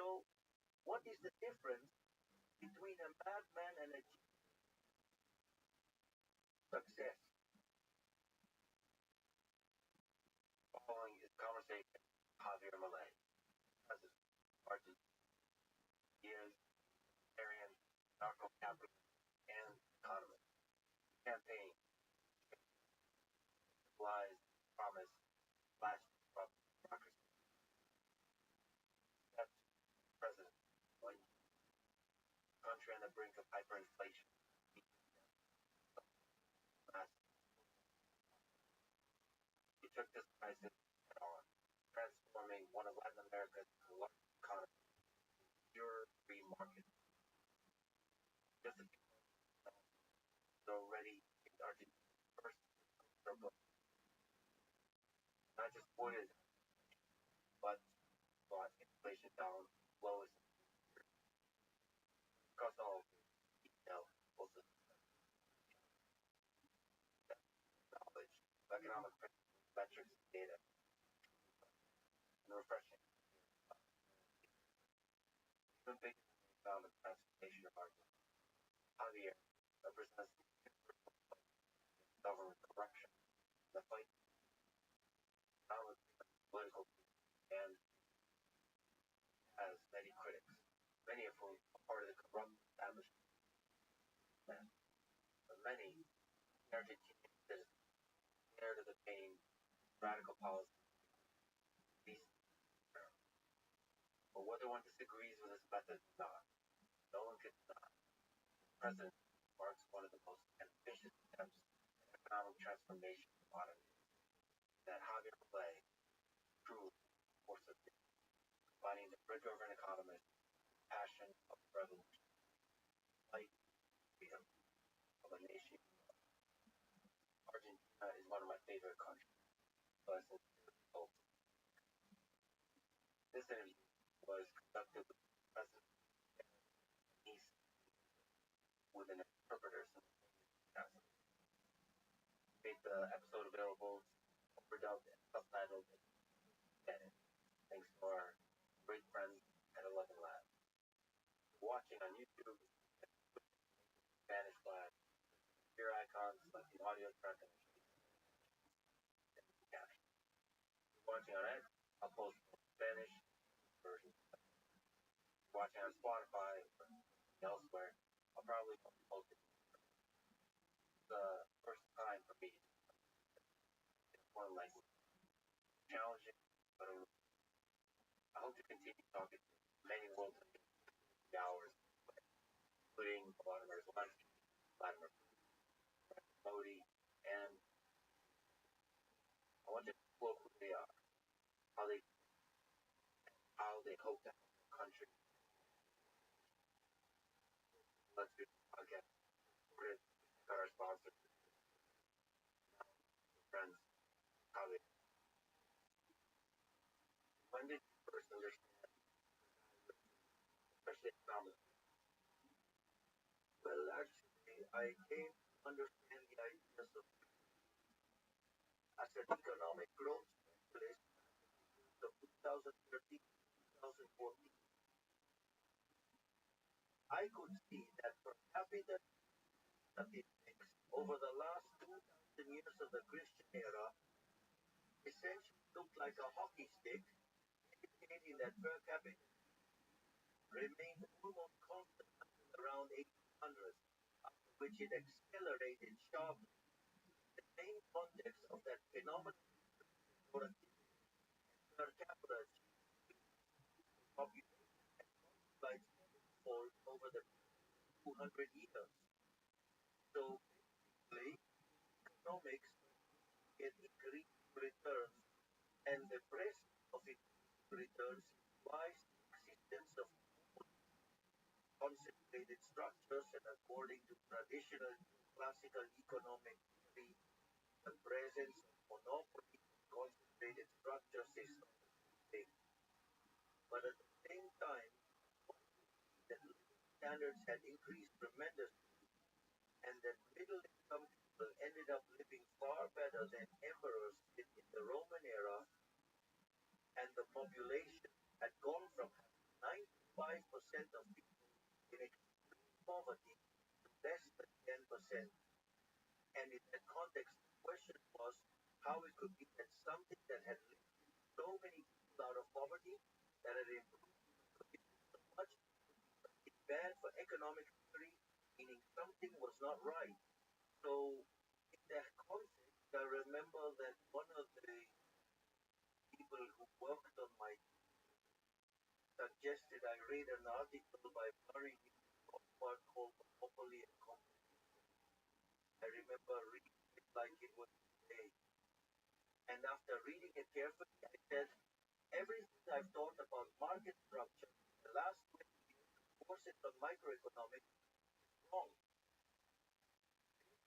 So, what is the difference between a madman and a success? Following is conversation with Javier Malay, President of Argentina, is Aryan narco capitalist and economist. Campaign lies promise last democracy. That's President when country on the brink of hyperinflation. He took this crisis head on, transforming one of Latin America's largest economies into pure free market. Just a few months already in Argentina's first surplus, not just avoided but brought inflation down lowest across all detail, also knowledge, economic principles, metrics, data, and refreshing. Even bigger than the economic transformation of Argentina, Javier represents government corruption, the fight economic political and has many critics, many of whom are part of the corrupt establishment. But many Argentinian citizens scared of the pain, radical policy, peace, but whether one disagrees with his methods or not, no one can deny. The president marks one of the most ambitious attempts at economic transformation in modern days. That Javier Milei truly force of combining the rigor of an economist, passion of the revolution, light, freedom of a nation. Argentina is one of my favorite countries. So I sincerely hope this interview was conducted with President Nice with an interpreter simultaneously. Made the episode available, overdubbed and subtitled in Spanish, thanks to our great friends at 11 Labs. Watching on YouTube, Spanish flag, your icons like the audio track and the caption. Watching on X, I'll post Spanish version. Watching on Spotify or elsewhere, I'll probably post it. It's the first time for me in one language. Challenging, but I hope to continue talking to many world hours, including Vladimir Zelensky, Vladimir Modi, and I want to explore who they are, how they hope to help the country. Let's do the podcast. We're going to got our sponsors, friends, how they. When did you first understand, especially economics? Well, actually, I came to understand the ideas of as an economic growth specialist of 2013 2014. I could see that per capita statistics over the last 2,000 years of the Christian era essentially looked like a hockey stick, indicating that per capita remained almost constant until around 1800, after which it accelerated sharply. The main context of that phenomenon was per capita population by fold over the 200 years. So basically, economics get increasing returns, and the presence of increasing returns implies the existence of concentrated structures, and according to traditional classical economic theory, the presence of monopoly concentrated structures is not a good thing. But at the same time, the living standards had increased tremendously, and that middle income people ended up living far better than emperors did in the Roman era, and the population had gone from 95% of people in extreme poverty, less than 10%. And in that context, the question was how it could be that something that had lifted so many people out of poverty, that had improved so much, it's bad for economic theory, meaning something was not right. So, in that context, I remember that one of the people who worked on my suggested I read an article by Murray Rothschild called Monopoly and Competition. I remember reading it like it was today. And after reading it carefully, I said, everything I've thought about market structure in the last 20 years, course it's on microeconomics, wrong.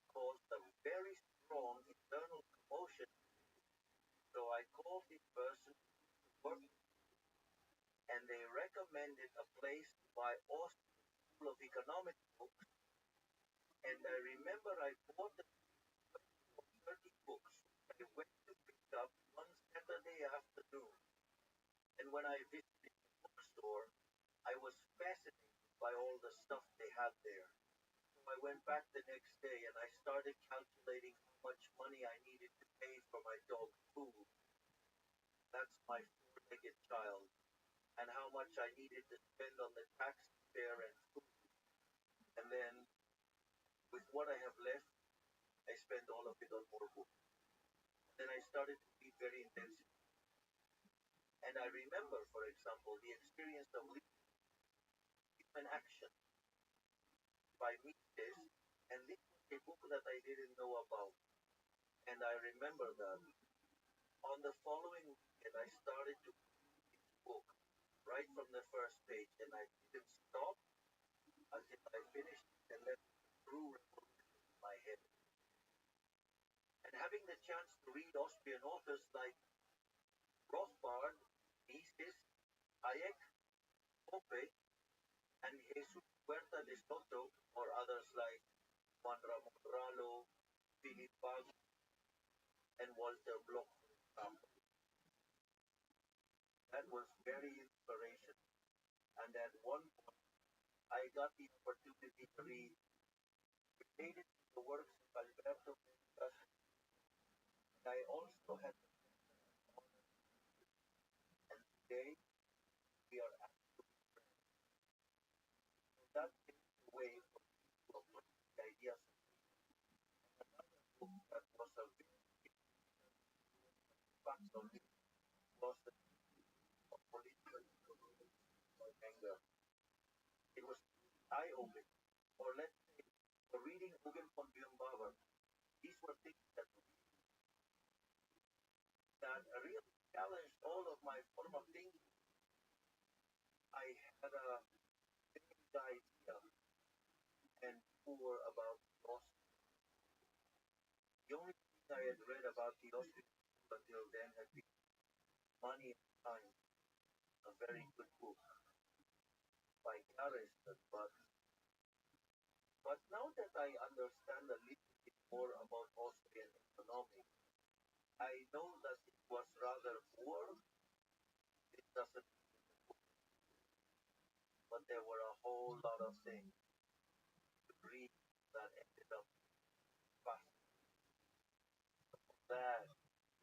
Caused a very strong internal commotion. So I called this person to work, and they recommended a place to buy Austrian School of Economics books. And I remember I bought the 30 books. I went to pick up one Saturday afternoon. And when I visited the bookstore, I was fascinated by all the stuff they had there. So I went back the next day and I started calculating how much money I needed to pay for my dog food. That's my four-legged child. And how much I needed to spend on the taxi fare and food. And then, with what I have left, I spent all of it on more books. Then I started to read very intensively. And I remember, for example, the experience of Human Action by Mises, and this was a book that I didn't know about. And I remember that on the following weekend, I started to read this book right from the first page, and I didn't stop until I finished it and let the true revolution in my head. And having the chance to read Austrian authors like Rothbard, Mises, Hayek, Pope, and Jesus Huerta de Soto, or others like Juan Ramon Rallo, Philip Bag, and Walter Block, for example. That was very inspirational. And at one point, I got the opportunity to read related to the works of Alberto Venegas. And I also had the honor to meet him. And today, we are absolute friends. So that paved the way for me to approach the ideas of freedom. And another book that was a very significant impact on me was The Theory of Political Economics by Menger. It was truly eye-opening. Or let's say, for reading Eugen von Bauer, these were things that really challenged all of my form of thinking. I had a vague idea and poor about the Austrian. The only thing I had read about the Austrian school until then had been Money and Time, a very good book by Garrison, but now that I understand a little bit more about Austrian economics, I know that it was rather poor. It doesn't mean that the book is good, but there were a whole lot of things to read that ended up fascinating. That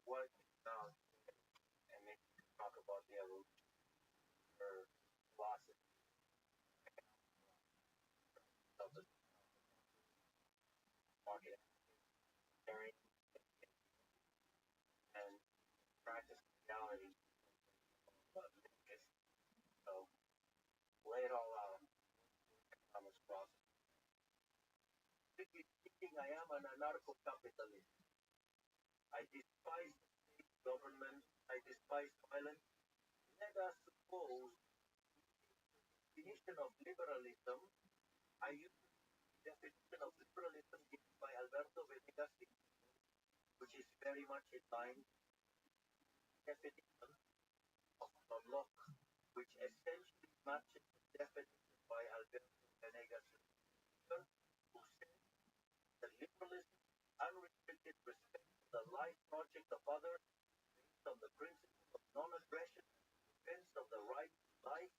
what now and maybe we can talk about the evolution or philosophy, economic philosophy, of the market sharing and practice reality of Lucas. So lay it all out economics philosophy. Strictly speaking, I am an anarcho-capitalist. I despise the state government. I despise violence. Let us suppose the definition of liberalism. I use the definition of liberalism given by Alberto Venegas, which is very much in line with the definition of Locke, which essentially matches the definition by Alberto Venegas, who said that liberalism is unrestricted respect for the life project of others based on the principle of non-aggression and defense of the right to life,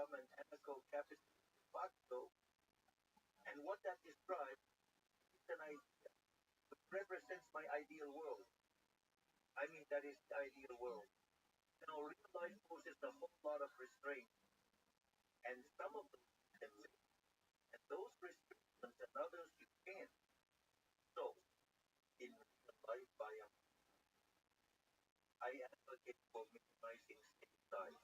become an anarcho-capitalist de facto, and what that describes is an idea which represents my ideal world. I mean, that is the ideal world. Now, real life poses a whole lot of restraints, and some of them you can live, and those restrictions and others you can't. So, in real life, I advocate for minimizing state size.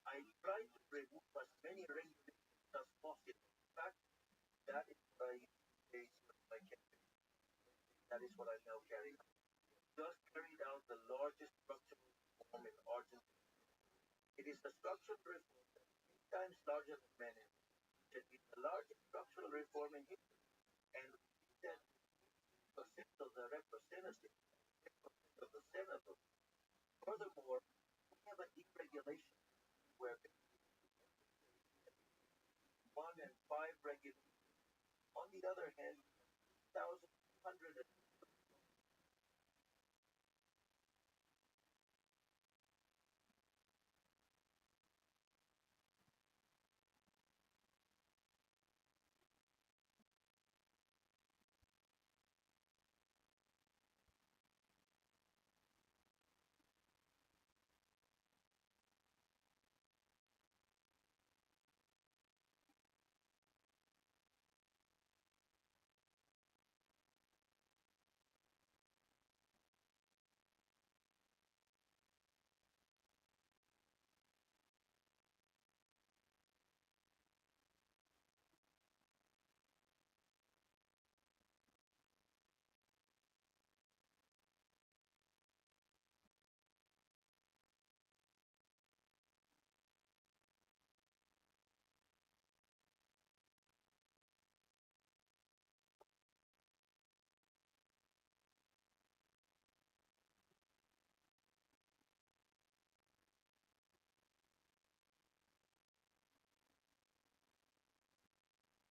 I try to remove as many regulations as possible. In fact, that is what I say I can. That is what I now carry. Just carried out the largest structural reform in Argentina. It is a structural reform that is 3 times larger than many. It is the largest structural reform in history, and we did that with 8% of the representatives, 10% of the senators. Furthermore, we have a deregulation where one and five regulations. On the other hand, 1,200.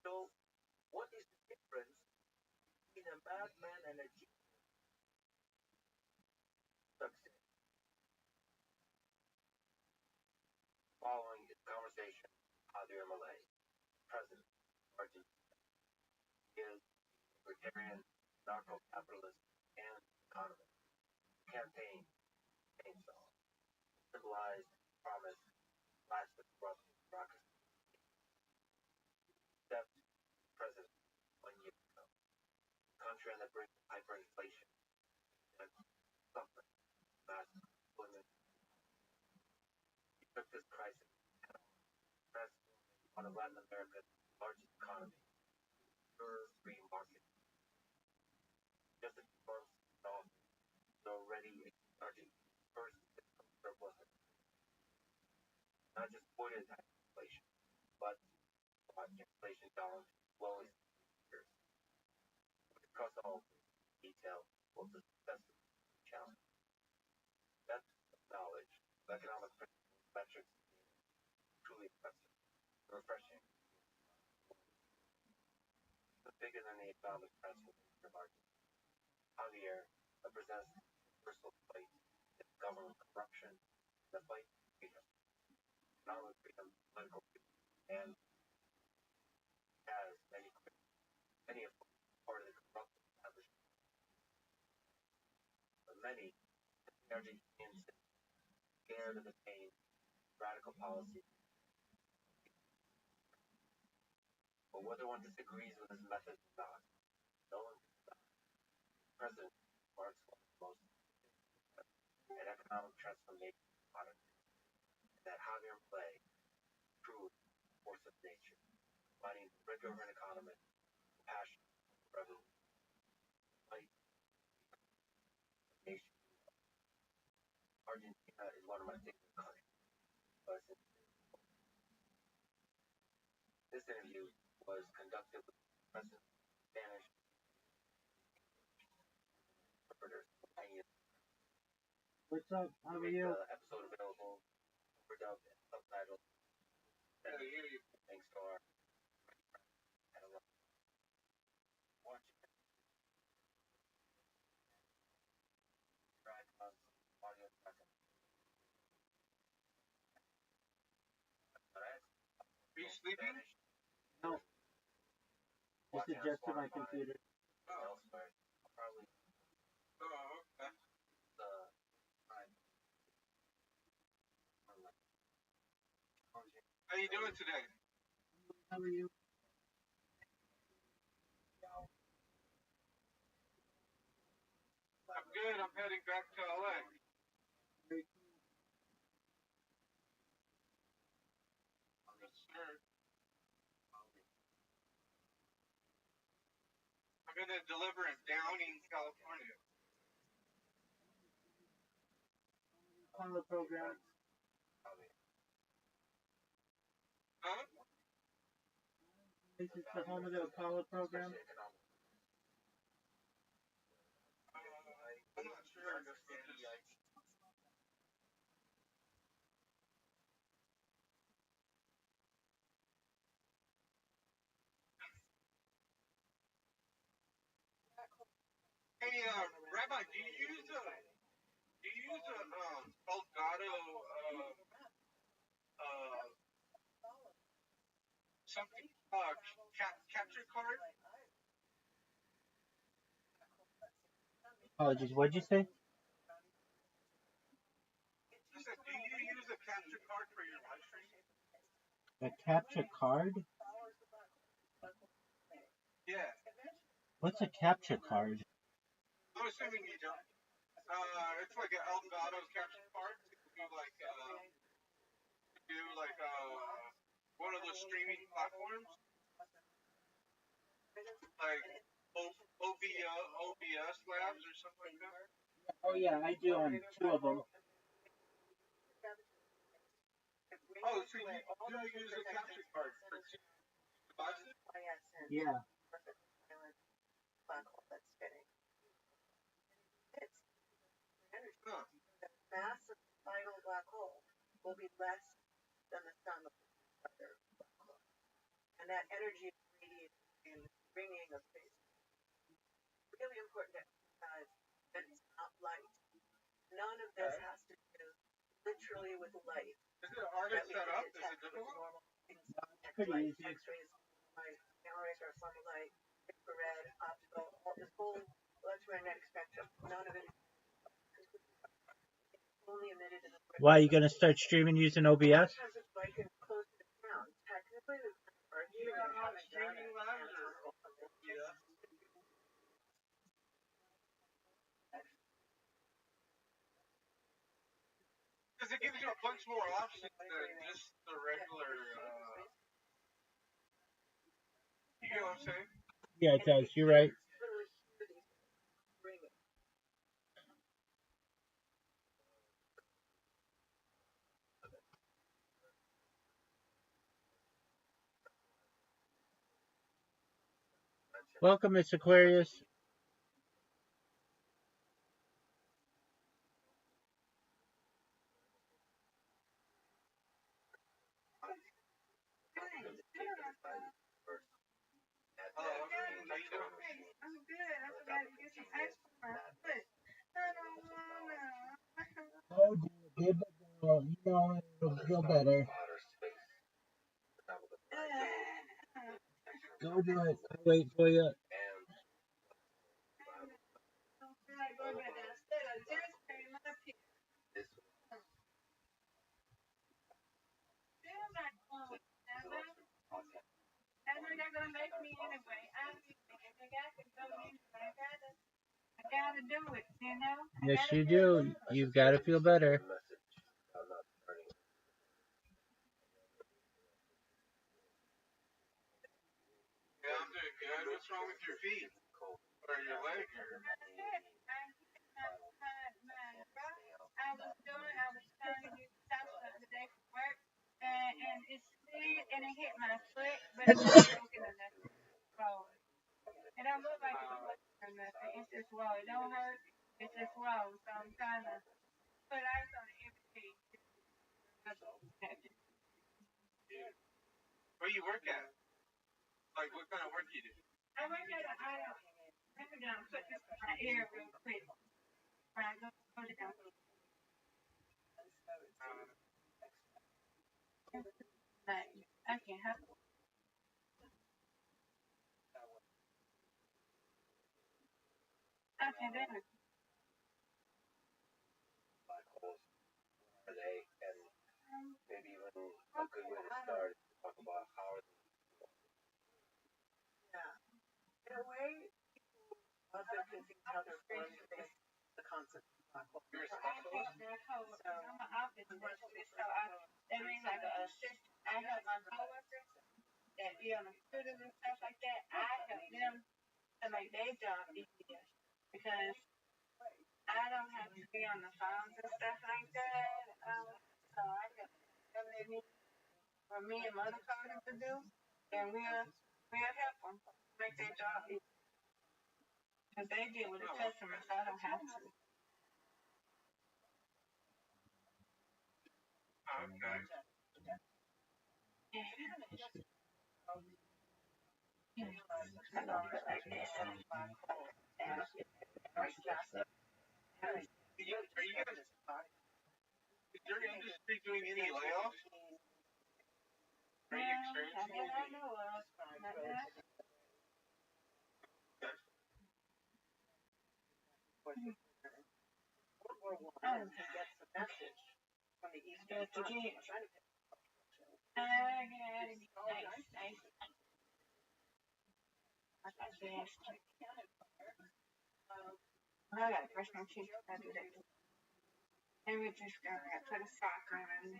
So, what is the difference between a madman and a genius? Success. Following this conversation, Javier Milei, President of Argentina, is libertarian, narco-capitalist, and economist. Campaign, chainsaw, symbolized, promise, plastic corruption, bureaucracy, stepped president 1 year ago. Country on the brink of hyperinflation and suffering, mass employment. He took this crisis and transformed one of Latin America's largest economies, pure free market. Just a few months off, it's already Argentina's first fiscal surplus, not just avoided inflation, but brought inflation down to its lowest years. We discuss all detail will discuss the challenge. That's knowledge of economic principles, metrics, truly impressive, refreshing, but bigger than the economic transformation of Argentina. Javier represents the universal fight against government corruption, the fight for freedom, economic freedom, political freedom, and has many of them part of the corrupt establishment. But many Argentinians scared of the pain, radical policy. But whether one disagrees with his methods or not, no one can stop. President marks one of the most an economic transformation modern, and that Javier Milei, true force of nature, combining the rigor of an economist, passion, revolution, fight, nation. Argentina is one of my favorite countries. But this interview was conducted with President Spanish interpreters. What's up? How are you? Episode available, overdubbed and subtitled. Thanks to our watching icons, audio track. Alright. Sleeping? No. Just adjust to my computer. Elsewhere. Probably. Oh, okay. How you doing today? How are you? I'm good. I'm heading back to LA. Yes, sir. I'm gonna deliver in Downing, California. Apollo program. Huh? This is the home of the Apollo program. I'm not sure. Hey, Rabbi, do you use Elgato something capture card? Apologies. What'd you say? I said, do you use a capture card for your live stream? A capture card? Yeah. What's a capture card? I'm assuming you don't. It's like an Elgato capture card to do like one of those streaming platforms, like OBS Labs or something like that. Oh yeah, I do on 2 of them. Oh, so you do use a capture card for 2 devices? Yeah. Huh. Massive final black hole will be less than the sum of other black holes. And that energy is radiating and bringing of space. Really important to emphasize that it's not light. None of this has to do literally with light. Is it harder to set up? Is it difficult? Normal things, Pretty easy. X-rays, gamma rays are sunlight, infrared, optical, all this whole electromagnetic spectrum. None of it is only emitted in the. Why, you gonna start streaming using OBS? Because it gives you a bunch more options than just the regular. You get what I'm saying? Yeah, it does. You're right. Welcome, Miss Aquarius. I'm good. I forgot to get some ice for my foot. I don't wanna. Oh, dear, girl. You know it'll feel better. Go do it. I'll wait for you. They're gonna make me anyway. I gotta do it, you know? Yes, you do. You've got to feel better. Yeah, I'm doing good. What's wrong with your feet? Or your leg? I was trying to use the house the other day for work, and it slid and it hit my foot, but it's not broken or nothing. Swollen. It don't look like it's broken or nothing. It's just swollen. It don't hurt. It's just swollen. So I'm trying to put ice on it every day. Where you work at? Like, what kind of work you do? I work at an auto. Let me down. Put this in my ear real quick. Right, go down. I can't help it. Okay, then. black holes are they, and maybe even a good way to start is to talk about how are they. Yeah. In a way, people often confuse how they're formed with the concept of black hole. You're I help my coworkers. I'm an office specialist, so that means like an assistant. I help my coworkers that be on the computers and stuff like that. I help them to make their job easier because I don't have to be on the phones and stuff like that. So I help them they need for me and other coders to do, and we'll help them make their job easier because they deal with the customers. So I don't have to. Okay. I don't feel like this. Is your industry doing any layoffs? Are you experiencing any? I know of. Not that. World War I, he gets a message from the Eastern Front trying to get Nice. I got brush my teeth. I do that. And we just got put a sock on.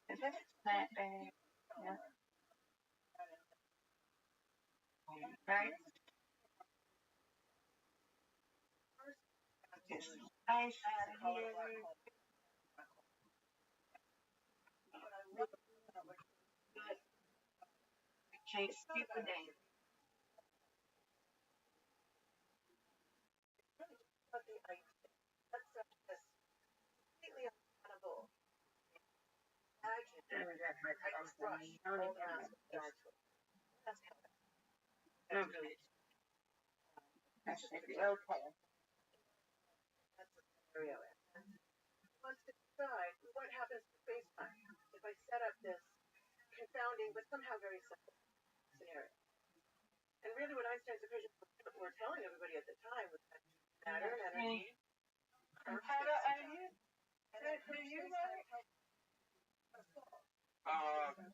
Is this plant bag? Yeah. Right? It's ice here. Can't skip a day. but the ice. That's just completely untenable. Imagine ice rush all around the dark. That's how Okay. That's okay. that's the scenario. Once to decide what happens to space-time if I set up this confounding but somehow very simple scenario. And really what Einstein's equations were telling everybody at the time was that matter and energy are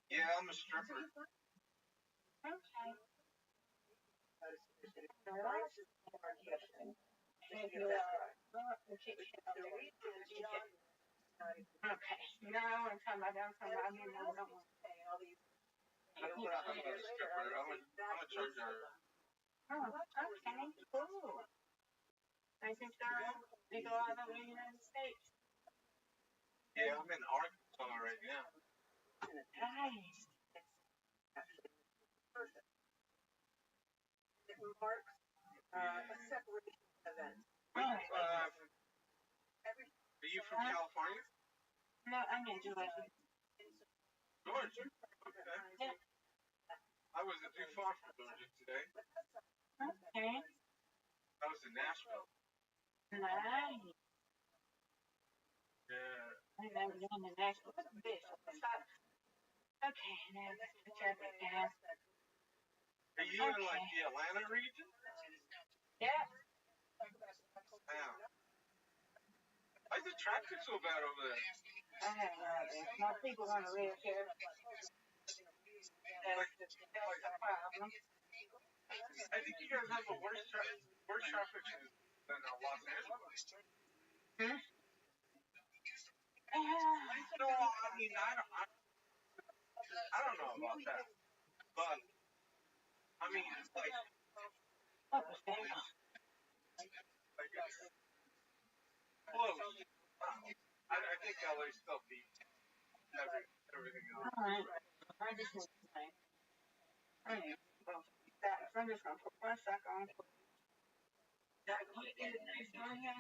Yeah, I'm a stripper. Okay. Okay. No, I'm talking about I mean, no, no. I'm not a stripper. I'm a church nerd. Oh, okay. Cool. I think they go all over the United States. Yeah, I'm in Arkansas right now. Nice. It marks a separation event. Are you from California? No, I'm in Georgia. Georgia? Okay. Yeah. I wasn't too far from Georgia today. Okay. I was in Nashville. Nice. Yeah. I've never done the national. What's this? Okay, now let's check it down. Are you in like the Atlanta region? Yeah. Wow. Why is the traffic so bad over there? I have no idea. More people want to live here. That's the problem. I think you guys have a worse traffic than Los Angeles. Hmm? No, I mean I don't know about that, but I mean it's like What was that? it's close. I think LA still beats everything else. Alright. I just need to say. I'm just going to put one sock on. That one is nice on here.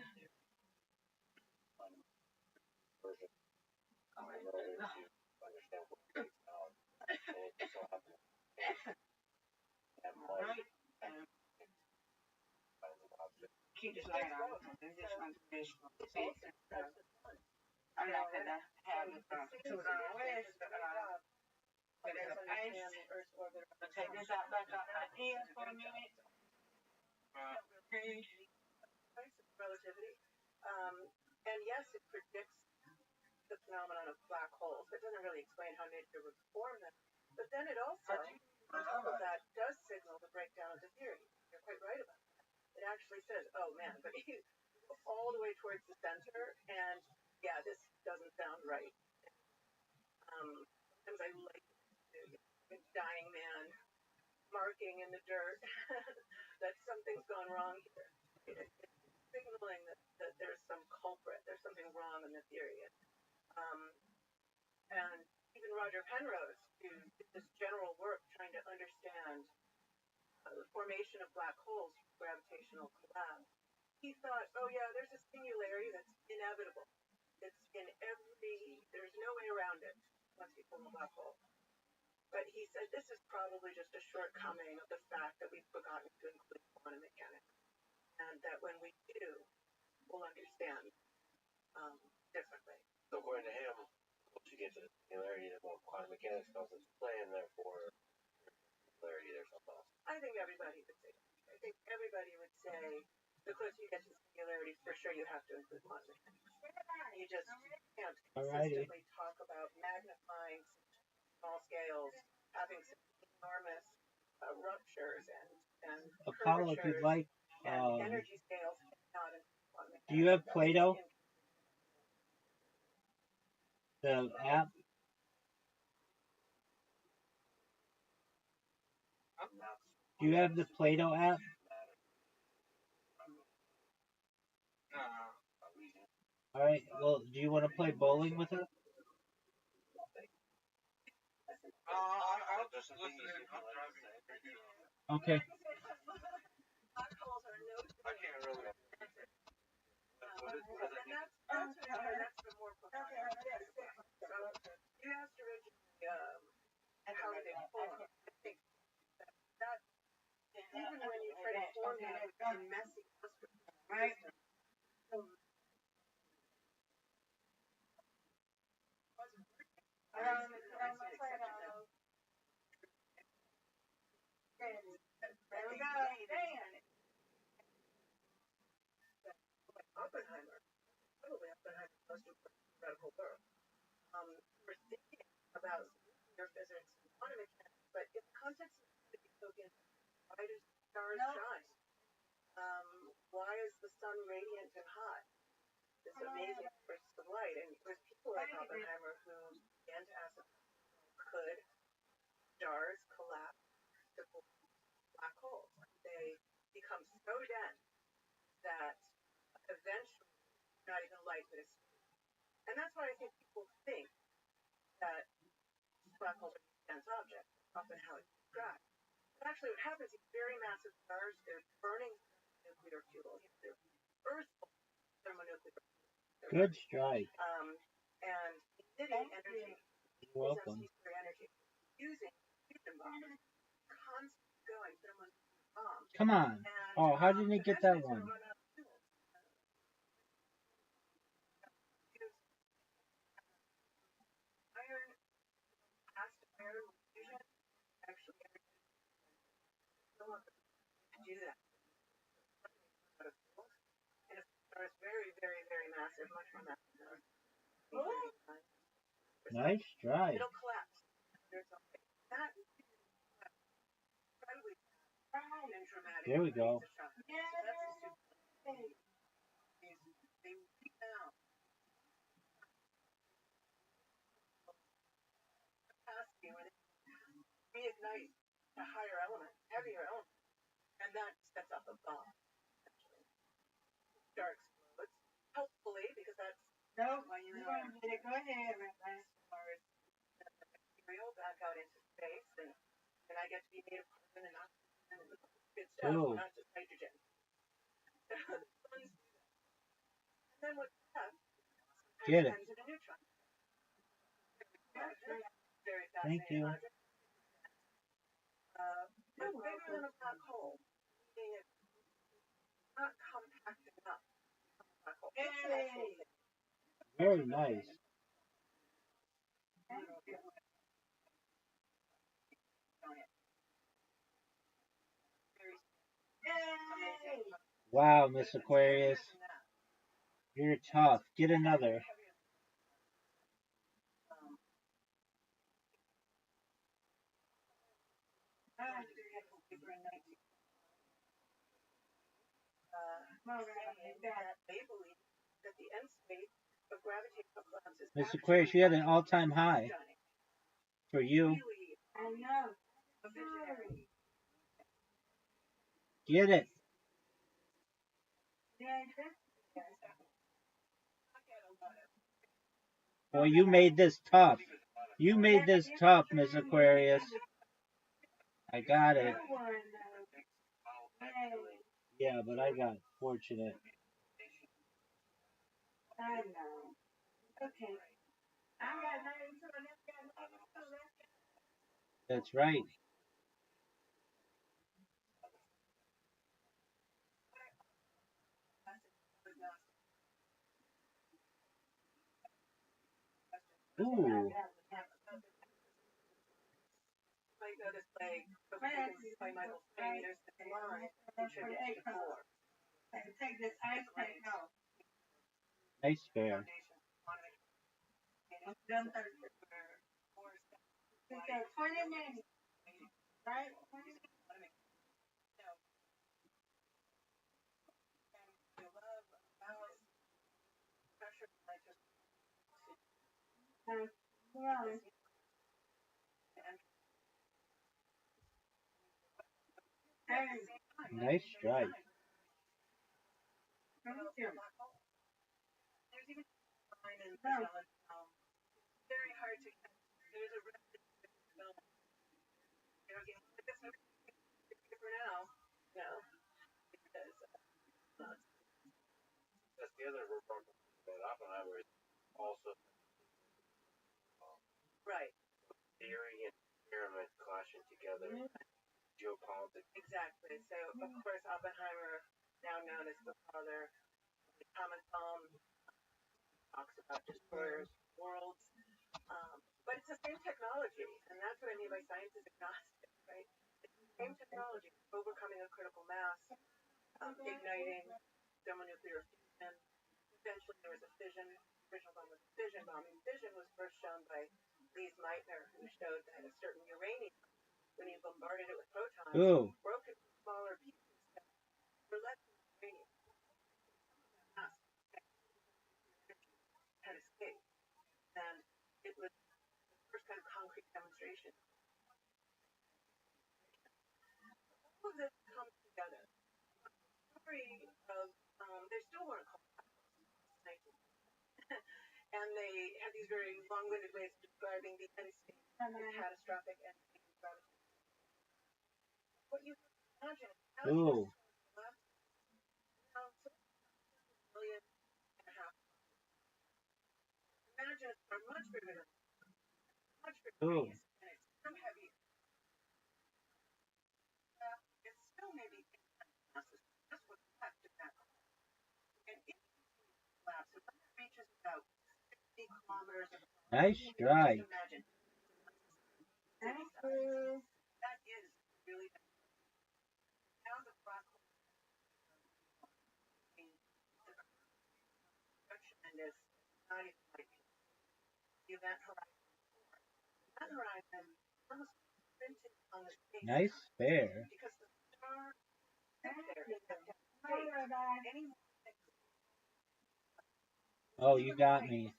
Alright. Keep this light on. This one's visual. I'm not going to have it put on with there's ice. I'll take this out back off my ear for a minute. Okay. Relativity. And yes, it predicts the phenomenon of black holes. It doesn't really explain how nature would form them. But then it also, on top of that, does signal the breakdown of the theory. You're quite right about that. It actually says, oh man, but you go all the way towards the center, and yeah, this doesn't sound right. Sometimes I like a dying man marking in the dirt that something's gone wrong here. It's signaling that there's some culprit, there's something wrong in the theory. And even Roger Penrose, who did this general work trying to understand the formation of black holes from gravitational collapse, he thought, oh yeah, there's a singularity that's inevitable. It's in there's no way around it once you form a black hole. But he said this is probably just a shortcoming of the fact that we've forgotten to include quantum mechanics. And that when we do, we'll understand differently. So according to him, once you get to the singularity, the more quantum mechanics comes into play, and therefore singularity there's something else. I think everybody would say. I think everybody would say the closer you get to singularity, for sure you have to include quantum mechanics. You just can't consistently talk about magnifying small scales, having some enormous ruptures and Apollo, if you'd like, and energy scales cannot include quantum mechanics. do you have Plato? The app? Do you have the Plato app? Alright, well, do you want to play bowling with her? I'll just listen to it. Okay. Black holes are no I can't really. and that's the more profound. So you asked originally how do they form? I think that even when you try to form them in messy Right. There we go. Oppenheimer, probably Oppenheimer's most important theoretical work. We're thinking about nuclear physics and quantum mechanics, but in the context of the utopian, why do stars shine? Why is the sun radiant and hot? This amazing bursts of light. And there's people like Oppenheimer who began to ask, could stars collapse to black holes? They become so dense that eventually not even light would escape. And that's why I think people think that black holes are dense objects, often how it's described. But actually what happens is very massive stars, they're burning nuclear fuel. They're Earth thermonuclear. Good strike. And emitting energy. You're welcome. Energy. Using fusion bombs. Constantly going thermonuclear bombs. Come on. Oh, how didn't it get that one? Do that. And if the star is very, very, very massive, much more massive than Earth, Nice strike. it'll collapse. That is incredibly and dramatic. There we go. They rebound. Capacity where they reignite a higher element, heavier element, and that sets off a bomb. Star explodes. Hopefully, because that's No, you want to go ahead, Rabbi. material back out into space, and I get to be made of carbon and oxygen and good stuff, Ooh. not just nitrogen. And then what's left Get it. turns into neutrons. Very Thank fascinating you. logic. It's bigger than a black hole, meaning it's not compact enough. Black hole. Hey. Very nice. Wow, Miss Aquarius. You're tough. Get another. They believe that the end state of gravitational collapse is Miss Aquarius, you had an all-time high for you. I know. Get it. Yeah, Well, you made this tough. You made this tough, Miss Aquarius. I got it. Yeah, but I got fortunate. I know. Okay. I got nothing to That's right. Ooh. might notice like by Michael Fleming, there's this line contributed to four. take this ice pack off. Nice bear. Done 30. He said 20 minutes, right? 20 minutes. Well, Nice strike. thank you. Very hard to catch. There's a film. You know, I guess for now, you know, because That's the other report that Oppenheimer is also right. theory and experiment clashing together. Geopolitics. Exactly. So of course Oppenheimer, now known as the father of the atomic bomb, talks about destroyers, worlds. But it's the same technology, and that's what I mean by science is agnostic, right? It's the same technology, overcoming a critical mass, igniting thermonuclear fusion. Eventually there was a fission. The original bomb was a fission bomb. And fission was first shown by Lise Meitner, who showed that a certain uranium, when you bombarded it with protons, Ooh. broke into smaller pieces that were less than uranium. Had escaped. And it was the first kind of concrete demonstration. All of this comes together. The story of, they still weren't called and they had these very long-winded ways of describing the end state, the catastrophic end state of gravity. What you can imagine, Ooh. million and a half. Imagine are much bigger than much bigger Ooh. and it's so heavy. It's still maybe masses. That's what's left of that. And it collapse. It reaches about 60 kilometers. Nice strike. Imagine. thank you. That is really now the black hole and is not even like the event horizon. The event horizon almost printed on the space Nice bear. because the star there is any Oh, you got me.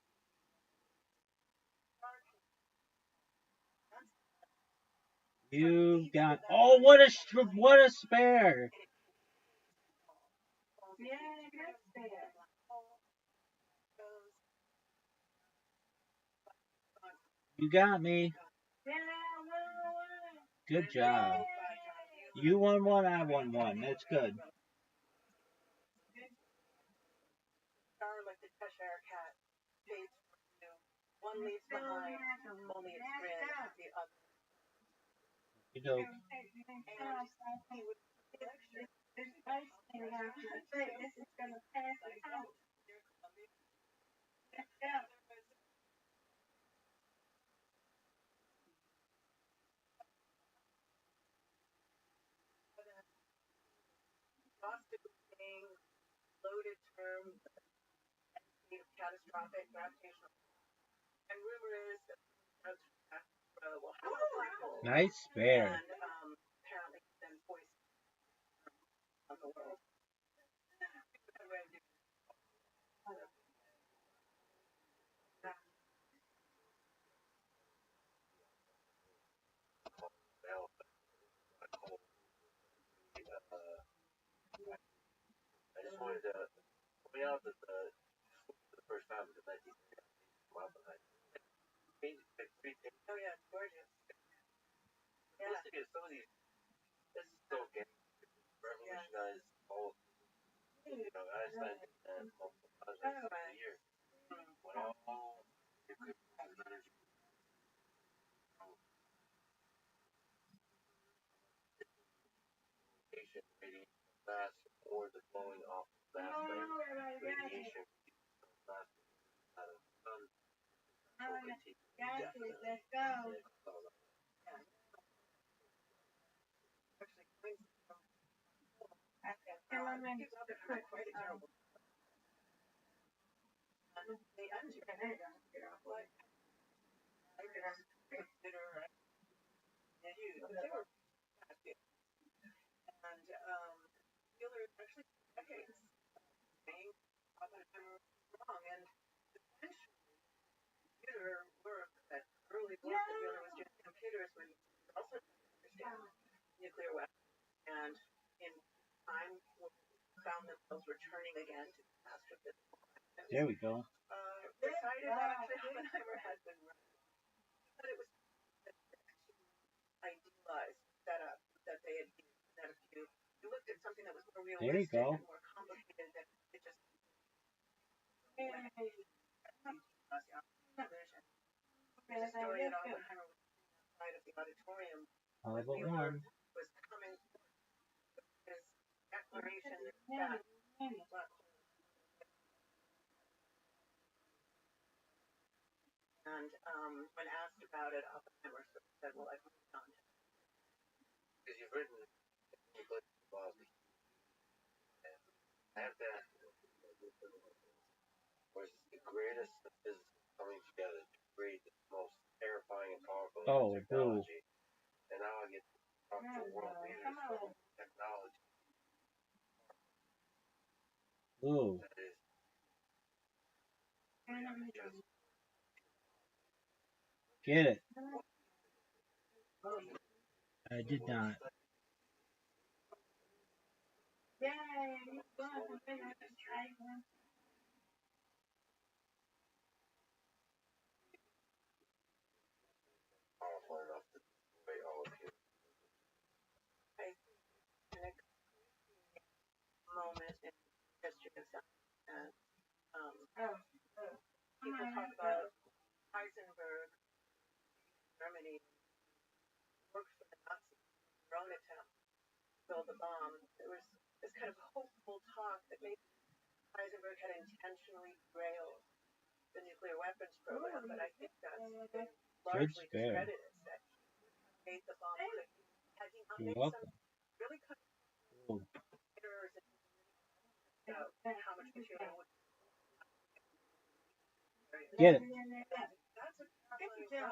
You got. Oh, what a spare. Yeah, that's there. You got me. Yeah, Good job. You won one, I won one. That's good. star like the Cheshire cat fades from you. One leaves behind only its grin, the other. You know, this ice thing out here. This is gonna pass it out. Yeah. Exhausted with being loaded term, state of catastrophic gravitational. And rumor is that will have a black hole. Nice spare. And apparently then voice on the world. I just wanted to point out that for the first time in the 1930s, Oh yeah, it's gorgeous. Yeah. Supposed to get some of these. This is still getting revolutionized all. Einstein and multiple projects of the year. When all nuclear energy radiation fast or the blowing off fast radiation fast out of the sun. Let's go. Giller actually decades saying Oppenheimer was wrong, and eventually computer work, that early work that Giller was doing in computers, when he also understand nuclear weapons, and in time found themselves returning again to astrophysical questions. There we go. Decided that actually Oppenheimer had been right, but it was idealized setup that they had used. That if you looked at something that was more realistic and more complicated, that it just there's a story that Oppenheimer was outside of the auditorium All but one. Was coming his declaration that black hole. And when asked about it, Oppenheimer said, "Well, I've moved on." Because you've written about the I have to ask you, was the greatest of physics coming together to create the most terrifying and powerful technology? And now I get to talk to world leaders from technology. Ooh. That is Get it. I did not. powerful enough to destroy all of human. Moment in history of science, and people talk about Heisenberg, Germany, worked for the Nazis, their own attempt to build a bomb. There was this kind of hopeful talk that maybe Heisenberg had intentionally derailed the nuclear weapons program, but I think that's been largely discredited. That he made the bomb, had he not made some really kind of errors in how much material would get it. That's a terrifying problem.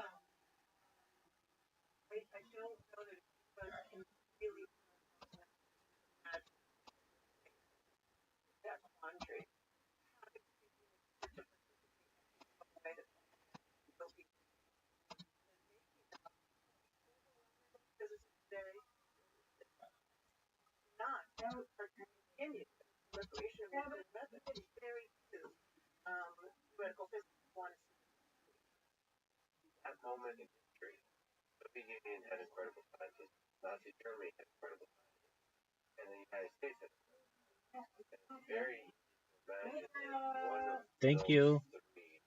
I don't know that anyone can really imagine that quandary. Because it's very not continue. Proliferation of nuclear weapons is very few. Theoretical physics wants That moment in history, the Soviet Union had incredible scientists, Nazi Germany had incredible scientists, and the United States had very imagine one of Thank you. three.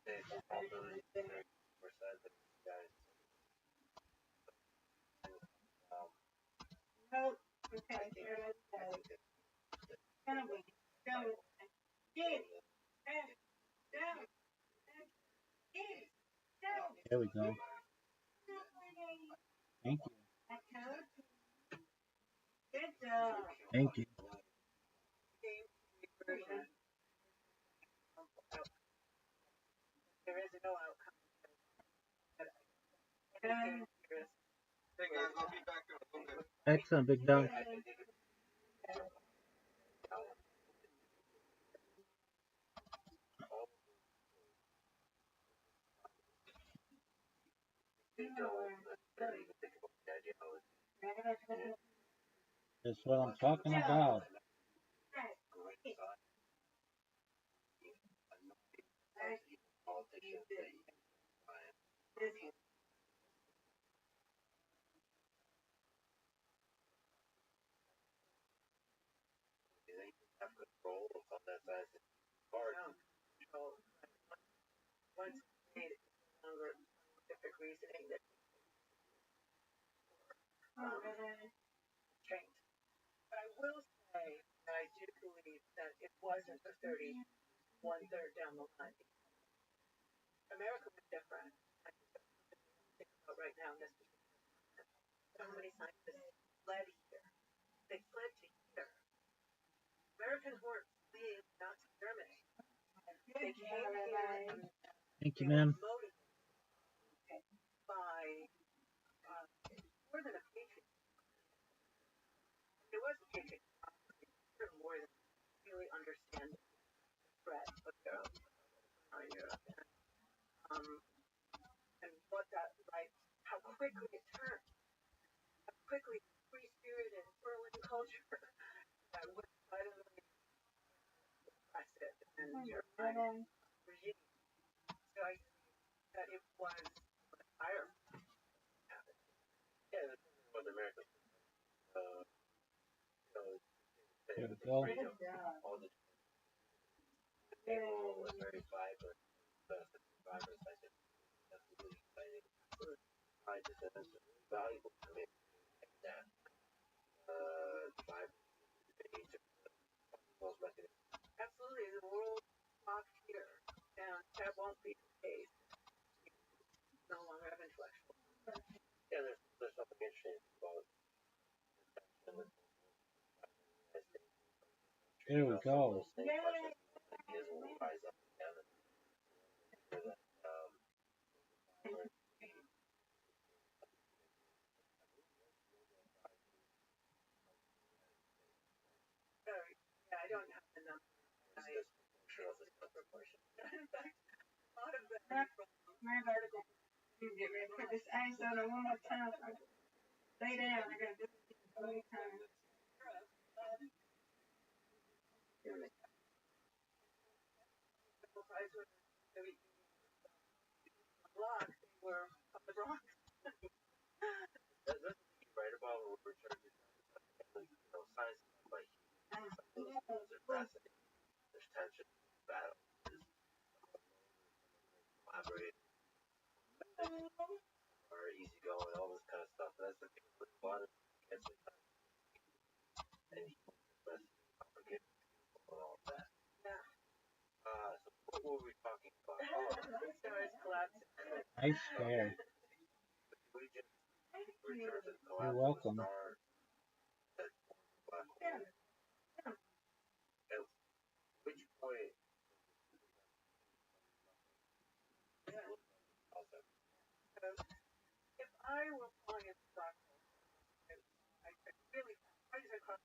The probability is 30% that you guys There we go. Thank you. Good job. Thank you. There is no outcome. Hey guys, I'll be back in a little bit. Excellent, Big Dog. That's what I'm talking about. Have control of that size card. Once made it no longer scientific reasoning that changed. But I will say that I do believe that it wasn't the 31/3 down the line. America was different. I think that's something we think about right now in this particular. So many scientists fled here. They fled to here. Americans weren't fleeing Nazi Germany. They came here Thank you, ma'am. motivated by more than a patriot. It was a patriot. More than really understand the threat of Europe, and what that like, how quickly it turned, how quickly free spirit and whirling culture was violently oppressive and terrifying regime. So I think that it was fire. Yeah, that's what America. There we go. All the people was very vibrant. Vibrant, I think that's really exciting. I just said that's valuable to me. That vibrant Absolutely, the world walked here, and that won't be the case. No longer have intellectual. Yeah, there's something interesting about There we go. Yeah, I don't have the number. It's disproportionate. In fact, a lot of that from My article. Get ready to put this ice on it one more time. Lay down. I gotta do it one more time. blocks were up the rock. That's what you write about when we're trying to science is like those are fascinating. There's tension, battle, collaborate, or easy going, all this kind of stuff. And that's the thing with a lot of kids and forget and all of that. Yeah. So what were we talking about? Stars collapsing. Nice spare. We just return to the collapse You're welcome. of the star. That black hole. At which point If I were falling into black hole, I really I just across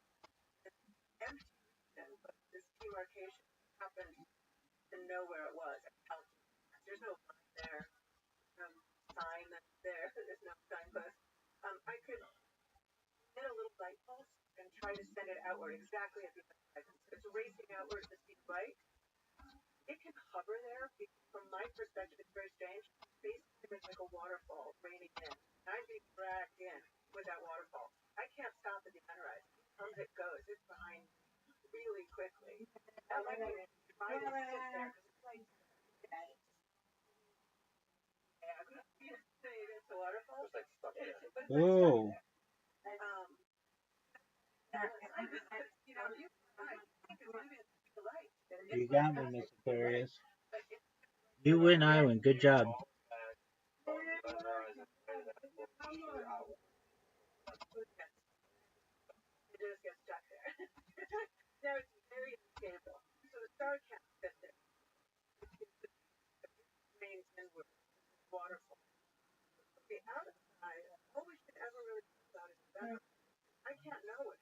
this empty region, but this demarcation happened to know where it was. There's no line there, no sign that's there. There's no signpost. I could get a little light pulse and try to send it outward exactly at the horizon. So it's racing outward to speed light. It can hover there. From my perspective, it's very strange. Basically, it's like a waterfall raining in. And I'm being dragged in with that waterfall. I can't stop at the horizon. It comes, it goes. It's behind really quickly. That might be trying to sit there because it's like, yeah, I'm not going to say it's a waterfall. it's like stuck there. Oh. You know, you think it's moving at the light. You got me, Miss Aquarius. You win, I win. Good job. It just gets stuck there. No, it's very unstable. So the star can't sit there. It remains inward, waterfall. The outside, all we should ever really think about is that I can't know what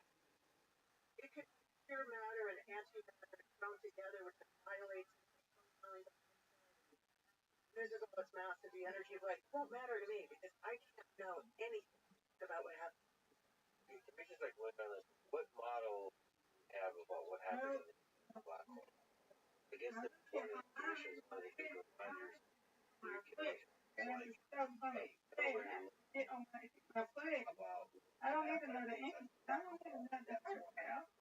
it could be pure matter and antimatter thrown together, which annihilates visible its mass and the energy of light. It won't matter to me because I can't know anything about what happens. It's just like what model you have about what happens in the black hole. I guess that's one of the conditions why they think reminders you can make about I don't even know the answer. I don't even know the answer.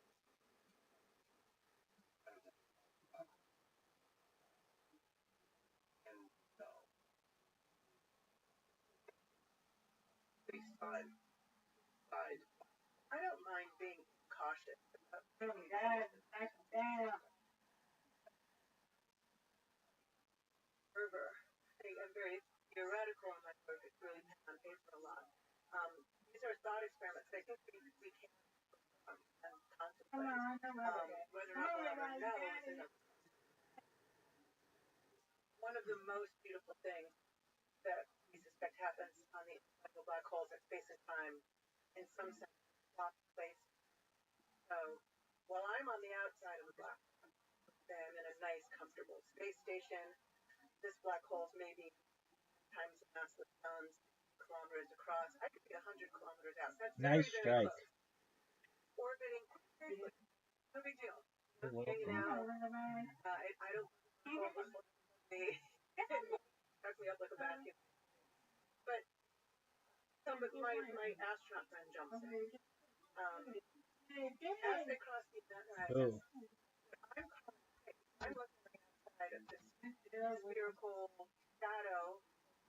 side. I don't mind being cautious about observer. I'm very theoretical in my work. It's really been on paper a lot. These are thought experiments. I think we can and contemplate whether or not we'll ever know is another. One of the most beautiful things that we suspect happens on the inside of black holes at space and time, in some sense, swap place. So while I'm on the outside of the black hole, I'm in a nice, comfortable space station. This black hole is maybe times the mass of the sun's kilometers across. I could be 100 kilometers out. That's Nice very, very strike. close. Orbiting, no big deal. You're welcome. Hanging out. I don't suck me up like a vacuum. But my astronaut friend jumps in. As they cross the event horizon, I'm looking on the outside of this spherical shadow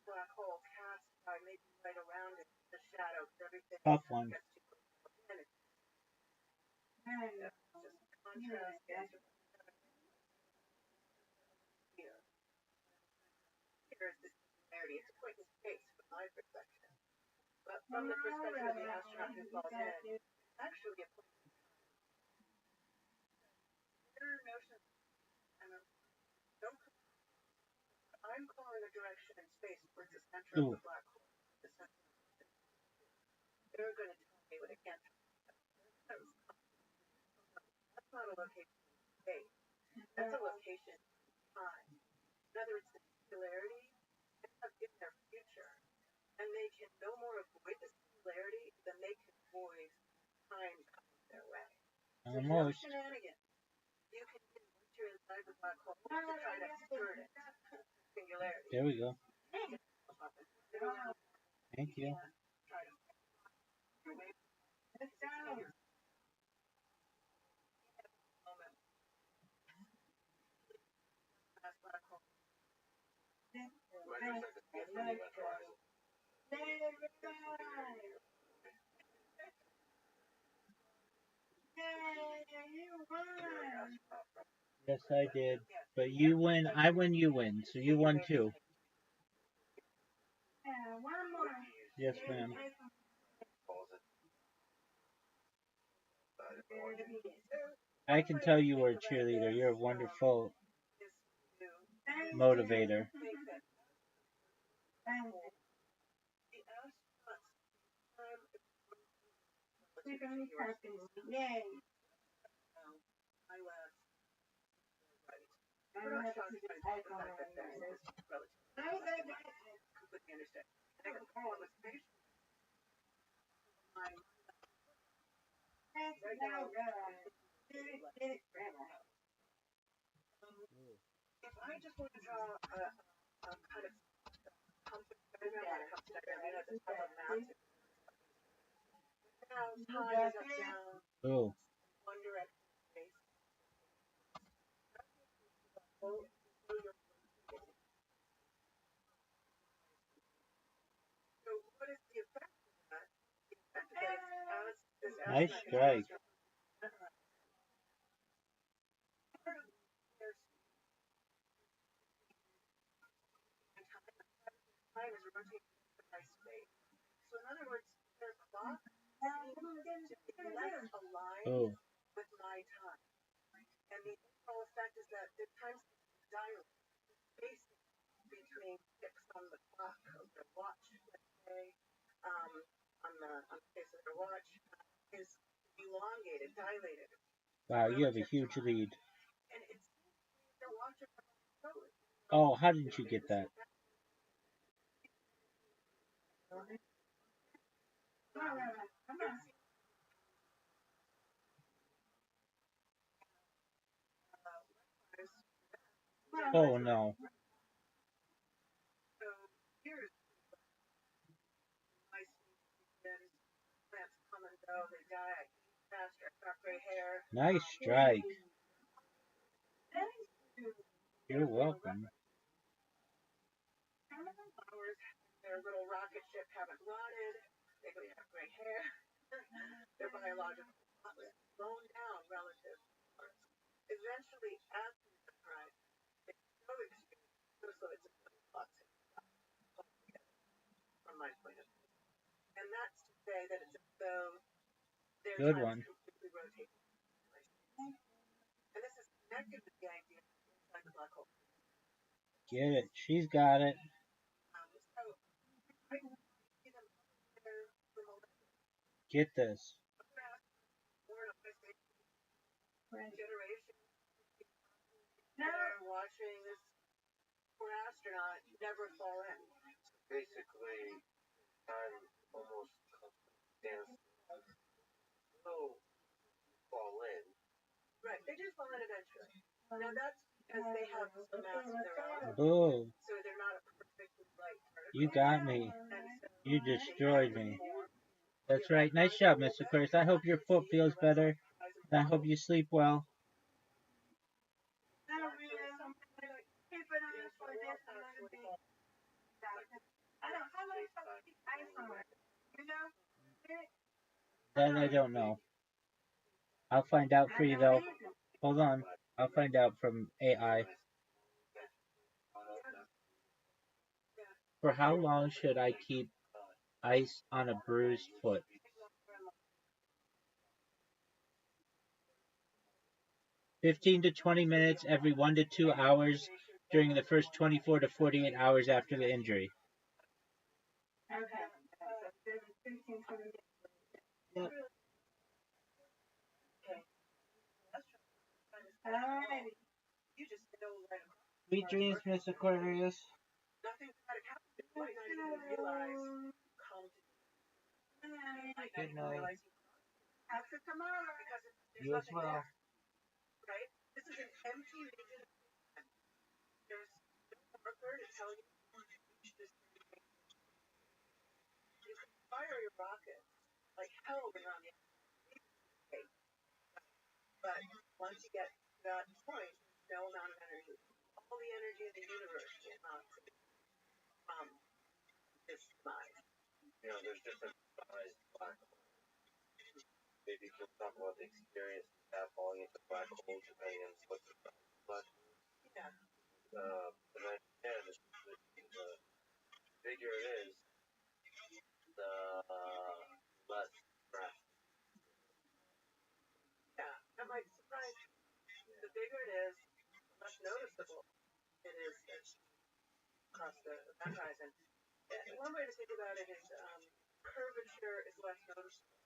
black hole cast by maybe right around it, the shadow, everything Tough one. gets too close to the planet. Just contrast here. Here's the singularity. It's a point in space from my perspective. But from the perspective of the astronaut who falls in, it's actually a point in time. There are notions I'm calling a direction in space towards the center of the black hole. The center. They're going to tell me what I can't tell me. That's not a location in space. That's a location in time. In other words, the singularity ends up in their future. And they can no more avoid the singularity than they can avoid time coming their way. There's no shenanigans. You can do once you're inside the black hole to try to skirt it. Singularity. There we go. Thank you. Yes, I did. But you win, I win, you win. So you won too. Yes, ma'am. I can tell you were a cheerleader. You're a wonderful motivator. Yay. Completely understand. I can call it space. Right now, if I just want to draw a kind of compass diagram when it comes to diagram, at the top of mountain. Now, time is up down. Oh. One direction space. So what is the effect of that? The effect of that is as this Nice strike. Time is rotating by space. So in other words, their clock seems to be less aligned Oh, with my time. And the overall effect is that the time dilate space between ticks on the clock of their watch, let's say, um, on the face of their watch, is elongated, dilated. wow, you have a huge lead. And it's their watch slowly. Oh, how did you get that? Oh no. So here's my plants come and go, they die, I eat faster, I've got gray hair. Nice strike. You're welcome. Flowers, their little rocket ship haven't rotted, they have gray hair. Their biological clock is slowing down relative to ours. Eventually, after the time, it's so extreme, so it's a toxic from my point of view. And that's to say that it's as though their Good time one. is completely rotating. And this is connected with the idea of inside the black hole. Get it. She's got it. So I see them there for millennia. Get this. Generation there watching this poor astronaut never fall in. Basically, time almost stands still, fall in. Right, they do fall in eventually. Now that's because they have some mass of their own. Oh, So they're not a perfectly light particle. you got me. And so You destroyed me. That's right. Nice job, Miss Aquarius. I hope your foot feels better. And I hope you sleep well. That I don't know. I'll find out for you though. Hold on. I'll find out from AI. For how long should I keep ice on a bruised foot? 15 to 20 minutes every 1 to 2 hours during the first 24 to 48 hours after the injury. Yep. Sweet dreams, Miss Aquarius. Nothing bad happened. You might not even realize Good night. After tomorrow, because there's You as nothing well. there, right? This is an empty region of time. There's no marker to tell you reach this. You can fire your rocket like hell when you're on the escape. But once you get to that point, no amount of energy. All the energy in the universe will not from this demise. You know, there's different size black holes. Maybe you can talk about the experience you have falling into black holes depending on what the size of black hole. Yeah. And then again, the bigger it is, the less drastic. Yeah, that might surprise you. The bigger it is, the less noticeable it is across the horizon. And one way to think about it is curvature is less noticeable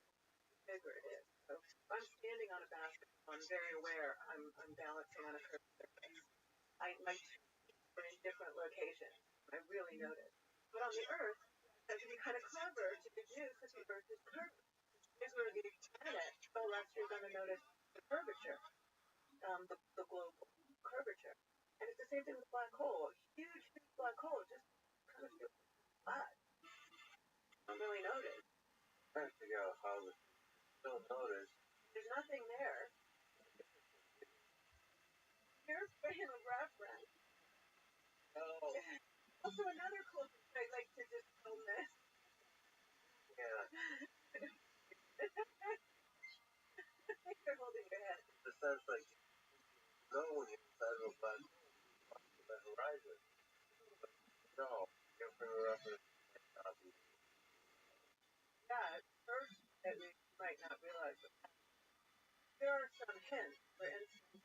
the bigger it is. So if I'm standing on a basketball, I'm very aware I'm balancing on a curved surface. My two feet are in different locations. I really notice. But on the Earth, I have to be kind of clever to deduce that the Earth is curved. Here's where the planet, so less you're going to notice the curvature, the global curvature. And it's the same thing with black hole. Huge black hole just kind of feels flat. Don't really notice. Trying to figure out how to still notice. There's nothing there. Here's frame of reference. Oh. Also another clue I like to just film this. Yeah. You're holding your head. It sounds like you know when you're inside of a black hole, the horizon. No, your frame of reference might not be. that we might not realize. There are some hints. For instance,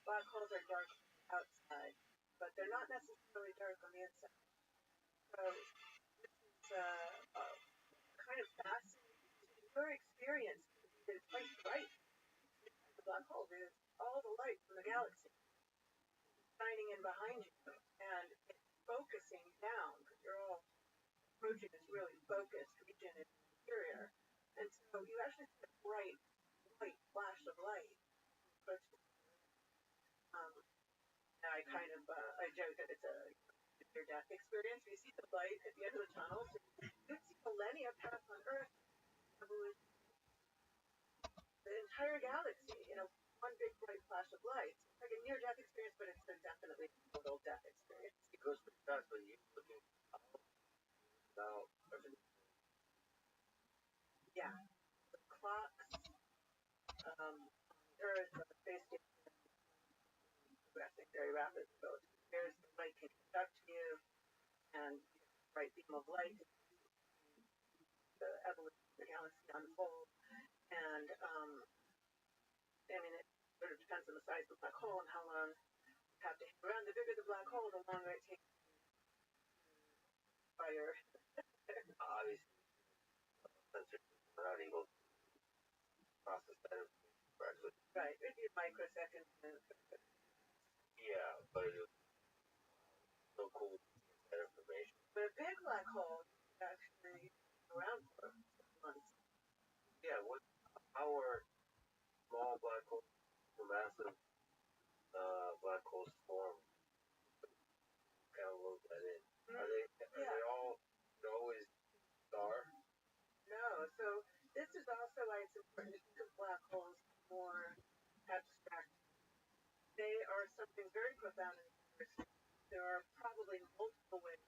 black holes are dark on the outside, but they're not necessarily dark on the inside. So it's kind of fascinating. Your experience is quite bright. The black hole is all the light from the galaxy shining in behind you, and it's focusing down because you're all approaching this really focused region in the interior, and so you actually see a bright white flash of light. I kind of I joke that it's a near-death experience. You see the light at the end of the tunnel. So you see millennia pass on Earth, evolution, the entire galaxy, one big bright flash of light. It's like a near-death experience, but it's definitely a total death experience. It goes pretty fast, but you're looking out everything. Yeah, the clocks, Earth, the space station, progressing very rapidly. So there's the light can catch up to you, and bright beam of light, the evolution of the galaxy unfolds, and I mean it sort of depends on the size of the black hole and how long you have to hang around. The bigger the black hole, the longer it takes to fire. Obviously, sensors are not able to process that information correctly. Right, it'd be microseconds. Yeah, but it's so cool to get that information. But a big black hole is actually around for months. Yeah, our small black holes, the massive black holes form, kind of load that in. Are they all always star? No, so this is also why it's important to think of black holes more abstract. They are something very profound in the universe. There are probably multiple ways.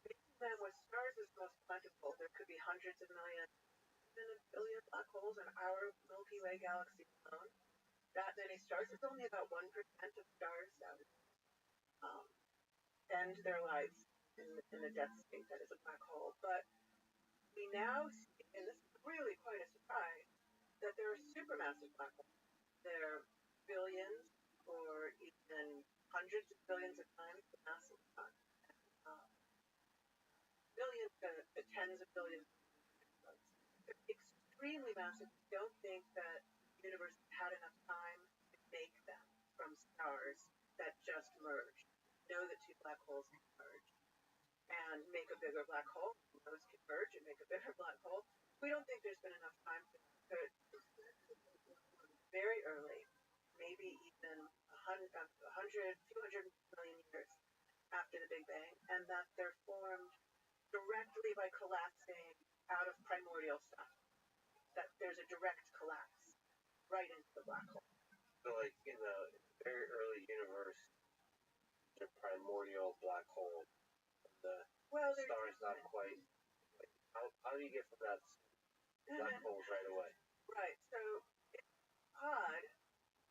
Making them with stars is most plentiful. There could be hundreds of millions, even a billion black holes in our Milky Way galaxy alone. That many stars. It's only about 1% of stars that end their lives in the death state that is a black hole. But we now see, and this is really quite a surprise, that there are supermassive black holes. They're billions or even hundreds of billions of times the mass of the sun. Billions to tens of billions. They're extremely massive. We don't think that the universe had enough time to make them from stars that just merged. We know that two black holes can merge and make a bigger black hole. Those can merge and make a bigger black hole. We don't think there's been enough time for that. Very early, maybe even 100, 200 million years after the Big Bang, and that they're formed directly by collapsing out of primordial stuff. That there's a direct collapse right into the black hole. So, like in the very early universe, the primordial black hole, the star is not quite. Like, how do you get from that black holes right away? Right. So it's odd,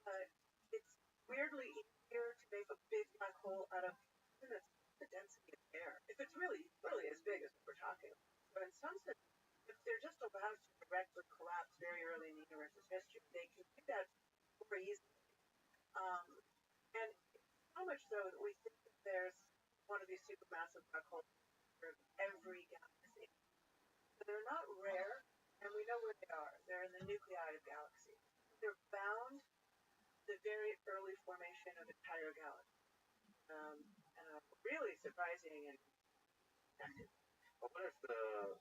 but it's weirdly easier to make a big black hole out of the density of air. If it's really as big as what we're talking about. So in some sense, if they're just allowed to directly collapse very early in the universe's history, they can do that more easily. And so much so that we think that there's one of these supermassive black holes in every galaxy. So they're not rare, and we know where they are. They're in the nuclei of galaxies. They're bound to the very early formation of entire galaxies. Really surprising and connected. I wonder if the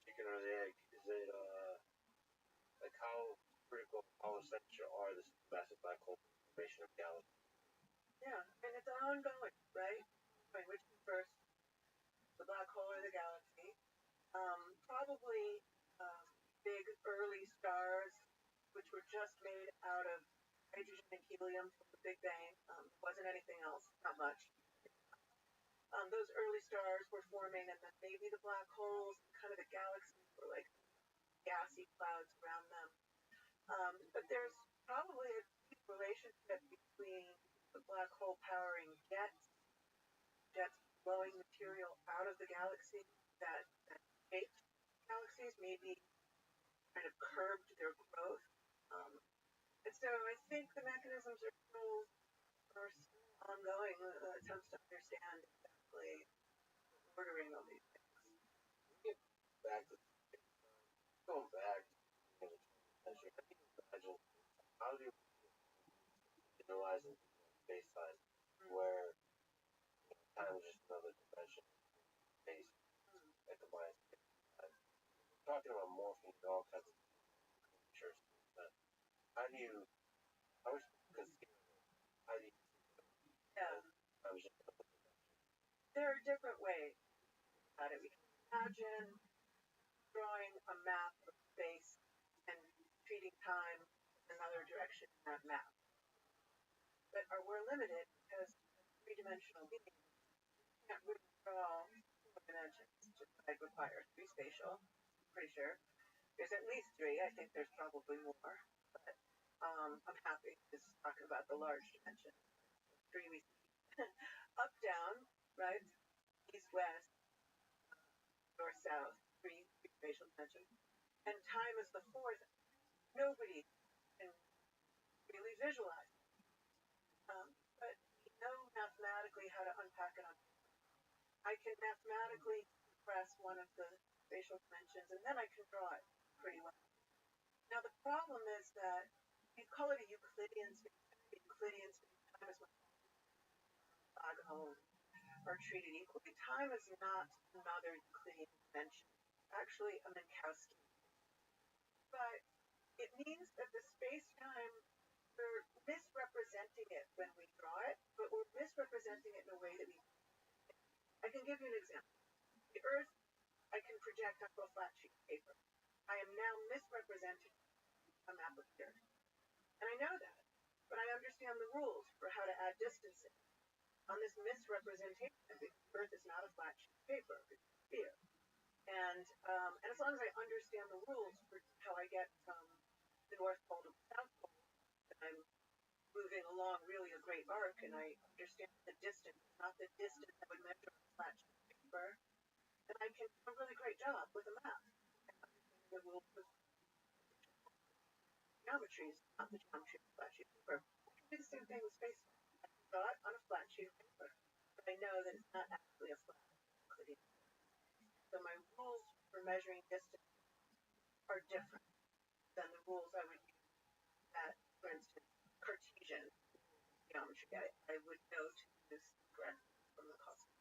chicken or the egg, is it like how critical, how essential are the massive black hole formation of galaxies? Yeah, and it's ongoing, right? Which is first, the black hole or the galaxy? Probably big early stars, which were just made out of hydrogen and helium from the Big Bang. Wasn't anything else, not much. Those early stars were forming, and then maybe the black holes, kind of the galaxies were like gassy clouds around them. But there's probably a deep relationship between the black hole powering jets blowing material out of the galaxy that shaped galaxies maybe kind of curbed their growth. And so I think the mechanisms are still ongoing. Attempts to understand exactly the ordering of these things. Get back to going back to the 20th century. How do you imagine? How do you visualize in space time where time is just another dimension of space that combines space and time? We're talking about morphing and all kinds of creatures. But how do you? I wish we could see it. How do you? Yeah. I was just another dimension. There are different ways about it. We can imagine drawing a map of space and treating time in another direction in that map. But we're limited because three-dimensional beings can't really draw four dimensions. Just like require three spatial. Pretty sure there's at least three. I think there's probably more. But I'm happy just talking about the large dimension. Three we see. Up, down, right? East, west, north, south. Three spatial dimensions. And time is the fourth. Nobody can really visualize. But we know mathematically how to unpack it on paper. I can mathematically express one of the spatial dimensions, and then I can draw it pretty well. Now the problem is that we call it a Euclidean space-time. Euclidean space-time is when orthogonal are treated equally. Time is not another Euclidean dimension. It's actually a Minkowski. But it means that the space-time, we're misrepresenting it when we draw it, but we're misrepresenting it in a way that we. I can give you an example. The Earth, I can project onto a flat sheet of paper. I am now misrepresenting a map of the Earth. And I know that. But I understand the rules for how to add distances on this misrepresentation. The Earth is not a flat sheet of paper, it's a sphere. And as long as I understand the rules for how I get from the North Pole to the South Pole, and I'm moving along really a great arc, and I understand the distance, not the distance I would measure on a flat sheet of paper, then I can do a really great job with a map. The rules of geometry is not the geometry of a flat sheet of paper. I can do the same thing with space. I can draw it on a flat sheet of paper, but I know that it's not actually a flat Euclidean. So my rules for measuring distance are different than the rules I would use at, for instance, Cartesian geometry. I would know to use correct from the cosmos.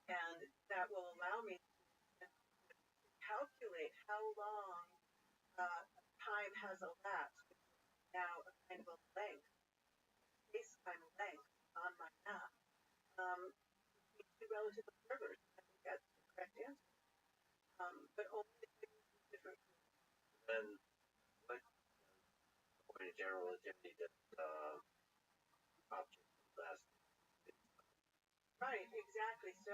And that will allow me to calculate how long time has elapsed. Now a kind of a length, space-time length on my map. Between two relative observers, I think that's the correct answer. But only different. And what point of general relativity that objects last? Right, exactly. So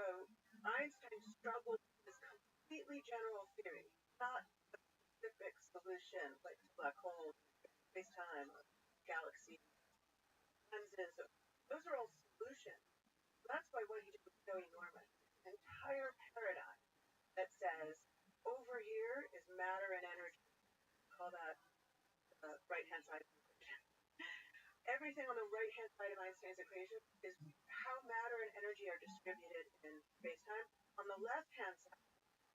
Einstein struggled with this completely general theory, not a specific solution like black holes, space-time, galaxies, lenses. Those are all solutions. That's why what he did was so enormous. An entire paradigm that says over here is matter and energy. We call that the right-hand side of the equation. Everything on the right-hand side of Einstein's equation is how matter and energy are distributed in space-time. On the left-hand side,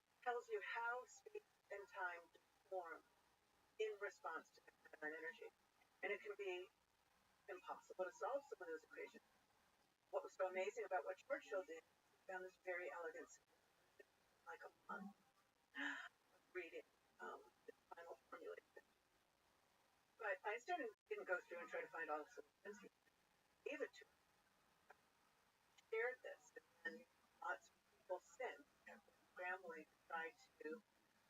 it tells you how space and time deform in response to matter and energy. And it can be impossible to solve some of those equations. What was so amazing about what Rothschild did, he found this very elegant solution, like a month of reading the final formulation. But Einstein didn't go through and try to find all the solutions. He gave it to him, shared this, and lots of people since have been scrambling to try to,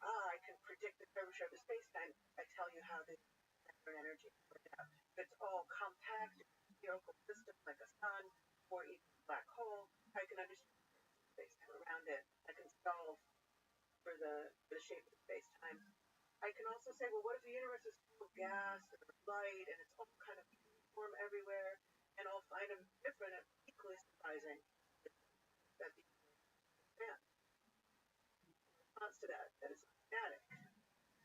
I can predict the curvature of the space-time. I tell you how the matter and energy work out. If it's all compact, spherical system like a sun, or even a black hole, I can understand the space-time around it. I can solve for the shape of space-time. I can also say, well, what if the universe is full of gas or light and it's all kind of uniform everywhere, and I'll find them different and equally surprising that the universe expands. In response to to that it's static,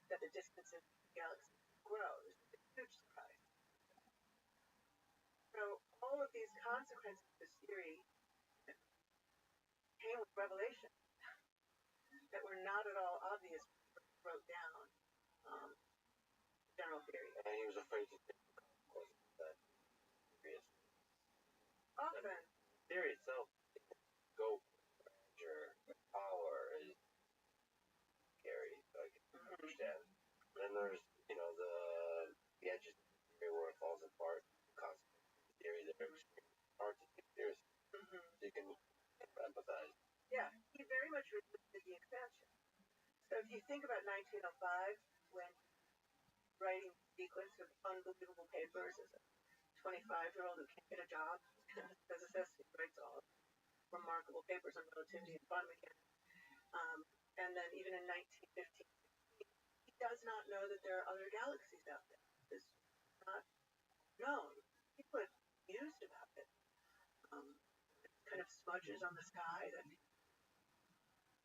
that the distance in the galaxy grows. It's a huge surprise. So all of these consequences of this theory came with revelation that were not at all obvious when he wrote down general theory. And he was afraid to take the consequences of that theory. Often, the theory itself, scope, grandeur, power is scary, so I can understand. And then there's, the edges of the theory where it falls apart, consequences of the theory that are extremely hard to take seriously. So you can empathize. Yeah, he very much resisted the expansion. So if you think about 1905, when writing a sequence of unbelievable papers as a 25-year-old who can't get a job as a physicist, he writes all remarkable papers on relativity and quantum mechanics. And then even in 1915, he does not know that there are other galaxies out there. This is not known. People have mused about it. Kind of smudges on the sky that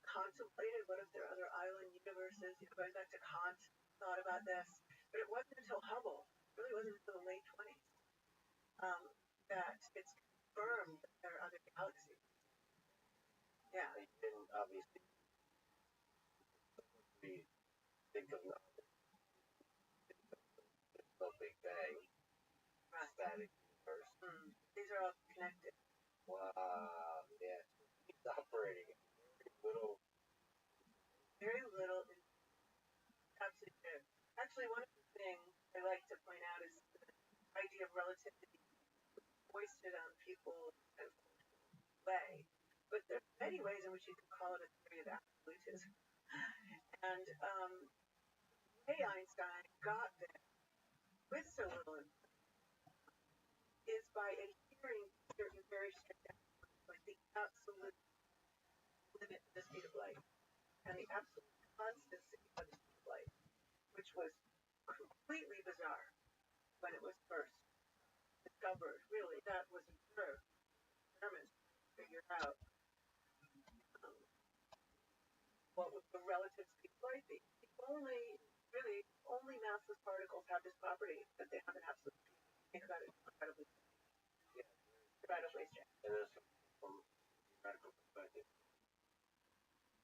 contemplated what if there are other island universes. Going back to Kant, thought about this. But it wasn't until Hubble, it really wasn't until the late 20s, that it's confirmed that there are other galaxies. Yeah. And obviously, we think of nothing. No Big Bang. Right. Static universe. These are all connected. Wow. Yeah. He's operating very little. Absolutely true. Actually, one of the things I like to point out is the idea of relativity foisted on people in a way. But there are many ways in which you can call it a theory of absolutism. And the way Einstein got there with so little is by adhering to certain very strict absolutes, like the absolute limit to the speed of light and the absolute constancy of the speed of light, which was completely bizarre when it was first discovered. Really, that was observed, determined, figured out what would the relative speed of light be. Only massless particles have this property that they have an absolute speed. Think about it, incredibly strange. And there's from a theoretical perspective,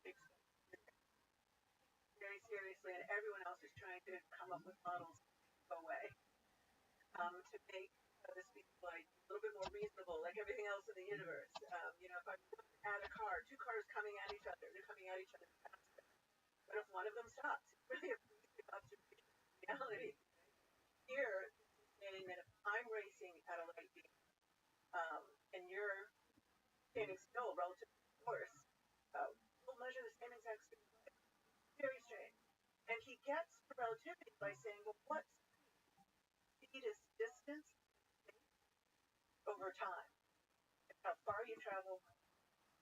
takes very seriously, and everyone else is trying to come up with models to go away, to make the speed of light a little bit more reasonable, like everything else in the universe. If I'm at a car, two cars coming at each other, they're coming at each other faster. What if one of them stops? It's really a basic observation of reality. Here, it's saying that if I'm racing at a light speed, and you're standing still relative to the course, we'll measure the same exact speed of light. Very strange. And he gets to relativity by saying, well, what speed is distance over time? It's how far you travel,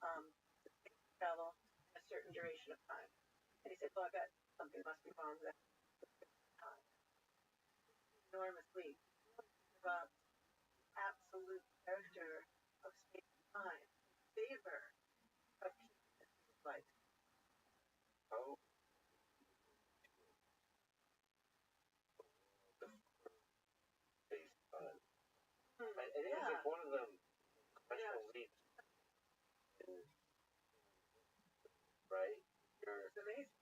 in a certain duration of time. And he said, well, I bet something must be wrong with time. Enormously about absolute character of space and time in favor of keeping the speed of light. how based on it is like one of the professional leaps right? It's amazing.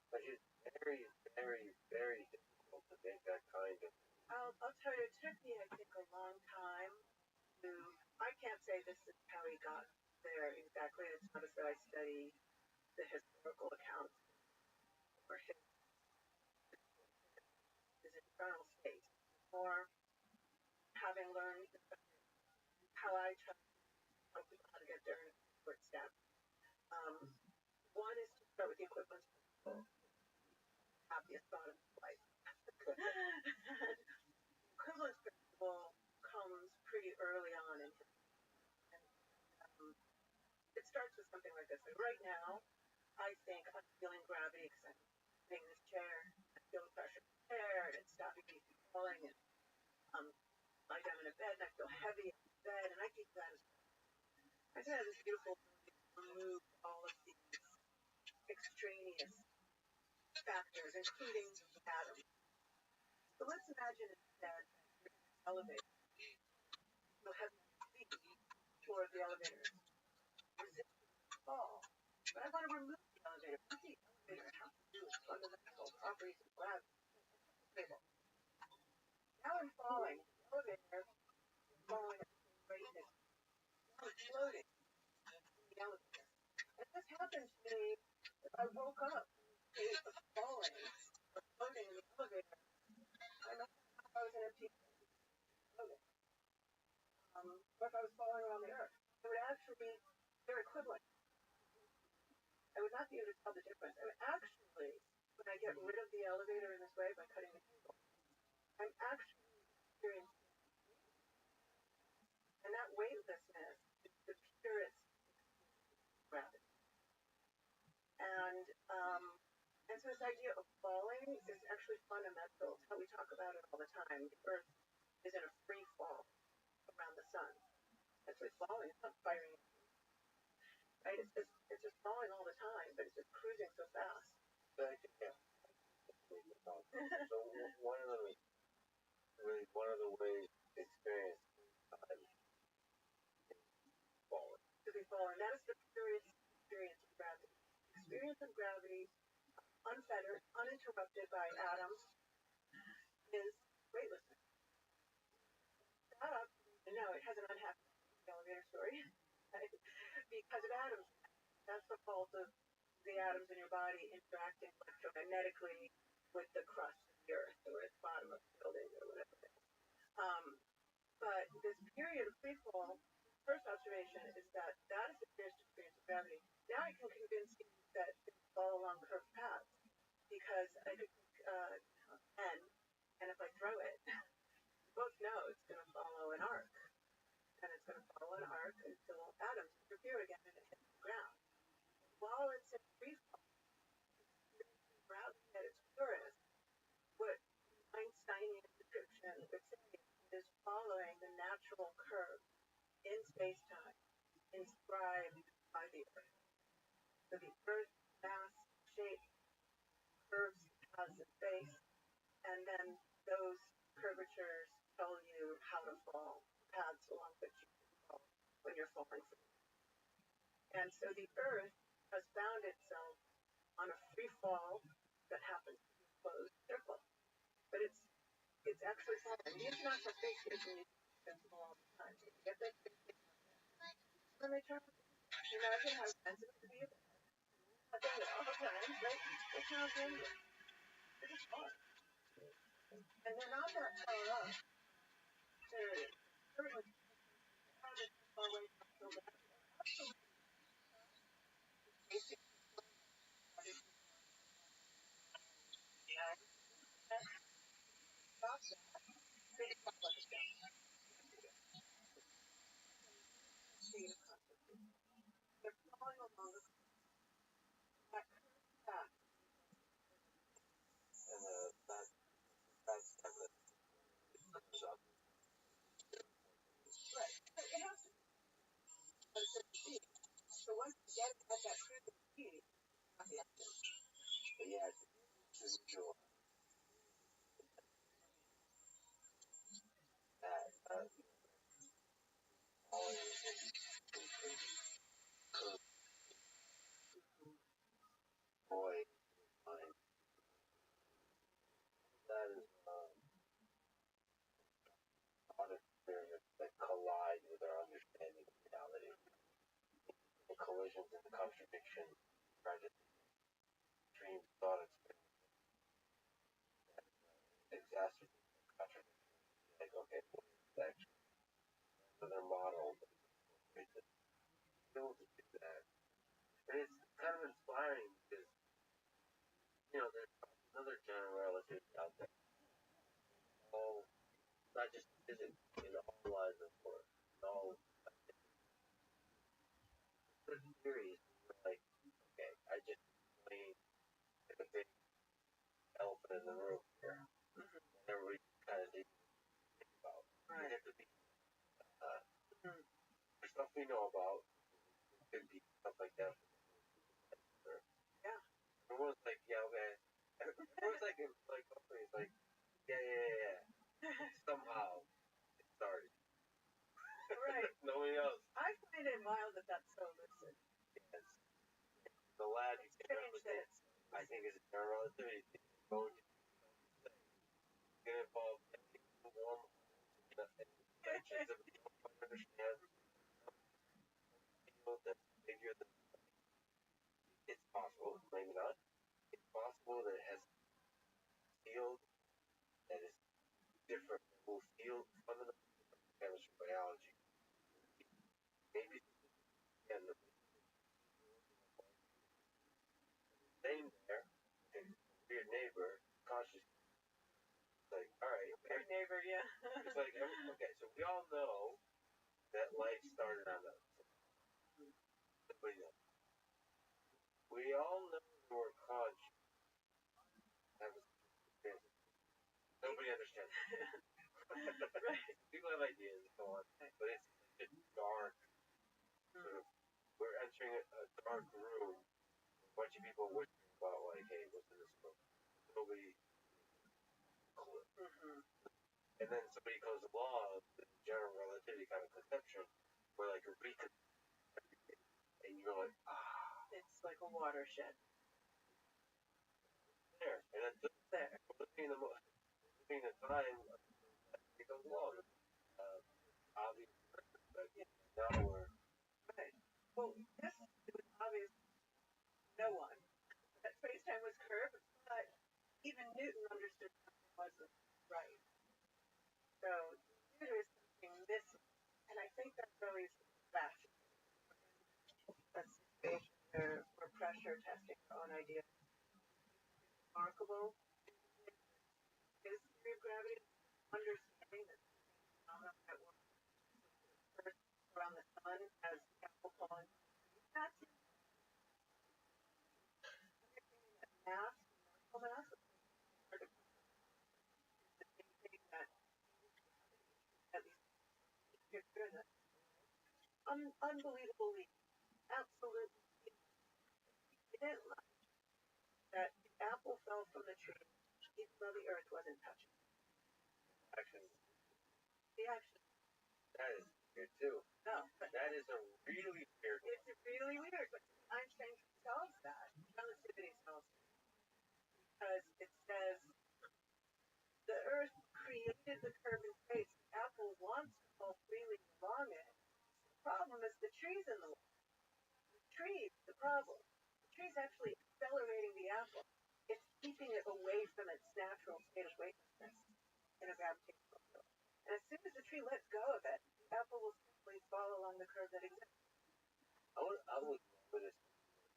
But it's very, very, very difficult to make that kind of I'll tell you, it took me, I think, a long time to, I can't say this is how he got there exactly. It's not as though I study the historical accounts or his internal state, or having learned how I try to help people how to get there in a short step. One is to start with the equivalence principle, happiest thought of life. Equivalence principle comes pretty early on in his, and it starts with something like this. Like right now, I think I'm feeling gravity because I'm sitting in this chair, I feel the pressure of the chair, and it's stopping me from falling, and lie down in a bed, and I feel heavy in bed, and I keep that as I just have this beautiful ability to remove all of these extraneous factors, including atoms. So let's imagine instead that elevator, you'll have the floor of the elevator resisting fall. But I want to remove the elevator. What the elevator has to do with fundamental properties of gravity? Now I'm falling. The elevator is falling at the same rate as now I'm floating in the elevator. And this happened to me if I woke up in the state of falling or floating in the elevator. I know if I was in a peak floating. Or if I was falling around the earth. It would actually be their equivalent. I would not be able to tell the difference. I mean, actually, when I get rid of the elevator in this way by cutting the cable, I'm actually experiencing and that weightlessness is the purest gravity. And so this idea of falling is actually fundamental. It's how we talk about it all the time. The Earth is in a free fall around the sun. That's what it's falling. It's not firing. Right? It's just falling all the time, but it's just cruising so fast. But yeah. So one of the ways to experience time is falling. To be falling. That is the purest experience of gravity. Experience of gravity, unfettered, uninterrupted by atoms, is weightlessness. That observation, no, it has an unhappy elevator story. Right? Because of atoms. That's the fault of the atoms in your body interacting electromagnetically with the crust of the earth or at the bottom of the building or whatever it is. But this period of free fall, first observation is that is the purest experience of gravity. Now I can convince you that things fall along curved paths because I could take a pen and if I throw it, you both know it's going to follow an arc. And it's going to follow an arc until atoms interfere again and it hits the ground. While it's in free fall, gravity at its purest, what Einsteinian description would say is following the natural curve in space-time inscribed by the Earth. So the Earth's mass, shape, curves, paths, and space, and then those curvatures tell you how to fall, paths along which you can fall when you're falling from. And so the Earth has found itself on a free fall that happens to be a closed circle. But it's actually falling. The International Space Station is sensible all the time. So you get that space station up there. When they turn on, imagine how expensive it would be if I think it all the time, right? It's not dangerous. They're just fun. And they're not that far up to certainly how to far away from the building. Absolutely. Basic stop that. They stop like a step. They're falling along the that curved path. And that's comes up. Right. It has to be. But it's at speed. So once you get at that cruising speed, not the accident. But yeah, it's visual. That falling boy mind. That is not experience that collide with our understanding of reality. The collisions and the contradictions, trying to dream thought experience exacerbate the contradiction. Like, okay, what is actually another model that is able to do that? And it's kind of inspiring because, there's another general relativity out there. All, not just physics, in all lines of work, in all certain theories, you're like, okay, I just explained like a big elephant in the room here. And everybody kind of needs to think about. Right. It could be stuff we know about. It could be stuff like that. Yeah. wild that that's so lucid. Yes. The lab you came up with it, I think is a general relativity. Going to get involved in warm inventions that we don't quite understand. That's bigger than it's possible, maybe not. It's possible that it has field that is different, that will feel fundamentally different from chemistry, biology. Maybe again the name there, and weird neighbor, conscious. Like, all right, Weird neighbor, yeah. it's like okay, so we all know that life started on the. Everybody knows. We all know the word conscious. That was nobody understands. Right. People have ideas and so on, but it's like a dark sort of. We're entering a dark room. A bunch of people whispering about like, hey, what's in this room? Nobody. Mm-hmm. And then somebody comes along with a general relativity kind of conception, where like a recon, and you're like, It's like a watershed. there, and then There. living in the time, it goes along. Obvious, but now we're Right. Well, this was obvious to no one that space-time was curved, but even Newton understood something wasn't right. So you knew there was something missing, and I think that's always fascinating. A situation where we're pressure testing our own ideas. Remarkable is theory of gravity, understanding that phenomena that work first around the sun as the apple falling. That's mass, numerical mass, are the same thing that at least here that unbelievably, absolutely, he didn't like that the apple fell from the tree even though the earth wasn't touching it. actually The action. that is weird too. No, but That is a really weird. it's really weird, but Einstein solves that. Relativity solves it. Because it says the earth created the curve in space. The apple wants to fall freely along it. The problem is the tree's in the way. The tree's the problem. The tree's actually accelerating the apple. It's keeping it away from its natural state of weightlessness in a gravitational field. And as soon as the tree lets go of it, the apple will simply fall along the curve that exists. I would for this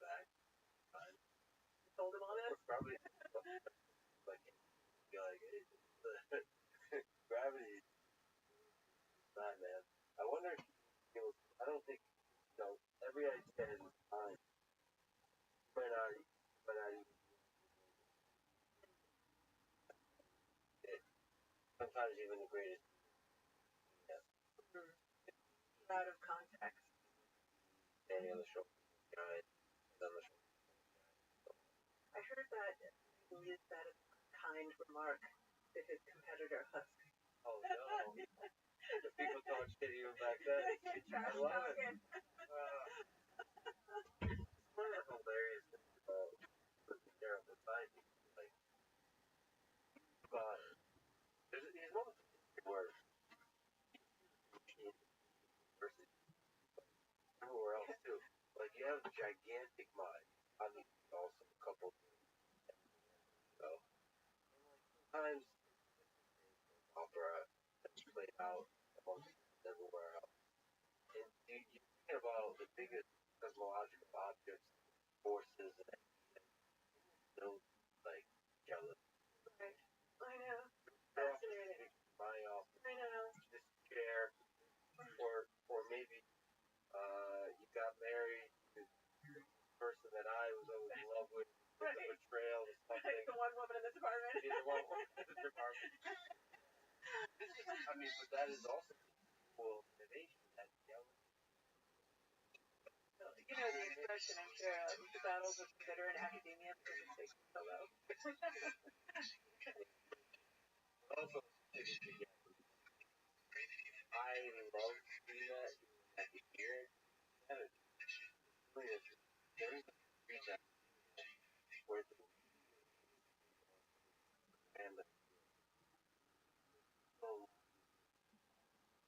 back. You told him all this? Probably like be like gravity. Not man. I wonder if I don't think every idea has its time. Might not even it. Sometimes even the greatest. Yeah. Out of context. Standing on the shoulder guy on the shoulder. I heard that he used that as a kind remark to his competitor Husk. Oh no. The people talk shit even back then. I love it. It's one of the hilarious things about there of the science. Like, there's moments where versus everywhere else too. Like you have gigantic minds. I mean, also a couple. So, sometimes opera that's played out amongst everywhere else. And you're thinking about the biggest cosmological objects, forces, and those like jealous. Right. I know. Fascinating. I know. This chair, or maybe you got married to the person that I was always in love with. Right. The betrayal or something. Right. The one woman in this apartment. Yeah, the one woman in this apartment. I mean, but that is also cool innovation. That jealousy. You know the expression, I'm sure, the battles of the bitter in academia because the stakes are so low. Also, I love seeing that. I can hear it. energy. Really, there is a reach out where the and the so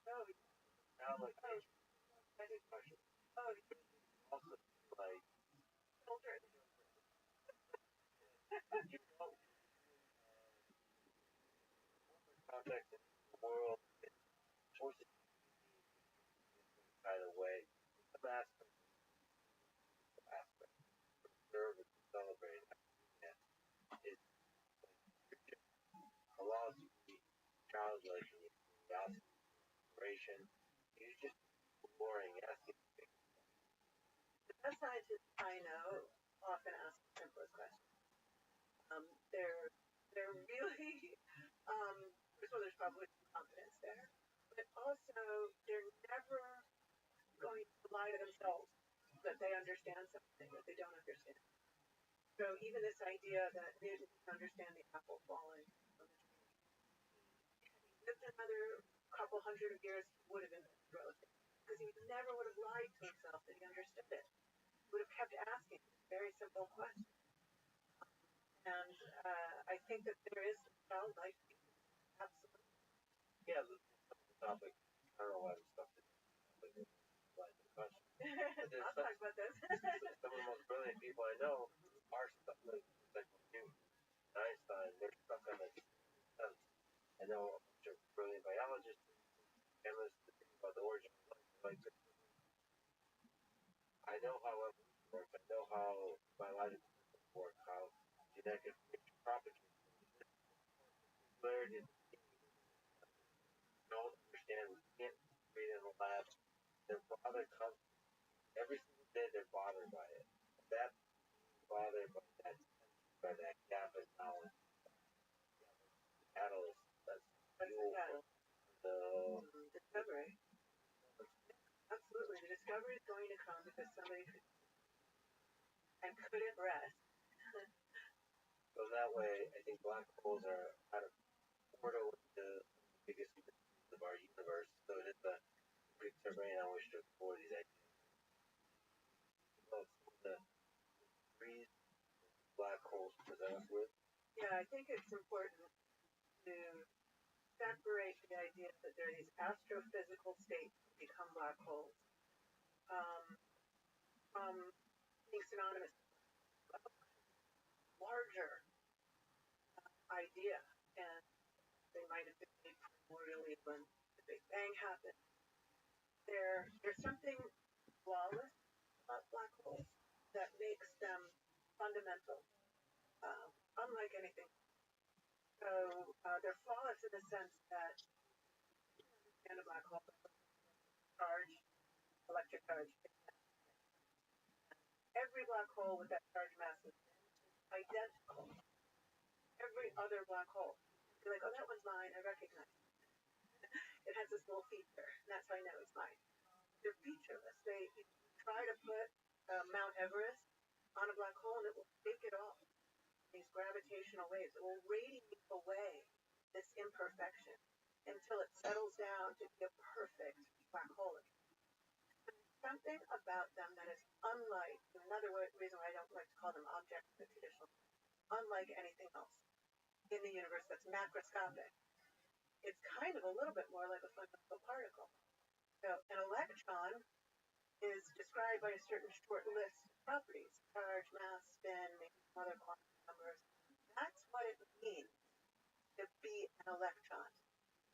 now like question. Also like children. You know context in the world forces kind of way. Some aspect observe and celebrate and it allows you to be childlike and curiosity, inspiration. You just exploring, asking. The best scientists I know often ask the simplest questions. They're really first of all, there's probably some confidence there, but also they're never going to lie to themselves that they understand something that they don't understand. So even this idea that Newton didn't understand the apple falling from the tree, lived another couple hundred of years, he would have been relative because he never would have lied to himself that he understood it. He would have kept asking very simple questions. And I think that there is childlike, absolutely. Yeah, the topic. I don't know why we stuck to like the question. I'll talk about this. Some of the most brilliant people I know are stuck like Newton, Einstein. They're stuck on the sense. I know a bunch of brilliant biologists, chemists, that think about the origin of life. Like, I know how evolution works. I know how biological systems work. How genetic information propagates. Clarity don't understand. We can't read in the lab. They're bothered every single day. They're bothered by it. That bothered by that gap in knowledge, catalyst. That's fuel for the discovery. Absolutely, the discovery is going to come because somebody and couldn't rest. So that way, I think black holes are out of portal to the biggest mysteries of our universe. So it is a big terrain on which to explore these ideas. Well, the three black holes present us with. Yeah, I think it's important to separate the idea that there are these astrophysical states that become black holes from being synonymous with a larger idea. And they might have been made primordially when the Big Bang happened. There's something flawless about black holes that makes them fundamental, unlike anything. So they're flawless in the sense that in a black hole, charge, electric charge, every black hole with that charge mass is identical. Every other black hole. You're like, oh, that one's mine. I recognize it. It has this little feature, and that's how I know it's mine. They're featureless. You try to put Mount Everest on a black hole, and it will take it off. These gravitational waves. It will radiate away this imperfection until it settles down to be a perfect black hole. Something about them that is unlike, another reason why I don't like to call them objects in the traditional, unlike anything else in the universe that's macroscopic. It's kind of a little bit more like a fundamental particle. So an electron is described by a certain short list of properties, charge, mass, spin, maybe some other quantum numbers. That's what it means to be an electron.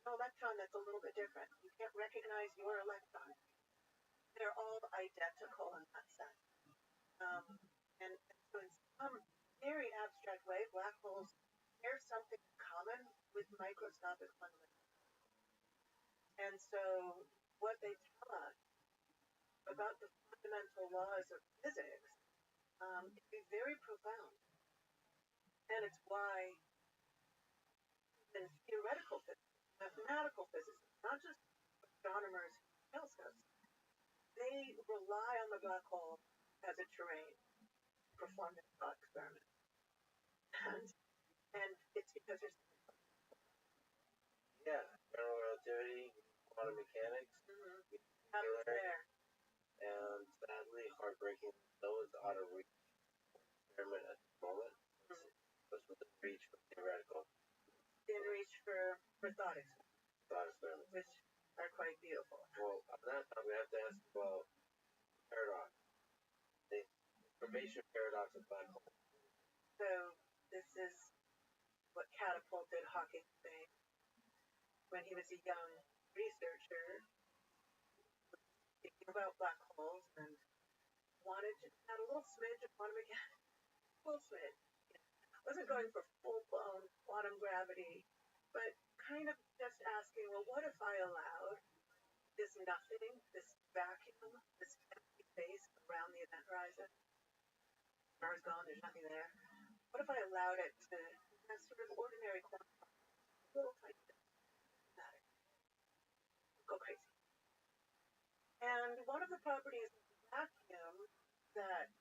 An electron that's a little bit different. You can't recognize your electron. They're all identical in that sense. And so in some very abstract way, black holes share something in common with microscopic fundamentals. And so what they tell us about the fundamental laws of physics can be very profound. And it's why in theoretical physics, mathematical physicists, not just astronomers, telescopes, they rely on the black hole as a terrain to perform their thought experiments. And it's because there's general relativity, quantum mechanics, there. and sadly, heartbreaking, those out of reach experiment at the moment was within reach for theoretical In reach for thought experiments, which are quite beautiful. Well, on that time, we have to ask about paradox, the information paradox of black holes. So this is what catapulted Hawking's fame when he was a young researcher thinking about black holes and wanted to add a little smidge of quantum mechanics, a little smidge. Wasn't going for full-blown quantum gravity, but kind of just asking, well, what if I allowed this nothing, this vacuum, this empty space around the event horizon? Star's gone, there's nothing there. What if I allowed it to have sort of ordinary quantum, little tiny matter, go crazy? And one of the properties of the vacuum that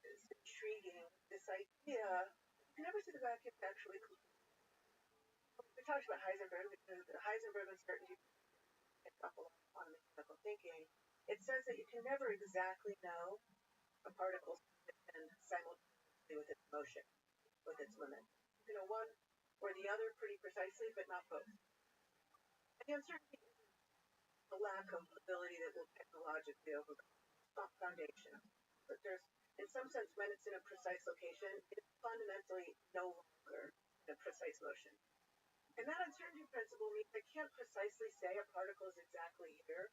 is intriguing, this idea, you can never see the vacuum actually complete. We talked about Heisenberg, because the Heisenberg uncertainty picked up a lot of quantum mechanical thinking. It says that you can never exactly know a particle's position simultaneously with its motion, with its momentum. You know, one or the other pretty precisely, but not both. And the uncertainty isn't a lack of ability that will technologically overcome. It's not foundational. But there's, in some sense, when it's in a precise location, it's fundamentally no longer in a precise motion. And that uncertainty principle means I can't precisely say a particle is exactly here,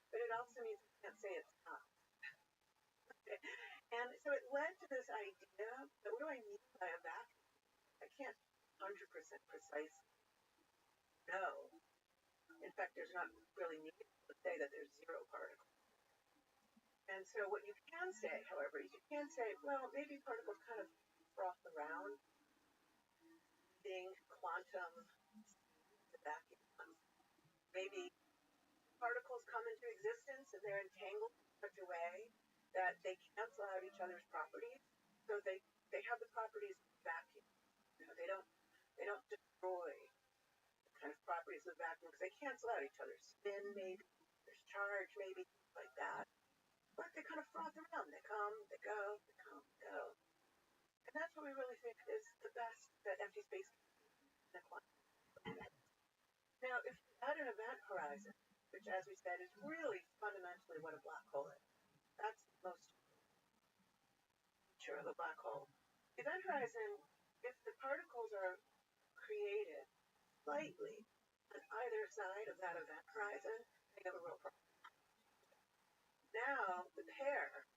but it also means I can't say it's not. And so it led to this idea that what do I mean by a vacuum? I can't 100% precise know. In fact, there's not really need to say that there's zero particles. And so what you can say, however, is you can say, well, maybe particles kind of froth around, being quantum vacuum. Maybe particles come into existence and they're entangled in such a way that they cancel out each other's properties, so they have the properties of vacuum. You know, they don't destroy the kind of properties of vacuum because they cancel out each other. Spin maybe, there's charge maybe, things like that. But they kind of froth around. They come, they go, they come, they go. And that's what we really think is the best that empty space can be in a quantum. Now, if you add an event horizon, which, as we said, is really fundamentally what a black hole is. That's the most feature of a black hole. The event horizon, if the particles are created slightly on either side of that event horizon, they have a real problem. Now, the pair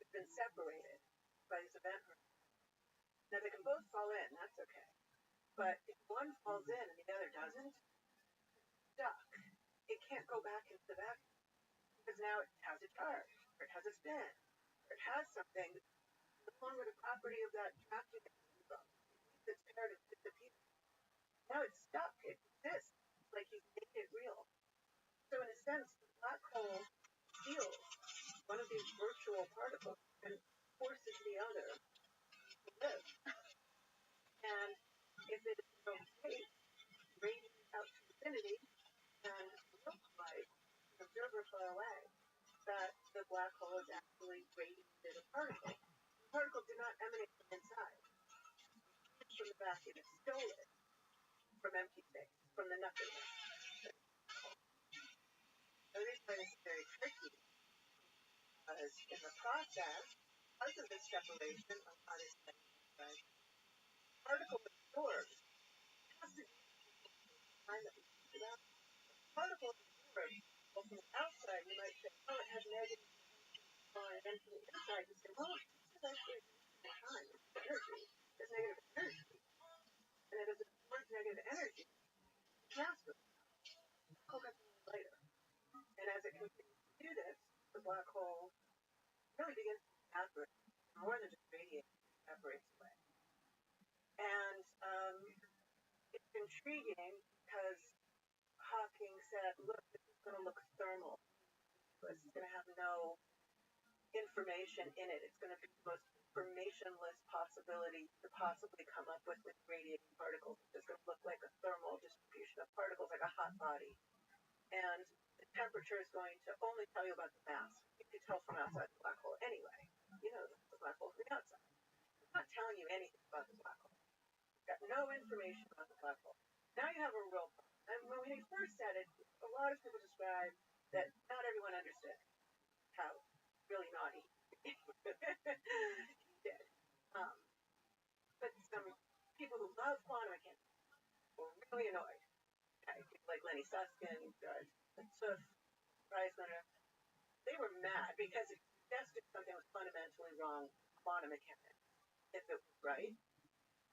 has been separated by this event horizon. Now, they can both fall in, that's okay. But if one falls in and the other doesn't, it's stuck. It can't go back into the vacuum because now it has a charge, or it has a spin, or it has something no longer the property of that vacuum it came from. It needs its pair to disappear. Now it's stuck. It exists. It's like he's made it real. So in a sense, the black hole steals one of these virtual particles and forces the other to live. And if it is so great, radiating out to infinity, and look like an observer far away, that the black hole is actually radiated a particle. The particle did not emanate from inside. It came from the vacuum. It stole it from empty space, from the nothingness. The reason why this is very tricky is in the process, because of this separation of either side, right, the particle absorbs. It has to be the time that we think about. The particle absorbs. Well, from the outside, you might say, oh, it has negative. And then from the inside, you say, well, this is actually time, energy. There's negative energy. And it absorbs negative energy. It's massive. We'll get to that later. And as it continues to do this, the black hole really begins to evaporate. More than just radiate, it evaporates away. And it's intriguing because Hawking said, look, this is going to look thermal. It's going to have no information in it. It's going to be the most informationless possibility to possibly come up with radiating particles. It's just going to look like a thermal distribution of particles, like a hot body. And the temperature temperature is going to only tell you about the mass. You can tell from outside the black hole anyway. You know the black hole from the outside. It's not telling you anything about the black hole. You've got no information about the black hole. Now you have a real problem. And when he first said it, a lot of people described that not everyone understood how really naughty he did. But some people who love quantum mechanics were really annoyed. Okay? People like Lenny Susskind, Suf, Reisner, they were mad because it suggested something was fundamentally wrong with quantum mechanics, if it was right.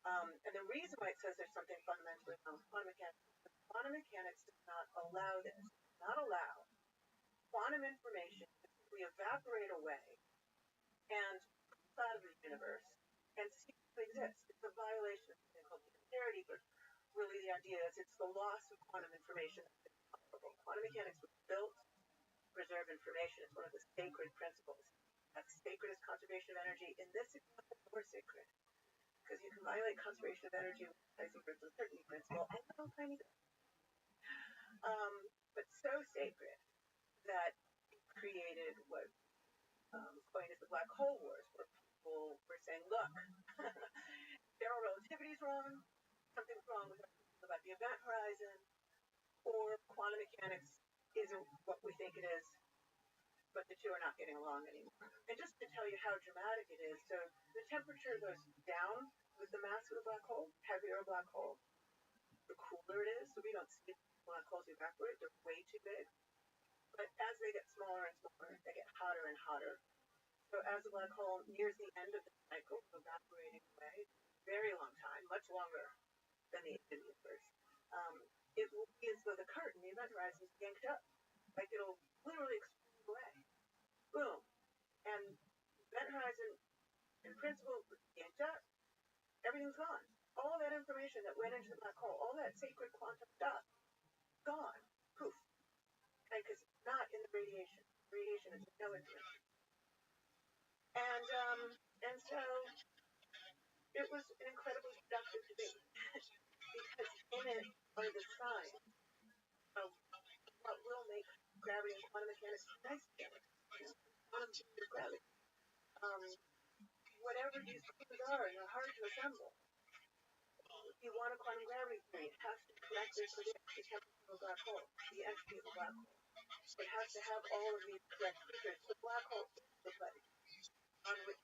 And the reason why it says there's something fundamentally wrong with quantum mechanics is that quantum mechanics does not allow this. It does not allow quantum information to simply evaporate away and fall out of the universe and cease to exist. It's a violation of something called unitary, but really the idea is it's the loss of quantum information that's intolerable. Quantum mechanics was built to preserve information. It's one of the sacred principles. As sacred as conservation of energy. In this example, more sacred. Because you can violate conservation of energy with Heisenberg's uncertainty principle a little tiny bit. But so sacred that it created what coined as the black hole wars, where people were saying, look, general relativity is wrong, something's wrong with our thinking about the event horizon, or quantum mechanics isn't what we think it is, but the two are not getting along anymore. And just to tell you how dramatic it is, so the temperature goes down with the mass of the black hole, heavier a black hole, the cooler it is, so we don't see black holes evaporate, they're way too big. But as they get smaller and smaller, they get hotter and hotter. So as the black hole nears the end of the cycle of evaporating away, very long time, much longer than the universe, it will be as though the curtain, the event horizon, is yanked up. Like it'll literally explode away. Boom. And the event horizon, in principle, yanked up, everything's gone. All that information that went into the black hole, all that sacred quantum stuff, gone. Poof. Because it's not in the radiation. Radiation is no information. And so it was an incredibly productive debate because in it are the signs of what will make gravity and quantum mechanics nice together. Quantum theory of gravity. Whatever these things are, they're hard to assemble. If you want a quantum gravity theory, it has to correctly predict the temperature of a black hole, the entropy of a black hole. It has to have all of these correct features. The black hole is the place on which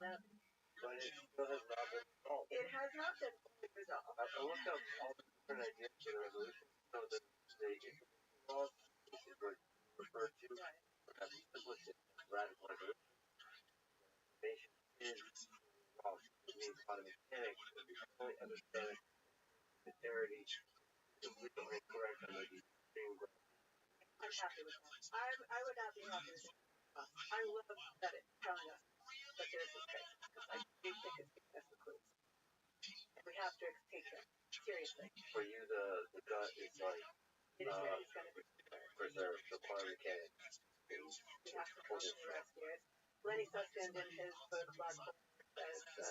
gravity. But it still has not been resolved. It has not been fully resolved. I looked up all the different ideas for the resolution. So the information laws, which is what you referred to, perhaps simplistic radical resolution. Information is well, it means quantum mechanics, and we fully understand unitary is completely incorrect under the extreme gravity. I'm happy with that. I would not be happy with it. I love that it's telling us that there's this crisis, because I do think it's giving us the clues. And we have to take them seriously. For you, the gut is like, It is going to be preserve the quantum mechanics. We have to come to the rescue. Lenny Susskind in his book, Black Hole, says the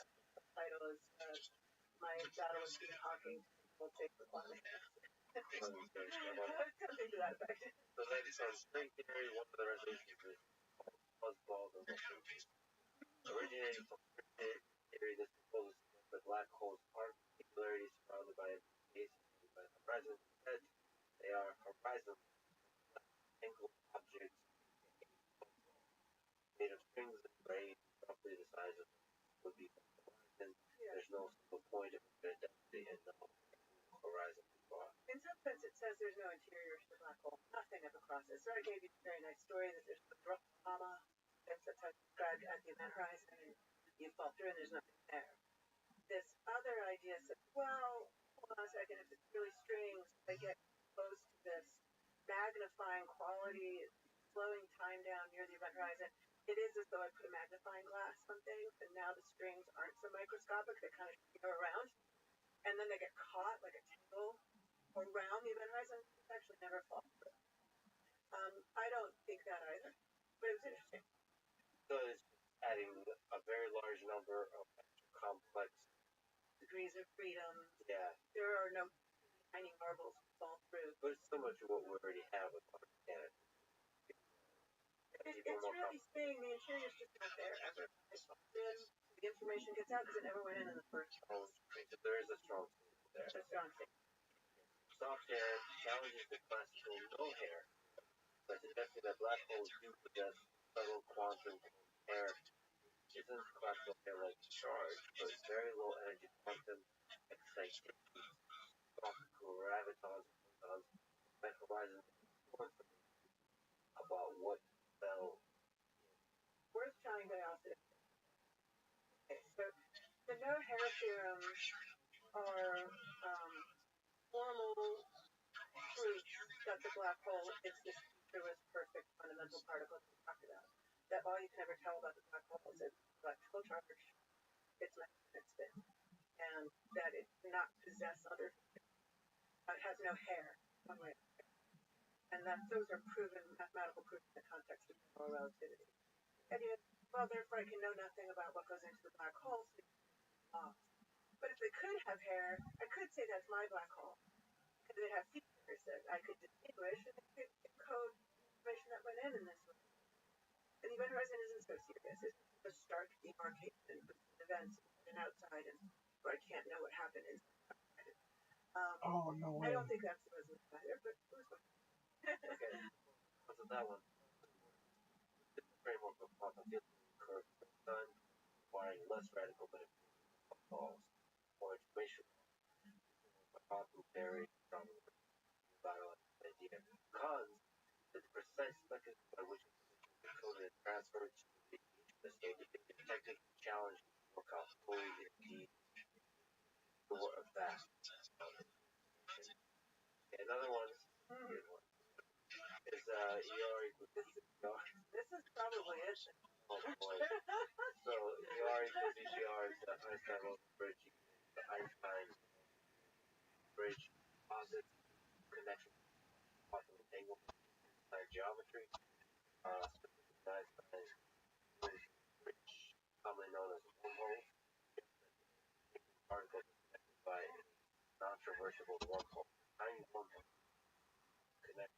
title is My Battle with Stephen Hawking, Will Take the Quantum Mechanics. Something to that effect. So ladies on string theory, one of the resolutions is Oswald and Wilson. Originating from string theory, this proposes that black holes aren't singularities surrounded by a space by the horizon. Instead, they are horizon angled objects made of strings and grains roughly the size of would be the horizon. Yeah. There's no single point of density and no horizon spot. In some sense, it says there's no interior to the black hole. Nothing ever crosses. So I gave you a very nice story that there's the drama. That's how it's described at the event horizon, and you fall through and there's nothing there. This other idea says, well, hold on a second, if it's really strings, they get close to this magnifying quality, slowing time down near the event horizon. It is as though I put a magnifying glass on things, and now the strings aren't so microscopic, they kind of go around, and then they get caught like a tangle around the event horizon. It's actually never fall through. I don't think that either, but it was interesting. So it's adding a very large number of complex degrees of freedom. Yeah. There are no tiny marbles to fall through. But it's so much of what we already have with quantum mechanics. It's really saying the interior's just not there ever. It's then the information gets out because it never went in the first place. There is a strong signal there. It's a strong signal. Soft hair challenges the classical no hair, by suggesting that black holes do possess subtle quantum hair. Isn't classical hair like charge, but very low energy quantum excitation, soft gravitons, photons, that horizon about what fell. Where's Johnny Diocese? Okay, so the no hair theorems are formal proofs that the black hole is this featureless, perfect fundamental particle that we talked about. That all you can ever tell about the black hole is its electrical charge, its mass, and its spin, and that it cannot possess other. It has no hair, one way. And that those are proven mathematical proofs in the context of general relativity. And yet, well, therefore I can know nothing about what goes into the black hole. So but if it could have hair, I could say that's my black hole. Because it has features that I could distinguish and it could encode information that went in this way. And the event horizon isn't so serious. It's just a stark demarcation between events and outside, and where I can't know what happened inside. Oh, no way. I don't think that's the resolution either, but who's what? Okay, so that one. This framework of quantum field curve done requiring less radical but falls more information. Quantum theory from viral idea. Cons the precise mechanism by which information is encoded and transferred to the state is technically challenged to work out fully indeed for a fact. Another one is ER equals EGR. This is probably it. Oh boy. So ER equals EGR is the Einstein bridge, the Einstein bridge posit connection quantum entanglement geometry. Einstein bridge, commonly known as wormhole, particles connected by non-traversable wormhole. Tiny wormhole connect.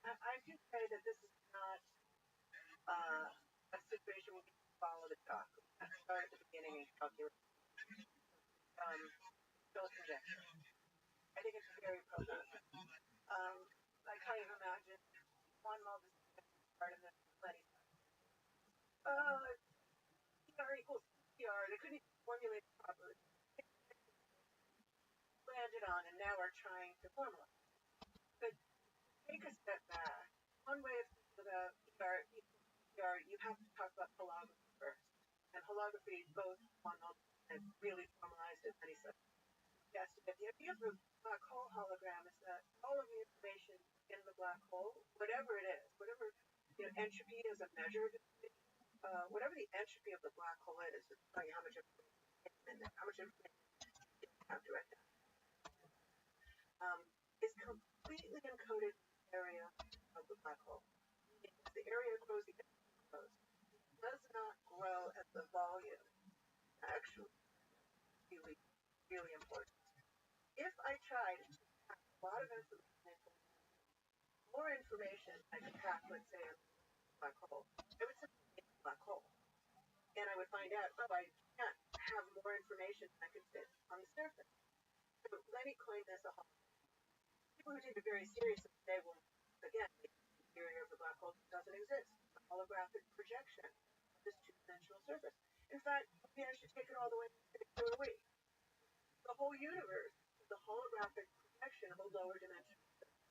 I can say that this is not a situation where we can follow the talk. Start at the beginning and calculate. Still conjecture. I think it's very appropriate. I kind of imagine one mole is part of the plenty. ER equals ER. They couldn't even formulate it properly. Landed on, and now we're trying to formulate. But take a step back. One way of thinking about ER, you have to talk about holography first. And holography, both one and really formalized as many such. Yes, the idea of the black hole hologram is that all of the information in the black hole, whatever it is, whatever entropy is a measured, whatever the entropy of the black hole is telling you how much information in there, how much information you have to write down. Is completely encoded in the area of the black hole. As the area grows, the energy grows. It does not grow at the volume. Actually, really, really important. If I tried to pack a lot of information into more information I could pack, let's say, a black hole, I would simply make a black hole. And I would find out, oh, I can't have more information than I could fit on the surface. So let me coin this a hologram. People who take it very seriously say, well, again, the interior of the black hole doesn't exist. It's a holographic projection of this two-dimensional surface. In fact, maybe I should take it all the way to a week. The whole universe is a holographic projection of a lower dimensional surface.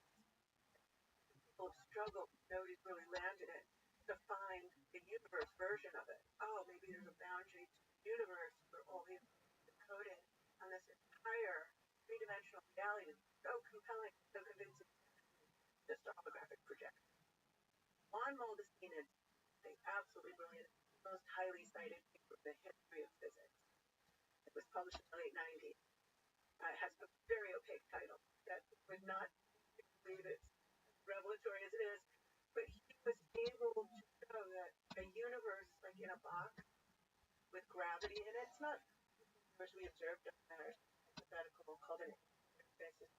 People have struggled, nobody's really landed it, to find the universe version of it. Oh, maybe there's a boundary to the universe where all the information is encoded on this entire three-dimensional reality is so compelling, so convincing, just a holographic projection. Juan Moldesine is absolutely brilliant, most highly cited paper in the history of physics. It was published in the late 90s. It has a very opaque title that would not believe it's revelatory as it is, but he was able to show that a universe like in a box with gravity in it, it's not the universe we observed doesn't matter. Hypothetical called an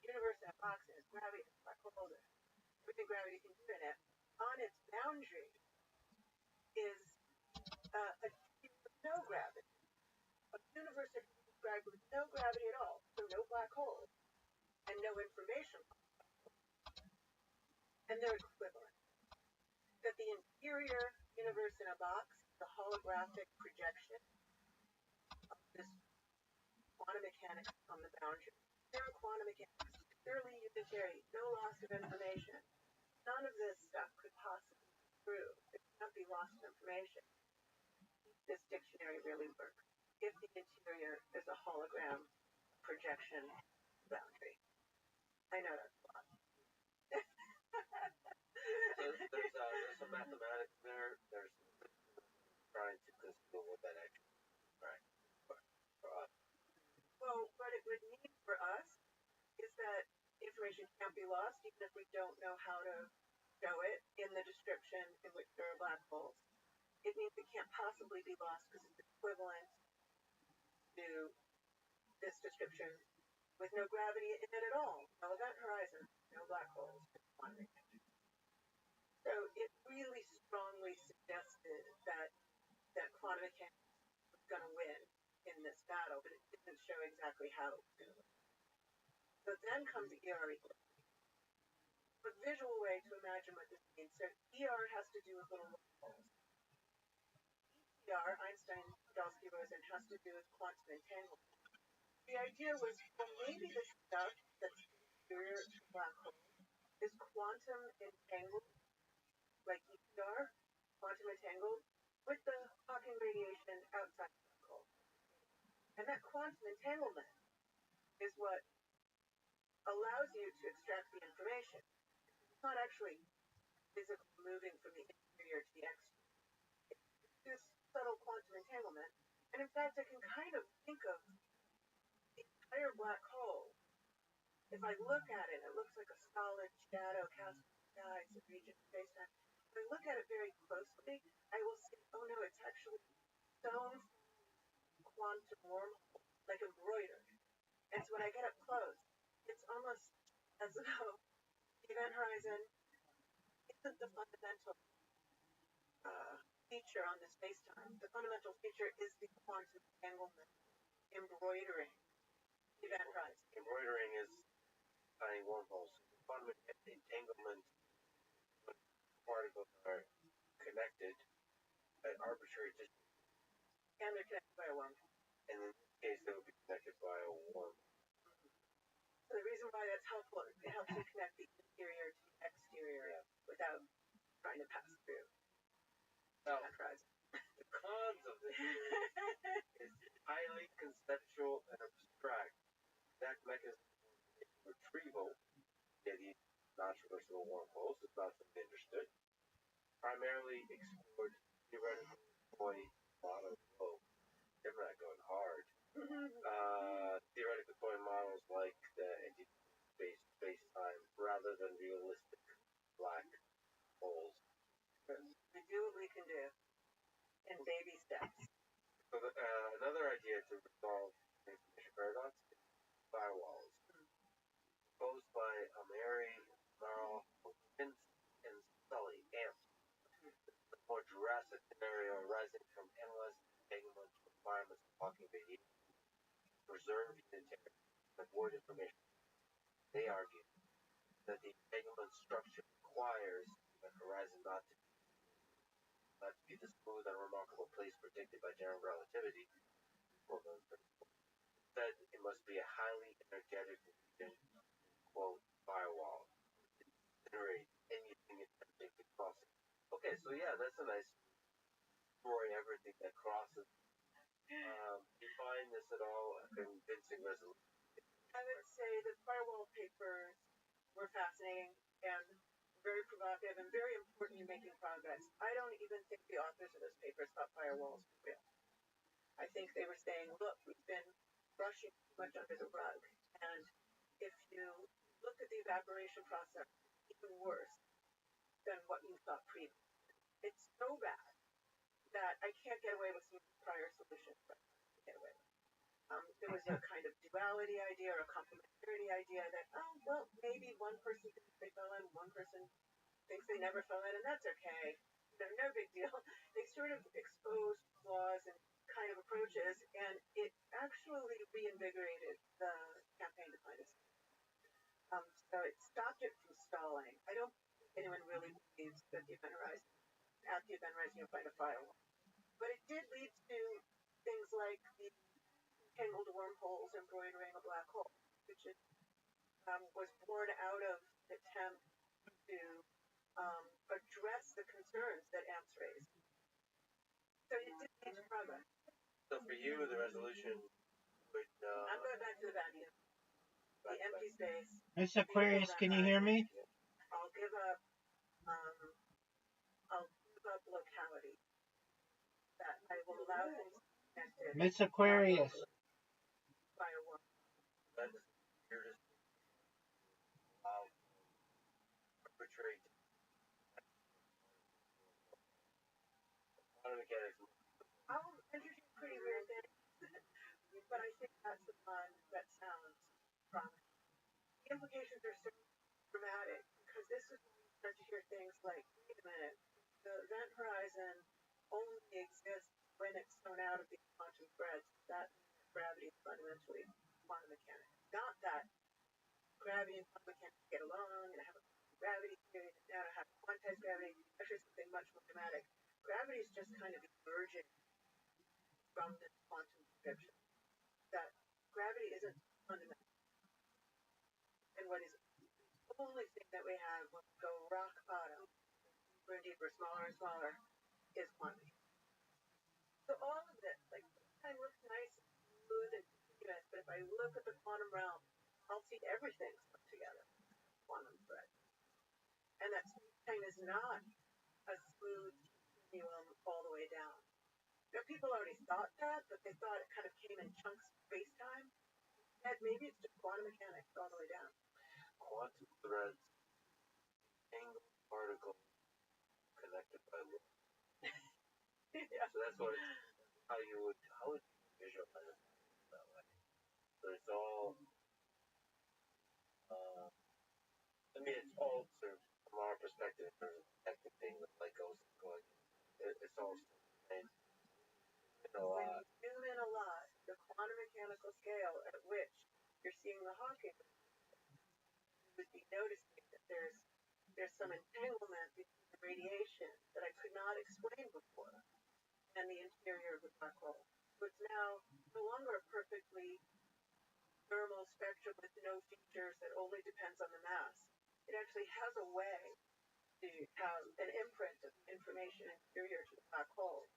universe in a box, and it's gravity, it's black hole, everything gravity can do in it. on its boundary is a with no gravity. A universe that can be described with no gravity at all, so no black holes, and no information, and they're equivalent. That the interior universe in a box, the holographic projection of this quantum mechanics on the boundary. Pure quantum mechanics, purely unitary, no loss of information. None of this stuff could possibly be true. It cannot be lost information. This dictionary really works if the interior is a hologram projection boundary. I know that's a lot. So there's some mathematics there. There's trying to conceal what that actually means, right? For us. Well, what it would mean for us is that information can't be lost, even if we don't know how to show it in the description in which there are black holes. It means it can't possibly be lost because it's equivalent to this description with no gravity in it at all, no event horizon, no black holes, quantum mechanics. So it really strongly suggested that quantum mechanics was going to win in this battle, but it didn't show exactly how it was going to win. So then comes ER equals. A visual way to imagine what this means. So ER has to do with little black holes. ER, Einstein, Podolsky, Rosen, has to do with quantum entanglement. The idea was, well, maybe the stuff that's interior to black holes is quantum entangled, like ER, quantum entangled, with the Hawking radiation outside the black hole. And that quantum entanglement is what allows you to extract the information. It's not actually physically moving from the interior to the exterior. It's this subtle quantum entanglement. And in fact, I can kind of think of the entire black hole. If I look at it, it looks like a solid shadow cast in the sky. It's a region of space-time. If I look at it very closely, I will see, oh no, it's actually stone quantum wormhole, like embroidered. And so when I get up close, it's almost as though the event horizon isn't the fundamental feature on the space-time. The fundamental feature is the quantum entanglement embroidering the event horizon. Embroidering is tiny wormholes. Quantum entanglement when particles are connected at arbitrary distances. And they're connected by a wormhole. And in this case, they would be connected by a wormhole. So the reason why that's helpful, it helps you connect the interior to the exterior without trying to pass through. Now, the cons of this is highly conceptual and abstract. That mechanism for retrieval, the non-traversable wormholes, is not fully understood. Primarily explored theoretical toy model. Oh, they're not going hard. Theoretical toy models like the space-time rather than realistic black holes. We do what we can do in baby steps. So another idea to resolve the information paradox is firewalls. Proposed by Ameri, Marl, Vince, and Sully, AMP. The more drastic scenario arising from analyzing entanglement requirements of Hawking radiation, preserve unitary, and avoid information. They argue that the entanglement structure requires the horizon not to be the smooth and remarkable place predicted by general relativity. Instead, it must be a highly energetic region, quote, firewall. Generate anything attempting to cross it. Okay, so yeah, that's a nice destroy everything that crosses. Do you find this at all a convincing resolution? I would say the firewall papers were fascinating and very provocative and very important in making progress. I don't even think the authors of those papers thought firewalls were real. I think they were saying, look, we've been brushing too much under the rug. And if you look at the evaporation process, it's even worse than what you thought previously. It's so bad that I can't get away with some prior solutions that I can't get away with. There was a kind of duality idea or a complementarity idea that, oh, well, maybe one person can say well and one person thinks they never saw that, and that's okay. No big deal. They sort of exposed flaws and kind of approaches, and it actually reinvigorated the campaign to find a so it stopped it from stalling. I don't think anyone really believes that the event horizon, at the event horizon, you'll find a firewall. But it did lead to things like the tangled wormholes embroidering a black hole, which was born out of an attempt to address the concerns that AMPS raised. So it did lead to progress. So for you, the resolution would... I'm going back to the vacuum. The empty space. Miss Aquarius, can you hear me? I'll give up locality. That I will allow things to be connected. Miss Aquarius. By a one. That's weirdest. Arbitrary. Quantum mechanics. I'll introduce pretty weird things, but I think that's the one that sounds promising. The implications are so dramatic because this is when you start to hear things like, wait a minute, the event horizon only exists when it's thrown out of these quantum threads. That means gravity is fundamentally quantum mechanics. Not that gravity and quantum mechanics get along and I have a gravity theory and now I have quantized gravity. Actually, something much more dramatic. Gravity is just kind of emerging from this quantum description. That gravity isn't fundamental. And what is the only thing that we have when we go rock bottom, deeper and deeper, smaller and smaller, is quantum. So all of this, like, kind of looks nice and smooth and continuous, but if I look at the quantum realm, I'll see everything stuck together. Quantum thread. And that space-time is not a smooth continuum all the way down. Now, people already thought that, but they thought it kind of came in chunks of space-time. And maybe it's just quantum mechanics all the way down. Quantum threads, angled particles connected by loop. Yeah. So that's what it's, how would you visualize it that way? So it's all, I mean, it's all sort of, from our perspective, in terms of connecting things like goes going, it's all in a When lot. you zoom in a lot, the quantum mechanical scale at which you're seeing the Hawking, you would be noticing that there's some entanglement between the radiation that I could not explain before and the interior of the black hole. So it's now no longer a perfectly thermal spectrum with no features that only depends on the mass. It actually has a way to have an imprint of information interior to the black hole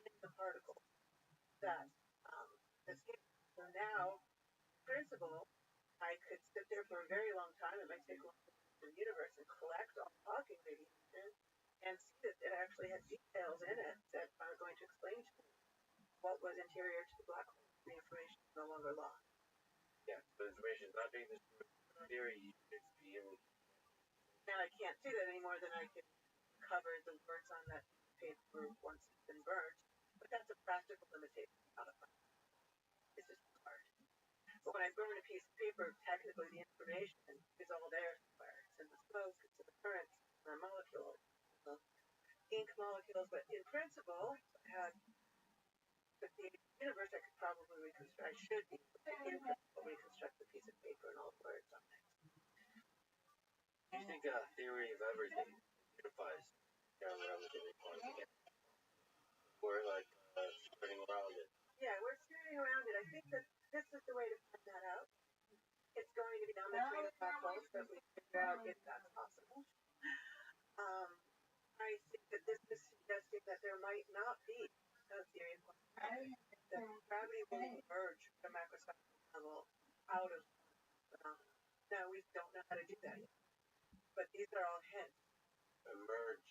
in the particle that escape. So now, in principle, I could sit there for a very long time. It might take a long time in the universe and collect all the Hawking radiation and see that it actually has details in it that are going to explain to me what was interior to the black hole. The information is no longer lost. Yeah, the information is not being destroyed. In theory, it's being... Now I can't do that any more than I can cover the words on that paper once it's been burnt. But that's a practical limitation. It's just hard. But when I burn a piece of paper, technically the information is all there somewhere. It's in the smoke, it's in the currents, it's in the molecules, the ink molecules. But in principle, with the universe, I could probably reconstruct. I should be in principle reconstruct the piece of paper and all the words on it. Do you think a theory of everything unifies everything we want to get? We're like spinning around it. Yeah, we're skirting around it. I think that this is the way to find that out. It's going to be geometry of black holes that we figure out if that's possible. I think that this is suggesting that there might not be a theory of quantum mechanics. That gravity will emerge at a macroscopic level out of phenomena. Now, we don't know how to do that yet. But these are all hints. Emerge.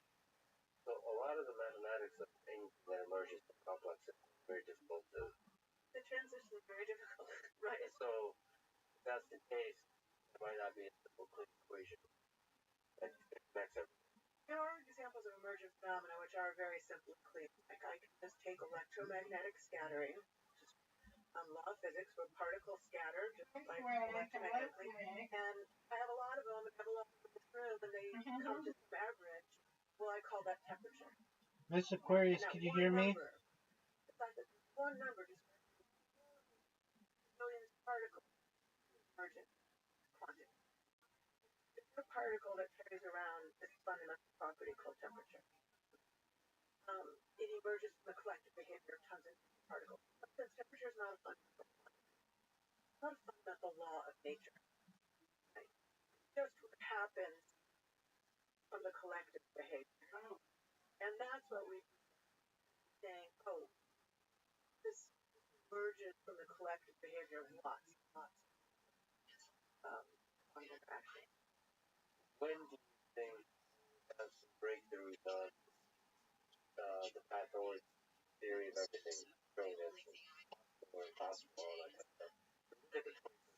So a lot of the mathematics of things that emerges from complex is very difficult to... The transition is very difficult, right? So if that's the case, it might not be a simple clean equation that connects everything. There are examples of emergent phenomena which are very simple and clean. Like I can just take electromagnetic scattering, just law of physics, where particles scatter just like electromagnetically, and I have a lot of them, and I have a lot of them room and they come to some average, well, I call that temperature. Miss Aquarius, can you hear me? The fact that there's one number describing millions of particles emergent quantity. It's a particle that carries around this fundamental property called temperature. It emerges from the collective behavior of tons of particles. Since temperature is not a fundamental quantity, it's not a fundamental law of nature. Right? Just what happens from the collective behavior. And that's what we saying, oh, this emerges from the collective behavior of lots and lots of quantum interaction. When do you think have some breakthroughs on the path towards theory of everything, showing that it's possible or impossible, all that kind of stuff? Look at the 21st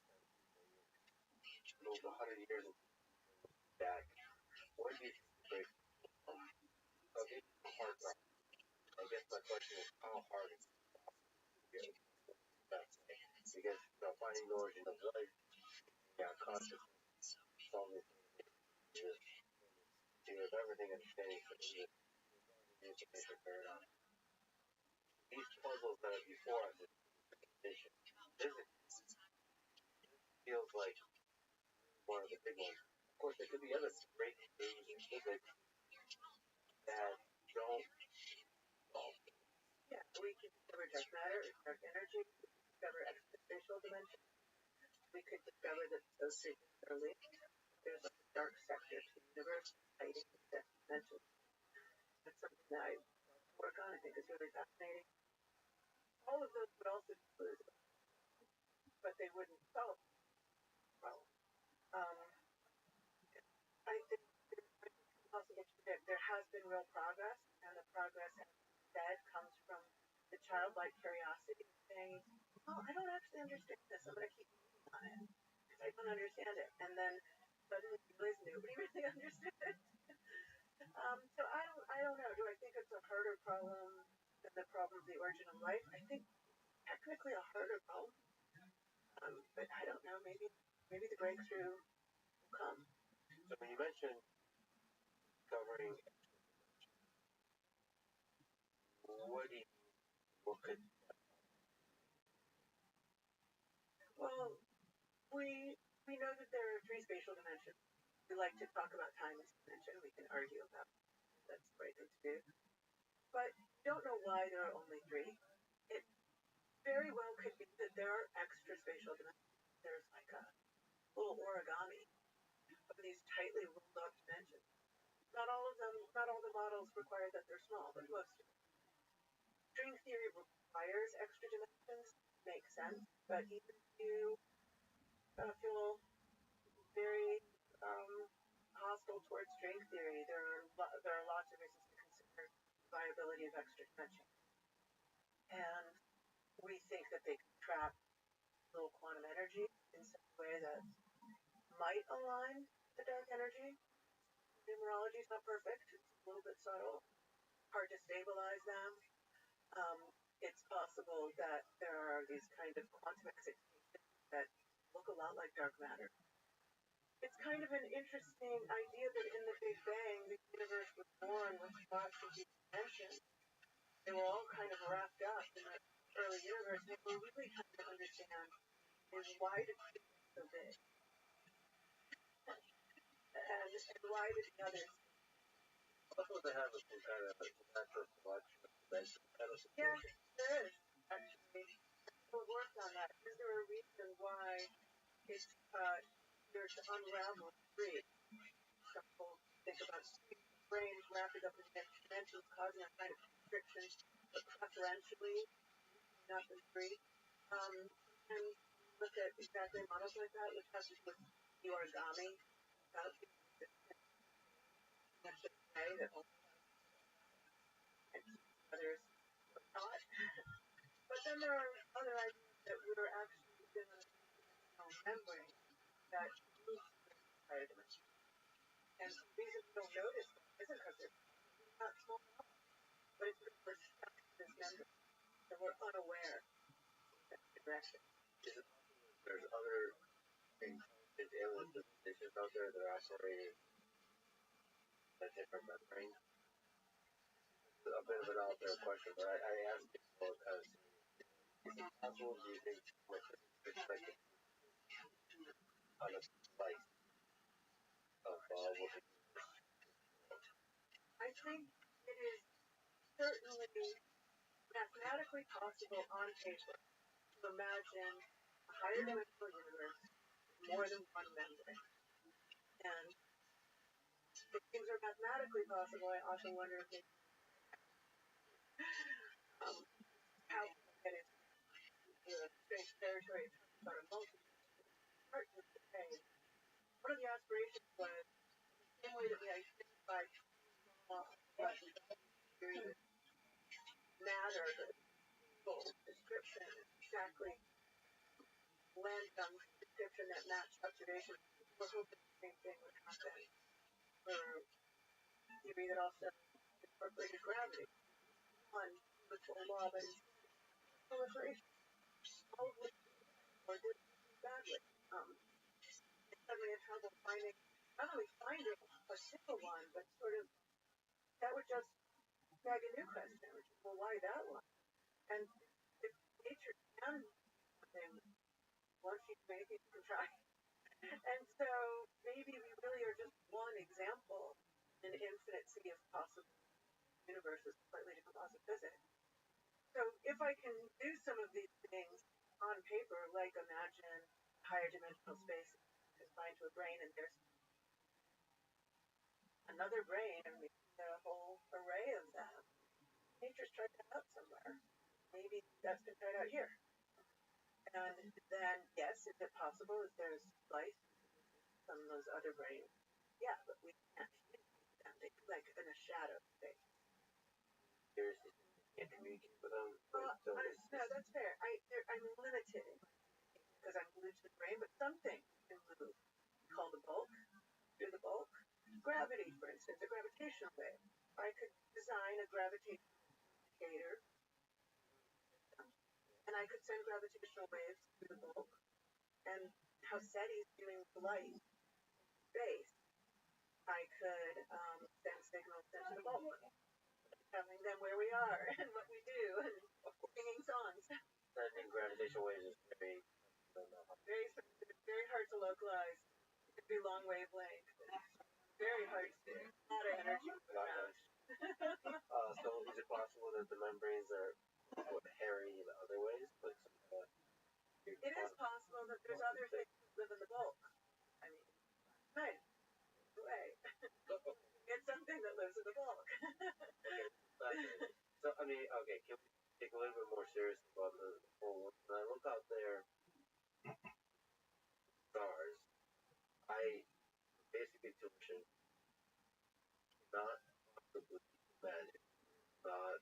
century, move 100 years back. What do you think the breakthrough is? So it's a hard rock. I guess my question is, how hard is it to get that? Because finding the origin of life, consciousness, solving with everything in space, the information paradigm. These puzzles that are before us in physics feels like one of the big ones. Of course, there could be other breakthroughs in physics that don't solve. Yeah, we can discover dark matter, dark energy, we can discover extraspatial dimension. We could discover that those things are linked. There's a dark sector to the universe hiding in that dimension. That's something that I work on, I think is really fascinating. All of those would also include, but they wouldn't solve the problem. I think also that there has been real progress, and the progress, as you said, comes from the childlike curiosity of saying, oh, I don't actually understand this, I'm going to keep moving on it, because I don't understand it. And then suddenly you realize nobody really understood it. So I don't know. Do I think it's a harder problem than the problem of the origin of life? I think technically a harder problem. But I don't know. Maybe the breakthrough will come. So when you mentioned covering, what could? Well, we know that there are three spatial dimensions. We like to talk about time as a dimension. We can argue about that's the right thing to do. But we don't know why there are only three. It very well could be that there are extra spatial dimensions. There's like a little origami of these tightly rolled up dimensions. Not all of them, not all the models require that they're small, but most do. String theory requires extra dimensions, makes sense, but even if you feel very hostile towards string theory, there are lots of reasons to consider the viability of extra dimensions. And we think that they can trap little quantum energy in such a way that might align the dark energy. Numerology is not perfect. It's a little bit subtle. Hard to stabilize them. It's possible that there are these kind of quantum excitations that look a lot like dark matter. It's kind of an interesting idea that in the Big Bang, the universe was born with lots of these dimensions. They were all kind of wrapped up in the early universe, and we're really trying to understand is why did it get so big? And why did the others? Also, they have some kind of natural selection of dimensions. Yeah, there is, actually. We'll work on that. Is there a reason why it's easier to unravel three? Some people think about three brains wrapping up in dimensions, causing a kind of constriction, but preferentially not the three. And look at exactly models like that, which has to do with the origami. That's the way that others not. But then there are other ideas that we're actually within a membrane that moves through the entire dimension. And the reason we don't notice them isn't because they're not small, but it's because we're stuck in this membrane. So we're unaware of that direction. There's other intelligent alien civilizations out there that are operating different membranes. It's a bit of an out there question, but I asked people kind of is it possible, do you think, with the perspective on a slice of what the I think it is certainly mathematically possible on paper to imagine a higher dimensional universe with more than one membrane. And if things are mathematically possible, I often wonder if how people get into the strange territory about a multitude partners today. One of the aspirations was the same way that we identified theory with matter, the full description, exactly random description that matched observation. We're hoping the same thing would happen for theory that also incorporated gravity. One, the full law, but proliferation, all of which or did badly. Suddenly had trouble finding, not only finding a single one, but sort of, that would just beg a new question, which is, well, why that one? And if nature can do something, once you make it, you can try. And so maybe we really are just one example in an infinite sea of possible universes, slightly decomposite physics. So if I can do some of these things on paper, like imagine higher dimensional space confined to a brain, and there's another brain, and we get a whole array of them. Nature's tried that out somewhere. Maybe that's been tried out here. And then, yes, is it possible that there's life from those other brains? Yeah, but we can't see them. They do like in a shadow space. There's can't communicate with them. No, that's fair. I'm limited because I'm glued to the brain, but something can move. Called the bulk, through the bulk. Gravity, for instance, a gravitational wave. I could design a gravitational indicator, and I could send gravitational waves through the bulk. And how SETI's doing light in space, I could send signals into the bulk, telling them where we are and what we do, and singing songs. Sending gravitational waves is very specific, very hard to localize. It could be long wavelength. Very hard to do. A lot of energy around. So is it possible that the membranes are hairy in other ways? Like it is possible that there's other things that live in the bulk. I mean, right. Way. It's something that lives in the bulk. So, I mean, okay, can we take a little bit more serious about the whole, when I look out there, stars, I basically tuition, not possibly imagine, not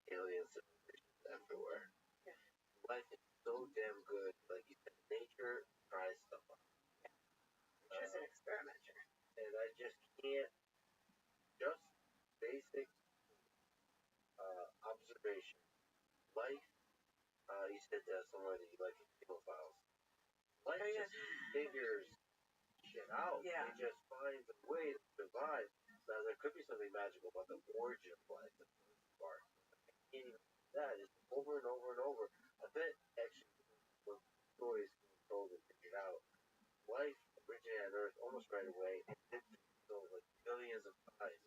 alien civilizations everywhere. Yeah. Life is so damn good, like you said, nature tries stuff out. Nature's an experimenter. And I just can't, just basic observation, life, you said somewhere that you like chemophiles. Life just figures shit out. Yeah. It just finds a way to survive. Now, there could be something magical about the origin of life, the spark. I can't even do that. It's over and over and over. I bet, actually, when stories being told and figured out, life originated on Earth almost right away, and then so like billions of times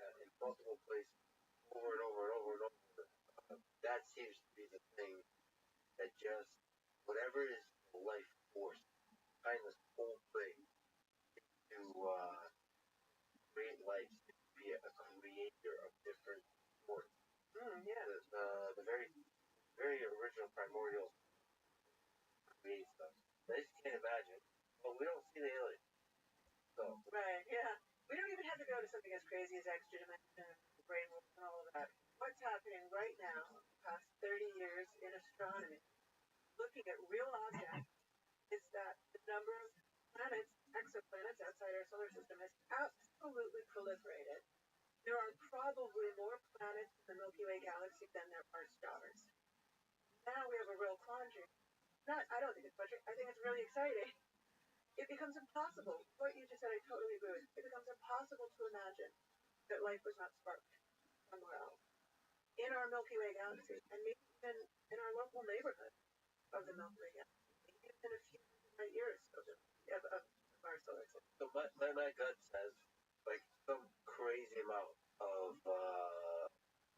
in multiple places, over and over and over and over. That seems to be the thing that just, whatever is life force, kind of this whole thing to create life, to be a creator of different forms. Yeah. The very original primordial create stuff. I just can't imagine. Well, we don't see the aliens. So. Right, yeah. We don't even have to go to something as crazy as extra dimension, brainwave, and all of that. What's happening right now, the past 30 years in astronomy, looking at real objects, is that the number of planets, exoplanets outside our solar system has absolutely proliferated. There are probably more planets in the Milky Way galaxy than there are stars. Now we have a real quandary. I don't think it's much. I think it's really exciting. It becomes impossible. What you just said, I totally agree with. It becomes impossible that life was not sparked somewhere else in our Milky Way galaxy, and maybe even in our local neighborhood of the Milky Way galaxy, maybe within a few light years of our solar system. So my gut says, like, some crazy amount of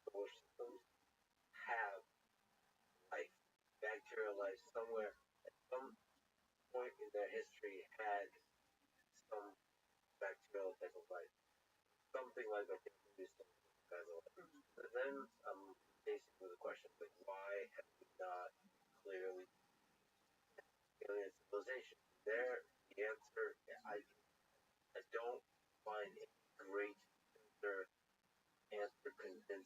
solar systems have life, bacterial life somewhere at some point in their history had some bacterial type of life, something like a kind of life. But then I'm facing with the question, like, why have we not clearly alien civilization? There, the answer, I don't find a great answer convincing.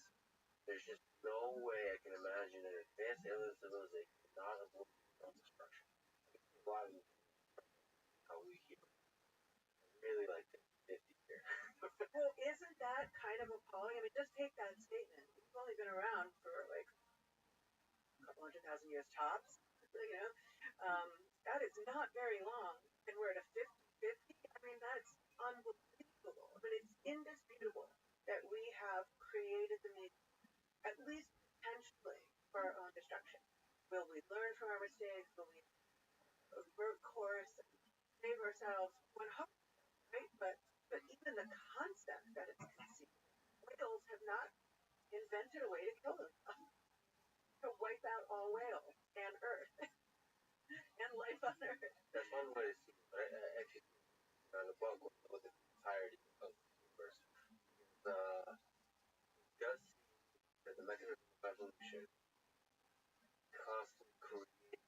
There's just no way I can imagine an advanced alien civilization not avoiding self-destruction. A lot of how we humans really like to 50 here. Well, isn't that kind of appalling? I mean, just take that statement. We've only been around for like a couple 100,000 years tops, you know. That is not very long, and we're at a 50-50. I mean, that's unbelievable. But it's indisputable that we have created the means, at least potentially, for our own destruction. Will we learn from our mistakes? Will we avert course and save ourselves? One hopes, right? But even the concept that it's conceived, whales have not invented a way to kill them, to wipe out all whales and Earth and life on Earth. That's one way to see it. I actually on the book when I look at the entirety of the universe. It does seem that the mechanism of evolution constantly creates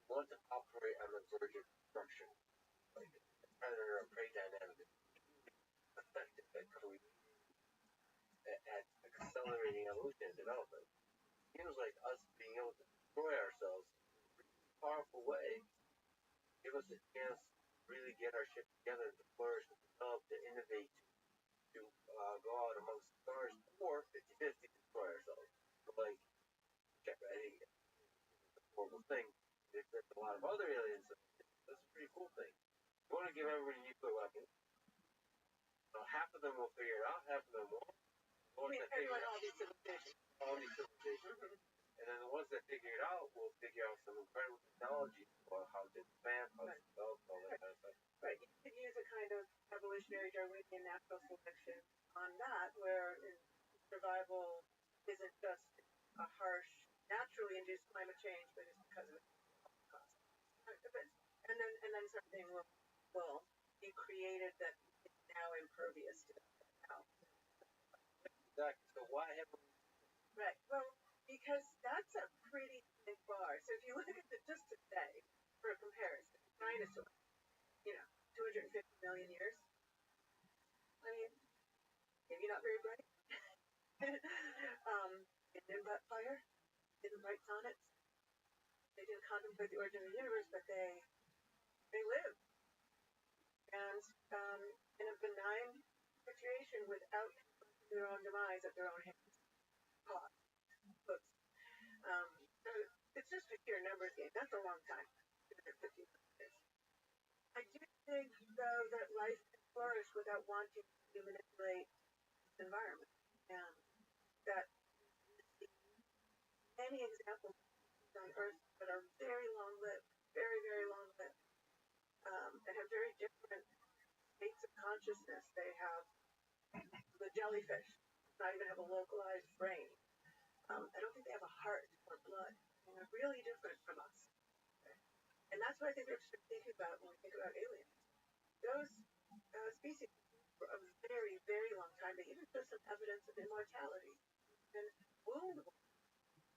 want to operate on the verge of destruction. Like a predator or prey dynamic is effective at creating at accelerating evolution and development. It seems like us being able to destroy ourselves in a really powerful way give us a chance to really get our shit together, to flourish, to develop, to innovate, to go out amongst the stars, or 50-50 destroy ourselves. But like, I think it's a horrible thing. If there's a lot of other aliens, that's a pretty cool thing. You want to give everybody nuclear weapons. So half of them will figure it out, half of them won't. I mean, everyone, all these civilizations. All these civilizations. And then the ones that figure it out will figure out some incredible technology about how to expand, how to develop, all that kind of stuff. Right. You could use a kind of evolutionary Darwinian natural selection on that, where survival isn't just a harsh, naturally induced climate change, but it's because of cost. And then something will be created that is now impervious to that. Now. Exactly. So why haven't we? Right. Well, because that's a pretty big bar. So if you look at it just today, for a comparison, dinosaurs, 250 million years. I mean, maybe not very bright. They didn't butt fire, didn't write sonnets, they didn't contemplate the origin of the universe, but they lived. And in a benign situation without their own demise at their own hands. So it's just a sheer numbers game. That's a long time. 250 years. I do think, though, that life can flourish without wanting to manipulate the environment. And that many examples on Earth that are very long-lived, very, very long-lived, and have very different states of consciousness. They have the jellyfish, not even have a localized brain. I don't think they have a heart or blood. And they're really different from us. Okay? And that's what I think we should think about when we think about aliens. Those species for a very, very long time, they even show some evidence of immortality and wound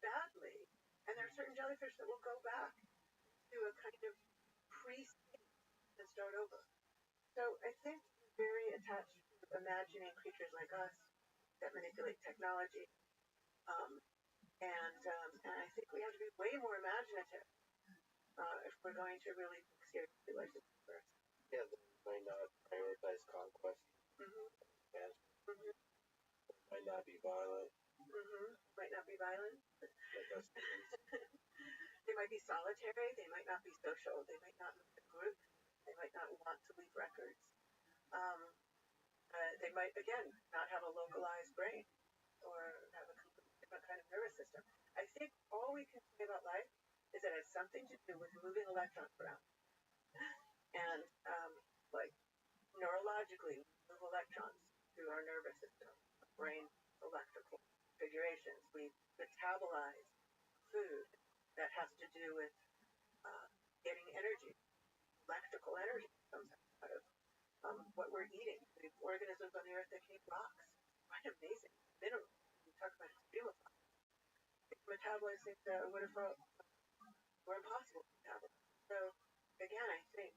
badly. And there are certain jellyfish that will go back to a kind of pre-state and start over. So I think we're very attached to imagining creatures like us that manipulate technology. And I think we have to be way more imaginative if we're going to really think seriously like this first. Yeah, they might not prioritize conquest. And might not be violent. Might not be violent. They might be solitary. They might not be social. They might not move in groups. They might not want to leave records. They might, again, not have a localized brain or have a completely different kind of nervous system. I think all we can say about life is that it has something to do with moving electrons around. And like neurologically, we move electrons through our nervous system, brain electrical configurations. We metabolize food that has to do with getting energy. Electrical energy comes out of what we're eating. The organisms on the earth that can eat rocks. Quite amazing. Minerals. We talk about extreme metabolize things that would have thought were impossible to metabolize. So again, I think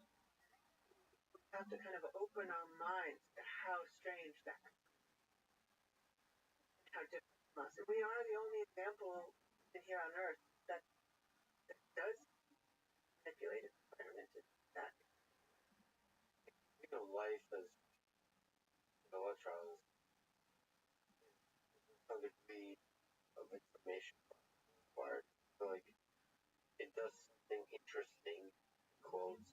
we have to kind of open our minds to how strange that can be, how different from us. And we are the only example here on earth that does manipulate its environment to that. Life as electrons is some degree of information required. So like it does something interesting, quotes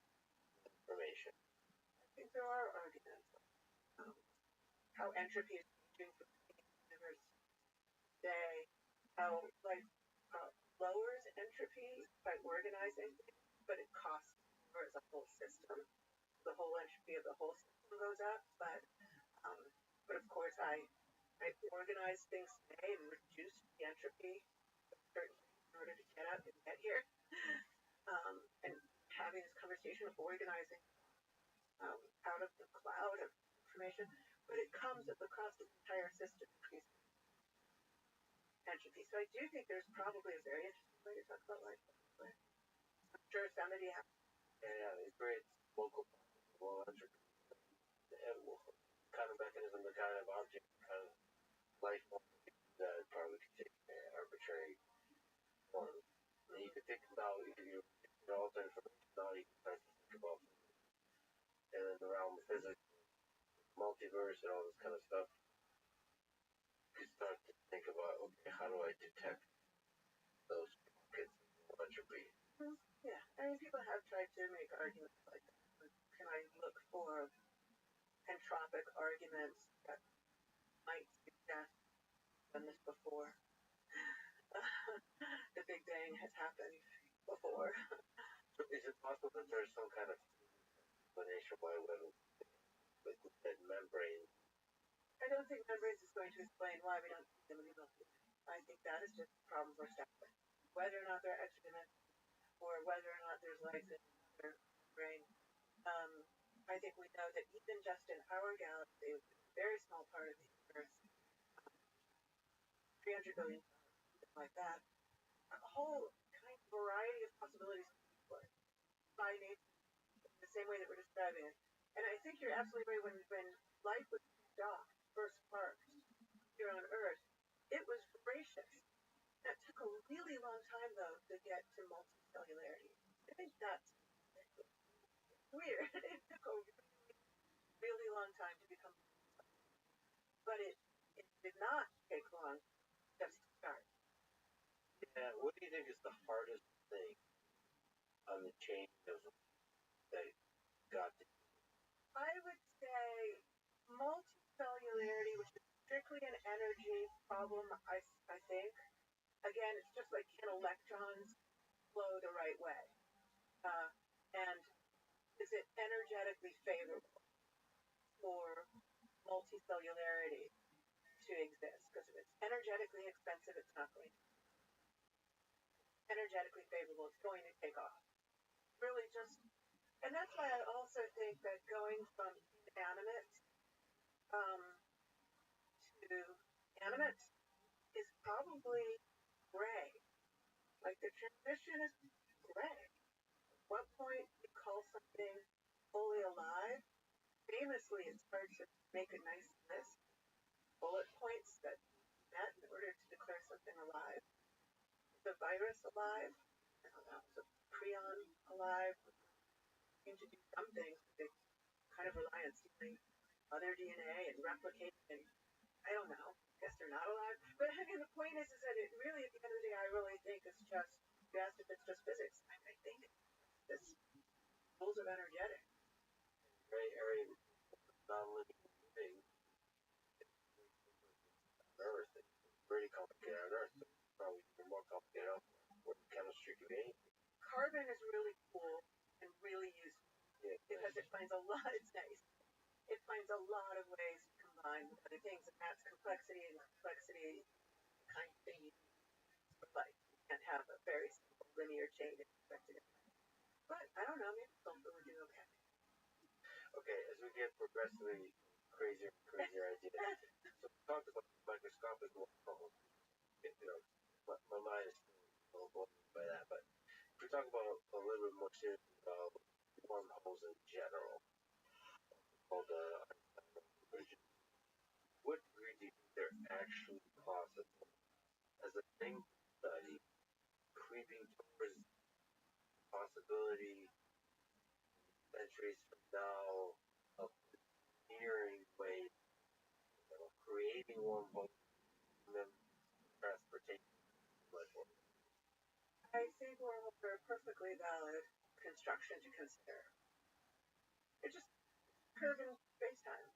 information. I think there are arguments. How entropy is changing from the universe today, how life lowers entropy by organizing things, but it costs more as a whole system. The whole entropy of the whole system goes up, but of course I organize things today and reduce the entropy of certain things in order to get up and get here. And having this conversation of organizing out of the cloud of information, but it comes at the cost of the entire system increasing entropy. So I do think there's probably a very interesting way to talk about life. I'm sure somebody has. Yeah, it creates local entropy. Kind of mechanism, the kind of object, kind of life form that probably could take arbitrary forms. And you could think about your alternate information, now you can start to think about and in the realm of physics, multiverse and all this kind of stuff. You start to think about, okay, how do I detect those pockets of entropy? Yeah, I mean, people have tried to make arguments like that. Can I look for entropic arguments that might suggest done this before? The Big Bang has happened before. So is it possible that there's some kind of explanation why that membrane? I don't think membranes is going to explain why we don't see them in the Milky Way. I think that is just a problem we're stuck with. Whether or not they're extradimensional or whether or not there's life in another brain. I think we know that even just in our galaxy, which is a very small part of the universe, 300 billion, something like that, a whole kind of variety of possibilities by nature, the same way that we're describing it. And I think you're absolutely right. When life was kicked off, first sparks here on Earth, it was voracious. That took a really long time, though, to get to multicellularity. I think that's weird. It took a really long time to become multicellular. But it did not take long just to start. Yeah, what do you think is the hardest thing on the chain of that got to? I would say multicellularity, which is strictly an energy problem, I think. Again, it's just like, can electrons flow the right way? And is it energetically favorable for multicellularity to exist? Because if it's energetically expensive, it's not going to. Energetically favorable, it's going to take off. Really just, and that's why I also think that going from inanimate to animate is probably gray. Like the transition is gray. At what point do you call something fully alive? Famously, it's hard to make a nice list of bullet points that you met in order to declare something alive. Is a virus alive? I don't know. Is a prion alive? Seem to do some things, but they kind of rely on stealing other DNA and replicating, and I don't know. I guess they're not alive. But I mean, the point is that it really, at the end of the day, I really think it's just, you asked if it's just physics. I think it's rules of energetics. Very non-living thing. carbon is really cool and really useful because it finds a lot. It's nice. It finds a lot of ways to combine with other things, and that's complexity, and complexity the kind of thing you need for life. You can't have a very simple linear chain and expect it. But I don't know, maybe sulfur would do okay. Okay, as we get progressively crazier and crazier ideas. So we talked about microscopic wormholes. My mind is still blown by that. But if we talk about a little bit more seriously about wormholes in general, called Einstein collision, what degree do you think they're actually possible as a thing to study, creeping towards possibility centuries from now of nearing ways of creating wormholes and then transportation? I think wormholes are a perfectly valid construction to consider. It's just curving space-time.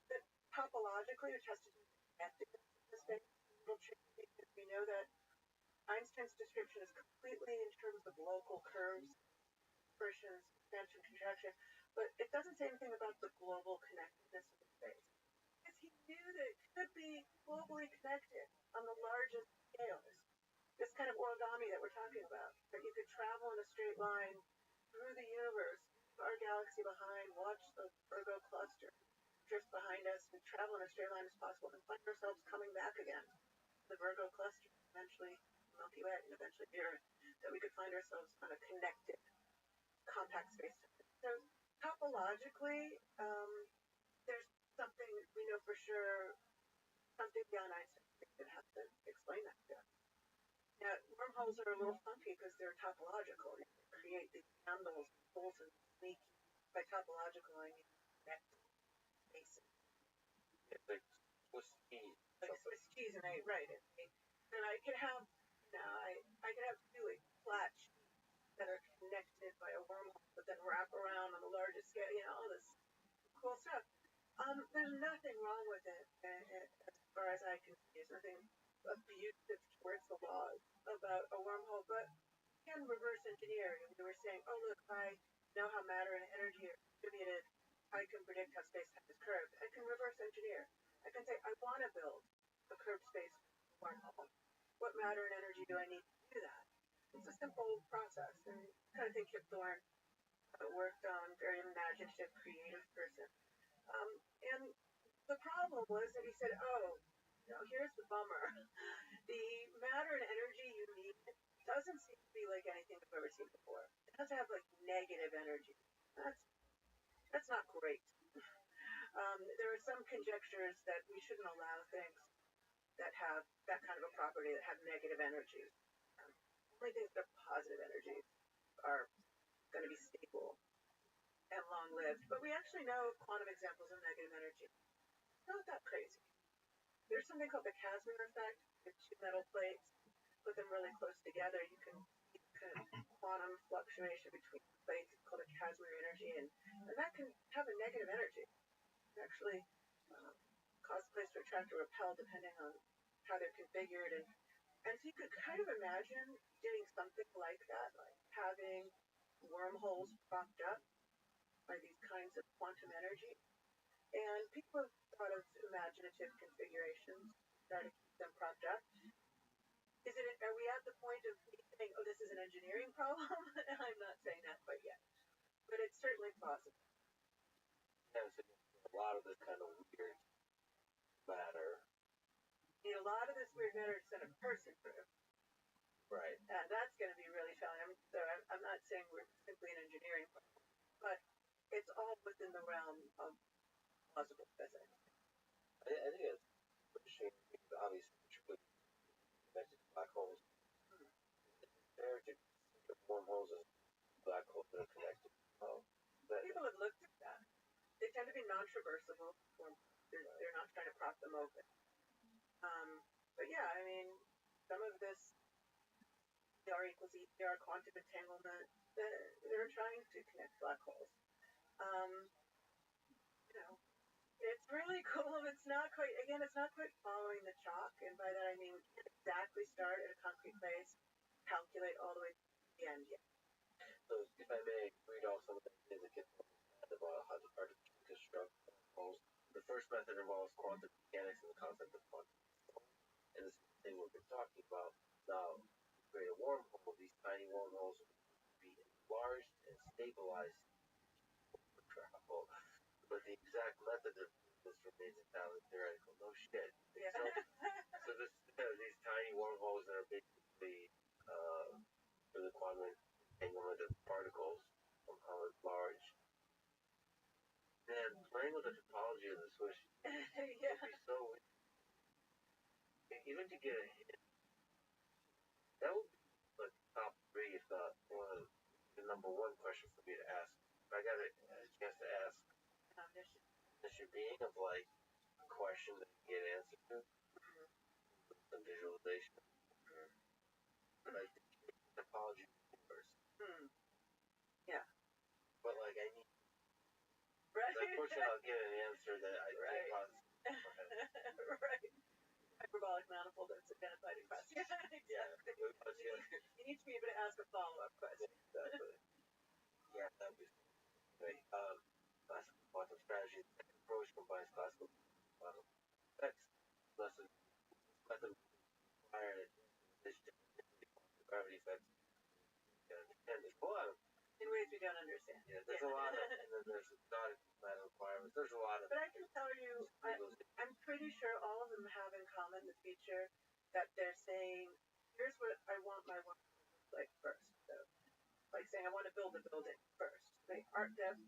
But topologically, it has to do with connectedness in the space. A little tricky because we know that Einstein's description is completely in terms of local curves, dispersions, expansion, contraction, but it doesn't say anything about the global connectedness of the space. Because he knew that it could be globally connected on the largest scales. This kind of origami that we're talking about, that you could travel in a straight line through the universe, our galaxy behind, watch the Virgo cluster drift behind us, and travel in a straight line as possible, and find ourselves coming back again. The Virgo cluster, eventually Milky Way, and eventually the Earth, that we could find ourselves on a connected, compact space. So topologically, there's something we know for sure, something beyond Einstein that has to explain that to us. Now, wormholes are a little funky because they're topological. They create these handles, holes, and sneak. By topological, I mean connected spaces. It's like Swiss cheese. Like Swiss cheese, and I could have, I could have two flat sheets that are connected by a wormhole, but then wrap around on the largest scale. All this cool stuff. There's nothing wrong with it, as far as I can see. There's nothing abusive towards the laws about a wormhole, but you can reverse engineer. And we were saying, oh look, I know how matter and energy are distributed. I can predict how space-time is curved. I can reverse engineer. I can say, I want to build a curved space wormhole. What matter and energy do I need to do that? It's a simple process. And I kind of think Kip Thorne worked on, very imaginative, creative person. And the problem was that he said, here's the bummer. The matter and energy you need doesn't seem to be like anything I've ever seen before. It has to have like negative energy. That's not great. There are some conjectures that we shouldn't allow things that have that kind of a property that have negative energy. Only things that are positive energy are going to be stable and long-lived. But we actually know quantum examples of negative energy. It's not that crazy. There's something called the Casimir effect. With two metal plates, put them really close together, you can see kind of quantum fluctuation between the plates. It's called a Casimir energy, and that can have a negative energy. It can actually cause plates to attract or repel depending on how they're configured. And so you could kind of imagine doing something like that, like having wormholes propped up by these kinds of quantum energy. And people have thought of imaginative configurations to try to keep them propped up. Are we at the point of saying, oh, this is an engineering problem? I'm not saying that quite yet. But it's certainly possible. Yeah, so a lot of this kind of weird matter. You need a lot of this weird matter to send a person through. Right. And that's going to be really challenging. I'm not saying we're simply an engineering problem, but it's all within the realm of plausible physics. I think it's interesting because obviously connected to black holes. It's fair to think of wormholes as black holes that are connected. People have looked at that. They tend to be non-traversable. They're not trying to prop them open. But yeah, I mean, some of this ER equals ER quantum entanglement, they're trying to connect black holes. It's really cool. It's not quite following the chalk, and by that I mean we can't exactly start at a concrete place, calculate all the way to the end yet. So if I may read off some of the things that get about how to artificially construct wormholes. The first method involves quantum mechanics and the concept of quantum control. And this is the thing we've been talking about. Now, to create a wormhole, these tiny wormholes will be enlarged and stabilized for travel. But the exact method of this remains entirely theoretical. No shit. Yeah. So these tiny wormholes that are basically for the quantum entanglement of particles somehow large. Man, playing with the topology of the Swiss Yeah. would be so even to get a hit. That would be like top three, if not one of the number one question for me to ask. If I got a chance to ask omniscient being of like a question that you get answer to, some visualization, or like the topology of the universe. Yeah. But like I need. Right. Unfortunately, I'll get an answer that I can't possibly. Right. Hyperbolic manifold that's identified in question. Exactly. Yeah. You need to be able to ask a follow-up question. Exactly. Yeah, that would be great. Classical quantum strategy, the second approach combines classical quantum effects, lesson method required addition to gravity effects. And there's a lot of in ways we don't understand. Yeah, there's a lot of, and then there's exotic matter requirements. There's a lot of. But I can tell you, I'm pretty sure all of them have in common the feature that they're saying, here's what I want my work to look like first. So, like saying, I want to build a building first. They construct,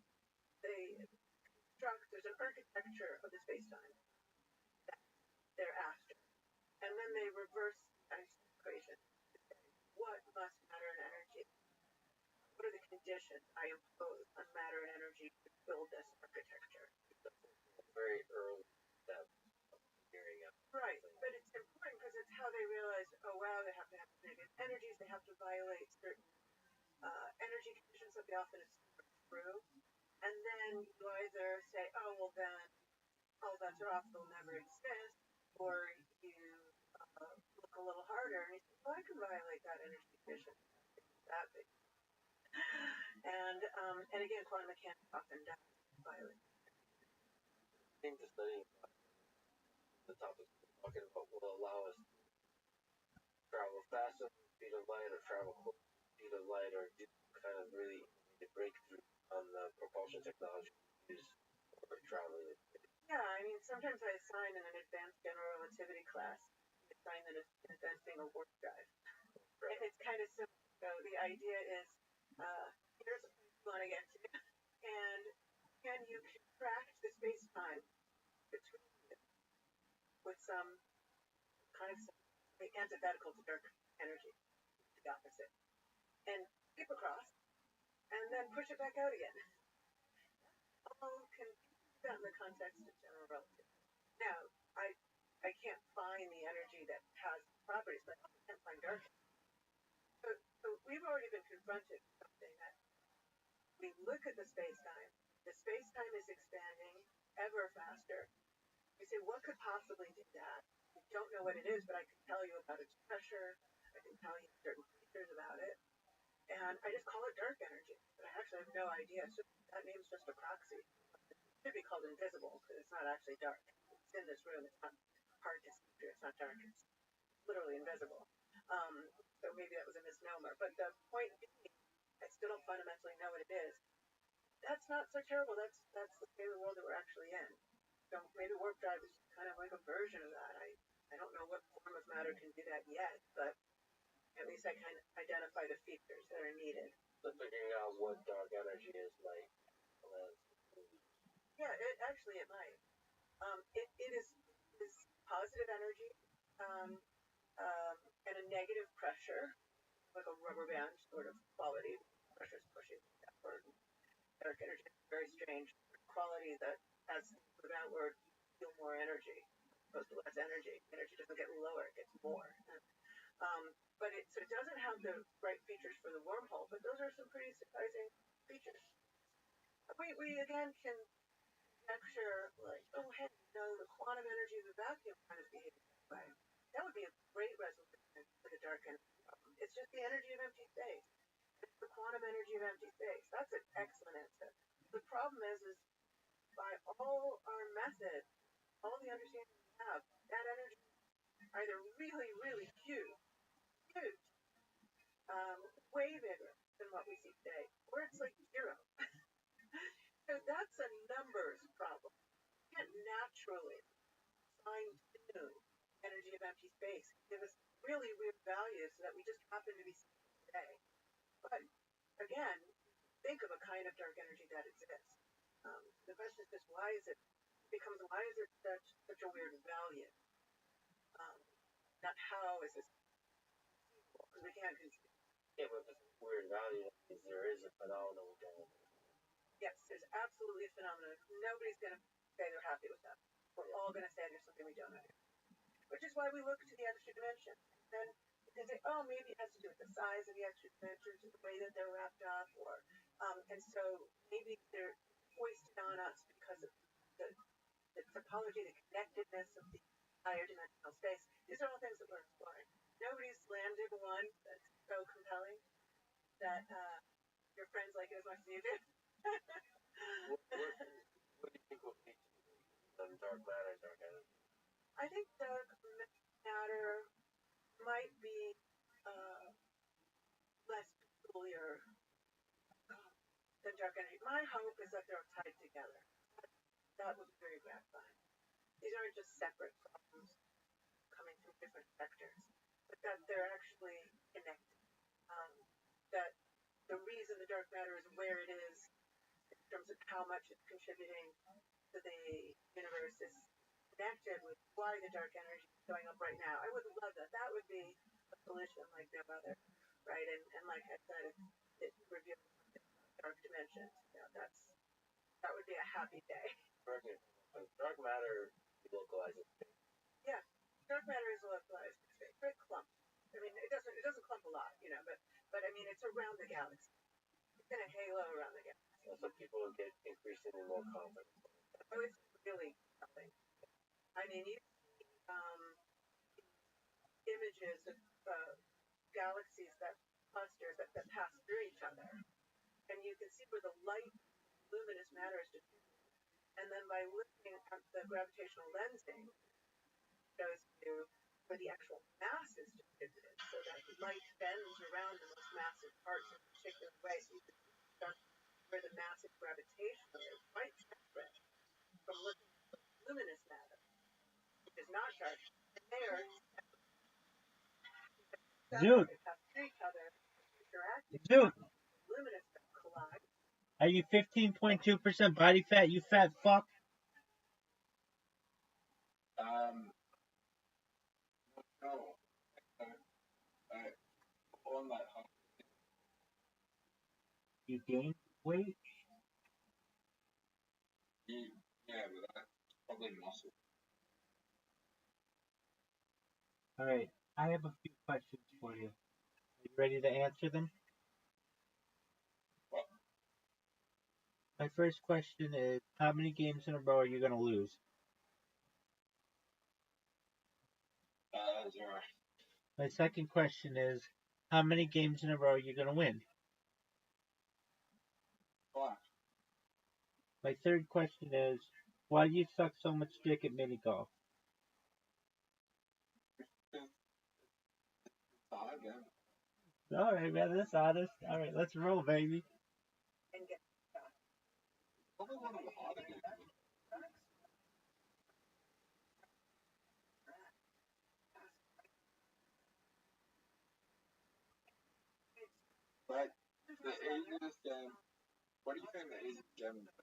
there's an architecture of the space-time that they're after. And then they reverse the Einstein equation to say, what must matter and energy? What are the conditions I impose on matter and energy to build this architecture? Very early step of figuring out. Right, but it's important because it's how they realize, oh wow, they have to have negative energies, they have to violate certain energy conditions that they often assume are true. And then you either say, oh, well then, all bets are off, they'll never exist, or you look a little harder and you say, well, I can violate that energy condition. That big. And again, quantum mechanics often does violate. I think the studying the topics we're talking about will allow us to travel faster than the speed of light, or travel close to the speed of light, or do kind of really the breakthrough on the propulsion technology used for traveling. Yeah, I mean, sometimes I assign in an advanced general relativity class, I assign that it's inventing a warp drive. Right. And it's kind of simple. So the idea is, here's a place you want to get to, and can you contract the space-time between you with some kind of antithetical to dark energy, the opposite, and skip across, and then push it back out again. All can do that in the context of general relativity. Now, I can't find the energy that has properties, but I can't find dark energy. So we've already been confronted with something that we look at the space-time is expanding ever faster. We say, what could possibly do that? We don't know what it is, but I can tell you about its pressure. I can tell you certain features about it. And I just call it dark energy, but I actually have no idea. So that name's just a proxy. It should be called invisible because it's not actually dark. It's in this room. It's not hard to see through. It's not dark. It's literally invisible. So maybe that was a misnomer. But the point being, I still don't fundamentally know what it is. That's not so terrible. That's the state of the world that we're actually in. So maybe warp drive is kind of like a version of that. I don't know what form of matter can do that yet, but at least I can identify the features that are needed. So figuring out what dark energy is like. Yeah, it might. It is positive energy and a negative pressure, like a rubber band sort of quality. Pressure is pushing outward. Dark energy is very strange quality that as things move outward, you feel more energy opposed to less energy. Energy doesn't get lower, it gets more. But it doesn't have the right features for the wormhole, but those are some pretty surprising features. We again can conjecture, like, oh, hey, the quantum energy of the vacuum kind of behaves that way. That would be a great resolution for the dark energy problem. It's just the energy of empty space. It's the quantum energy of empty space. That's an excellent answer. The problem is by all our methods, all the understanding we have, that energy is either really, really huge, way bigger than what we see today, or it's like zero. So that's a numbers problem. You can't naturally fine tune energy of empty space, give us really weird values that we just happen to be seeing today. But again, think of a kind of dark energy that exists. The question is just why is it such a weird value? Not how is this conceivable, because we can't conceive. Yeah, but if it's a weird value, that means there is a phenomenon going on. Yes, there's absolutely a phenomenon. Nobody's going to say they're happy with that. We're all going to say there's something we don't understand. Which is why we look to the extra dimension. Then you can say, oh, maybe it has to do with the size of the extra dimensions, or the way that they're wrapped up, or and so maybe they're foisted on us because of the topology, the connectedness of the higher dimensional space. These are all things that we're exploring. Nobody's landed one that's so compelling that your friends like it as much as you do. What do you think will lead to dark matter, dark energy? I think dark matter might be less peculiar than dark energy. My hope is that they're tied together. That would be very gratifying. These aren't just separate problems coming from different sectors, but that they're actually connected. That the reason the dark matter is where it is in terms of how much it's contributing to the universe is connected with why the dark energy is showing up right now. I would love that. That would be a solution like no other, right? And like I said, it reveals dark dimensions. That would be a happy day. Dark matter localizes space. Yeah, dark matter is localized in space. Very clump. I mean, it doesn't clump a lot, but I mean, it's around the galaxy. It's in a halo around the galaxy. So people get increasingly more confident. Oh, it's really something. I mean, you see images of galaxies that clusters that pass through each other, and you can see where the light, luminous matter is distributed. And then by looking at the gravitational lensing, shows you where the actual mass is distributed, so that light bends around the most massive parts in a particular way, so you can see where the massive gravitation is quite separate from looking at the luminous matter, which is not charged. And there, Dude. each other, interacting. Dude. Luminous collide. Are you 15.2% body fat, you fat fuck? No. On that You gained weight? Yeah, but that's probably muscle. Alright, I have a few questions for you. Are you ready to answer them? What? My first question is, how many games in a row are you going to lose? 0. My second question is, how many games in a row are you going to win? 5. My third question is, why do you suck so much dick at mini golf? Alright, man, that's honest. Alright, let's roll, baby. And get Probably one of the harder games. But the easiest game, what do you think the easiest game is?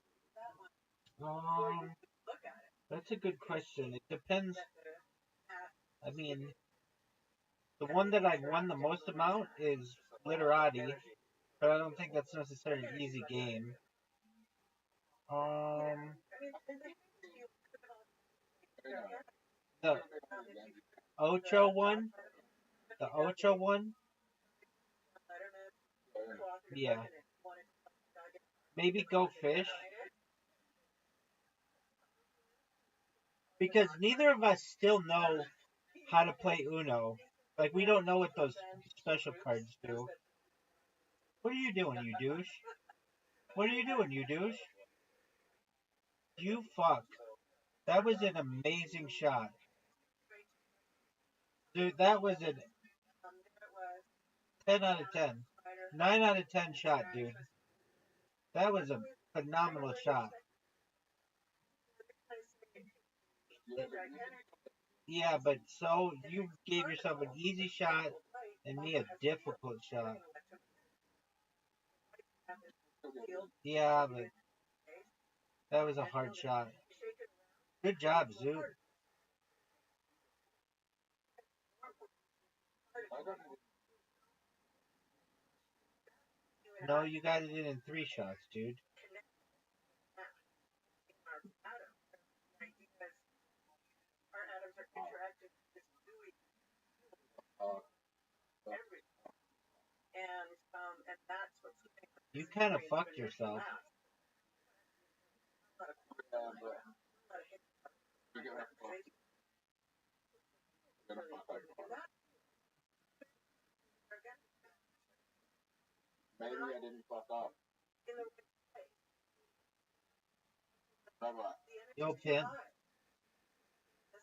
That's a good question. It depends. I mean, the one that I've won the most amount is Literati, but I don't think that's necessarily an easy game. The Ocho one? The Ocho one? Yeah. Maybe Go Fish. Because neither of us still know how to play Uno. Like, we don't know what those special cards do. What are you doing, you douche? What are you doing, you douche? You fuck. That was an amazing shot. Dude, that was a 10 out of 10. 9 out of 10 shot, dude. That was a phenomenal shot. Yeah, but so you gave yourself an easy shot and me a difficult shot. Yeah, but that was a hard shot. Good job, Zoo. No, you got it in 3 shots, dude. You kind of fucked yourself. Maybe I didn't fuck up. Yo, Pin.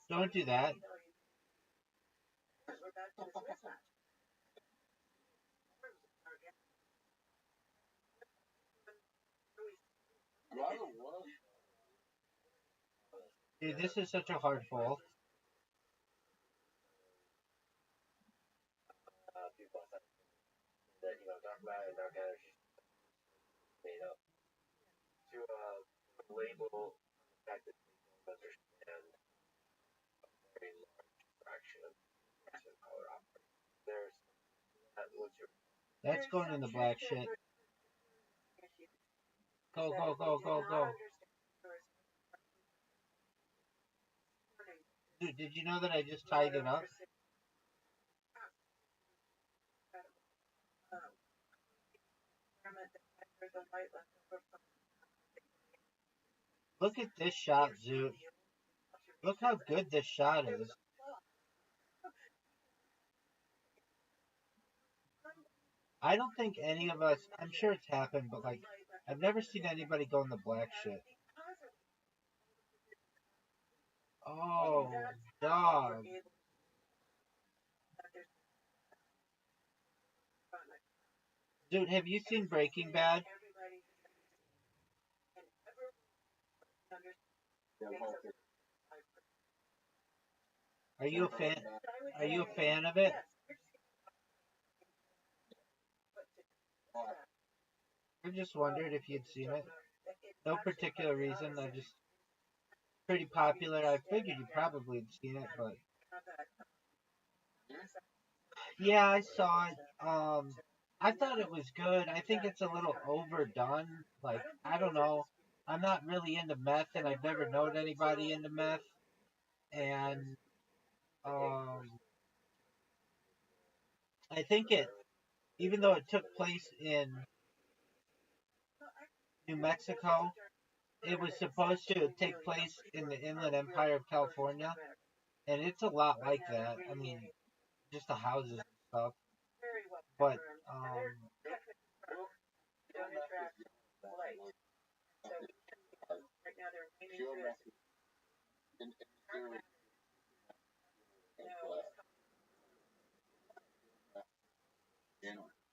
Don't do that. Dude, this is such a hard fall. People that, talk about it, dark energy made up to label the fact that they don't understand a very large fraction of the color operating. There's what's your That's going in the black shit. Go, go, go, go, go. Dude, did you know that I just tied it up? Look at this shot, Zoot. Look how good this shot is. I don't think any of us, I'm sure it's happened, but like, I've never seen anybody go in the black shit. Oh, dog. Dude, have you seen Breaking Bad? Are you a fan? Are you a fan of it? I just wondered if you'd seen it. No particular reason. I just pretty popular. I figured you probably had seen it, but yeah, I saw it. I thought it was good. I think it's a little overdone. Like, I don't know. I'm not really into meth, and I've never known anybody into meth. And I think it, even though it took place in New Mexico, it was supposed to take place in the Inland Empire of California, and it's a lot like that. I mean, just the houses and stuff. But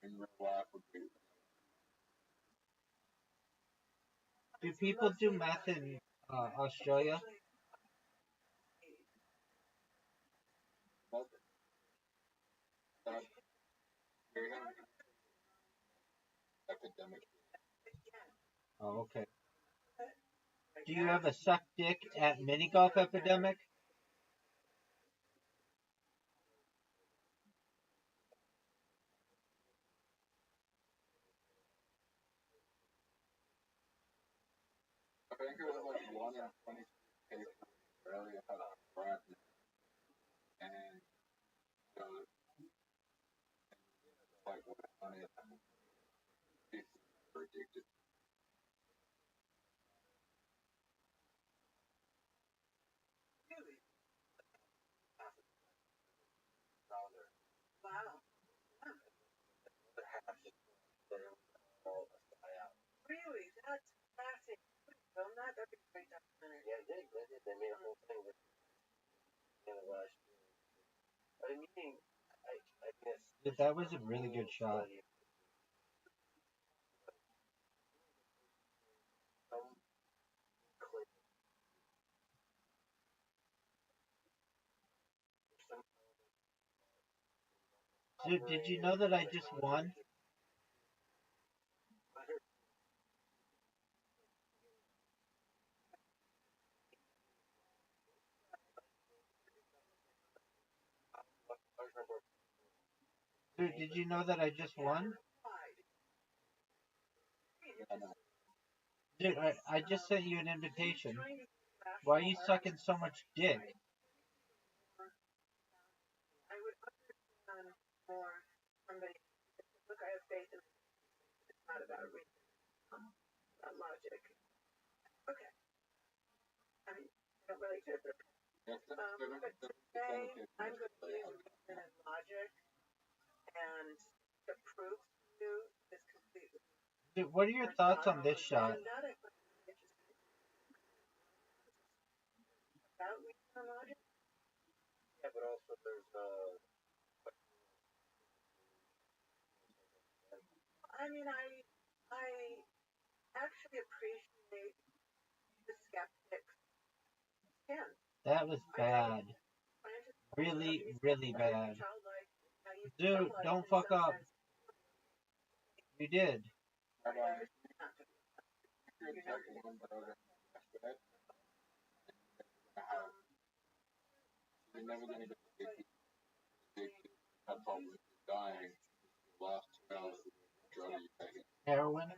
in real life would be do people do meth in Australia? epidemic. Oh, okay. Do you have a suck dick at mini golf epidemic? I think it was like 1 in 20 cases in Australia had a brand and so like what money is addicted. That's fascinating. Film that? That'd be a great documentary. Yeah, they did. They made a whole thing with last year. But meaning, I guess. Dude, that was a really good shot. Dude, did you know that I just won? Dude, did you know that I just won? Dude, I just sent you an invitation. Why are you sucking so much dick? I would understand more somebody. Look, I have faith in it. It's not about reason, about logic. Okay. I mean, I don't really care. But today, I'm going to use reason and logic, and the proof to you is completely. Dude, what are your thoughts on this shot? Not a about reason and logic. Yeah, but also there's I mean, I actually appreciate the skeptics. That was bad. Really, really bad. Dude, don't fuck up. You did. You're never going to get I probably dying the last 2 hours of the drug you taking. Heroin?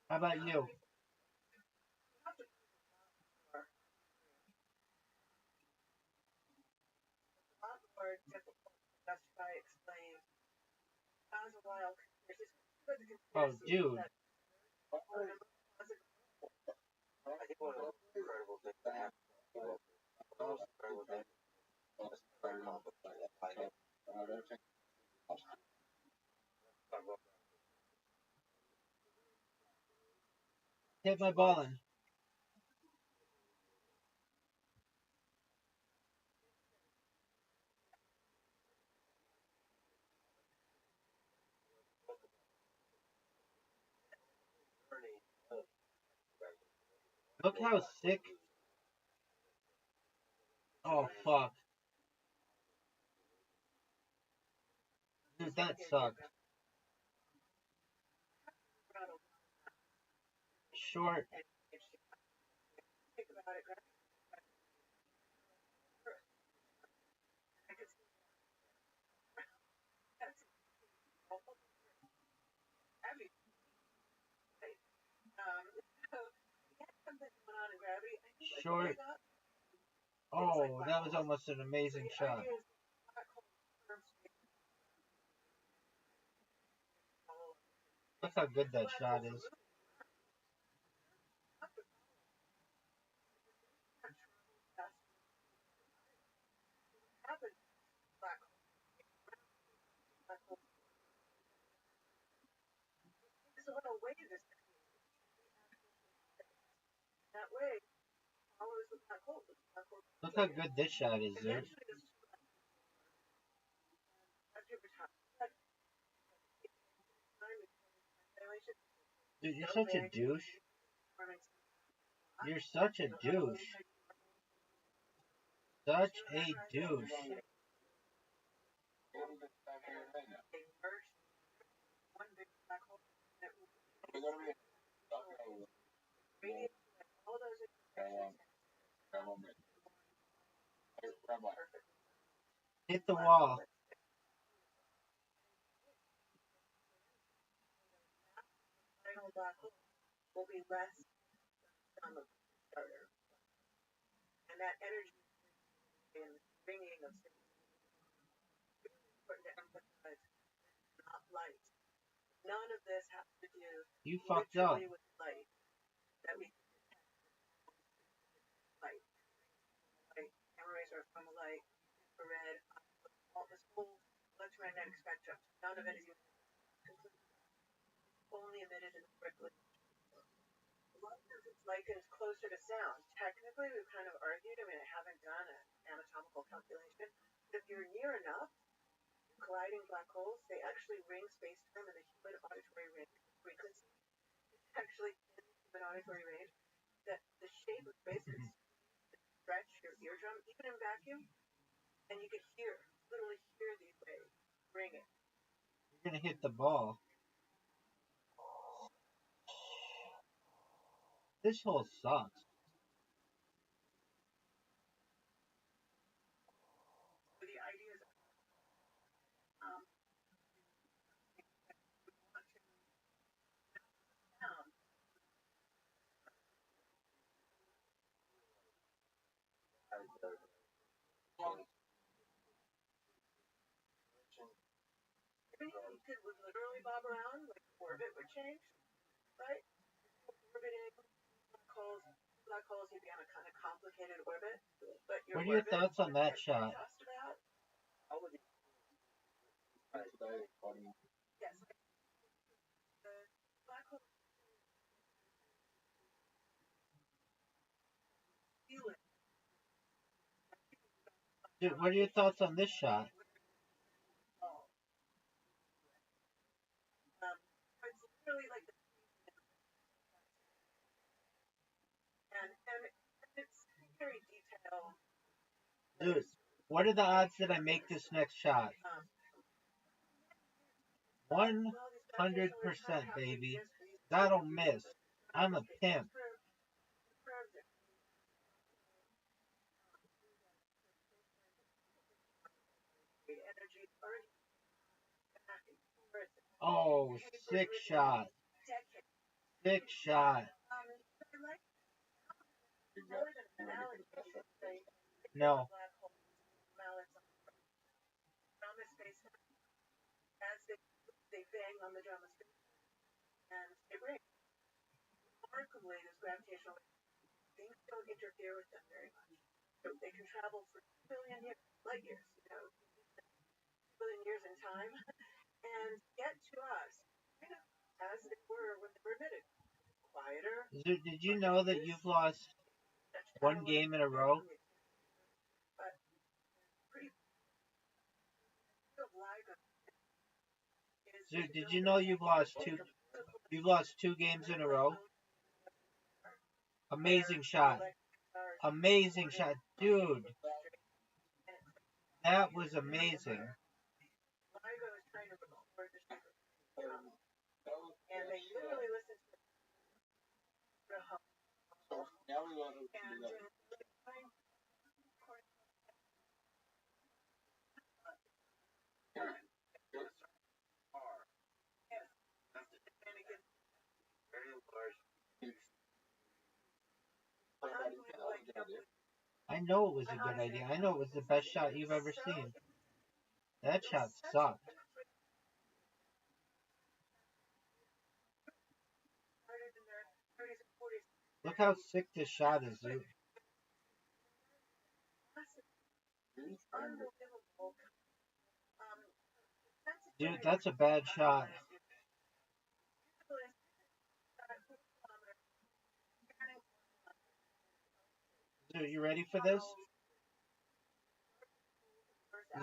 How about you? Oh, dude. I think one of the most incredible things that happened. The most incredible thing. Hit my ball in. Look how sick. Oh, fuck. Dude, that sucked. Short. Short. Oh, that was almost an amazing shot. Look how good that shot is. Look how good this shot is, dude. Dude, you're such a douche. You're such a douche. Such a douche. Hit the wall. Will be less on the starter, and that energy and bringing of things is important to emphasize. Not light. None of this has to do. You fucked up. With light. That we light. Light. Gamma rays are from electromagnetic spectrum. None of it is completely only emitted in the peripheral. Light is closer to sound. Technically, we've kind of argued. I mean, I haven't done an anatomical calculation. But if you're near enough, colliding black holes, they actually ring space-time in the human auditory range frequency. Actually, in the human auditory range, that the shape of space could stretch your eardrum, even in vacuum, and you could literally hear these waves ringing. You're gonna hit the ball. This hole sucks. So the idea is, would literally bob around, like orbit would change, right? Orbiting black holes, you'd be on a kind of complicated orbit. But your what are your thoughts on that shot? Yes. The black hole Dude, what are your thoughts on this shot? It's literally like and it's very detailed. Dude, what are the odds that I make this next shot? 100%, baby. That'll miss. I'm a pimp. Oh, sick shot. Sick shot. No. They bang on the drum of space and it rings. Remarkably, this gravitational things don't interfere with them very much. So they can travel for 2 billion light years, 2 billion years in time, and get to us as they were when they were emitted. Quieter. Did you know that you've lost one game in a row? Dude, did you know you've lost two games in a row? Amazing shot. Amazing shot. Dude. That was amazing. And they literally listen to now we want to I know it was a good idea. I know it was the best shot you've ever seen. That shot sucked. Look how sick this shot is, dude. Dude, that's a bad shot. Dude, you ready for this?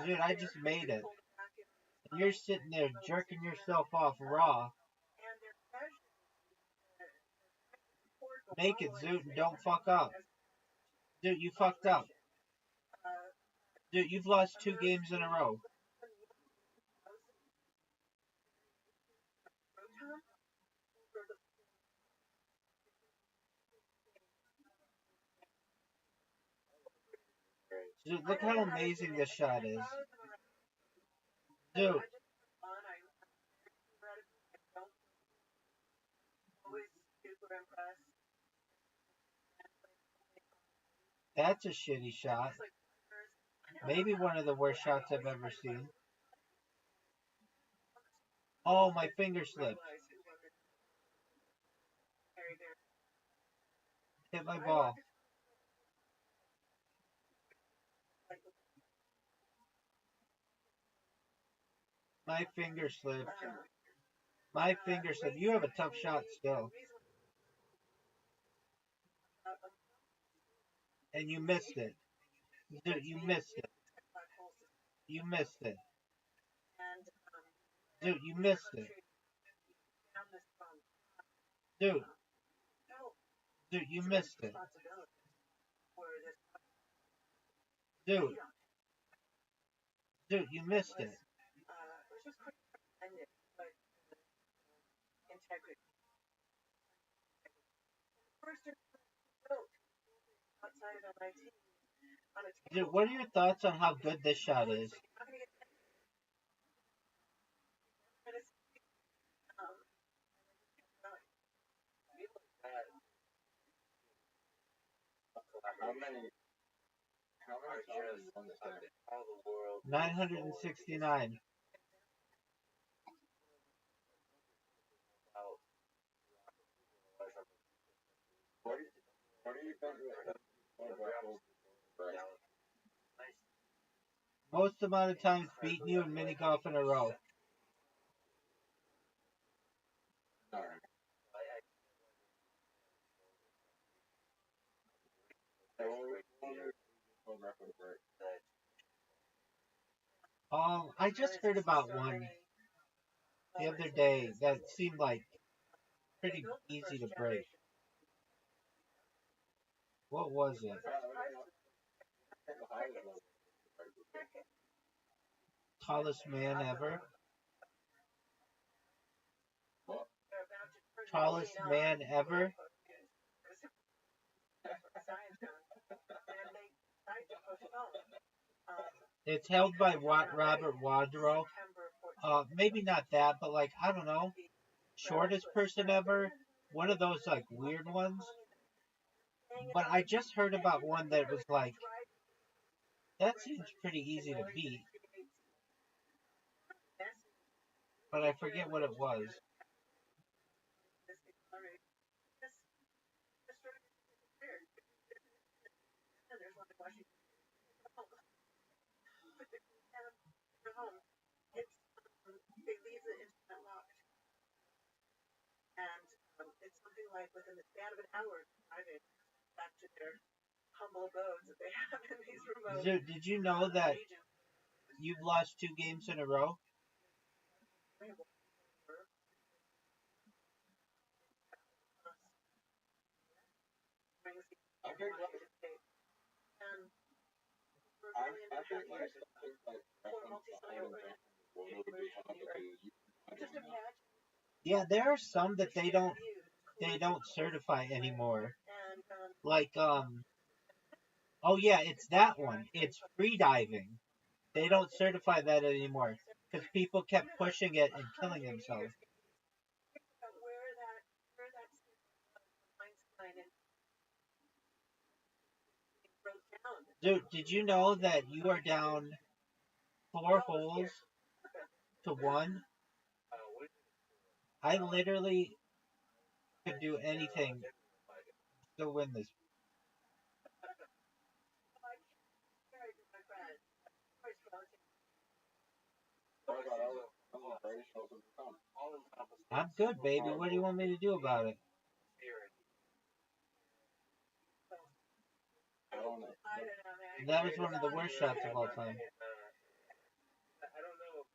Dude, I just made it. And you're sitting there jerking yourself off raw. Make it, Zoot, and don't fuck up. Dude, you fucked up. Dude, you've lost 2 games in a row. Dude, look how amazing this shot is. Dude. That's a shitty shot. Maybe one of the worst shots I've ever seen. Oh, my finger slipped. Hit my ball. My finger slipped. My finger slipped. You have a tough shot still. And you missed it. Dude, you missed it. You missed it. Dude, you missed it. Dude. Dude, you missed it. Dude. Dude, you missed it. Dude, what are your thoughts on how good this shot is? How many times on this day? All the world. 969. What do you think Most amount of times beating you in mini golf in a row. I just heard about one the other day that seemed like pretty easy to break. What was it? Tallest man ever? Tallest man ever? It's held by Robert Wadrow. Maybe not that, but like, I don't know. Shortest person ever? One of those like weird ones. But I just heard about one that was like, that seems pretty easy to beat. But I forget what it was. It's something like within the span of an hour driving back to their humble abodes that they have in these remote. Dude, did you know that you've lost 2 games in a row? Yeah, there are some that they don't certify anymore. Like oh yeah, it's that one. It's free diving. They don't certify that anymore because people kept pushing it and killing themselves. Dude, did you know that you are down 4 holes to 1? I literally could do anything to win this. I'm good, baby. What do you want me to do about it? That was one of the worst shots of all time. I don't know.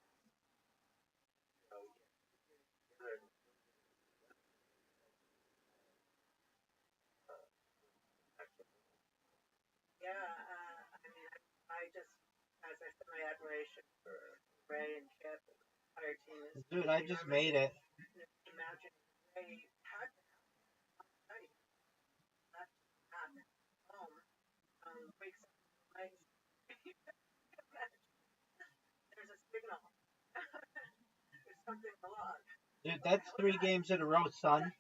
I mean, I just, as I said, my admiration for Ray and Chip and the entire team is. Dude, I just made it. Imagine Ray had night, left home, wakes up night. There's a signal. There's something wrong. Dude, that's 3 games in a row, son.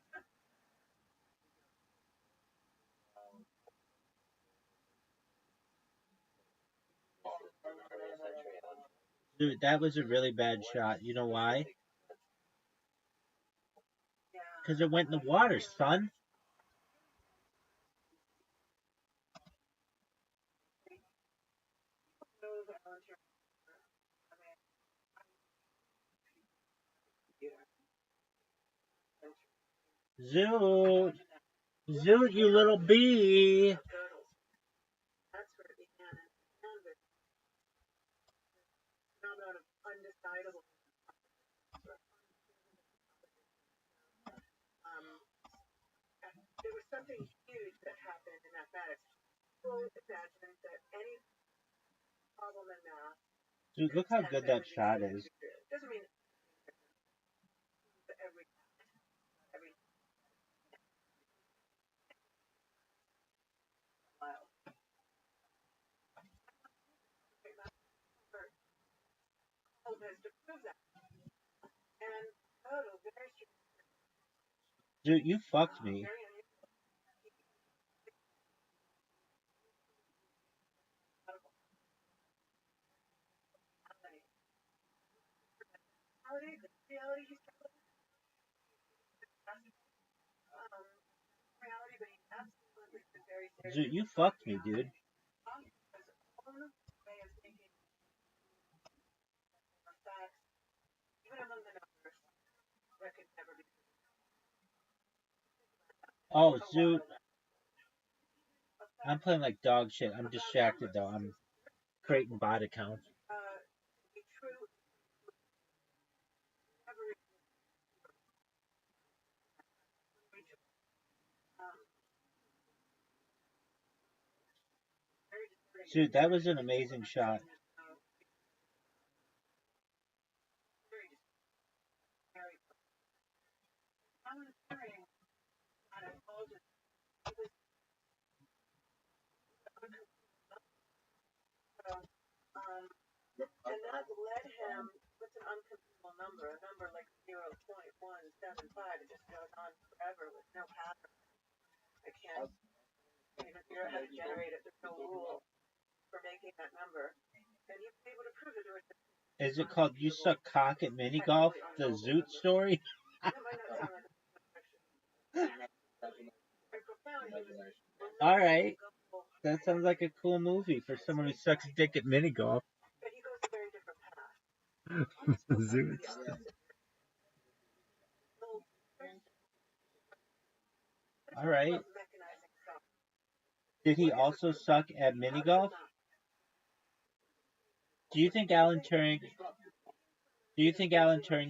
Dude, that was a really bad shot. You know why? Because it went in the water, son. Zoot! Zoot, you little bee! girdles. That's where it began. And the phenomenon of undecidable. There was something huge that happened in mathematics. People imagine that any problem in math. Dude, look how good that shot is. Doesn't mean every mile. Has to prove that. And very Dude, you fucked me. Dude, you fucked me, dude. Oh, Zoot. I'm playing like dog shit. I'm distracted though. I'm creating bot accounts. Dude, that was an amazing shot. And that led him, what's an uncontrollable number? A number like 0.175. It just goes on forever with no pattern. I can't even figure out how to generate it. There's no rule for making that number. And he was able to prove that there was. Is it called You Suck Cock at Mini Golf? The Zoot story? Alright. That sounds like a cool movie for someone who sucks dick at mini golf. But he goes a very different path. Zoot. Alright. Did he also suck at mini golf? Do you think Alan Turing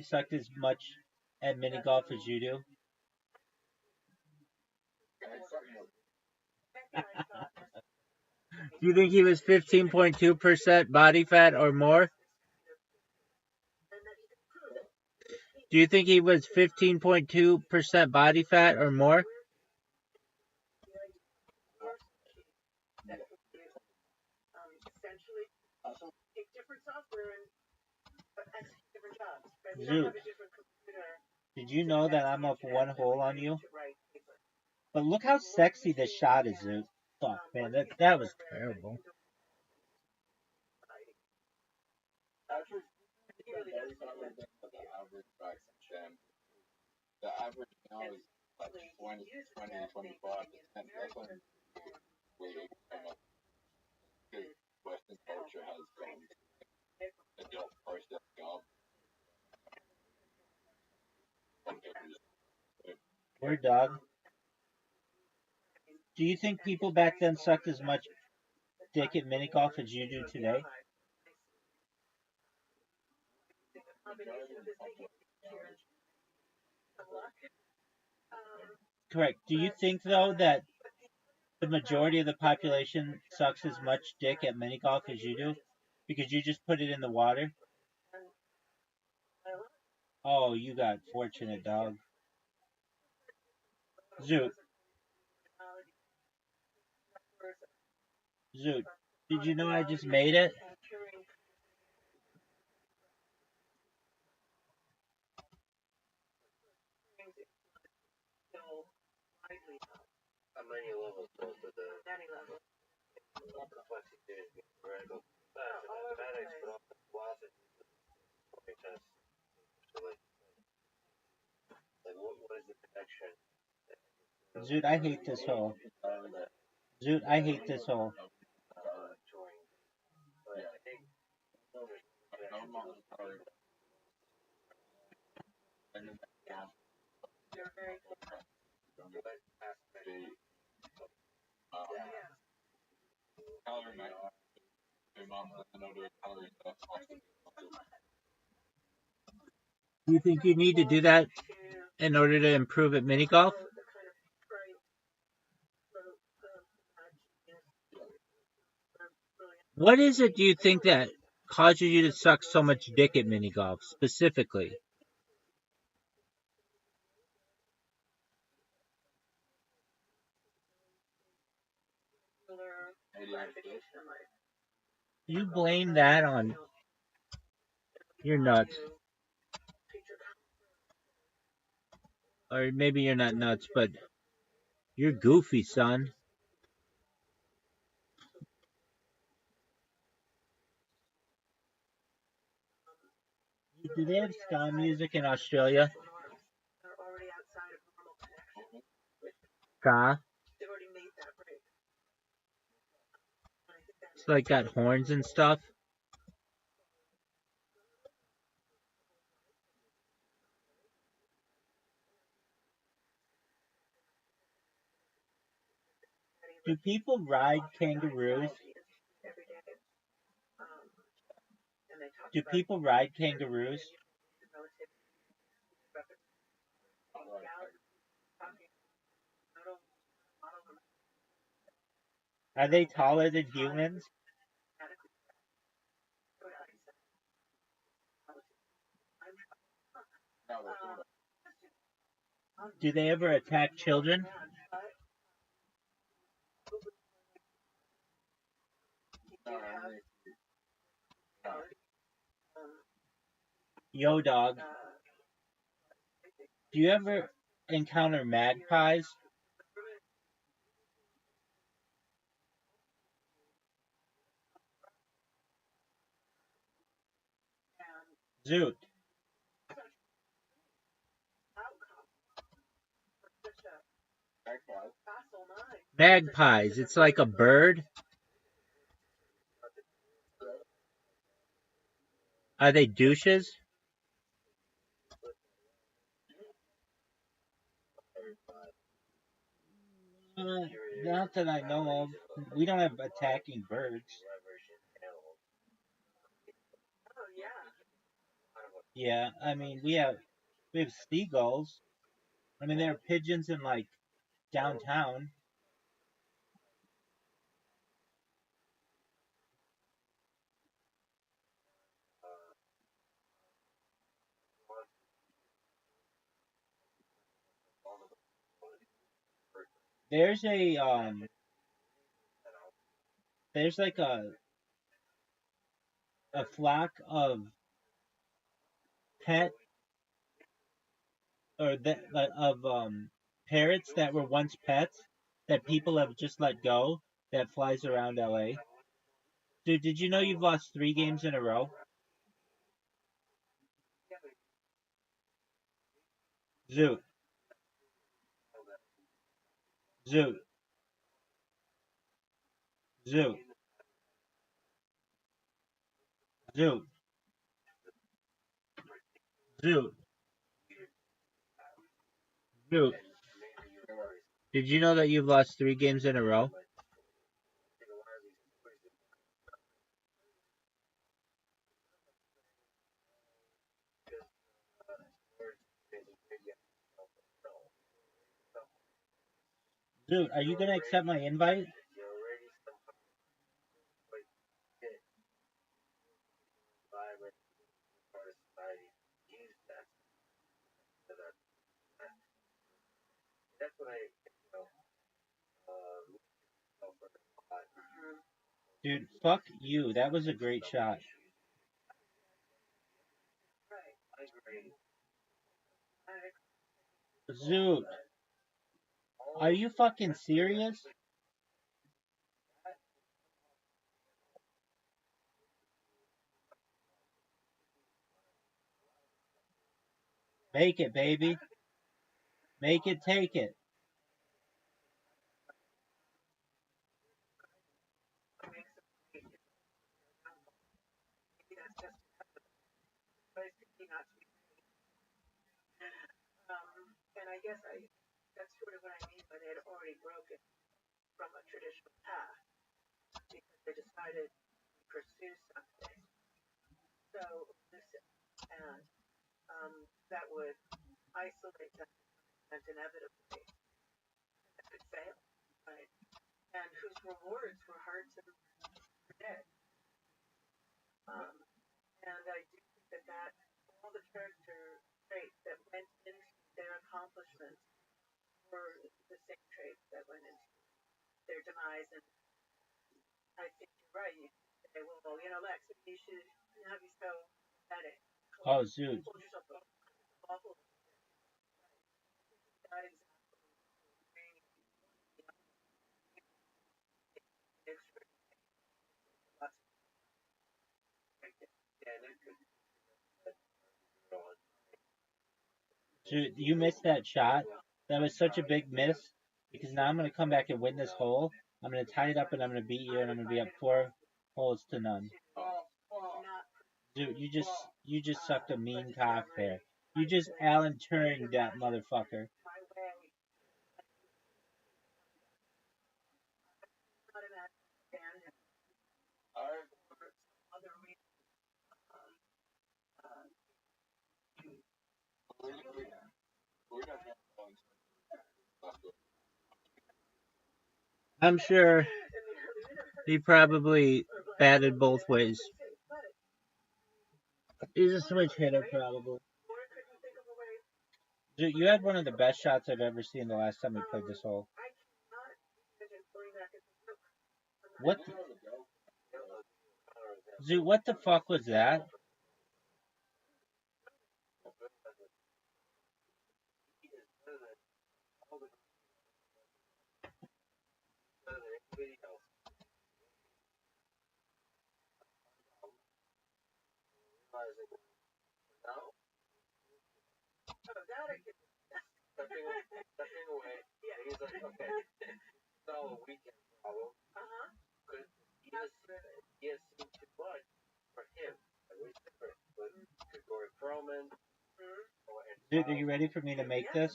sucked as much at mini golf as you do? Do you think he was 15.2% body fat or more? Do you think he was 15.2% body fat or more? Zoot. Did you know that I'm up one hole on you? But look how sexy this shot is, Zoot. Fuck, man, that was terrible. The average now is like 20 to 25%. That's when Western culture has gone adult processed garbage. Word dog. Do you think people back then sucked as much dick at mini golf as you do today? Correct. Do you think, though, that the majority of the population sucks as much dick at mini golf as you do? Because you just put it in the water? Oh, you got fortunate, dog. Zoot. Zoot. Did you know I just made it? How many levels both of the complexity is theoretical mathematics, but also philosophy test. So like what is the connection? Zoot, I hate this hole. Zoot, I hate this hole. Calorie night. My mom doesn't know their calories. Do you think you need to do that in order to improve at mini golf? What is it do you think that causes you to suck so much dick at mini golf specifically? You blame that on your nuts. Or maybe you're not nuts, but you're goofy, son. Do they have ska music in Australia? Ska? It's like got horns and stuff. Do people ride kangaroos? Do people ride kangaroos? Are they taller than humans? Do they ever attack children? Yo, dog. Do you ever encounter magpies? Zoot. Magpies. It's like a bird. Are they douches? Not that I know of. We don't have attacking birds. Yeah, I mean we have seagulls. I mean there are pigeons in like downtown. There's there's like a flock of pet or of parrots that were once pets that people have just let go that flies around LA. Dude, did you know you've lost 3 games in a row? Zoot. Zoot. Zoot. Zoot. Zoot. Zoot. Did you know that you've lost 3 games in a row? Dude, are you gonna accept my invite? Dude, fuck you. That was a great shot. Zoot. Are you fucking serious? Make it, baby. Make it, take it. And I guess that's sort of what I mean, but they had already broken from a traditional path because they decided to pursue something. So, and that would isolate them and inevitably that could fail, right? And whose rewards were hard to predict. And I do think that all the character traits that went into their accomplishments were the same traits that went into their demise. And I think you're right. You say, well, Lex, you should have you so pathetic. Oh, Zeus. Hold yourself awful. That example bring Dude, you missed that shot. That was such a big miss because now I'm gonna come back and win this hole. I'm gonna tie it up and I'm gonna beat you and I'm gonna be up 4 holes to none. Dude, you just sucked a mean cock there. You just Alan Turing that motherfucker. I'm sure he probably batted both ways. He's a switch hitter, probably. Dude, you had one of the best shots I've ever seen the last time we played this hole. What? Dude, what the fuck was that? Stepping away. Yeah. He's like, okay, it's all a weekend problem. Because he has seen too much for him. At least different. But Corey Perlman. Dude, are you ready for me to make this?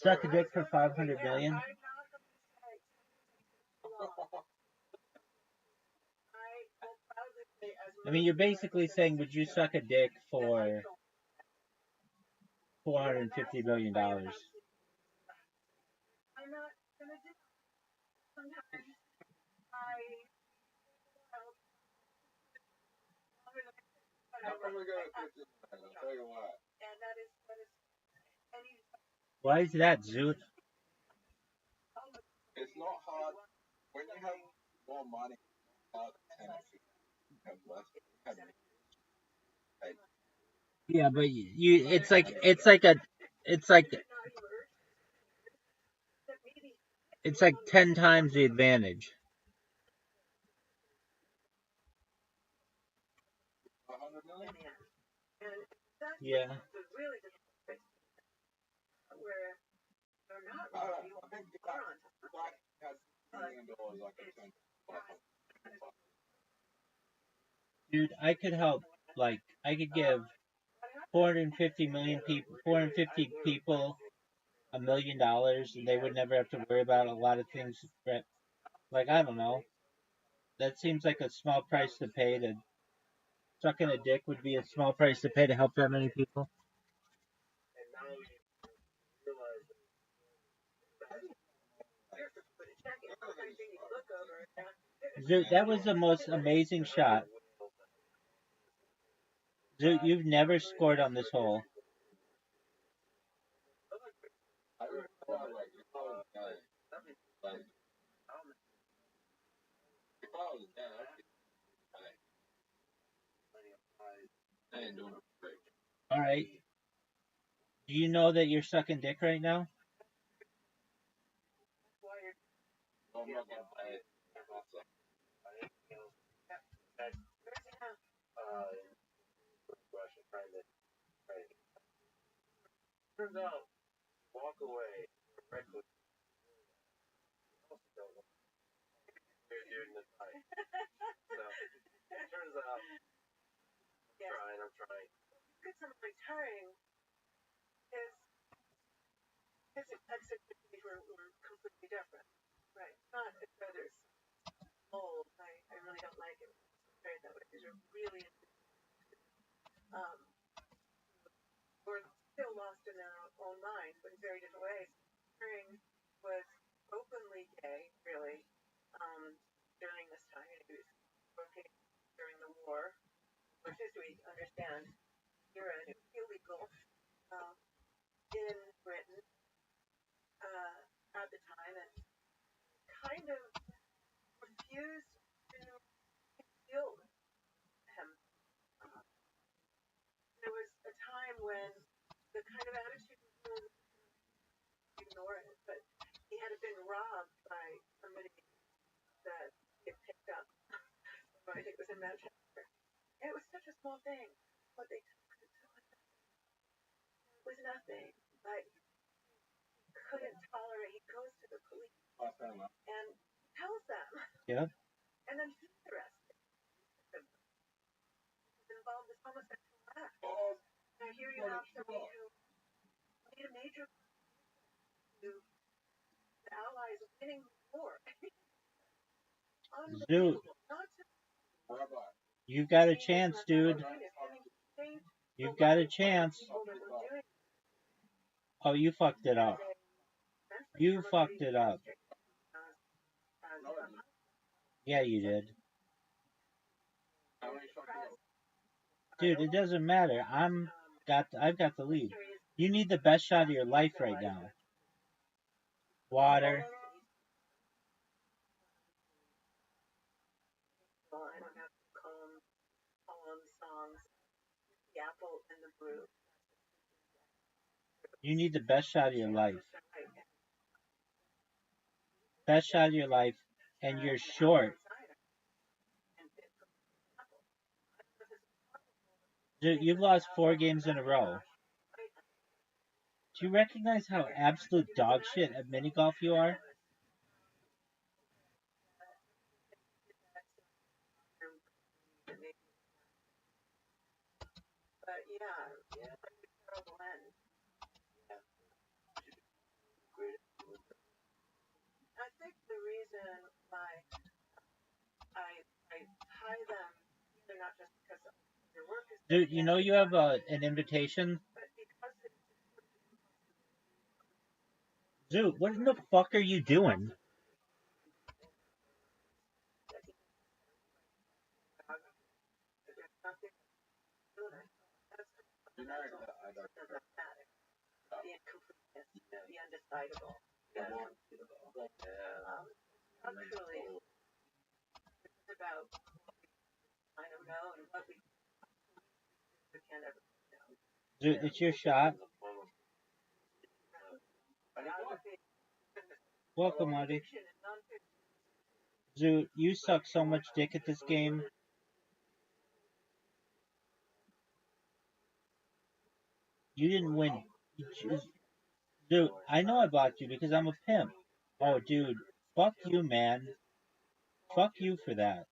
Suck a dick for 500 million? I mean, you're basically saying, would you suck a dick for $450 million? Why is that, Zoot? It's not hard when you have more money. Yeah, but it's like it's like 10 times the advantage. Yeah. Dude, I could help. Like, I could give 450 people $1 million, and they would never have to worry about a lot of things. Like, I don't know. That seems like a small price to pay to sucking a dick would be a small price to pay to help that many people. Dude, that was the most amazing shot. Dude, you've never scored on this hole. Alright. Do you know that you're sucking dick right now? Turns out, walk away. You're the time. So it turns out I'm trying. Good some retiring is his expectations were completely different. Right. Not as others old. I really don't like it. Very that way. These are really um were still lost in their own minds, but in very different ways. Turing was openly gay, really, during this time. He was working during the war, which, as we understand, era illegal in Britain at the time, and kind of refused to heal him. There was a time when the kind of attitude was ignore it, but he had been robbed by somebody that he had picked up. I think it was in Manchester. And it was such a small thing, but they took it was nothing. Like couldn't tolerate. He goes to the police and tells them. Yeah. And then he's arrested. He's involved with homosexual acts. Now here you have somebody who made a major to the Allies winning the war. Dude, you've got a chance, dude. You've got a chance. Oh, you fucked it up. You fucked it up. Yeah, you did. Dude, it doesn't matter. I've got the lead. You need the best shot of your life right now. Water. I don't have poems, songs, the apple and the brew. You need the best shot of your life. Best shot of your life, and you're short. Dude, you've lost 4 games in a row. Do you recognize how absolute dog shit at mini golf you are? But yeah, terrible end. I think the reason why I tie them, they're not just because of their work is. Dude, you know you have an invitation? Dude, what in the fuck are you doing? The incompleteness, the undecidable, the uncomputable. Structurally, it's about I don't know and what we can't ever know. Dude, it's your shot. Welcome, Marty. Dude, you suck so much dick at this game. You didn't win. Dude, I know I blocked you because I'm a pimp. Oh, dude, fuck you, man. Fuck you for that.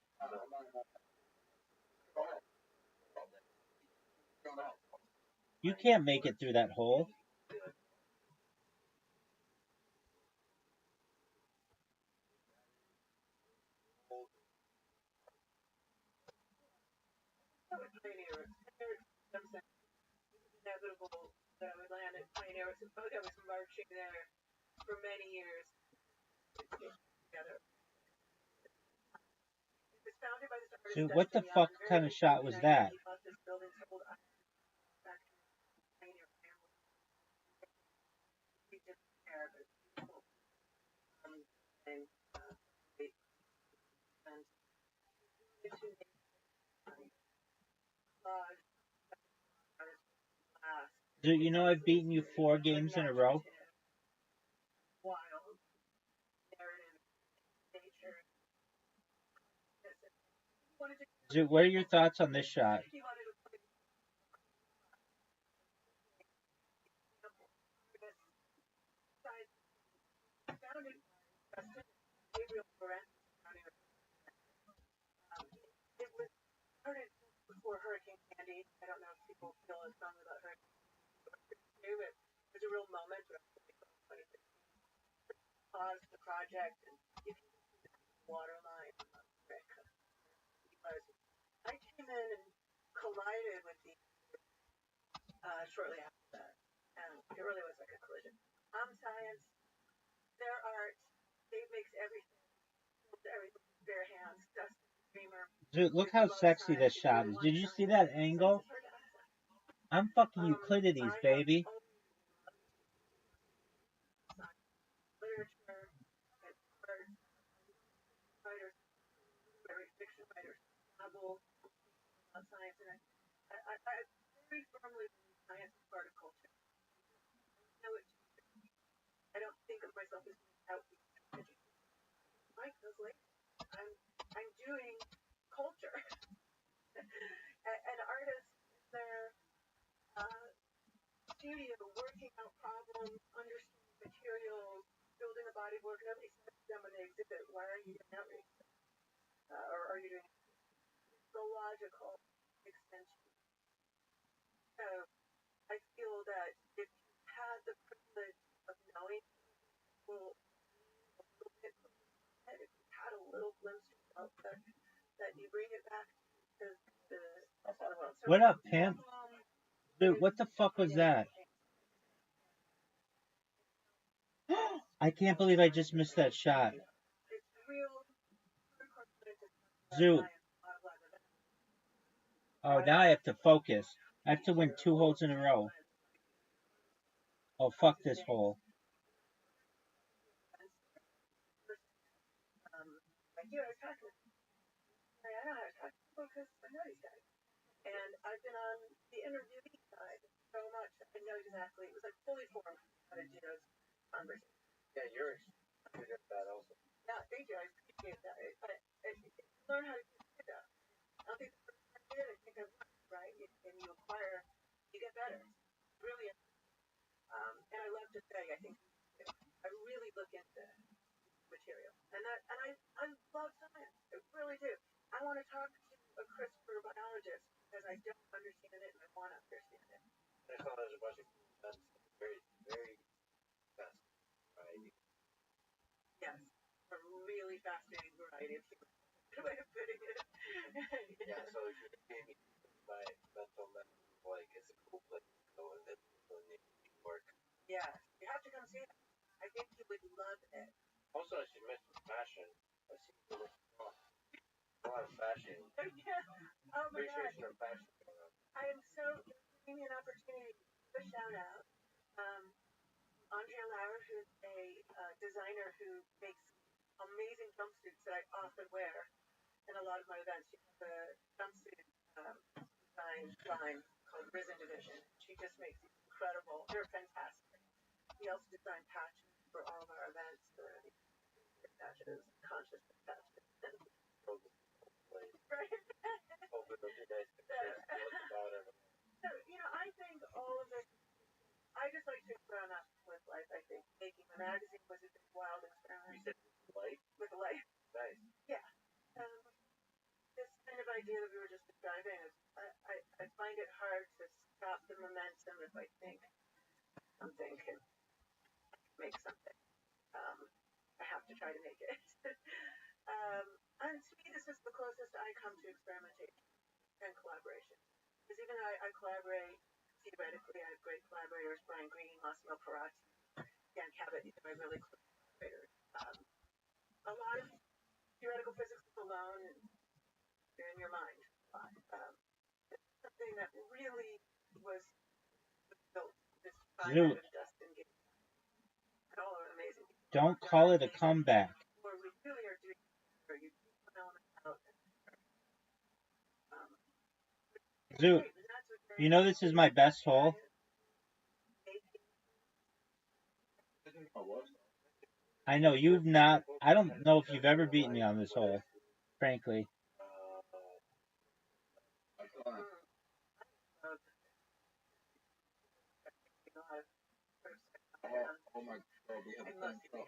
You can't make it through that hole. Inevitable that I would land at Pioneer. I was marching there for many years together. It was founded by this artist. Dude, what the fuck kind of shot was that? Dude, you know I've beaten you 4 games in a row? Dude, what are your thoughts on this shot? Andy. I don't know if people feel as strongly about her. But there's a real moment where I paused the project and you can see the water line on the brick. Because I came in and collided with the shortly after that. And it really was like a collision. Science, their art, Dave makes everything with bare hands, Dustin Dreamer. Dude, look how sexy this shot is. Did you see that angle? I'm fucking Euclides, baby. Literature and art, writers, fiction writers, novel about science, and I very firmly believe science is part of culture. I know it. I don't think of myself as out education. Mike knows later. I'm doing culture. An artist in their studio working out problems, understanding materials, building a body of work. Nobody says to them when they exhibit, why are you doing outreach? Or are you doing the logical extension? So I feel that if you had the privilege of knowing people a little bit, if you had a little glimpse of that you bring it back to the What up, pimp? Dude, what the fuck was that? I can't believe I just missed that shot. Zoo. Oh, now I have to focus. I have to win 2 holes in a row. Oh, fuck this hole. And I've been on the interviewee side so much. I know exactly. It was like fully formed how to do those conversations. Yeah, you're good at that also. Yeah, thank you. I appreciate that. But learn how to do it. I don't think the first time I did it, I think I worked, right? And you acquire, you get better. Really. And I love to say, I think I really look into material, and I love science. I really do. I want to talk to a CRISPR biologist because I don't understand it and I want to understand it. I saw there's a bunch of very, very fast variety. Yes, a really fascinating variety of humans. Good way of putting it. Yeah, so if you gave me my mental map, like it's a cool place to go and then work. Yeah, you have to come see it. I think you would love it. Also, I should mention fashion. I see a lot of fashion. Oh my Appreciation of fashion going on. I am so giving me an opportunity to give a shout out. Andrea Lauer, who's a designer who makes amazing jumpsuits that I often wear in a lot of my events. She has a jumpsuit design line called Risen Division. She just makes these incredible, they're fantastic. We also design patches for all of our events, patches, consciousness patches. Right. So, I think all of this, I just like to experiment with life, I think. Making the magazine was a big wild experiment. You said life? With life. Nice. Yeah. This kind of idea that we were just describing, I find it hard to stop the momentum if I think something can make something. I have to try to make it. And to me, this is the closest I come to experimentation and collaboration. Because even though I collaborate, theoretically, I have great collaborators, Brian Green, Massimo Perazzi, Dan Cabot, these are my really close collaborators. A lot of theoretical physics is alone, and you're in your mind. Something that really was built this time out of Dustin Gage. And all are amazing. Don't call it a comeback. Where we really are doing where you take one element out. Zoo, you know this is my best hole? I know you've not, I don't know if you've ever beaten me on this hole, frankly. Oh my God, we have a phone call.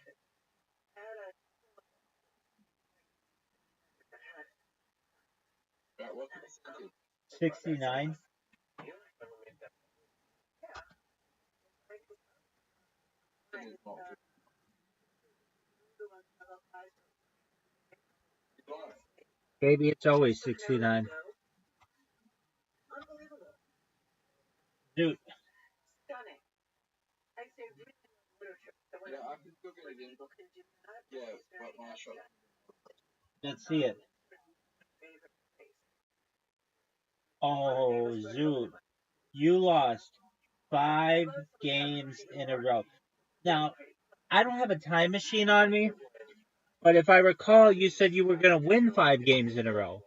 What's the percentage? 69. Baby, it's always 69. Dude, Stunning. I say reading literature. So when Yeah, I can still get it in. people can do that, Yeah, it's very but when I shop. let's see it. favorite place. Oh, Zoot, you lost 5 games in a row. Now, I don't have a time machine on me, but if I recall, you said you were going to win 5 games in a row.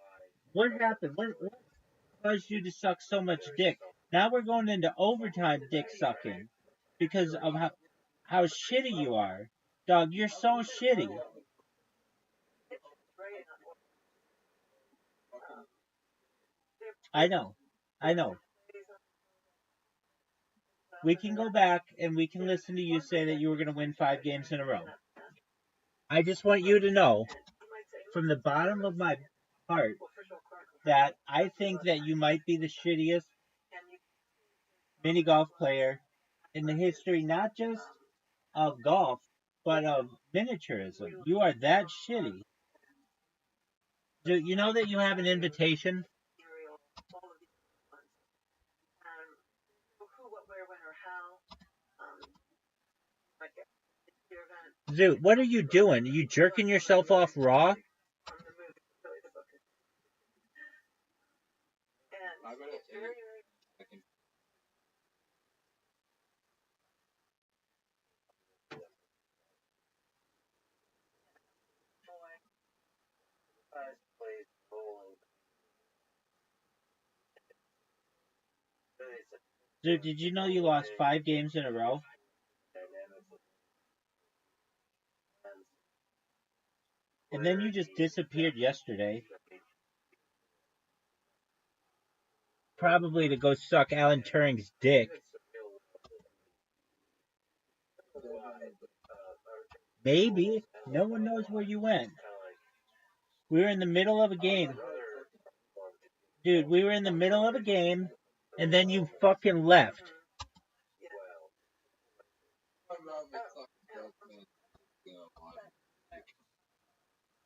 What happened? What caused you to suck so much dick? Now we're going into overtime dick sucking because of how shitty you are. Dog, you're so shitty. I know. I know. We can go back and we can listen to you say that you were going to win 5 games in a row. I just want you to know from the bottom of my heart that I think that you might be the shittiest mini golf player in the history, not just of golf, but of miniaturism. You are that shitty. Do you know that you have an invitation? Dude, what are you doing? Are you jerking yourself off raw? I got it. Dude, did you know you lost 5 games in a row? And then you just disappeared yesterday. Probably to go suck Alan Turing's dick. Maybe. No one knows where you went. We were in the middle of a game. Dude, we were in the middle of a game, and then you fucking left.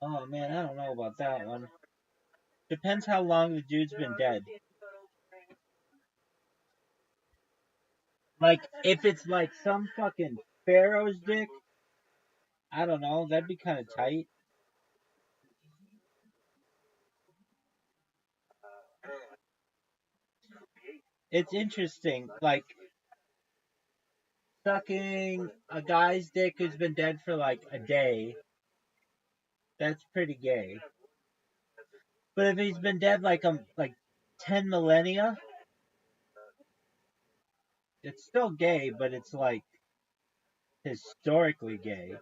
Oh man, I don't know about that one. Depends how long the dude's been dead. Like, if it's like some fucking pharaoh's dick, I don't know, that'd be kind of tight. It's interesting, like, sucking a guy's dick who's been dead for like a day, that's pretty gay. But if he's been dead like 10 millennia, it's still gay, but it's like historically gay.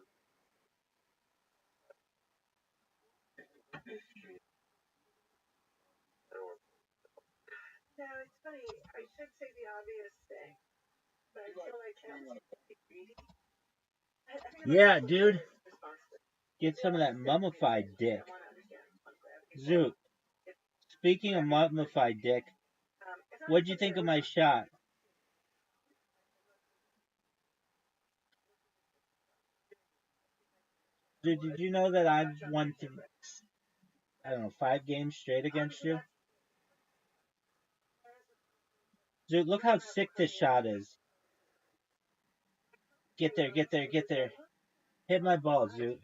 No, it's funny. I should say the obvious thing, but I feel like Yeah, dude. Get some of that mummified dick. Zoot. Speaking of mummified dick, what'd you think of my shot? Dude, did you know that I've won, I don't know, 5 games straight against you? Dude, look how sick this shot is. Get there, get there, get there. Hit my ball, Zoot.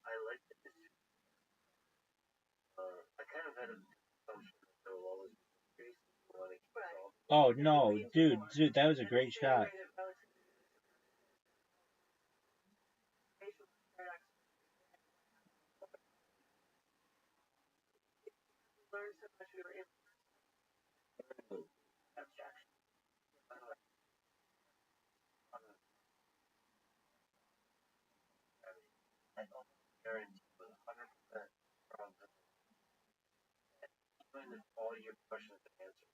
I like it. I kind of had a assumption that there will always be increase when it gets off. Oh no, dude, Zoot, that was a great shot. Guaranteed with 100% probability. Even if all your questions are answered,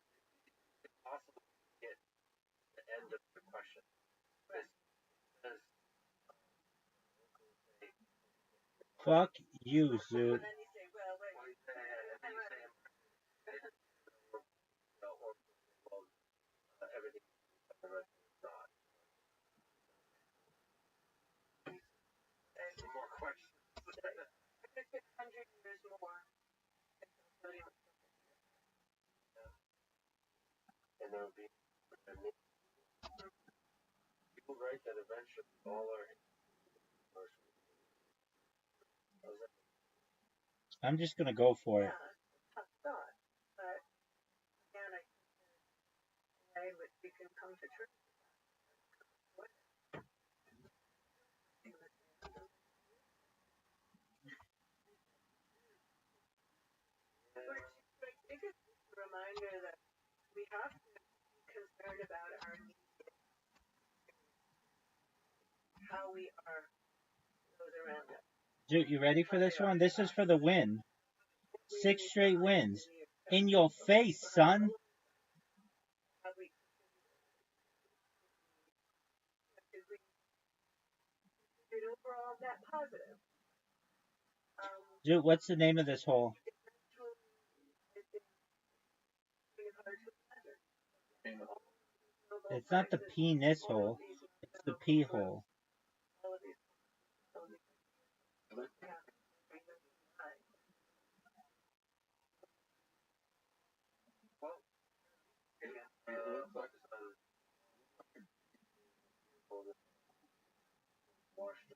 Fuck you, And Zoot. then you say, well, wait, Well, and then you say, everything is not. and Some more questions. 100 years more, And there will be people write that eventually all our I'm just gonna go for it. yeah, tough thought. But again, I think there's a way in which we can come to terms with what I think it's a reminder that we have to be concerned about our needs, how we are those around us. Zoot, you ready for this one? This is for the win. 6 straight wins. In your face, son. How we contribute overall net positive. Zoot, what's the name of this hole? It's not the penis hole. It's the pee hole. washed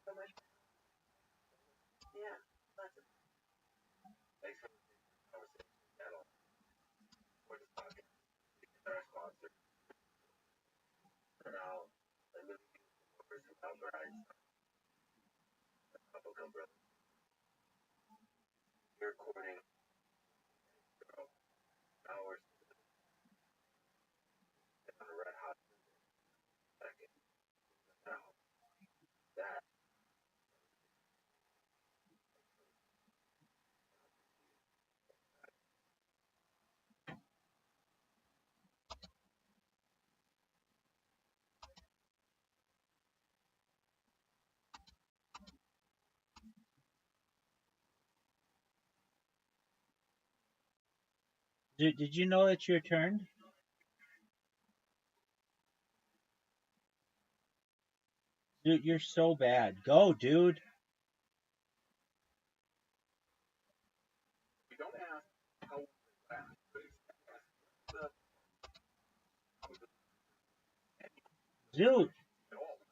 away. Yeah, lots of Thanks for the conversation. We're just talking. Our sponsor. For now, I live in Albert Einstein. Bubblegum Brothers. You're recording hours on a red hot second. Now, that Zoot, did you know it's your turn? Zoot, you're so bad. Go, dude. we don't ask how fast, but Zoot. at all.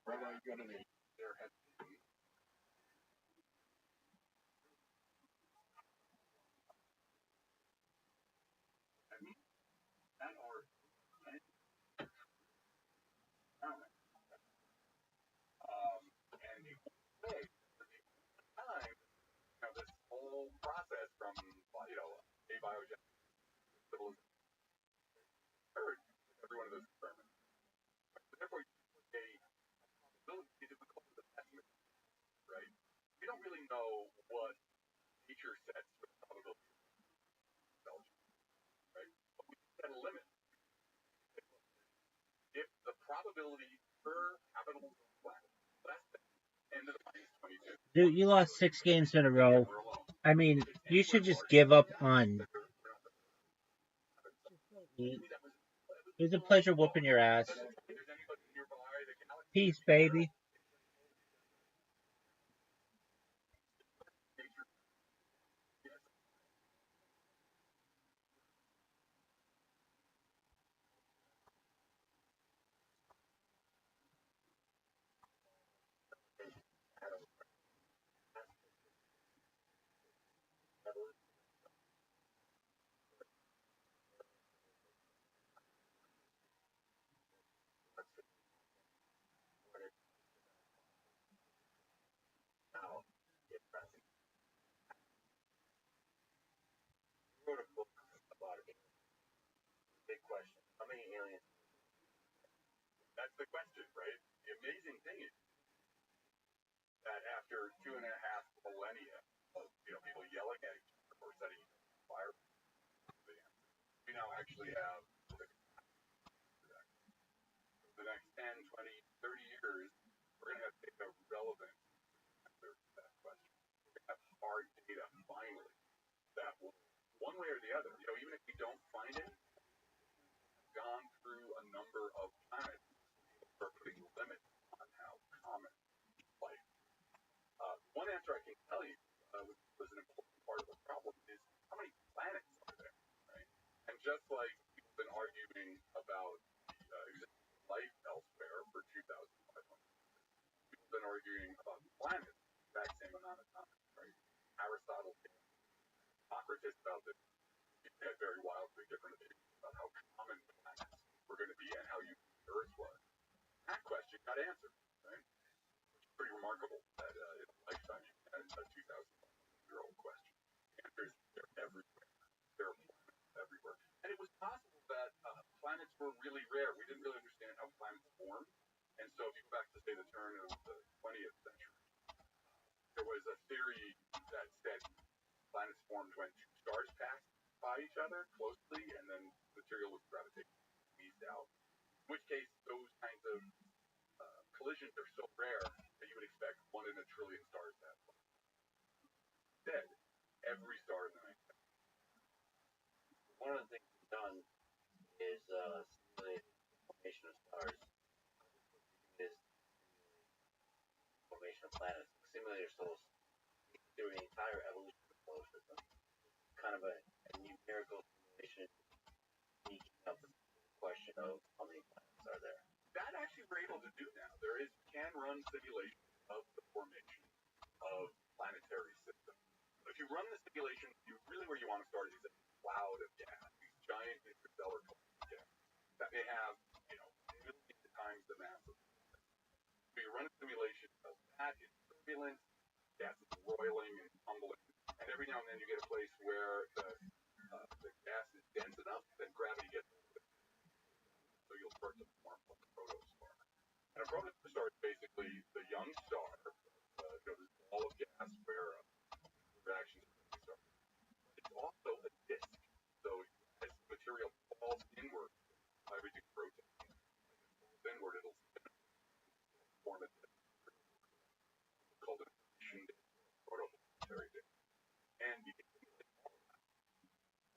Rabbi, you got any? There has to be. I mean, that or and you say time, this whole process from a biogen civilization occurred every one of those experiments. Therefore, a probability is difficult with the estimate, right? We don't really know what nature sets for the probability of intelligence, right? But we set a limit. If the probability per habitable planet less than 10 to the minus 22. Dude, you lost 6 games in a row. I mean, you should just give up on. It was a pleasure whooping your ass. Peace, baby. big question. How many aliens? That's the question, right? The amazing thing is that after 2.5 millennia of people yelling at each other or setting fire, we now actually have the next 10, 20, 30 years, we're going to have data relevant to that question. We're going to have hard data finally that will, one way or the other, even if we don't find it, gone through a number of planets, start putting limits on how common life. One answer I can tell you, which was an important part of the problem, is how many planets are there, right? And just like we've been arguing about the existence of life elsewhere for 2,500 years, we've been arguing about planets the exact same amount of time, right? Aristotle, Socrates about this, they had very wildly different opinions about how common planets were going to be and how unique the Earth was. That question got answered, right? It's pretty remarkable that in a lifetime you can answer a 2,000-year-old question. The answers, they're everywhere. There are planets everywhere. And it was possible that planets were really rare. We didn't really understand how planets formed. And so if you go back to, say, the turn of the 20th century, there was a theory that said planets formed when two stars passed by each other closely, and then material was gravitationally squeezed out. In which case, those kinds of collisions are so rare that you would expect 1 in a trillion stars to happen. Instead, every star in the night. One of the things we've done is simulate the formation of stars. This formation of planets. Simulate your solar system. Through the entire evolution of the solar system. Kind of a numerical simulation, sneaking up the question of how many planets are there. That actually we're able to do now. You can run simulations of the formation of planetary systems. If you run the simulation, where you want to start is a cloud of gas, these giant interstellar clouds of gas that may have, millions of times the mass of the Sun. So you run a simulation of that, it's turbulent, gas is roiling and tumbling, and every now and then you get a place where the gas is dense enough that gravity gets rid of it. So you'll start to form a protostar. And a protostar is basically the young star, this ball of gas where reactions are started. It's also a disk. So as material falls inward, everything rotates. As it falls inward, it'll form a disk. It's called an accretion disk, protoplanetary disk. And you can simulate all of that.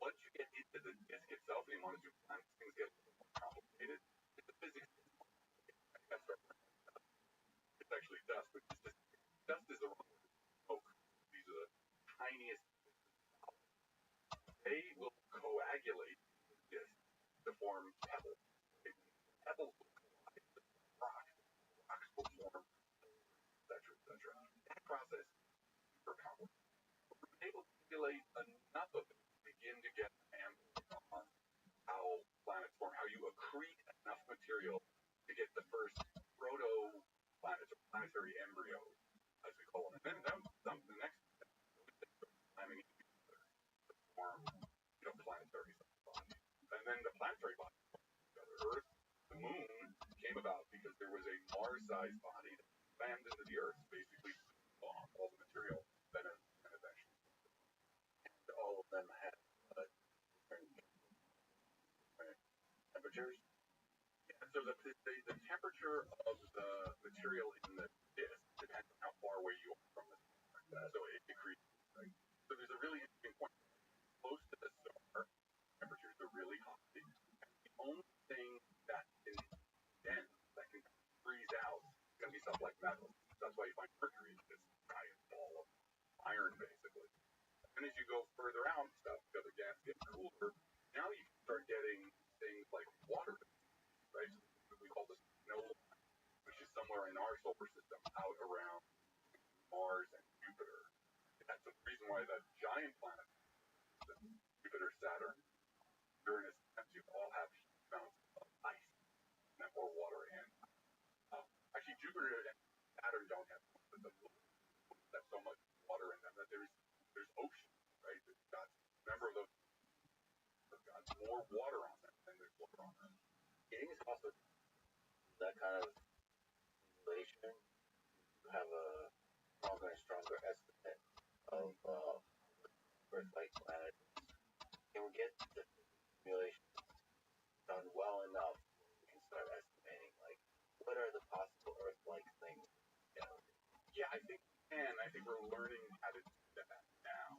Once you get into the disk itself and you want to do planets, things get a little more complicated. The physics gets more complicated. It's actually dust, but dust is the wrong word. Smoke. These are the tiniest. They will coagulate in the disk to form pebbles. Pebbles will collide with rocks. Rocks will form, etc. That process is super complicated. But we've been able to simulate enough of it to begin to get a handle on how planets form, how you accrete enough material to get the first proto-planets or planetary embryos, as we call them. And then the next step is climbing into each other to form, planetary bodies. And then the planetary bodies form together. Earth, the moon came about because there was a Mars-sized body that slammed into the Earth, basically all the material, then eventually. And all of them have different temperatures. Yeah, so the temperature of the material in the disk depends on how far away you are from the star. So it decreases, right? So there's a really interesting point. Close to the star, temperatures are really high. And the only thing that can condense, that can freeze out, is going to be stuff like metal. That's why you find mercury in this giant ball of iron, basically. And as you go further out, the other gas gets cooler. Now you can start getting things like water, right? So we call this snow line, which is somewhere in our solar system, out around Mars and Jupiter. And that's the reason why the giant planets, Jupiter, Saturn, Uranus, Neptune, all have huge amounts of ice or water in. Actually, Jupiter and Saturn don't have so much water in them that there's ocean, right? Remember those have got more water on them than there's Do you think it's also that kind of simulation? You have a stronger and stronger estimate of Earth-like planets. Can we get the simulation done well enough? We can start estimating like what are the possible Earth-like things. Yeah, I think we can. I think we're learning how to do that now.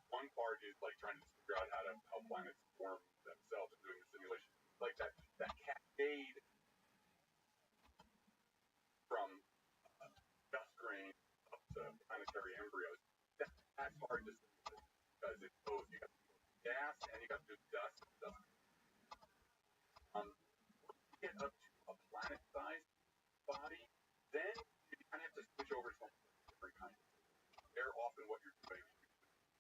One part is like trying to figure out how planets form themselves and doing the simulation. Like that cascade from dust grain up to planetary embryos. That's hard to simulate because it's both you got gas and you got to do dust. Get up to a planet-sized body, then you kind of have to switch over to something different kind of. They're often what you're doing.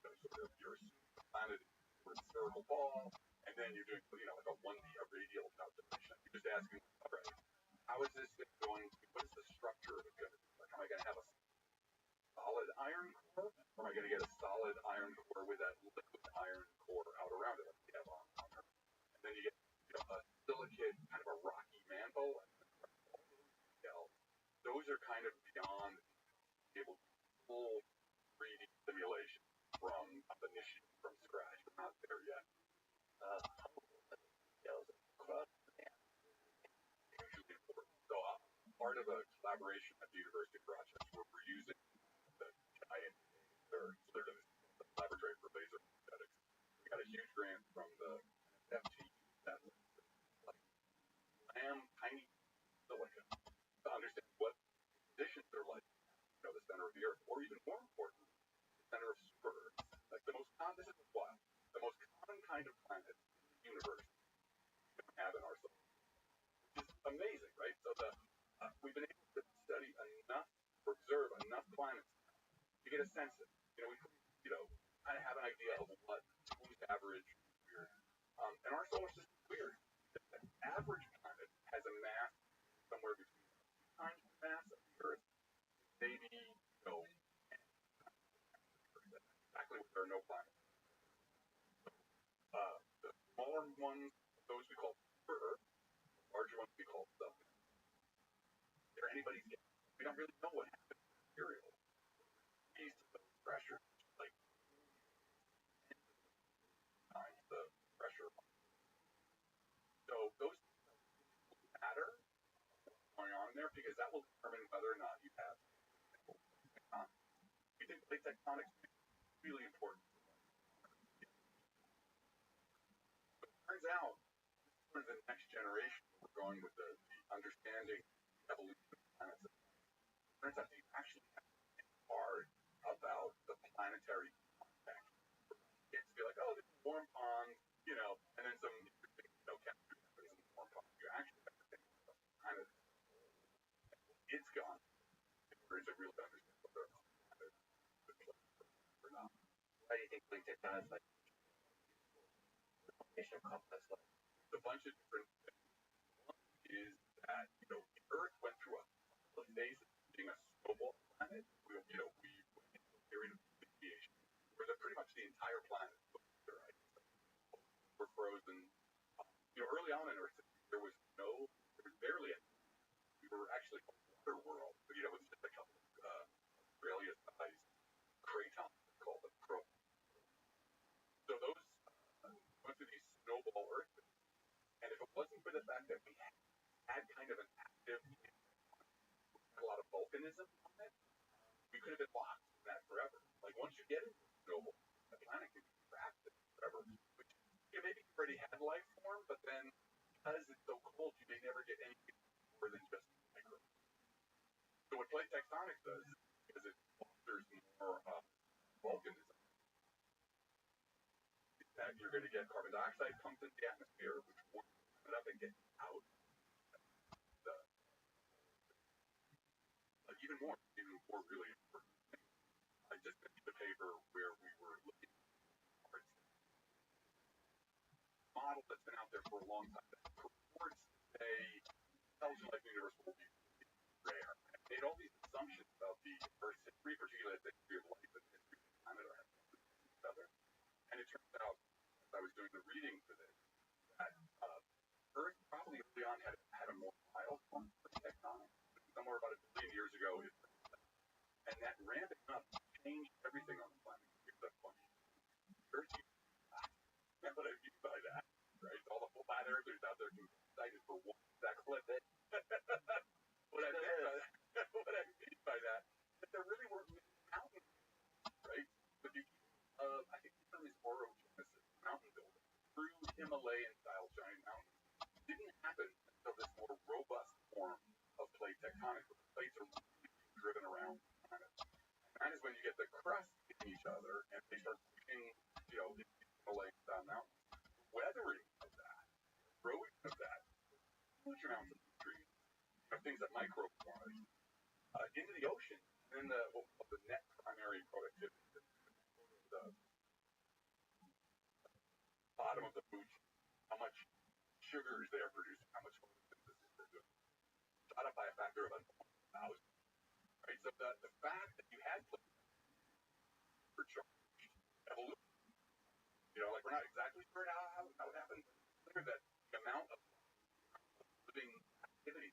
So you're assuming the planet is a spherical ball, and then you're doing like a 1D, a radial calculation. You're just asking, all right, how is this thing going to? What is the structure of it going to be? Like, am I going to have a solid iron core, or am I going to get a solid iron core with that liquid iron core out around it, like we have on Earth? And then you get a silicate, kind of a rocky mantle. Those are kind of beyond able to full 3D simulation from scratch. We're not there yet. Hugely important. So part of a collaboration at the University of Rochester, where we're using the giant the laboratory for laser aesthetics. We got a huge grant from the FT that like tiny silicon to understand what conditions are like, the center of the Earth, or even more important, the center of super Earth. Like the most common kind of planet in the universe we don't have in our solar system, which is amazing, right? So we've been able to study enough, or observe enough planets to get a sense of, we kind of have an idea of what who's average weird. And our solar system is weird. The average planet has a mass somewhere between 2 times the mass of the Earth, maybe, exactly where there are no planets. The smaller ones, those we call super Earth, the larger ones we call sub-Earth. They're anybody's guess. We don't really know what happens to material. These pressure, like times the pressure. So those matter going on there because that will determine whether or not you have tectonics. We think plate tectonics is really important. But it turns out, for the next generation, we're going with the understanding the evolution of planets. It turns out you actually have to think hard about the planetary contact. Kids be like, oh, this is warm pond, and then some interesting, chemistry happens in the warm pond. You actually have to think about the planet. It's gone. Or is it really understand whether or not? Why do you think plate tectonics like complex life? It's a bunch of different things. One is that, the Earth went through a couple of phases of being a snowball planet. We went into a period of radiation where pretty much the entire planet was were frozen. Early on in Earth, there was barely any. We were actually a water world. It was just a couple of Australia-sized cratons called the Pro. So those went through these snowball Earth. And if it wasn't for the fact that we had kind of an active, a lot of volcanism on it, we could have been locked in that forever. Like once you get into snowball, the planet can be trapped in forever. Which maybe you already had life form, but then because it's so cold, you may never get anything more than just microbes. So what plate tectonics does, because it fosters more volcanism, is that you're going to get carbon dioxide pumped into the atmosphere, which warms it up and gets out. Even more really important thing. I just finished a paper where we were looking at a model that's been out there for a long time that purports to say intelligent life in the universe will be rare. And it made all these assumptions about the Earth's history, particularly the history of life and the history of the planet are each other. And it turns out, as I was doing the reading for this, that nerds out there can get excited for one that clip. What I mean by that is there really weren't many mountains, right? But I think the term is orogenesis, mountain building, through Himalayan style giant mountains didn't happen until this more robust form of plate tectonics, where the plates are really being driven around the planet. And that is when you get the crust hitting each other and they start pushing, these Himalayan style mountains. The weathering of that, erosion of that, huge amounts of nutrients, things that microbes want into the ocean, and then the net primary productivity, the bottom of the food chain, how much sugars they are producing, how much photosynthesis they're doing, shot up by a factor of 1,000. Right? So the fact that you had supercharged evolution, like we're not exactly sure how it happened, but it's clear that the amount of living activity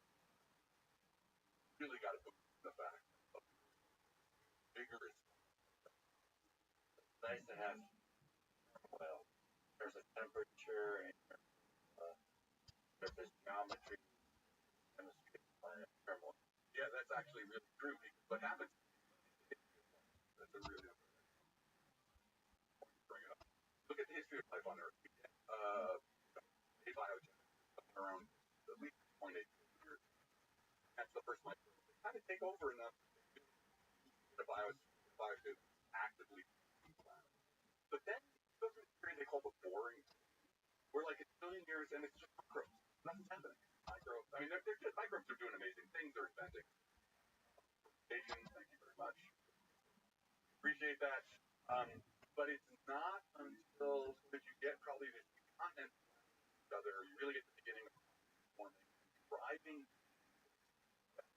really got to put the fact of vigorous. It's nice to have turmoil. There's a temperature and surface geometry, chemistry, planet turmoil. Yeah, that's actually really true. Because what happens? That's a really important point to bring up. Look at the history of life on Earth. We get abiogenesis around at least 0.8 years. That's the first life. They kind of take over enough the biosphere actively. But then it goes through a period they call the boring. We're like a billion years and it's just microbes. Nothing's happening. Microbes. I mean, microbes are doing amazing things. They're inventing. Thank you very much. Appreciate that. But it's not until you get probably this continent each other, you really get to the beginning of forming, driving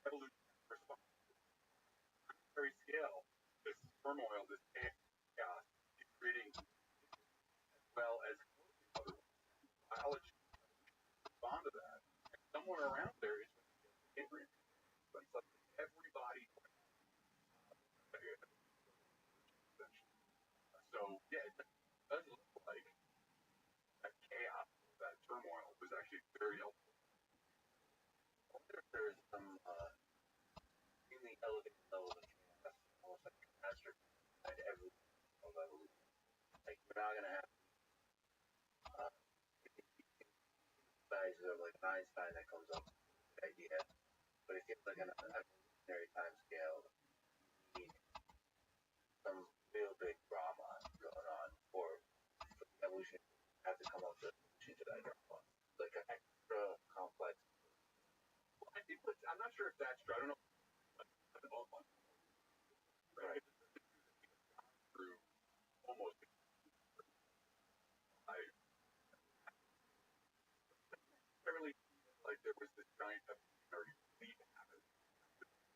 evolution response. Very scale, this turmoil, this chaos, is creating as well as other biology respond to that. And somewhere around there is when but suddenly everybody. So yeah, it does look like that chaos, that turmoil was actually very helpful. I wonder if there's some really elevated level of chaos, almost like a catastrophe behind every of evolution. Like you're not gonna have guys who are like Einstein that comes up with the idea, but if you have like an evolutionary time scale, you need some real big drama going on for the evolution have to come up with a solution to that drama. Like an extra complex. Well, I'm not sure if that's true. I don't know. Right. Through almost fairly like there was this giant evolutionary leap happened.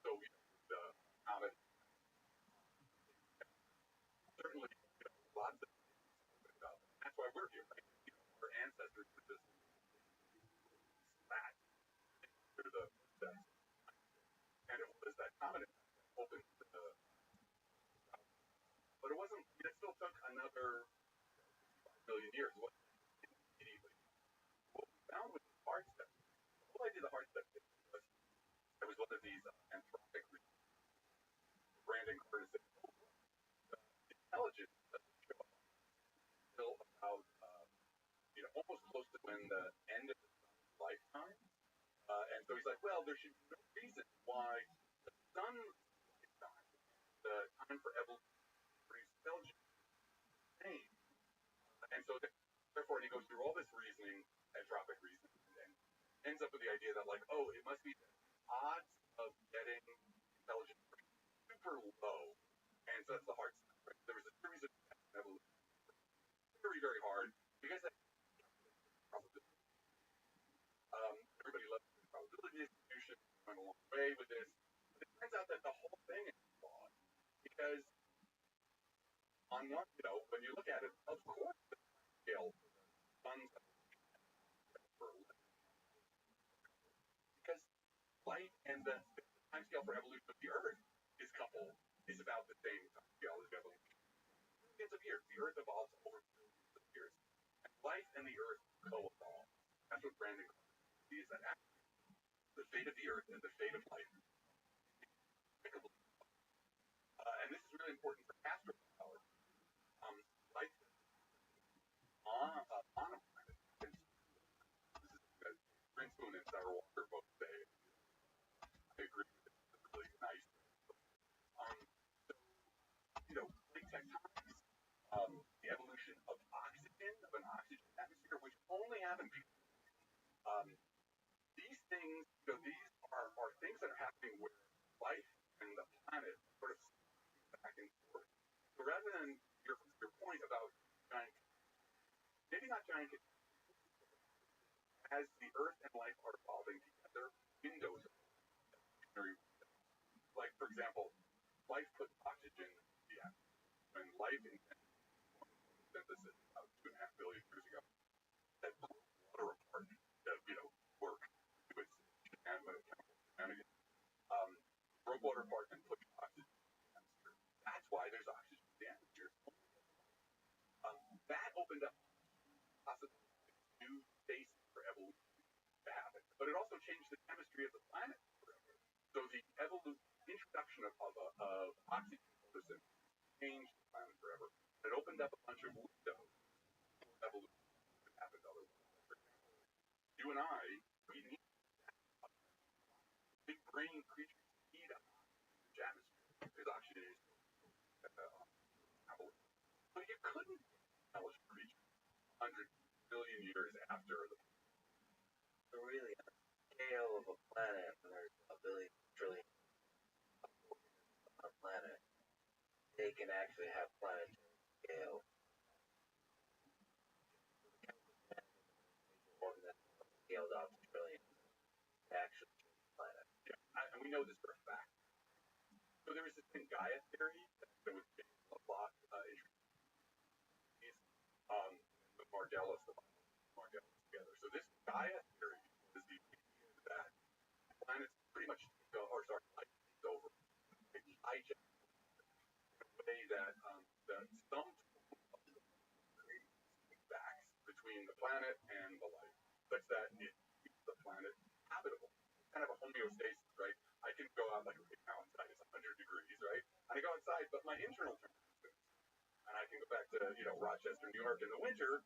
So the comet certainly lots of things up. That's why we're here, right? Our ancestors were just that through the and it was that comet opened but it wasn't. It still took another million years. It wasn't immediately. What we found with the hard step, the whole idea of the hard step was there was one of these anthropic branding artists that intelligence doesn't show up until about almost close to when the end of the sun's lifetime. And so he's like, well, there should be no reason why the sun's lifetime, the time for evolution, produce intelligence, change. And so therefore he goes through all this reasoning, anthropic reasoning, and ends up with the idea that like, oh, it must be the odds of getting intelligence super low. And so that's the hard stuff. Right? There was a series of evolution. Very, very hard. Because that probability. Everybody loves the probability distribution. Went a long way with this. But it turns out that the whole thing is flawed. Because on one, when you look at it, of course the scale funds because light and the time scale for evolution of the Earth is about the same time scale as evolution. Millions of years. The Earth evolves over millions of years. And life and the Earth co-evolve. That's what is that actually the fate of the earth and the fate of life. And this is really important for astrobiology. Life on a planet. Prince Moon and Sour Walker both say, I agree with it. It's really nice. Plate tectonics, the evolution of oxygen, of an oxygen atmosphere, which only happened because these things, these are things that are happening where life and the planet sort of back and forth. So rather than your point about giant, maybe not giant, as the Earth and life are evolving together, windows are like, for example, life put oxygen in the atmosphere. When life invented synthesis about 2.5 billion years ago, that broke water apart, work to its shenanigans. Broke water apart and put oxygen in the atmosphere. That's why there's oxygen in the atmosphere. That opened up possibilities, new space for evolution to happen. But it also changed the chemistry of the planet forever. So the introduction of oxygen photosynthesis changed the planet forever. It opened up a bunch of windows for evolution that happened otherwise. For example, you and I, we need big brain creatures need oxygen atmosphere because oxygen is but you couldn't intelligent creature 100 million years after the. So really, on the scale of a planet, when there's a billion trillion on a planet, they can actually have planetary scale. Scaled out to trillions to actually change the planet. Yeah, and we know this for a fact. So there was this thing, Gaia theory, that was Lovelock the Margellus together. So this Gaia theory is the idea that planets pretty much life takes over. They hijack in a way that some feedbacks between the planet and the life, such that it keeps the planet habitable. Kind of a homeostasis, right? I can go out, like right now outside it's 100 degrees, right? And I go outside, but my internal temperature is and I can go back to, Rochester, New York in the winter,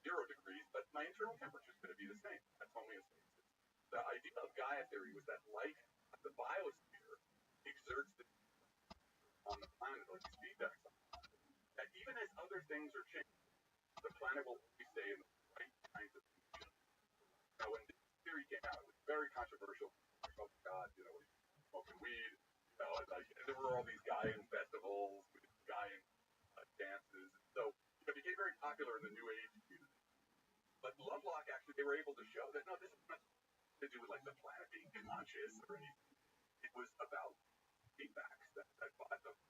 0 degrees, but my internal temperature is going to be the same. That's homeostasis. The idea of Gaia theory was that life, the biosphere, exerts the on the planet, like these feedbacks on the planet. That even as other things are changing, the planet will always stay in the right kinds of conditions. Now, when this theory came out, it was very controversial. Oh, God, smoking weed, and there were all these Gaian festivals with Gaian dances. So it became very popular in the New Age community. But Lovelock, actually, they were able to show that, no, this is not to do with, like, the planet being conscious or anything. It was about feedbacks, that the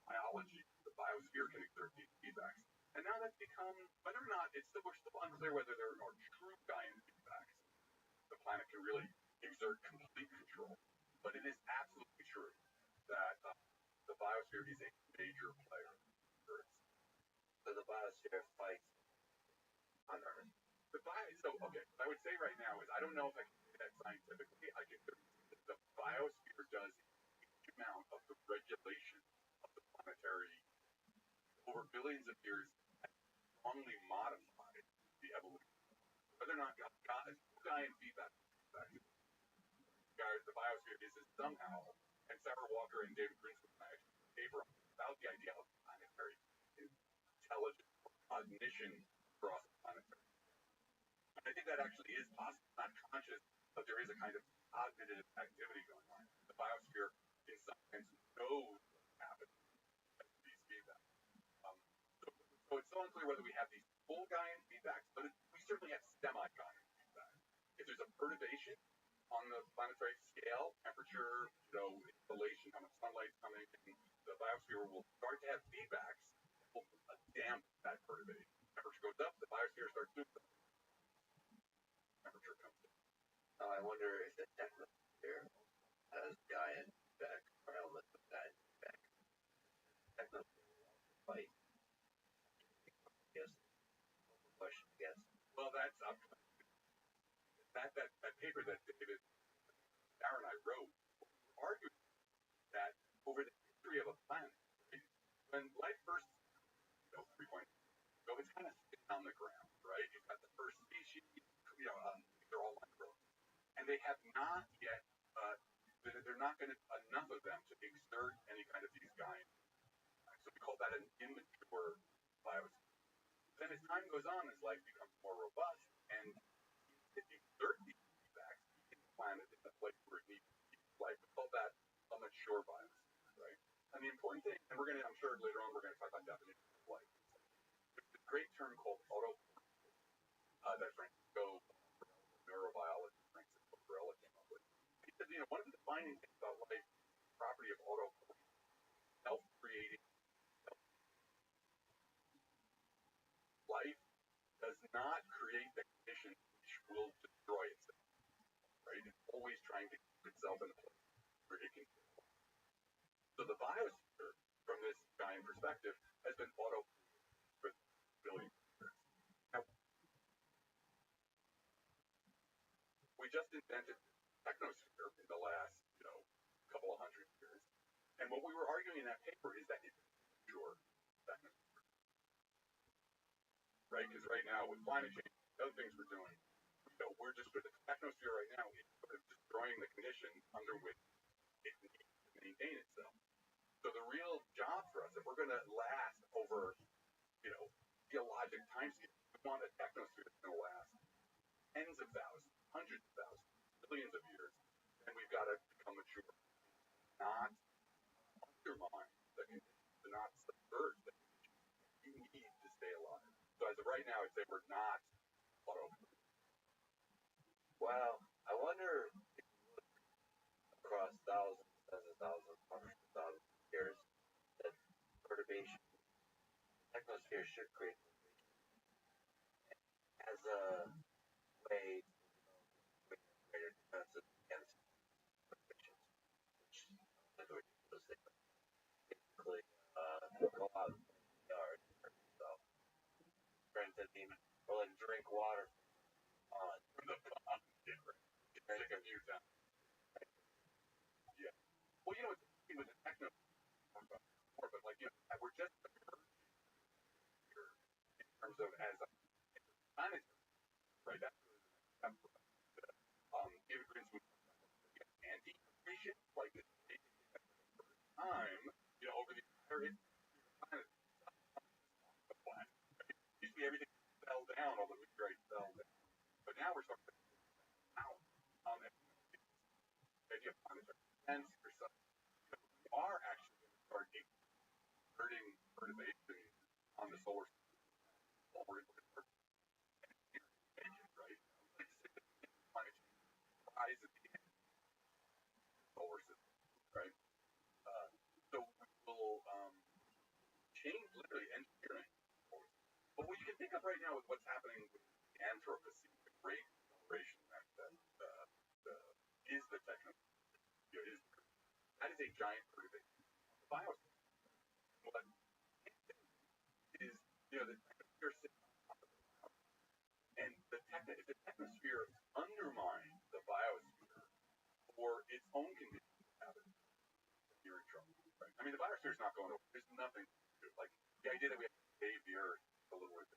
biology, the biosphere can exert these feedbacks. And now that's become, whether or not, we're still unclear whether there are true Gaian feedbacks. The planet can really exert complete control. But it is absolutely true that the biosphere is a major player. So the biosphere fights on Earth. What I would say right now is I don't know if I can say that scientifically. I can say that the biosphere does a huge amount of the regulation of the planetary over billions of years and strongly modified the evolution. Whether or not Gaian feedback, the biosphere is somehow, and Sarah Walker and David Greenspan actually paper about the idea of planetary intelligence or cognition across the planetary. And I think that actually is possible, not conscious, but there is a kind of cognitive activity going on. The biosphere, in some sense, knows what's happening at these feedbacks. So it's so unclear whether we have these full Gaian feedbacks, but we certainly have semi-Gaian feedback. If there's a perturbation on the planetary scale, temperature, installation, how much sunlight's coming, the biosphere will start to have feedbacks that will damp that perturbation. Temperature goes up, the biosphere starts doing something. Temperature comes down. I wonder if the technosphere has Gaian feedback or elements of Gaian feedback. Technosphere will also fight. Yes. Question, I guess. Well, that's they have not yet, they're not going to, enough of them to exert any kind of these guys. So we call that an immature biosphere. Then as time goes on, as life becomes more robust, and if you exert these effects in the planet in the place where it needs to be life, we call that a mature biosphere, right? And the important thing, and I'm sure later on we're going to talk about definitions of life. There's a great term called that Francisco, neurobiologist Francisco Varela came up with. He said, one of the defining things about life is the property of self-creating. Life does not create the condition which will destroy itself, right? It's always trying to keep itself in a place where it can. So the biosphere, from this giant perspective, has been for billions of years. Now, we just invented the technosphere in the last, couple of hundred years. And what we were arguing in that paper is that it's a pure technosphere. Right? Because right now, with climate change, the other things we're doing, we're just with the technosphere right now, it's sort of destroying the conditions under which it needs to maintain itself. So the real job for us, if we're going to last over, geologic timescale, we want a technosphere that's going to last tens of thousands, hundreds of thousands, billions of years, and we've got to become mature, not undermine the conditions, to not subvert the conditions you need to stay alive. So as of right now, I'd say we're not Well, I wonder if you look across thousands, tens of thousands, hundreds of thousands of years, that perturbation, technosphere should create as a way to greater defenses against perturbations, which is a ridiculous thing. Basically, go out and play in the yard and hurt yourself. Friends didn't even, or like drink water from the pond. Take a few times. Yeah. Well, it's interesting with the techno, but we're just here in terms of as a planet, right? That's David Green's anti-perturbation, like it's time, over the entire planet. Used to be everything fell down, all the meteorites fell down. But now we're starting to out on the idea of planetary defense or something. We are actually going to start exerting perturbation on the solar system. Right? Like significant climate change rise at the end of the solar system, right? So we will change literally engineering. But what you can think of right now is what's happening with the Anthropocene, the great acceleration that is the technology. That is a giant perturbation of the biosphere. What is, the technosphere sits on top of the biosphere. And if the technosphere undermines the biosphere for its own conditions of habit, you're in trouble. Right? I mean, the biosphere is not going over. There's nothing to do. Like, the idea that we have to save the Earth a little bit.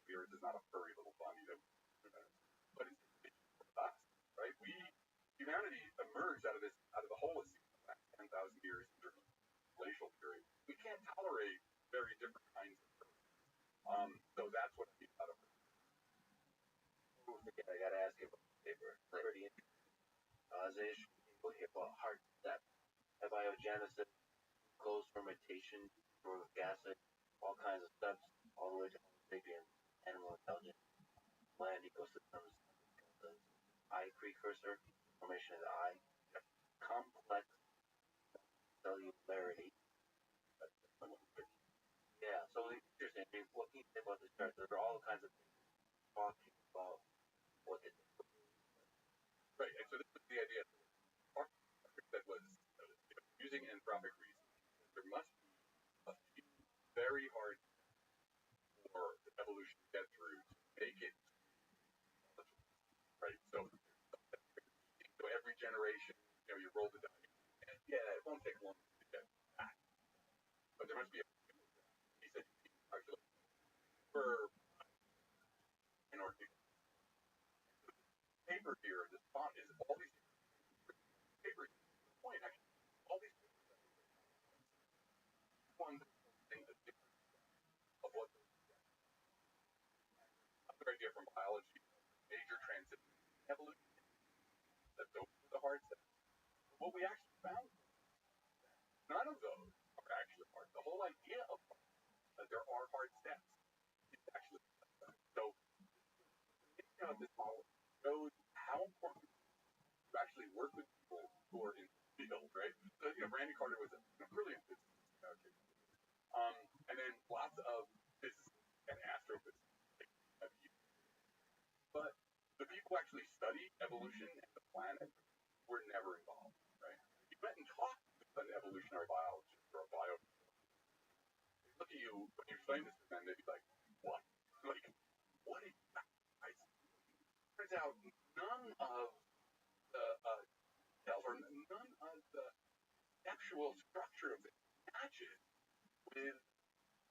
The Earth is not a furry little bunny but it's for us, right? Humanity emerged out of the Holocene in the last 10,000 years during the glacial period. We can't tolerate very different kinds of Earth. So that's what I mean about it. I gotta ask you about the paper. It's pretty interesting. There's people here about heart step, abiogenesis, close fermentation, acid, all kinds of steps, all the way to sapient animal intelligence, land ecosystems, the eye precursor, formation of the eye, complex cellularity. Yeah, so interesting. I mean, what can you say about this chart? There are all kinds of things talking about what it is. Right, and so this is the idea that was using anthropic reasoning. There must be a few very hard for the evolution to get through to make it right. So every generation, you roll the dice. And it won't take long to get back. But there must be he said actually for in order to paper here, this font is all these papers. The point, actually, all these one thing that's different of what another idea from biology, major transition evolution, that those are the hard steps. What we actually found, none of those are actually hard. The whole idea of that there are hard steps is actually so. This model shows how important to actually work with people who are in the field, right? So, Randy Carter was a brilliant physicist. And then lots of physicists and astrophysicists. But the people who actually study evolution and the planet were never involved, right? You went and talked to an evolutionary biologist or a bio. They look at you when you explain this to them, they'd be like, what? Like, what is that? Turns out none of the details or none of the actual structure of it matches with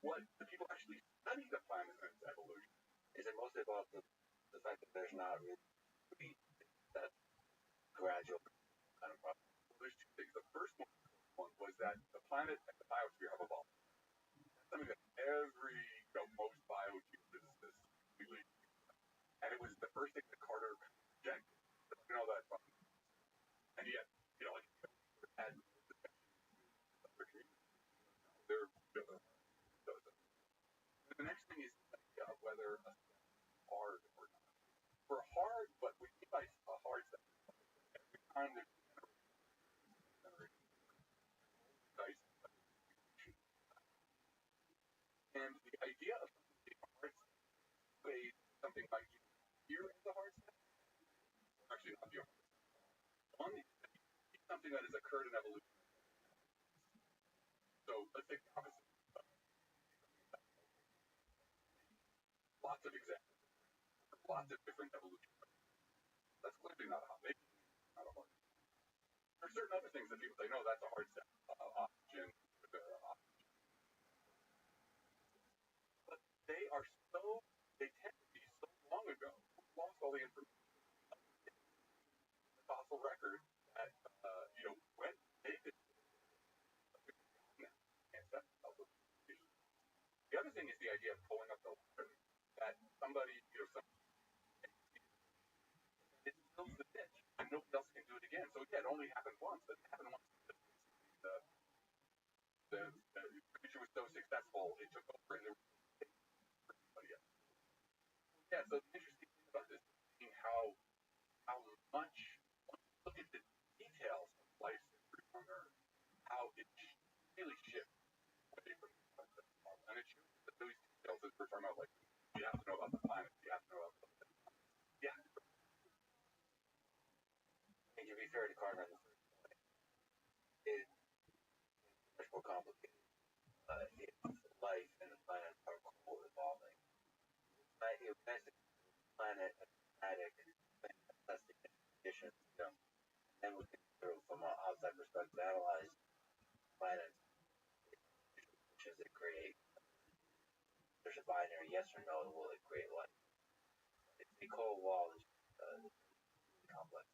what the people actually study the planet and its evolution. Is it mostly about the fact that there's not really that gradual kind of process? Well, there's two things. The first one was that the planet and the biosphere have evolved. That's something that every, most biogeophysicists really, and it was the first thing that Carter projected. That, and yet, had the next thing is the idea of whether a step is hard or not. For hard, what we mean by a hard step, every time there's and the idea of something being a hard step weighs something like here is a hard step, actually not the hard step. One is something that has occurred in evolution. So let's take the opposite. Lots of examples, lots of different evolution. That's clearly not a hard. Maybe not a hard. There are certain other things that people say, no, that's a hard step. Oxygen, but they tend to be so long ago. We lost all the information. The fossil record that, when they did. The other thing is the idea of pulling up the ladder. That somebody, it fills the ditch, and nobody else can do it again. So yeah, it only happened once, but it happened once. The creature was so successful, it took over, and there was nobody else. Yeah, so the interesting thing about this is how much, when you look at the details of life's history on Earth, how it really shifts away from the concept of model. And it shows that those details that we're talking about, like, you have to know about the planet, you have to know about the planet. Yeah. And to be fair to Carter on the first point, it's much more complicated. If life and the planet are co-evolving, it makes the planet a static, fantastic conditions, and we can, from an outside perspective, analyze planets, conditions that create. There's a binary yes or no, will it create life? If the cold wall is complex.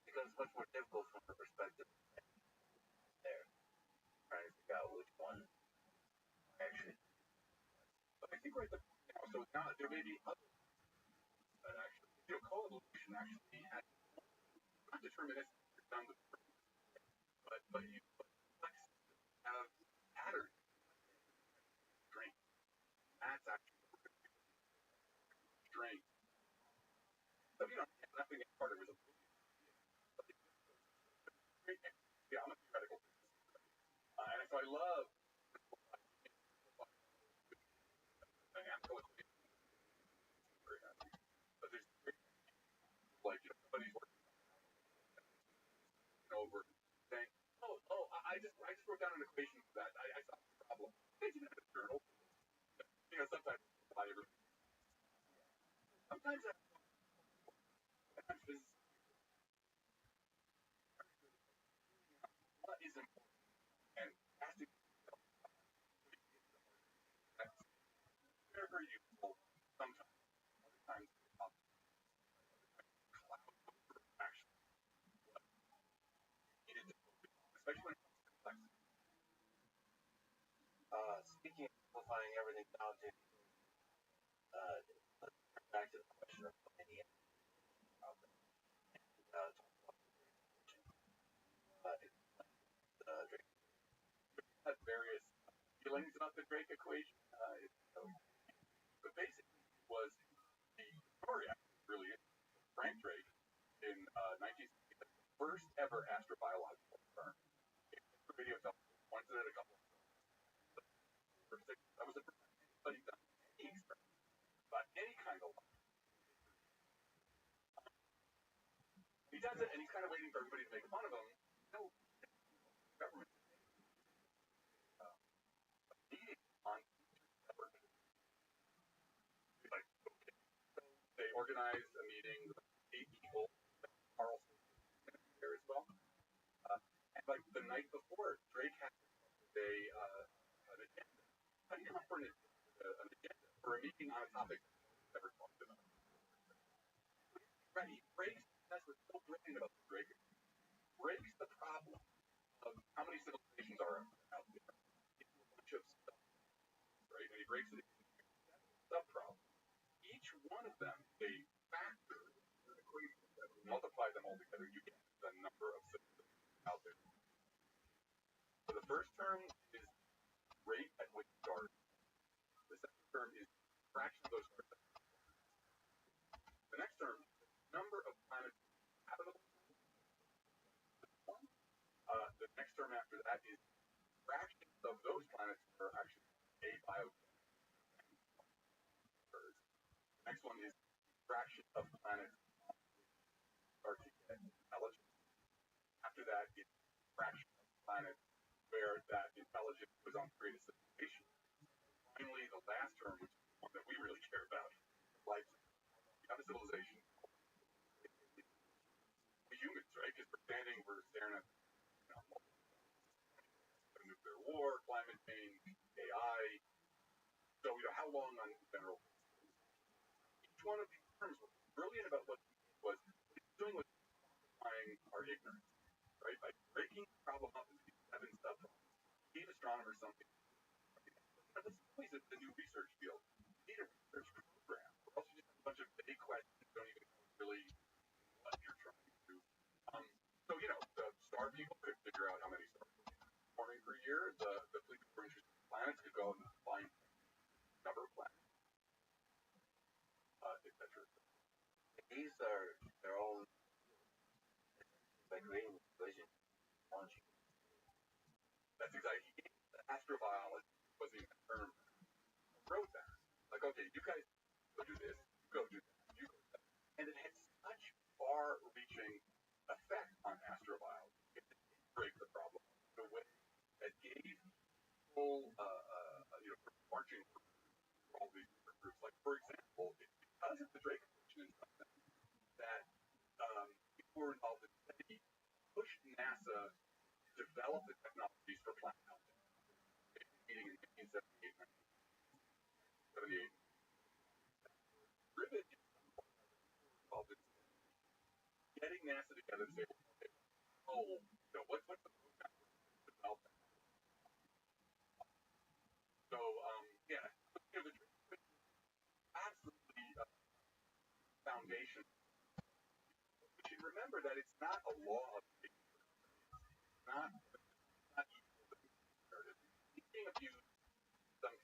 Becomes much more difficult from the perspective there, trying to figure out which one actually. But I think right now, so now there may be other that actually, co-evolution actually has not deterministic, done with but you have patterns, strength. That's actually strength. So nothing in Carter was a yeah, I'm a theoretical physicist. And so I love but there's like somebody's working over saying, I just wrote down an equation for that. I saw the problem. They didn't have a journal. Sometimes sometimes this what is important and has to be very useful sometimes. boiling everything down to back to the question of how many out there. Drake had various feelings about the Drake equation, but basically it was the story actually really is. Frank Drake in 1960, the first ever astrobiological firm. Radio television pointed at a couple of that was the first time anybody done any experiment about any kind of life. He does it, and he's kind of waiting for everybody to make fun of him. No, government meeting on effort. Like, okay. So they organized a meeting with 8 people. Carlson there as well. And like the night before, Drake had an agenda. How do you come for an agenda for a meeting on a topic never talked about? Right, he breaks. That's what's so brilliant about the Drake. Breaks the problem of how many civilizations are out there into a bunch of stuff, right? And he breaks it into sub-problems. Each one of them is a factor in an equation. Multiply them all together, you get the number of civilizations out there. So the first term is rate at which stars. The second term is fraction of those stars. The next term is the number of planets habitable. The next term after that is fractions of those planets that are actually abiotic. The next one is fraction of planets start to get intelligence. After that is fraction of planets where that intelligence was on create a civilization. Finally, the last term, which is the one that we really care about, life. You have a civilization. We humans, right? Because we're staring at nuclear war, climate change, AI. So, how long on general? Each one of these terms was brilliant about what was doing was quantifying our ignorance, right? By breaking the problem up into these 7 sub-problems, gave astronomers something. This is always the new research field. You need a research program, or else you just have a bunch of vague questions you don't even know really what you're trying to do. So, the star people could figure out how many stars forming per year. The fleet of interested planets could go and find number of planets, etc. These are their own by creating the equation. That's exactly astrobiology was the term wrote that. Like, okay, you guys go do this, you go do that, you go do that. And it had such far-reaching effect on astrobiology. It didn't break the problem in a way that gave full, marching for all these different groups. Like, for example, because of the Drake equation in some sense, that people were involved in study pushed NASA to develop the technologies for planet hunting. Meeting in 1978, 1978. Driven involved in getting NASA together to say, okay, what's the roadmap to develop that? So, the Drake absolutely foundation. We should remember that it's not a law of nature. It's not equal to the narrative. Speaking of you, some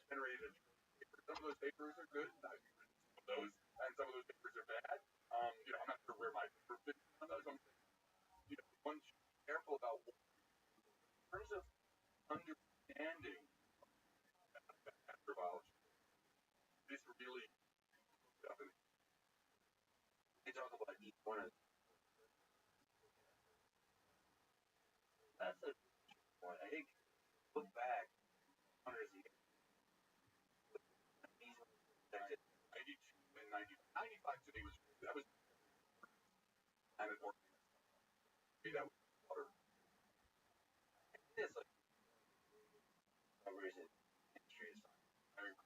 generated papers. Some of those papers are good. Some of those papers are bad. I'm not sure where my paper fits on those. One should be careful about what, in terms of understanding astrobiology. This really definitely. They talk about each one of them. That's a one. I think look back hundreds of years. 92 and 95 to me was that was kind of more that was water. It is like no reason industry is fine.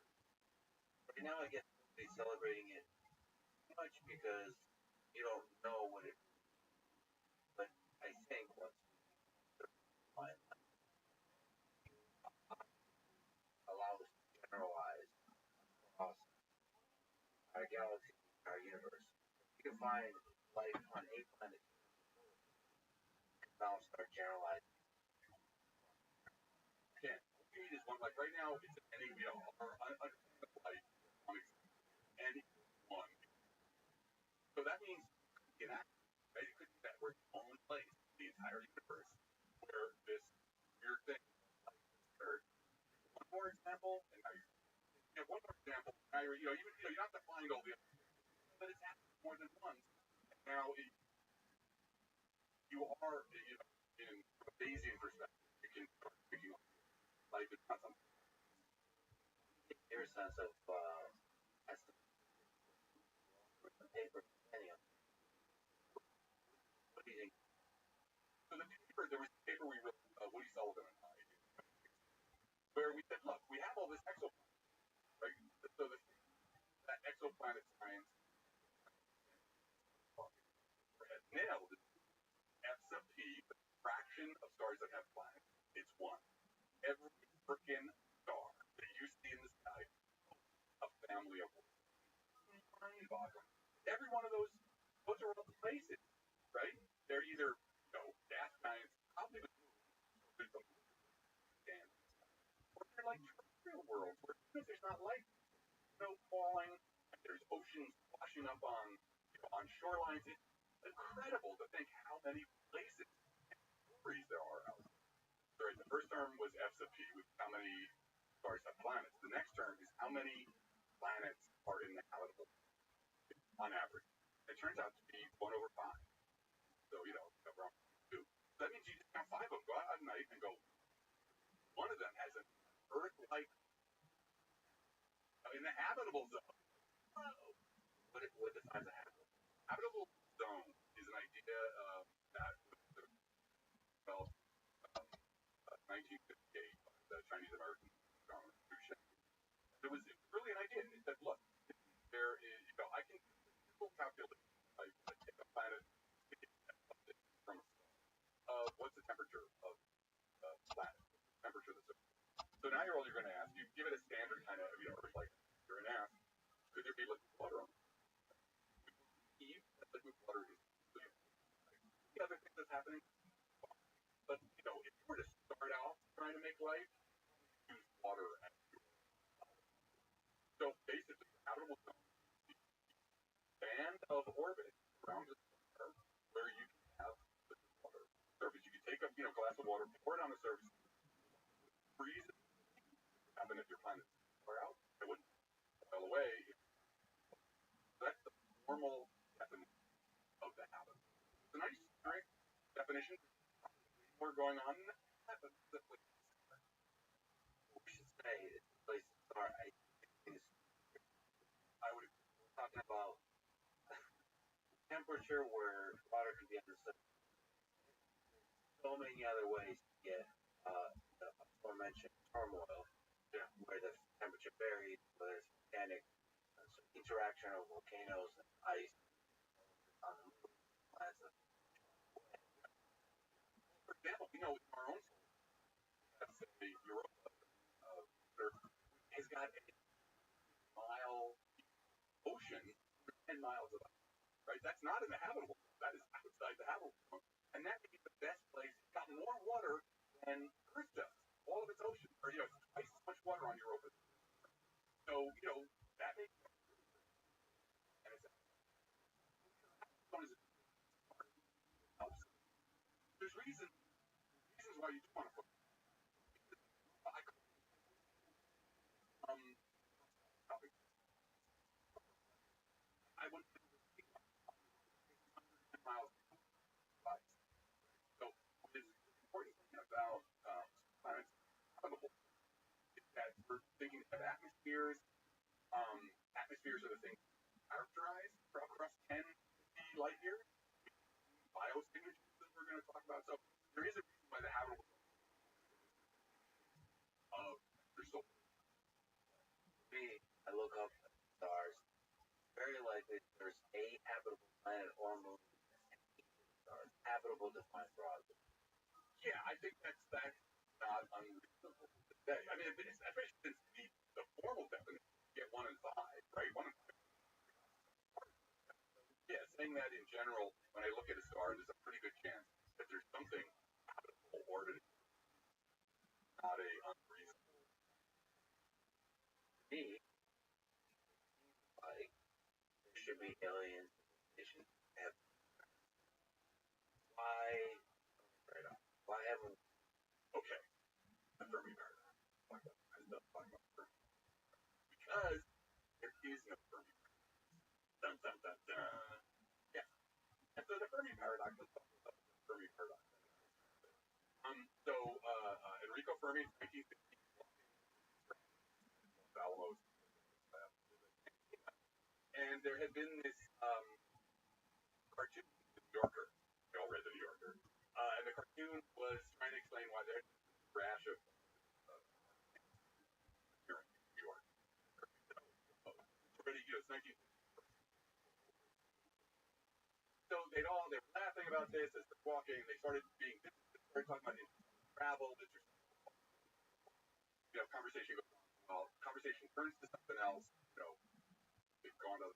Right now I guess nobody's celebrating it too much because you don't know what it is. But I think once you can find life on a planet. Now start generalizing. Can't. It is one like right now. It's any our understanding of life on any one. So that means in action, right? It could be that we're the only place in the entire universe where this weird thing occurred. One more example, and now one more example. Now you don't have to find all the other, but it's happened more than once. And now you are in a Bayesian perspective, you can start thinking life is not something. Your sense of paper, what do you think? So there was a paper we wrote, Woody Sullivan and I, where we said, look, we have all this exoplanet, right? So that exoplanet science has nailed F sub P, the fraction of stars that have planets. It's one. Every frickin' star that you see in the sky, a family of mind-boggling. Every one of those are all places, right? They're either, gas giants, probably the moon, or they're like terrestrial worlds where even if there's not light, snow falling, and there's oceans washing up on shorelines. It's incredible to think how many places and stories there are out there. Right, the first term was F sub P, which is how many stars have planets. The next term is how many planets are in the habitable on average. It turns out to be 1/5. So, around 2. So that means you just count 5 of them, go out at night and go, one of them has an Earth-like in the habitable zone. What defines a habitable zone is an idea that was developed 1958 by the Chinese American astronomer Liu Shen. It was really an idea. It said, look, there is, I can simple calculate, like take a planet from what's the temperature of the planet, temperature of the surface. So now all you're going to ask, you give it a standard kind of, Earth like you're going to ask, could there be liquid water on it? Liquid water is the other thing that's happening. But if you were to start out trying to make life, use water as fuel. So basically, habitable zone is the band of orbit around the star where you can have liquid water surface. You can take a glass of water, pour it on the surface, freeze it. Happen if your planet far out, it wouldn't boil away. That's the formal definition of the habit. It's a nice, definition. More going on than that, but simply. We should say it's a place to start. I would talking about temperature where water can be on the surface. So many other ways to get the aforementioned turmoil, where the temperature varies, whether it's volcanic interaction of volcanoes and ice on the moon, planets. For example, in our own let's say Europa has got a mile ocean for 10 miles of ice, right? That's not in the habitable zone. That is outside the habitable zone. And that could be the best place. It's got more water than Earth does. All of its ocean, or twice as much water on Europa. So, that makes and it's there's reasons why you do want to put I wouldn't miles. So what is important about planets habitable is that we're thinking of atmospheres. Atmospheres are the things characterized across 10 light years. Biosignatures that we're going to talk about. So there is a reason why the habitable there's so I look up at the stars. Very likely there's a habitable planet or moon. Habitable defined broadly. Yeah, I think that's not unreasonable to say. I mean, especially since the formal definition, you get 1 in 5, right? 1 in 5. Yes, saying that in general, when I look at a star, there's a pretty good chance that there's something habitable orbiting, not a unreasonable. To me, like there should be aliens civilizations have why why haven't Okay, the Fermi paradox. Because there is no Fermi paradox. Dun, dun, dun, dun. Yeah. And so the Fermi paradox is the Fermi paradox. Enrico Fermi, 1960, Alamos, and there had been this cartoon, The New Yorker. We all read The New Yorker. And the cartoon was trying to explain why there had been a rash of here in New York. It's already, it's 19. So they were laughing about this as they're walking. They started talking about travel. Conversation goes on. Well, conversation turns to something else. They've gone to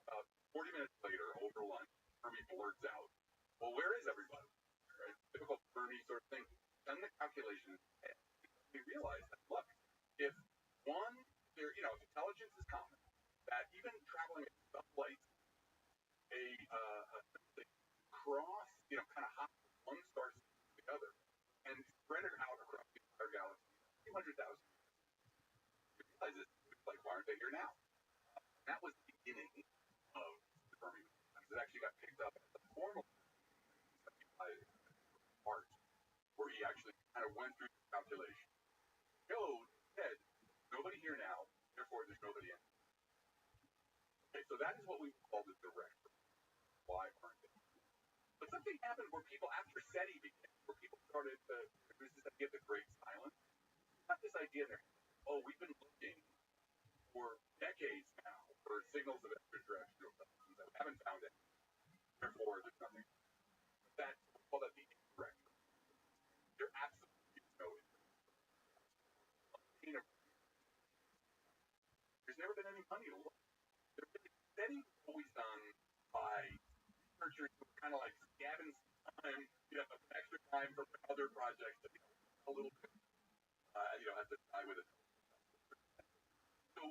about 40 minutes later, over lunch, Fermi blurts out, "Well, where is everybody?" Right? Typical Fermi sort of thing. Done the calculations, and we realize that look, if if intelligence is common, that even traveling at some light, a cross, kind of hop from one star system to the other, and spread it out across the entire galaxy, 200,000. We realize this, like, why aren't they here now? That was the beginning of the Fermi paradox. It actually got picked up as a formal by March, where he actually kind of went through the calculation, said, nobody here now, therefore there's nobody in. Okay, so that is what we call the direct. Why aren't they? But something happened where people, after SETI began, where people started to, there's this idea of the great silence. Got this idea there, we've been looking for decades now for signals of extraterrestrial intelligence that we haven't found it. Therefore, there's nothing. That's called the indirect. There absolutely is no indirect. There's never been any money to look. SETI was always done by researchers who were kind of like scabbing time, extra time from other projects to a little bit, have to die with it. So,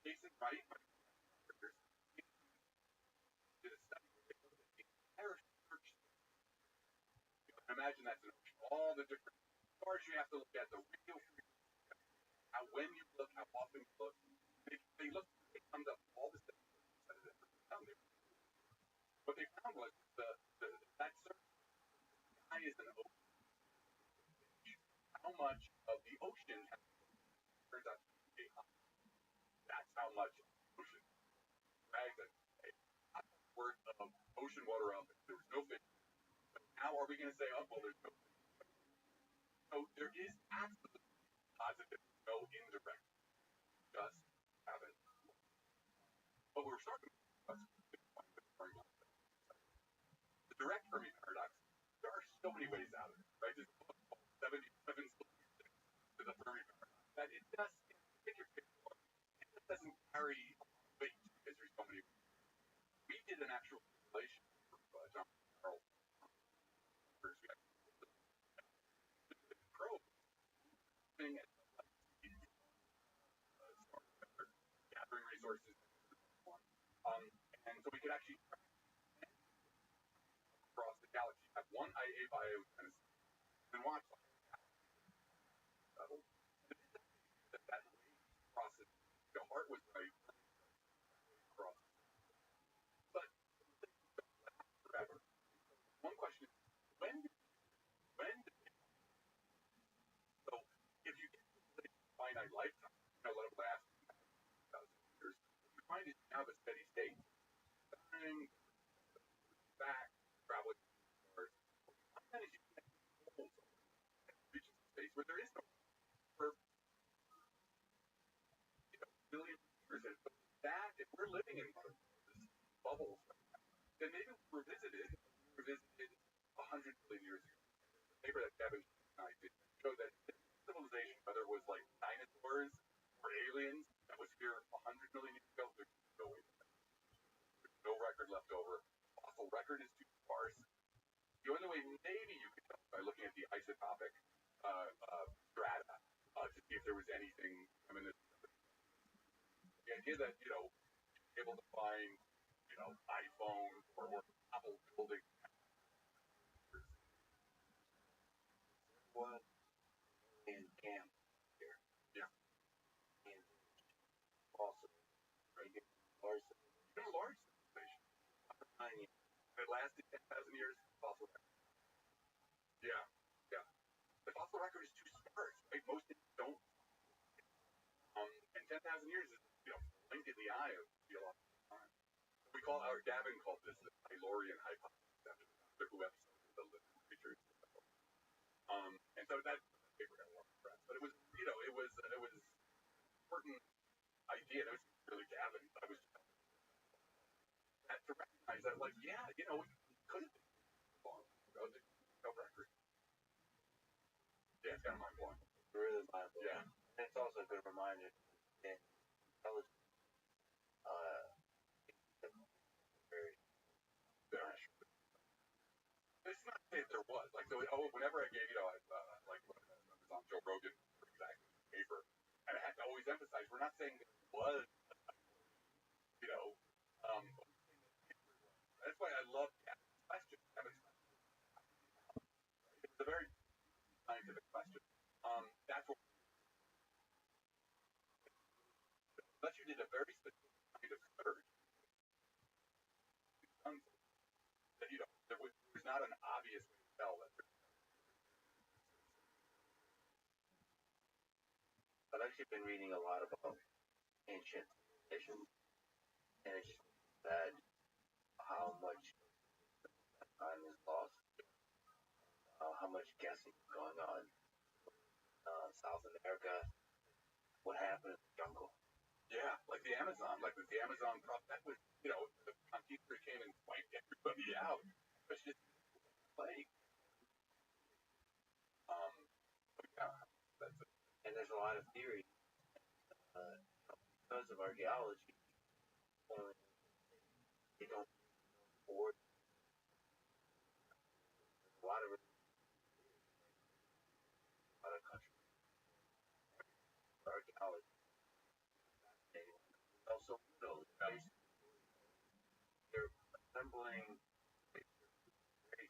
Jason Wright, did a study where they looked at the entire search. Imagine that's an ocean. All the different stars you have to look at, the radio frequency, when you look, how often you look. They looked, they summed up all the studies that they found there. What they found was that search sky is an ocean. How much of the ocean turns out to be that's how much ocean drags it. Worth of ocean water out there. There was no fish. But now are we going to say, well, there's no fish? So there is absolutely positive, no indirect. Just have it. But we're starting to the direct Fermi paradox. There are so many ways out of it, right? There's 77 solutions to the Fermi paradox. That it just, pick your pick one. It just doesn't carry weight because there's so many. We did an actual simulation for John Carroll. Gathering resources, and so we could actually across the galaxy have one IA bio and watch that process. The heart was right across, but forever. One question is when. So if you get to finite lifetime, let it last 1,000 years, you find it now the steady state. Time back traveling to Earth. How many reaches space where there is no for billions of years? And so that if we're living in one of those bubbles, then maybe we were visited 100 million years ago. The paper that Kevin and I did showed that civilization, whether it was like dinosaurs or aliens that was here 100 million years ago, there's no way. There's no record left over. fossil record is too sparse. The only way maybe you could tell by looking at the isotopic strata to see if there was anything reminiscent. The idea that able to find iPhone or Apple building. What in camp here? Yeah. And also, right here, large Civilization. It lasted 10,000 years. Fossil record. Yeah. The fossil record is too sparse, right? Most things don't. And 10,000 years is blink in the eye of geological time. We call Gavin called this the Taylorian hypothesis after the Doctor Who episode of the living creatures. And so that paper got a lot of press, but it was important idea. That was really Gavin. I was to recognize that, like, yeah, it could have been long ago. No record. Yeah, it's kind of mind blowing. Really mind blowing. Yeah. And it's also a good reminder that intelligence, very It's not to say that there was. Like, so, whenever I gave, like, when I was on Joe Rogan for exactly the paper, and I had to always emphasize, we're not saying that it was, that's why I love Gavin's question. It's a very scientific question. That's what, unless you did a very specific kind of search, that, there's not an obvious way to tell that. I've actually been reading a lot about ancient civilizations, and it's just sad how much time is lost, how much guessing is going on. South America, what happened in the jungle? Yeah, like the Amazon, that was, the conquistadors came and wiped everybody out. It's just like, yeah, that's it. And there's a lot of theories because of archaeology. They don't afford a lot of countries. Archaeology. And also, they're assembling very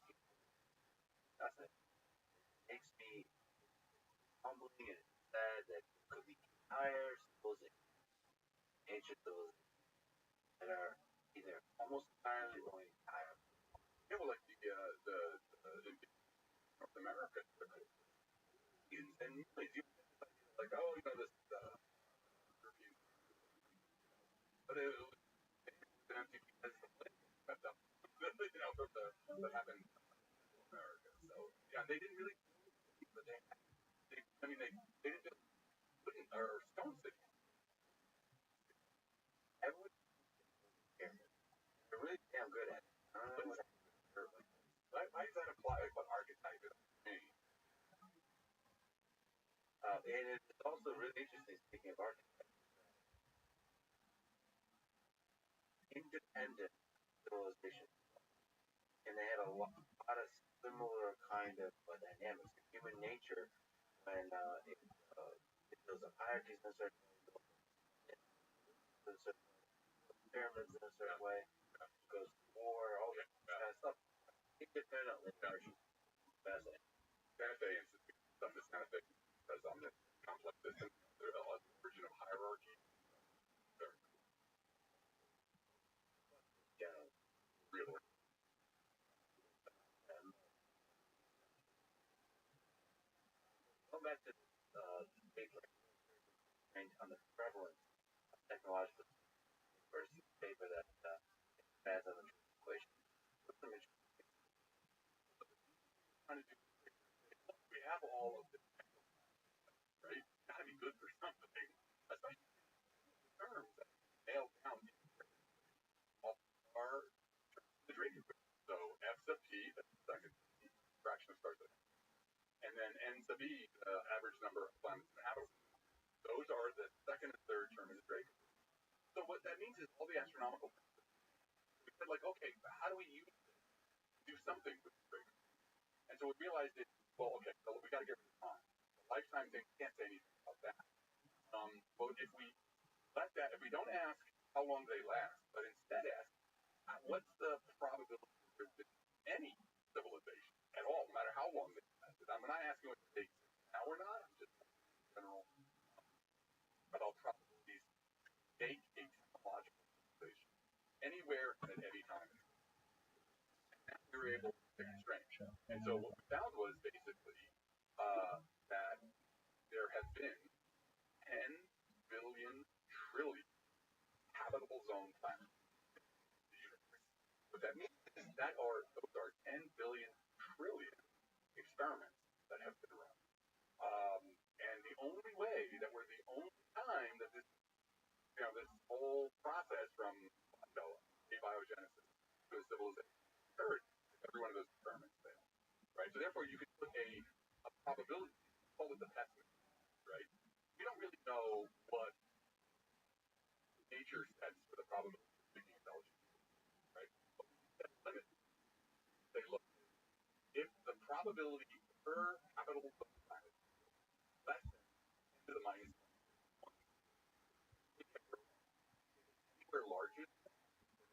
fascinating. It makes me humbling and sad that it could be entire civilizations, ancient civilizations, that are either almost entirely or entirely. Yeah, well, like the North America, and like, oh, this European, but it was empty because the place kept up, from what happened in America. So yeah, they didn't really, but they didn't just wooden or stone cities. Everyone, they're really damn good at it. Why does that apply? What archetype is it? And it's also really interesting, speaking of architecture, independent civilization, and they had a lot of similar kind of dynamics. Human nature, when it builds up hierarchies in a certain way, pyramids in a certain way, goes to war, all that kind of stuff, independently. Fascinating. Santa Fe Institute stuff is Santa Fe because on the complex system, there's a version of hierarchy. Really. Going back to the paper on the prevalence of technological versus paper that has on the equation. We have all of this, right? Gotta be good for something, especially terms that nail down are the drinking. So F sub T, that's the second fraction of stars, and then N sub E, the average number of planets in the habitable. Those are the second and third term in the Drake. So what that means is all the astronomical said, like, okay, how do we do something with the big? And so we realized that, well, okay, so we got to get rid of time. The lifetime thing, we can't say anything about that. But if we let that, if we don't ask how long they last, but instead ask, what's the probability that there's been any civilization at all, no matter how long they lasted? I'm not asking what they exist now or not. I'm just general about probabilities to make a technological civilization anywhere and at any time. And we were able to pick a strange. And so what we found was basically that there have been 10 billion trillion habitable zone planets in the universe. What that means is those are 10 billion trillion experiments that have been run. And the only way that we're the only time that this whole process from abiogenesis to a civilization occurred, every one of those experiments failed. Right? So therefore you could put a probability, call it the pessimist, right? We don't really know what nature sets for the probability of speaking intelligence, right? But we set a limit. Say, look, if the probability per habitable planet is less than 10 to the minus 1, anywhere larger,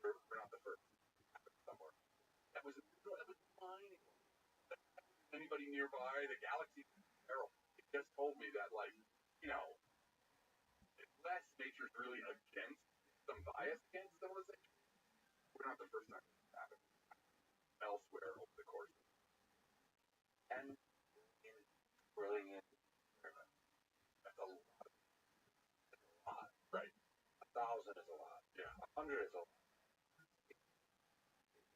we're not the first. Somewhere. That was fine. Anybody nearby, the galaxy is terrible. It just told me that, like, unless nature's really against some bias against civilization, we're not the first time this happened elsewhere over the course of 10 trillion experiments. That's a lot. Right. 1,000 is a lot. Yeah. 100 is a lot.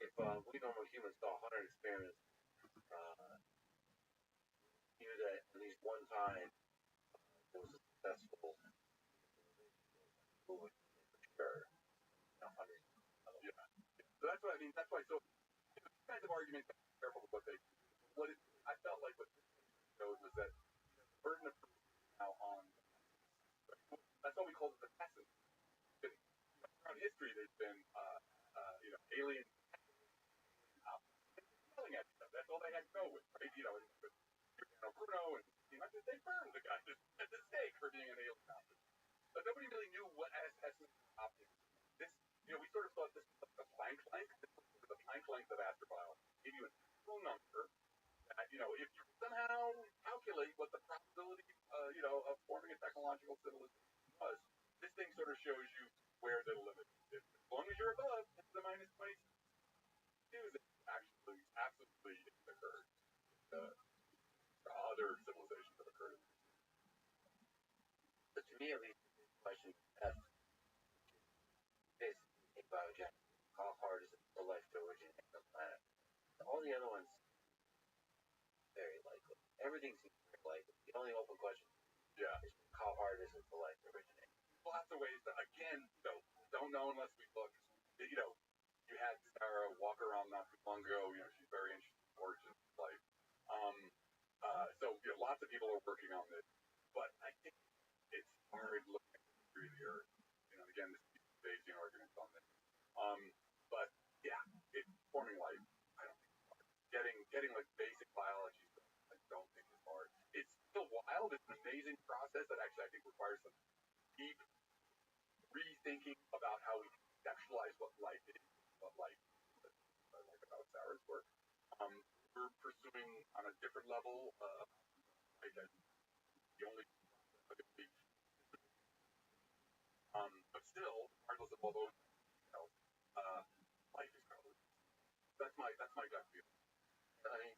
If we normal humans saw 100 experiments, knew that at least one time it was a successful movie for sure. 100. Yeah. So that's what I mean. That's why. So these kinds of arguments, be careful with what they. I felt like what this showed was that the burden of proof is now on. That's why we called it the pessimist. Throughout history, there's been alien yelling at each other. That's all they had to go with, right? Bruno and they burned the guy just at the stake for being an alien option. But nobody really knew what pessimist optics. This, we sort of thought this was like the Planck length. This was sort of the Planck length of astrobiology. Give you an actual number that, if you somehow calculate what the probability, of forming a technological civilization was, this thing sort of shows you where the limit is. As long as you're above the minus 22, that actually absolutely occurred. Other civilizations have occurred. But to me, at least, the question F is abiogenesis. How hard is it for life to originate on the planet? All the other ones, very likely. Everything seems very likely. The only open question is how hard is it for life to originate? Lots of ways to, again, don't know unless we look. You had Sarah walk around not too long ago. She's very interested in origins of life. So lots of people are working on this, but I think it's hard looking at the history of the Earth. Again, this is Bayesian arguments on this. But yeah, forming life, I don't think it's hard. Getting like basic biology stuff, I don't think it's hard. It's still wild. It's an amazing process that actually I think requires some deep rethinking about how we conceptualize what life is, what life is. I like about Sarah's work. We're pursuing on a different level, like the only but still, regardless of all those details, life is probably that's my gut feel. I mean,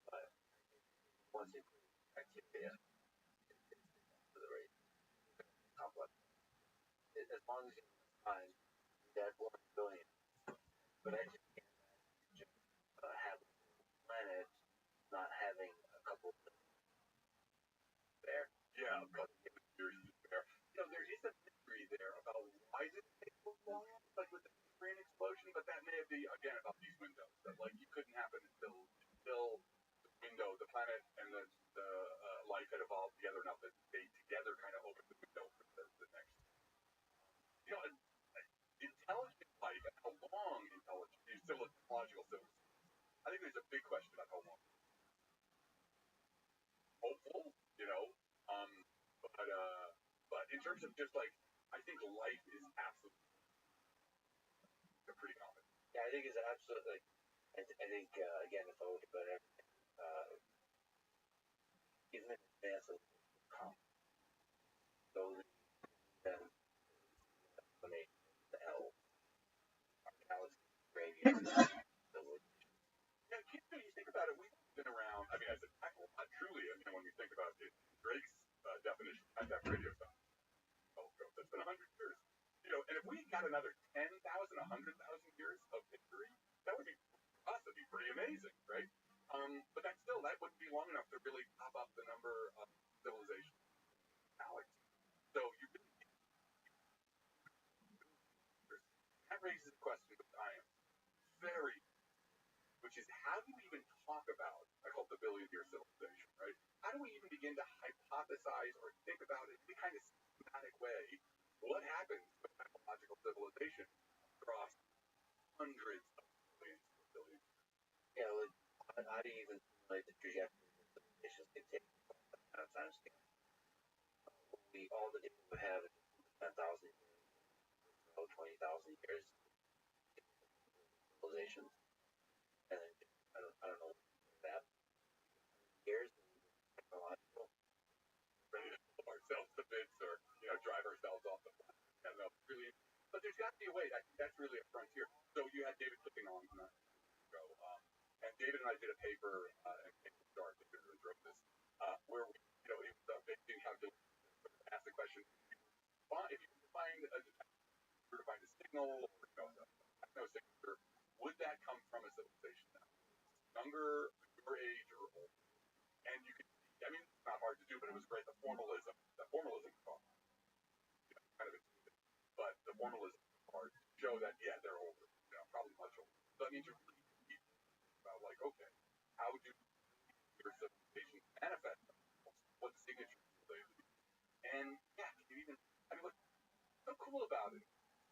but once it criteria for the rate complex, as long as you find that 1 billion, but I just can't have a planet not having a couple there. Yeah, but there is a mystery there about why did it take so long, like with the brain explosion, but that may be again about these windows that like you couldn't happen until the window, the planet and the life had evolved together enough that they together kind of opened the window for the next. terms of just like, I think life is absolutely pretty common. Yeah, I think it's absolutely. I think again, if I look about everything, even in advance of those then the L, our galaxy, gravy, Yeah, you think about it, we've been around. I mean, as a truly, when we think about it, Drake's definition of that radio stuff, that's been 100 years. And if we got another 10,000, 100,000 years of history, that would be us. That'd be pretty amazing, right? But that wouldn't be long enough to really top up the number of civilizations in the galaxy. So you really that raises a question that I am very, which is how do we even talk about a couple billion-year civilization, right? How do we even begin to hypothesize or think about it in any kind of systematic way? What happens with technological civilization across hundreds of billions? Yeah, like, how do you even simulate the trajectory that civilizations can take on a time scale? All the data we have is 10,000 years, 20,000 years civilizations, and then I don't know that years technological. Ourselves to bits or drive ourselves off the planet. I don't know, really. But there's got to be a way. That's really a frontier. So you had David Clipping on ago, and David and I did a paper and David wrote this where we, it was a big calculation. Ask the question: if you find a signal or no signature, would that come from a civilization that younger, your age, or older? And you could, I mean, it's not hard to do, but it was great. The formalism kind of intimidating, but the formalism part show that they're older, probably much older. So that means you're really deep about like, okay, how do your civilizations manifest themselves? What signatures do they leave? And you even, I mean, what's so cool about it?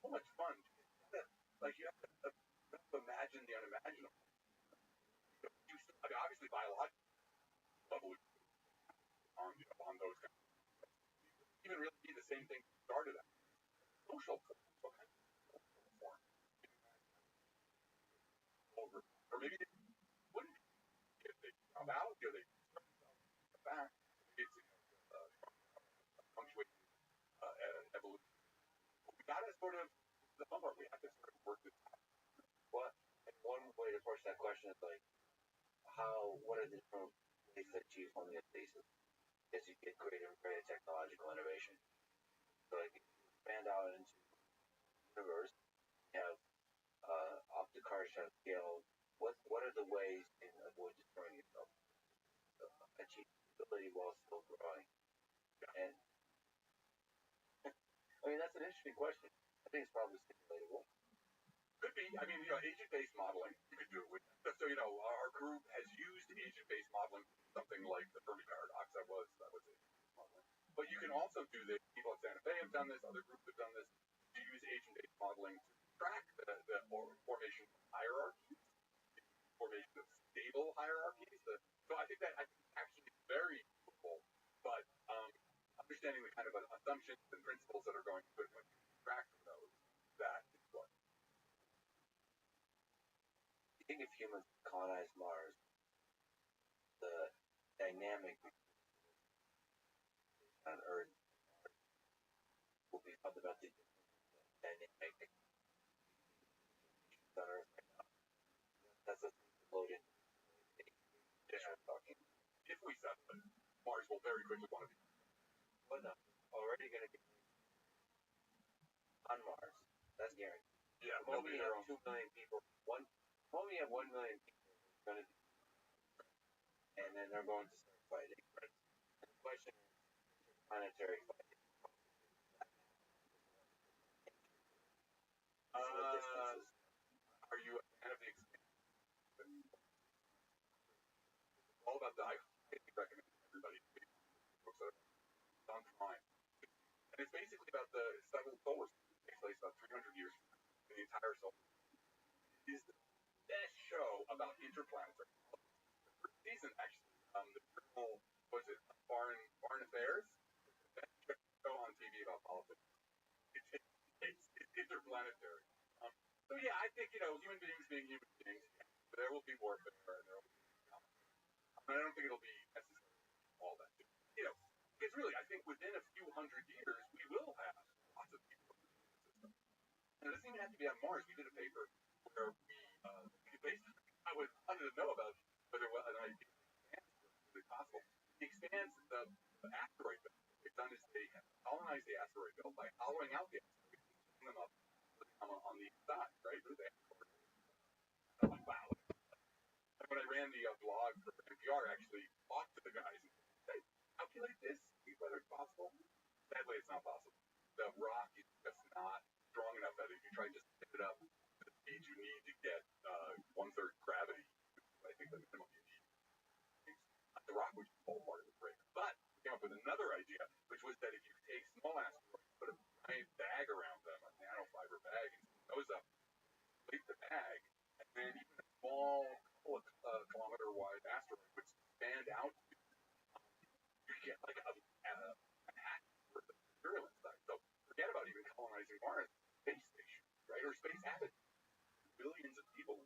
So much fun. You have to imagine the unimaginable. I mean, obviously biological evolution on those kind of even really be the same thing started at. Social forms, what kind of social form? Or maybe they wouldn't if they come out, they come back. It's punctuating evolution. We gotta sort of the fun part. We have to sort of work this out. Well, and one way to approach that question is like, what are the different ways to achieve homeostasis? As you get greater and greater technological innovation. So like, if you expand out into the universe, you have off the Karshak scale. What are the ways in avoid destroying yourself? Achieve stability while still growing. And I mean, that's an interesting question. I think it's probably simulatable. Could be. I mean, agent-based modeling, you could do it with. So, our group has used agent-based modeling, something like the Fermi paradox. That was agent-based modeling. But you can also do this. People at Santa Fe have done this. Other groups have done this. To use agent-based modeling to track the formation of hierarchies, formation of stable hierarchies. So I think actually is very useful. But understanding the kind of assumptions and principles that are going to it when you track those, that is what. I think if humans colonize Mars, the dynamic on Earth will be fundamentally dynamic on Earth right now. That's a loaded. Talking. If we settle it, Mars will very quickly want to be. Well, no, already going to be on Mars. That's guaranteed. Yeah, the moment you have 2 million people, the moment you have 1 million people, going to be, and then they're going to start fighting. Right. And the question is, planetary fighting. Are you a fan of the expansion? It's all about the. I recommend everybody books that on Prime. And it's basically about the solar system. It takes place about 300 years from now. The entire solar system. It is the best show about interplanetary politics. The first season, actually, the original, Foreign Affairs? Best show on TV be about politics. It's interplanetary. So yeah, I think human beings being human beings, there will be warfare and there will be I don't think it'll be necessarily all that. Because really, I think within a few hundred years, we will have lots of people in the system. And it doesn't even have to be on Mars. We did a paper where we basically, I wanted to know about whether an idea is possible. He expands the asteroid belt. What they've done is they have colonized the asteroid belt by hollowing out the asteroids, putting them up on the inside, right? I'm like, wow. And when I ran the blog for NPR, I actually talked to the guys and said, calculate this, see whether it's possible. Sadly, it's not possible. The rock is just not strong enough that if you try to just pick it up to the speed you need to get one-third gravity, I think the minimum you need, the rock would fall apart and break. But we came up with another idea, which was that if you take small asteroids, put a giant bag around them, a nanofiber bag, and those up, complete the bag, and then even a small kilometer wide asteroid would stand out. You get like a hat worth of material inside. So forget about even colonizing Mars, space station, right? Or space habitat. Billions of people.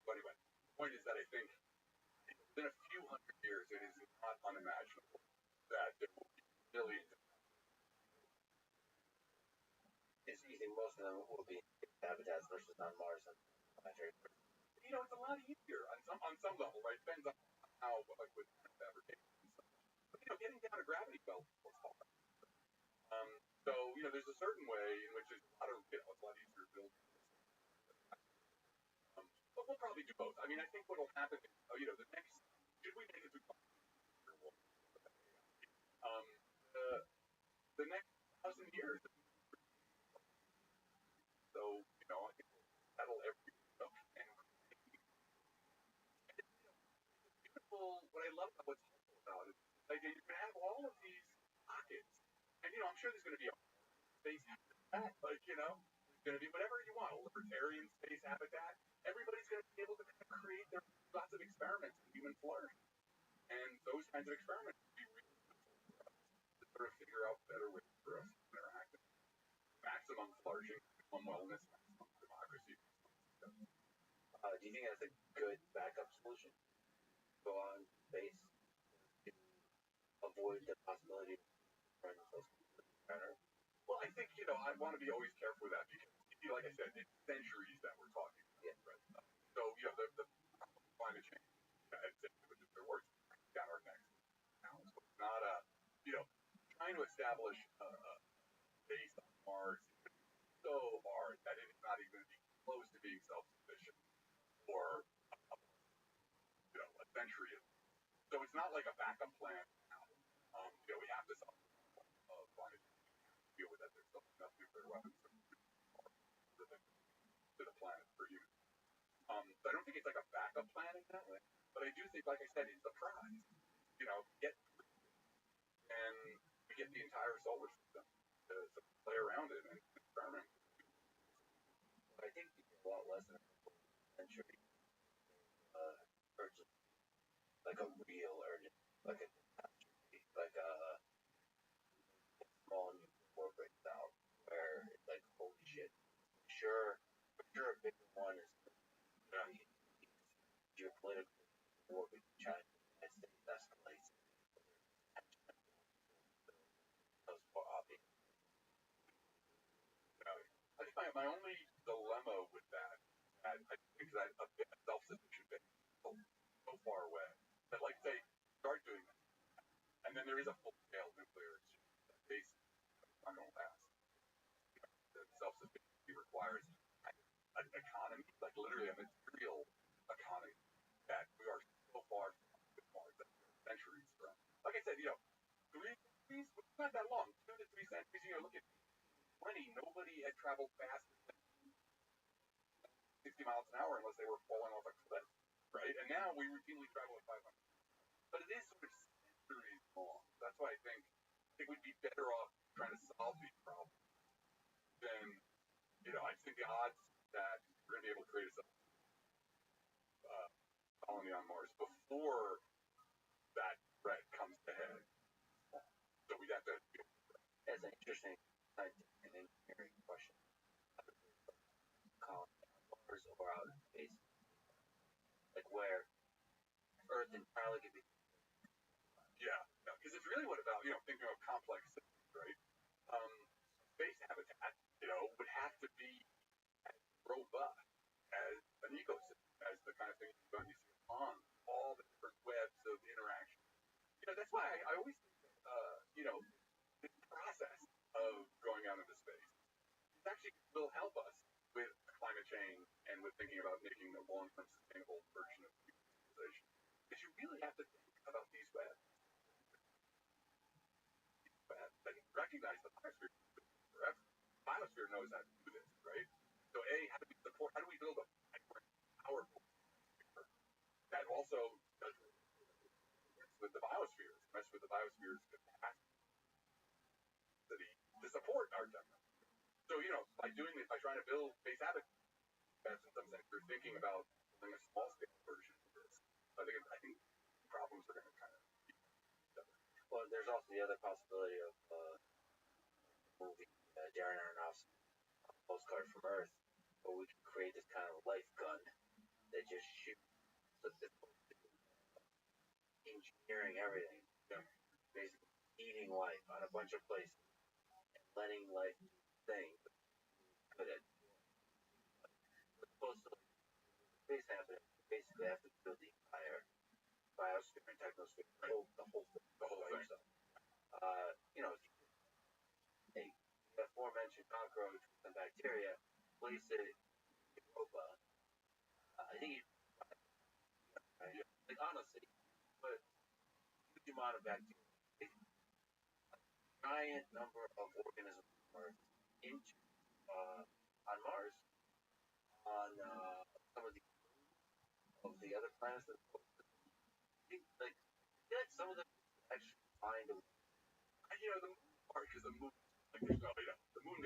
So anyway, the point is that I think within a few hundred years, it is not unimaginable that there will be millions of You think most of them will be habitats versus on Mars and planetary? it's a lot easier on some level, right? Depends on how like with fabrication and stuff. But getting down a gravity belt is hard. So there's a certain way in which there's a lot easier to build. But we'll probably do both. I mean, I think what'll happen is, the next should we make it through the next 1,000 years. So I think we'll settle everything up and beautiful. What I love about what's helpful about it, like you can have all of these pockets, and I'm sure there's going to be a space habitat, like there's going to be whatever you want, a libertarian space habitat. Everybody's going to be able to kind of create their lots of experiments in human flourishing, and those kinds of experiments will be really useful for us to sort of figure out better ways for us to interact. Maximum flourishing, maximum wellness, maximum democracy. Do you think that's a good backup solution? Go on space to avoid the possibility of running close to the center? Well, I think I want to be always careful with that because, like I said, it's centuries that we're talking about. Yeah. Right? So the climate change, there works down our necks now. So it's not trying to establish a base on Mars is so hard that it is not even close to being self-sufficient for a century. So it's not like a backup plan now. We have to solve climate change, deal with that. There's still enough nuclear weapons to the planet for humans. So I don't think it's like a backup plan in that way, but I do think, like I said, it's the prize. Get and we get the entire solar system to play around it and experiment. I think a lot less than a century urgent, like a real urgent, like a catastrophe, like a small nuclear war breaks out where it's like holy shit. Sure, a bigger one is geopolitical war between China and the United States escalates. Those more obvious. I think my only dilemma with that, and I think that a bit self-sufficient bit so far away that, like, say, start doing that, and then there is a full-scale nuclear exchange that basically not going to last. The self-sufficiency requires an economy, like literally a material economy, that we are so far from Mars that centuries from. Like I said, 3 it's not that long, 2 to 3 centuries. Look at 20, nobody had traveled faster than 60 miles an hour unless they were falling off a cliff, right? And now we routinely travel at 500. But it is sort of centuries long. That's why I think we'd be better off trying to solve these problems than, I think the odds that we're going to be able to create a colony on Mars before that threat comes to head. So we'd have to. scientific and engineering question. Colony on Mars or out in space, like where Earth entirely could be. Yeah, because it's really what about thinking of complex systems, right? Space habitat, would have to be as robust as an ecosystem, as the kind of thing you see on all the different webs of interaction. That's why I always think that, this process of going out into space actually will help us with climate change and with thinking about making a long-term sustainable version of civilization. Because you really have to think about these webs. And recognize the biosphere forever. The biosphere knows how to do this, right? So how do we build a vibrant, powerful that also does with the biosphere, mess with the biosphere's capacity to support our technology. So, by doing this, by trying to build space habitats, in some sense, you're thinking about building a small scale version of this. I think problems are going to kind of be together. Well, there's also the other possibility of movie Darren Aronofsky Postcard from Earth, where we could create this kind of life gun that just shoots engineering everything, basically eating life on a bunch of places and letting life do things good at. As opposed to space habitat, you basically have to build the entire biosphere and technosphere, the whole thing. Stuff. The aforementioned cockroach and bacteria, place it in Europa. I think like honestly, but huge amount of bacteria, a giant number of organisms on Earth into on Mars, on some of the other planets that like some of them actually find a the moon part because the moon like there's the moon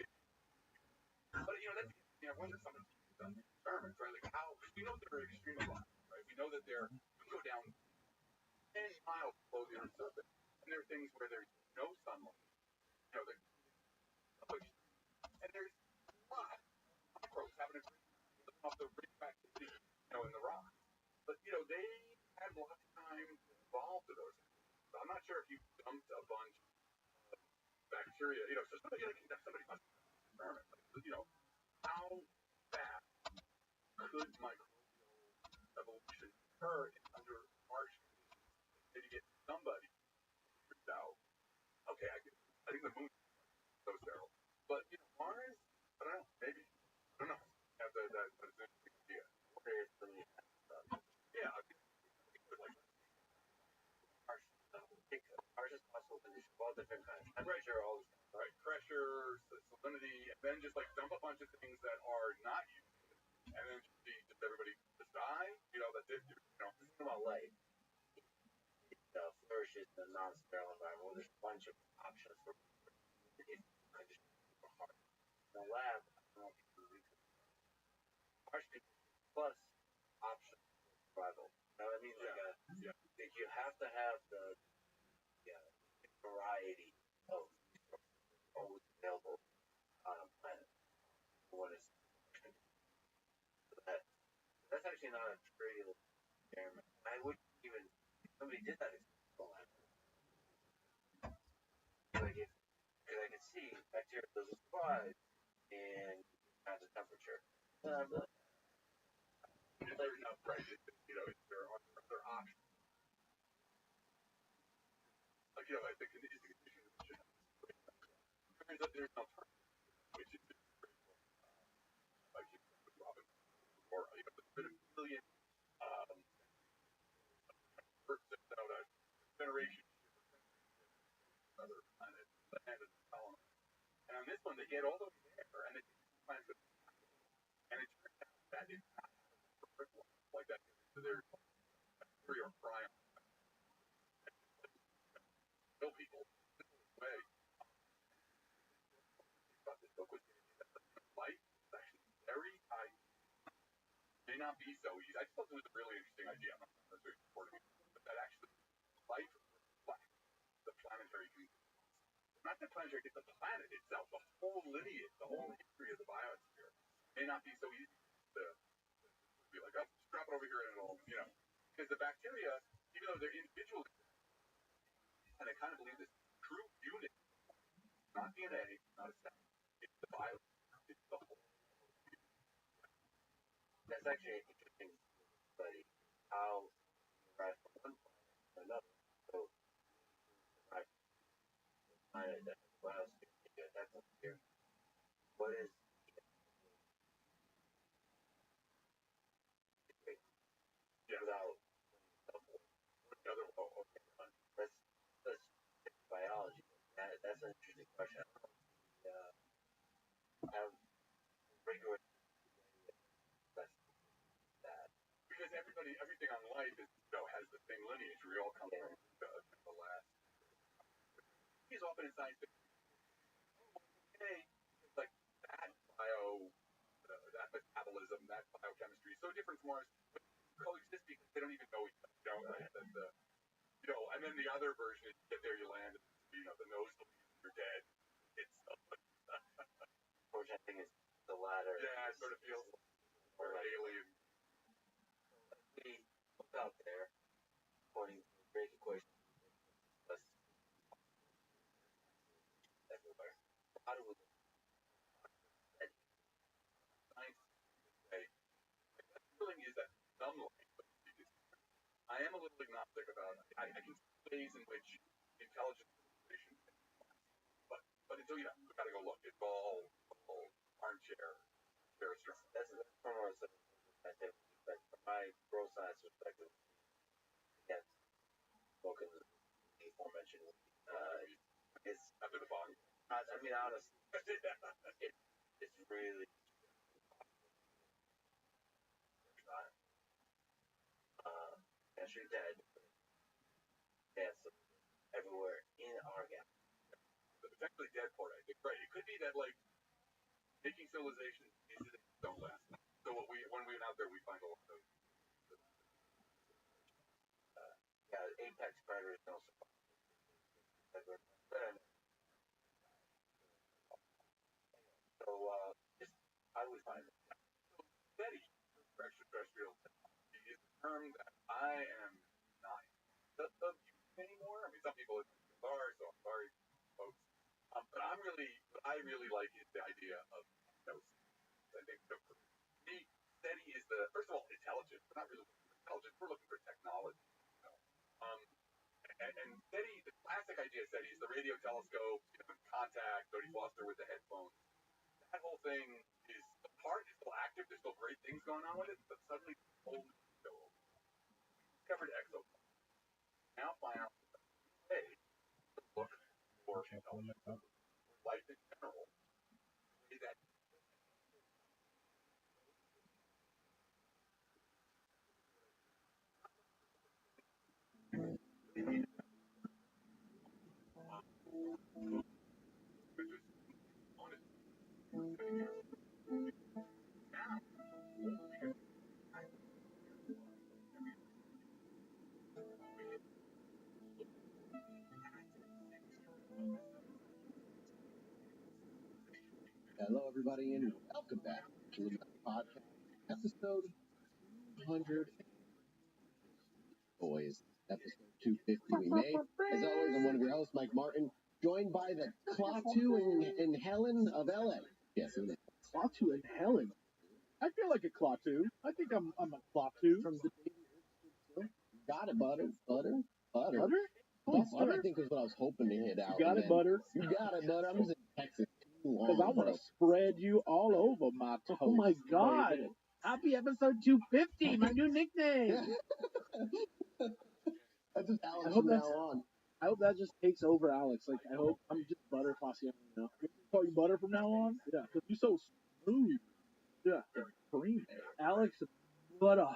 but that's I wonder some of these experiments, right? Like how because we know they're extremely hot, right? We know that you can go down 10 miles below the Earth's surface, and there are things where there's no sunlight, and there's a lot of microbes having a great time living off the radioactivity, in the rock. But they had a lot of time to evolve to those. So I'm not sure if you dumped a bunch of bacteria, so somebody must experiment. Like, how fast could microbial evolution occur under harsh conditions? Maybe get somebody figured out. Okay, I think the moon is so sterile, but Mars, I don't know, maybe, I don't know. That's an interesting idea. Yeah, I think like harshest possible conditions, all different kinds. Temperature, all this, right? Pressure, salinity, and then just like dump a bunch of things that are not used, and then just everybody just die. That's it. Think about life. It flourishes in a non-sterile environment where there's a bunch of options for conditions for harsh. In the lab, I don't know if you can read harsh conditions plus options for survival. You know what I mean? Like you have to have the variety of resources always available on a planet. What is so that's actually not a trivial experiment. I wouldn't even if somebody did that experiment. Because I could see bacteria doesn't survive in kinds of temperature. There's enough pressure, there are other options. Like, I think in these conditions, turns out there's an alternative, which is like Robin, or there's been a million out a generation other planets, and on this one they get all the way there, and they find the and it turns out that it's not perfect like that. So there's bacteria or prions kill people this way. But this book was light is actually very high. May not be so easy. I just thought it was a really interesting idea. I'm not necessarily supporting it, but that actually life reflects the planetary conditions. Not the planetary, it's the planet itself, the whole not be so easy to be like, oh, just drop it over here and it'll, because the bacteria, even though they're individually, and I kind of believe this true unit, not DNA, not a cell, it's the virus, it's the whole. That's actually an interesting study. How you rise from one planet to another. So, right, planet that allows you to get that here. What is without The other, okay, let's take biology. That's an interesting question. Have regular that because everything on life is, has the same lineage. We all come from the last. He's often in science fiction. Okay, it's like that that metabolism, that biochemistry is so different from ours, but coexist because they don't even know each other. And then the other version is you get there, you land, the nose you're dead. It's which I think is the latter. Yeah, it sort of feels more alien. We look out there, according to the great equation, everywhere. How do we feeling is that some life, I am a little agnostic about it. I can see ways in which intelligence civilization, but until we gotta go look. It's all armchair strong. That's from our scientific perspective. From my gross science perspective, yes, spoken the aforementioned. It's after the bond. I mean, honestly, it's really. You're dead. Yes, everywhere in our galaxy. It's actually dead part, I think. Right. It could be that making civilization don't last. So when we went out there, we find a lot of. Apex predators don't survive. So just how do we find it? SETI, extraterrestrial technology, is a term that I am not using anymore. I mean, some people are, so I'm sorry, folks. But what I really like is the idea of hypnosis. I think for me, SETI is first of all, intelligence. We're not really looking for intelligence. We're looking for technology. And SETI, the classic idea of SETI is the radio telescope, contact, Jodie Foster with the headphones. That whole thing is the part is still active. There's still great things going on with it, but suddenly the whole discovered exoplanets. Now find out hey, look for life in general. That Hello, everybody, and welcome back to the podcast, episode 200. Boys, episode 250 we made. As always, I'm one of your hosts, Mike Martin, joined by the Klaatu and Helen of LA. Yes, Klaatu and Helen. I feel like a Klaatu. I think I'm a Klaatu. From the got it, butter. Butter? Buster, I think is what I was hoping to hit out. You got it, butter. You got it, butter. I'm just in Texas. Because I want to spread you all over my toast. Oh my God. Baby. Happy episode 250, my new nickname. That's just Alex from now on. I hope that just takes over Alex. Like, I hope I'm just Butter Fasciano now. Can we call you Butter from now on? Yeah, because you're so smooth. Yeah, cream. Alex, butter.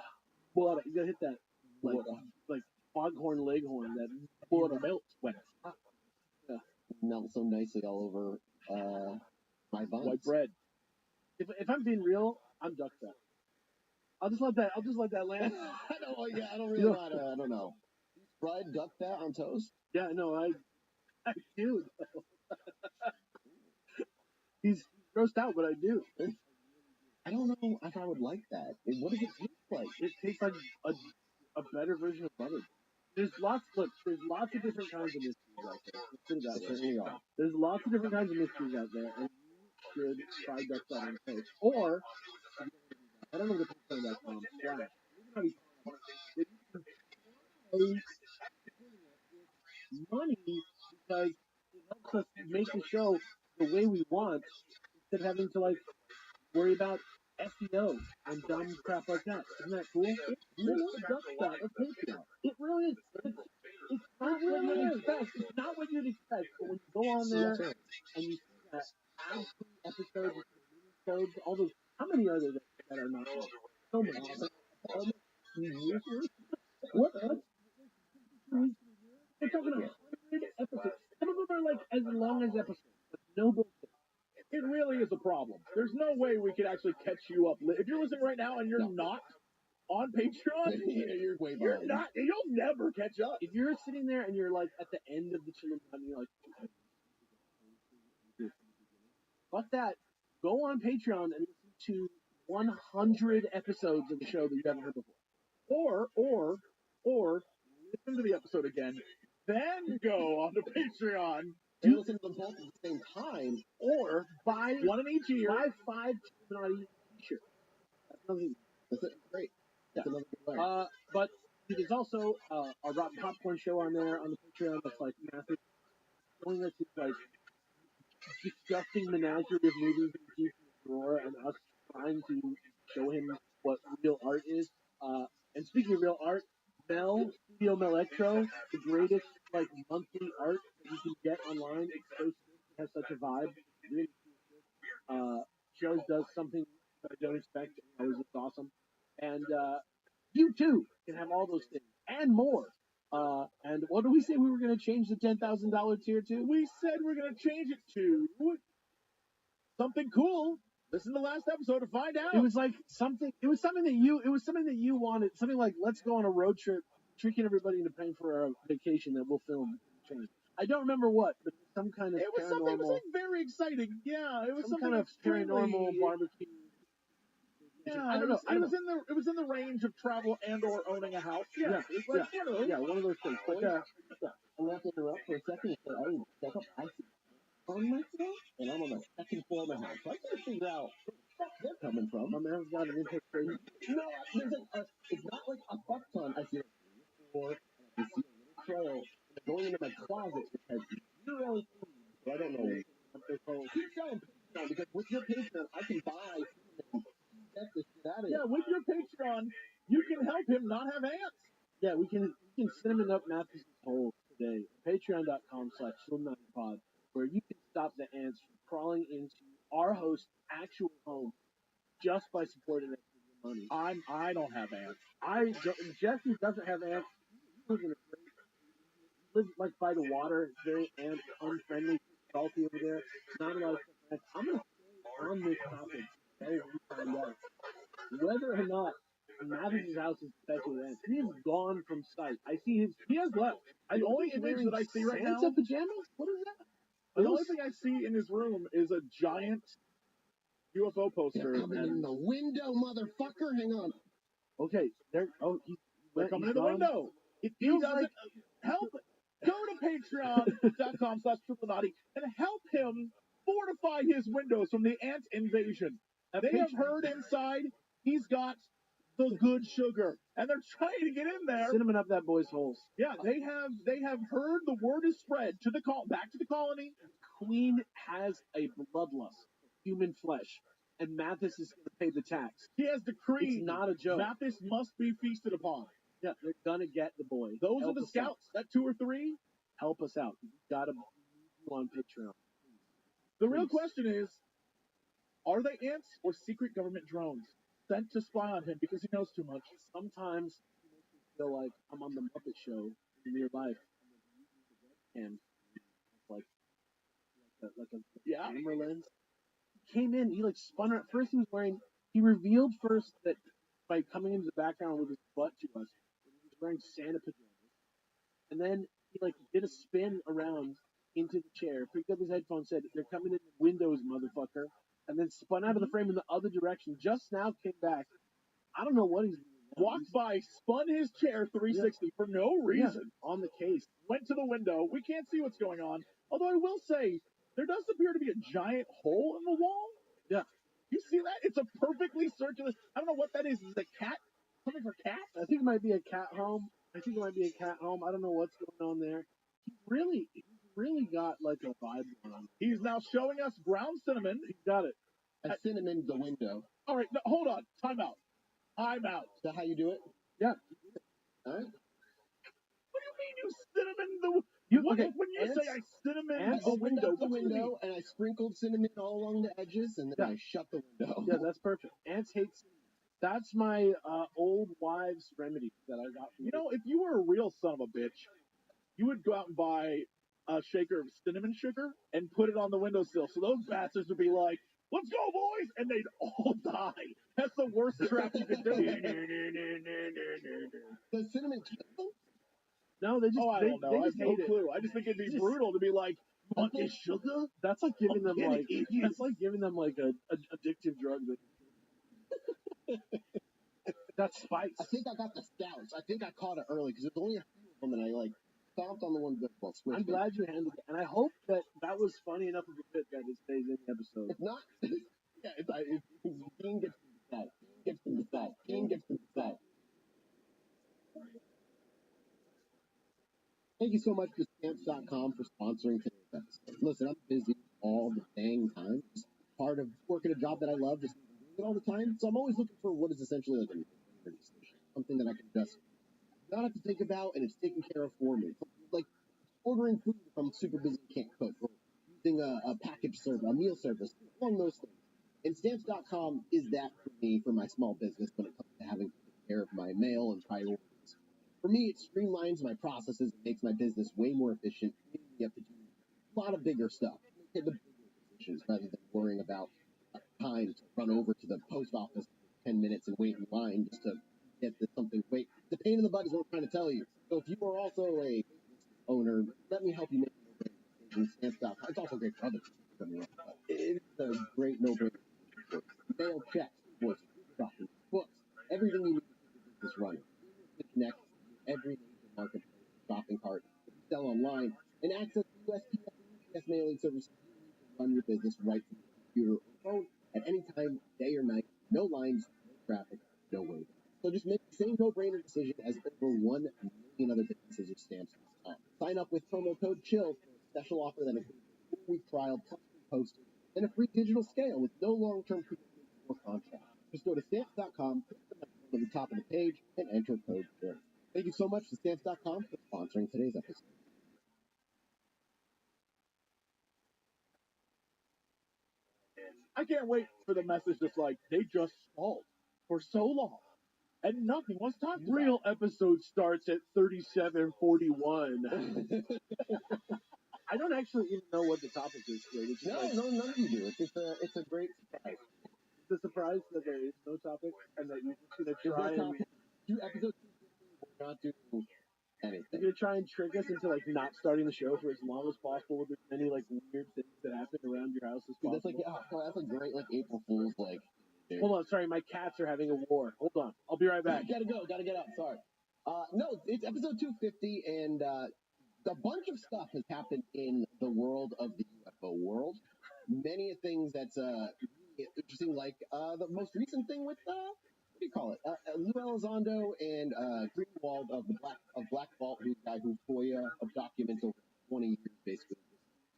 You gotta hit that, like foghorn leghorn, that butter melts when it's hot. Yeah. Melts so nicely all over my buns. White bread. If I'm being real, I'm duck fat. I'll just let that land. I don't really want to. I don't know. Fried duck fat on toast? Yeah, no, I do. He's grossed out, but I do. I don't know if I would like that. What does it taste like? It tastes like a better version of butter. There's lots of different kinds of mysteries out there. Let's put it that way. Certainly are. There's lots of different kinds of mysteries out there, and you should try Dutch butter and toast. Or I don't know the Patreon.com slash. Maybe not even money because it helps us make the show the way we want instead of having to like worry about SEO and dumb crap like that. Isn't that cool? It's really the Dutch stuff of Patreon. It really is. It's not what you'd expect. It's not what you'd expect. But when you go on there and you see that ad-free episodes, episodes, all those, how many are there that are not? So many. What? We're talking 100 episodes. Some of them are like as long as episodes. But no bullshit. It really is a problem. There's no way we could actually catch you up. If you're listening right now and you're not on Patreon, You're way you're behind. not. You'll never catch up. If you're sitting there and you're like at the end of the chilling time, you're like, fuck that. Go on Patreon and listen to 100 episodes of the show that you haven't heard before. Or listen to the episode again, then go on to Patreon. And listen to them both at the same time. Or buy One in each ear. buy 5 Illuminati t-shirts. That's another thing. That's it. Great. That's another good way. But there's also a Rotten Popcorn show on there on the Patreon that's like massive, showing us his like disgusting menagerie of movies that he keeps in the drawer, and us trying to show him what real art is. And speaking of real art, Studio Melectro, the greatest like monthly art that you can get online. It's so sick. It has such a vibe. It's really cool. Shows does something that I don't expect. It always looks awesome. And you too can have all those things and more. And what did we say we were going to change the $10,000 tier to? We said we're going to change it to something cool. Listen to the last episode to find out. It was like something. It was something that you wanted. Something like, let's go on a road trip, tricking everybody into paying for a vacation that we'll film. I don't remember what, but some kind of it was paranormal. Something. It was like very exciting. Yeah, it was some something kind of paranormal barbecue. Yeah, I don't know. It was in the range of travel and or owning a house. Yeah, it was like one of those things. But, I'm going to have to interrupt for a second and say, oh, check up. I see on myself, and I'm on the second floor of my house. So I can't figure out where the fuck they're coming from. My man's got an infiltration. No, it's not like a fuck ton. I see a floor, I see a little trail, and going into my closet, which has 0 food, so I don't know what they're called. Keep going, Patreon, because with your Patreon, I can buy and get the shit out of it. Yeah, with your Patreon, you can help him not have ants. Yeah, we can cinnamon up Matthew's hole today. Patreon.com/SlimNinePod, where you can stop the ants from crawling into our host's actual home just by supporting us with your money. I don't have ants. Jesse doesn't have ants. He lives like by the water. It's very ant unfriendly, salty over there. Not a lot of stuff. I'm gonna stay on this topic until we find out whether or not Matthew's house is infected with ants. He is gone from sight. I see his. He has left. The only image that I see right now. Santa pajamas? What is that? The only thing I see in his room is a giant UFO poster. They're coming in the window, motherfucker. Hang on. Okay, they're coming in the window. If he doesn't help, go to patreon.com/Triplenotti and help him fortify his windows from the ant invasion. They have heard inside he's got the good sugar, and they're trying to get in there. Cinnamon up that boy's holes. Yeah, they have heard the word is spread to back to the colony. Queen has a bloodlust for human flesh, and Mathis is going to pay the tax. He has decreed. It's not a joke. Mathis must be feasted upon. Yeah, they're going to get the boy. Those are the scouts. That 2 or 3. Help us out. We've got to be on Patreon. The real question is, are they ants or secret government drones sent to spy on him because he knows too much? Sometimes he makes me feel like I'm on the Muppet Show in real life, and like a camera lens. He came in, he like spun around. First he revealed first that by coming into the background with his butt to us, he was wearing Santa pajamas. And then he like did a spin around into the chair, picked up his headphones, said, "They're coming in the windows, motherfucker." and then spun out of the frame in the other direction. Just now came back. I don't know what he's doing. Walked by, spun his chair 360 for no reason. On the case. Went to the window. We can't see what's going on. Although I will say, there does appear to be a giant hole in the wall. Yeah. You see that? It's a perfectly circular. I don't know what that is. Is it a cat? Something for cats? I think it might be a cat home. I don't know what's going on there. He's really got like a vibe going on. He's now showing us ground cinnamon. He's got it. And cinnamon the window. All right, no, hold on. Time out. Is that how you do it? Yeah. All right. What do you mean you cinnamon the? Okay, when you say I cinnamon I the opened window, up the what do you mean? window and I sprinkled cinnamon all along the edges, and then I shut the window. Yeah, that's perfect. Ants hate cinnamon. That's my old wives' remedy that I got from You know, if you were a real son of a bitch, you would go out and buy a shaker of cinnamon sugar and put it on the windowsill. So those bastards would be like, "Let's go, boys!" And they'd all die. That's the worst trap you could do. Does cinnamon kill them? No, they just I don't know. they I have just no hate it. clue. I just think it'd be brutal to be like, "You want this sugar?" That's like giving them Okay, like idiots. that's like giving them like a addictive drug. That's spice. I think I got the stouts. I think I caught it early because there's only a few of them, and I stomped on the one that I'm glad you handled it, and I hope that was funny enough of a bit that it stays in the episode. If not, yeah, Dean gets to decide. Dean gets to decide. Thank you so much to Stamps.com for sponsoring today's episode. Listen, I'm busy all the dang time. It's part of working a job that I love, just doing it all the time. So I'm always looking for what is essentially like a decision, something that I can just not have to think about, and it's taken care of for me. Like ordering food if I'm super busy and can't cook, or using a package service, a meal service, along those things. And Stamps.com is that for me, for my small business, when it comes to having to take care of my mail and priorities. For me, it streamlines my processes and makes my business way more efficient. You have to do a lot of bigger stuff, the bigger decisions, rather than worrying about time to run over to the post office for 10 minutes and wait in line just to get something. Wait, the pain in the butt is what I'm trying to tell you. So if you are also a owner, let me help you make decisions. Stamps.com. It's also great for other people. It's a great no-brainer. Mail checks, invoices, documents, books, everything you need to keep your business running. To connect every major marketplace, shopping cart, sell online, and access to USPS and UPS mailing services you need to run your business right from your computer or phone at any time, day or night. No lines, no traffic, no wait. So just make the same no-brainer decision as over 1 million other businesses with Stamps.com. Sign up with promo code CHILL for a special offer that includes a 4-week trial plus free postage and a free digital scale with no long-term commitment or contract. Just go to Stamps.com, click the microphone at the top of the page, and enter code CHILL. Thank you so much to Stamps.com for sponsoring today's episode. I can't wait for the message that's like, they just stalled for so long and nothing was talked about. Real episode starts at 37:41. I don't actually even know what the topic is today. No, none of you do. It's a great surprise. It's a surprise that there is no topic and that you're just gonna try There's no and topic. Do episode 250, we're not doing anything. you're gonna try and trick us into like not starting the show for as long as possible with as many like weird things that happen around your house as Dude, possible. that's a great April Fool's dude. Hold on, sorry, my cats are having a war. Hold on, I'll be right back. Gotta get up. Sorry. No, it's episode 250, and a bunch of stuff has happened in the world of the UFO world. Many things that's really interesting, like the most recent thing with what do you call it? Lou Elizondo and Greenwald of Black Vault, who's the guy who FOIA of documents over 20 years, basically.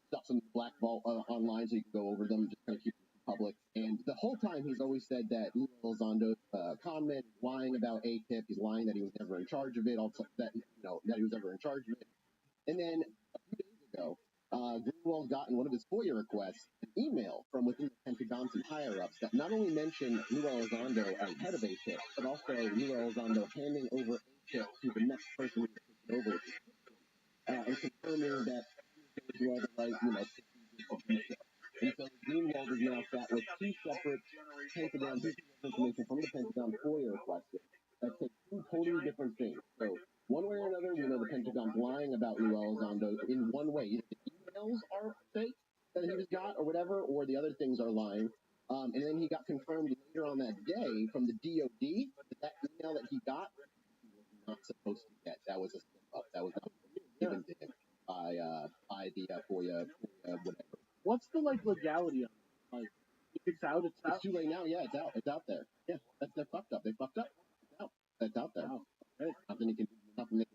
Stuff some Black Vault online so you can go over them, just kind of keep it public. And the whole time he's always said that Lou Elizondo con man, he's lying about ATIP, he's lying that he was never in charge of it, that he was ever in charge of it. And then a few days ago, Greenwald got in one of his FOIA requests an email from within the Pentagon, some higher-ups, that not only mentioned Lou Elizondo as head of ATIP, but also Lou Elizondo handing over ATIP to the next person who takes it over, and confirming that he was the right, procedures to do so. And so Greenwald is now sat with two separate Pentagon pieces of information from the Pentagon FOIA requests that say two totally different things. So one way or another, we know the Pentagon's lying about Lou Elizondo in one way. Either the emails are fake that he was got or whatever, or the other things are lying. And then he got confirmed later on that day from the DOD that email that he got, he was not supposed to get. That was a slip up. That was not given to him by the FOIA, whatever. What's the legality on it? Like, if it's out, it's out. It's too late now. Yeah, it's out. It's out there. Yeah, they're fucked up. They fucked up. It's out. That's out there. Wow. Okay. Nothing they can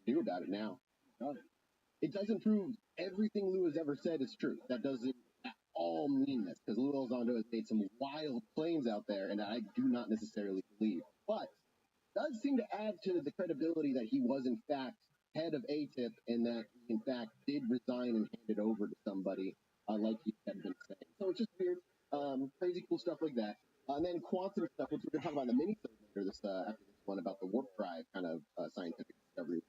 do about it now. It doesn't prove everything Lou has ever said is true. That doesn't at all mean this, because Lou Elizondo has made some wild claims out there, and I do not necessarily believe. But does seem to add to the credibility that he was in fact head of ATIP, and that he in fact did resign and hand it over to somebody, like he had been saying. So it's just weird, crazy cool stuff like that. And then quantum stuff, which we're going to talk about in the mini-third later, after this one about the warp drive kind of scientific discovery.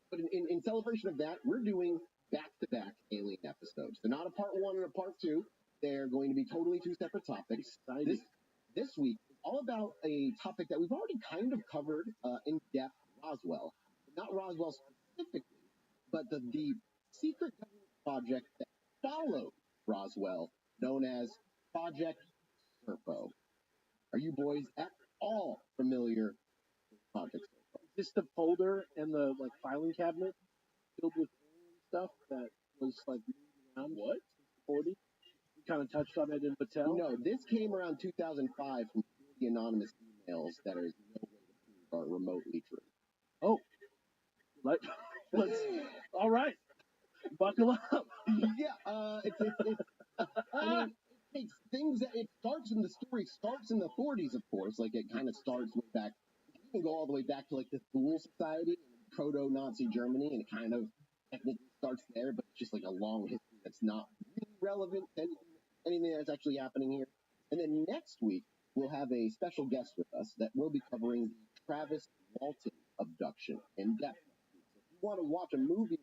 But in celebration of that, we're doing back-to-back Alien episodes. They're not a part one and a part two. They're going to be totally two separate topics. This week is all about a topic that we've already kind of covered in depth, Roswell. Not Roswell specifically, but the secret government project that followed Roswell, known as Project Serpo. Are you boys at all familiar with Project Serpo? Is this the folder and the filing cabinet filled with alien stuff that was moving around? What? 40? You kind of touched on it in Patel? No, this came around 2005 from the anonymous emails that are no way to prove are remotely true. Oh, let's all right, buckle up. Yeah, I mean, it's things that the story starts in the 40s, of course. Like, it kind of starts way back. You can go all the way back to the Thule Society in proto-Nazi Germany, and it kind of technically starts there, but it's just a long history that's not really relevant to anything that's actually happening here. And then next week, we'll have a special guest with us that will be covering the Travis Walton abduction in depth. So if you want to watch a movie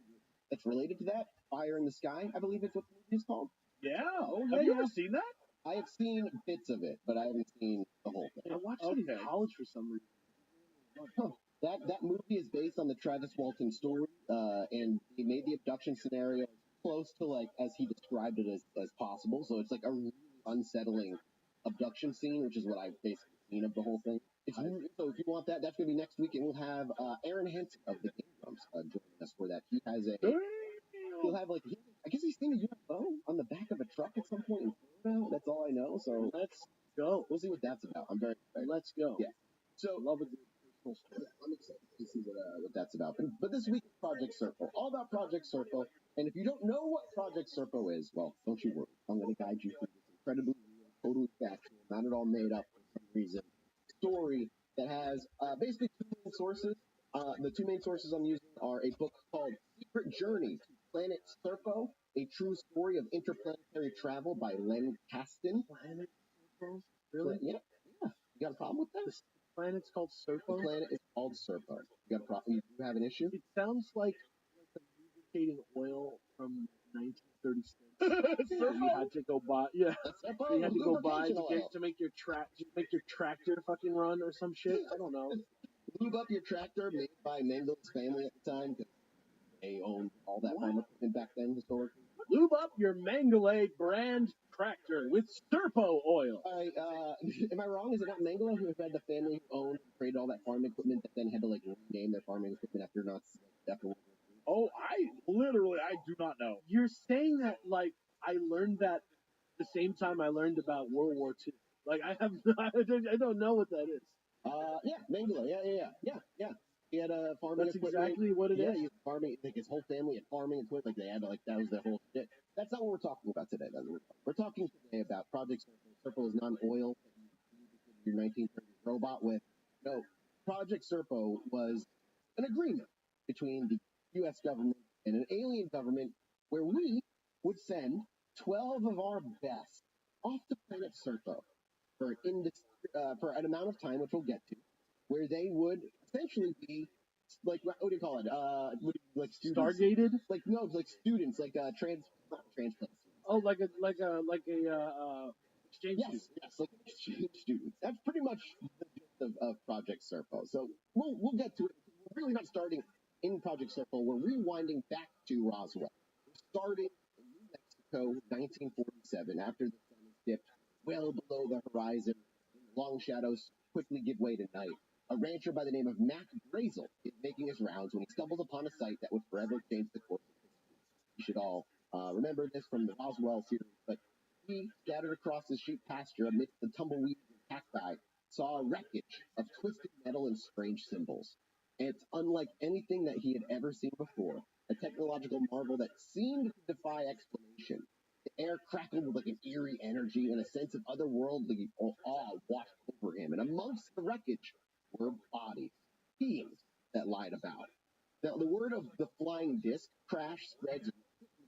that's related to that, Fire in the Sky, I believe it's what the movie is called. Yeah. Oh, yeah. Have you ever seen that? I have seen bits of it, but I haven't seen the whole thing. I watched it in college for some reason. Huh. That movie is based on the Travis Walton story, and he made the abduction scenario as close to as he described it as possible. So it's a really unsettling abduction scene, which is what I've basically seen of the whole thing. So if you want that, that's going to be next week, and we'll have Aaron Henson of the Game Drums joining us for that. He has he'll have I guess he's seen a UFO on the back of a truck at some point in Florida. That's all I know. So let's go. We'll see what that's about. I'm very excited. Let's go. Yeah. So love it. I'm excited to see what that's about. But this week is Project Serpo. All about Project Serpo. And if you don't know what Project Serpo is, well, don't you worry. I'm going to guide you through this incredibly real, totally factual, not at all made up for some reason, story that has basically two main sources. The two main sources I'm using are a book called Secret Journey to Planet Serpo, a true story of interplanetary travel by Len Kasten. Planet Serpo? Really? Yeah. You got a problem with that? The planet's called Serpo? The planet is called Serpo. You got a problem? You have an issue? It sounds like a lubricating oil from 1936. You had to go buy. Yeah. You had to go buy to make your tractor fucking run or some shit. I don't know. Lube up your tractor, made by Mengel's family at the time, because they owned all that farm equipment back then, historically. Lube up your Mengele brand tractor with Serpo oil. All right, am I wrong? Is it not Mengele who had the family who owned and created all that farm equipment that then had to rename their farming equipment after World War II? Oh, I do not know. You're saying that I learned that the same time I learned about World War II. I don't know what that is. Yeah, Mengele. Yeah. He had a farming That's equipment. exactly what it is. Yeah, he was farming. His whole family had farming equipment. They had that was their whole shit. That's not what we're talking about today. We're talking today about Project Serpo. Serpo is not an oil that you your 1930s robot with. No, Project Serpo was an agreement between the U.S. government and an alien government where we would send 12 of our best off the planet Serpo for an amount of time, which we'll get to, where they would essentially be what do you call it? Students. Stargated? Students, not transplants. Oh, like a exchange student. Yes, like exchange students. That's pretty much the gist of Project Serpo. So we'll get to it. We're really not starting in Project Serpo. We're rewinding back to Roswell. We're starting in New Mexico, 1947, after the sun is dipped well below the horizon. Long shadows quickly give way to night. A rancher by the name of Mac Brazel is making his rounds when he stumbles upon a sight that would forever change the course of history. You should all remember this from the Roswell series, but he, scattered across his sheep pasture amidst the tumbleweeds and cacti, saw a wreckage of twisted metal and strange symbols. It's unlike anything that he had ever seen before, a technological marvel that seemed to defy explanation. The air crackled with like an eerie energy, and a sense of otherworldly awe washed over him. And amongst the wreckage were bodies, beings that lied about. Now, the word of the flying disc crash spreads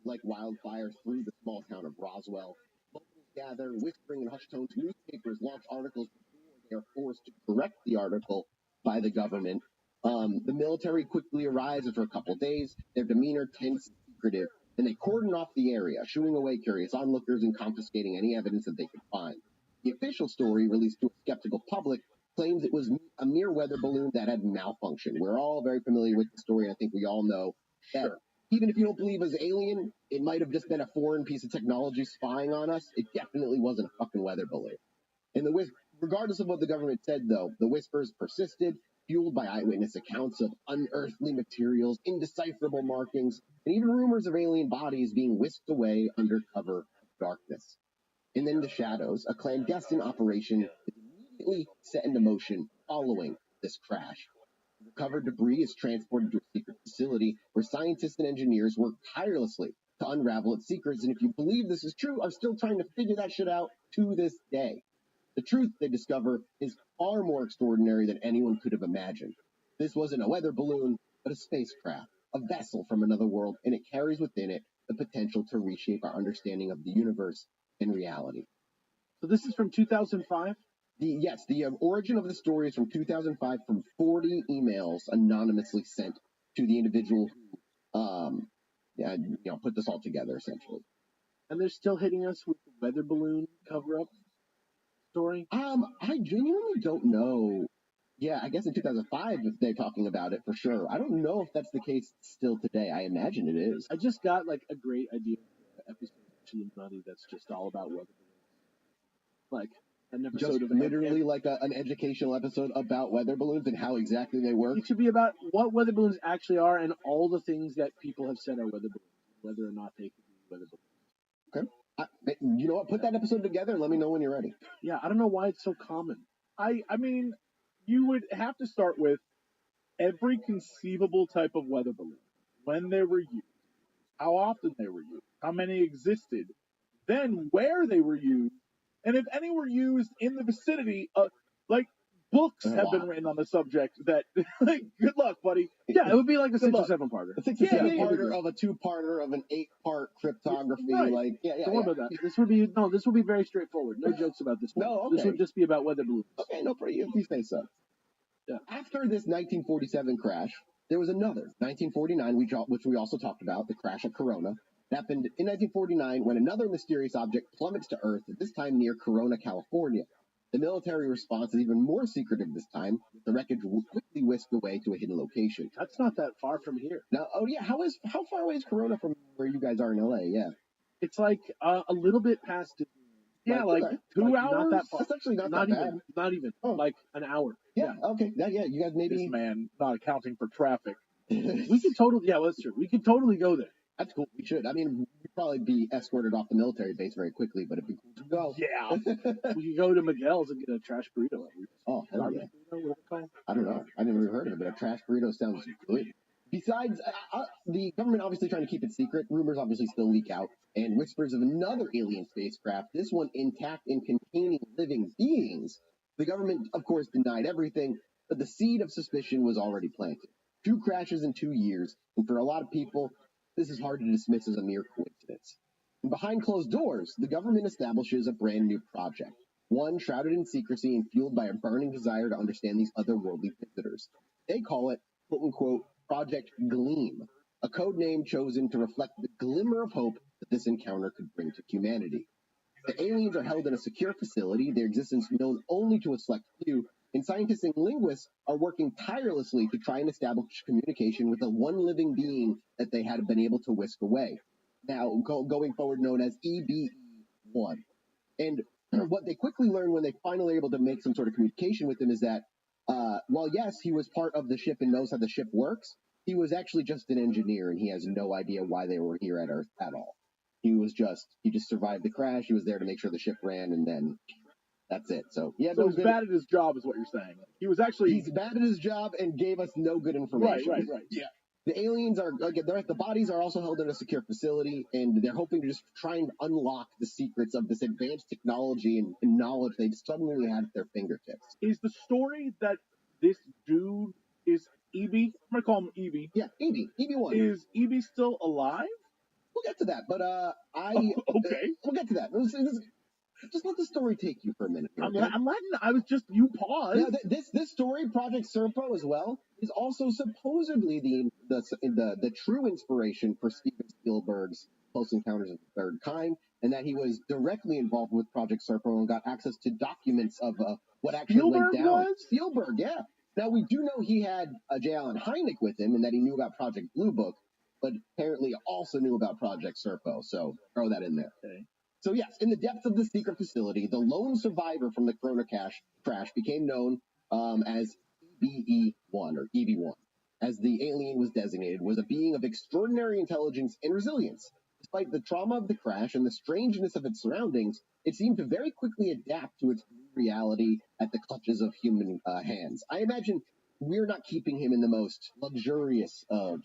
like wildfire through the small town of Roswell. Locals gather, whispering in hushed tones. Newspapers launch articles before they are forced to correct the article by the government. The military quickly arrives after a couple of days, their demeanor tense and secretive, and they cordon off the area, shooing away curious onlookers and confiscating any evidence that they could find. The official story, released to a skeptical public, claims it was a mere weather balloon that had malfunctioned. We're all very familiar with the story, and I think we all know that even if you don't believe it was alien, it might have just been a foreign piece of technology spying on us. It definitely wasn't a fucking weather balloon. And regardless of what the government said, though, the whispers persisted, fueled by eyewitness accounts of unearthly materials, indecipherable markings, and even rumors of alien bodies being whisked away under cover of darkness. And then the shadows, a clandestine operation is immediately set into motion following this crash. Recovered debris is transported to a secret facility where scientists and engineers work tirelessly to unravel its secrets, and if you believe this is true, are still trying to figure that shit out to this day. The truth they discover is far more extraordinary than anyone could have imagined. This wasn't a weather balloon, but a spacecraft, a vessel from another world, and it carries within it the potential to reshape our understanding of the universe and reality. So this is from 2005? The origin of the story is from 2005 from 40 emails anonymously sent to the individual who, put this all together, essentially. And they're still hitting us with the weather balloon cover-up story? I genuinely don't know. Yeah, I guess in 2005 they're talking about it for sure. I don't know if that's the case still today. I imagine it is. I just got like a great idea for an episode of Illuminati that's just all about weather balloons. Like an episode Just of literally like an educational episode about weather balloons and how exactly they work. It should be about what weather balloons actually are and all the things that people have said are weather balloons, whether or not they could be weather balloons. Okay. You know what? Put that episode together and let me know when you're ready. Yeah, I don't know why it's so common. I mean, you would have to start with every conceivable type of weather balloon, when they were used, how often they were used, how many existed, then where they were used, and if any were used in the vicinity of, like, books have been written on the subject that, like, good luck, buddy. Yeah, it would be like a 6 or 7 parter. A 6 or 7 parter of a 2-parter of an 8-part cryptography. Right. Like, Don't worry about that. This would be very straightforward. No jokes about this one. No, okay. This would just be about weather balloons. Okay, no, if you say so. Yeah. After this 1947 crash, there was another, 1949, which we also talked about, the crash at Corona. It happened in 1949 when another mysterious object plummets to Earth, this time near Corona, California. The military response is even more secretive this time. The wreckage quickly whisked away to a hidden location. That's not that far from here. Now, how far away is Corona from where you guys are in LA? Yeah. It's like a little bit past Disney. Yeah, like 2 hours? Not that far. That's actually not that bad. Even, not even. Oh. Like an hour. Yeah, okay. Yeah, you guys maybe... This man not accounting for traffic. We could totally... Yeah, well, that's true. We could totally go there. That's cool. We should. I mean, we'd probably be escorted off the military base very quickly, but it'd be cool to go. Yeah. We could go to Miguel's and get a trash burrito. Oh, hell yeah. Burrito, I don't know. I've never heard of it, but a trash burrito sounds good. Besides, the government obviously trying to keep it secret. Rumors obviously still leak out. And whispers of another alien spacecraft, this one intact and containing living beings. The government, of course, denied everything, but the seed of suspicion was already planted. 2 crashes in 2 years, and for a lot of people, this is hard to dismiss as a mere coincidence. And behind closed doors, the government establishes a brand new project, one shrouded in secrecy and fueled by a burning desire to understand these otherworldly visitors. They call it, quote-unquote, Project Gleam, a code name chosen to reflect the glimmer of hope that this encounter could bring to humanity. The aliens are held in a secure facility, their existence known only to a select few, and scientists and linguists are working tirelessly to try and establish communication with the one living being that they had been able to whisk away, now going forward known as EBE-1. And what they quickly learned when they finally were able to make some sort of communication with him is that while yes, he was part of the ship and knows how the ship works, he was actually just an engineer and he has no idea why they were here at Earth at all. He just survived the crash. He was there to make sure the ship ran, and then that's it. So yeah, So he's bad at his job, is what you're saying. He was actually he's bad at his job and gave us no good information. Right. Yeah. The aliens are the bodies are also held in a secure facility, and they're hoping to just try and unlock the secrets of this advanced technology and knowledge they suddenly had at their fingertips. Is the story that this dude is EB? I'm gonna call him EB. Yeah, EB1. Is EB still alive? We'll get to that, but okay. We'll get to that. Just let the story take you for a minute. Okay? I'm letting. I was just you pause. Yeah, this story, Project Serpo, as well, is also supposedly the true inspiration for Steven Spielberg's Close Encounters of the Third Kind, and that he was directly involved with Project Serpo and got access to documents of what actually went down. Spielberg, yeah. Now we do know he had J. Allen Hynek with him, and that he knew about Project Blue Book, but apparently also knew about Project Serpo. So throw that in there. Okay. So yes, in the depths of the secret facility, the lone survivor from the Corona crash became known as EBE-1 or EB-1, as the alien was designated, was a being of extraordinary intelligence and resilience. Despite the trauma of the crash and the strangeness of its surroundings, it seemed to very quickly adapt to its new reality at the clutches of human hands. I imagine we're not keeping him in the most luxurious of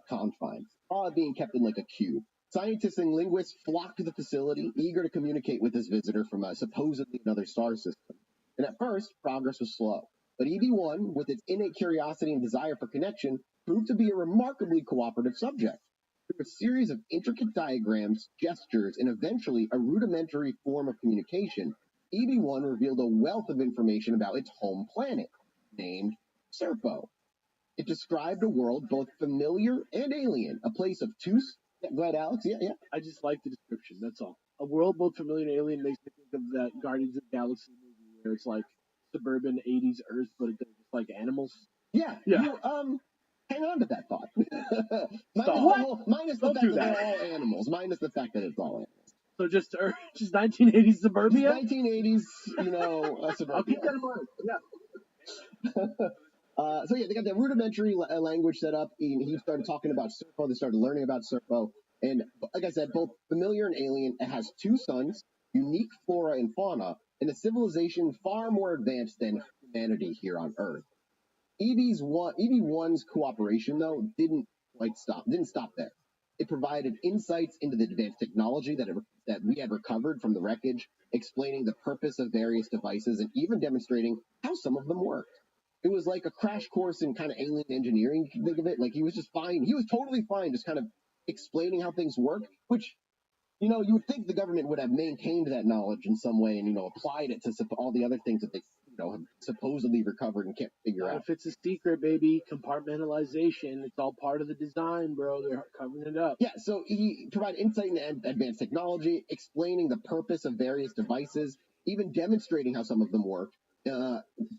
confines, probably being kept in like a cube. Scientists and linguists flocked to the facility, eager to communicate with this visitor from supposedly another star system. And at first, progress was slow. But EB1, with its innate curiosity and desire for connection, proved to be a remarkably cooperative subject. Through a series of intricate diagrams, gestures, and eventually a rudimentary form of communication, EB1 revealed a wealth of information about its home planet, named Serpo. It described a world both familiar and alien, a place of two... Go ahead, Alex. Yeah. I just like the description. That's all. A world both familiar and alien makes me think of that Guardians of the Galaxy movie where it's like suburban 80s Earth, but it's just like animals. Yeah. You, hang on to that thought. Minus the fact that they're all animals. Minus the fact that it's all animals. So just 1980s suburbia? Just 1980s, suburbia. I'll keep that in mind. Yeah. So yeah, they got that rudimentary language set up. He started talking about Serpo. They started learning about Serpo. And like I said, both familiar and alien. It has two suns, unique flora and fauna, and a civilization far more advanced than humanity here on Earth. EB1's cooperation, though, didn't stop there. It provided insights into the advanced technology that we had recovered from the wreckage, explaining the purpose of various devices and even demonstrating how some of them worked. It was like a crash course in kind of alien engineering, you can think of it. Like, he was just fine. He was totally fine just kind of explaining how things work, which, you would think the government would have maintained that knowledge in some way and, applied it to all the other things that they, have supposedly recovered and can't figure out. If it's a secret, baby, compartmentalization, it's all part of the design, bro. They're covering it up. Yeah, so he provided insight into advanced technology, explaining the purpose of various devices, even demonstrating how some of them worked.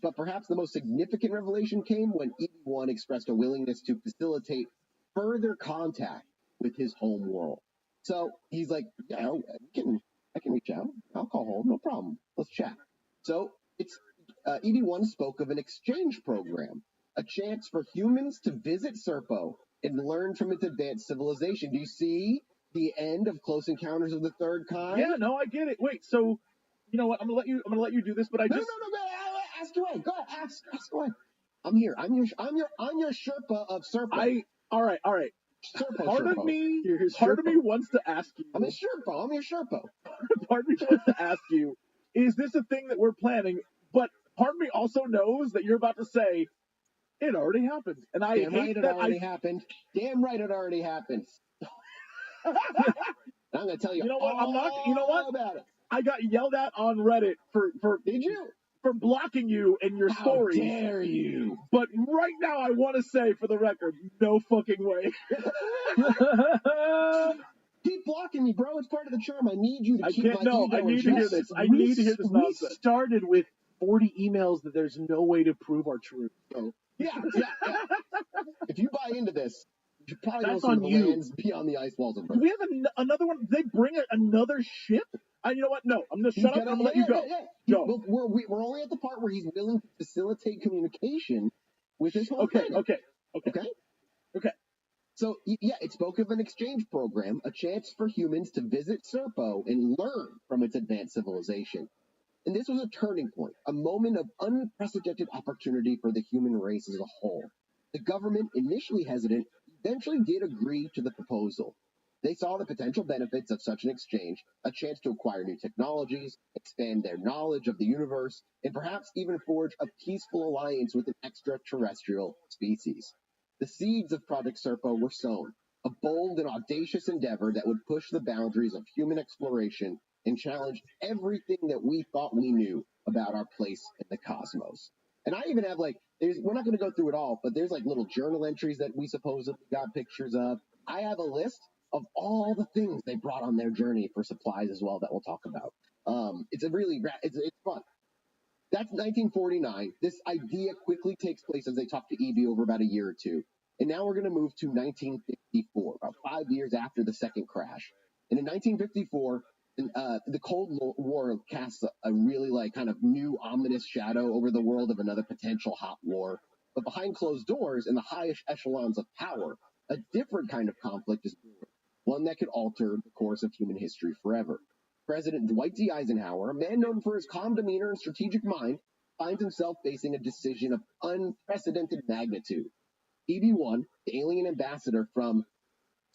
But perhaps the most significant revelation came when EB1 expressed a willingness to facilitate further contact with his home world. So he's like, yeah, I can reach out. I'll call home, no problem. Let's chat. So EB1 spoke of an exchange program, a chance for humans to visit Serpo and learn from its advanced civilization. Do you see the end of Close Encounters of the Third Kind? Yeah, no, I get it. Wait, so you know what? I'm gonna let you do this, but No, ask away. Go ahead, ask away. I'm here. I'm your Sherpa of Serpo. All right. Part of me wants to ask you. I'm your Sherpa. Part of me wants to ask you, is this a thing that we're planning? But part of me also knows that you're about to say, it already happened. And I Damn right it already happened. Damn right it already happened. I'm going to tell you about it. I got yelled at on Reddit for Did you? For blocking you in your stories. How dare you? But right now I want to say for the record, no fucking way. Keep blocking me, bro. It's part of the charm. I need you to keep my ego. I need to hear this. I need to hear this nonsense. We started with 40 emails that there's no way to prove are true. So. Yeah. If you buy into this, you should probably That's listen on to the you. lands beyond the ice walls of Earth. We have another one. They bring another ship? You know what? No, I'm gonna He's shut up. gonna, I'm gonna let you go. Joe. Well, we're only at the part where he's willing to facilitate communication with his home planet. Okay. So, yeah, it spoke of an exchange program, a chance for humans to visit Serpo and learn from its advanced civilization. And this was a turning point, a moment of unprecedented opportunity for the human race as a whole. The government, initially hesitant, eventually did agree to the proposal. They saw the potential benefits of such an exchange, a chance to acquire new technologies, expand their knowledge of the universe, and perhaps even forge a peaceful alliance with an extraterrestrial species. The seeds of Project Serpo were sown, a bold and audacious endeavor that would push the boundaries of human exploration and challenge everything that we thought we knew about our place in the cosmos. And I even have we're not going to go through it all, but there's like little journal entries that we supposedly got pictures of. I have a list of all the things they brought on their journey for supplies as well that we'll talk about. It's fun. That's 1949. This idea quickly takes place as they talk to Evie over about a year or two. And now we're going to move to 1954, about 5 years after the second crash. And in 1954, the Cold War casts a really kind of new ominous shadow over the world of another potential hot war. But behind closed doors in the highest echelons of power, a different kind of conflict is brewing, one that could alter the course of human history forever. President Dwight D. Eisenhower, a man known for his calm demeanor and strategic mind, finds himself facing a decision of unprecedented magnitude. EB-1, the alien ambassador from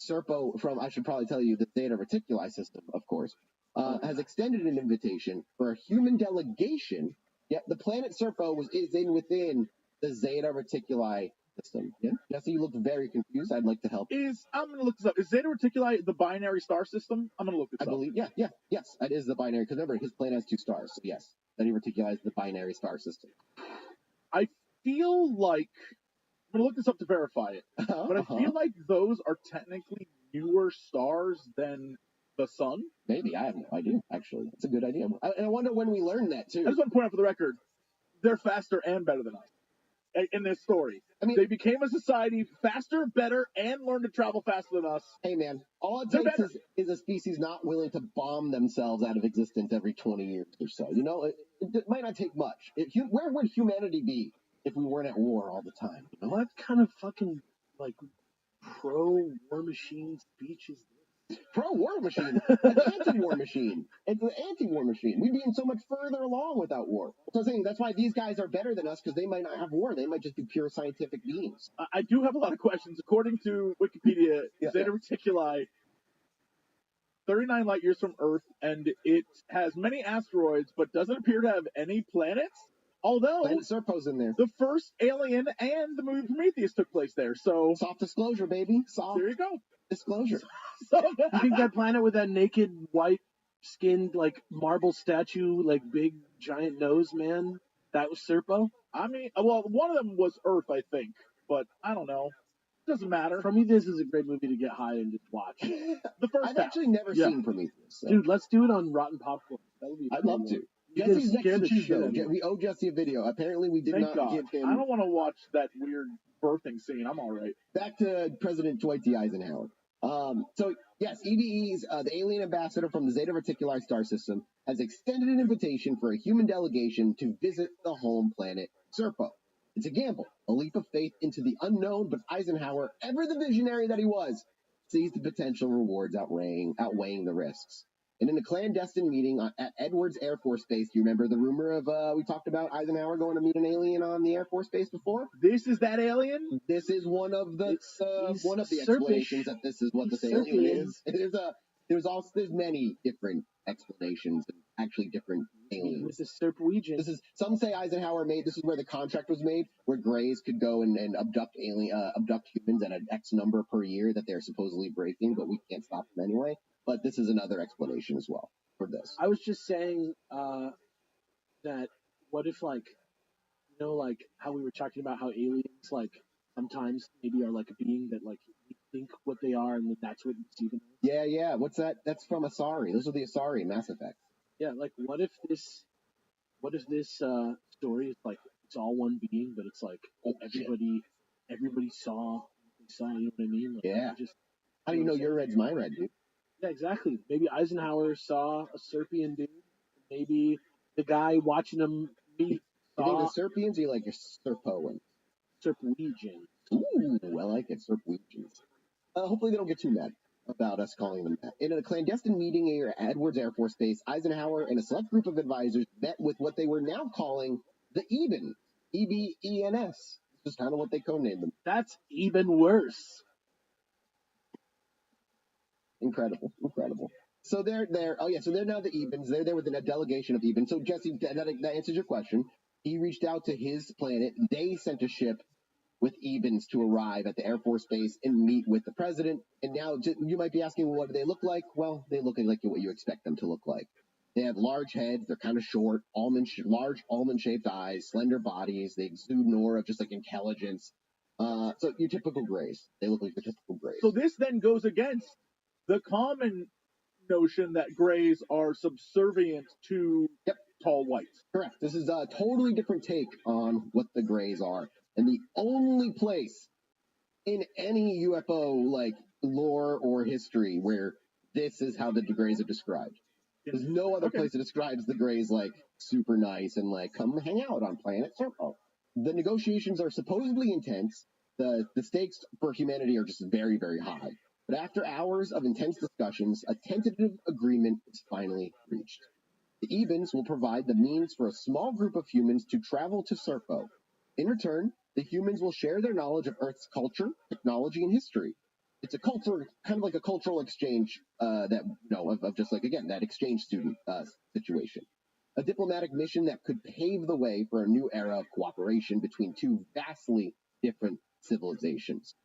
Serpo, I should probably tell you, the Zeta Reticuli system, of course, has extended an invitation for a human delegation, yet the planet Serpo is within the Zeta Reticuli system. Yeah? Jesse, you look very confused. I'd like to help. I'm going to look this up. Is Zeta Reticuli the binary star system? I'm going to look this up. I believe, yes, that is the binary, because remember, his planet has 2 stars, so yes, Zeta Reticuli is the binary star system. I feel like, I'm going to look this up to verify it, but I feel like those are technically newer stars than the sun. Maybe, I have no idea, actually. It's a good idea. And I wonder when we learned that, too. I just want to point out for the record, they're faster and better than us in this story. I mean, they became a society faster, better, and learned to travel faster than us. Hey, man, all it takes is a species not willing to bomb themselves out of existence every 20 years or so. You know, it might not take much. Where would humanity be if we weren't at war all the time? You know? What kind of fucking, pro-war machine speech is this? Pro-war machine? An anti-war machine. It's an anti-war machine. We'd be in so much further along without war. So I'm saying that's why these guys are better than us, because they might not have war. They might just be pure scientific beings. I do have a lot of questions. According to Wikipedia, Zeta Reticuli, 39 light years from Earth, and it has many asteroids, but doesn't appear to have any planets. Although Planet Serpo's in there. The first Alien and the movie Prometheus took place there. So soft disclosure, baby. There you go. Disclosure. You think that planet with that naked, white-skinned, marble statue, big, giant nose, man, that was Serpo? I mean, well, one of them was Earth, I think, but I don't know. Doesn't matter. Prometheus is a great movie to get high and just watch. The first I've actually never seen Prometheus. So. Dude, let's do it on Rotten Popcorn. That would be I'd love to. Jesse's next to choose, though. We owe Jesse a video. Apparently, we did not give him... I don't want to watch that weird birthing scene. I'm all right. Back to President Dwight D. Eisenhower. So, yes, EVE's, the alien ambassador from the Zeta Reticuli star system, has extended an invitation for a human delegation to visit the home planet Serpo. It's a gamble, a leap of faith into the unknown, but Eisenhower, ever the visionary that he was, sees the potential rewards outweighing the risks. And in a clandestine meeting at Edwards Air Force Base, do you remember the rumor of, we talked about Eisenhower going to meet an alien on the Air Force Base before? This is that alien? This is one of the explanations that this is what this alien is. There's many different explanations and actually different aliens. This is Serpoegian. Some say Eisenhower this is where the contract was made, where Greys could go and abduct humans at an X number per year that they're supposedly breaking, but we can't stop them anyway. But this is another explanation as well for this. I was just saying that what if, how we were talking about how aliens, sometimes maybe are a being that, we think what they are and that's what you see them as? Yeah. What's that? That's from Asari. Those are the Asari in Mass Effect. Yeah, what if this story is, it's all one being, but it's everybody saw, you know what I mean? Yeah. How do you know your red's my red, dude? Yeah, exactly. Maybe Eisenhower saw a Serpian dude. Maybe the guy watching him meet You think saw the Serpians or you like your Serpoans? Serpwegian. Ooh, I like it, Serpwegians. Hopefully they don't get too mad about us calling them that. In a clandestine meeting near Edwards Air Force Base, Eisenhower and a select group of advisors met with what they were now calling the Ebens. E-B-E-N-S. This is kind of what they codenamed them. That's even worse. Incredible. So they're there. Oh yeah, so they're now the Ebens. They're there with a delegation of Ebens. So Jesse, that answers your question. He reached out to his planet. They sent a ship with Ebens to arrive at the Air Force Base and meet with the president. And now you might be asking, well, what do they look like? Well, they look like what you expect them to look like. They have large heads. They're kind of short, large almond-shaped eyes, slender bodies. They exude an aura of just like intelligence. So your typical Greys. They look like the typical Greys. So this then goes against the common notion that Greys are subservient to tall whites. Correct. This is a totally different take on what the Greys are. And the only place in any UFO like lore or history where this is how the Greys are described. There's no other place that describes the Greys like super nice and like come hang out on planet Serpo. The negotiations are supposedly intense. The stakes for humanity are just very, very high. But after hours of intense discussions, a tentative agreement is finally reached. The Ebens will provide the means for a small group of humans to travel to Serpo. In return, the humans will share their knowledge of Earth's culture, technology, and history. It's a culture, kind of like a cultural exchange of just like, again, that exchange student situation. A diplomatic mission that could pave the way for a new era of cooperation between two vastly different civilizations.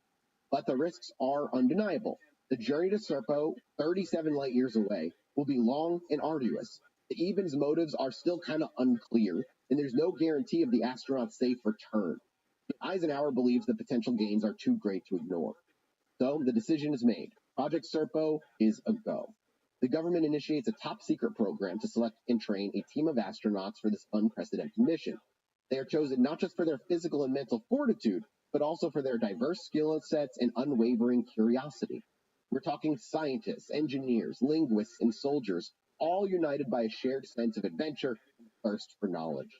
But the risks are undeniable. The journey to Serpo, 37 light years away, will be long and arduous. The Ebens' motives are still kind of unclear, and there's no guarantee of the astronauts' safe return. Eisenhower believes the potential gains are too great to ignore. So the decision is made. Project Serpo is a go. The government initiates a top-secret program to select and train a team of astronauts for this unprecedented mission. They are chosen not just for their physical and mental fortitude, but also for their diverse skill sets and unwavering curiosity. We're talking scientists, engineers, linguists, and soldiers, all united by a shared sense of adventure and thirst for knowledge.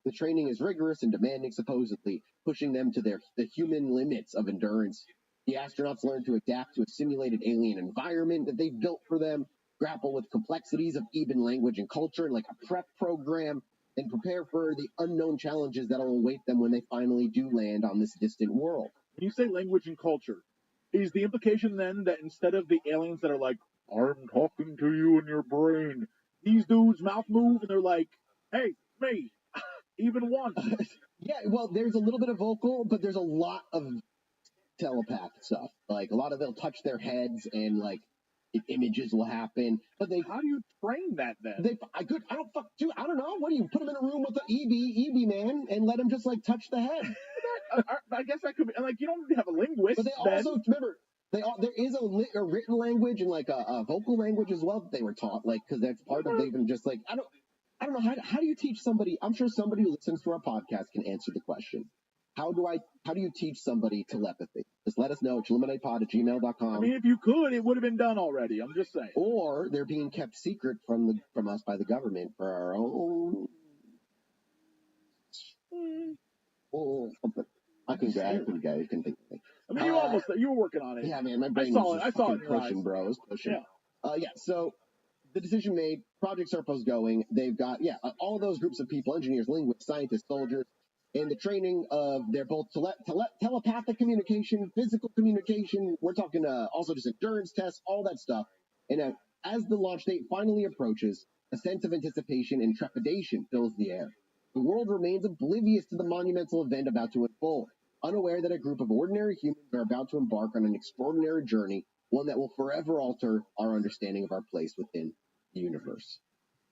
The training is rigorous and demanding, supposedly, pushing them to the human limits of endurance. The astronauts learn to adapt to a simulated alien environment that they've built for them, grapple with complexities of Eben language and culture like a prep program, and prepare for the unknown challenges that will await them when they finally do land on this distant world. When you say language and culture, is the implication then that instead of the aliens that are like, I'm talking to you in your brain, these dudes mouth move and they're like, hey, me, even once. Yeah, well, there's a little bit of vocal, but there's a lot of telepath stuff. Like a lot of they'll touch their heads and like images will happen. But how do you train that then? I don't know. What do you put them in a room with the EB man and let them just like touch the head? I guess that could be like you don't have a linguist. But they also remember there is a written language and like a vocal language as well that they were taught, like because that's part of even just like I don't know how do you teach somebody? I'm sure somebody who listens to our podcast can answer the question. How do you teach somebody telepathy? Just let us know at eliminatepod@gmail.com. I mean, if you could, it would have been done already. I'm just saying. Or they're being kept secret from us by the government for our own. Something. I couldn't think of it. I mean, you were working on it. Yeah, man, my brain was pushing, eyes. bro. It was pushing. Yeah. So the decision made. Project Serpo's going. They've got all those groups of people: engineers, linguists, scientists, soldiers. And the training of their both telepathic communication, physical communication. We're talking also just endurance tests, all that stuff. And as the launch date finally approaches, a sense of anticipation and trepidation fills the air. The world remains oblivious to the monumental event about to unfold, unaware that a group of ordinary humans are about to embark on an extraordinary journey, one that will forever alter our understanding of our place within the universe.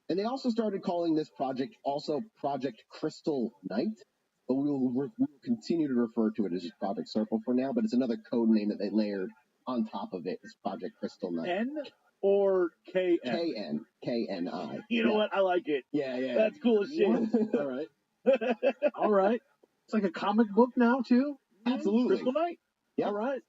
And they also started calling this project also Project Crystal Night. But we'll continue to refer to it as Project Serpo for now, but it's another code name that they layered on top of it. It's Project Crystal Night. N or KN? KN. KNI. You know what? I like it. Yeah. That's cool as shit. All right. All right. It's like a comic book now, too? Absolutely. Crystal Night? Yep. All right.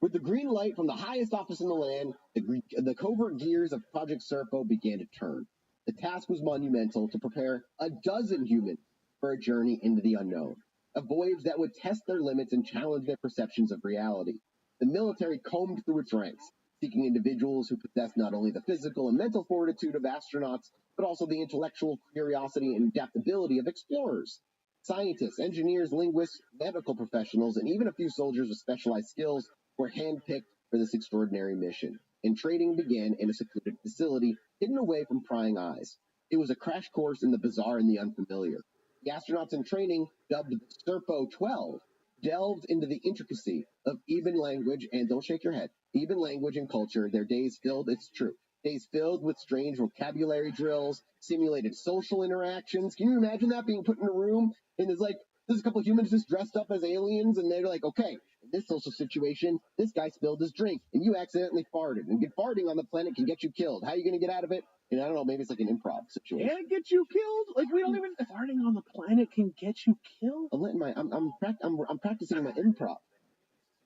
With the green light from the highest office in the land, the covert gears of Project Serpo began to turn. The task was monumental to prepare a dozen humans for a journey into the unknown, a voyage that would test their limits and challenge their perceptions of reality. The military combed through its ranks, seeking individuals who possessed not only the physical and mental fortitude of astronauts, but also the intellectual curiosity and adaptability of explorers. Scientists, engineers, linguists, medical professionals, and even a few soldiers with specialized skills were handpicked for this extraordinary mission, and training began in a secluded facility hidden away from prying eyes. It was a crash course in the bizarre and the unfamiliar. The astronauts in training, dubbed the Serpo 12, delved into the intricacy of Eben language, and don't shake your head, Eben language and culture, their days filled, it's true, days filled with strange vocabulary drills, simulated social interactions. Can you imagine that, being put in a room, and there's a couple of humans just dressed up as aliens, and they're like, okay, in this social situation, this guy spilled his drink, and you accidentally farted, and farting on the planet can get you killed. How are you going to get out of it? And I don't know, maybe it's like an improv situation. Can it get you killed? Like, we don't even, farting on the planet can get you killed? I'm practicing my improv.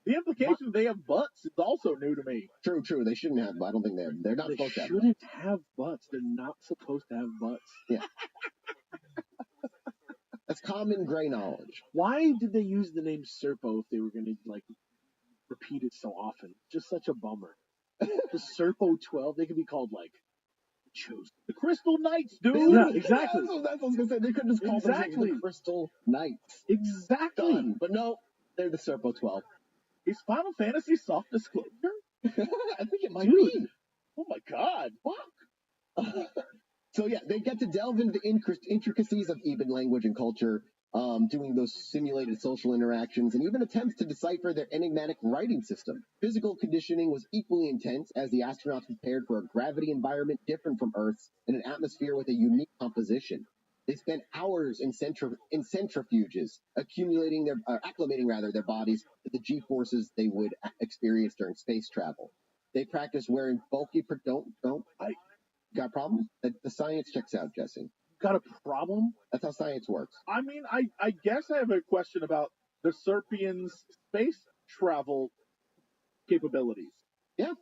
The implication they have butts is also new to me. True. They shouldn't have, but I don't think they're not supposed to have. They shouldn't have butts. They're not supposed to have butts. Yeah. That's common gray knowledge. Why did they use the name Serpo if they were going to, repeat it so often? Just such a bummer. The Serpo 12, they could be called, the Crystal Knights, dude. Yeah, exactly. That's what I was going to say. They could just call them the Crystal Knights. Exactly. Done. But no, they're the Serpo 12. Is Final Fantasy soft disclosure? I think it might be. Oh my god. Fuck. So yeah, they get to delve into the intricacies of Eben language and culture, doing those simulated social interactions, and even attempts to decipher their enigmatic writing system. Physical conditioning was equally intense as the astronauts prepared for a gravity environment different from Earth's and an atmosphere with a unique composition. They spent hours in centrifuges, acclimating their bodies to the G-forces they would experience during space travel. They practiced wearing bulky. Got a problem? The science checks out, Jesse. Got a problem? That's how science works. I mean, I guess I have a question about the Serpians' space travel capabilities. Yeah.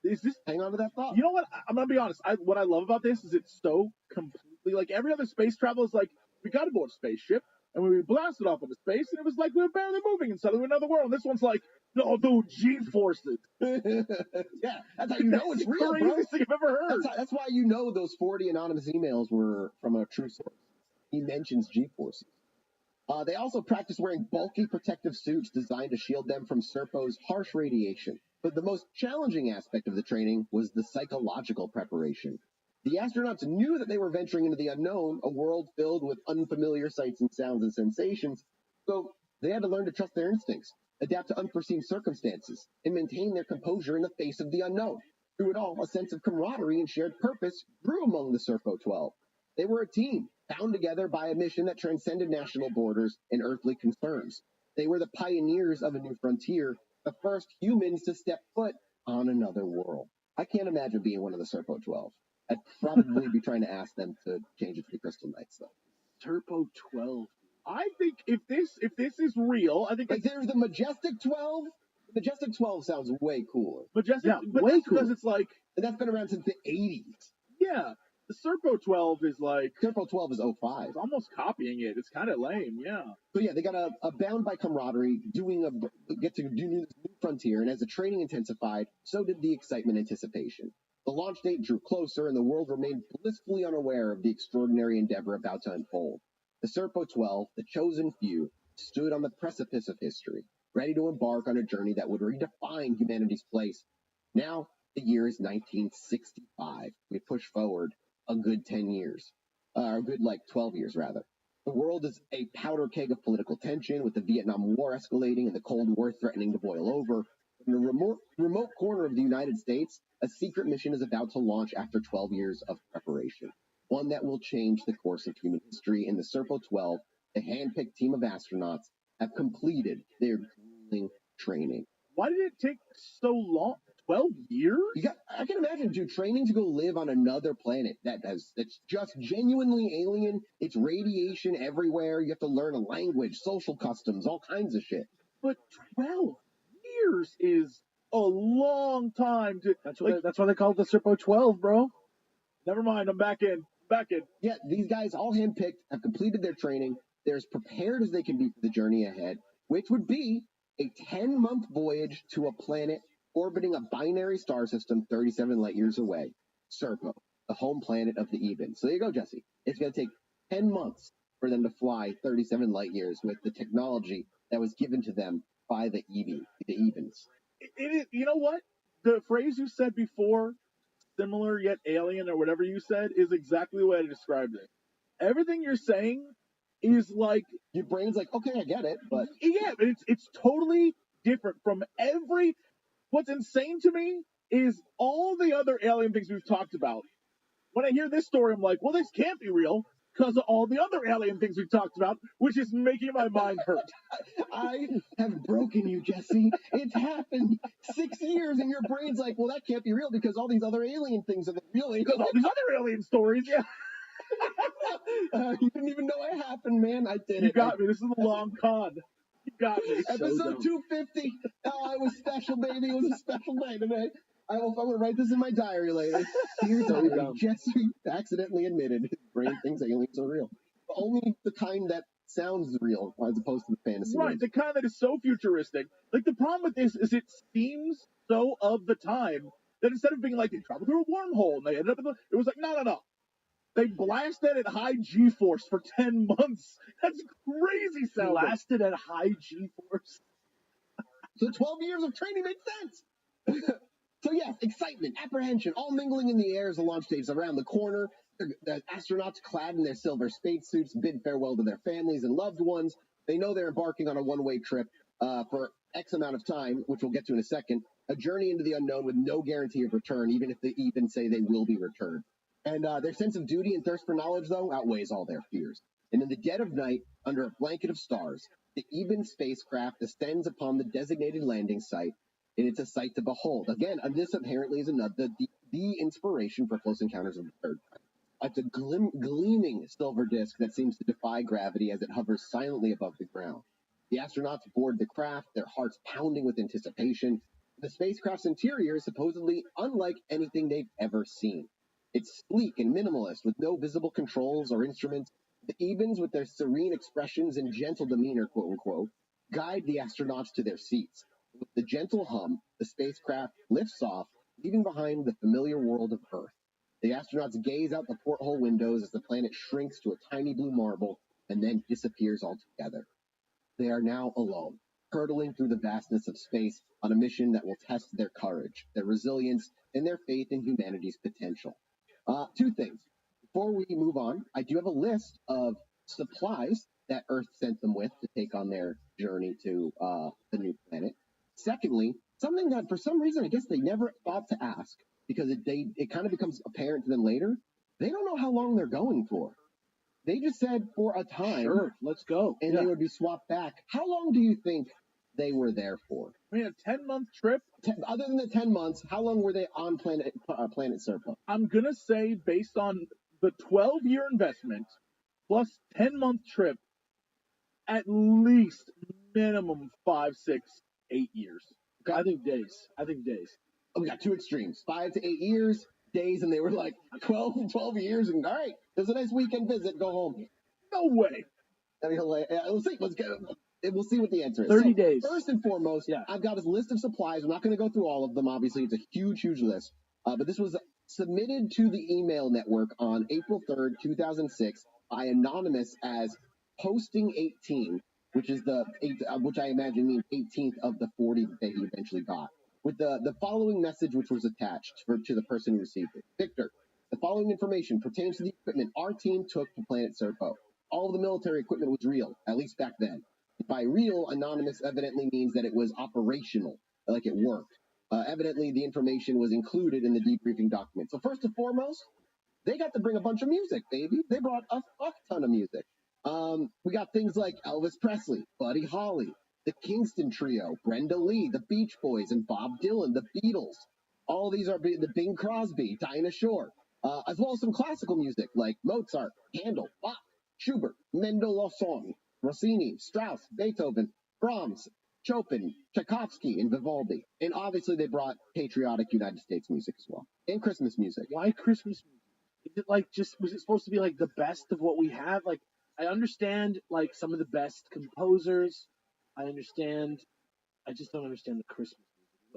Is this? Hang on to that thought. You know what? I'm gonna be honest. What I love about this is it's so completely like every other space travel is like we got aboard a spaceship and we blasted off into space and it was like we were barely moving and suddenly we're in another world. And this one's like, no, dude, G-forces. Yeah, that's how you know it's real, bro. Craziest thing I've ever heard. That's why you know those 40 anonymous emails were from a true source. He mentions G-forces. They also practiced wearing bulky protective suits designed to shield them from Serpo's harsh radiation. But the most challenging aspect of the training was the psychological preparation. The astronauts knew that they were venturing into the unknown, a world filled with unfamiliar sights and sounds and sensations, so they had to learn to trust their instincts, adapt to unforeseen circumstances, and maintain their composure in the face of the unknown. Through it all, a sense of camaraderie and shared purpose grew among the Serpo 12. They were a team, bound together by a mission that transcended national borders and earthly concerns. They were the pioneers of a new frontier, the first humans to step foot on another world. I can't imagine being one of the Serpo 12. I'd probably be trying to ask them to change it to the Crystal Knights, though. Serpo 12. I think if this is real, I think there's the Majestic 12. The Majestic 12 sounds way cooler. Majestic, yeah, way cooler. Because it's like, and that's been around since the 80s. Yeah. The Serpo 12 is like... Serpo 12 is 05. It's almost copying it. It's kind of lame, yeah. So yeah, they got a bound by camaraderie, get to do new frontier, and as the training intensified, so did the excitement and anticipation. The launch date drew closer, and the world remained blissfully unaware of the extraordinary endeavor about to unfold. The Serpo 12, the chosen few, stood on the precipice of history, ready to embark on a journey that would redefine humanity's place. Now, the year is 1965. We push forward a good 10 years. A good, 12 years, rather. The world is a powder keg of political tension, with the Vietnam War escalating and the Cold War threatening to boil over. In a remote corner of the United States, a secret mission is about to launch after 12 years of preparation. One that will change the course of human history. In the Serpo 12, the hand-picked team of astronauts have completed their grueling training. Why did it take so long? 12 years? I can imagine, dude, training to go live on another planet that's just genuinely alien. It's radiation everywhere. You have to learn a language, social customs, all kinds of shit. But 12 years is a long time to. That's why they call it the Serpo 12, bro. Never mind, I'm back in. Yeah, these guys all handpicked have completed their training. They're as prepared as they can be for the journey ahead, which would be a 10-month voyage to a planet orbiting a binary star system 37 light years away, Serpo, the home planet of the Even. So there you go, Jesse. It's going to take 10 months for them to fly 37 light years with the technology that was given to them by the Evens. It is, you know what? The phrase you said before, similar yet alien or whatever you said, is exactly the way I described it. Everything you're saying is like, your brain's like, okay, I get it, but yeah, but it's totally different from every. What's insane to me is all the other alien things we've talked about. When I hear this story, I'm like, well, this can't be real because of all the other alien things we've talked about, which is making my mind hurt. I have broken you, Jesse. It's happened 6 years, and your brain's like, well, that can't be real because all these other alien things are the real Because all these other alien stories, yeah. You didn't even know it happened, man. I did it. You got me. This is a long con. You got me. Episode 250. Oh, it was special, baby. It was a special day today. I'm going to write this in my diary later. Dear diary, Jesse accidentally admitted his brain thinks aliens are real. But only the kind that sounds real as opposed to the fantasy. Right, ones. the kind that is so futuristic. Like, the problem with this is it seems so of the time that instead of being like they traveled through a wormhole and they ended up in it was like, no. They blasted at high G-force for 10 months. That's crazy sounding. Blasted at high G-force. So 12 years of training makes sense. So yes, excitement, apprehension, all mingling in the air as the launch date's around the corner. The astronauts clad in their silver spacesuits bid farewell to their families and loved ones. They know they're embarking on a one-way trip for X amount of time, which we'll get to in a second. A journey into the unknown with no guarantee of return, even if they even say they will be returned. And their sense of duty and thirst for knowledge, though, outweighs all their fears. And in the dead of night, under a blanket of stars, the Eben spacecraft descends upon the designated landing site, and it's a sight to behold. Again, this apparently is the inspiration for Close Encounters of the Third Kind. It's a gleaming silver disk that seems to defy gravity as it hovers silently above the ground. The astronauts board the craft, their hearts pounding with anticipation. The spacecraft's interior is supposedly unlike anything they've ever seen. It's sleek and minimalist, with no visible controls or instruments. The Ebens, with their serene expressions and gentle demeanor, quote-unquote, guide the astronauts to their seats. With the gentle hum, the spacecraft lifts off, leaving behind the familiar world of Earth. The astronauts gaze out the porthole windows as the planet shrinks to a tiny blue marble and then disappears altogether. They are now alone, hurtling through the vastness of space on a mission that will test their courage, their resilience, and their faith in humanity's potential. Two things. Before we move on, I do have a list of supplies that Earth sent them with to take on their journey to the new planet. Secondly, something that for some reason I guess they never thought to ask, because it kind of becomes apparent to them later. They don't know how long they're going for. They just said for a time. Sure, let's go. And they would be swapped back. How long do you think they were there for? I mean, a 10-month trip? Other than the 10 months, how long were they on planet Serpo? I'm going to say, based on the 12-year investment plus 10-month trip, at least minimum 5, 6, 8 years. Okay. I think days. Oh, we got two extremes. 5 to 8 years, days, and they were like 12 years, and all right, there's a nice weekend visit, go home. No way. I mean, we'll see. We'll see what the answer is. 30 days. First and foremost, I've got a list of supplies. I'm not going to go through all of them. Obviously, it's a huge list. But this was submitted to the email network on April 3rd, 2006 by Anonymous as Posting 18, which is which I imagine means 18th of the 40 that he eventually got. With the following message, which was attached to the person who received it. Victor, the following information pertains to the equipment our team took to Planet Serpo. All of the military equipment was real, at least back then. By real, Anonymous evidently means that it was operational, like it worked. Evidently, the information was included in the debriefing document. So first and foremost, they got to bring a bunch of music, baby. They brought a fuck ton of music. We got things like Elvis Presley, Buddy Holly, the Kingston Trio, Brenda Lee, the Beach Boys, and Bob Dylan, the Beatles. All these are the Bing Crosby, Dinah Shore, as well as some classical music like Mozart, Handel, Bach, Schubert, Mendelssohn, Rossini, Strauss, Beethoven, Brahms, Chopin, Tchaikovsky, and Vivaldi. And obviously they brought patriotic United States music as well. And Christmas music. Why Christmas music? Is it like was it supposed to be like the best of what we have? Like, I understand like some of the best composers. I just don't understand the Christmas music.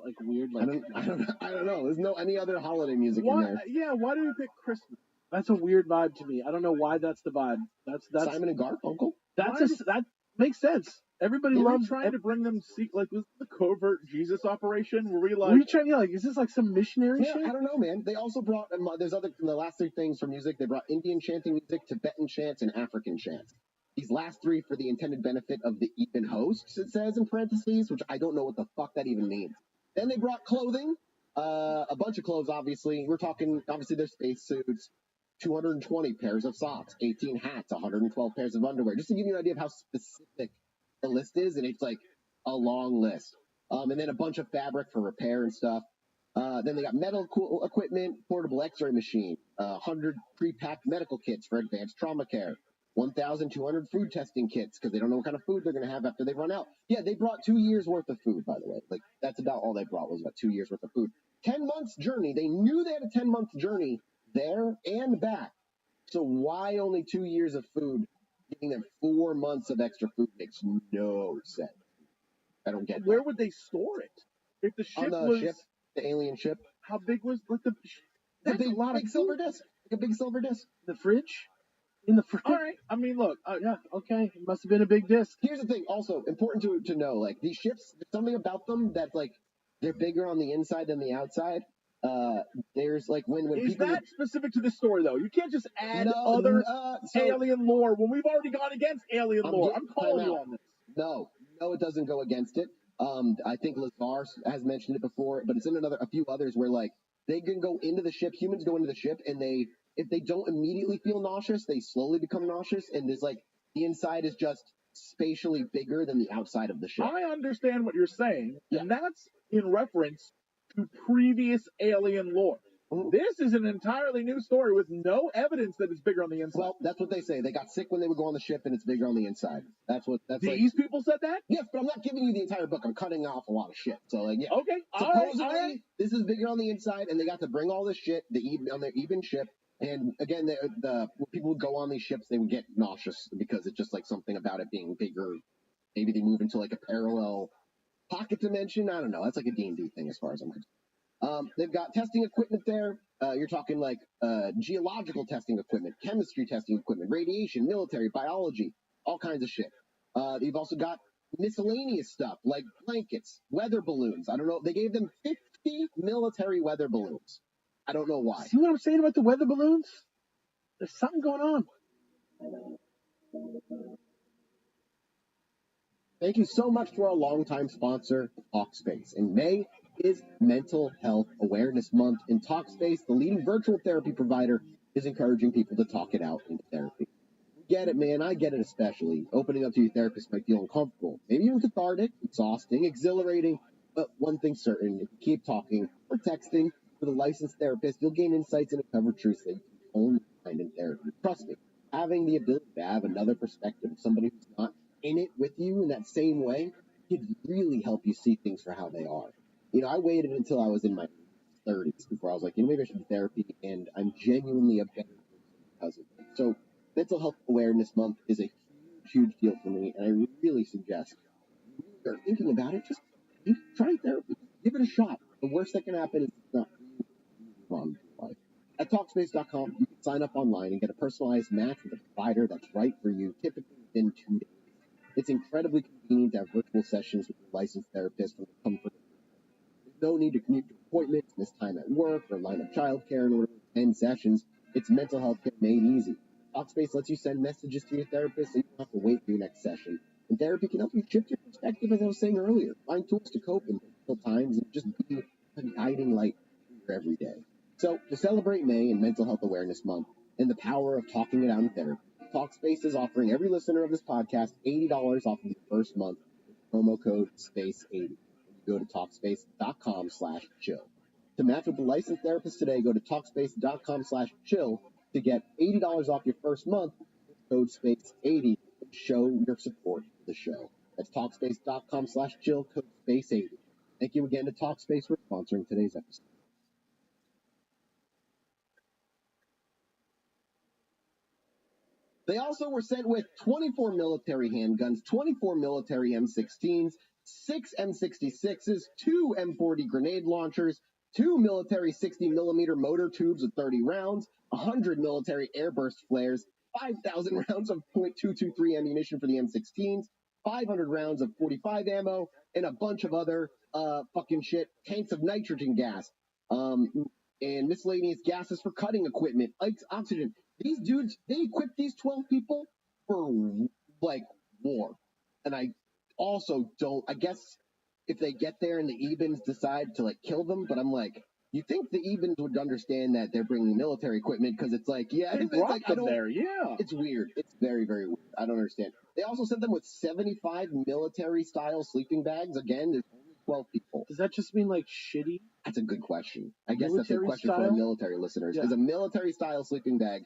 Like weird, like I don't know. There's no any other holiday music in there. Yeah, why do we pick Christmas? That's a weird vibe to me. I don't know why that's the vibe. That's Simon and Garfunkel. that makes sense. Everybody loves trying to bring them like was the covert Jesus operation? Were we like? Were you trying to is this like some missionary shit? I don't know, man. They also brought there's the last three things for music. They brought Indian chanting music, Tibetan chants, and African chants. These last three for the intended benefit of the even hosts, it says in parentheses, which I don't know what the fuck that even means. Then they brought clothing, a bunch of clothes, obviously. We're talking, obviously, their spacesuits, 220 pairs of socks, 18 hats, 112 pairs of underwear. Just to give you an idea of how specific the list is, and it's like a long list. And then a bunch of fabric for repair and stuff. Then they got medical equipment, portable x-ray machine, 100 pre-packed medical kits for advanced trauma care, 1,200 food testing kits because they don't know what kind of food they're going to have after they run out. Yeah, they brought 2 years worth of food, by the way. Like, that's about all they brought was about 2 years worth of food. 10 months journey. They knew they had a 10-month journey there and back. So why only 2 years of food? Giving them 4 months of extra food makes no sense. I don't get Where that. would they store it? If the ship On the was ship, the alien ship. How big was like That's a lot of silver disc. Like a big silver disc. The fridge? In the fridge? All right. I mean, look. Yeah, okay. It must have been a big disc. Here's the thing, also important to know, like these ships, there's something about them that's like they're bigger on the inside than the outside. There's like when Is people that specific to this story though? You can't just add other alien lore when we've already gone against alien lore. I'm calling you on this. No, it doesn't go against it. I think Lazar has mentioned it before, but it's in a few others where like they can go into the ship. Humans go into the ship, and if they don't immediately feel nauseous, they slowly become nauseous, and there's like the inside is just spatially bigger than the outside of the ship. I understand what you're saying, Yeah. and that's in reference to previous alien lore. Mhm. This is an entirely new story with no evidence that it's bigger on the inside. Well, that's what they say. They got sick when they would go on the ship, and it's bigger on the inside. These people said that? Yes, but I'm not giving you the entire book. I'm cutting off a lot of shit. So, like, yeah. Okay. Supposedly, this is bigger on the inside, and they got to bring all this shit on their even ship. And again, when people would go on these ships, they would get nauseous because it's just like something about it being bigger. Maybe they move into like a parallel pocket dimension. I don't know. That's like a D&D thing as far as I'm concerned. They've got testing equipment there. You're talking like geological testing equipment, chemistry testing equipment, radiation, military, biology, all kinds of shit. You've also got miscellaneous stuff like blankets, weather balloons. I don't know. They gave them 50 military weather balloons. I don't know why. See what I'm saying about the weather balloons? There's something going on. Thank you so much to our longtime sponsor, Talkspace. In May is Mental Health Awareness Month, and Talkspace, the leading virtual therapy provider, is encouraging people to talk it out in therapy. Get it, man. I get it especially. Opening up to your therapist might feel uncomfortable, maybe even cathartic, exhausting, exhilarating, but one thing's certain, if you keep talking or texting with a licensed therapist, you'll gain insights and uncover truths that you can only find in therapy. Trust me, having the ability to have another perspective of somebody who's not in it with you in that same way could really help you see things for how they are. You know, I waited until I was in my 30s before I was like, maybe I should do therapy, and I'm genuinely a better person because of it. So Mental Health Awareness Month is a huge deal for me, and I really suggest if you are thinking about it, just try therapy. Give it a shot. The worst that can happen is it's not really wrong in your life. At Talkspace.com, you can sign up online and get a personalized match with a provider that's right for you, typically within 2 days. It's incredibly convenient to have virtual sessions with your licensed therapist from the comfort of your home. There's no need to commute to appointments, miss time at work, or line up childcare in order to attend sessions. It's mental health care made easy. Talkspace lets you send messages to your therapist so you don't have to wait for your next session. And therapy can help you shift your perspective, as I was saying earlier. Find tools to cope in difficult times and just be a guiding light for your everyday. So, to celebrate May and Mental Health Awareness Month and the power of talking it out in therapy, Talkspace is offering every listener of this podcast $80 off of the first month with promo code SPACE80. Go to Talkspace.com/chill. To match with a licensed therapist today, go to Talkspace.com/chill to get $80 off your first month with code SPACE80 and show your support for the show. That's Talkspace.com/Jill, code SPACE80. Thank you again to Talkspace for sponsoring today's episode. They also were sent with 24 military handguns, 24 military M16s, 6 M66s, 2 M40 grenade launchers, 2 military 60mm motor tubes with 30 rounds, 100 military airburst flares, 5,000 rounds of .223 ammunition for the M16s, 500 rounds of 45 ammo, and a bunch of other fucking shit, tanks of nitrogen gas, and miscellaneous gases for cutting equipment, oxygen. These dudes, they equipped these 12 people for, like, war. And I also don't, I guess if they get there and the Ebens decide to, like, kill them, but I'm like, you think the Ebens would understand that they're bringing military equipment because it's like, yeah, it's like, I don't, there, yeah. it's weird. It's very, very weird. I don't understand. They also sent them with 75 military-style sleeping bags. Again, there's only 12 people. Does that just mean like shitty? That's a good question. I guess that's a Military question for our style? military listeners. Yeah. Is a military-style sleeping bag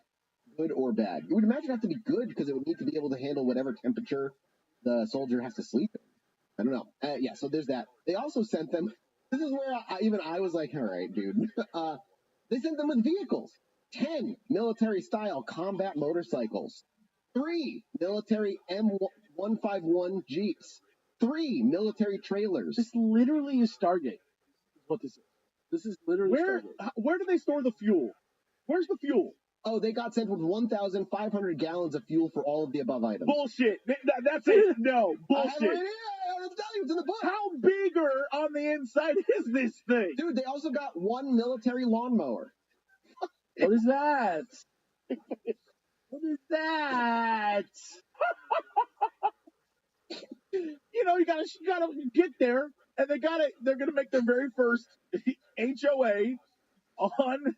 good or bad? You would imagine it have to be good because it would need to be able to handle whatever temperature the soldier has to sleep in. I don't know. Yeah, so there's that. They also sent them, this is where I was like, all right, dude. They sent them with vehicles. 10 military-style combat motorcycles. 3 military M151 Jeeps. 3 military trailers. This literally is Stargate. Is what this is. This is literally Stargate. Where do they store the fuel? Where's the fuel? Oh, they got sent with 1,500 gallons of fuel for all of the above items. Bullshit. That's it. No, I have bullshit. it right here. I have to tell you, it's in the book. How bigger on the inside is this thing? Dude, they also got 1 military lawnmower. What is that? What is that? You know, you gotta get there, and they're gonna make their very first HOA on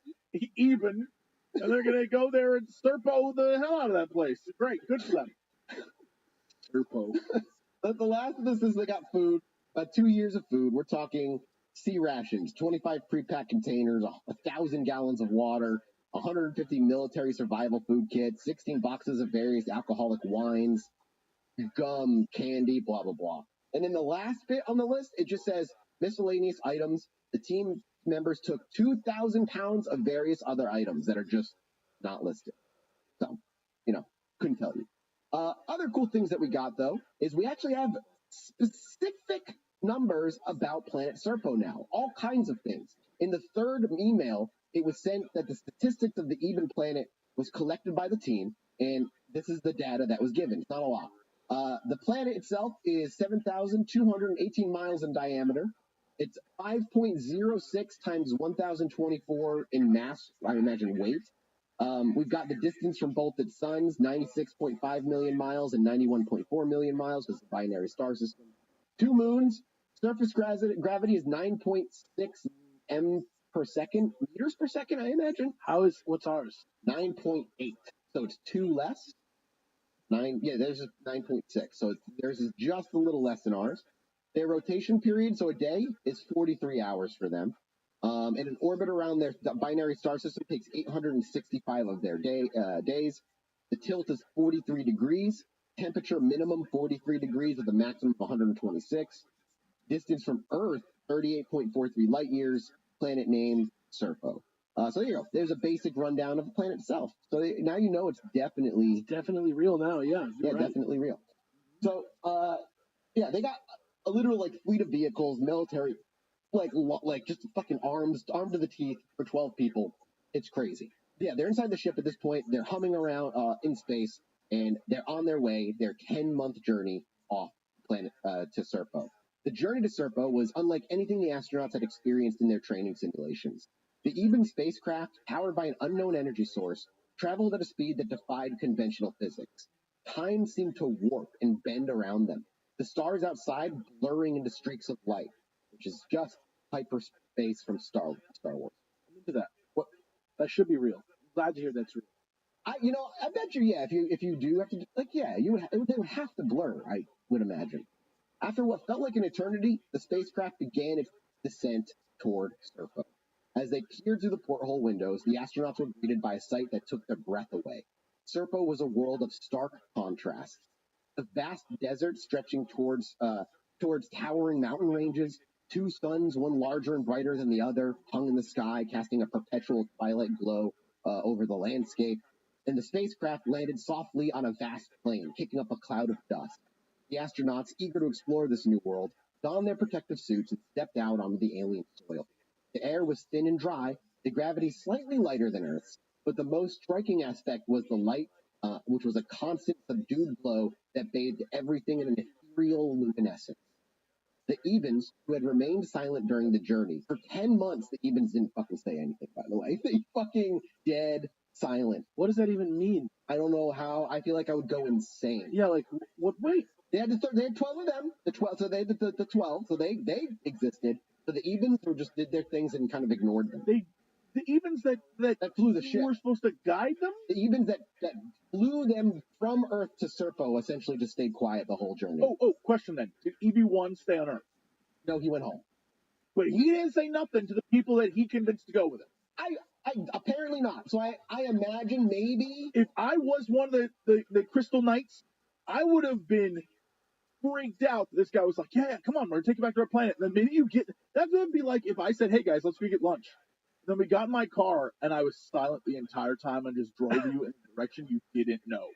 Even, and they're gonna go there and Serpo the hell out of that place. Great, good for them. Serpo. But the last of this is they got food, 2 years of food. We're talking sea rations, 25 pre-packed containers, 1,000 gallons of water, 150 military survival food kits, 16 boxes of various alcoholic wines, gum, candy, blah, blah, blah. And in the last bit on the list, it just says miscellaneous items. The team members took 2,000 pounds of various other items that are just not listed. So, couldn't tell you. Other cool things that we got, though, is we actually have specific numbers about Planet Serpo now. All kinds of things. In the third email, it was sent that the statistics of the Even planet was collected by the team, and this is the data that was given. It's not a lot. The planet itself is 7,218 miles in diameter. It's 5.06 times 1,024 in mass, I imagine weight. We've got the distance from both its suns, 96.5 million miles and 91.4 million miles, because it's a binary star system. 2 moons. Surface gravity is 9.6 m per second, meters per second, I imagine. What's ours? 9.8. So it's 2 less. Theirs is 9.6. So theirs is just a little less than ours. Their rotation period, so a day, is 43 hours for them. And an orbit around their binary star system takes 865 of their days. The tilt is 43 degrees. Temperature minimum 43 degrees with a maximum of 126. Distance from Earth, 38.43 light years. Planet name, Serpo. So there you go. There's a basic rundown of the planet itself. So now you know it's definitely real now. Yeah. Yeah, right. Definitely real. So, they got a literal fleet of vehicles, military, just fucking armed to the teeth for 12 people. It's crazy. Yeah, they're inside the ship at this point. They're humming around in space, and they're on their way. Their 10-month journey off planet to Serpo. The journey to Serpo was unlike anything the astronauts had experienced in their training simulations. The Even spacecraft, powered by an unknown energy source, traveled at a speed that defied conventional physics. Time seemed to warp and bend around them. The stars outside blurring into streaks of light, which is just hyperspace from Star Wars. I'm into that. That should be real. I'm glad to hear that's real. I bet you, if you do have to, they would have to blur, I would imagine. After what felt like an eternity, the spacecraft began its descent toward Serpo. As they peered through the porthole windows, the astronauts were greeted by a sight that took their breath away. Serpo was a world of stark contrasts. A vast desert stretching towards towering mountain ranges. Two suns, one larger and brighter than the other, hung in the sky, casting a perpetual twilight glow over the landscape. And the spacecraft landed softly on a vast plain, kicking up a cloud of dust. The astronauts, eager to explore this new world, donned their protective suits and stepped out onto the alien soil. The air was thin and dry, the gravity slightly lighter than Earth's, but the most striking aspect was the light, which was a constant, subdued glow that bathed everything in an ethereal luminescence. The Ebens, who had remained silent during the journey, for 10 months, the Ebens didn't fucking say anything, by the way. They fucking dead silent. What does that even mean? I don't know how. I feel like I would go insane. Yeah, like, what, wait. They had 12 of them. The 12, so they had the 12, so they existed. So the Ebens were just did their things and kind of ignored them. The Ebens that flew the ship were supposed to guide them? The Ebens that flew them from Earth to Serpo essentially just stayed quiet the whole journey. Oh, question then. Did EB1 stay on Earth? No, he went home. But he didn't say nothing to the people that he convinced to go with him. I apparently not. So I imagine maybe if I was one of the Crystal Knights, I would have been freaked out. This guy was like, yeah, come on, we're gonna take you back to our planet. And then maybe that would be like if I said, hey guys, let's go get lunch. And then we got in my car and I was silent the entire time and just drove you in a direction you didn't know.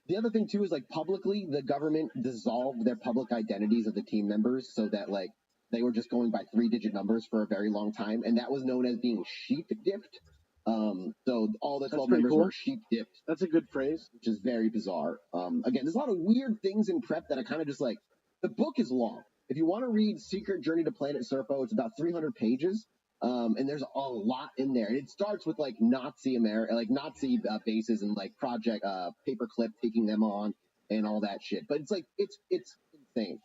The other thing too is like publicly, the government dissolved their public identities of the team members so that like they were just going by 3-digit numbers for a very long time, and that was known as being sheep dipped. So all the 12 members were sheep dipped. That's a good phrase, which is very bizarre. Again, there's a lot of weird things in prep that I kind of just like. The book is long. If you want to read Secret Journey to Planet Serpo, it's about 300 pages. And there's a lot in there. It starts with like Nazi bases and like Project Paperclip taking them on and all that shit. But it's like it's insane.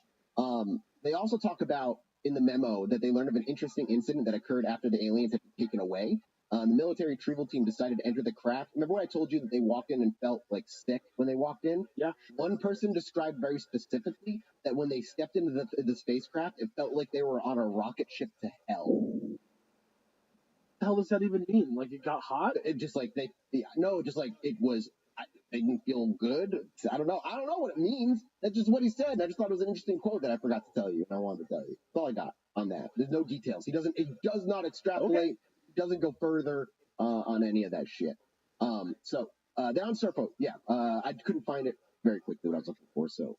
They also talk about in the memo that they learned of an interesting incident that occurred after the aliens had been taken away. The military retrieval team decided to enter the craft. Remember when I told you that they walked in and felt like sick when they walked in? Yeah. One person described very specifically that when they stepped into the spacecraft, it felt like they were on a rocket ship to hell. What the hell does that even mean? Like it got hot? It just like they didn't feel good. I don't know what it means. That's just what he said. I just thought it was an interesting quote that I forgot to tell you, and I wanted to tell you. That's all I got on that. There's no details. It does not extrapolate. Okay. He doesn't go further on any of that shit. So down Serpo, yeah. I couldn't find it very quickly what I was looking for, so.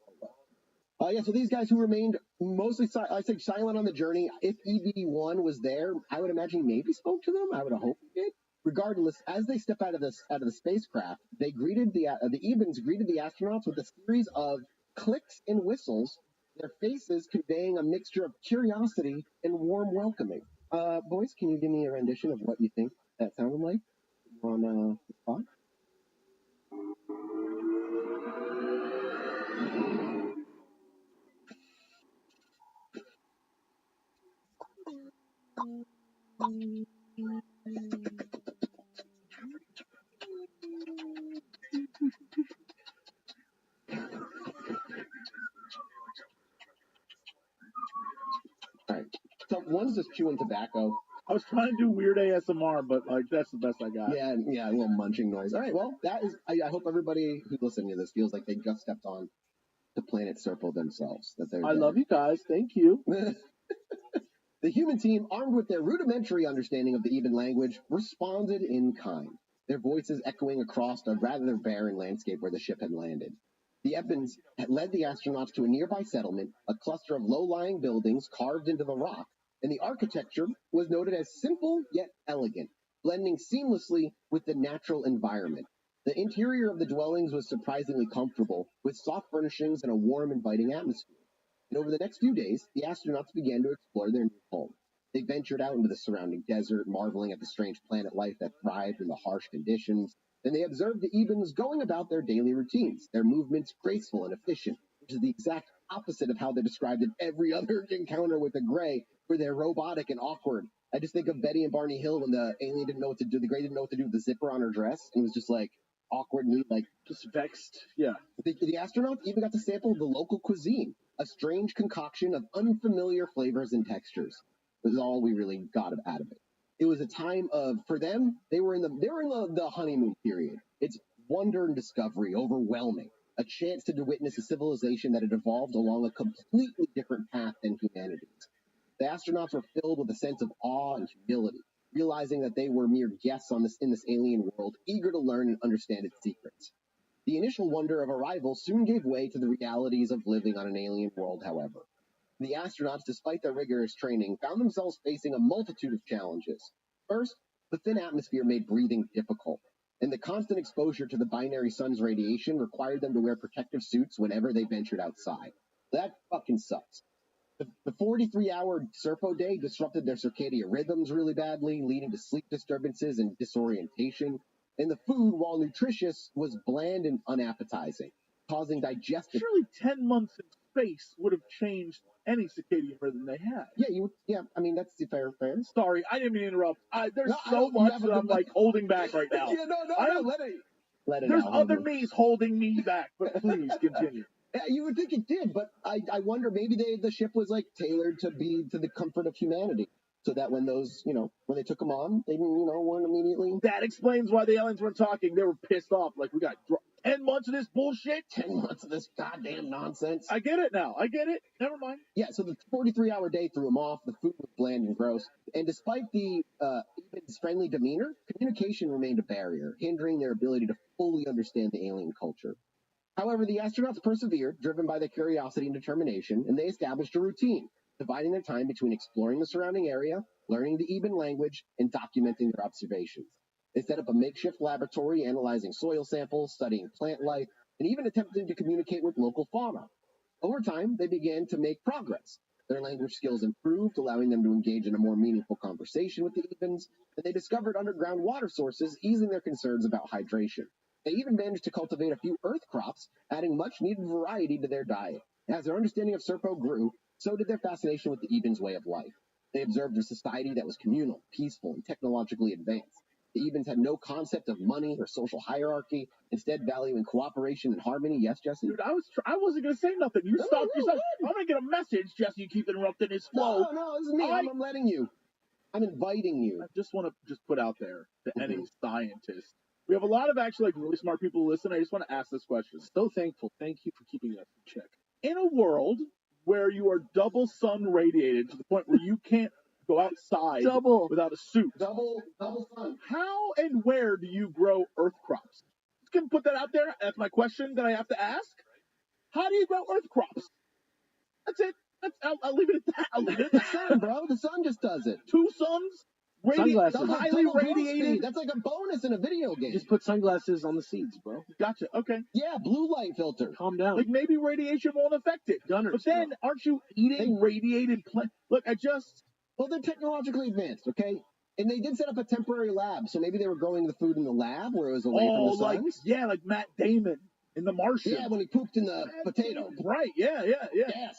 So these guys who remained mostly silent on the journey, if EB1 was there, I would imagine he maybe spoke to them. I would have hoped he did. Regardless, as they step out of the spacecraft, they greeted the Ebens greeted the astronauts with a series of clicks and whistles, their faces conveying a mixture of curiosity and warm welcoming. Boys, can you give me a rendition of what you think that sounded like on the spot? Alright, so one's just chewing tobacco. I was trying to do weird ASMR, but like that's the best I got. Yeah, a little munching noise. All right, well, that is. I hope everybody who's listening to this feels like they just stepped on the planet Serpo themselves. I love you guys. Thank you. The human team, armed with their rudimentary understanding of the Eben language, responded in kind, their voices echoing across a rather barren landscape where the ship had landed. The Ebens had led the astronauts to a nearby settlement, a cluster of low-lying buildings carved into the rock, and the architecture was noted as simple yet elegant, blending seamlessly with the natural environment. The interior of the dwellings was surprisingly comfortable, with soft furnishings and a warm, inviting atmosphere. And over the next few days, the astronauts began to explore their new home. They ventured out into the surrounding desert, marveling at the strange planet life that thrived in the harsh conditions. Then they observed the Ebens going about their daily routines, their movements graceful and efficient, which is the exact opposite of how they described in every other encounter with the Grey, where they're robotic and awkward. I just think of Betty and Barney Hill when the alien didn't know what to do, the Grey didn't know what to do with the zipper on her dress, and was just like awkwardly like just vexed. Yeah. The astronauts even got to sample the local cuisine, a strange concoction of unfamiliar flavors and textures. This is all we really got out of it. It was a time of, for them, they were in the honeymoon period. It's wonder and discovery, overwhelming. a chance to witness a civilization that had evolved along a completely different path than humanity's. The astronauts were filled with a sense of awe and humility, realizing that they were mere guests in this alien world, eager to learn and understand its secrets. The initial wonder of arrival soon gave way to the realities of living on an alien world, however. The astronauts, despite their rigorous training, found themselves facing a multitude of challenges. First, the thin atmosphere made breathing difficult, and the constant exposure to the binary sun's radiation required them to wear protective suits whenever they ventured outside. That fucking sucks. The 43-hour Serpo day disrupted their circadian rhythms really badly, leading to sleep disturbances and disorientation. And the food, while nutritious, was bland and unappetizing, causing digestive. Surely 10 months in space would have changed any circadian rhythm they had. Yeah, I mean, that's fair. Sorry, I didn't mean to interrupt. There's No, so much that I'm like holding back right now. Yeah, no, let it There's out. other me's holding me back, but please continue. Yeah, you would think it did, but I wonder, maybe the ship was like tailored to be to the comfort of humanity, so that when those, when they took them on, they weren't immediately. That explains why the aliens weren't talking. They were pissed off. Like, we got 10 months of this bullshit. 10 months of this goddamn nonsense. I get it now. I get it. Never mind. Yeah, so the 43-hour day threw them off. The food was bland and gross. And despite the Eben's friendly demeanor, communication remained a barrier, hindering their ability to fully understand the alien culture. However, the astronauts persevered, driven by their curiosity and determination, and they established a routine, dividing their time between exploring the surrounding area, learning the Eben language, and documenting their observations. They set up a makeshift laboratory analyzing soil samples, studying plant life, and even attempting to communicate with local fauna. Over time, they began to make progress. Their language skills improved, allowing them to engage in a more meaningful conversation with the Ebens, and they discovered underground water sources, easing their concerns about hydration. They even managed to cultivate a few earth crops, adding much-needed variety to their diet. As their understanding of Serpo grew, so did their fascination with the Ebens' way of life. They observed a society that was communal, peaceful, and technologically advanced. The Ebens had no concept of money or social hierarchy, instead valuing cooperation and harmony. Yes, Jesse? Dude, I wasn't going to say nothing. You stopped yourself. I'm going to get a message, Jesse. You keep interrupting his flow. No, this is me. I'm letting you. I'm inviting you. I just want to put out there to any scientist. We have a lot of actually really smart people who listen. I just want to ask this question. So thankful. Thank you for keeping us in check. In a world where you are double sun radiated to the point where you can't go outside without a suit. Double sun. How and where do you grow earth crops? Just gonna put that out there. That's my question that I have to ask. How do you grow earth crops? That's it. I'll leave it at that. I'll leave it at The sun, bro. The sun just does it. 2 suns? Sunglasses. Highly radiated. That's like a bonus in a video game. Just put sunglasses on the seeds, bro. Gotcha. Okay. Yeah, blue light filter. Calm down. Like maybe radiation won't affect it. Gunners, but then aren't you eating radiated plants? Look, Well, they're technologically advanced, okay? And they did set up a temporary lab, so maybe they were growing the food in the lab where it was away from the sun. Like Matt Damon in The Martian. Yeah, when he pooped in the potato. Right, yeah. Yes,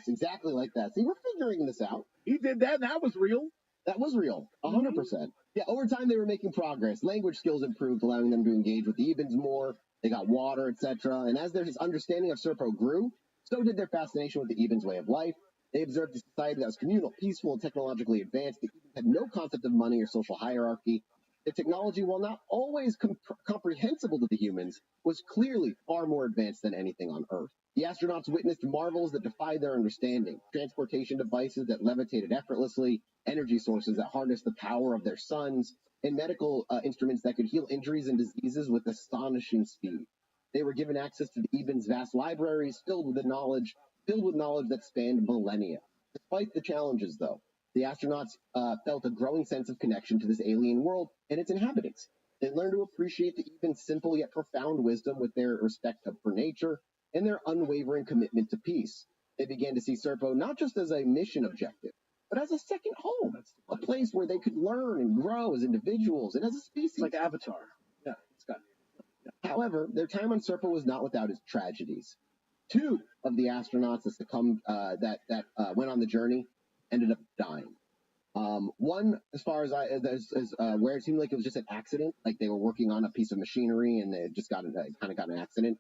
exactly like that. See, we're figuring this out. He did that, and that was real. That was real, 100%. Yeah, over time they were making progress. Language skills improved, allowing them to engage with the Ebens more. They got water, etc. And as their understanding of Serpo grew, so did their fascination with the Ebens' way of life. They observed a society that was communal, peaceful, and technologically advanced. The Ebens had no concept of money or social hierarchy. Their technology, while not always comprehensible to the humans, was clearly far more advanced than anything on Earth. The astronauts witnessed marvels that defied their understanding, transportation devices that levitated effortlessly, energy sources that harnessed the power of their suns, and medical instruments that could heal injuries and diseases with astonishing speed. They were given access to the Ebens' vast libraries filled with knowledge that spanned millennia. Despite the challenges, though, the astronauts felt a growing sense of connection to this alien world and its inhabitants. They learned to appreciate the Ebens' simple yet profound wisdom with their respect for nature and their unwavering commitment to peace. They began to see Serpo not just as a mission objective, but as a second home, a place where they could learn and grow as individuals and as a species. Like Avatar. Yeah, it's got it. Yeah. However, their time on Serpo was not without its tragedies. 2 of the astronauts that succumbed, that went on the journey, ended up dying. One, as far as where it seemed like it was just an accident, like they were working on a piece of machinery and they just got an accident.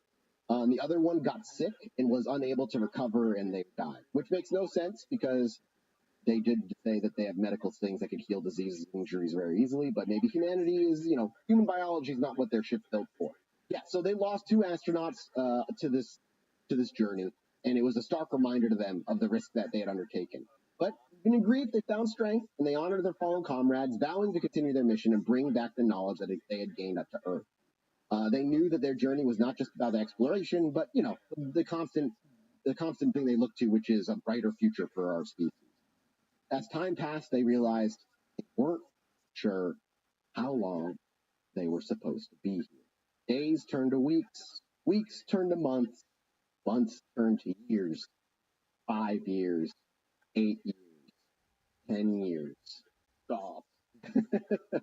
The other one got sick and was unable to recover and they died, which makes no sense because they did say that they have medical things that could heal diseases and injuries very easily, but maybe humanity is, human biology is not what their ship's built for. Yeah, so they lost 2 astronauts to this journey, and it was a stark reminder to them of the risk that they had undertaken. But in grief, they found strength, and they honored their fallen comrades, vowing to continue their mission and bring back the knowledge that they had gained up to Earth. They knew that their journey was not just about exploration, but the constant thing they looked to, which is a brighter future for our species. As time passed, they realized they weren't sure how long they were supposed to be here. Days turned to weeks, weeks turned to months, months turned to years, 5 years, 8 years, 10 years. Stop.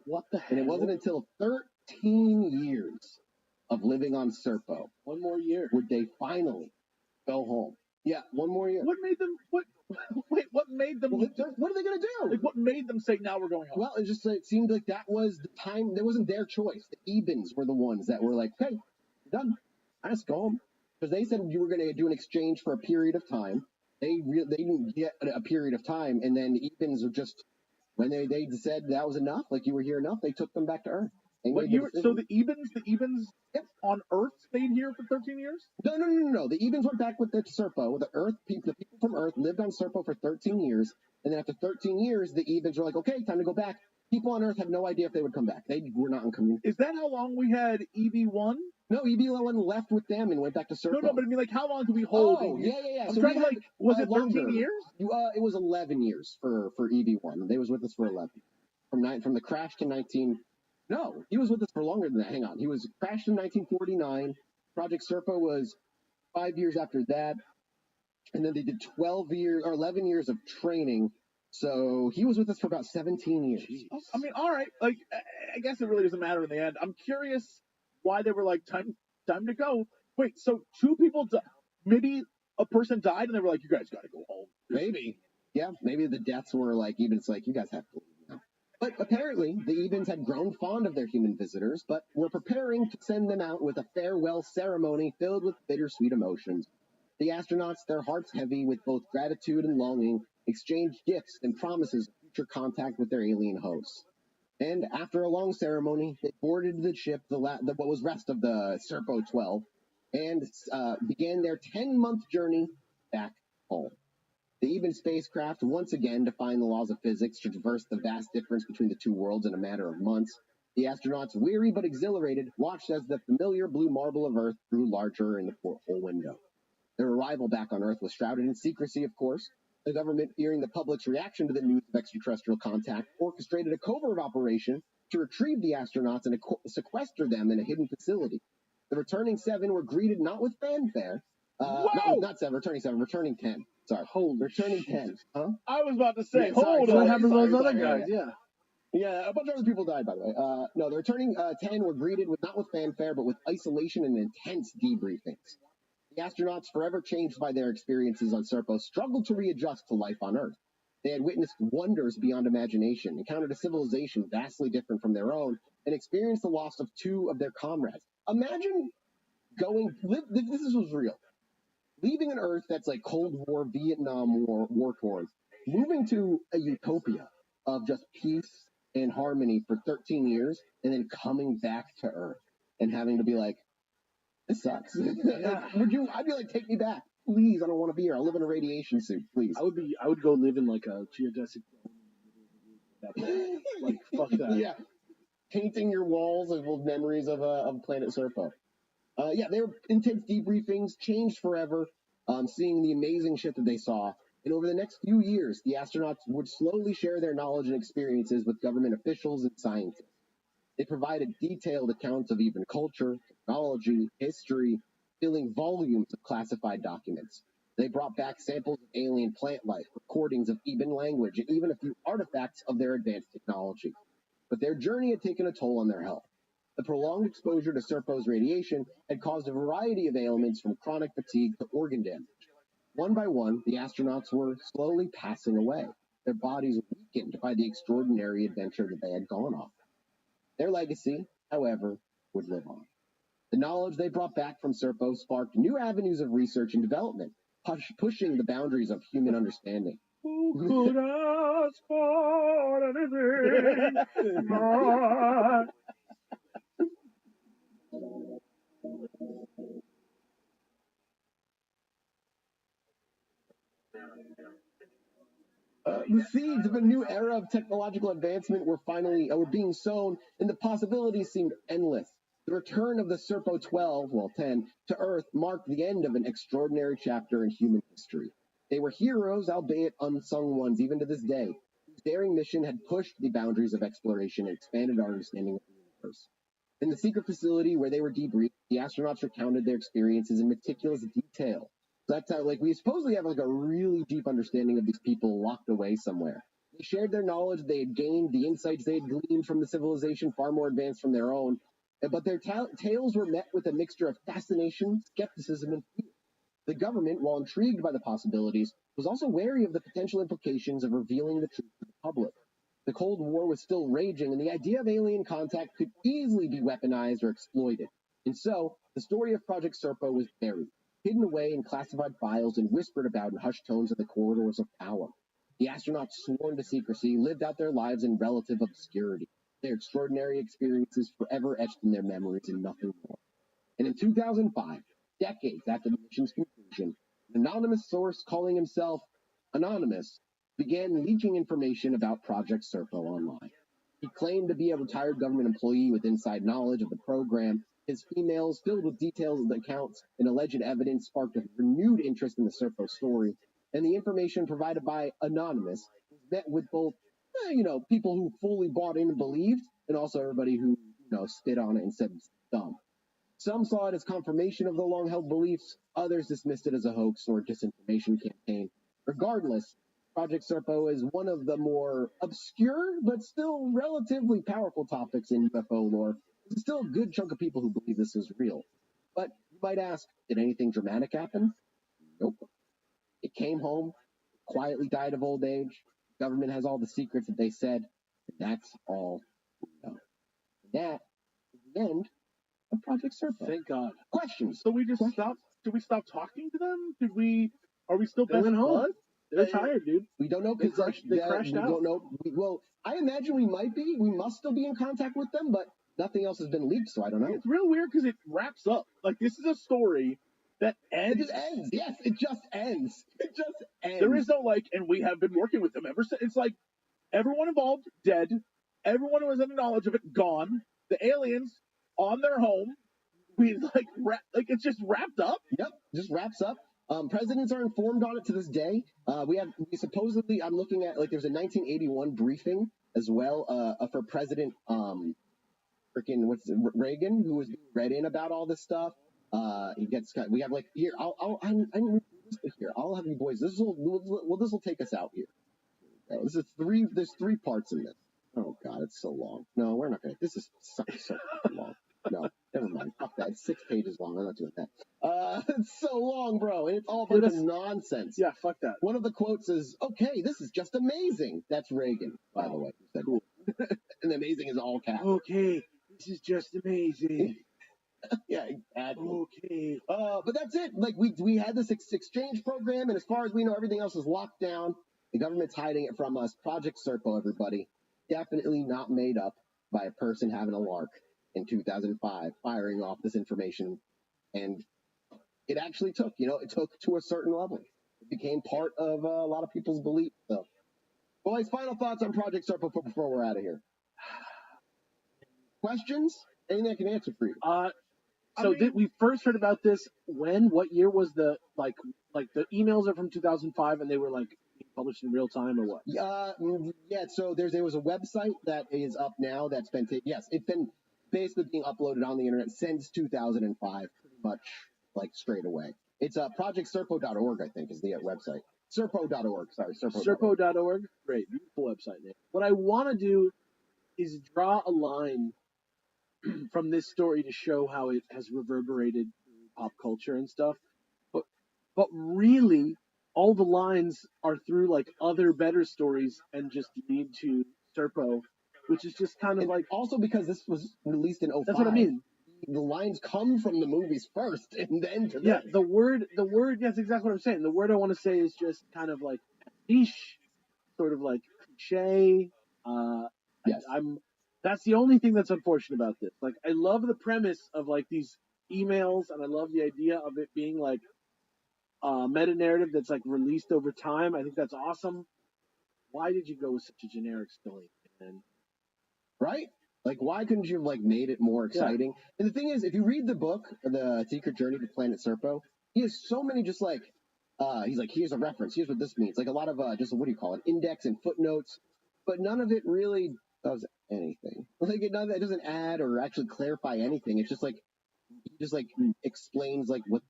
What the hell? And it wasn't until 13 years of living on Serpo. One more year. Would they finally go home? Yeah, one more year. What made them? What made them? Well, what are they going to do? Like, what made them say now we're going home? Well, it seemed like that was the time. That wasn't their choice. The Ebens were the ones that were like, "Hey, we're done. I just go home," because they said you were going to do an exchange for a period of time. They didn't get a period of time, and then the Ebens were just when they said that was enough, like you were here enough, they took them back to Earth. So the Ebens on Earth stayed here for 13 years? No. The Ebens went back with the Serpo. The people from Earth lived on Serpo for 13 years, and then after 13 years, the Ebens were like, okay, time to go back. People on Earth had no idea if they would come back. They were not in community. Is that how long we had EB1? No, EB1 left with them and went back to Serpo. No, but I mean, like, how long did we hold? Oh, yeah. I'm so trying to, like, was it 13 longer. years? It was 11 years for EB1. They was with us for 11. From the crash to 19... No, he was with us for longer than that. Hang on. He was crashed in 1949. Project Serpo was 5 years after that. And then they did 11 years of training. So he was with us for about 17 years. Jeez. I mean, all right. Like, I guess it really doesn't matter in the end. I'm curious why they were like, time to go. Wait, so 2 people, maybe a person died and they were like, you guys got to go home. Maybe. Yeah, maybe the deaths were like, even it's like, you guys have to leave now. But apparently, the Ebens had grown fond of their human visitors, but were preparing to send them out with a farewell ceremony filled with bittersweet emotions. The astronauts, their hearts heavy with both gratitude and longing, exchanged gifts and promises of future contact with their alien hosts. And after a long ceremony, they boarded the ship, what was rest of the Serpo 12, and began their 10-month journey back home. The Eben spacecraft once again defied the laws of physics to traverse the vast difference between the 2 worlds in a matter of months. The astronauts, weary but exhilarated, watched as the familiar blue marble of Earth grew larger in the porthole window. Their arrival back on Earth was shrouded in secrecy, of course. The government, fearing the public's reaction to the news of extraterrestrial contact, orchestrated a covert operation to retrieve the astronauts and sequester them in a hidden facility. The returning 7 were greeted not with fanfare. Returning 10. Sorry. Returning 10. Huh? I was about to say, hold on. What happened to those other guys? Yeah. Yeah, a bunch of other people died, by the way. No, the returning 10 were greeted not with fanfare, but with isolation and intense debriefings. The astronauts, forever changed by their experiences on Serpo, struggled to readjust to life on Earth. They had witnessed wonders beyond imagination, encountered a civilization vastly different from their own, and experienced the loss of 2 of their comrades. Imagine this was real. Leaving an Earth that's like Cold War, Vietnam War, war-torn, moving to a utopia of just peace and harmony for 13 years, and then coming back to Earth and having to be like, this sucks. Yeah. I'd be like, take me back. Please, I don't want to be here. I'll live in a radiation suit, please. I would go live in like a geodesic like, fuck that. Yeah. Painting your walls with memories of Planet Serpo. They were intense debriefings, changed forever, seeing the amazing shit that they saw. And over the next few years, the astronauts would slowly share their knowledge and experiences with government officials and scientists. They provided detailed accounts of even culture, technology, history, filling volumes of classified documents. They brought back samples of alien plant life, recordings of Eben language, and even a few artifacts of their advanced technology. But their journey had taken a toll on their health. The prolonged exposure to Serpo's radiation had caused a variety of ailments from chronic fatigue to organ damage. One by one, the astronauts were slowly passing away, their bodies weakened by the extraordinary adventure that they had gone on. Their legacy, however, would live on. The knowledge they brought back from Serpo sparked new avenues of research and development, pushing the boundaries of human understanding. Who could ask for anything more? The seeds of a new era of technological advancement were being sown, and the possibilities seemed endless. The return of the Serpo 12, 10, to Earth marked the end of an extraordinary chapter in human history. They were heroes, albeit unsung ones, even to this day, whose daring mission had pushed the boundaries of exploration and expanded our understanding of the universe. In the secret facility where they were debriefed, the astronauts recounted their experiences in meticulous detail. So that's how, we supposedly have a really deep understanding of these people locked away somewhere. They shared their knowledge they had gained, the insights they had gleaned from the civilization far more advanced from their own. But their tales were met with a mixture of fascination, skepticism, and fear. The government, while intrigued by the possibilities, was also wary of the potential implications of revealing the truth to the public. The Cold War was still raging, and the idea of alien contact could easily be weaponized or exploited. And so, the story of Project Serpo was buried, hidden away in classified files and whispered about in hushed tones in the corridors of power. The astronauts, sworn to secrecy, lived out their lives in relative obscurity, their extraordinary experiences forever etched in their memories and nothing more. And in 2005, decades after the mission's conclusion, an anonymous source calling himself Anonymous began leaking information about Project Serpo online. He claimed to be a retired government employee with inside knowledge of the program. His emails, filled with details of the accounts and alleged evidence, sparked a renewed interest in the Serpo story, and the information provided by Anonymous was met with both, people who fully bought in and believed, and also everybody who, spit on it and said it's dumb. Some saw it as confirmation of the long-held beliefs, others dismissed it as a hoax or disinformation campaign. Regardless, Project Serpo is one of the more obscure but still relatively powerful topics in UFO lore. There's still a good chunk of people who believe this is real. But you might ask, did anything dramatic happen? Nope. It came home, quietly died of old age. The government has all the secrets that they said, and that's all we know. That is the end of Project Serpo. Thank God. Questions? So we just stopped. Did we stop talking to them? Are we still They went best home. buds? They're tired, dude. We don't know They because crashed we out. don't know. Well, I imagine we might be. We must still be in contact with them, but nothing else has been leaked, so I don't know. It's real weird because it wraps up. Like, this is a story that ends. It just ends. Yes, it just ends. It just ends. There is no and we have been working with them ever since. It's like everyone involved dead, everyone who has any knowledge of it gone. The aliens on their home. We it's just wrapped up. Yep, just wraps up. Presidents are informed on it to this day. We supposedly, I'm looking at, there's a 1981 briefing as well for President Reagan, who was read in about all this stuff. We have here. I'm here. I'll have you boys. This will take us out here. This is there's three parts in this. Oh God, it's so long. No, we're not gonna. This is so long. No, never mind. Fuck that. It's 6 pages long. I'm not doing that. It's so long, bro, and it's all a bunch of nonsense. Yeah, fuck that. One of the quotes is, "Okay, this is just amazing." That's Reagan, by the way. Cool. And amazing is all caps. Okay, this is just amazing. Yeah, exactly. Okay. But that's it. We had this exchange program, and as far as we know, everything else is locked down. The government's hiding it from us. Project Serpo, everybody, definitely not made up by a person having a lark in 2005, firing off this information, and it actually took. It took to a certain level. It became part of a lot of people's belief. So, boys, final thoughts on Project Serpo before we're out of here. Questions? Anything I can answer for you? We first heard about this when? What year was the the emails are from 2005 and they were being published in real time or what? Yeah. So there was a website that is up now that's been it's been basically being uploaded on the internet since 2005, pretty much straight away. It's projectserpo.org, I think, is the website. Serpo.org. Sorry, Serpo.org. Serpo.org. Great, beautiful website name. What I want to do is draw a line from this story to show how it has reverberated through pop culture and stuff. But really, all the lines are through other better stories and just lead to Serpo, which is just kind of also because this was released in 05. That's what I mean. The lines come from the movies first and then to this. The word, that's exactly what I'm saying. The word I want to say is just kind of niche, sort of cliche. Yes. That's the only thing that's unfortunate about this. I love the premise of these emails, and I love the idea of it being like a meta narrative that's like released over time. I think that's awesome. Why did you go with such a generic story, man? Right? Like, why couldn't you have like made it more exciting? And the thing is, if you read the book, The Secret Journey to Planet Serpo, he has so many just like, he's like, here's a reference, here's what this means. Like a lot of just what do you call it, index and footnotes, but none of it really does anything. Like none of that doesn't add or actually clarify anything. It's just like he just like explains like what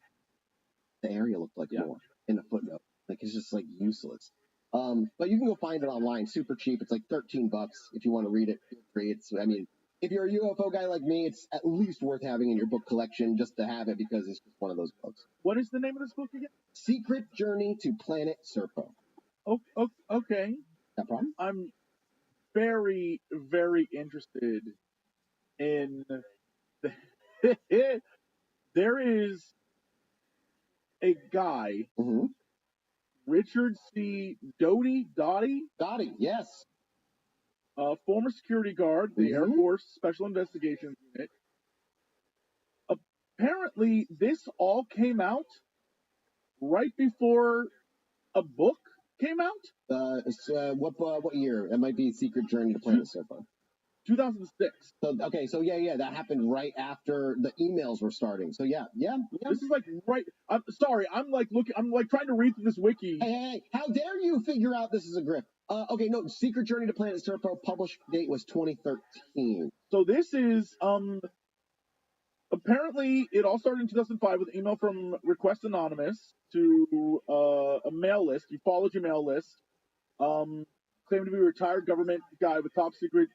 the area looked like more in a footnote. Like it's just like useless. But you can go find it online, super cheap. It's like $13 if you want to read it. Feel free. It's, I mean, if you're a UFO guy like me, it's at least worth having in your book collection just to have it because it's just one of those books. What is the name of this book again? Secret Journey to Planet Serpo. Oh, okay. No problem. I'm very, very interested in there is a guy, Richard C. Doty, yes. Former security guard, the Air Force Special Investigations Unit. Apparently, this all came out right before a book came out. What year? It might be Secret Journey to Planet Serpo. 2006. So okay, so yeah, that happened right after the emails were starting. So yeah. This is like right. I'm sorry. I'm like trying to read through this wiki. Hey! How dare you figure out this is a grip? Okay, no. Secret Journey to Planet Serpo published date was 2013. So this is apparently it all started in 2005 with an email from Request Anonymous to a mail list. You followed your mail list. Claimed to be a retired government guy with top secret.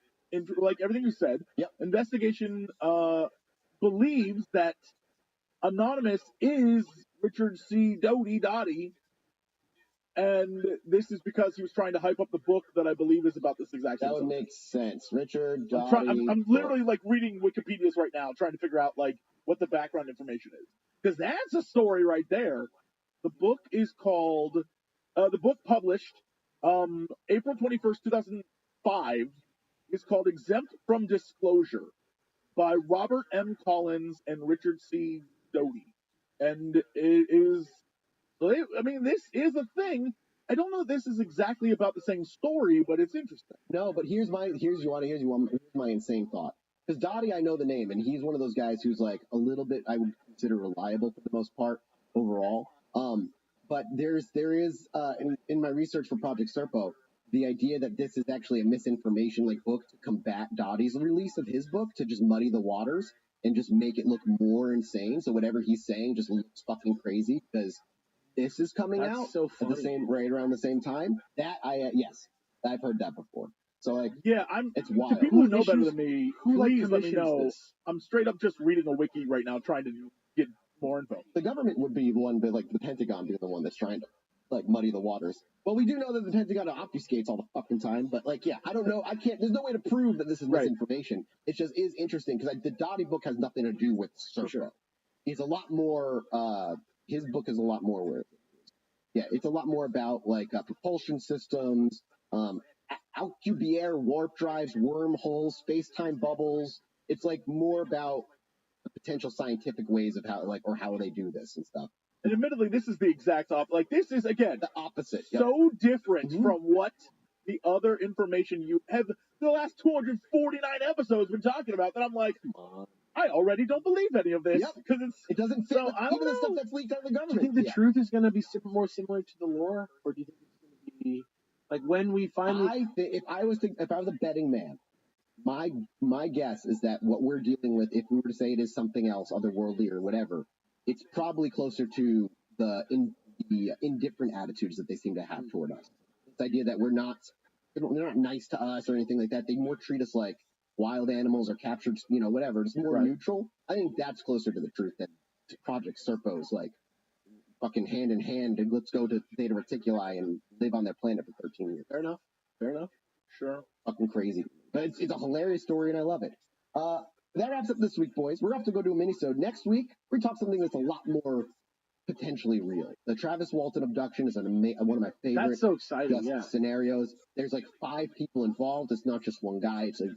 Like everything you said. Yep. Investigation believes that Anonymous is Richard C. Doty, and this is because he was trying to hype up the book that I believe is about this exact That thing. would make sense. Richard Doty. I'm literally like reading Wikipedia's right now, trying to figure out like what the background information is, because that's a story right there. The book is called the book published April 21st, 2005. Is called Exempt from Disclosure by Robert M. Collins and Richard C. Doty. And it is, I mean, this is a thing. I don't know if this is exactly about the same story, but it's interesting. No, but here's my insane thought. Because Dottie, I know the name, and he's one of those guys who's like a little bit, I would consider reliable for the most part overall. But there is in my research for Project Serpo, the idea that this is actually a misinformation like book to combat Dottie's release of his book, to just muddy the waters and just make it look more insane. So whatever he's saying just looks fucking crazy because this is coming out at the same right around the same time. That yes, I've heard that before. So like, yeah, it's wild. To people who know better than me, please let me commissions know. this? I'm straight up just reading a wiki right now, trying to get more info. The government would be one, but like the Pentagon be the one that's trying to like muddy the waters. Well, we do know that the Pentagon obfuscates all the fucking time, but like, yeah, I don't know. I can't. There's no way to prove that this is misinformation. It just is interesting because the Dottie book has nothing to do with Serpo. Sure. It's a lot more. His book is a lot more where. Yeah, it's a lot more about like propulsion systems, Alcubierre warp drives, wormholes, space-time bubbles. It's like more about the potential scientific ways of how they do this and stuff. And admittedly, this is the exact opposite. Like, this is, again, the opposite. So different from what the other information you have the last 249 episodes been talking about that I'm like, I already don't believe any of this. Because it doesn't fit with even the stuff that's leaked out of the government. Do you think the truth is going to be more similar to the lore? Or do you think it's going to be, like, when we finally... If I was a betting man, my guess is that what we're dealing with, if we were to say it is something else, otherworldly or whatever, it's probably closer to the indifferent attitudes that they seem to have toward us. This idea that they're not nice to us or anything like that. They more treat us like wild animals or captured, whatever. It's more neutral. I think that's closer to the truth than Project Serpo's like fucking hand in hand and let's go to Theta Reticuli and live on their planet for 13 years. Fair enough. Sure. Fucking crazy. But it's a hilarious story and I love it. That wraps up this week, boys. We're off to go do a mini-sode. Next week, we talk something that's a lot more potentially real. The Travis Walton abduction is one of my favorite That's so exciting, scenarios. There's like 5 people involved. It's not just one guy. It's a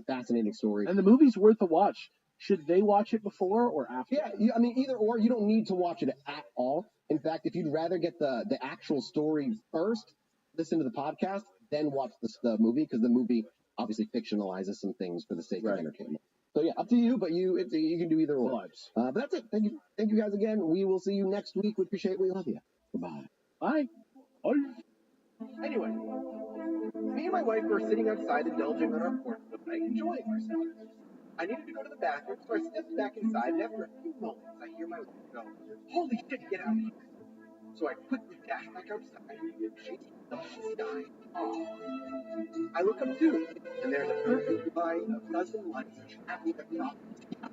fascinating story. And the movie's worth a watch. should they watch it before or after? Yeah, I mean, either or. You don't need to watch it at all. In fact, if you'd rather get the actual story first, listen to the podcast, then watch the movie, because the movie obviously fictionalizes some things for the sake of entertainment. So yeah, up to you, but you can do either or. But that's it. Thank you guys again. We will see you next week. We appreciate it. We love you. Goodbye. Bye. Anyway, me and my wife were sitting outside indulging on our porch one night, enjoying ourselves. I needed to go to the bathroom, so I stepped back inside, and after a few moments, I hear my wife go, "Holy shit, get out of here." So I quickly dash back outside, chasing the sky. I look up too, and there's a perfect line of dozen lights traveling across the sky.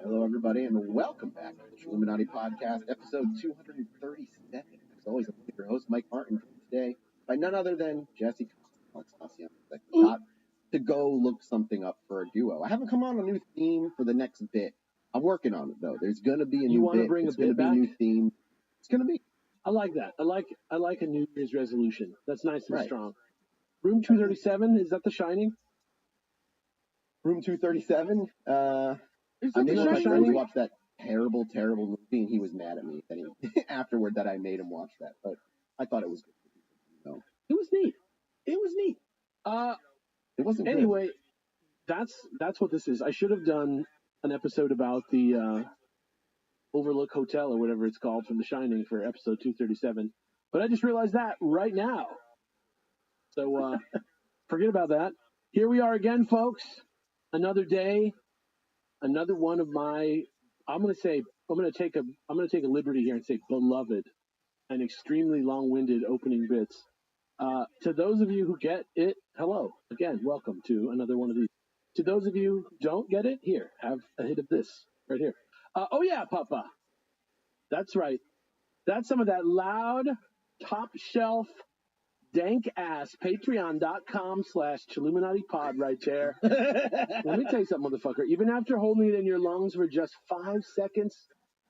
Hello, everybody, and welcome back to the Illuminati Podcast, episode 237. As always, I'm your host, Mike Martin, joined today by none other than Jesse Constantine. Got to go look something up for a duo. I haven't come on a new theme for the next bit. I'm working on it, though. There's going to be a new bit. You want to bring a bit back? A new theme. It's going to be. I like that. I like a New Year's resolution. That's nice and Right. strong. Room 237, is that The Shining? Room 237. Is I that made The one of my friends Shining? watch that terrible movie, and he was mad at me that he, afterward that I made him watch that. But I thought it was good. So, It was neat. it wasn't good. Anyway, that's what this is. I should have done an episode about the Overlook Hotel or whatever it's called from The Shining for episode 237. But I just realized that right now. So forget about that. Here we are again, folks. Another day. Another one of my. I'm gonna take a liberty here and say beloved and extremely long-winded opening bits. To those of you who get it, hello again. Welcome to another one of these. To those of you who don't get it, here, have a hit of this right here. Oh yeah, Papa. That's right. That's some of that loud, top shelf, dank ass patreon.com/Chilluminatipod right there. Let me tell you something, motherfucker. Even after holding it in your lungs for just 5 seconds,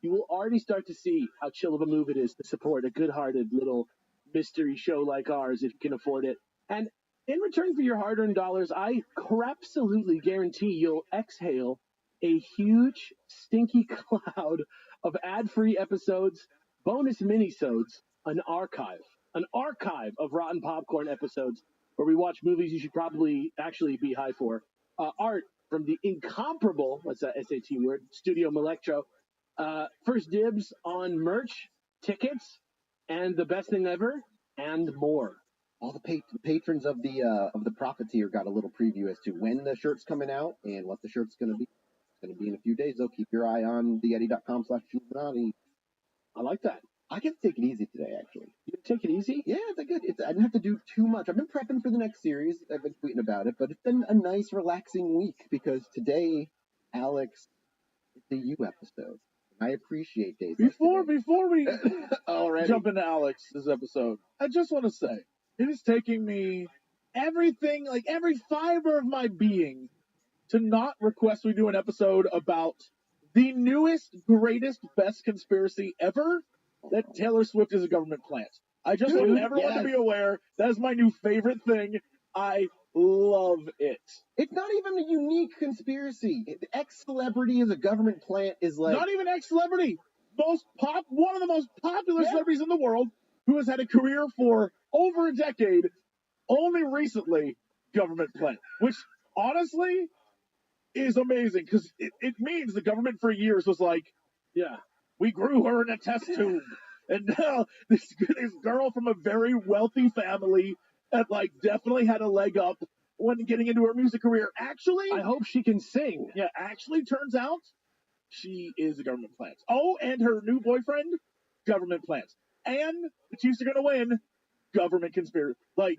you will already start to see how chill of a move it is to support a good-hearted little mystery show like ours if you can afford it. And in return for your hard-earned dollars, I absolutely guarantee you'll exhale a huge, stinky cloud of ad-free episodes, bonus minisodes, an archive of rotten popcorn episodes where we watch movies you should probably actually be high for, art from the incomparable, what's that SAT word, Studio Electro, first dibs on merch, tickets, and the best thing ever, and more. All the patrons of the Profiteer got a little preview as to when the shirt's coming out and what the shirt's going to be. It's going to be in a few days, though. Keep your eye on theeddie.com/Chilluminati. I like that. I get to take it easy today, actually. You take it easy? Yeah, it's good. I didn't have to do too much. I've been prepping for the next series. I've been tweeting about it, but it's been a nice, relaxing week because today, Alex, it's a you episode. I appreciate days Before we Already? jump into Alex's episode, I just want to say it is taking me every fiber of my being to not request we do an episode about the newest, greatest, best conspiracy ever, that Taylor Swift is a government plant. I just want everyone to be aware that is my new favorite thing. I love it. It's not even a unique conspiracy. Ex-celebrity as a government plant is like... Not even ex-celebrity. One of the most popular celebrities in the world who has had a career for over a decade, only recently government plant, which honestly is amazing because it means the government for years was like, yeah, we grew her in a test tube. And now this girl from a very wealthy family that like definitely had a leg up when getting into her music career. Actually, I hope she can sing. Yeah, actually turns out she is a government plant. Oh, and her new boyfriend, government plant. And the Chiefs are going to win, government conspiracy. Like,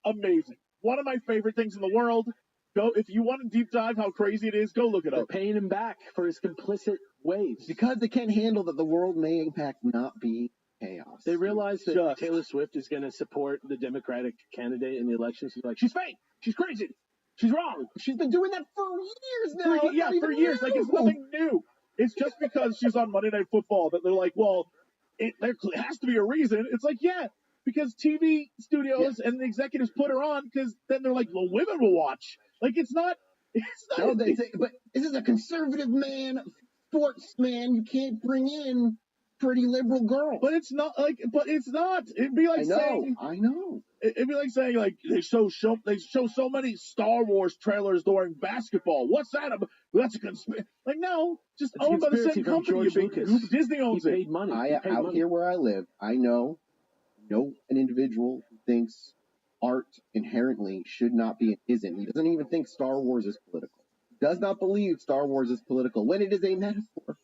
amazing. One of my favorite things in the world. Go, if you want to deep dive how crazy it is, go look it up. They're paying him back for his complicit ways. Because they can't handle that the world may in fact not be chaos. They realize that Taylor Swift is going to support the Democratic candidate in the elections. She's like, she's fake. She's crazy. She's wrong. She's been doing that for years now. For years. Like, it's nothing new. It's just because she's on Monday Night Football that they're like, well, there has to be a reason. It's like, yeah, because TV studios and the executives put her on because then they're like, well, women will watch. Like, it's not. No, they say, but this is a conservative man, sportsman. You can't bring in pretty liberal girls. But it's not. It'd be like saying. I know. It'd be like saying, like, they show so many Star Wars trailers during basketball. What's that about? Well, that's a conspiracy. Like, no, just owned by the same company. Disney owns it. Paid money. Here where I live, I know an individual who thinks art inherently should not be isn't. He doesn't even think Star Wars is political. He does not believe Star Wars is political when it is a metaphor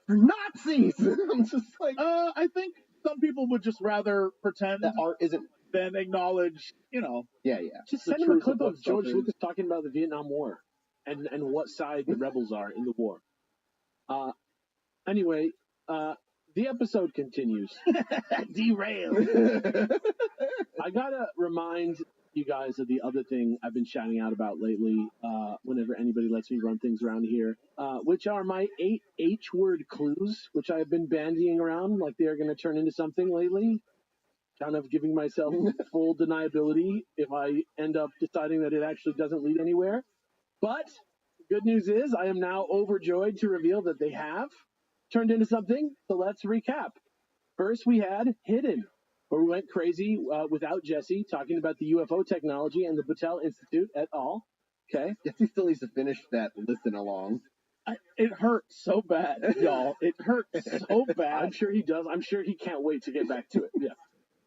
for Nazis. I'm just like, I think some people would just rather pretend that art isn't. Then acknowledge, Yeah. Just send him a clip of George Lucas talking about the Vietnam War and what side the rebels are in the war. Anyway, the episode continues. Derailed. I gotta remind you guys of the other thing I've been shouting out about lately, whenever anybody lets me run things around here, which are my 8 H-word clues, which I've been bandying around like they are going to turn into something lately. Kind of giving myself full deniability if I end up deciding that it actually doesn't lead anywhere. But the good news is I am now overjoyed to reveal that they have turned into something. So let's recap. First, we had Hidden, where we went crazy without Jesse, talking about the UFO technology and the Battelle Institute et al. Okay. Jesse still needs to finish that listen along. It hurts so bad, y'all. It hurts so bad. I'm sure he does. I'm sure he can't wait to get back to it. Yeah.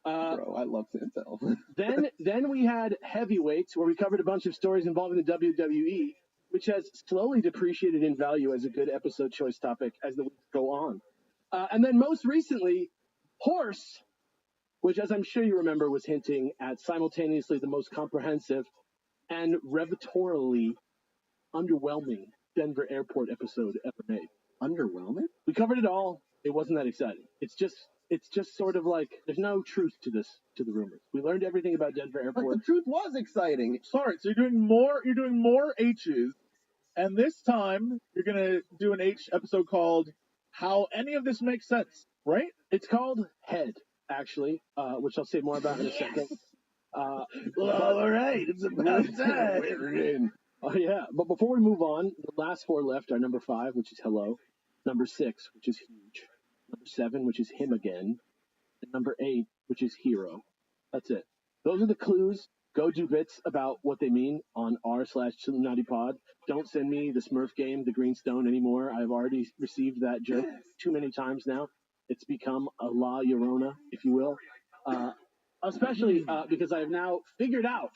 Bro, I love Santel. then we had Heavyweights, where we covered a bunch of stories involving the WWE, which has slowly depreciated in value as a good episode choice topic as the weeks go on. And then most recently, Horse, which, as I'm sure you remember, was hinting at simultaneously the most comprehensive and revitorially underwhelming Denver Airport episode ever made. Underwhelming? We covered it all. It wasn't that exciting. It's just sort of like there's no truth to the rumors. We learned everything about Denver Airport. But the truth was exciting. Sorry, so you're doing more H's, and this time you're gonna do an H episode called How Any of This Makes Sense, right? It's called Head, actually, which I'll say more about in a second. Well, all right, it's about time. We're in. Oh yeah, but before we move on, the last 4 left are number 5, which is Hello, number 6, which is Huge, number 7, which is Him Again, and number 8, which is Hero. That's it. Those are the clues. Go do bits about what they mean on r/ChilluminatiPod. Don't send me the Smurf game, the Green Stone anymore. I've already received that joke too many times now. It's become a La Llorona, if you will. Especially because I have now figured out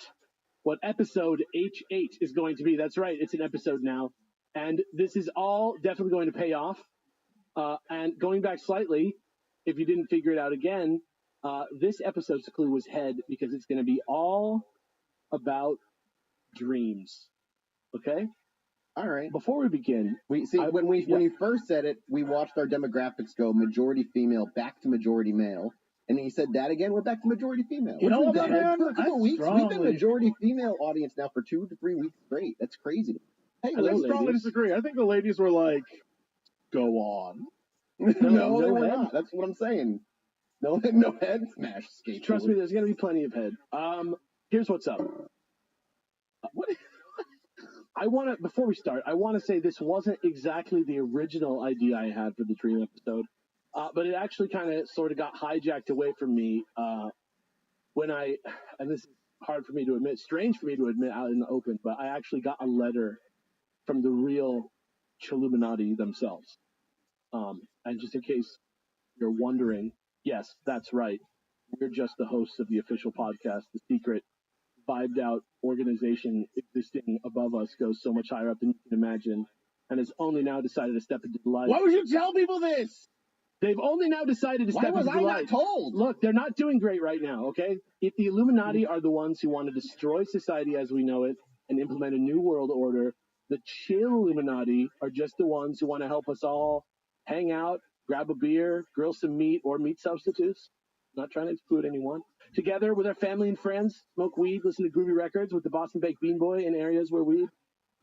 what episode H8 is going to be. That's right, it's an episode now. And this is all definitely going to pay off. And going back slightly, if you didn't figure it out again, this episode's clue was Head because it's going to be all about dreams. Okay? All right. Before we begin, when you first said it, we watched our demographics go majority female back to majority male. And then you said that again, we're back to majority female. You know what, man? For a couple weeks. We've been majority female audience now for 2 to 3 weeks straight. That's crazy. Hey, Hello, I strongly ladies. disagree. I think the ladies were like, "Go on." No, no they were head? not. That's what I'm saying. No, no head smash skateboard. Trust me, there's going to be plenty of head. Here's what's up. What? I want to, before we start, I want to say this wasn't exactly the original idea I had for the Dream episode, but it actually kind of sort of got hijacked away from me when and this is hard for me to admit, strange for me to admit out in the open, but I actually got a letter from the real Chilluminati themselves. And just in case you're wondering, yes, that's right. We're just the hosts of the official podcast. The secret, vibed out organization existing above us goes so much higher up than you can imagine, and has only now decided to step into the light. Why would you tell people this? They've only now decided to Why step was into the I light. not told? Look, they're not doing great right now, okay? If the Illuminati are the ones who want to destroy society as we know it and implement a new world order, the chill Illuminati are just the ones who want to help us all hang out, grab a beer, grill some meat or meat substitutes. I'm not trying to exclude anyone. Together with our family and friends, smoke weed, listen to groovy records with the Boston Baked Bean Boy in areas where weed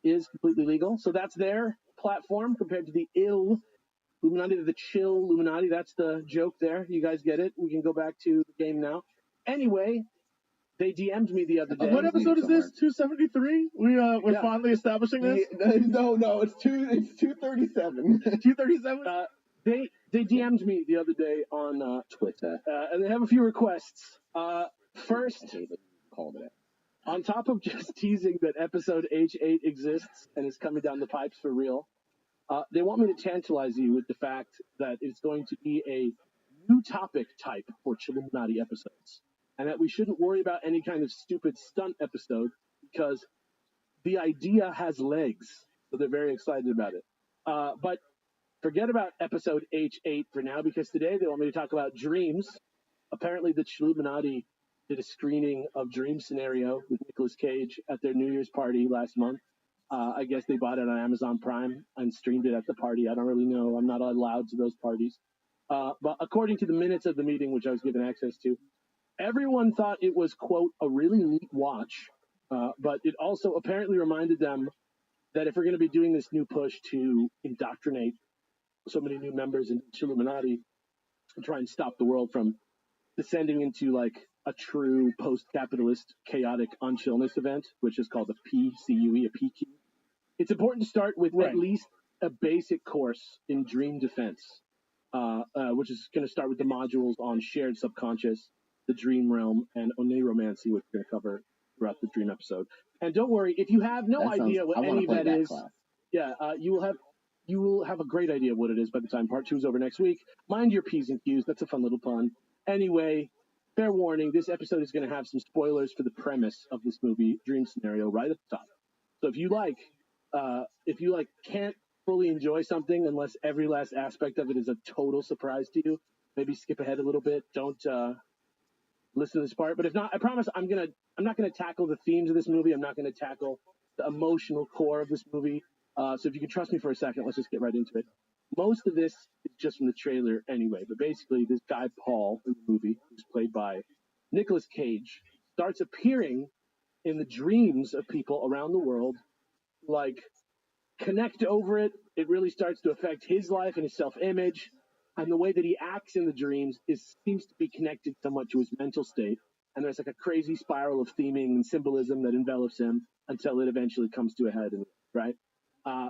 is completely legal. So that's their platform compared to the Illuminati, the chill Illuminati. That's the joke there. You guys get it. We can go back to the game now. Anyway, they DM'd me the other day. What episode is this? 273? We're Yeah. finally establishing this. No, it's 237. 237. They DM'd me the other day on Twitter. and they have a few requests. First, Called it. on top of just teasing that episode H8 exists and is coming down the pipes for real, they want me to tantalize you with the fact that it's going to be a new topic type for Chilluminati episodes, and that we shouldn't worry about any kind of stupid stunt episode because the idea has legs, so they're very excited about it. But forget about episode H8 for now, because today they want me to talk about dreams. Apparently, the Chilluminati did a screening of Dream Scenario with Nicolas Cage at their New Year's party last month. I guess they bought it on Amazon Prime and streamed it at the party. I don't really know. I'm not allowed to those parties. But according to the minutes of the meeting, which I was given access to, everyone thought it was, quote, a really neat watch. But it also apparently reminded them that if we're going to be doing this new push to indoctrinate so many new members in Illuminati and try and stop the world from descending into like a true post-capitalist chaotic unchillness event, which is called a PCUE, a PQ. It's important to start with at least a basic course in dream defense, which is going to start with the modules on shared subconscious, the dream realm, and oniromancy, which we're going to cover throughout the dream episode. And don't worry, if you have no idea what any of that is, you will have a great idea of what it is by the time part 2 is over next week. Mind your P's and Q's. That's a fun little pun. Anyway, fair warning, this episode is going to have some spoilers for the premise of this movie, Dream Scenario, right at the top. So if you can't fully enjoy something unless every last aspect of it is a total surprise to you, maybe skip ahead a little bit. Don't listen to this part. But if not, I promise I'm not gonna tackle the themes of this movie. I'm not gonna tackle the emotional core of this movie. So if you can trust me for a second, let's just get right into it. Most of this is just from the trailer anyway, but basically this guy Paul in the movie, who's played by Nicolas Cage, starts appearing in the dreams of people around the world, like connect over it. It really starts to affect his life and his self-image, and the way that he acts in the dreams seems to be connected somewhat to his mental state. And there's like a crazy spiral of theming and symbolism that envelops him until it eventually comes to a head, right?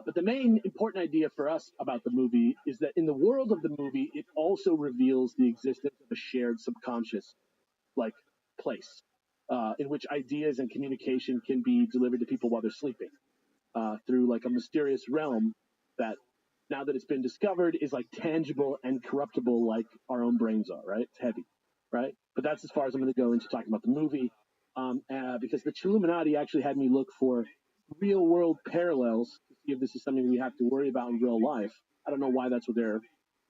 But the main important idea for us about the movie is that in the world of the movie, it also reveals the existence of a shared subconscious, like, place, in which ideas and communication can be delivered to people while they're sleeping, through like a mysterious realm that, now that it's been discovered, is like tangible and corruptible like our own brains are, right? It's heavy, right? But that's as far as I'm going to go into talking about the movie, because the Chilluminati actually had me look for real world parallels to see if this is something we have to worry about in real life. I don't know why that's what they're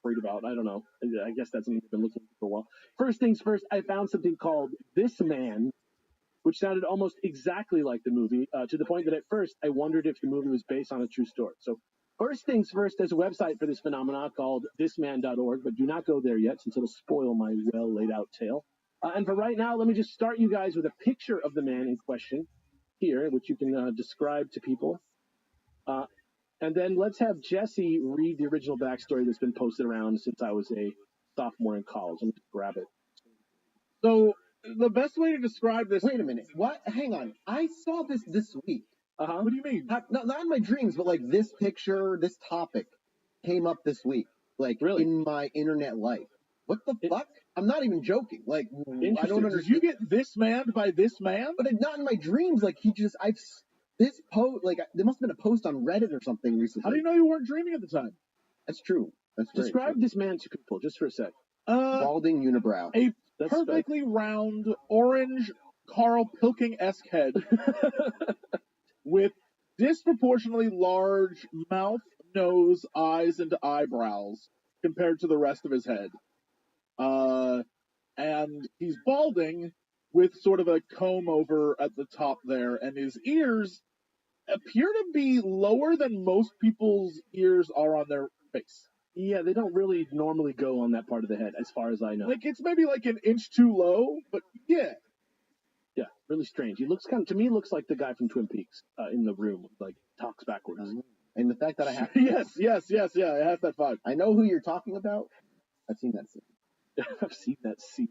worried about. I don't know. I guess that's something we've been looking for a while. First things first, I found something called This Man, which sounded almost exactly like the movie, to the point that at first I wondered if the movie was based on a true story. So first things first, there's a website for this phenomenon called thisman.org, but do not go there yet since it'll spoil my well laid out tale. And for right now, let me just start you guys with a picture of the man in question here, which you can describe to people. And then let's have Jesse read the original backstory that's been posted around since I was a sophomore in college. Let me just grab it. So the best way to describe this. Wait a minute. What? Hang on. I saw this week. Uh-huh. What do you mean? Not in my dreams, but like this picture, this topic came up this week. Like Really? in my internet life. What the fuck? I'm not even joking. Like I Interesting. don't Did understand. you get this man by this man? But not in my dreams. Like this post. Like there must have been a post on Reddit or something recently. How do you know you weren't dreaming at the time? That's true. That's very Describe true. this man to people, just for a sec. Balding unibrow. A That's perfectly round, orange, Carl Pilking-esque head with disproportionately large mouth, nose, eyes, and eyebrows compared to the rest of his head. And he's balding with sort of a comb over at the top there, and his ears appear to be lower than most people's ears are on their face. Yeah, they don't really normally go on that part of the head, as far as I know. Like, it's maybe like an inch too low, but yeah. Yeah, really strange. He looks to me, looks like the guy from Twin Peaks in the room, like talks backwards. And the fact that I have Yes, it has that vibe. I know who you're talking about. I've seen that scene. I've seen that scene.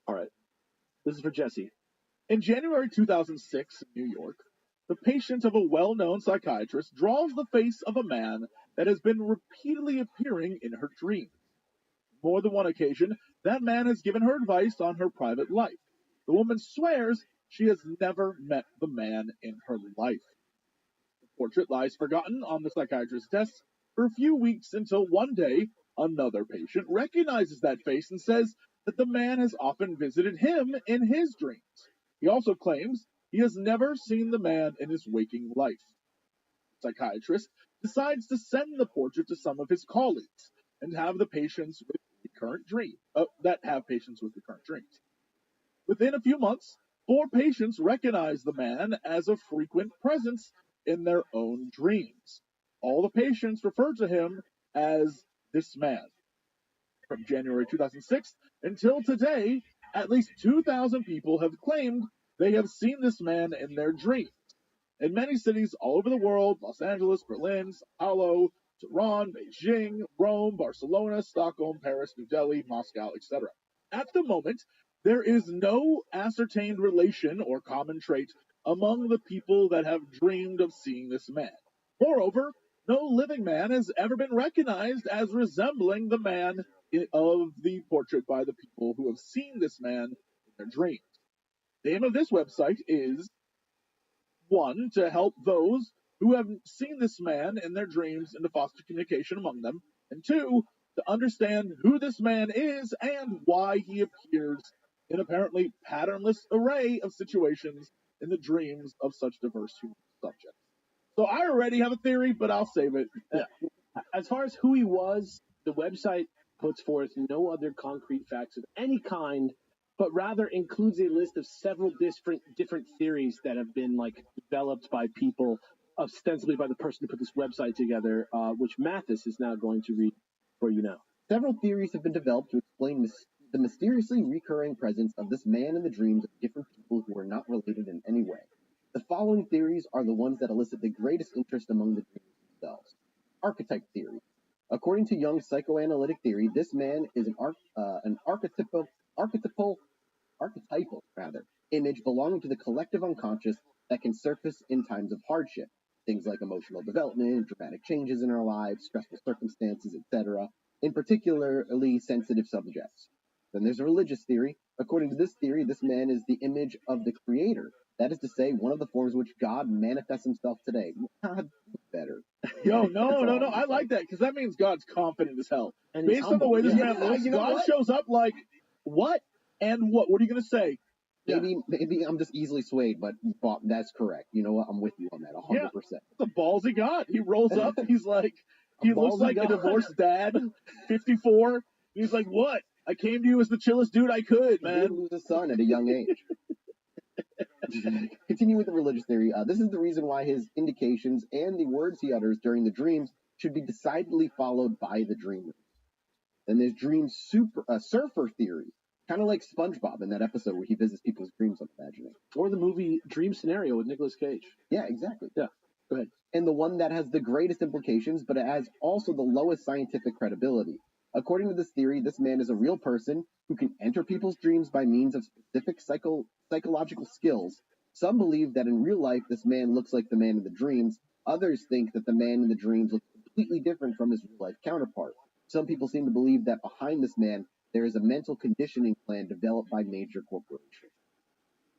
All right. This is for Jesse. In January 2006 in New York, the patient of a well-known psychiatrist draws the face of a man that has been repeatedly appearing in her dreams. More than one occasion, that man has given her advice on her private life. The woman swears she has never met the man in her life. The portrait lies forgotten on the psychiatrist's desk for a few weeks until one day, another patient recognizes that face and says that the man has often visited him in his dreams. He also claims he has never seen the man in his waking life. The psychiatrist decides to send the portrait to some of his colleagues and have the patients with recurrent dreams Within a few months, 4 patients recognize the man as a frequent presence in their own dreams. All the patients refer to him as this man. From January 2006 until today, at least 2,000 people have claimed they have seen this man in their dreams. In many cities all over the world, Los Angeles, Berlin, Sao Paulo, Tehran, Beijing, Rome, Barcelona, Stockholm, Paris, New Delhi, Moscow, etc. At the moment, there is no ascertained relation or common trait among the people that have dreamed of seeing this man. Moreover, no living man has ever been recognized as resembling the man of the portrait by the people who have seen this man in their dreams. The name of this website is 1, to help those who have seen this man in their dreams and to foster communication among them, and 2, to understand who this man is and why he appears in apparently patternless array of situations in the dreams of such diverse human subjects. So I already have a theory, but I'll save it. Yeah. As far as who he was, the website puts forth no other concrete facts of any kind, but rather includes a list of several different theories that have been developed by people, ostensibly by the person who put this website together, which Mathis is now going to read for you now. Several theories have been developed to explain the mysteriously recurring presence of this man in the dreams of different people who are not related in any way. The following theories are the ones that elicit the greatest interest among the dreamers themselves. Archetype theory. According to Jung's psychoanalytic theory, this man is an archetypal image belonging to the collective unconscious that can surface in times of hardship. Things like emotional development, dramatic changes in our lives, stressful circumstances, etc., in particularly sensitive subjects. Then there's a religious theory. According to this theory, this man is the image of the Creator. That is to say, one of the forms in which God manifests himself today. God, better. No. I like that, because that means God's confident as hell. And based on the way this Yeah, man looks, you know God what? shows up like, what? And what? What are you going to say? Maybe I'm just easily swayed, but Bob, that's correct. You know what? I'm with you on that 100%. It's a ballsy God. He rolls up. He's like, he looks like a divorced dad, 54. He's like, what? I came to you as the chillest dude I could, He did man. lose a son at a young age. Continue with the religious theory. This is the reason why his indications and the words he utters during the dreams should be decidedly followed by the dreamer. Then there's surfer theory. Kind of like SpongeBob in that episode where he visits people's dreams, I'm imagining. Or the movie Dream Scenario with Nicolas Cage. Yeah, exactly. Yeah, go ahead. And the one that has the greatest implications, but it has also the lowest scientific credibility. According to this theory, this man is a real person who can enter people's dreams by means of specific psychological skills. Some believe that in real life, this man looks like the man in the dreams. Others think that the man in the dreams looks completely different from his real life counterpart. Some people seem to believe that behind this man, there is a mental conditioning plan developed by major corporations.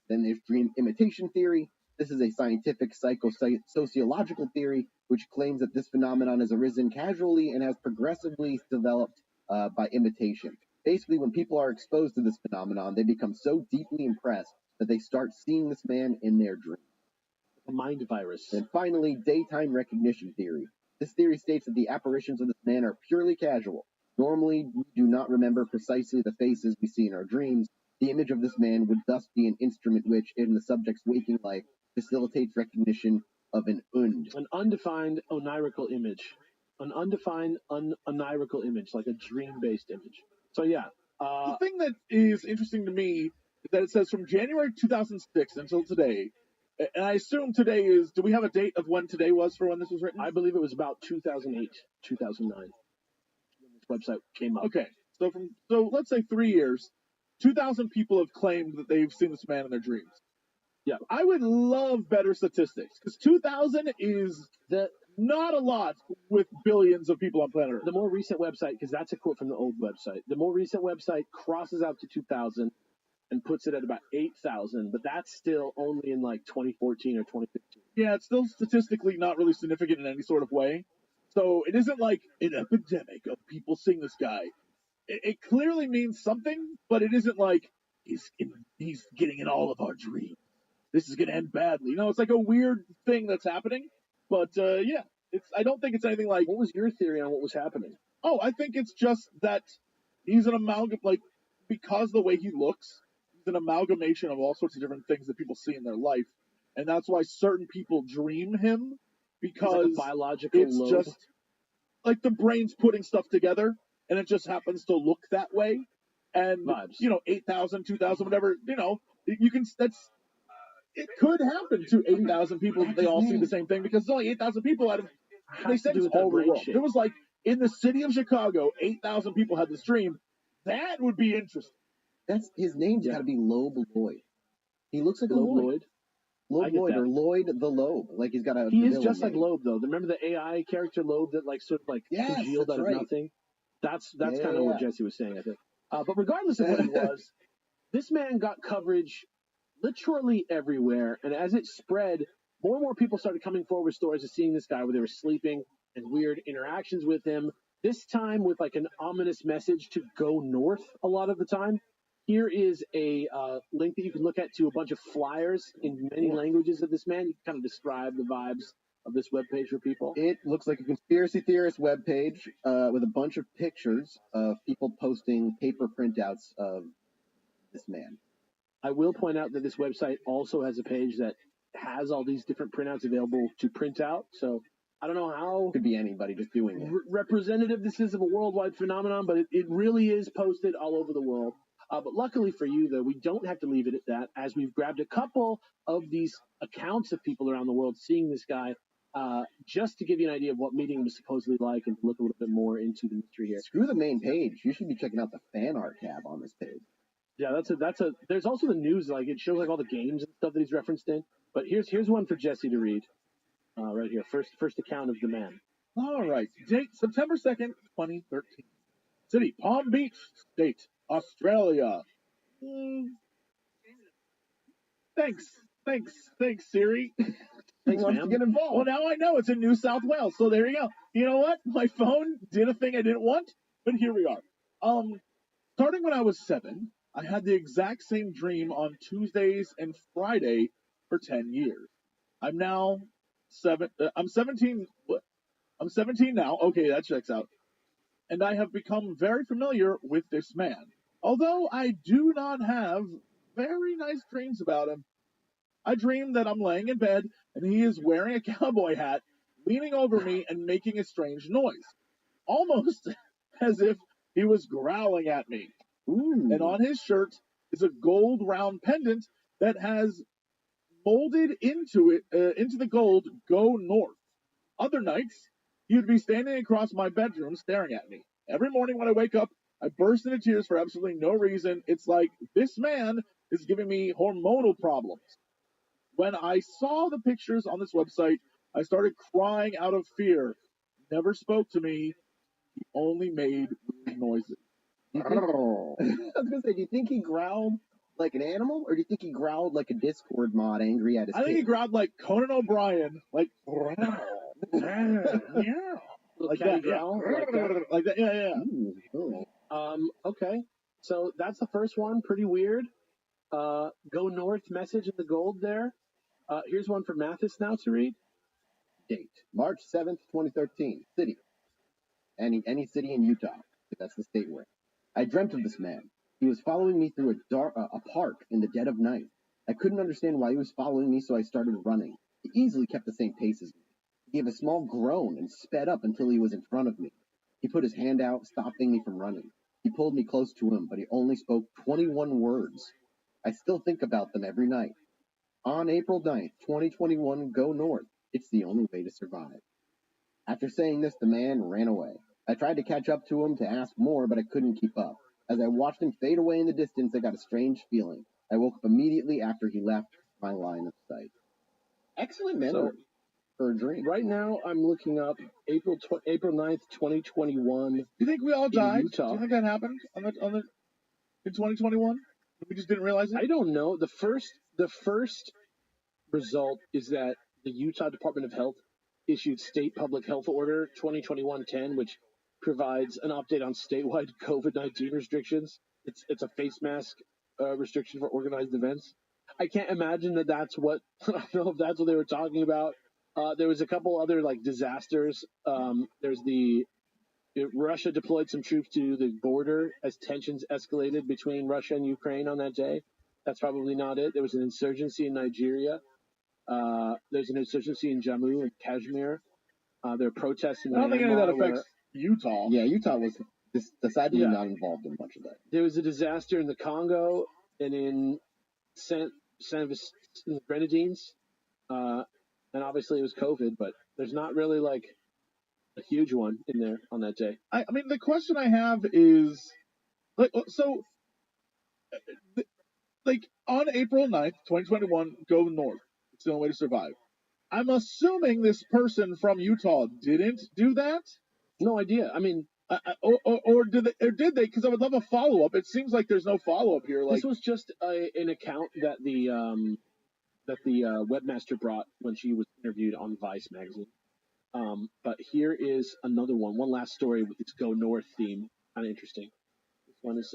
Then there's dream imitation theory. This is a scientific psychosociological theory which claims that this phenomenon has arisen casually and has progressively developed by imitation. Basically, when people are exposed to this phenomenon, they become so deeply impressed that they start seeing this man in their dreams. A mind virus. And finally, daytime recognition theory. This theory states that the apparitions of this man are purely casual. Normally, we do not remember precisely the faces we see in our dreams. The image of this man would thus be an instrument which, in the subject's waking life, facilitates recognition of an und. An undefined onirical image. An undefined onirical image, like a dream-based image. So yeah. The thing that is interesting to me is that it says from January 2006 until today, and I assume today is, do we have a date of when today was for when this was written? I believe it was about 2008, 2009 when this website came up. Okay, so let's say 3 years, 2,000 people have claimed that they've seen this man in their dreams. Yeah. I would love better statistics, because 2,000 is not a lot with billions of people on planet Earth. The more recent website, because that's a quote from the old website, the more recent website crosses out to 2,000 and puts it at about 8,000, but that's still only in like 2014 or 2015. Yeah, it's still statistically not really significant in any sort of way. So it isn't like an epidemic of people seeing this guy. It clearly means something, but it isn't like he's getting in all of our dreams. This is going to end badly. You know, it's like a weird thing that's happening. But yeah, I don't think it's anything like. What was your theory on what was happening? Oh, I think it's just that he's an amalgam, like, because the way he looks, he's an amalgamation of all sorts of different things that people see in their life, and that's why certain people dream him, because like biological it's lobe. Just like the brain's putting stuff together, and it just happens to look that way. And Vibes. 8,000, 2,000, whatever, you can. It could happen to 8,000 people that they all see the same thing, because there's only 8,000 people out of. They said it's all over the world. It was like in the city of Chicago, 8,000 people had this dream. That would be interesting. That's his name's got to be Loeb Lloyd. He looks like Loeb a Lloyd. Lloyd. Loeb Lloyd or Lloyd the Loeb. Like he's got a. He is just like Loeb though. Remember the AI character Loeb that like sort of like congealed out of nothing? That's kind of what Jesse was saying, I think. But regardless of what he was, this man got coverage literally everywhere, and as it spread, more and more people started coming forward with stories of seeing this guy where they were sleeping and weird interactions with him. This time with like an ominous message to go north a lot of the time. Here is a link that you can look at to a bunch of flyers in many languages of this man. You can kind of describe the vibes of this webpage for people. It looks like a conspiracy theorist webpage with a bunch of pictures of people posting paper printouts of this man. I will point out that this website also has a page that has all these different printouts available to print out. So I don't know how could be anybody just doing it. Representative this is of a worldwide phenomenon, but it really is posted all over the world. But luckily for you, though, we don't have to leave it at that, as we've grabbed a couple of these accounts of people around the world seeing this guy, just to give you an idea of what meeting was supposedly like and to look a little bit more into the mystery here. Screw the main page. You should be checking out the fan art tab on this page. Yeah, there's also the news, like it shows like all the games and stuff that he's referenced in. But here's one for Jesse to read. Right here. First account of the man. All right. Date September 2nd, 2013. City, Palm Beach. State, Australia. Thanks, Siri. He wants to get involved. Well, now I know it's in New South Wales. So there you go. You know what? My phone did a thing I didn't want, but here we are. Starting when I was 7, I had the exact same dream on Tuesdays and Friday for 10 years. I'm now 17. I'm 17 now. Okay, that checks out. And I have become very familiar with this man. Although I do not have very nice dreams about him. I dream that I'm laying in bed and he is wearing a cowboy hat, leaning over me and making a strange noise. Almost as if he was growling at me. Ooh. And on his shirt is a gold round pendant that has molded into it, into the gold, "Go North." Other nights, he would be standing across my bedroom staring at me. Every morning when I wake up, I burst into tears for absolutely no reason. It's like this man is giving me hormonal problems. When I saw the pictures on this website, I started crying out of fear. He never spoke to me. He only made weird noises. I was gonna say, do you think he growled like an animal, or do you think he growled like a Discord mod angry at his I think he kid? growled like Conan O'Brien, like like catty that, yeah. growl, like that. Like that, yeah. Ooh. Okay. So that's the first one. Pretty weird. Go North message in the gold there. Here's one for Mathis now to read. Date: March 7th, 2013. City: any city in Utah. That's the state we're in. I dreamt of this man. He was following me through a park in the dead of night. I couldn't understand why he was following me, so I started running. He easily kept the same pace as me. He gave a small groan and sped up until he was in front of me. He put his hand out, stopping me from running. He pulled me close to him, but he only spoke 21 words. I still think about them every night. On April 9th, 2021, go north. It's the only way to survive. After saying this, the man ran away. I tried to catch up to him to ask more, but I couldn't keep up. As I watched him fade away in the distance, I got a strange feeling. I woke up immediately after he left my line of sight. Excellent memory for a dream. Right now, I'm looking up April 9th, 2021. Do you think we all died? Utah. Do you think that happened in 2021? We just didn't realize it? I don't know. The first result is that the Utah Department of Health issued State Public Health Order 2021-10, which provides an update on statewide COVID-19 restrictions. It's a face mask restriction for organized events. I can't imagine that that's what I don't know if that's what they were talking about. There was a couple other like disasters. There's Russia deployed some troops to the border as tensions escalated between Russia and Ukraine on that day. That's probably not it. There was an insurgency in Nigeria. There's an insurgency in Jammu and Kashmir. There are protests in I don't think any of that Myanmar affects Utah. Yeah, Utah was decidedly Yeah. not involved in much of that. There was a disaster in the Congo and in the Grenadines. And obviously it was COVID, but there's not really like a huge one in there on that day. I mean, the question I have is, like, so, like, on April 9th, 2021, go north. It's the only way to survive. I'm assuming this person from Utah didn't do that? No idea. I mean, or did they? Because I would love a follow-up. It seems like there's no follow-up here. Like, this was just an account that the webmaster brought when she was interviewed on Vice magazine. But here is another one last story with its Go North theme. Kind of interesting. This one is,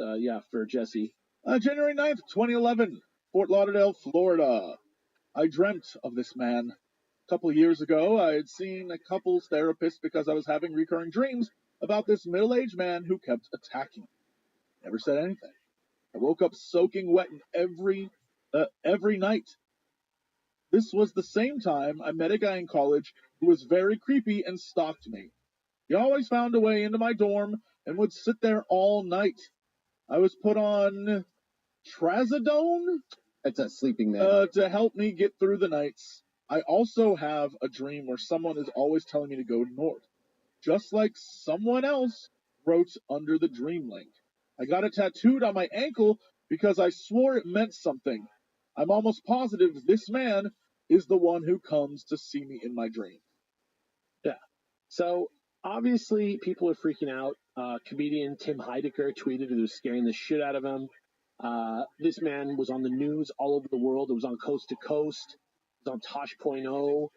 for Jesse. January 9th, 2011, Fort Lauderdale, Florida. I dreamt of this man. A couple of years ago, I had seen a couples therapist because I was having recurring dreams about this middle-aged man who kept attacking me. Never said anything. I woke up soaking wet every night. This was the same time I met a guy in college who was very creepy and stalked me. He always found a way into my dorm and would sit there all night. I was put on trazodone? It's a sleeping man. To help me get through the nights. I also have a dream where someone is always telling me to go north, just like someone else wrote under the dream link. I got it tattooed on my ankle because I swore it meant something. I'm almost positive this man is the one who comes to see me in my dreams. Yeah. So obviously people are freaking out. Comedian Tim Heidecker tweeted it was scaring the shit out of him. This man was on the news all over the world. It was on Coast to Coast. It was on Tosh.0.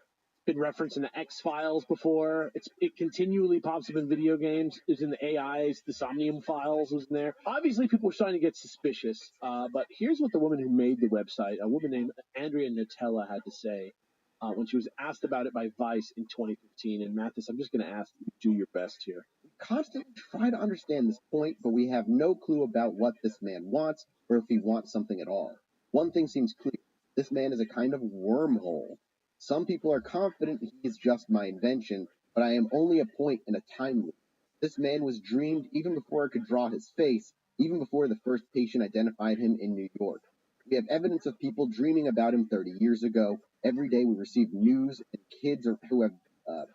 Been referenced in the X-Files before. It continually pops up in video games. It's in the AIs. The Somnium Files was in there. Obviously, people were starting to get suspicious. But here's what the woman who made the website, a woman named Andrea Nutella, had to say when she was asked about it by Vice in 2015. And Mathis, I'm just going to ask you to do your best here. We constantly try to understand this point, but we have no clue about what this man wants or if he wants something at all. One thing seems clear. This man is a kind of wormhole. Some people are confident he is just my invention, but I am only a point in a time loop. This man was dreamed even before I could draw his face, even before the first patient identified him in New York. We have evidence of people dreaming about him 30 years ago. Every day we receive news and kids who have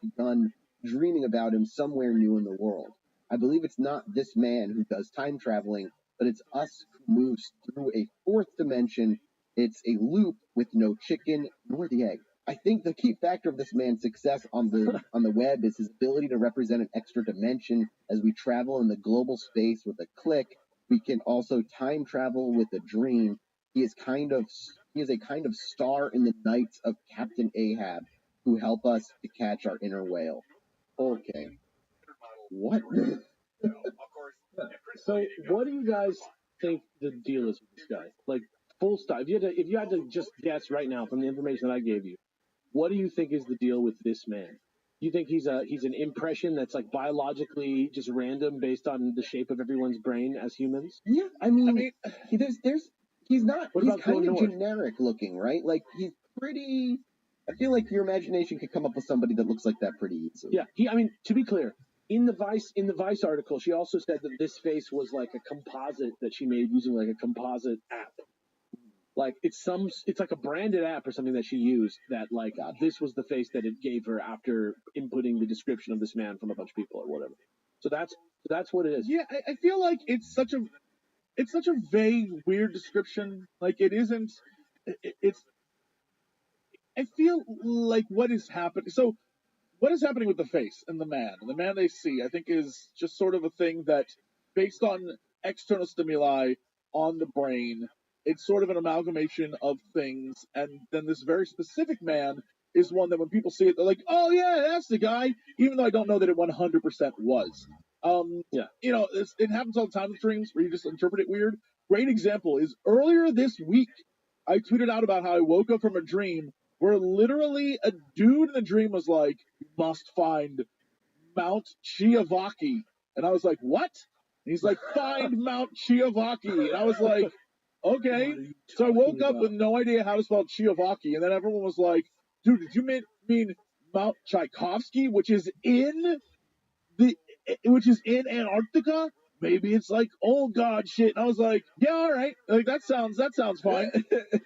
begun dreaming about him somewhere new in the world. I believe it's not this man who does time traveling, but it's us who moves through a fourth dimension. It's a loop with no chicken nor the egg. I think the key factor of this man's success on the web is his ability to represent an extra dimension as we travel in the global space with a click. We can also time travel with a dream. He is a kind of star in the nights of Captain Ahab who help us to catch our inner whale. Okay. What? So, what do you guys think the deal is with this guy? Like, full stop. If you had to just guess right now from the information that I gave you, what do you think is the deal with this man? You think he's an impression that's like biologically just random based on the shape of everyone's brain as humans? Yeah, I mean he's not. What He's about kind going of north? generic looking, right? Like he's pretty. I feel like your imagination could come up with somebody that looks like that pretty easily. Yeah, I mean, to be clear, in the Vice article, she also said that this face was like a composite that she made using like a composite app. Like it's like a branded app or something that she used that like this was the face that it gave her after inputting the description of this man from a bunch of people or whatever. So that's what it is. Yeah, I feel like it's such a vague, weird description. Like it isn't. It's. I feel like what is happening. So what is happening with the face and the man they see, I think is just sort of a thing that, based on external stimuli on the brain, it's sort of an amalgamation of things. And then this very specific man is one that when people see it, they're like, oh yeah, that's the guy, even though I don't know that it 100% was. Yeah. You know, it happens all the time with dreams where you just interpret it weird. Great example is earlier this week, I tweeted out about how I woke up from a dream where literally a dude in the dream was like, you must find Mount Chiavaki. And I was like, what? And he's like, find Mount Chiavaki. And I was like, okay. So I woke up with no idea how to spell Chiavaki. And then everyone was like, dude, did you mean Mount Tchaikovsky, which is in Antarctica? Maybe it's like old god shit. And I was like, yeah, all right. Like that sounds fine.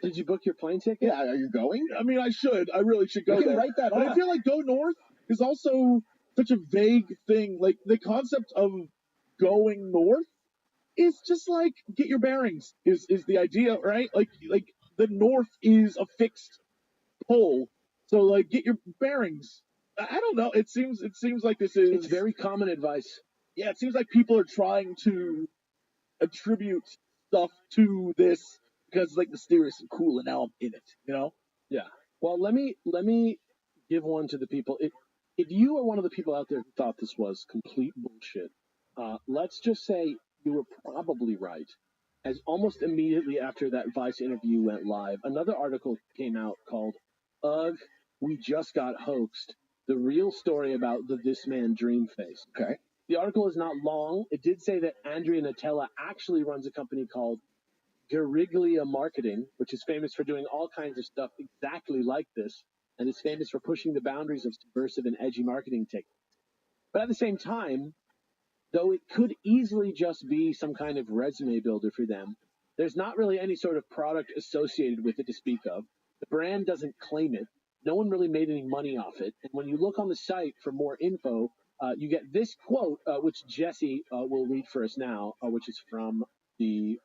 Did you book your plane ticket? Yeah, are you going? I mean, I really should go You can there. write that But off. I feel like go north is also such a vague thing. Like the concept of going north is just like get your bearings is the idea, right? Like the north is a fixed pole. So like get your bearings. I don't know. It seems like this is It's very common advice. Yeah, it seems like people are trying to attribute stuff to this because it's like mysterious and cool, and now I'm in it, you know? Yeah. Well, let me give one to the people. If you are one of the people out there who thought this was complete bullshit, let's just say you were probably right. As almost immediately after that Vice interview went live, another article came out called "Ugh, We Just Got Hoaxed: The Real Story About the This Man Dream Face." Okay. The article is not long. It did say that Andrea Nutella actually runs a company called Guerriglia Marketing, which is famous for doing all kinds of stuff exactly like this, and is famous for pushing the boundaries of subversive and edgy marketing techniques. But at the same time, though it could easily just be some kind of resume builder for them, there's not really any sort of product associated with it to speak of. The brand doesn't claim it. No one really made any money off it. And when you look on the site for more info, you get this quote, which Jesse will read for us now, which is from the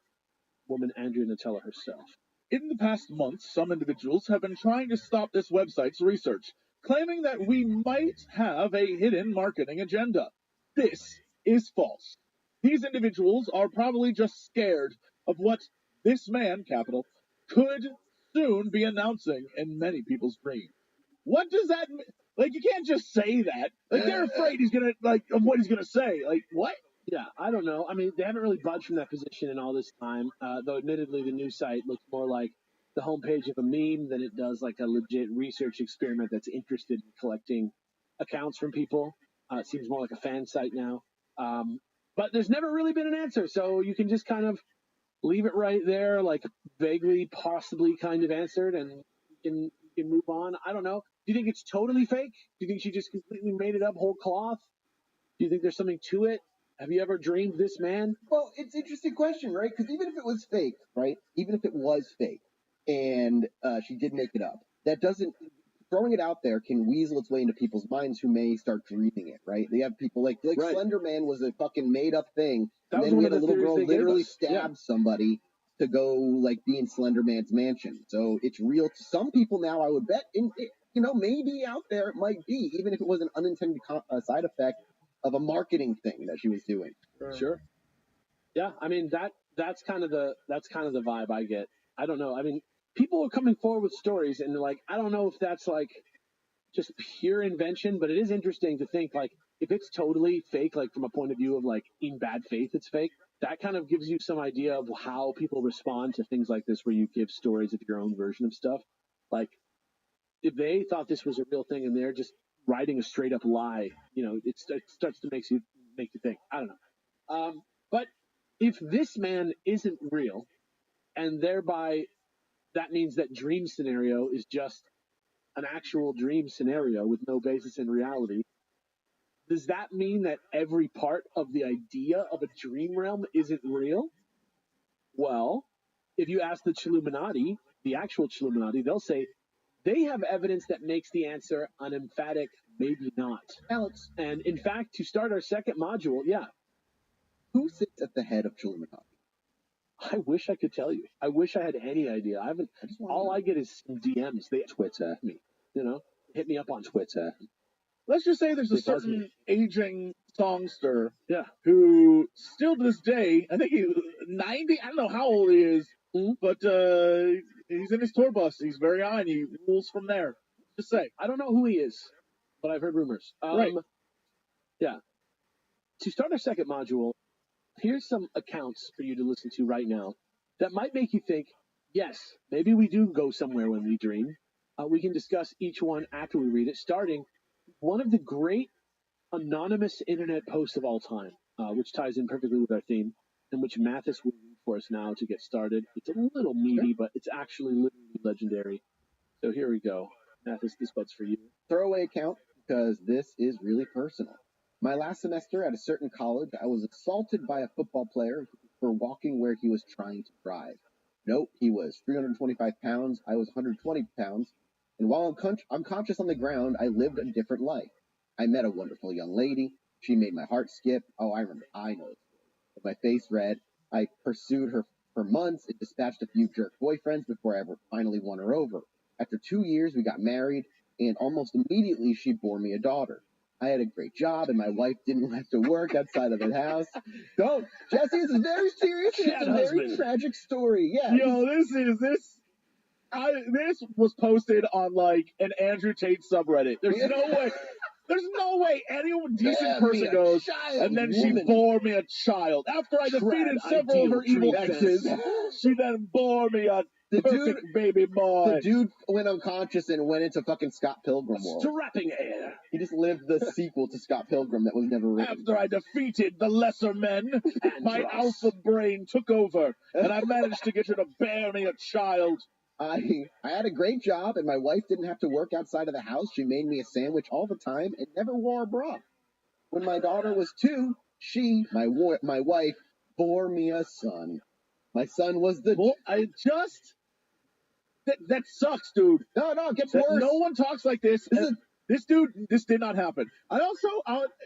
woman Andrea Nutella herself. In the past month, some individuals have been trying to stop this website's research, claiming that we might have a hidden marketing agenda. This is false. These individuals are probably just scared of what this man, capital, could soon be announcing in many people's dreams. What does that mean? Like, you can't just say that. Like, they're afraid he's gonna, like, of what he's gonna say. Like, what? Yeah, I don't know. I mean, they haven't really budged from that position in all this time, though admittedly the new site looks more like the homepage of a meme than it does like a legit research experiment that's interested in collecting accounts from people. It seems more like a fan site now. But there's never really been an answer, so you can just kind of leave it right there, like vaguely, possibly kind of answered, and you can move on. I don't know. Do you think it's totally fake? Do you think she just completely made it up whole cloth? Do you think there's something to it? Have you ever dreamed this man? Well, it's an interesting question, right? Because even if it was fake, right? Even if it was fake, and she did make it up, that doesn't throwing it out there can weasel its way into people's minds who may start dreaming it, right? They have people like Right. Slender Man was a fucking made up thing, That and was then we one had of a the little theories girl they gave literally us. stab somebody to go like be in Slender Man's mansion. So it's real to some people now. I would bet, maybe out there it might be, even if it was an unintended side effect of a marketing thing that she was doing. Sure. Yeah, I mean that's kind of the vibe I get. I don't know. I mean, people are coming forward with stories, and they're like, I don't know if that's like just pure invention, but it is interesting to think like if it's totally fake, like from a point of view of like in bad faith, it's fake. That kind of gives you some idea of how people respond to things like this, where you give stories of your own version of stuff. Like if they thought this was a real thing and they're just writing a straight up lie, it starts to make you think. I don't know. But if this man isn't real, and thereby that means that dream scenario is just an actual dream scenario with no basis in reality, does that mean that every part of the idea of a dream realm isn't real? Well, if you ask the Chilluminati, the actual Chilluminati, they'll say they have evidence that makes the answer an emphatic maybe not. Alex, And in fact, to start our second module, who sits at the head of Chilluminati? I wish I could tell you. I wish I had any idea. All I get is some DMs. They twits at me. Hit me up on twits at me. Let's just say there's a They buzz me. certain aging songster Yeah. who still to this day, I think he's 90, I don't know how old he is, but he's in his tour bus. He's very on. He rules from there. Just say. I don't know who he is, but I've heard rumors. Right. Yeah. To start our second module, here's some accounts for you to listen to right now that might make you think, yes, maybe we do go somewhere when we dream. We can discuss each one after we read it, starting one of the great anonymous internet posts of all time, which ties in perfectly with our theme, and which Mathis will read for us now to get started. It's a little meaty, but it's actually literally legendary. So here we go. Mathis, this one's for you. Throwaway account, because this is really personal. My last semester at a certain college, I was assaulted by a football player for walking where he was trying to drive. Note, he was 325 pounds, I was 120 pounds, and while I'm conscious on the ground, I lived a different life. I met a wonderful young lady. She made my heart skip. Oh, I remember. I know. With my face red, I pursued her for months and dispatched a few jerk boyfriends before I ever finally won her over. After 2 years, we got married, and almost immediately she bore me a daughter. I had a great job, and my wife didn't have to work outside of the house. Don't, Jesse, this is very serious, and it's a very tragic story. Yeah. Yo, this was posted on like an Andrew Tate subreddit. There's no way any decent person goes, and then she bore me a child. After I defeated several of her evil exes, she then bore me a perfect baby boy. The dude went unconscious and went into fucking Scott Pilgrim world. Strapping air. He just lived the sequel to Scott Pilgrim that was never written. After I defeated the lesser men, my alpha brain took over, and I managed to get her to bear me a child. I had a great job, and my wife didn't have to work outside of the house. She made me a sandwich all the time and never wore a bra. When my daughter was 2, my wife, bore me a son. My son was the... Well, That sucks, dude. No, it gets worse. No one talks like this. This did not happen. I also,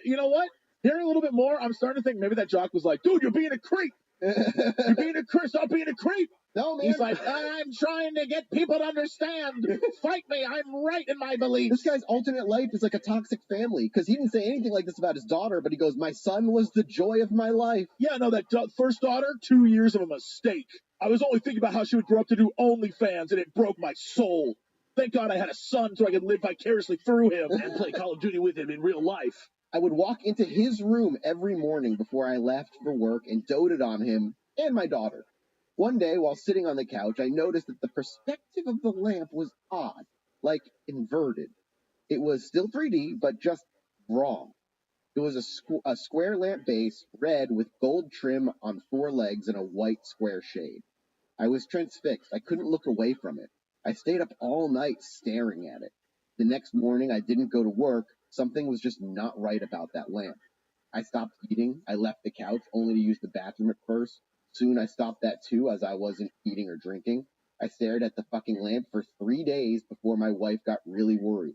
you know what? Hearing a little bit more, I'm starting to think maybe that jock was like, dude, you're being a creep. You're being a creep. Stop being a creep. No, man. He's like, I'm trying to get people to understand. Fight me. I'm right in my beliefs. This guy's alternate life is like a toxic family, because he didn't say anything like this about his daughter, but he goes, my son was the joy of my life. Yeah, no, that first daughter, 2 years of a mistake. I was only thinking about how she would grow up to do OnlyFans, and it broke my soul. Thank God I had a son so I could live vicariously through him and play Call of Duty with him in real life. I would walk into his room every morning before I left for work and doted on him and my daughter. One day, while sitting on the couch, I noticed that the perspective of the lamp was odd, like inverted. It was still 3D, but just wrong. It was a square lamp base, red, with gold trim on 4 legs and a white square shade. I was transfixed. I couldn't look away from it. I stayed up all night staring at it. The next morning, I didn't go to work. Something was just not right about that lamp. I stopped eating. I left the couch only to use the bathroom at first. Soon I stopped that too, as I wasn't eating or drinking. I stared at the fucking lamp for 3 days before my wife got really worried.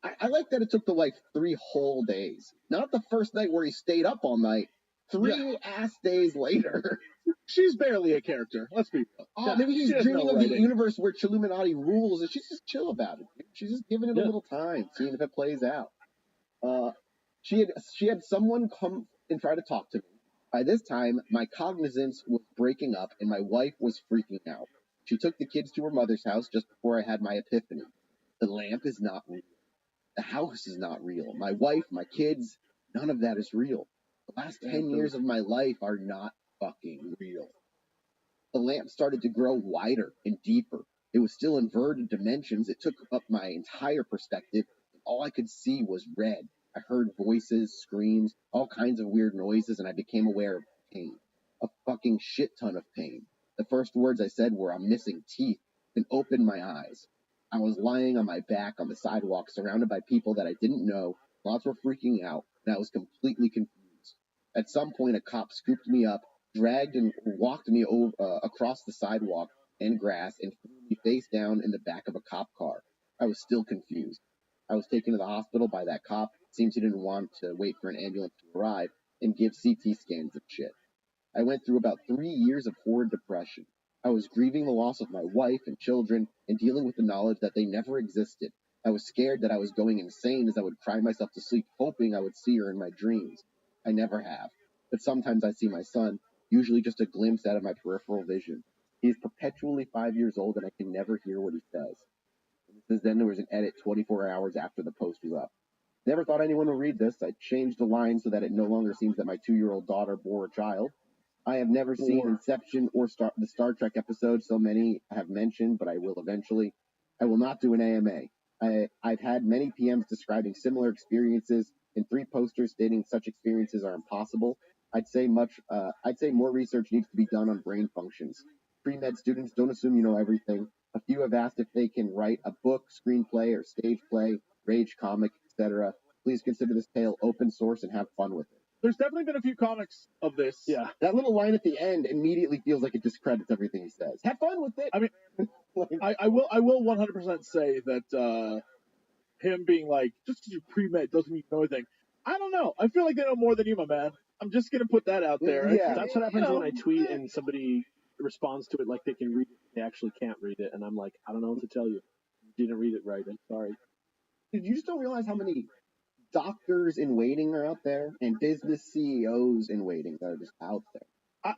I like that it took the like 3 whole days. Not the first night where he stayed up all night. 3 ass days later. She's barely a character. Let's be real. Oh, maybe he's she has dreaming no of the writing. universe where Chilluminati rules, and she's just chill about it. Dude. She's just giving it a Yeah. little time, seeing if it plays out. She had someone come and try to talk to me. By this time, my cognizance was breaking up, and my wife was freaking out. She took the kids to her mother's house just before I had my epiphany. The lamp is not real. The house is not real. My wife, my kids, none of that is real. The last 10 years of my life are not fucking real. The lamp started to grow wider and deeper. It was still inverted dimensions. It took up my entire perspective, and all I could see was red. I heard voices, screams, all kinds of weird noises, and I became aware of pain. A fucking shit ton of pain. The first words I said were, "I'm missing teeth," and opened my eyes. I was lying on my back on the sidewalk, surrounded by people that I didn't know. Lots were freaking out, and I was completely confused. At some point, a cop scooped me up, dragged and walked me over, across the sidewalk and grass, and threw me face down in the back of a cop car. I was still confused. I was taken to the hospital by that cop. It seems he didn't want to wait for an ambulance to arrive and give CT scans and shit. I went through about 3 years of horrid depression. I was grieving the loss of my wife and children and dealing with the knowledge that they never existed. I was scared that I was going insane as I would cry myself to sleep, hoping I would see her in my dreams. I never have. But sometimes I see my son, usually just a glimpse out of my peripheral vision. He is perpetually 5 years old, and I can never hear what he says. And it says then there was an edit 24 hours after the post was up. Never thought anyone would read this. I changed the line so that it no longer seems that my 2-year-old daughter bore a child. I have never seen Inception or the Star Trek episode so many have mentioned, but I will eventually. I will not do an AMA. I've had many PMs describing similar experiences and 3 posters stating such experiences are impossible. I'd say more research needs to be done on brain functions. Pre-med students, don't assume you know everything. A few have asked if they can write a book, screenplay, or stage play, rage comic, etc. Please consider this tale open source and have fun with it. There's definitely been a few comics of this. Yeah. That little line at the end immediately feels like it discredits everything he says. Have fun with it. I mean, I will 100% say that him being like, just because you're pre-med doesn't mean you know anything. I don't know. I feel like they know more than you, my man. I'm just gonna put that out there. Yeah. That's what happens when I tweet and somebody responds to it like they can read it. They actually can't read it. And I'm like, I don't know what to tell you. You didn't read it right. I'm sorry. Dude, you just don't realize how many doctors in waiting are out there and business CEOs in waiting that are just out there.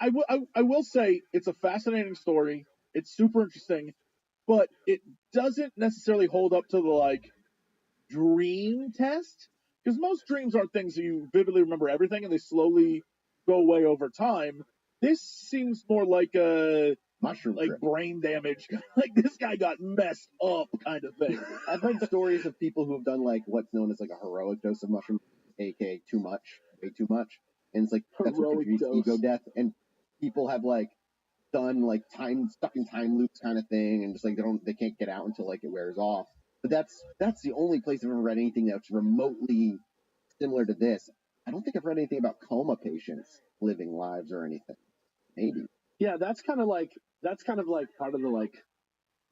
I will say it's a fascinating story. It's super interesting, but it doesn't necessarily hold up to the like dream test, because most dreams are things that you vividly remember everything and they slowly go away over time. This seems more like a Mushroom like trip. brain damage, like this guy got messed up kind of thing. I've heard stories of people who have done like what's known as like a heroic dose of mushroom, aka too much, way too much, and it's like that's what Heroic contributes to ego dose. death. And people have like done like stuck in time loops kind of thing, and just like they can't get out until like it wears off. But that's the only place I've ever read anything that's remotely similar to this. I don't think I've read anything about coma patients living lives or anything. Maybe. Yeah, that's kind of like part of the like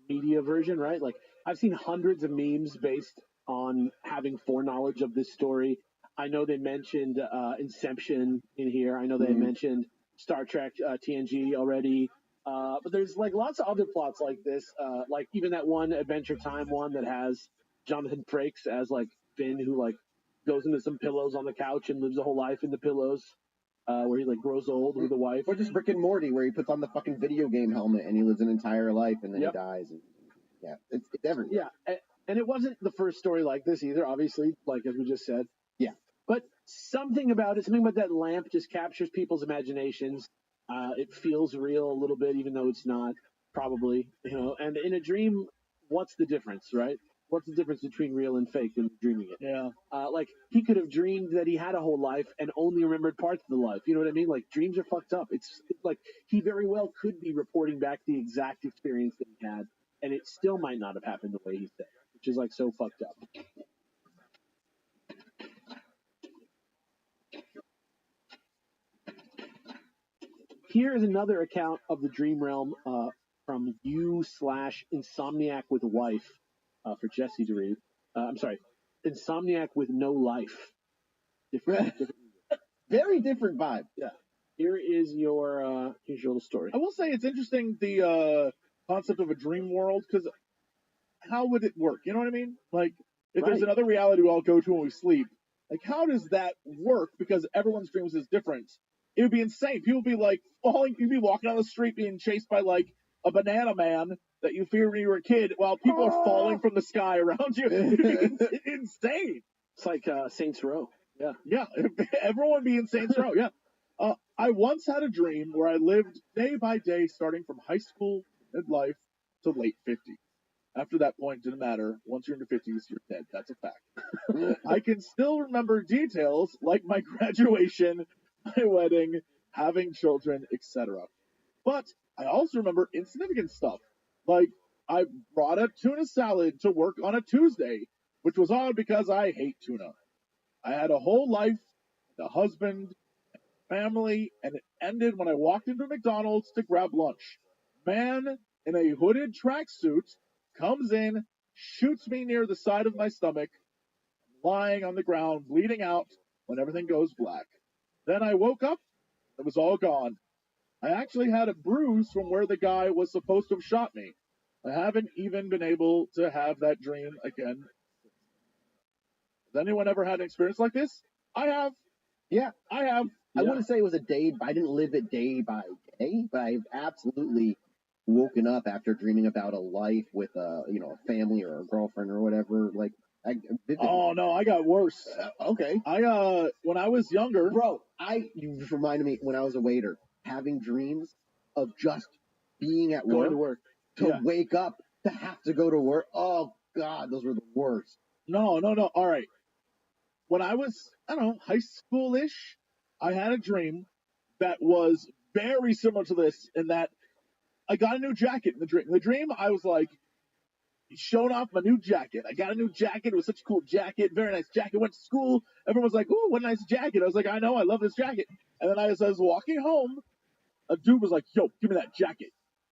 media version, right? Like I've seen hundreds of memes based on having foreknowledge of this story. I know they mentioned Inception in here. I know they mentioned Star Trek TNG already. But there's like lots of other plots like this. Like even that one Adventure Time one that has Jonathan Frakes as like Finn, who like goes into some pillows on the couch and lives a whole life in the pillows. Where he like grows old with a wife. Or just Rick and Morty, where he puts on the fucking video game helmet and he lives an entire life and then Yep. he dies. And, yeah, it's everywhere. Yeah, and it wasn't the first story like this either, obviously, like as we just said. Yeah. But something about that lamp just captures people's imaginations. It feels real a little bit, even though it's not, probably, And in a dream, what's the difference, right? What's the difference between real and fake when you're dreaming it? Yeah. Like, he could have dreamed that he had a whole life and only remembered parts of the life. You know what I mean? Like, dreams are fucked up. It's like, he very well could be reporting back the exact experience that he had, and it still might not have happened the way he said, which is, like, so fucked up. Here is another account of the dream realm from you/insomniac with wife for Jesse to read. I'm sorry, insomniac with no life. Different. Very different vibe. Yeah. Here's your little story. I will say it's interesting the concept of a dream world, because how would it work? You know what I mean? Like, if there's Right. another reality we all go to when we sleep, like, how does that work? Because everyone's dreams is different. It would be insane. People would be like falling. You'd be walking down the street being chased by like a banana man that you feared when you were a kid, while people are falling from the sky around you. It'd be insane. It's like Saints Row. Yeah. Yeah, everyone would be in Saints Row. Yeah. I once had a dream where I lived day by day, starting from high school, midlife, to late 50s. After that point, didn't matter. Once you're in your 50s, you're dead. That's a fact. I can still remember details like my graduation, my wedding, having children, etc. But I also remember insignificant stuff, like I brought a tuna salad to work on a Tuesday, which was odd because I hate tuna. I had a whole life, a husband, family, and it ended when I walked into McDonald's to grab lunch. Man in a hooded tracksuit comes in, shoots me near the side of my stomach, lying on the ground, bleeding out when everything goes black. Then I woke up, it was all gone. I actually had a bruise from where the guy was supposed to have shot me. I haven't even been able to have that dream again. Has anyone ever had an experience like this? I have. Yeah. I have. I Yeah. wouldn't say it was a day. I didn't live it day by day, but I've absolutely woken up after dreaming about a life with a family or a girlfriend or whatever. Like, Oh no, I got worse. Okay, When I was younger, bro. You just reminded me when I was a waiter, having dreams of just being at Going work to work. to Yeah. wake up to have to go to work. Oh God, those were the worst. No. All right. When I was, I don't know, high school-ish, I had a dream that was very similar to this in that I got a new jacket in the dream. In the dream, I was like, showing off my new jacket. I got a new jacket. It was such a cool jacket. Very nice jacket. Went to school. Everyone was like, ooh, what a nice jacket. I was like, I know. I love this jacket. And then as I was walking home, a dude was like, yo, give me that jacket.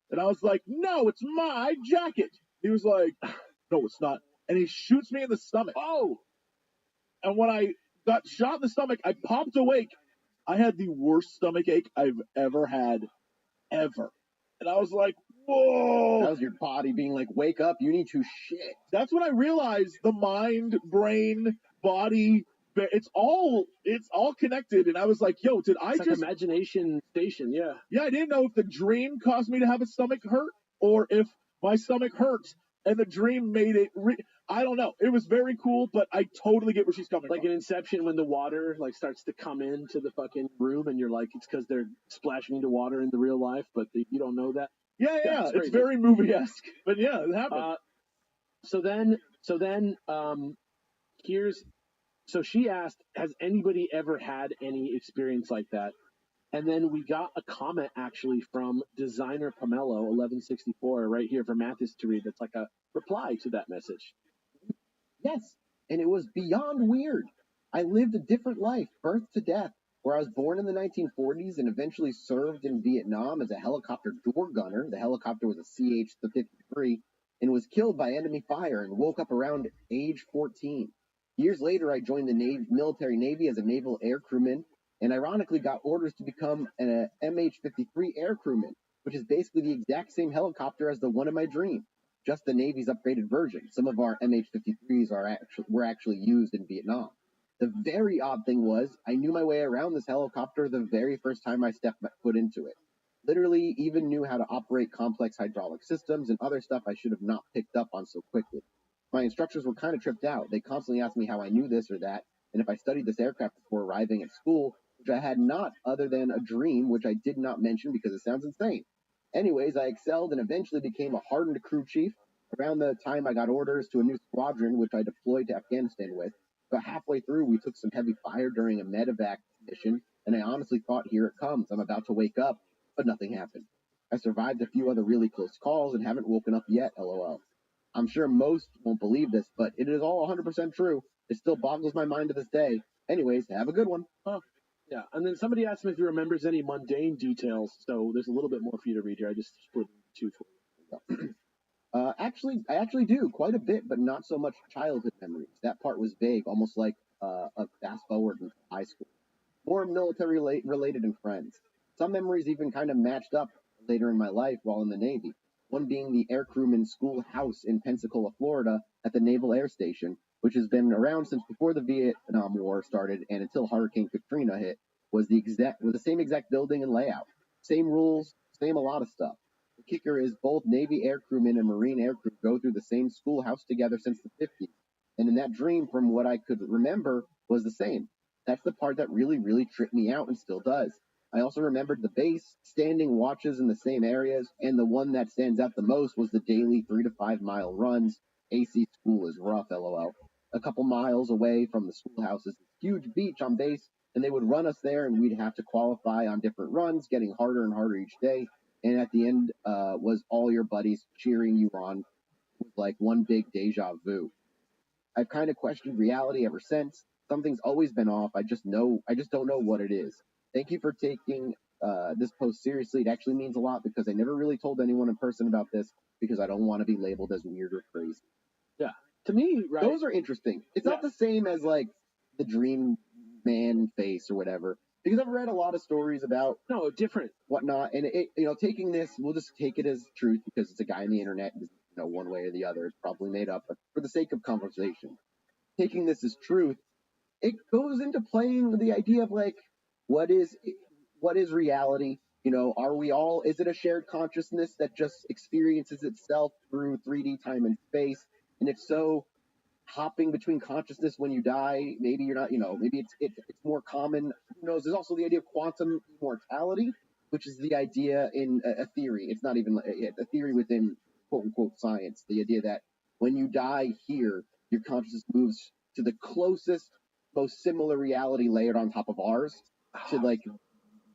And I was like, no, it's my jacket. He was like, no, it's not. And he shoots me in the stomach. Oh, And when I got shot in the stomach, I popped awake. I had the worst stomach ache I've ever had, ever. And I was like, whoa. That was your body being like, wake up, you need to shit. That's when I realized the mind, brain, body, it's all connected. And I was like, yo, did I it's like imagination station. Yeah. Yeah, I didn't know if the dream caused me to have a stomach hurt or if my stomach hurt and the dream made it. I don't know. It was very cool, but I totally get where she's coming Like from. in Inception, when the water like starts to come into the fucking room, and you're like, it's because they're splashing into water in the real life, but you don't know that. Yeah, it's it's crazy. very movie-esque. But yeah, it happened. So then, so she asked, has anybody ever had any experience like that? And then we got a comment actually from designer Pomelo 1164 right here for Mathis to read. That's like a reply to that message. Yes, and it was beyond weird. I lived a different life, birth to death, where I was born in the 1940s and eventually served in Vietnam as a helicopter door gunner. The helicopter was a CH-53 and was killed by enemy fire and woke up around age 14. Years later, I joined the military Navy as a naval air crewman and ironically got orders to become an MH-53 air crewman, which is basically the exact same helicopter as the one in my dream, just the Navy's upgraded version. Some of our MH-53s were actually used in Vietnam. The very odd thing was, I knew my way around this helicopter the very first time I stepped my foot into it. Literally even knew how to operate complex hydraulic systems and other stuff I should have not picked up on so quickly. My instructors were kind of tripped out. They constantly asked me how I knew this or that, and if I studied this aircraft before arriving at school, which I had not other than a dream, which I did not mention because it sounds insane. Anyways, I excelled and eventually became a hardened crew chief. Around the time I got orders to a new squadron, which I deployed to Afghanistan with. About halfway through, we took some heavy fire during a medevac mission, and I honestly thought, here it comes. I'm about to wake up, but nothing happened. I survived a few other really close calls and haven't woken up yet, LOL. I'm sure most won't believe this, but it is all 100% true. It still boggles my mind to this day. Anyways, have a good one. Yeah, and then somebody asked him if he remembers any mundane details, so there's a little bit more for you to read here. I just split two for you. I actually do quite a bit, but not so much childhood memories. That part was vague, almost like a fast forward in high school. More military related and friends. Some memories even kind of matched up later in my life while in the Navy. One being the aircrewman's schoolhouse in Pensacola, Florida, at the Naval Air Station, which has been around since before the Vietnam War started and until Hurricane Katrina hit, was the same exact building and layout, same rules, same a lot of stuff. The kicker is both Navy aircrewmen and Marine aircrew go through the same schoolhouse together since the 50s, and in that dream, from what I could remember, was the same. That's the part that really, really tripped me out and still does. I also remembered the base, standing watches in the same areas, and the one that stands out the most was the daily 3 to 5 mile runs. AC school is rough, lol. A couple miles away from the schoolhouse is this huge beach on base, and they would run us there, and we'd have to qualify on different runs, getting harder and harder each day. And at the end was all your buddies cheering you on with like one big deja vu. I've kind of questioned reality ever since. Something's always been off. I just don't know what it is. Thank you for taking this post seriously. It actually means a lot because I never really told anyone in person about this because I don't want to be labeled as weird or crazy. Yeah, to me, right? Those are interesting. It's not the same as like the dream man face or whatever. Because I've read a lot of stories about different whatnot, and taking this, we'll just take it as truth because it's a guy on the internet, one way or the other, it's probably made up. But for the sake of conversation, taking this as truth, it goes into playing the idea of like, what is reality? Are we all? Is it a shared consciousness that just experiences itself through 3D time and space? And if so, hopping between consciousness when you die, maybe you're not, maybe it's more common. Who knows? There's also the idea of quantum immortality, which is the idea in a theory. It's not even a theory within quote unquote science. The idea that when you die here, your consciousness moves to the closest, most similar reality layered on top of ours to like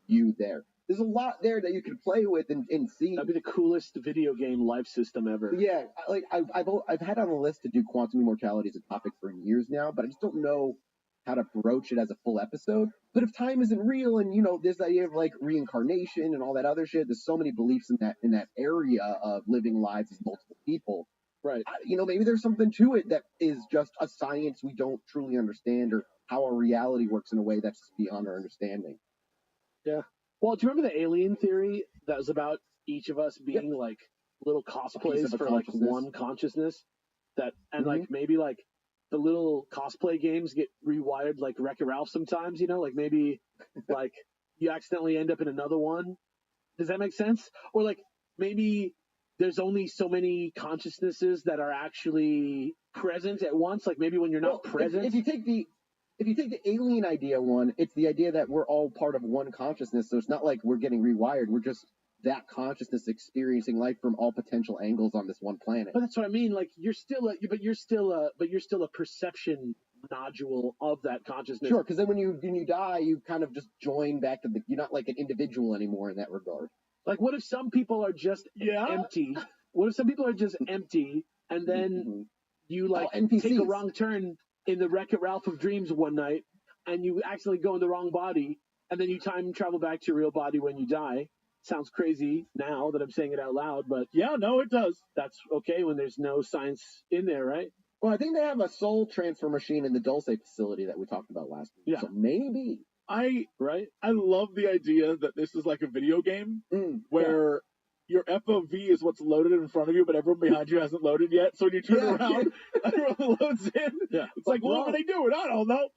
you there. There's a lot there that you can play with and see. That'd be the coolest video game life system ever. Yeah, like I've had on the list to do quantum immortality as a topic for years now, but I just don't know how to broach it as a full episode. But if time isn't real, and there's the idea of like reincarnation and all that other shit, there's so many beliefs in that area of living lives as multiple people. Right. Maybe there's something to it that is just a science we don't truly understand, or how our reality works in a way that's beyond our understanding. Yeah. Well, do you remember the alien theory that was about each of us being like little cosplays for like one consciousness? Like maybe like the little cosplay games get rewired like Wreck-It Ralph sometimes, like maybe like you accidentally end up in another one. Does that make sense? Or like maybe there's only so many consciousnesses that are actually present at once. Like maybe when you're not present. If you take the alien idea one, it's the idea that we're all part of one consciousness. So it's not like we're getting rewired. We're just that consciousness experiencing life from all potential angles on this one planet. But that's what I mean. Like you're still a perception nodule of that consciousness. Sure, because then when you die, you kind of just join back to you're not like an individual anymore in that regard. Like what if some people are just empty? What if some people are just empty and then you like take a wrong turn in the Wreck-It Ralph of dreams one night, and you accidentally go in the wrong body, and then you time travel back to your real body when you die. Sounds crazy now that I'm saying it out loud, but yeah, no, it does. That's okay when there's no science in there, right? Well, I think they have a soul transfer machine in the Dulce facility that we talked about last week. Yeah. So maybe. I love the idea that this is like a video game where your FOV is what's loaded in front of you, but everyone behind you hasn't loaded yet. So when you turn around, everyone loads in. Yeah. It's like, what are they doing? I don't know.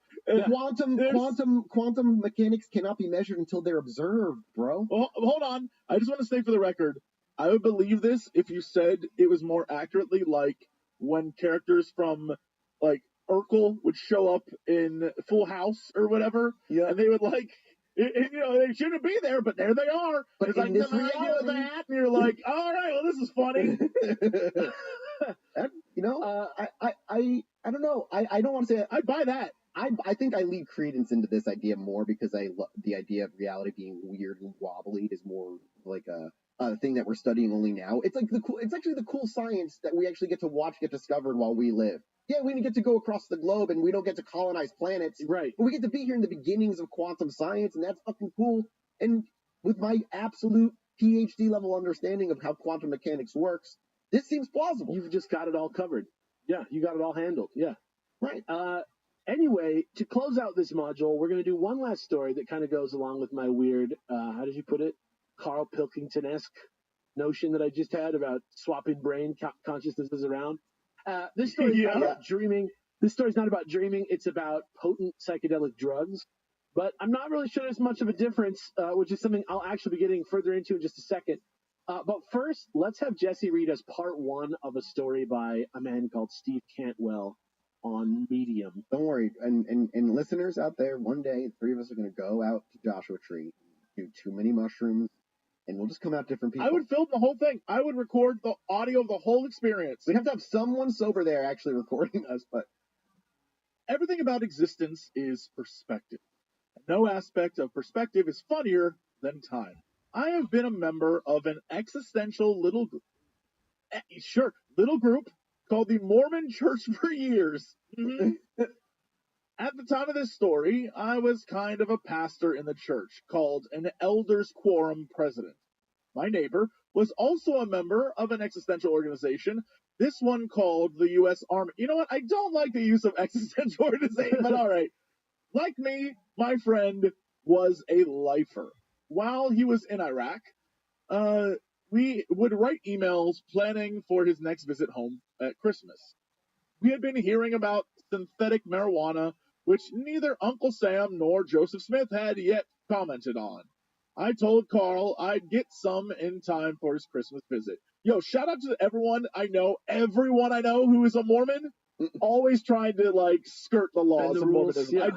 Quantum mechanics cannot be measured until they're observed, bro. Well, hold on. I just want to say for the record, I would believe this if you said it was more accurately like when characters from like Urkel would show up in Full House or whatever, and they would like. They shouldn't be there, but there they are. But it's in like, this reality, that, and you're like, all right, well, this is funny. I don't know. I don't want to say I'd buy that. I think I lead credence into this idea more because the idea of reality being weird and wobbly is more like a thing that we're studying only now. It's like it's actually the cool science that we actually get to watch get discovered while we live. yeah, we didn't get to go across the globe and we don't get to colonize planets. Right. But we get to be here in the beginnings of quantum science, and that's fucking cool. And with my absolute PhD level understanding of how quantum mechanics works, this seems plausible. You've just got it all covered. Yeah, you got it all handled. Yeah. Right. Anyway, to close out this module, we're going to do one last story that kind of goes along with my weird, how did you put it? Carl Pilkington-esque notion that I just had about swapping brain consciousnesses around. This story is not about dreaming. This story is not about dreaming. It's about potent psychedelic drugs. But I'm not really sure there's much of a difference, which is something I'll actually be getting further into in just a second. But first, let's have Jesse read us part one of a story by a man called Steve Cantwell on Medium. Don't worry. And listeners out there, one day, the three of us are going to go out to Joshua Tree, do too many mushrooms, and we'll just come out different people. I would film the whole thing. I would record the audio of the whole experience. We'd have to have someone sober there actually recording us, but everything about existence is perspective. No aspect of perspective is funnier than time. I have been a member of an existential little group called the Mormon Church for years. At the time of this story, I was kind of a pastor in the church called an Elders Quorum president. My neighbor was also a member of an existential organization, this one called the U.S. Army. You know what? I don't like the use of existential organization, but all right. Like me, my friend was a lifer. While he was in Iraq, we would write emails planning for his next visit home at Christmas. We had been hearing about synthetic marijuana, which neither Uncle Sam nor Joseph Smith had yet commented on. I told Carl I'd get some in time for his Christmas visit. Yo, shout out to everyone I know who is a Mormon, always trying to, like, skirt the laws of Mormonism. Yeah.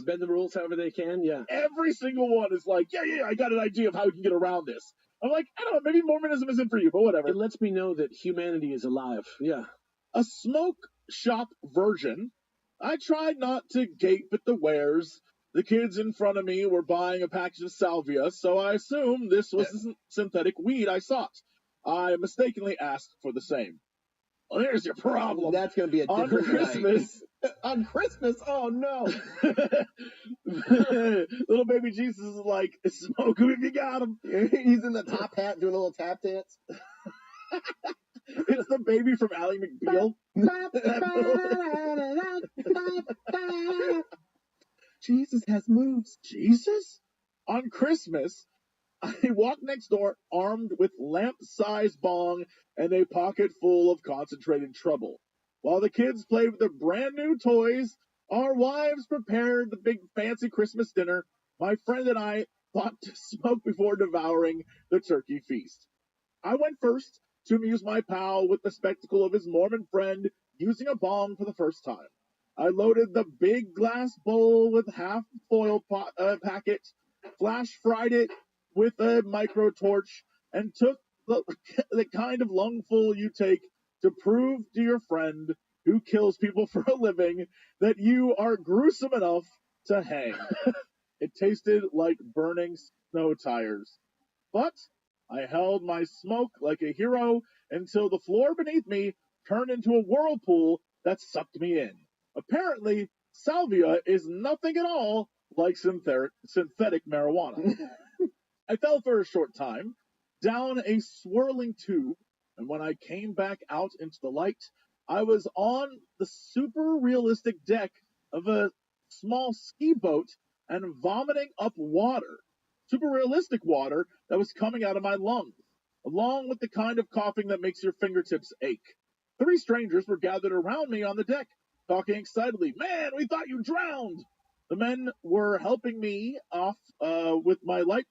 Bend the rules however they can, yeah. Every single one is like, yeah, I got an idea of how we can get around this. I'm like, I don't know, maybe Mormonism isn't for you, but whatever. It lets me know that humanity is alive, yeah. A smoke shop version. I tried not to gape at the wares. The kids in front of me were buying a package of salvia, so I assumed this was the synthetic weed I sought. I mistakenly asked for the same. Well, here's your problem. That's going to be a different On Christmas. On Christmas? Oh, no. Little baby Jesus is like, smoke him if you got him. He's in the top hat doing a little tap dance. It's the baby from Ally McBeal. Jesus has moves. Jesus? On Christmas, I walked next door armed with lamp-sized bong and a pocket full of concentrated trouble. While the kids played with their brand new toys, our wives prepared the big fancy Christmas dinner. My friend and I thought to smoke before devouring the turkey feast. I went first to amuse my pal with the spectacle of his Mormon friend using a bong for the first time. I loaded the big glass bowl with half foil packet, flash fried it with a micro torch, and took the kind of lungful you take to prove to your friend who kills people for a living that you are gruesome enough to hang. It tasted like burning snow tires. But I held my smoke like a hero until the floor beneath me turned into a whirlpool that sucked me in. Apparently, salvia is nothing at all like synthetic marijuana. I fell for a short time, down a swirling tube, and when I came back out into the light, I was on the super realistic deck of a small ski boat and vomiting up water. Super realistic water that was coming out of my lungs, along with the kind of coughing that makes your fingertips ache. 3 strangers were gathered around me on the deck, talking excitedly. Man, we thought you drowned! The men were helping me off with my life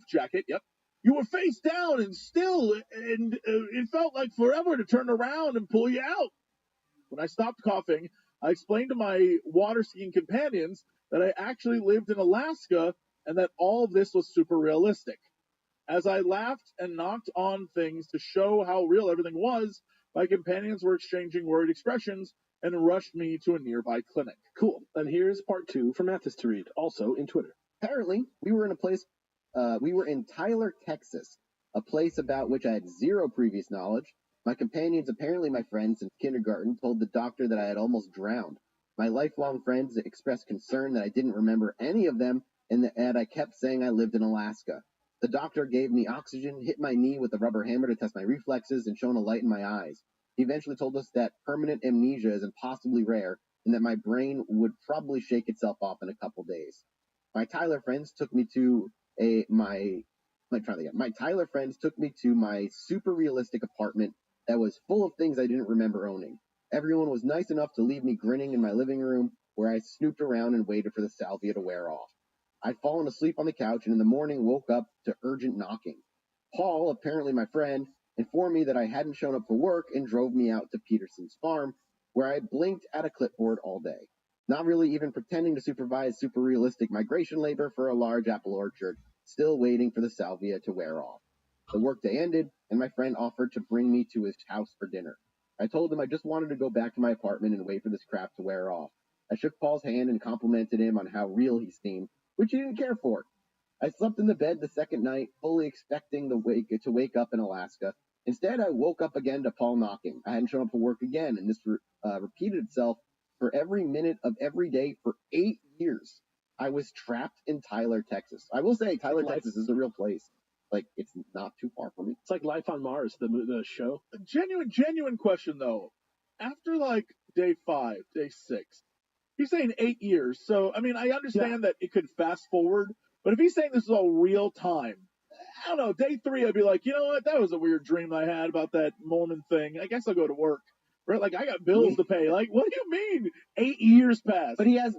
jacket. Yep. You were face down and still, and it felt like forever to turn around and pull you out. When I stopped coughing, I explained to my water skiing companions that I actually lived in Alaska and that all of this was super realistic. As I laughed and knocked on things to show how real everything was, my companions were exchanging worried expressions and rushed me to a nearby clinic. Cool. And here's part 2 for Mathis to read, also in Twitter. Apparently, we were in Tyler, Texas, a place about which I had zero previous knowledge, My companions, apparently my friends since kindergarten, told the doctor that I had almost drowned. My lifelong friends expressed concern that I didn't remember any of them and that I kept saying I lived in Alaska. The doctor gave me oxygen, hit my knee with a rubber hammer to test my reflexes, and shone a light in my eyes. He eventually told us that permanent amnesia is impossibly rare and that my brain would probably shake itself off in a couple days. My Tyler friends took me to my Tyler friends took me to my super realistic apartment that was full of things I didn't remember owning. Everyone was nice enough to leave me grinning in my living room, where I snooped around and waited for the salvia to wear off. I'd fallen asleep on the couch and in the morning woke up to urgent knocking. Paul, apparently my friend, informed me that I hadn't shown up for work and drove me out to Peterson's farm, where I blinked at a clipboard all day, not really even pretending to supervise super realistic migration labor for a large apple orchard, still waiting for the salvia to wear off. The workday ended, and my friend offered to bring me to his house for dinner. I told him I just wanted to go back to my apartment and wait for this crap to wear off. I shook Paul's hand and complimented him on how real he seemed, which he didn't care for. I slept in the bed the second night, fully expecting to wake up in Alaska. Instead, I woke up again to Paul knocking. I hadn't shown up for work again, and this repeated itself for every minute of every day for 8 years. I was trapped in Tyler, Texas. I will say, Tyler, Texas is a real place. Like, it's not too far from me. It's like Life on Mars, the show. A genuine question, though. After, like, day 5, day 6, he's saying 8 years. So, I mean, I understand that it could fast forward, but if he's saying this is all real time, I don't know, day 3, I'd be like, you know what? That was a weird dream I had about that Mormon thing. I guess I'll go to work. Right? Like, I got bills to pay. Like, what do you mean 8 years passed? But he has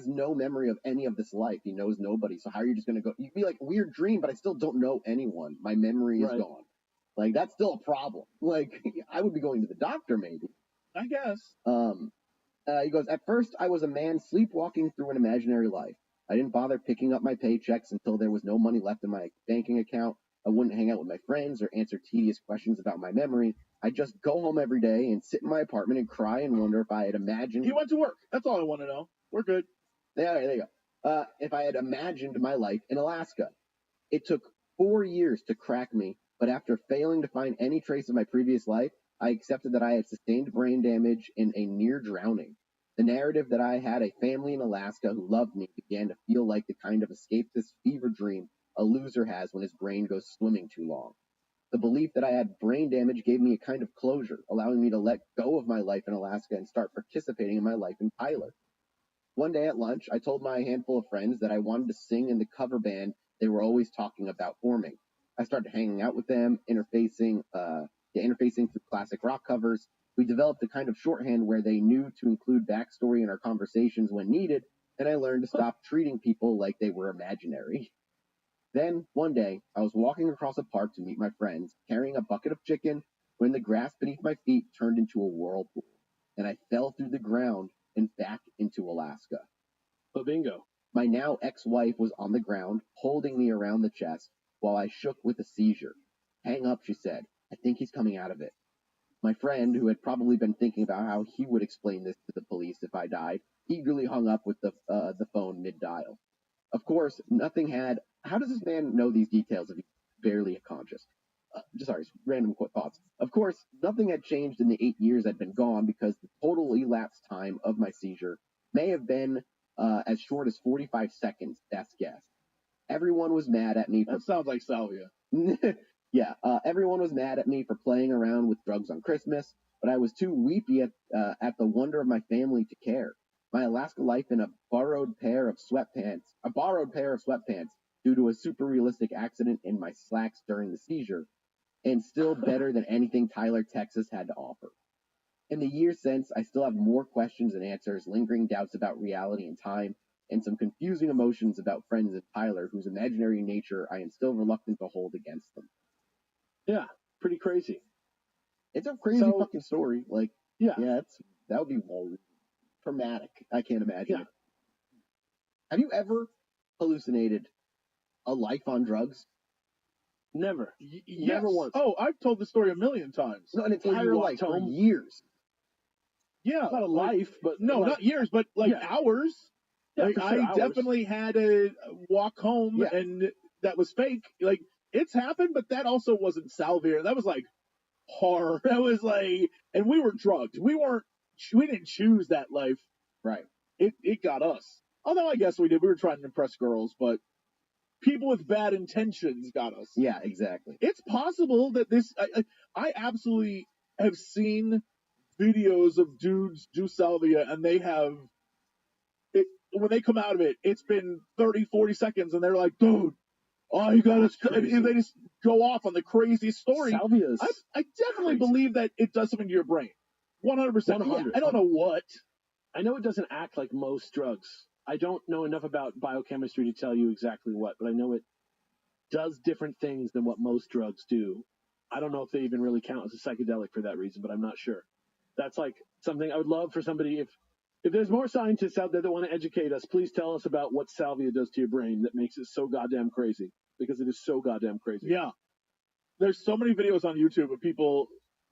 no memory of any of this life. He knows nobody. So how are you just going to go? You'd be like, weird dream, but I still don't know anyone. My memory is gone. Like, that's still a problem. Like, I would be going to the doctor maybe. I guess. He goes, at first I was a man sleepwalking through an imaginary life. I didn't bother picking up my paychecks until there was no money left in my banking account. I wouldn't hang out with my friends or answer tedious questions about my memory. I'd just go home every day and sit in my apartment and cry and wonder if I had imagined... He went to work. That's all I want to know. We're good. There you go. If I had imagined my life in Alaska. It took 4 years to crack me, but after failing to find any trace of my previous life, I accepted that I had sustained brain damage in a near drowning. The narrative that I had a family in Alaska who loved me began to feel like the kind of escapist fever dream a loser has when his brain goes swimming too long. The belief that I had brain damage gave me a kind of closure, allowing me to let go of my life in Alaska and start participating in my life in Tyler. One day at lunch, I told my handful of friends that I wanted to sing in the cover band they were always talking about forming. I started hanging out with them, interfacing through classic rock covers. We developed a kind of shorthand where they knew to include backstory in our conversations when needed, and I learned to stop treating people like they were imaginary. Then, one day, I was walking across a park to meet my friends, carrying a bucket of chicken, when the grass beneath my feet turned into a whirlpool, and I fell through the ground and back into Alaska. But bingo. My now ex-wife was on the ground, holding me around the chest, while I shook with a seizure. Hang up, she said. I think he's coming out of it. My friend, who had probably been thinking about how he would explain this to the police if I died, eagerly hung up with the phone mid-dial. Of course, nothing had... How does this man know these details if he's barely conscious? Random thoughts. Of course, nothing had changed in the 8 years I'd been gone because the total elapsed time of my seizure may have been as short as 45 seconds, best guess. Everyone was mad at me. That sounds like salvia. Yeah, everyone was mad at me for playing around with drugs on Christmas, but I was too weepy at the wonder of my family to care. My Alaska life in a borrowed pair of sweatpants due to a super realistic accident in my slacks during the seizure, and still better than anything Tyler, Texas had to offer. In the years since, I still have more questions and answers, lingering doubts about reality and time, and some confusing emotions about friends in Tyler whose imaginary nature I am still reluctant to hold against them. Yeah, pretty crazy. It's a crazy fucking story. Like, that would be traumatic. I can't imagine it. Have you ever hallucinated a life on drugs? Never. Yes. Never once. Oh, I've told the story a million times. No, an entire life for years. Yeah. Not a life, but... No, not years, but hours. Yeah, like, for sure, I definitely had to walk home, and that was fake. Like, it's happened, but that also wasn't salvia. That was like horror. That was like, and we were drugged. We didn't choose that life. Right. It got us. Although I guess we did. We were trying to impress girls, but people with bad intentions got us. Yeah, exactly. It's possible that I absolutely have seen videos of dudes do salvia, and they have it when they come out of it. It's been 30, 40 seconds, and they're like, "Dude, oh, you gotta," and they just go off on the craziest story. Salvia's. I definitely believe that it does something to your brain. 100%. 100. I don't know what. I know it doesn't act like most drugs. I don't know enough about biochemistry to tell you exactly what, but I know it does different things than what most drugs do. I don't know if they even really count as a psychedelic for that reason, but I'm not sure. That's like something I would love for somebody, if there's more scientists out there that want to educate us, please tell us about what salvia does to your brain that makes it so goddamn crazy, because it is so goddamn crazy. Yeah. There's so many videos on YouTube of people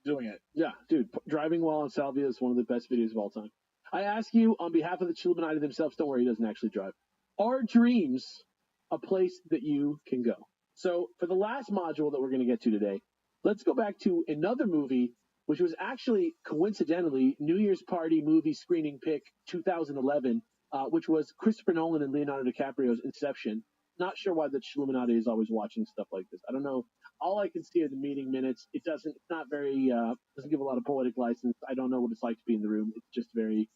doing it. Yeah, dude, driving while on salvia is one of the best videos of all time. I ask you on behalf of the Chilluminati themselves, don't worry, he doesn't actually drive. Are dreams a place that you can go? So for the last module that we're going to get to today, let's go back to another movie, which was actually coincidentally New Year's Party movie screening pick 2011, which was Christopher Nolan and Leonardo DiCaprio's Inception. Not sure why the Chilluminati is always watching stuff like this. I don't know. All I can see are the meeting minutes. It's not very, doesn't give a lot of poetic license. I don't know what it's like to be in the room. It's just very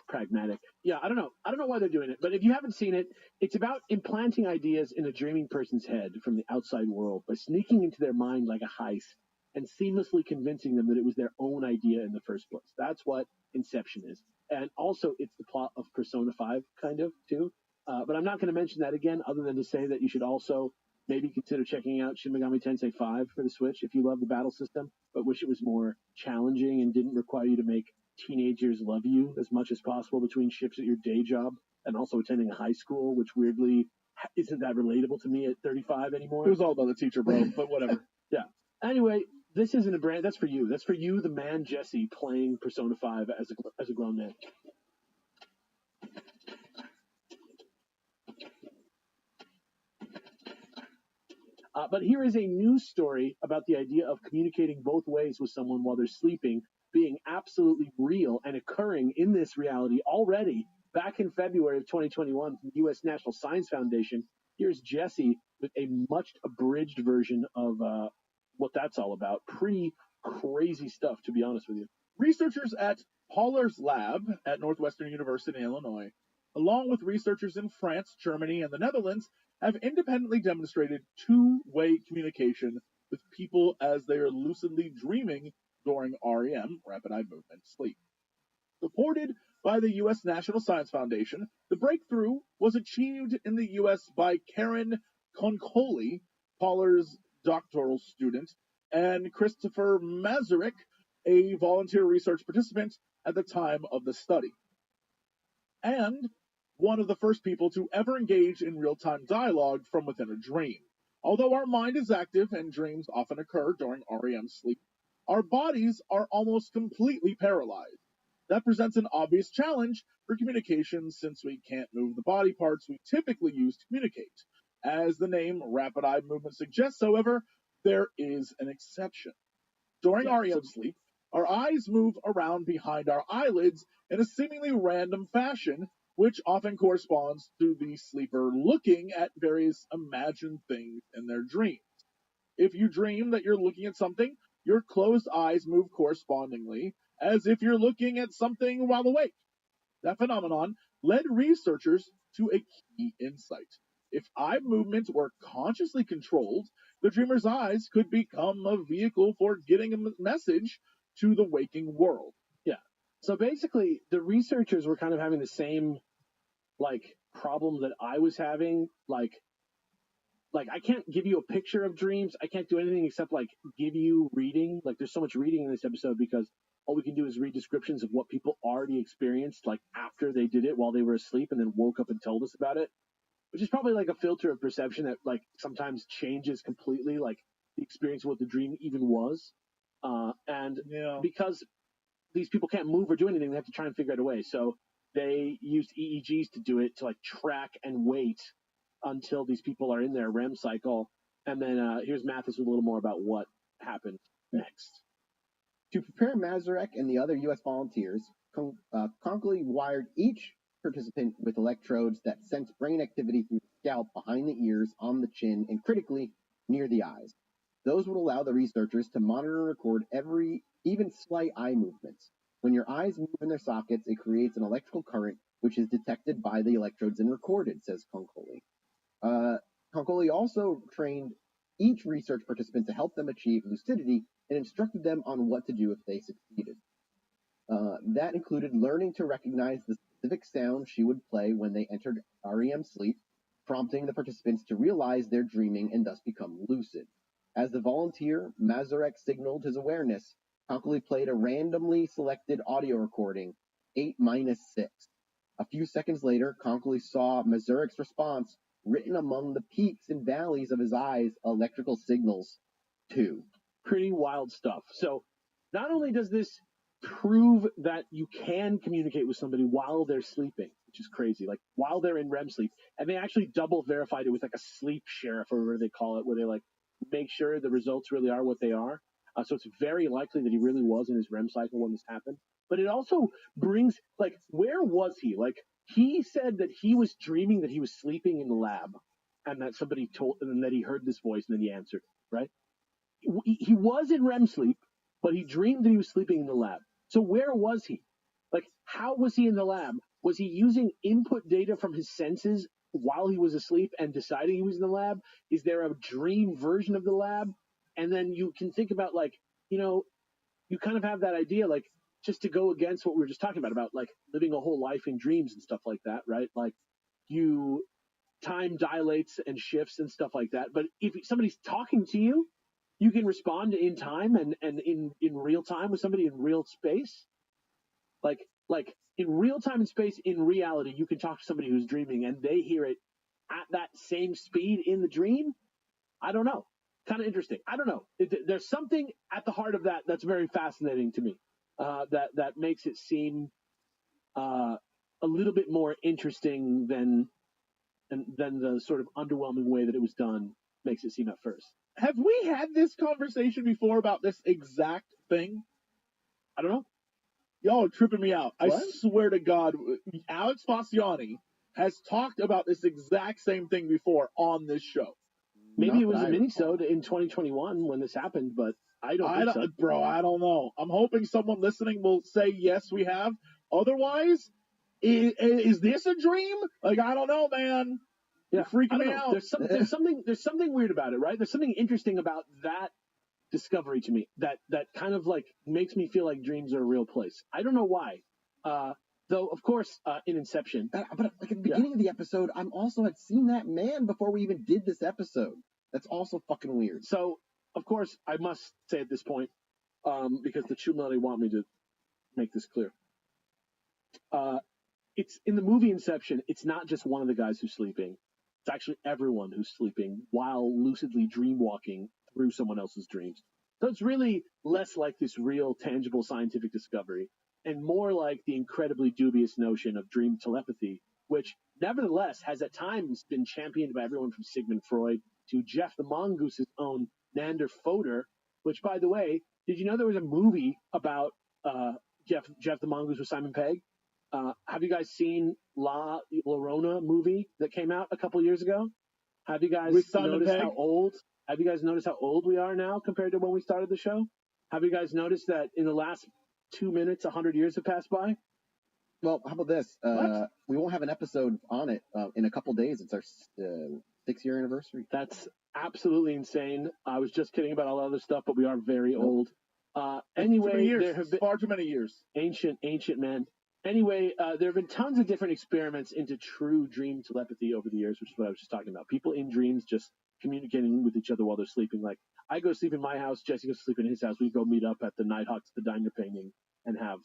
pragmatic. Yeah, I don't know. I don't know why they're doing it, but if you haven't seen it, it's about implanting ideas in a dreaming person's head from the outside world by sneaking into their mind like a heist and seamlessly convincing them that it was their own idea in the first place. That's what Inception is. And also, it's the plot of Persona 5, kind of, too. But I'm not going to mention that again, other than to say that you should also maybe consider checking out Shin Megami Tensei 5 for the Switch if you love the battle system, but wish it was more challenging and didn't require you to make teenagers love you as much as possible between shifts at your day job and also attending a high school, which weirdly isn't that relatable to me at 35 anymore. It was all about the teacher, bro, but whatever. Yeah. Anyway, this isn't a brand. That's for you. That's for you, the man Jesse, playing Persona 5 as a grown man. But here is a news story about the idea of communicating both ways with someone while they're sleeping being absolutely real and occurring in this reality already. Back in February of 2021 from the U.S. National Science Foundation, here's Jesse with a much abridged version of what that's all about. Pretty crazy stuff, to be honest with you. Researchers at Pauler's lab at Northwestern University in Illinois, along with researchers in France, Germany, and the Netherlands, have independently demonstrated two-way communication with people as they are lucidly dreaming during REM, rapid eye movement, sleep. Reported by the U.S. National Science Foundation, the breakthrough was achieved in the U.S. by Karen Concoli, Pauler's doctoral student, and Christopher Mazurek, a volunteer research participant at the time of the study, and one of the first people to ever engage in real-time dialogue from within a dream. Although our mind is active and dreams often occur during REM sleep, our bodies are almost completely paralyzed. That presents an obvious challenge for communication since we can't move the body parts we typically use to communicate. As the name rapid eye movement suggests, however, there is an exception. During REM sleep, our eyes move around behind our eyelids in a seemingly random fashion, which often corresponds to the sleeper looking at various imagined things in their dreams. If you dream that you're looking at something, your closed eyes move correspondingly, as if you're looking at something while awake. That phenomenon led researchers to a key insight. If eye movements were consciously controlled, the dreamer's eyes could become a vehicle for getting a message to the waking world. Yeah. So basically, the researchers were kind of having the same, problem that I was having. Like I can't give you a picture of dreams. I can't do anything except, give you reading. There's so much reading in this episode because all we can do is read descriptions of what people already experienced, after they did it while they were asleep and then woke up and told us about it, which is probably a filter of perception that sometimes changes completely the experience of what the dream even was. Because these people can't move or do anything, they have to try and figure out a way. So they used EEGs to do it, to track and wait until these people are in their REM cycle. And then here's Mathis with a little more about what happened next. To prepare Mazurek and the other U.S. volunteers, Conkley wired each participant with electrodes that sensed brain activity through the scalp, behind the ears, on the chin, and critically, near the eyes. Those would allow the researchers to monitor and record even slight eye movements. When your eyes move in their sockets, it creates an electrical current, which is detected by the electrodes and recorded, says Conkley. Conkley also trained each research participant to help them achieve lucidity and instructed them on what to do if they succeeded. That included learning to recognize the specific sound she would play when they entered REM sleep, prompting the participants to realize they're dreaming and thus become lucid. As the volunteer, Mazurek signaled his awareness. Conkley played a randomly selected audio recording, 8-6. A few seconds later, Conkley saw Mazurek's response written among the peaks and valleys of his eyes, electrical signals, 2. Pretty wild stuff. So not only does this prove that you can communicate with somebody while they're sleeping, which is crazy, like while they're in REM sleep, and they actually double verified it with like a sleep sheriff or whatever they call it, where they like make sure the results really are what they are. So it's very likely that he really was in his REM cycle when this happened. But it also brings, like, where was he? Like, he said that he was dreaming that he was sleeping in the lab and that somebody told him, and that he heard this voice and then he answered, right? He was in REM sleep, but he dreamed that he was sleeping in the lab. So where was he? Like, how was he in the lab? Was he using input data from his senses while he was asleep and deciding he was in the lab? Is there a dream version of the lab? And then you can think about, like, you kind of have that idea, like, just to go against what we were just talking about like living a whole life in dreams and stuff like that, right? Like, time dilates and shifts and stuff like that. But if somebody's talking to you, you can respond in time and in real time with somebody in real space. Like in real time and space, in reality, you can talk to somebody who's dreaming and they hear it at that same speed in the dream. I don't know. Kind of interesting. I don't know. There's something at the heart of that that's very fascinating to me. That makes it seem a little bit more interesting than the sort of underwhelming way that it was done makes it seem at first. Have we had this conversation before about this exact thing? I don't know. Y'all are tripping me out. What? I swear to God, Alex Fasciani has talked about this exact same thing before on this show. Maybe it was a mini-sode in 2021 when this happened, but I don't think so. Bro, I don't know. I'm hoping someone listening will say, yes, we have. Otherwise, is this a dream? Like, I don't know, man. Yeah, you're freaking me out. There's something weird about it, right? There's something interesting about that discovery to me that kind of like makes me feel like dreams are a real place. I don't know why. Though, of course, in Inception. But like at the beginning of the episode, I'm also had seen that man before we even did this episode. That's also fucking weird. So, of course, I must say at this point, because the Chumani want me to make this clear. It's in the movie Inception, it's not just one of the guys who's sleeping. It's actually everyone who's sleeping while lucidly dream walking through someone else's dreams. So it's really less like this real, tangible scientific discovery and more like the incredibly dubious notion of dream telepathy, which nevertheless has at times been championed by everyone from Sigmund Freud to Jeff the Mongoose's own Nander Fodor, which, by the way, did you know there was a movie about Jeff the Mongoose with Simon Pegg? Have you guys seen La Llorona movie that came out a couple years ago? Have you guys noticed how old? Have you guys noticed how old we are now compared to when we started the show? Have you guys noticed that in the last 2 minutes, 100 years have passed by? Well, how about this? We won't have an episode on it in a couple days. It's our 6-year anniversary. That's absolutely insane. I was just kidding about all the other stuff, but we are very old. Anyway, there have been far too many years. Ancient man. Anyway, there have been tons of different experiments into true dream telepathy over the years, which is what I was just talking about. People in dreams just communicating with each other while they're sleeping. Like, I go sleep in my house, Jesse goes to sleep in his house. We go meet up at the Nighthawks, the diner painting, and have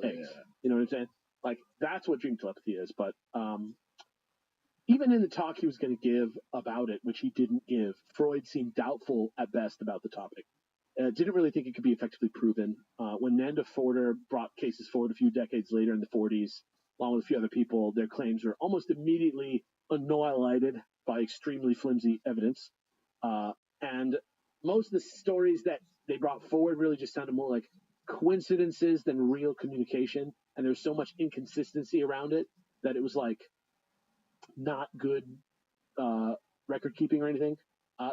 eggs. Yeah. You know what I'm saying? Like, that's what dream telepathy is. But even in the talk he was going to give about it, which he didn't give, Freud seemed doubtful at best about the topic. Didn't really think it could be effectively proven. When Nanda Fodor brought cases forward a few decades later in the 40s, along with a few other people, their claims were almost immediately annihilated by extremely flimsy evidence. And most of the stories that they brought forward really just sounded more like coincidences than real communication. And there's so much inconsistency around it that it was like not good record keeping or anything.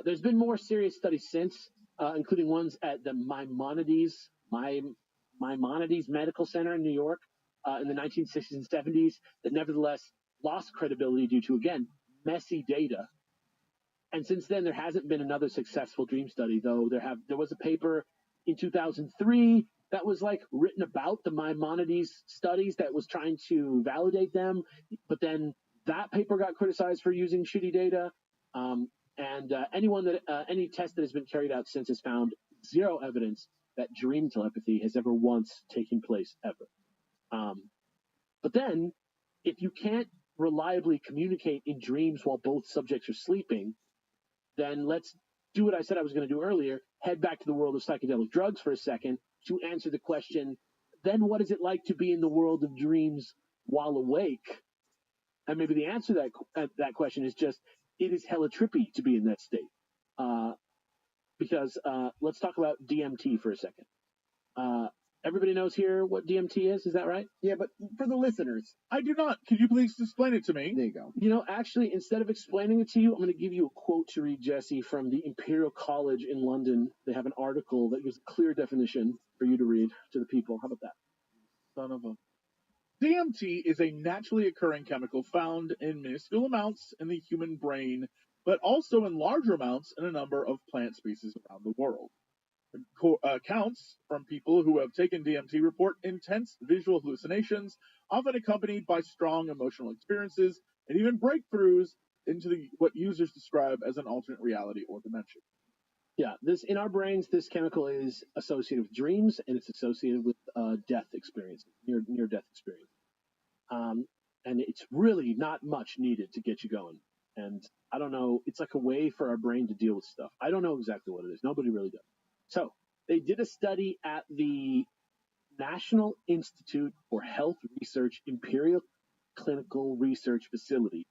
There's been more serious studies since, including ones at the Maimonides Medical Center in New York in the 1960s and 70s that nevertheless lost credibility due to, again, messy data. And since then, there hasn't been another successful dream study, though there was a paper in 2003 that was like written about the Maimonides studies that was trying to validate them, but then that paper got criticized for using shitty data. Any test that has been carried out since has found zero evidence that dream telepathy has ever once taken place ever. But then, if you can't reliably communicate in dreams while both subjects are sleeping, then let's do what I said I was going to do earlier, head back to the world of psychedelic drugs for a second to answer the question, then what is it like to be in the world of dreams while awake? And maybe the answer to that question is just, it is hella trippy to be in that state. Because let's talk about DMT for a second. Everybody knows here what DMT is that right? Yeah, but for the listeners, I do not. Could you please explain it to me? there you go. You know, actually, instead of explaining it to you, I'm going to give you a quote to read, Jesse, from the Imperial College in London. They have an article that gives a clear definition for you to read to the people. How about that? Son of a... DMT is a naturally occurring chemical found in minuscule amounts in the human brain, but also in larger amounts in a number of plant species around the world. Accounts from people who have taken DMT report intense visual hallucinations, often accompanied by strong emotional experiences, and even breakthroughs into what users describe as an alternate reality or dimension. Yeah, in our brains, this chemical is associated with dreams, and it's associated with death experiences, near-death experience. And it's really not much needed to get you going. And I don't know, it's like a way for our brain to deal with stuff. I don't know exactly what it is. Nobody really does. So they did a study at the National Institute for Health Research Imperial Clinical Research Facility,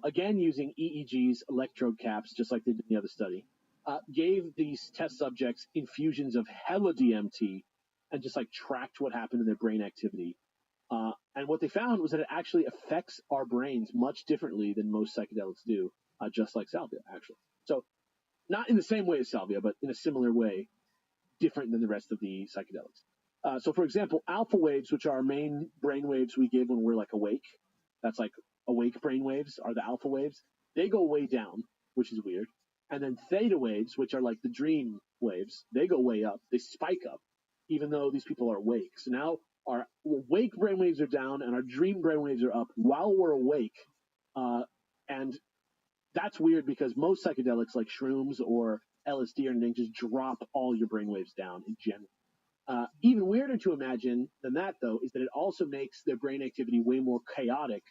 again using EEGs, electrode caps, just like they did in the other study, gave these test subjects infusions of hella DMT and just like tracked what happened in their brain activity. And what they found was that it actually affects our brains much differently than most psychedelics do, just like salvia, actually. So not in the same way as salvia, but in a similar way, different than the rest of the psychedelics. So, for example, alpha waves, which are main brain waves we give when we're like awake, that's like awake brain waves are the alpha waves. They go way down, which is weird. And then theta waves, which are like the dream waves, they go way up. They spike up, even though these people are awake. So now our awake brain waves are down and our dream brain waves are up while we're awake. And that's weird because most psychedelics like shrooms or LSD or anything just drop all your brainwaves down in general. Even weirder to imagine than that, though, is that it also makes their brain activity way more chaotic,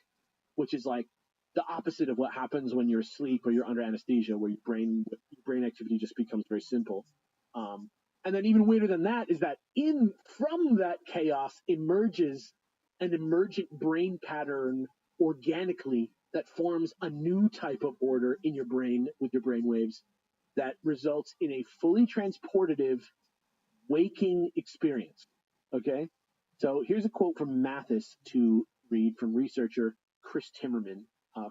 which is like the opposite of what happens when you're asleep or you're under anesthesia, where your brain activity just becomes very simple. And then even weirder than that is that from that chaos emerges an emergent brain pattern organically that forms a new type of order in your brain with your brain waves that results in a fully transportative waking experience. Okay? So here's a quote from Mathis to read from researcher Chris Timmerman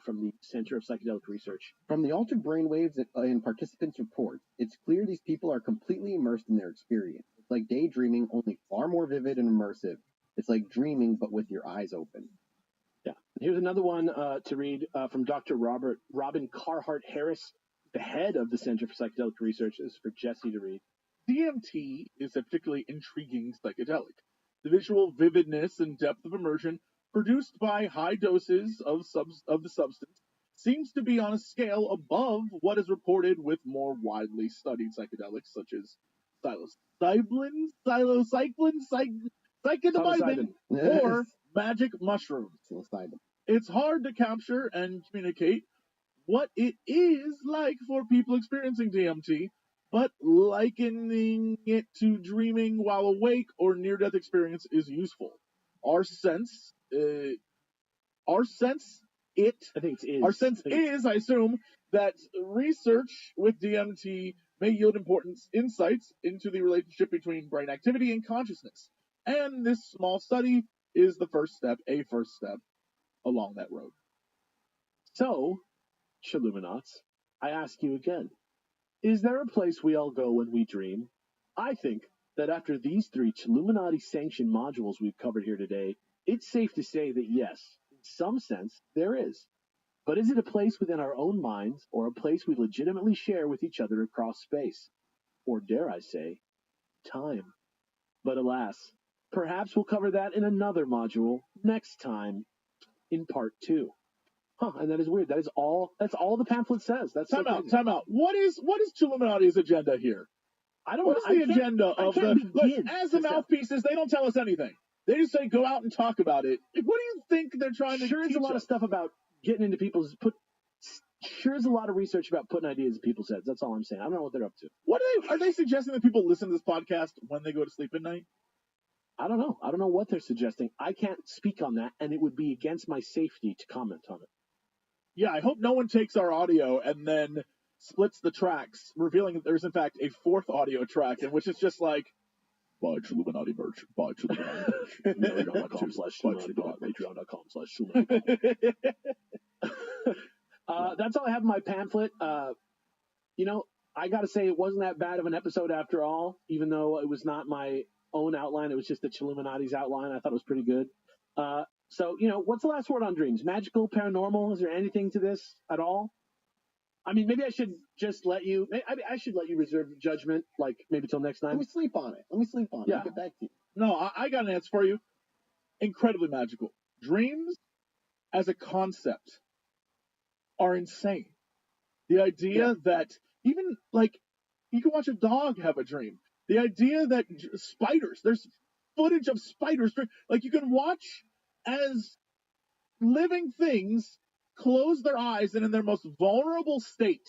from the Center of Psychedelic Research. From the altered brainwaves in participants' reports, it's clear these people are completely immersed in their experience. It's like daydreaming, only far more vivid and immersive. It's like dreaming, but with your eyes open. Yeah. Here's another one to read from Dr. Robin Carhart Harris, the head of the Center for Psychedelic Research. This is for Jesse to read. DMT is a particularly intriguing psychedelic. The visual vividness and depth of immersion produced by high doses of the substance seems to be on a scale above what is reported with more widely studied psychedelics such as psilocybin, or magic mushrooms. It's hard to capture and communicate what it is like for people experiencing DMT, but likening it to dreaming while awake or near-death experience is useful. Our sense is, I assume, that research with DMT may yield important insights into the relationship between brain activity and consciousness. And this small study is the first step along that road. So, Chilluminauts, I ask you again, is there a place we all go when we dream? I think that after these 3 Chilluminati sanctioned modules we've covered here today, it's safe to say that yes, in some sense, there is. But is it a place within our own minds, or a place we legitimately share with each other across space? Or dare I say, time? But alas, perhaps we'll cover that in another module next time in part 2. Huh, and that is weird. That's all the pamphlet says. That's Time out. What is Chilluminati's agenda here? I don't What know. is the agenda of the as the mouthpieces? They don't tell us anything. They just say go out and talk about it. Like, what do you think they're trying to Sure, teach is a lot us? of stuff about getting into people's Sure, is a lot of research about putting ideas in people's heads. That's all I'm saying. I don't know what they're up to. What are they suggesting that people listen to this podcast when they go to sleep at night? I don't know. I don't know what they're suggesting. I can't speak on that, and it would be against my safety to comment on it. Yeah, I hope no one takes our audio and then splits the tracks, revealing that there's in fact a 4th audio track in which it's just like, buy Chilluminati merch, buy Chilluminati merch. Patreon.com/Chilluminati. That's all I have in my pamphlet. I got to say it wasn't that bad of an episode after all, even though it was not my own outline. It was just the Chilluminati's outline. I thought it was pretty good. So, what's the last word on dreams? Magical, paranormal? Is there anything to this at all? I mean, maybe I should just let you. I should let you reserve judgment, like maybe till next time. Let me sleep on it. Yeah. I'll get back to you. No, I got an answer for you. Incredibly magical. Dreams as a concept are insane. The idea that even like you can watch a dog have a dream. The idea that spiders, there's footage of spiders, like you can watch as living things close their eyes and in their most vulnerable state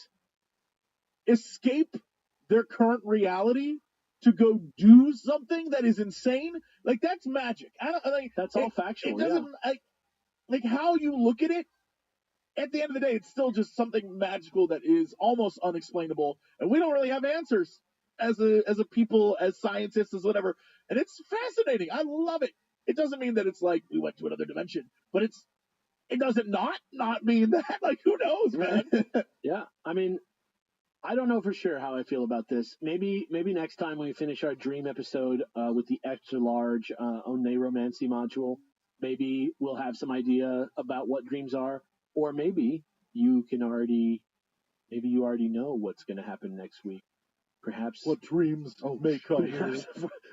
escape their current reality to go do something that is insane. Like that's magic. That's all factual. It doesn't like how you look at it. At the end of the day, it's still just something magical that is almost unexplainable, and we don't really have answers as a people, as scientists, as whatever. And it's fascinating. I love it. It doesn't mean that it's like we went to another dimension, but it doesn't not mean that. Like who knows, man? Yeah, I mean, I don't know for sure how I feel about this. Maybe next time when we finish our dream episode with the extra large Oneiromancy module, maybe we'll have some idea about what dreams are, or maybe you already know what's going to happen next week. Perhaps what dreams may come.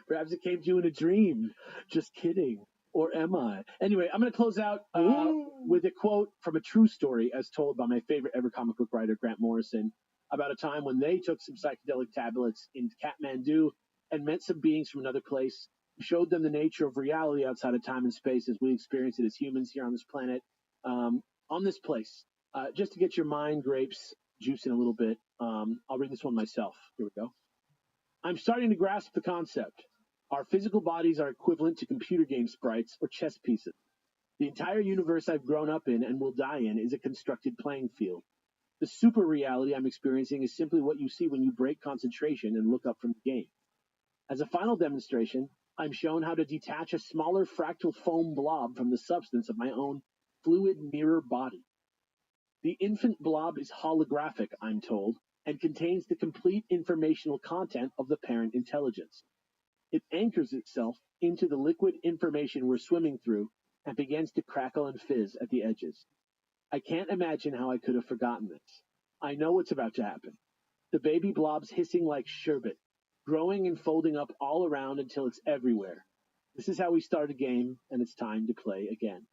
Perhaps it came to you in a dream. Just kidding. Or am I? Anyway, I'm going to close out with a quote from a true story as told by my favorite ever comic book writer, Grant Morrison, about a time when they took some psychedelic tablets in Kathmandu and met some beings from another place, showed them the nature of reality outside of time and space as we experience it as humans here on this planet, on this place. Just to get your mind grapes juicing a little bit, I'll read this one myself. Here we go. I'm starting to grasp the concept. Our physical bodies are equivalent to computer game sprites or chess pieces. The entire universe I've grown up in and will die in is a constructed playing field. The super reality I'm experiencing is simply what you see when you break concentration and look up from the game. As a final demonstration, I'm shown how to detach a smaller fractal foam blob from the substance of my own fluid mirror body. The infant blob is holographic, I'm told, and contains the complete informational content of the parent intelligence. It anchors itself into the liquid information we're swimming through and begins to crackle and fizz at the edges. I can't imagine how I could have forgotten this. I know what's about to happen. The baby blob's hissing like sherbet, growing and folding up all around until it's everywhere. This is how we start a game, and it's time to play again.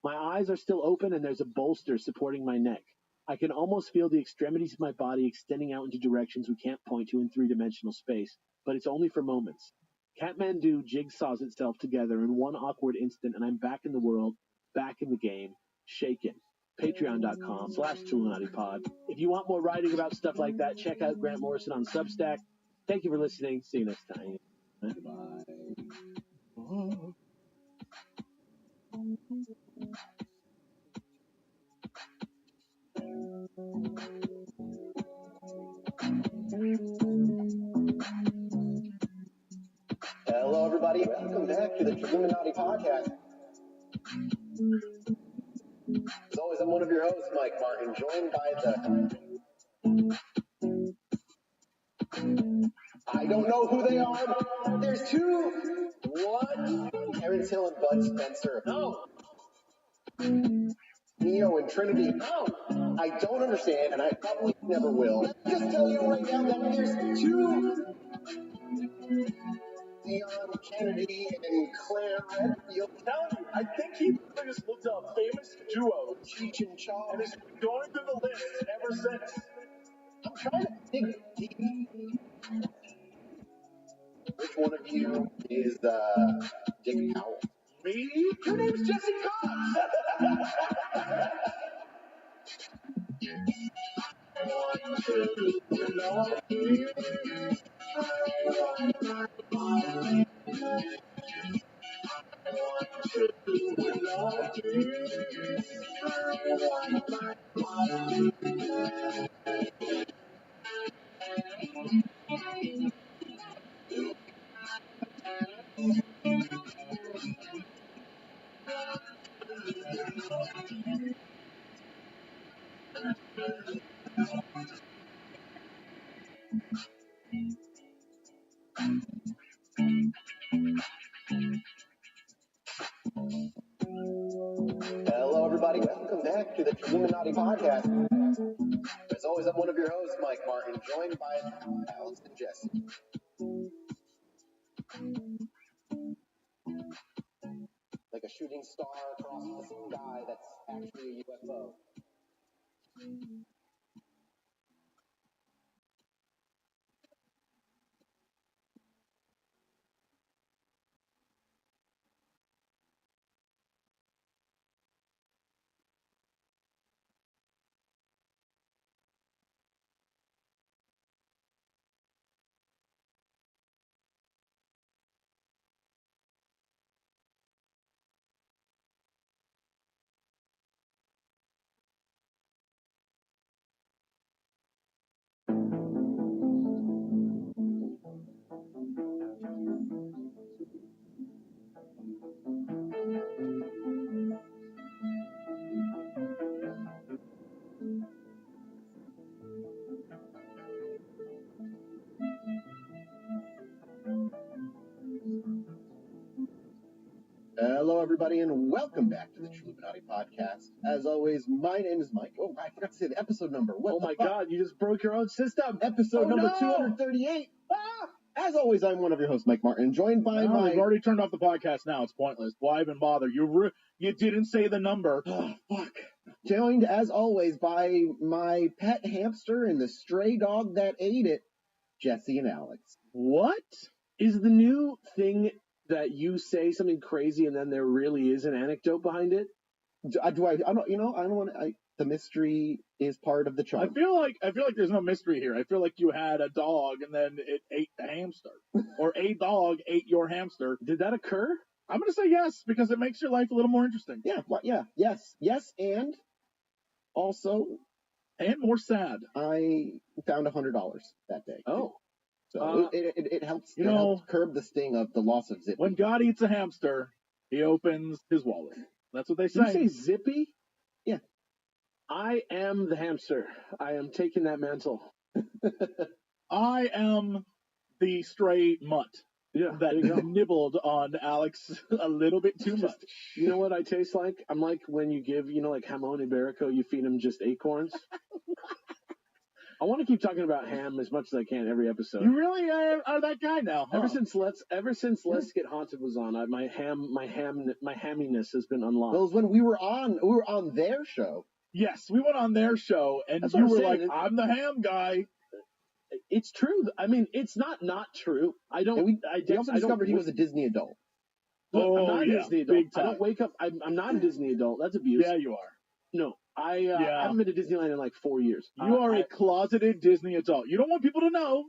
My eyes are still open and there's a bolster supporting my neck. I can almost feel the extremities of my body extending out into directions we can't point to in three-dimensional space, but it's only for moments. Kathmandu jigsaws itself together in one awkward instant, and I'm back in the world, back in the game, shaken. Patreon.com/ChilluminatiPod. If you want more writing about stuff like that, check out Grant Morrison on Substack. Thank you for listening. See you next time. Bye. back to the Illuminati podcast. As always, I'm one of your hosts, Mike Martin, joined by I don't know who they are, but there's two. What? Terrence Hill and Bud Spencer. No. Neo and Trinity. No. I don't understand, and I probably never will. Let me just tell you right now that there's two. Leon Kennedy and Claire Redfield. I think he just looked up famous duo Cheech and Chong. and has been going through the list ever since. I'm trying to dig deep. Which one of you is Dick Powell? Me? Your name's Jesse Cox. Hello, everybody. Welcome back to the Illuminati podcast. As always, I'm one of your hosts, Mike Martin, joined by Alex and Jesse. Like a shooting star across the sky that's actually a UFO. Hello, everybody, and welcome back to the Illuminati podcast. As always, my name is Mike. Oh, I forgot to say the episode number. Oh my God, you just broke your own system. Episode number no! 238. As always, I'm one of your hosts, Mike Martin, joined by No, my... we've already turned off the podcast now. It's pointless. Why even bother? You didn't say the number. Oh, fuck. Joined, as always, by my pet hamster and the stray dog that ate it, Jesse and Alex. What is the new thing that you say something crazy and then there really is an anecdote behind it? The mystery is part of the charm. I feel like there's no mystery here. I feel like you had a dog and then it ate the hamster, or a dog ate your hamster. Did that occur? I'm gonna say yes because it makes your life a little more interesting. Yes, and also, and more sad. I found $100 that day. Oh. So it helps. It helps curb the sting of the loss of Zippy. When God eats a hamster, he opens his wallet. That's what they say. Did you say Zippy? Yeah. I am the hamster. I am taking that mantle. I am the stray mutt that nibbled on Alex a little bit too much. You know what I taste like? I'm like when you give, like Hamon Iberico, you feed him just acorns. I want to keep talking about ham as much as I can every episode. You really are that guy now, huh? Ever since Let's Get Haunted was on, my hamminess has been unlocked. Those when we were on their show. Yes, we went on their show, and you were like, "I'm the ham guy." It's true. I mean, it's not true. I also discovered he was a Disney adult. I'm not a Disney adult. Big time. I don't wake up. I'm not a Disney adult. That's abuse. Yeah, you are. No, I haven't been to Disneyland in like 4 years. You are a closeted Disney adult. You don't want people to know.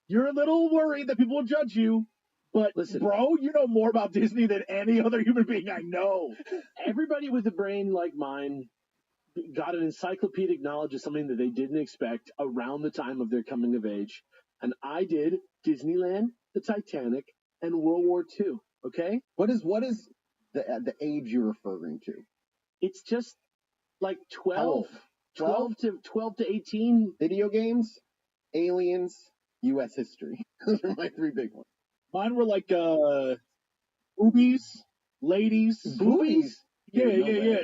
You're a little worried that people will judge you. But, listen, bro, you know more about Disney than any other human being I know. Everybody with a brain like mine got an encyclopedic knowledge of something that they didn't expect around the time of their coming of age. And I did Disneyland, the Titanic, and World War II. Okay? What is the age you're referring to? It's just like How old? 12 to 18. Video games, aliens, U.S. history. Those are my three big ones. Mine were like boobies, ladies. Boobies? Yeah, Dude, no yeah, way. yeah.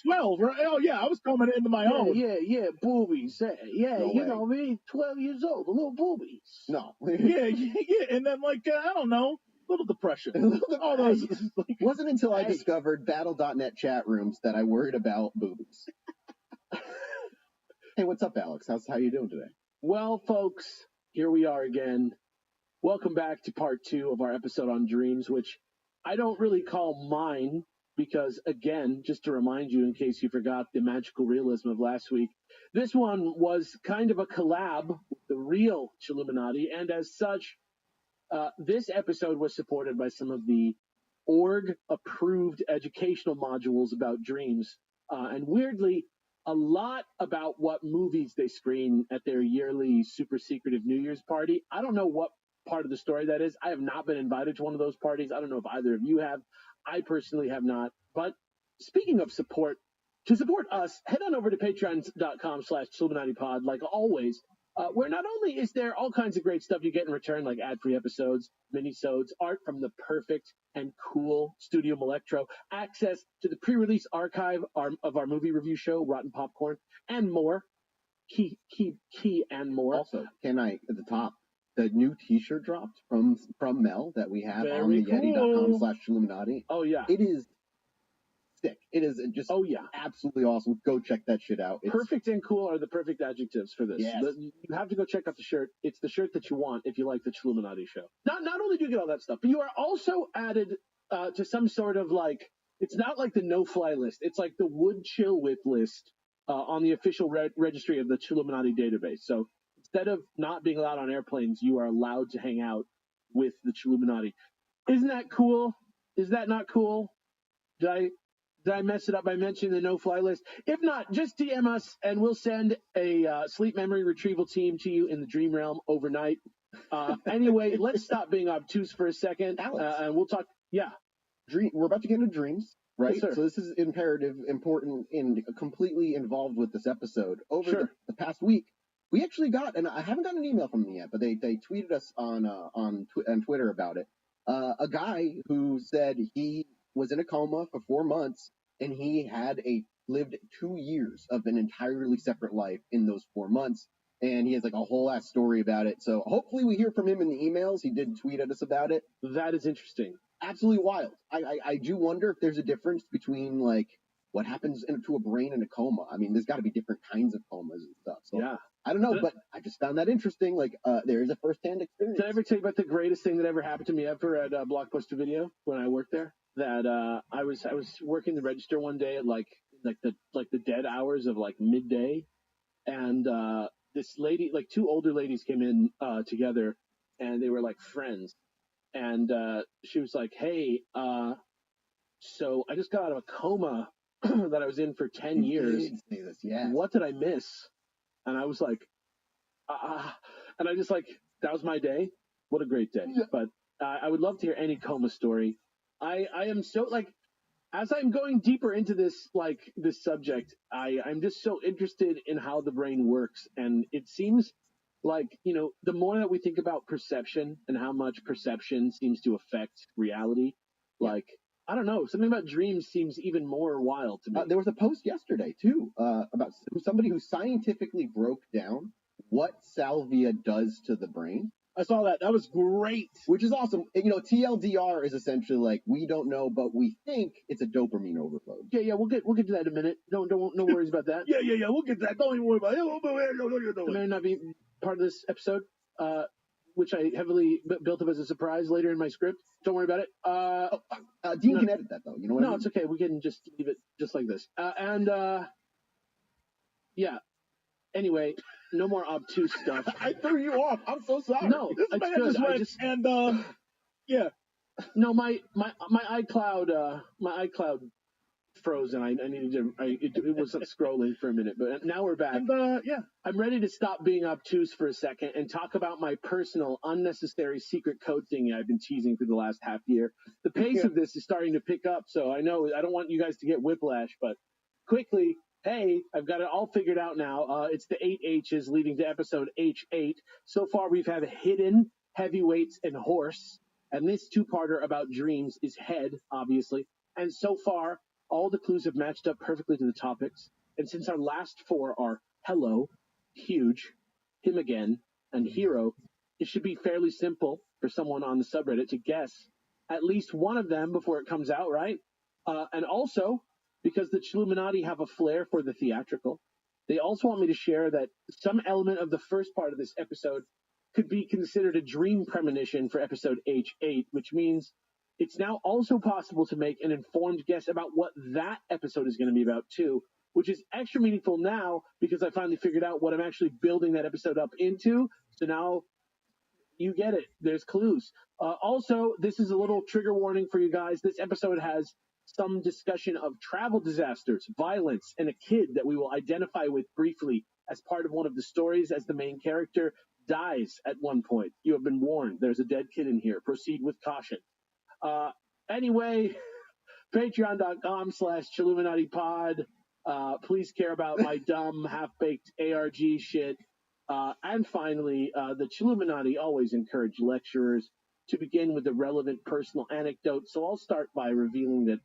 12, right? Oh yeah, I was coming into my own. Yeah, boobies. Yeah, No you way. know me, 12 years old, little boobies. No. Yeah, and then like I don't know, little depression. All those. Like, Wasn't until I Hey. discovered Battle.net chat rooms that I worried about boobies. Hey, what's up, Alex? How you doing today? Well, folks, here we are again. Welcome back to part 2 of our episode on dreams, which I don't really call mine because, again, just to remind you in case you forgot the magical realism of last week, this one was kind of a collab with the real Chilluminati, and as such, this episode was supported by some of the org-approved educational modules about dreams, and weirdly, a lot about what movies they screen at their yearly super secretive New Year's party. I don't know what part of the story that is. I have not been invited to one of those parties. I don't know if either of you have. I personally have not. But speaking of support, to support us, head on over to patreon.com/ChilluminatiPod, like always, where not only is there all kinds of great stuff you get in return, like ad-free episodes, mini-sodes, art from the perfect and cool Studio Electro, access to the pre-release archive of our movie review show, Rotten Popcorn, and more. Key and more. Also, can I, at the top, the new T-shirt dropped from Mel that we have on Very the Yeti.com/Illuminati. Oh, yeah. It is sick. It is just absolutely awesome. Go check that shit out. It's Perfect and cool are the perfect adjectives for this. Yes. You have to go check out the shirt. It's the shirt that you want if you like the Chilluminati show. Not only do you get all that stuff, but you are also added to some sort of like, it's not like the no-fly list. It's like the would chill with list on the official registry of the Chilluminati database. So instead of not being allowed on airplanes, you are allowed to hang out with the Chilluminati. Isn't that cool? Is that not cool? Did I mess it up by mentioning the no-fly list? If not, just DM us and we'll send a sleep memory retrieval team to you in the dream realm overnight. Anyway, let's stop being obtuse for a second, Alex. and we'll talk. Yeah, We're about to get into dreams, right? Yes, sir. So this is imperative, important, and completely involved with this episode. Over Sure. the past week, we actually got, and I haven't gotten an email from them yet, but they tweeted us on Twitter about it. A guy who said he was in a coma for 4 months and he had lived 2 years of an entirely separate life in those 4 months. And he has like a whole ass story about it. So hopefully we hear from him in the emails. He did tweet at us about it. That is interesting. Absolutely wild. I do wonder if there's a difference between like what happens to a brain in a coma. I mean, there's got to be different kinds of comas and stuff. So Yeah. I don't know, but I just found that interesting. Like, there is a first-hand experience. Did I ever tell you about the greatest thing that ever happened to me ever at Blockbuster Video when I worked there? That I was working the register one day at like the dead hours of like midday, and this lady, like 2 older ladies came in together, and they were like friends, and she was like, "Hey, so I just got out of a coma that I was in for 10 years. Did say this, yes. What did I miss?" And I was like, and I just like, that was my day. What a great day. Yeah. But I would love to hear any coma story. I am so like, as I'm going deeper into this, like this subject, I'm just so interested in how the brain works. And it seems like, you know, the more that we think about perception and how much perception seems to affect reality, like, I don't know, something about dreams seems even more wild to me. There was a post yesterday too about somebody who scientifically broke down what salvia does to the brain. I saw that. That was great. Which is awesome. You know, TLDR is essentially like, we don't know, but we think it's a dopamine overload. Yeah, we'll get to that in a minute. No worries about that. Yeah. We'll get that. Don't even worry about it. It may not be part of this episode, which I heavily built up as a surprise later in my script. Don't worry about it. Dean can edit that though. You know what I mean? It's okay. We can just leave it just like this. Yeah. Anyway, no more obtuse stuff. I threw you off. I'm so sorry. No, this it's man good. just went yeah. No, my iCloud frozen. I needed to. It wasn't scrolling for a minute, but now we're back. And yeah, I'm ready to stop being obtuse for a second and talk about my personal, unnecessary secret code thingy I've been teasing for the last half year. The pace of this is starting to pick up, so I know I don't want you guys to get whiplash, but quickly, hey, I've got it all figured out now. It's the 8 H's leading to episode H8. So far, we've had hidden, heavyweights, and horse, and this two-parter about dreams is head, obviously. And so far, all the clues have matched up perfectly to the topics. And since our last four are hello, huge, him again, and hero, it should be fairly simple for someone on the subreddit to guess at least one of them before it comes out, right? And also, because the Chilluminati have a flair for the theatrical, they also want me to share that some element of the first part of this episode could be considered a dream premonition for episode H8, which means it's now also possible to make an informed guess about what that episode is going to be about, too, which is extra meaningful now because I finally figured out what I'm actually building that episode up into. So now you get it. There's clues. Also, this is a little trigger warning for you guys. This episode has some discussion of travel disasters, violence, and a kid that we will identify with briefly as part of one of the stories as the main character dies at one point. You have been warned. There's a dead kid in here. Proceed with caution. Anyway, patreon.com/Chilluminatipod. Please care about my dumb, half-baked ARG shit. And finally, the Chilluminati always encourage lecturers to begin with a relevant personal anecdote. So I'll start by revealing that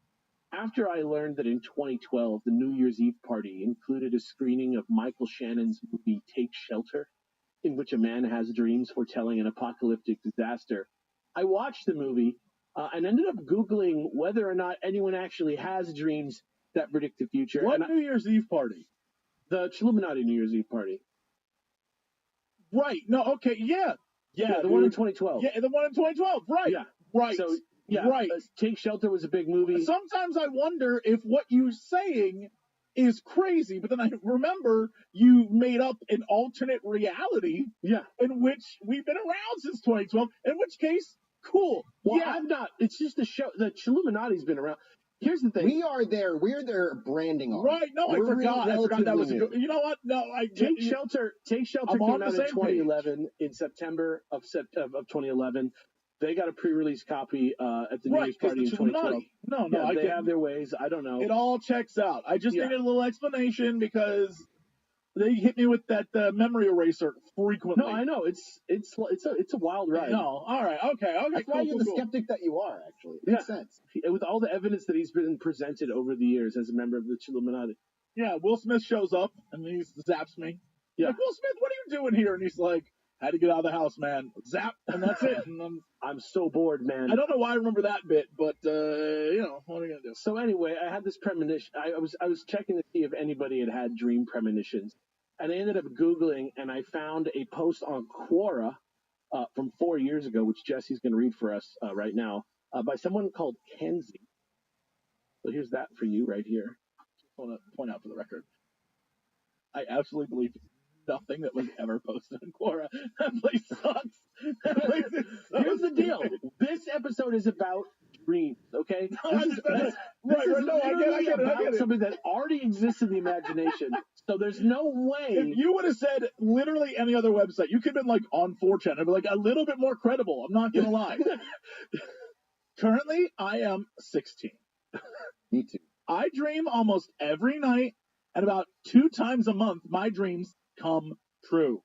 after I learned that in 2012, the New Year's Eve party included a screening of Michael Shannon's movie Take Shelter, in which a man has dreams foretelling an apocalyptic disaster, I watched the movie and ended up Googling whether or not anyone actually has dreams that predict the future. What New Year's Eve party? The Chilluminati New Year's Eve party. Right. No, okay, yeah. Yeah, the one in 2012. Yeah, the one in 2012, right. Yeah. Right. So, yeah, right. Take Shelter was a big movie. Sometimes I wonder if what you're saying is crazy, but then I remember you made up an alternate reality in which we've been around since 2012, in which case, cool. Well, I've not. It's just a show. The Chilluminati's been around. Here's the thing. We're their branding arm. Right, no, I forgot that was a good, you know what? No, Take Shelter came out in 2011, in September of 2011. They got a pre-release copy at the New Year's party in 2012. No, they have their ways. I don't know. It all checks out. I just needed a little explanation because they hit me with that memory eraser frequently. No, I know it's a wild ride. No, all right, okay. That's why you're the skeptic that you are. Actually, it makes sense. With all the evidence that he's been presented over the years as a member of the Chilluminati. Yeah, Will Smith shows up and he zaps me. Yeah, like, Will Smith, what are you doing here? And he's like, had to get out of the house, man. Zap, and that's it. And I'm so bored, man. I don't know why I remember that bit, but what are you gonna do? So anyway, I had this premonition. I was checking to see if anybody had dream premonitions, and I ended up Googling, and I found a post on Quora from 4 years ago, which Jesse's going to read for us right now, by someone called Kenzie. So here's that for you right here. Just want to point out for the record, I absolutely believe nothing that was ever posted on Quora. That place sucks. Here's the deal. This episode is about dreams, okay? I get it. Something that already exists in the imagination. So there's no way. If you would have said literally any other website, you could have been like on 4chan. I'd be like a little bit more credible. I'm not going to lie. Currently, I am 16. Me too. I dream almost every night, and about 2 times a month, my dreams come true.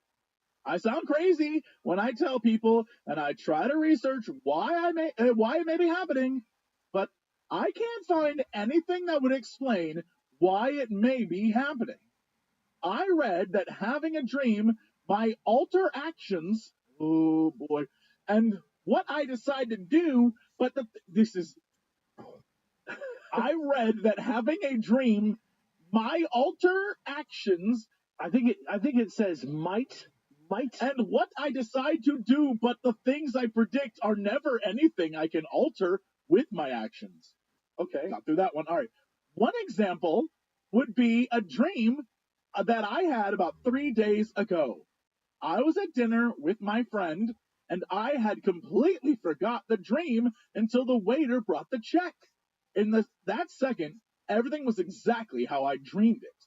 I sound crazy when I tell people, and I try to research why it may be happening, but I can't find anything that would explain why it may be happening. I read that having a dream might alter actions, oh boy, and what I decide to do, but I read that having a dream might alter actions. I think it says might. And what I decide to do, but the things I predict are never anything I can alter with my actions. Okay, got through that one. All right. One example would be a dream that I had about 3 days ago. I was at dinner with my friend, and I had completely forgot the dream until the waiter brought the check. In that second, everything was exactly how I dreamed it.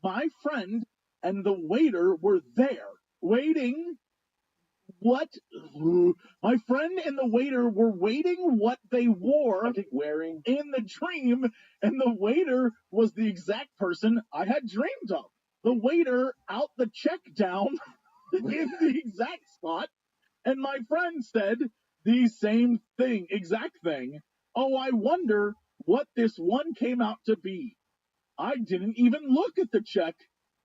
My friend and the waiter were there, waiting. What? My friend and the waiter were waiting what they wore I think wearing. in the dream, and the waiter was the exact person I had dreamed of. The waiter out the check down in the exact spot, and my friend said the same thing, exact thing. Oh, I wonder what this one came out to be. I didn't even look at the check,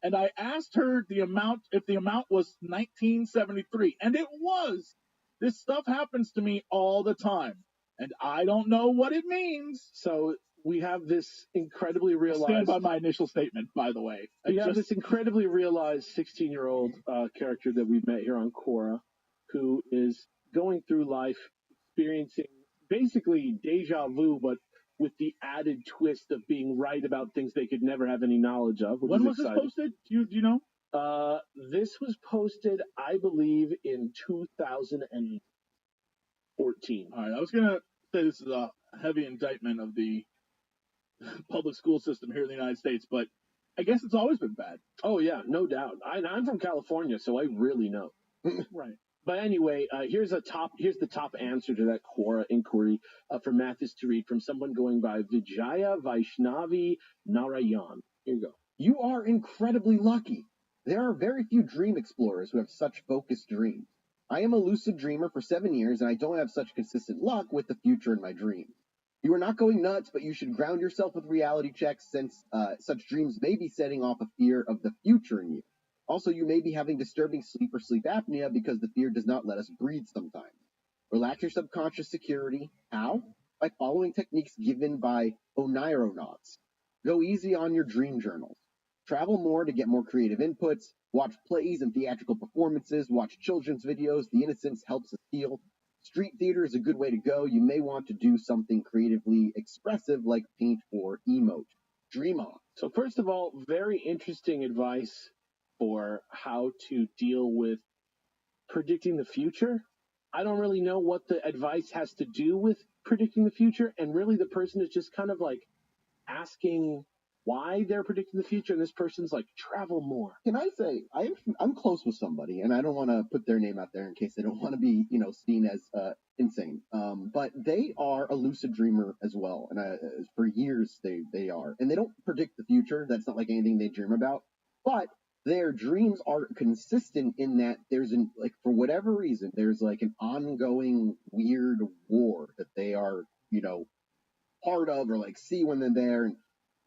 and I asked her the amount, if the amount was $19.73, and it was. This stuff happens to me all the time, and I don't know what it means. So we have this incredibly I realized. stand by my initial statement, by the way. We have this incredibly realized 16-year-old character that we've met here on Quora, who is going through life experiencing basically deja vu, but with the added twist of being right about things they could never have any knowledge of. When was this posted? Do you know? This was posted, I believe, in 2014. All right, I was gonna say this is a heavy indictment of the public school system here in the United States, but I guess it's always been bad. Oh yeah, no doubt. I'm from California, so I really know. Right. But anyway, here's the top answer to that Quora inquiry for Mathis to read from someone going by Vijaya Vaishnavi Narayan. Here you go. You are incredibly lucky. There are very few dream explorers who have such focused dreams. I am a lucid dreamer for 7 years, and I don't have such consistent luck with the future in my dreams. You are not going nuts, but you should ground yourself with reality checks, since such dreams may be setting off a fear of the future in you. Also, you may be having disturbing sleep or sleep apnea because the fear does not let us breathe sometimes. Relax your subconscious security. How? By following techniques given by onironauts. Go easy on your dream journals. Travel more to get more creative inputs. Watch plays and theatrical performances. Watch children's videos. The innocence helps us heal. Street theater is a good way to go. You may want to do something creatively expressive like paint or emote. Dream on. So first of all, very interesting advice for how to deal with predicting the future. I don't really know what the advice has to do with predicting the future, and really the person is just kind of like asking why they're predicting the future, and this person's like, travel more. Can I say I'm close with somebody, and I don't want to put their name out there in case they don't want to be seen as insane. But they are a lucid dreamer as well, and for years they are, and they don't predict the future. That's not like anything they dream about, but their dreams are consistent in that there's for whatever reason there's like an ongoing weird war that they are part of, or like see when they're there, and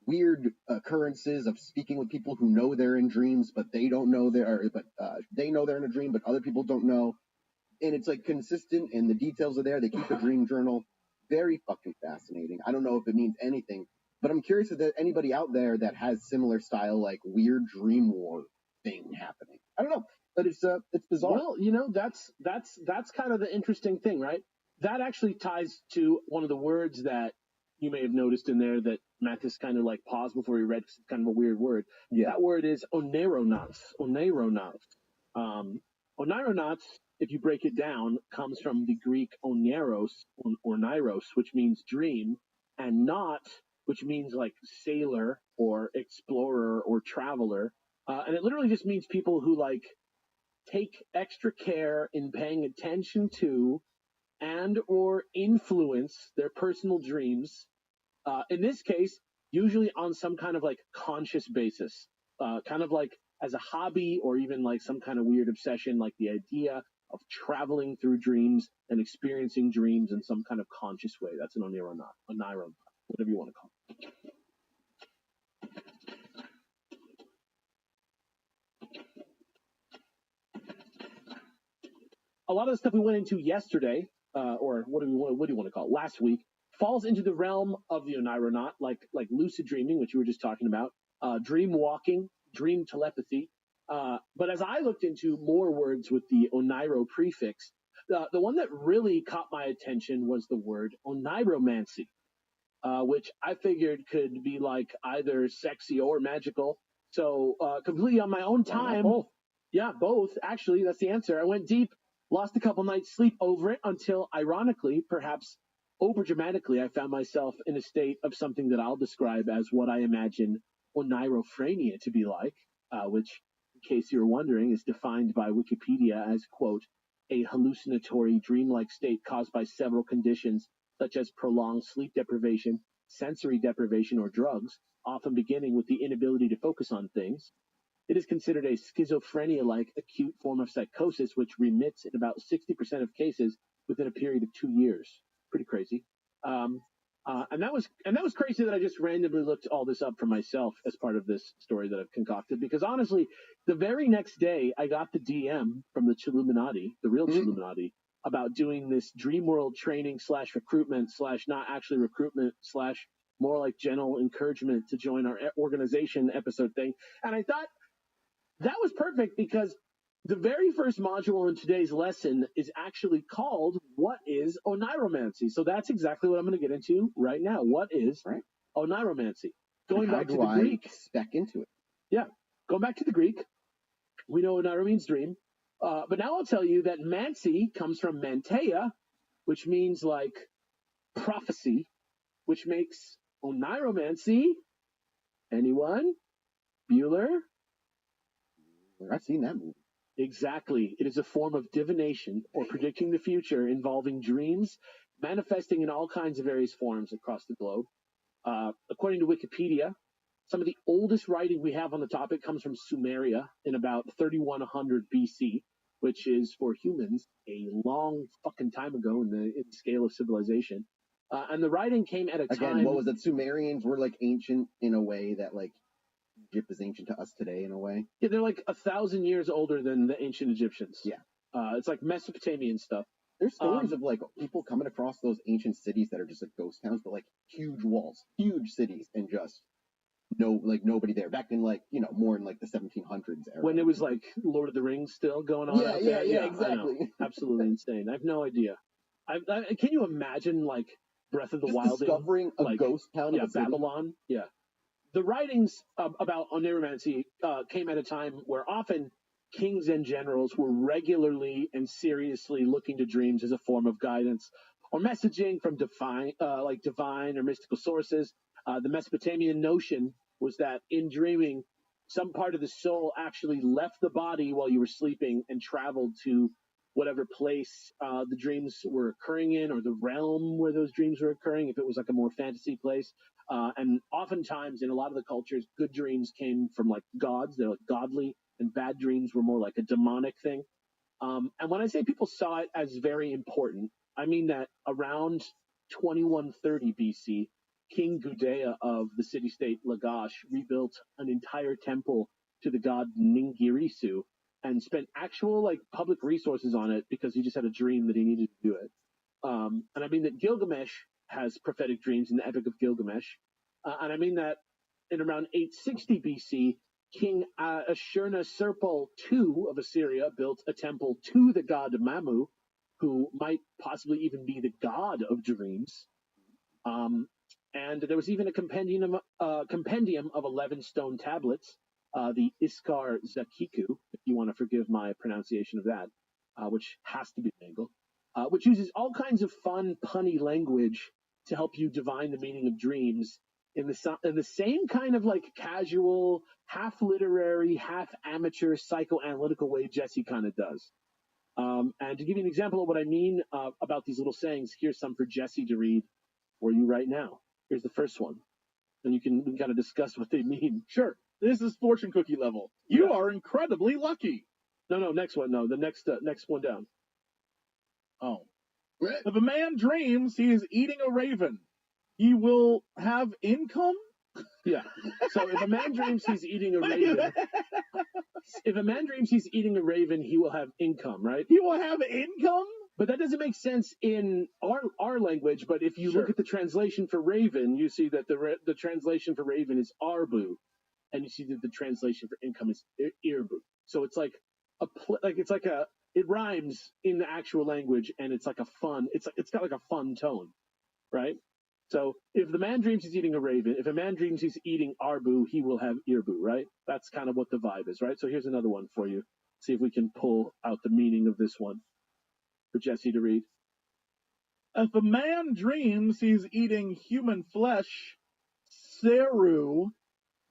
weird occurrences of speaking with people who know they're in dreams, but they don't know they know they're in a dream, but other people don't know. And it's like consistent, and the details are there. They keep a dream journal. Very fucking fascinating. I don't know if it means anything, but I'm curious if there's anybody out there that has similar style, like weird dream war thing happening. I don't know, but it's bizarre. Well, that's kind of the interesting thing, right? That actually ties to one of the words that you may have noticed in there that Mathis kind of like paused before he read, because it's kind of a weird word. Yeah. That word is oneironauts. Oneironauts, if you break it down, comes from the Greek oneiros, which means dream, and naut, which means like sailor or explorer or traveler. And it literally just means people who like take extra care in paying attention to and or influence their personal dreams. In this case, usually on some kind of like conscious basis, kind of like as a hobby or even like some kind of weird obsession, like the idea of traveling through dreams and experiencing dreams in some kind of conscious way. That's an oneironaut, whatever you want to call it. A lot of the stuff we went into yesterday, or what do you want to call it, last week, falls into the realm of the oneironaut, like lucid dreaming, which you were just talking about, dream walking, dream telepathy. But as I looked into more words with the oneiro prefix, the one that really caught my attention was the word oneiromancy, which I figured could be like either sexy or magical. So completely on my own time. Both. Yeah, both. Actually, that's the answer. I went deep, lost a couple nights sleep over it until, ironically, perhaps overdramatically, I found myself in a state of something that I'll describe as what I imagine oneirophrenia to be like, which, in case you're wondering, is defined by Wikipedia as, quote, a hallucinatory dreamlike state caused by several conditions such as prolonged sleep deprivation, sensory deprivation, or drugs, often beginning with the inability to focus on things. It is considered a schizophrenia-like acute form of psychosis, which remits in about 60% of cases within a period of 2 years. Pretty crazy. And that was crazy that I just randomly looked all this up for myself as part of this story that I've concocted. Because honestly, the very next day I got the DM from the Chilluminati, the real Chilluminati, about doing this dream world training / recruitment / not actually recruitment / more like general encouragement to join our organization episode thing. And I thought that was perfect because the very first module in today's lesson is actually called What is Oneiromancy? So that's exactly what I'm going to get into right now. What is oneiromancy? Going back to the Greek. Spec into it. Yeah, going back to the Greek. We know oneiro means dream. But now I'll tell you that mancy comes from manteia, which means like prophecy, which makes oneiromancy. Anyone? Bueller? I've seen that movie. Exactly. It is a form of divination or predicting the future involving dreams manifesting in all kinds of various forms across the globe. According to Wikipedia, some of the oldest writing we have on the topic comes from Sumeria in about 3100 BC, which is for humans a long fucking time ago in the scale of civilization. And the writing came at a time. Again, what was it? Sumerians were like ancient in a way that like Egypt is ancient to us today in a way. Yeah, they're like 1,000 years older than the ancient Egyptians. Yeah. It's like Mesopotamian stuff. There's stories of like people coming across those ancient cities that are just like ghost towns, but like huge walls, huge cities, and just nobody there. Back in like, more in like the 1700s era. When it was like Lord of the Rings still going on. Yeah, exactly. Absolutely insane. I have no idea. Can you imagine like Breath of the Wild discovering a ghost town of a city? Babylon? Yeah. The writings about oneiromancy came at a time where often kings and generals were regularly and seriously looking to dreams as a form of guidance or messaging from divine or mystical sources. The Mesopotamian notion was that in dreaming, some part of the soul actually left the body while you were sleeping and traveled to whatever place the dreams were occurring in, or the realm where those dreams were occurring, if it was like a more fantasy place. And oftentimes in a lot of the cultures, good dreams came from like gods. They're like godly, and bad dreams were more like a demonic thing. And when I say people saw it as very important, I mean that around 2130 BC, King Gudea of the city-state Lagash rebuilt an entire temple to the god Ningirisu and spent actual like public resources on it because he just had a dream that he needed to do it. And I mean that Gilgamesh has prophetic dreams in the Epic of Gilgamesh. And I mean that in around 860 BC, King Ashurnasirpal II of Assyria built a temple to the god Mamu, who might possibly even be the god of dreams. And there was even a compendium of 11 stone tablets, the Iskar Zakiku, if you want to forgive my pronunciation of that, which has to be mangled, which uses all kinds of fun, punny language to help you divine the meaning of dreams in the same kind of like casual, half literary, half amateur, psychoanalytical way Jesse kind of does. And to give you an example of what I mean about these little sayings, here's some for Jesse to read for you right now. Here's the first one, and we can kind of discuss what they mean. Sure. This is fortune cookie level. You are incredibly lucky. No, next one. No, the next one down. Oh. If a man dreams he is eating a raven, he will have income? Yeah. So if a man dreams he's eating a raven, he will have income, right? He will have income? But that doesn't make sense in our language. But if you look at the translation for raven, you see that the translation for raven is arbu, and you see that the translation for income is irbu. So it's like it rhymes in the actual language, and it's like it's got like a fun tone, right? So if the man dreams he's eating a raven, if a man dreams he's eating arbu, he will have irbu, right? That's kind of what the vibe is, right? So here's another one for you. See if we can pull out the meaning of this one for Jesse to read. If a man dreams he's eating human flesh, seru,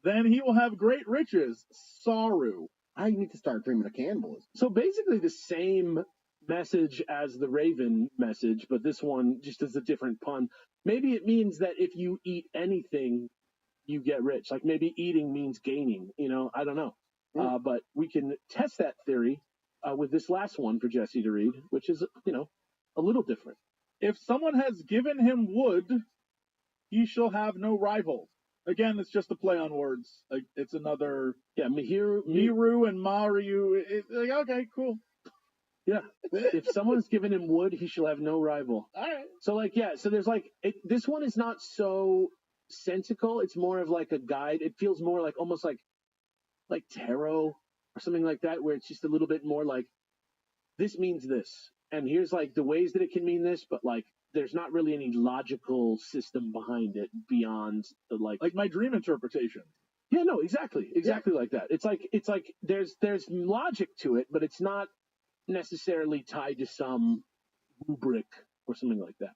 then he will have great riches, saru. I need to start dreaming of cannibalism. So basically the same message as the Raven message, but this one just is a different pun. Maybe it means that if you eat anything, you get rich. Like maybe eating means gaining, I don't know. But we can test that theory with this last one for Jesse to read, which is, a little different. If someone has given him wood, he shall have no rival. Again, it's just a play on words. Like it's another Miru and Mario. Like, okay, cool. Yeah. If someone's given him wood, he shall have no rival. All right. So so there's this one is not so sensical. It's more of like a guide. It feels more like almost like tarot or something like that, where it's just a little bit more like this means this, and here's like the ways that it can mean this, but like there's not really any logical system behind it beyond the like my dream interpretation. Yeah, no, exactly like that. It's like there's logic to it, but it's not necessarily tied to some rubric or something like that.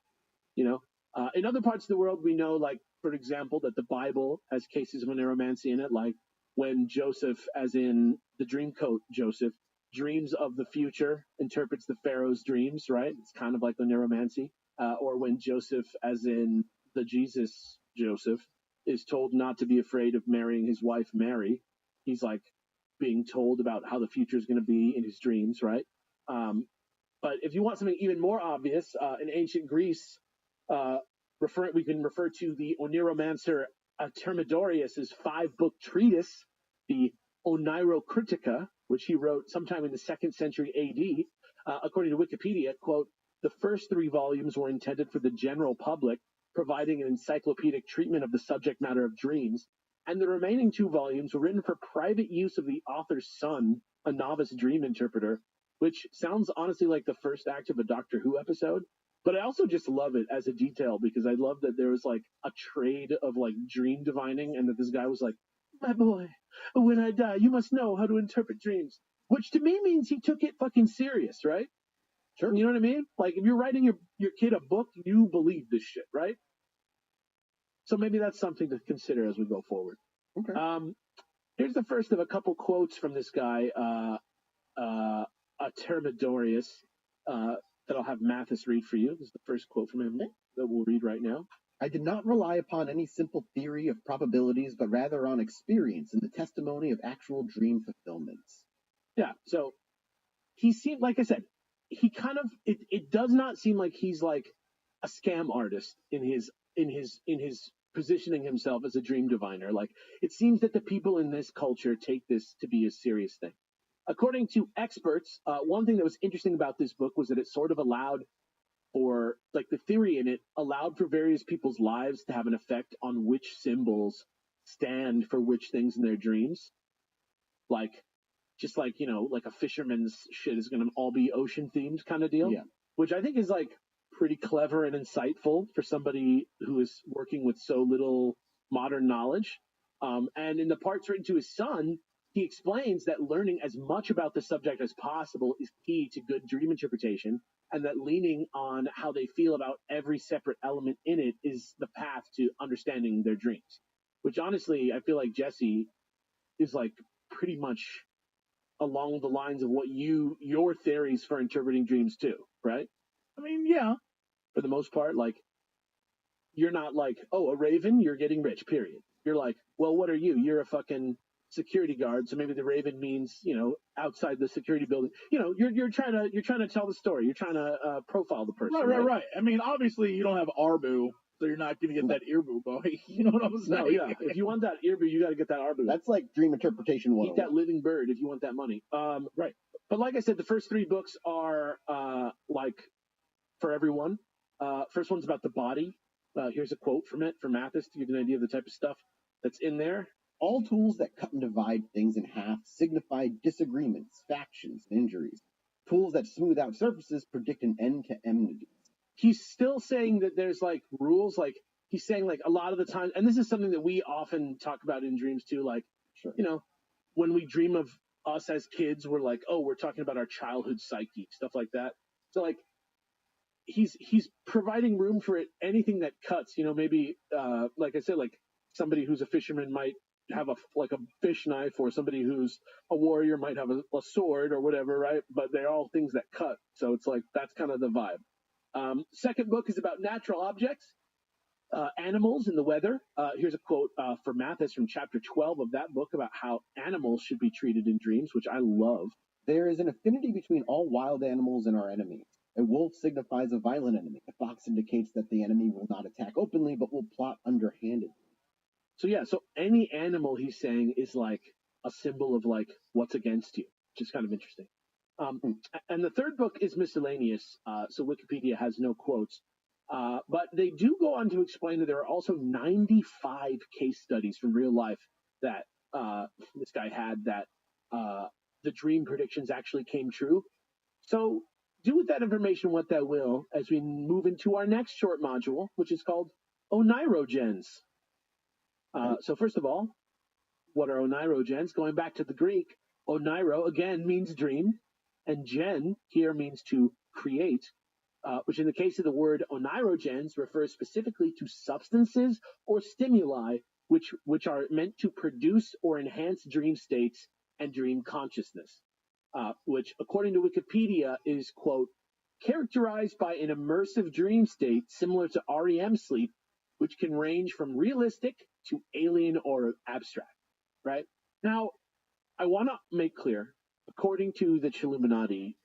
In other parts of the world, we know, like, for example, that the Bible has cases of neuromancy in it, like when Joseph, as in the Dreamcoat Joseph, dreams of the future, interprets the Pharaoh's dreams, right? It's kind of like the neuromancy. Or when Joseph, as in the Jesus Joseph, is told not to be afraid of marrying his wife Mary. He's like being told about how the future is going to be in his dreams, right? But if you want something even more obvious, in ancient Greece, we can refer to the Oniromancer Thermidorius's 5-book treatise, the Oneirocritica, which he wrote sometime in the 2nd century AD. According to Wikipedia, quote, the first 3 volumes were intended for the general public, providing an encyclopedic treatment of the subject matter of dreams, and the remaining 2 volumes were written for private use of the author's son, a novice dream interpreter, which sounds honestly like the first act of a Doctor Who episode. But I also just love it as a detail because I love that there was like a trade of like dream divining, and that this guy was like, my boy, when I die, you must know how to interpret dreams. Which to me means he took it fucking serious, right? Sure. You know what I mean? Like if you're writing your kid a book, you believe this shit, right? So maybe that's something to consider as we go forward. Okay. Here's the first of a couple quotes from this guy, Thermidorius, that I'll have Mathis read for you. This is the first quote from him that we'll read right now. I did not rely upon any simple theory of probabilities, but rather on experience and the testimony of actual dream fulfillments. Yeah, so he seemed, like I said, he kind of, it does not seem like he's like a scam artist in his positioning himself as a dream diviner. Like, it seems that the people in this culture take this to be a serious thing. According to experts, one thing that was interesting about this book was that it sort of allowed for, like, the theory in it allowed for various people's lives to have an effect on which symbols stand for which things in their dreams. Like, just like, like a fisherman's shit is going to all be ocean themed kind of deal. Yeah. Which I think is, like, pretty clever and insightful for somebody who is working with so little modern knowledge. And in the parts written to his son, he explains that learning as much about the subject as possible is key to good dream interpretation, and that leaning on how they feel about every separate element in it is the path to understanding their dreams. Which honestly, I feel like Jesse is like pretty much along the lines of what your theories for interpreting dreams too, right? I mean, yeah. For the most part, like, you're not like, oh, a raven, you're getting rich, period. You're like, well, what are you? You're a fucking security guard, so maybe the raven means, outside the security building. You're trying to tell the story. You're trying to profile the person. Right. I mean, obviously you don't have Arbu, so you're not going to get that Earbu, boy. You know what I'm saying? No, yeah. If you want that Earbu, you got to get that Arbu. That's like dream interpretation 101. Eat that living bird if you want that money. Right. But like I said, the first 3 books are like for everyone. First one's about the body. Here's a quote from it for Mathis to give you an idea of the type of stuff that's in there. All tools that cut and divide things in half signify disagreements, factions, and injuries. Tools that smooth out surfaces predict an end to enmities. He's still saying that there's like rules, like he's saying like a lot of the time, and this is something that we often talk about in dreams too, like, sure. When we dream of us as kids, we're like, oh, we're talking about our childhood psyche, stuff like that. So like, he's providing room for it. Anything that cuts, maybe like I said, like somebody who's a fisherman might have a fish knife, or somebody who's a warrior might have a sword or whatever, right? But they're all things that cut. So it's like that's kind of the vibe. Second book is about natural objects, animals and the weather. Here's a quote for Mathis from chapter 12 of that book about how animals should be treated in dreams, which I love. There is an affinity between all wild animals and our enemies. A wolf signifies a violent enemy. A fox indicates that the enemy will not attack openly, but will plot underhandedly. So any animal he's saying is like a symbol of like what's against you, which is kind of interesting. And the third book is miscellaneous, so Wikipedia has no quotes. But they do go on to explain that there are also 95 case studies from real life that this guy had that the dream predictions actually came true. So do with that information what that will as we move into our next short module, which is called Oneirogens. So first of all, what are oneirogens? Going back to the Greek, oneiro again means dream, and gen here means to create, which in the case of the word oneirogens refers specifically to substances or stimuli which are meant to produce or enhance dream states and dream consciousness, which according to Wikipedia is, quote, characterized by an immersive dream state similar to REM sleep, which can range from realistic to alien or abstract, right? Now, I want to make clear, according to the Chilluminati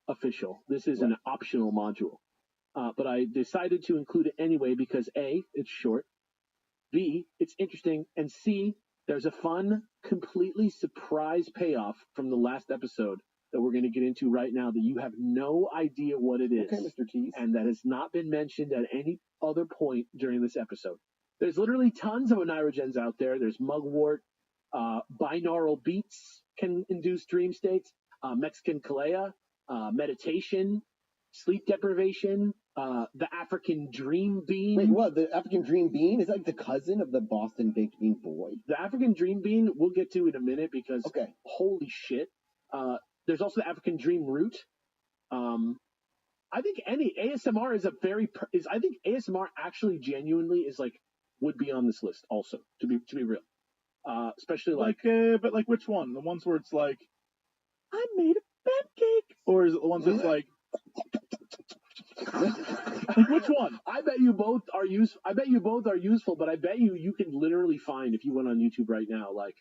official, this is an optional module, but I decided to include it anyway because A, it's short, B, it's interesting, and C, there's a fun, completely surprise payoff from the last episode that we're going to get into right now that you have no idea what it is. Okay, Mr. Tease. And that has not been mentioned at any other point during this episode. There's literally tons of oneirogens out there. There's mugwort, binaural beats can induce dream states, Mexican kalea, meditation, sleep deprivation, the African dream bean. Wait, what? The African dream bean is like the cousin of the Boston baked bean boy? The African dream bean we'll get to in a minute because holy shit. There's also the African dream root. I think any ASMR is I think ASMR actually genuinely is like would be on this list also to be real. Especially but like which one? The ones where it's like I made a pancake, or is it the ones that's like which one? I bet you both are useful, but I bet you can literally find, if you went on YouTube right now, like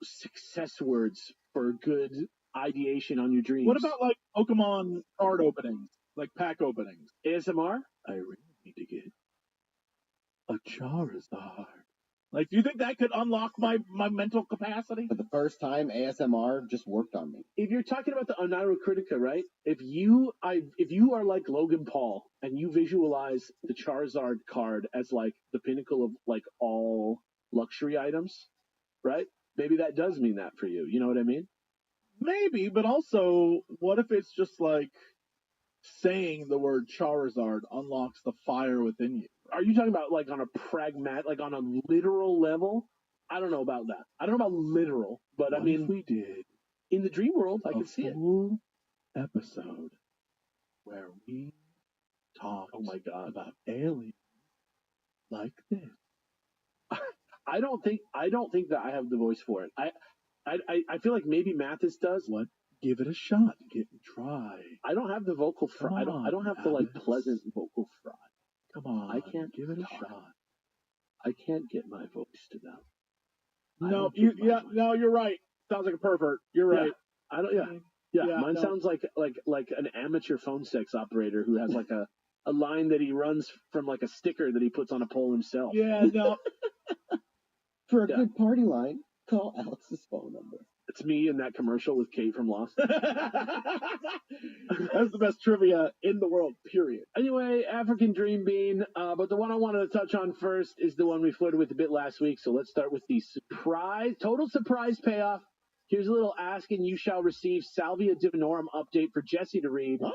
success words for good ideation on your dreams. What about like Pokemon card openings, like pack openings? ASMR? I really need to get a Charizard. Like, do you think that could unlock my mental capacity? For the first time, ASMR just worked on me. If you're talking about the Oneirocritica, right? If you are like Logan Paul and you visualize the Charizard card as like the pinnacle of like all luxury items, right? Maybe that does mean that for you. You know what I mean? Maybe, but also, what if it's just like saying the word Charizard unlocks the fire within you? Are you talking about like on a pragmatic, like on a literal level? I don't know about that. I don't know about literal, but what I mean, if we did in the dream world, I can see it. A full episode where we talked about aliens like this. I don't think that I have the voice for it. I feel like maybe Mathis does. What? Give it a shot. Try. I don't have the vocal fry. I don't have the like pleasant vocal fry. Come on. I can't give it a shot. I can't get my voice to them. No, you're right. Sounds like a pervert. You're right. Mine sounds like an amateur phone sex operator who has like a line that he runs from like a sticker that he puts on a pole himself. Yeah, no. For a good party line, call Alex's phone number. It's me in that commercial with Kate from Lost. That's the best trivia in the world, period. Anyway, African Dream Bean. But the one I wanted to touch on first is the one we flirted with a bit last week. So let's start with the total surprise payoff. Here's a little ask and you shall receive Salvia Divinorum update for Jesse to read from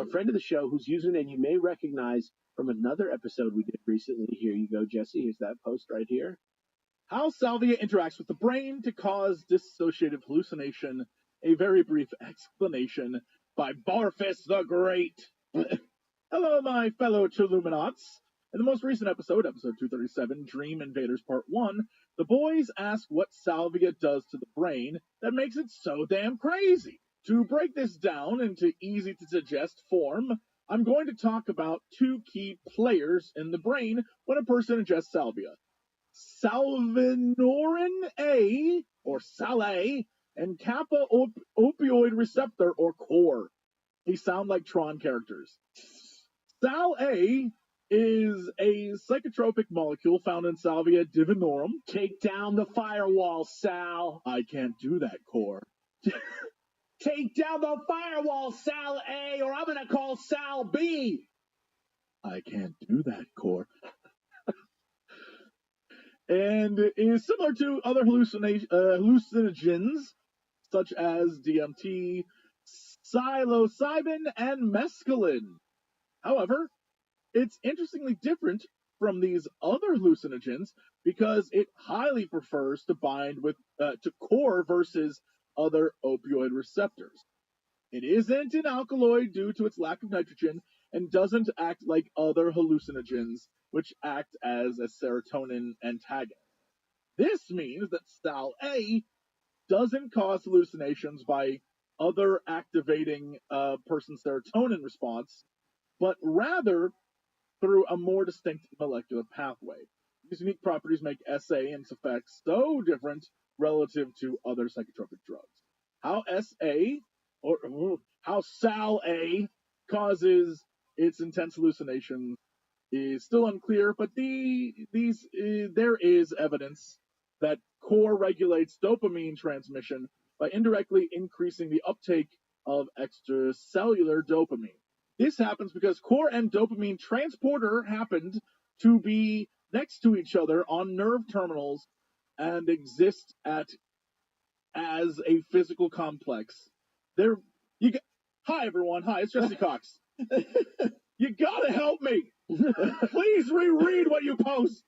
a friend of the show whose username you may recognize from another episode we did recently. Here you go, Jesse. Here's that post right here. How salvia interacts with the brain to cause dissociative hallucination. A very brief explanation by Barfus the Great. Hello, my fellow Chilluminauts. In the most recent episode 237, Dream Invaders Part 1, the boys ask what salvia does to the brain that makes it so damn crazy. To break this down into easy-to-digest form, I'm going to talk about two key players in the brain when a person ingests salvia. Salvinorin A, or SAL-A, and kappa opioid receptor, or core. They sound like Tron characters. SAL-A is a psychotropic molecule found in Salvia divinorum. Take down the firewall, Sal. I can't do that, core. Take down the firewall, Sal-A, or I'm gonna call Sal-B. I can't do that, core. And is similar to other hallucinogens, such as DMT, psilocybin, and mescaline. However, it's interestingly different from these other hallucinogens because it highly prefers to bind with to core versus other opioid receptors. It isn't an alkaloid due to its lack of nitrogen and doesn't act like other hallucinogens, which act as a serotonin antagonist. This means that SAL-A doesn't cause hallucinations by other activating a person's serotonin response, but rather through a more distinct molecular pathway. These unique properties make SA and its effects so different relative to other psychotropic drugs. How SAL-A causes its intense hallucinations is still unclear, but there is evidence that core regulates dopamine transmission by indirectly increasing the uptake of extracellular dopamine. This happens because core and dopamine transporter happened to be next to each other on nerve terminals and exist as a physical complex. Hi everyone, hi, it's Jesse Cox. You gotta help me. Please reread what you post.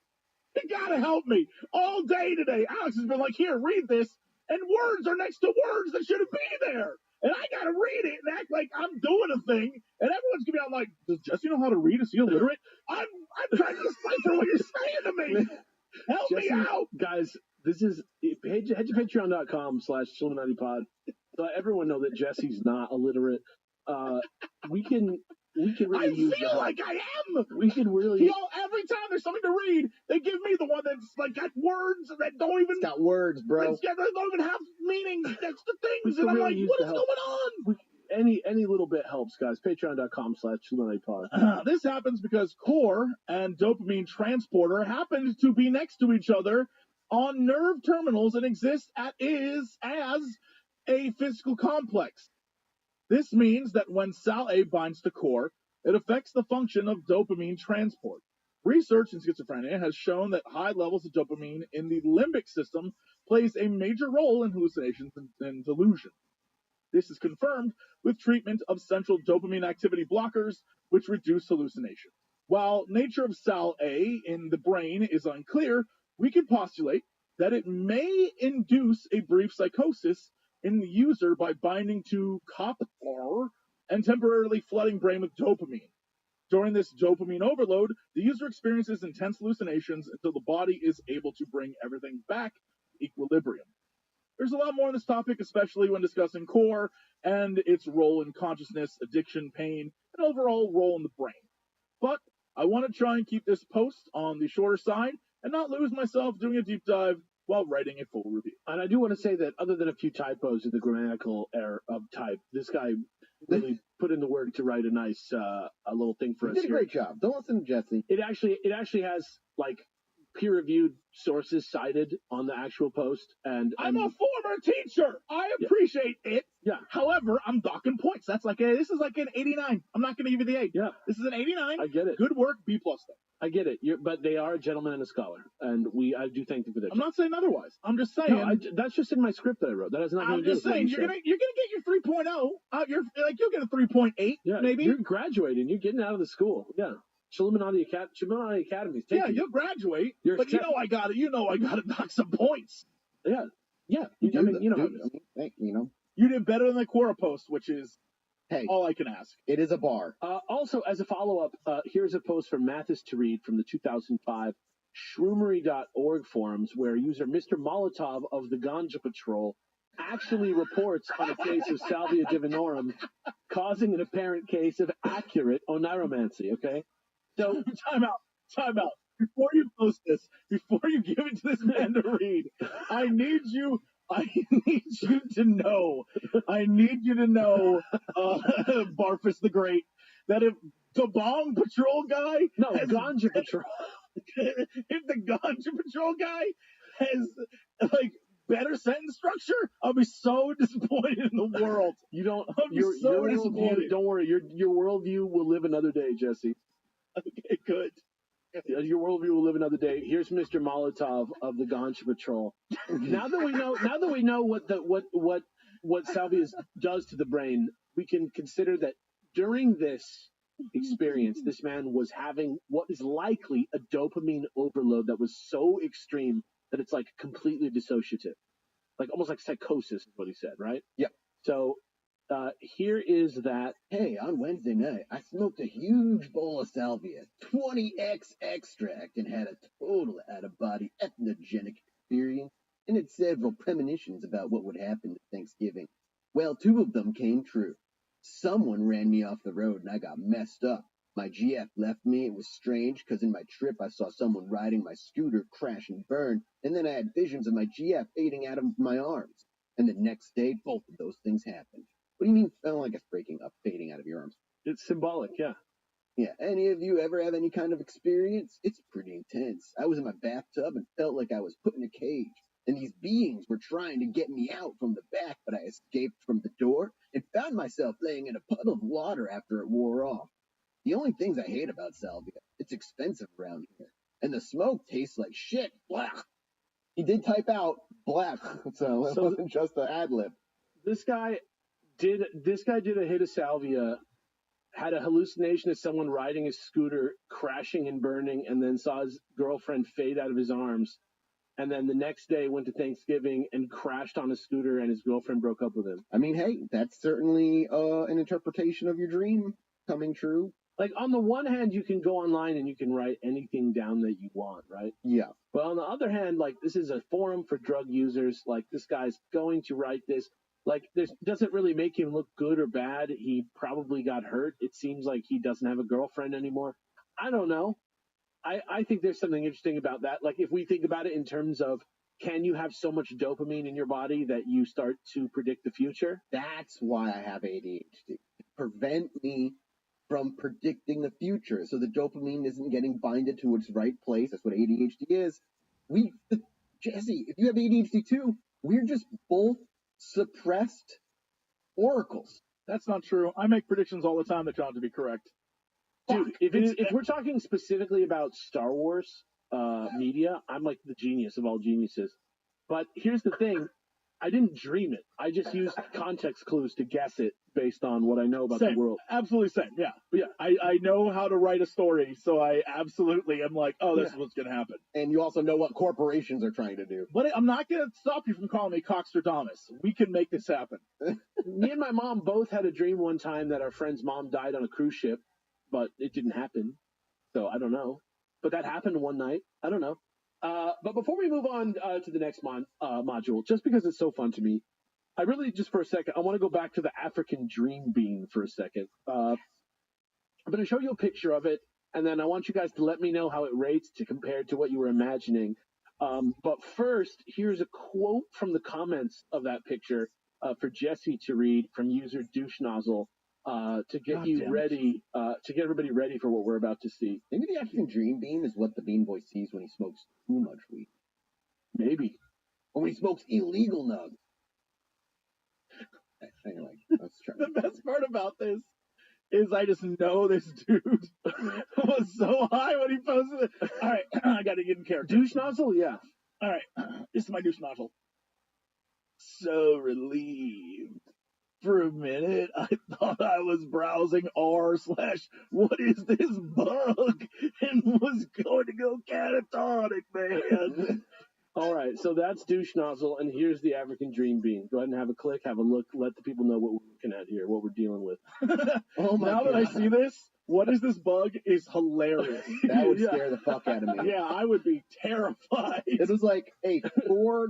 You gotta help me. All day today, Alex has been like, here, read this, and words are next to words that shouldn't be there. And I gotta read it and act like I'm doing a thing, and everyone's gonna be out like, does Jesse know how to read? Is he illiterate? I'm trying to decipher what you're saying to me. Help Jesse, me out. Guys, this is, head to patreon.com/ChilluminatiPod. So everyone know that Jesse's not illiterate. We can really use the I feel help. like I am. We can really. Every time there's something to read, they give me the one that's like got words that don't even. It's got words, bro. They don't even have meaning next to things, and I'm really like, what is help. going on? Any little bit helps, guys. Patreon.com/ChilluminatiPod. This happens because core and dopamine transporter happen to be next to each other on nerve terminals and exist as a physical complex. This means that when SAL-A binds to core, it affects the function of dopamine transport. Research in schizophrenia has shown that high levels of dopamine in the limbic system plays a major role in hallucinations and delusions. This is confirmed with treatment of central dopamine activity blockers, which reduce hallucinations. While nature of SAL-A in the brain is unclear, we can postulate that it may induce a brief psychosis in the user by binding to kappa and temporarily flooding brain with dopamine. During this dopamine overload, the user experiences intense hallucinations until the body is able to bring everything back to equilibrium. There's a lot more on this topic, especially when discussing core and its role in consciousness, addiction, pain, and overall role in the brain. But I want to try and keep this post on the shorter side and not lose myself doing a deep dive while writing a full review. And I do want to say that other than a few typos in the grammatical error of type, this guy really put in the work to write a nice a little thing for us. You did a great job. Don't listen to Jesse. It actually has like peer-reviewed sources cited on the actual post, and I'm a former teacher. I appreciate it. Yeah. However, I'm docking points. This is like an 89. I'm not going to give you the 8. Yeah. This is an 89. I get it. Good work, B+ though. I get it. But they are a gentleman and a scholar, and I do thank them for that. I'm not saying otherwise. I'm just saying. No, that's just in my script that I wrote. That has nothing to do with I'm just saying you're gonna get your 3.0. You'll get a 3.8. Yeah, maybe. You're graduating. You're getting out of the school. Yeah. Chilluminati Academy. Yeah, you'll graduate. But you know I got to knock some points. Yeah. Yeah. You did better than the Quora post, which is Hey, all I can ask. it is a bar. Also, as a follow-up, here's a post from Mathis to read from the 2005 shroomery.org forums where user Mr. Molotov of the Ganja Patrol actually reports on a case of Salvia divinorum causing an apparent case of accurate oniromancy, okay? So, time out. Before you post this, before you give it to this man to read, I need you to know, Barfus the Great, that if the Bong Patrol guy, Ganja Patrol, if the Ganja Patrol guy has like better sentence structure, I'll be so disappointed in the world. I'll be so disappointed. Don't worry, your worldview will live another day, Jesse. Okay, good. Your worldview will live another day. Here's Mr. Molotov of the Ganja Patrol. Now that we know what salvia does to the brain, we can consider that during this experience, this man was having what is likely a dopamine overload that was so extreme that it's like completely dissociative, like almost like psychosis is what he said, right? Yep. So here is that. Hey, on Wednesday night, I smoked a huge bowl of salvia, 20x extract, and had a total out-of-body ethnogenic experience, and had several premonitions about what would happen to Thanksgiving. Well, 2 of them came true. Someone ran me off the road, and I got messed up. My GF left me. It was strange, because in my trip, I saw someone riding my scooter crash and burn, and then I had visions of my GF fading out of my arms. And the next day, both of those things happened. What do you mean? Oh, I guess breaking up, fading out of your arms. It's symbolic, yeah. Yeah. Any of you ever have any kind of experience? It's pretty intense. I was in my bathtub and felt like I was put in a cage. And these beings were trying to get me out from the back, but I escaped from the door and found myself laying in a puddle of water after it wore off. The only things I hate about salvia, it's expensive around here. And the smoke tastes like shit. Blah. He did type out black, so it wasn't just an ad lib. This guy did a hit of salvia, had a hallucination of someone riding his scooter, crashing and burning, and then saw his girlfriend fade out of his arms. And then the next day went to Thanksgiving and crashed on a scooter, and his girlfriend broke up with him. I mean, hey, that's certainly an interpretation of your dream coming true. Like, on the one hand, you can go online and you can write anything down that you want, right? Yeah. But on the other hand, like, this is a forum for drug users. Like, this guy's going to write this. Like, this doesn't really make him look good or bad. He probably got hurt. It seems like he doesn't have a girlfriend anymore. I don't know. I think there's something interesting about that. Like, if we think about it in terms of, can you have so much dopamine in your body that you start to predict the future? That's why I have ADHD. To prevent me from predicting the future. So the dopamine isn't getting binded to its right place. That's what ADHD is. Jesse, if you have ADHD too, we're just both suppressed oracles. That's not true. I make predictions all the time that turn out to be correct. Dude, if we're talking specifically about Star Wars media, I'm like the genius of all geniuses. But here's the thing. I didn't dream it. I just used context clues to guess it based on what I know about the world. Absolutely same, yeah. But yeah, I know how to write a story, so I absolutely am like, oh, this is what's going to happen. And you also know what corporations are trying to do. But I'm not going to stop you from calling me Coxtradamus. We can make this happen. Me and my mom both had a dream one time that our friend's mom died on a cruise ship, but it didn't happen. So I don't know. But that happened one night. I don't know. But before we move on to the next module, just because it's so fun to me, I really, just for a second, I want to go back to the African dream bean for a second. I'm going to show you a picture of it, and then I want you guys to let me know how it rates to compare to what you were imagining. But first, here's a quote from the comments of that picture for Jesse to read from user Douche Nozzle to get to get everybody ready for what we're about to see. Maybe the African dream bean is what the Bean Boy sees when he smokes too much weed. Maybe. Or when he smokes illegal nugs. Anyway, let's try. The best part about this is I just know this dude was so high when he posted it. All right, I got to get in character. Douche Nozzle? Yeah. All right, this is my douche nozzle. So relieved. For a minute, I thought I was browsing r/what is this bug and was going to go catatonic, man. All right, so that's douche nozzle, and here's the African dream bean. Go ahead and have a click, have a look, let the people know what we're looking at here, what we're dealing with. Oh my now God. That I see this, what is this bug is hilarious. That would scare the fuck out of me. Yeah, I would be terrified. It was like a 4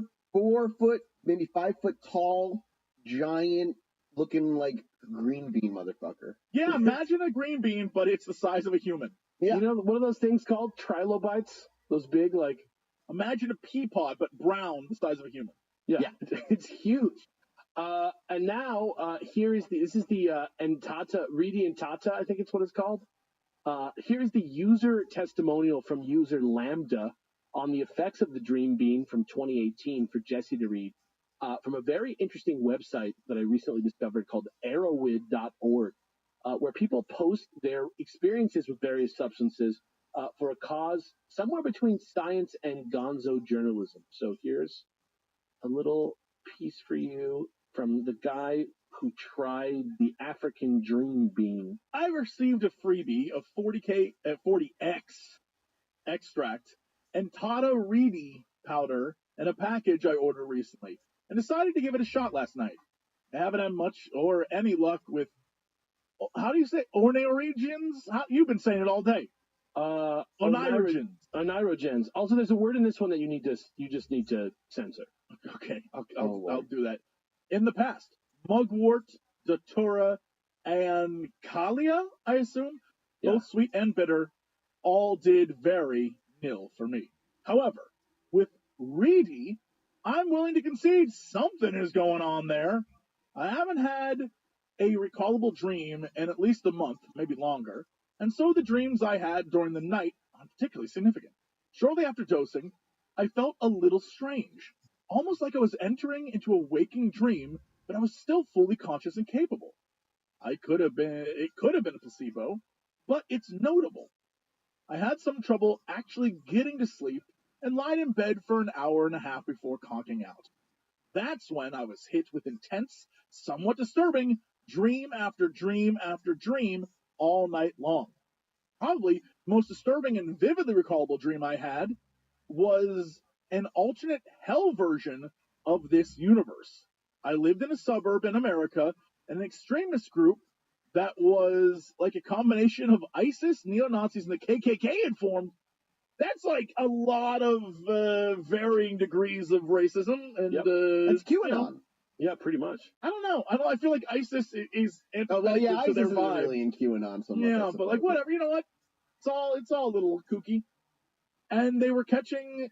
foot, maybe 5 foot tall, giant looking like green bean motherfucker. Yeah, imagine a green bean, but it's the size of a human. Yeah. You know, what are those things called? Trilobites? Those big, like... Imagine a pea pod, but brown, the size of a human. Yeah. It's huge. And now, this is the Entata, Reedy Entata, I think it's what it's called. Here's the user testimonial from user Lambda on the effects of the Dream Bean from 2018 for Jesse to read from a very interesting website that I recently discovered called arrowid.org, where people post their experiences with various substances for a cause somewhere between science and gonzo journalism. So here's a little piece for you from the guy who tried the African Dream Bean. I received a freebie of 40X extract and Tata Reedy powder in a package I ordered recently and decided to give it a shot last night. I haven't had much or any luck with, how do you say, ornithorigins? You've been saying it all day. Onirogens. Also, there's a word in this one that you just need to censor. Okay, I'll do that. In the past, mugwort, datura, and kalia, I assume, both sweet and bitter, all did very nil for me. However, with Reedy, I'm willing to concede something is going on there. I haven't had a recallable dream in at least a month, maybe longer, and so the dreams I had during the night aren't particularly significant. Shortly after dosing, I felt a little strange, almost like I was entering into a waking dream, but I was still fully conscious and capable. It could have been a placebo, but it's notable. I had some trouble actually getting to sleep and lied in bed for an hour and a half before conking out. That's when I was hit with intense, somewhat disturbing, dream after dream after dream all night long. Probably the most disturbing and vividly recallable dream I had was an alternate hell version of this universe. I lived in a suburb in America, and an extremist group that was like a combination of ISIS, neo-Nazis, and the KKK had formed. That's like a lot of varying degrees of racism. And that's QAnon. You know, yeah, pretty much. I don't know. I feel like ISIS is ISIS their isn't vibe. Really in QAnon so much. Yeah, but like whatever. You know what? It's all a little kooky. And they were catching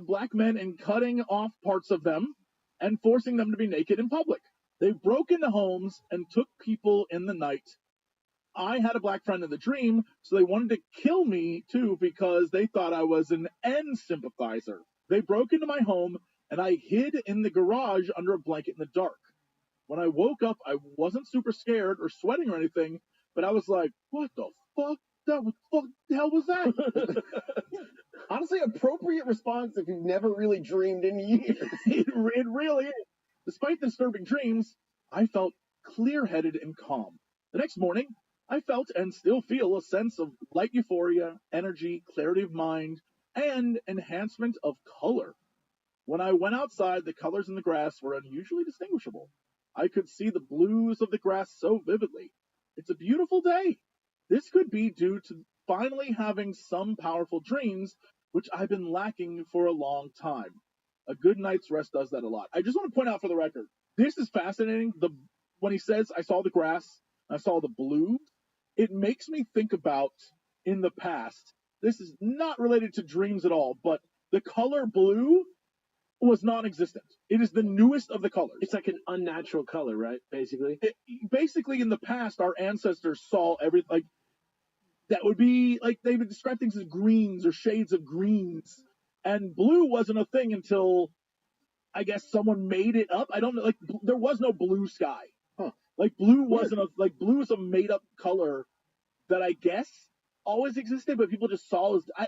black men and cutting off parts of them and forcing them to be naked in public. They broke into homes and took people in the night. I had a black friend in the dream, so they wanted to kill me too because they thought I was an N sympathizer. They broke into my home and I hid in the garage under a blanket in the dark. When I woke up, I wasn't super scared or sweating or anything, but I was like, what the fuck? What the hell was that? Honestly, appropriate response if you've never really dreamed in years. It really is. Despite the disturbing dreams, I felt clear-headed and calm. The next morning, I felt and still feel a sense of light euphoria, energy, clarity of mind, and enhancement of color. When I went outside, the colors in the grass were unusually distinguishable. I could see the blues of the grass so vividly. It's a beautiful day. This could be due to finally having some powerful dreams, which I've been lacking for a long time. A good night's rest does that a lot. I just want to point out for the record, this is fascinating. When he says, I saw the grass, I saw the blue, it makes me think about in the past. This is not related to dreams at all, but the color blue was non-existent. It is the newest of the colors. It's like an unnatural color, right? Basically. Basically, in the past, our ancestors saw everything. Like, that would be like they would describe things as greens or shades of greens, and blue wasn't a thing until I guess someone made it up. I don't know. Like, there was no blue sky. Huh. Like, blue wasn't blue is a made-up color that I guess always existed, but people just saw as. I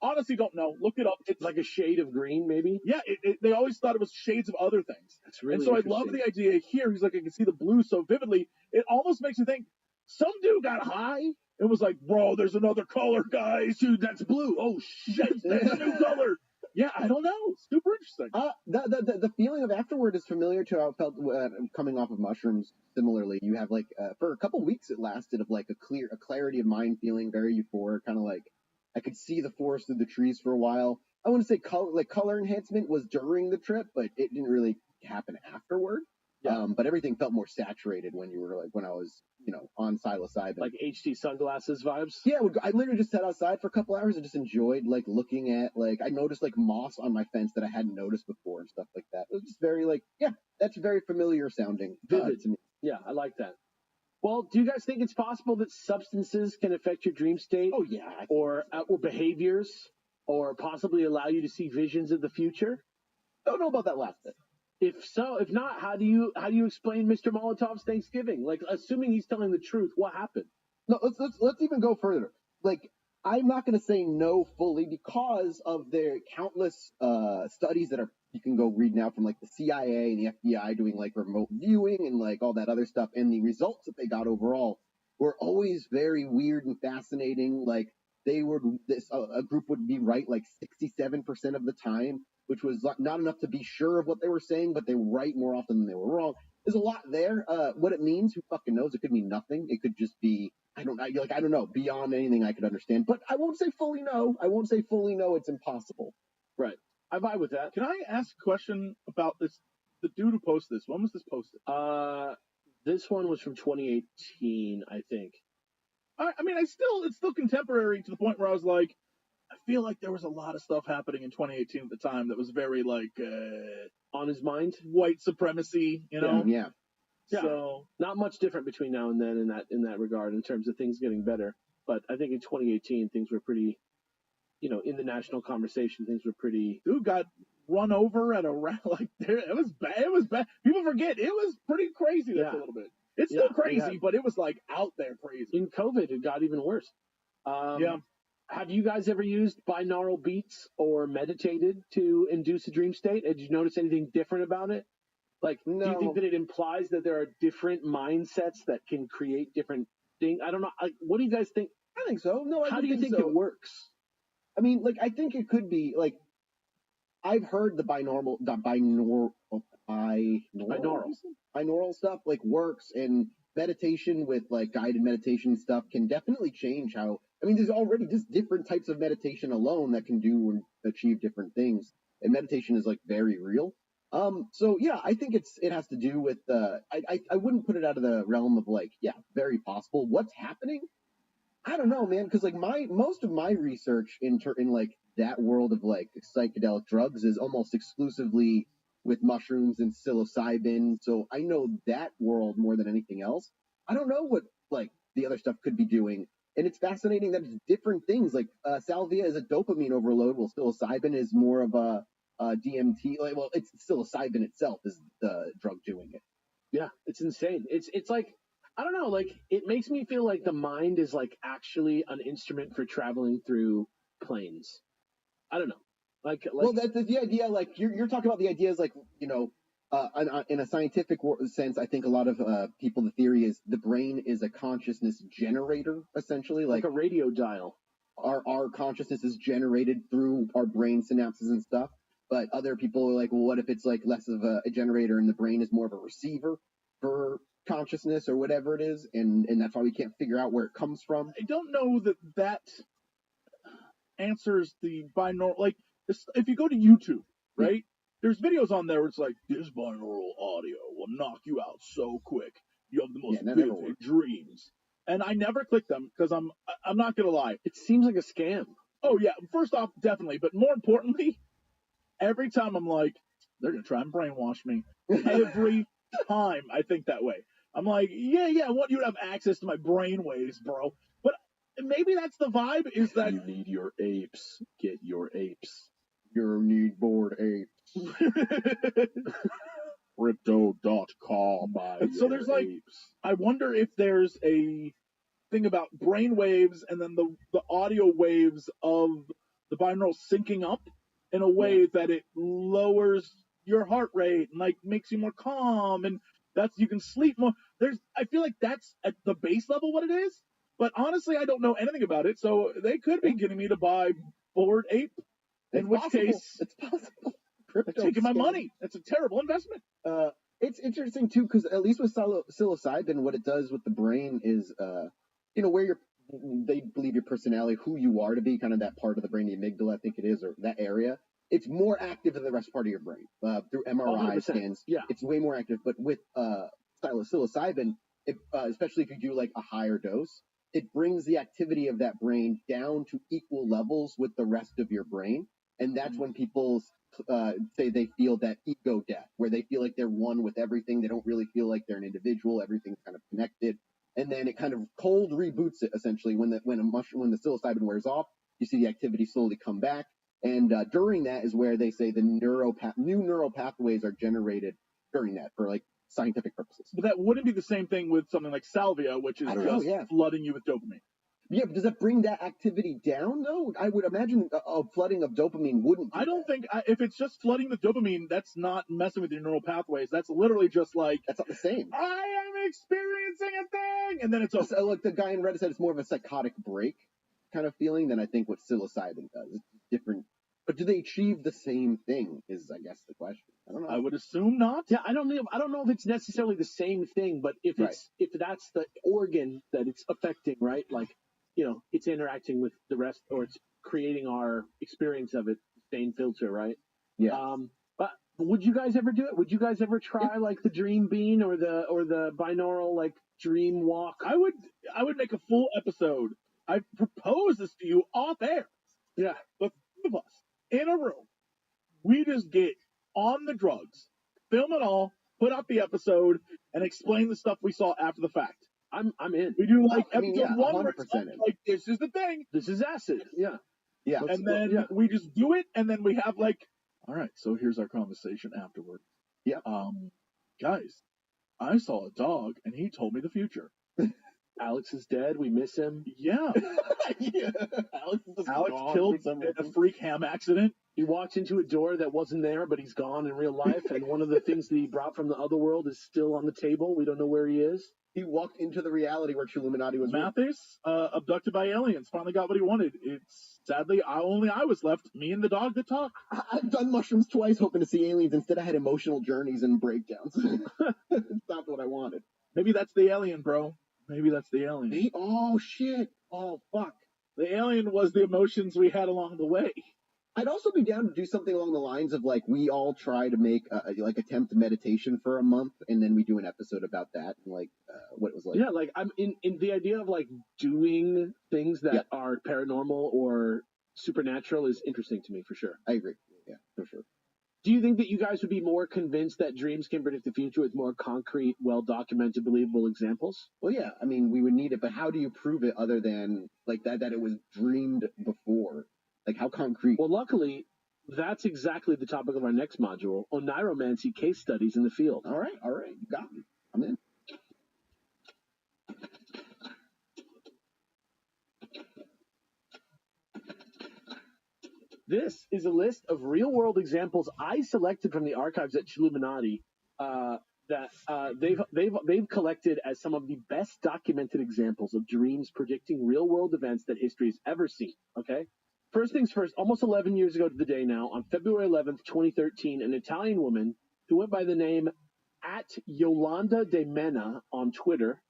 honestly don't know. Look it up. It's like a shade of green, maybe. Yeah, they always thought it was shades of other things. That's really. And so I love the idea here. He's like, I can see the blue so vividly. It almost makes you think some dude got high. It was like, bro, there's another color, guys. Dude, that's blue. Oh shit, that's a new color. Yeah, I don't know. Super interesting. The feeling of afterward is familiar to how I felt coming off of mushrooms. Similarly, you have like for a couple weeks it lasted of like a clarity of mind feeling, very euphoric, kind of like I could see the forest through the trees for a while. I wouldn't say color enhancement was during the trip, but it didn't really happen afterward. Yeah. But everything felt more saturated when you were like when I was on psilocybin. Like HD sunglasses vibes. Yeah, I literally just sat outside for a couple hours and just enjoyed like looking at like I noticed like moss on my fence that I hadn't noticed before and stuff like that. It was just very like that's very familiar sounding. Vivid. To me. Yeah, I like that. Well, do you guys think it's possible that substances can affect your dream state? Oh yeah. Or behaviors, or possibly allow you to see visions of the future? Don't know about that last bit. If so, if not, how do you explain Mr. Molotov's Thanksgiving? Like, assuming he's telling the truth, what happened? No, let's even go further. Like, I'm not going to say no fully because of their countless studies that you can go read now from like the CIA and the FBI doing like remote viewing and like all that other stuff, and the results that they got overall were always very weird and fascinating. Like a group would be right like 67% of the time, which was not enough to be sure of what they were saying, but they were right more often than they were wrong. There's a lot there. What it means, who fucking knows? It could mean nothing. It could just be I don't know, beyond anything I could understand. But I won't say fully no. It's impossible. Right. I vibe with that. Can I ask a question about this? The dude who posted this. When was this posted? This one was from 2018, I think. I mean, it's still contemporary to the point where I was like, I feel like there was a lot of stuff happening in 2018 at the time that was very like on his mind, white supremacy, Yeah. So not much different between now and then in that regard in terms of things getting better. But I think in 2018 things were pretty, in the national conversation things were pretty. Dude got run over at a like there. It was bad. It was bad. People forget it was pretty crazy. That's a little bit. It's still crazy, but it was like out there crazy. In COVID, it got even worse. Have you guys ever used binaural beats or meditated to induce a dream state? Did you notice anything different about it? Like, no. Do you think that it implies that there are different mindsets that can create different things? I don't know. What do you guys think? I think so. No, How do you think so. it works? I mean, like, I think it could be, like, I've heard the binaural stuff, like, works, and meditation with, like, guided meditation stuff can definitely change how, I mean, there's already just different types of meditation alone that can do and achieve different things, and meditation is, like, very real. So yeah, I think it has to do with, I wouldn't put it out of the realm of like, yeah, very possible. What's happening? I don't know, man, because like most of my research in like that world of like psychedelic drugs is almost exclusively with mushrooms and psilocybin. So I know that world more than anything else. I don't know what like the other stuff could be doing. And it's fascinating that it's different things. Like salvia is a dopamine overload, while psilocybin is more of a DMT. Like, well, it's psilocybin itself is the drug doing it. Yeah, it's insane. It's like, I don't know, like it makes me feel like the mind is like actually an instrument for traveling through planes. I don't know. Like well, that's the idea. Like you're talking about the ideas, like in a scientific sense. I think a lot of people, the theory is the brain is a consciousness generator, essentially, like a radio dial. Our consciousness is generated through our brain synapses and stuff. But other people are like, well, what if it's like less of a generator and the brain is more of a receiver for consciousness or whatever it is, and that's why we can't figure out where it comes from. I don't know that answers the binaural. Like, if you go to YouTube, right? There's videos on there where it's like, this binaural audio will knock you out so quick. You have the most vivid dreams. And I never click them because I'm not gonna lie. It seems like a scam. Oh yeah, first off, definitely. But more importantly, every time I'm like, they're gonna try and brainwash me. Every time I think that way. I'm like, yeah, I want you to have access to my brain waves, bro. But maybe that's the vibe, is that you need your apes. Get your apes. You need bored apes. Crypto.com. So there's like, apes. I wonder if there's a thing about brain waves and then the audio waves of the binaural syncing up in a way that it lowers your heart rate and like makes you more calm, and you can sleep more. I feel like that's at the base level what it is, but honestly I don't know anything about it, so they could be getting me to buy Bored Ape In which case, it's possible. I'm Crypto taking my scam. money. That's a terrible investment. It's interesting too because at least with psilocybin, what it does with the brain is, where they believe your personality, who you are to be, kind of that part of the brain, the amygdala, I think it is, or that area. It's more active than the rest part of your brain. Through MRI 100%. scans, Yeah. it's way more active. But with psilocybin, especially if you do like a higher dose, it brings the activity of that brain down to equal levels with the rest of your brain, and that's when people say they feel that ego death, where they feel like they're one with everything. They don't really feel like they're an individual. Everything's kind of connected, and then it kind of cold reboots it essentially. When the psilocybin wears off, you see the activity slowly come back, and during that is where they say the new neural pathways are generated during that for like scientific purposes. But that wouldn't be the same thing with something like salvia, which is just flooding you with dopamine. Yeah, but does that bring that activity down, though? I would imagine a flooding of dopamine wouldn't. I don't think, if it's just flooding with dopamine, that's not messing with your neural pathways. That's literally just like, that's not the same. I am experiencing a thing, and then it's over. So, like the guy in Reddit said, it's more of a psychotic break kind of feeling than I think what psilocybin does. It's different. But do they achieve the same thing is, I guess, the question. I don't know. I would assume not. Yeah, I don't know if it's necessarily the same thing, but if that's the organ that it's affecting, right? Like, it's interacting with the rest, or it's creating our experience of it, stain filter, right? Yeah. But would you guys ever do it? Would you guys ever try like the dream bean or the binaural like dream walk? I would make a full episode. I propose this to you off air. Yeah. The three of us in a room. We just get on the drugs, film it all, put out the episode, and explain the stuff we saw after the fact. I'm in. We do like episode 1 where it's 100% like, this is the thing. This is acid. Yeah. Yeah. And then we just do it, and then we have like, all right, so here's our conversation afterward. Yeah. Guys, I saw a dog, and he told me the future. Alex is dead. We miss him. Yeah. Yeah. Alex killed in a freak ham accident. He walked into a door that wasn't there, but he's gone in real life. And one of the things that he brought from the other world is still on the table. We don't know where he is. He walked into the reality where Chilluminati was. Mathis, abducted by aliens, finally got what he wanted. It's sadly I was left, me and the dog that talk. I've done mushrooms twice hoping to see aliens. Instead, I had emotional journeys and breakdowns. It's not what I wanted. Maybe that's the alien, bro. Maybe that's the alien. Oh shit! Oh fuck! The alien was the emotions we had along the way. I'd also be down to do something along the lines of like we all try to make attempt meditation for a month, and then we do an episode about that and like what it was like. Yeah, like I'm in the idea of like doing things that are paranormal or supernatural is interesting to me for sure. I agree. Yeah, for sure. Do you think that you guys would be more convinced that dreams can predict the future with more concrete, well-documented, believable examples? Well, yeah. I mean, we would need it, but how do you prove it other than like that it was dreamed before? Like how concrete? Well, luckily, that's exactly the topic of our next module, Oniromancy case studies in the field. All right. You got me. I'm in. This is a list of real-world examples I selected from the archives at Chilluminati that they've collected as some of the best documented examples of dreams predicting real-world events that history has ever seen. Okay. First things first, almost 11 years ago to the day now, on February 11th, 2013, an Italian woman who went by the name @Yolanda de Mena on Twitter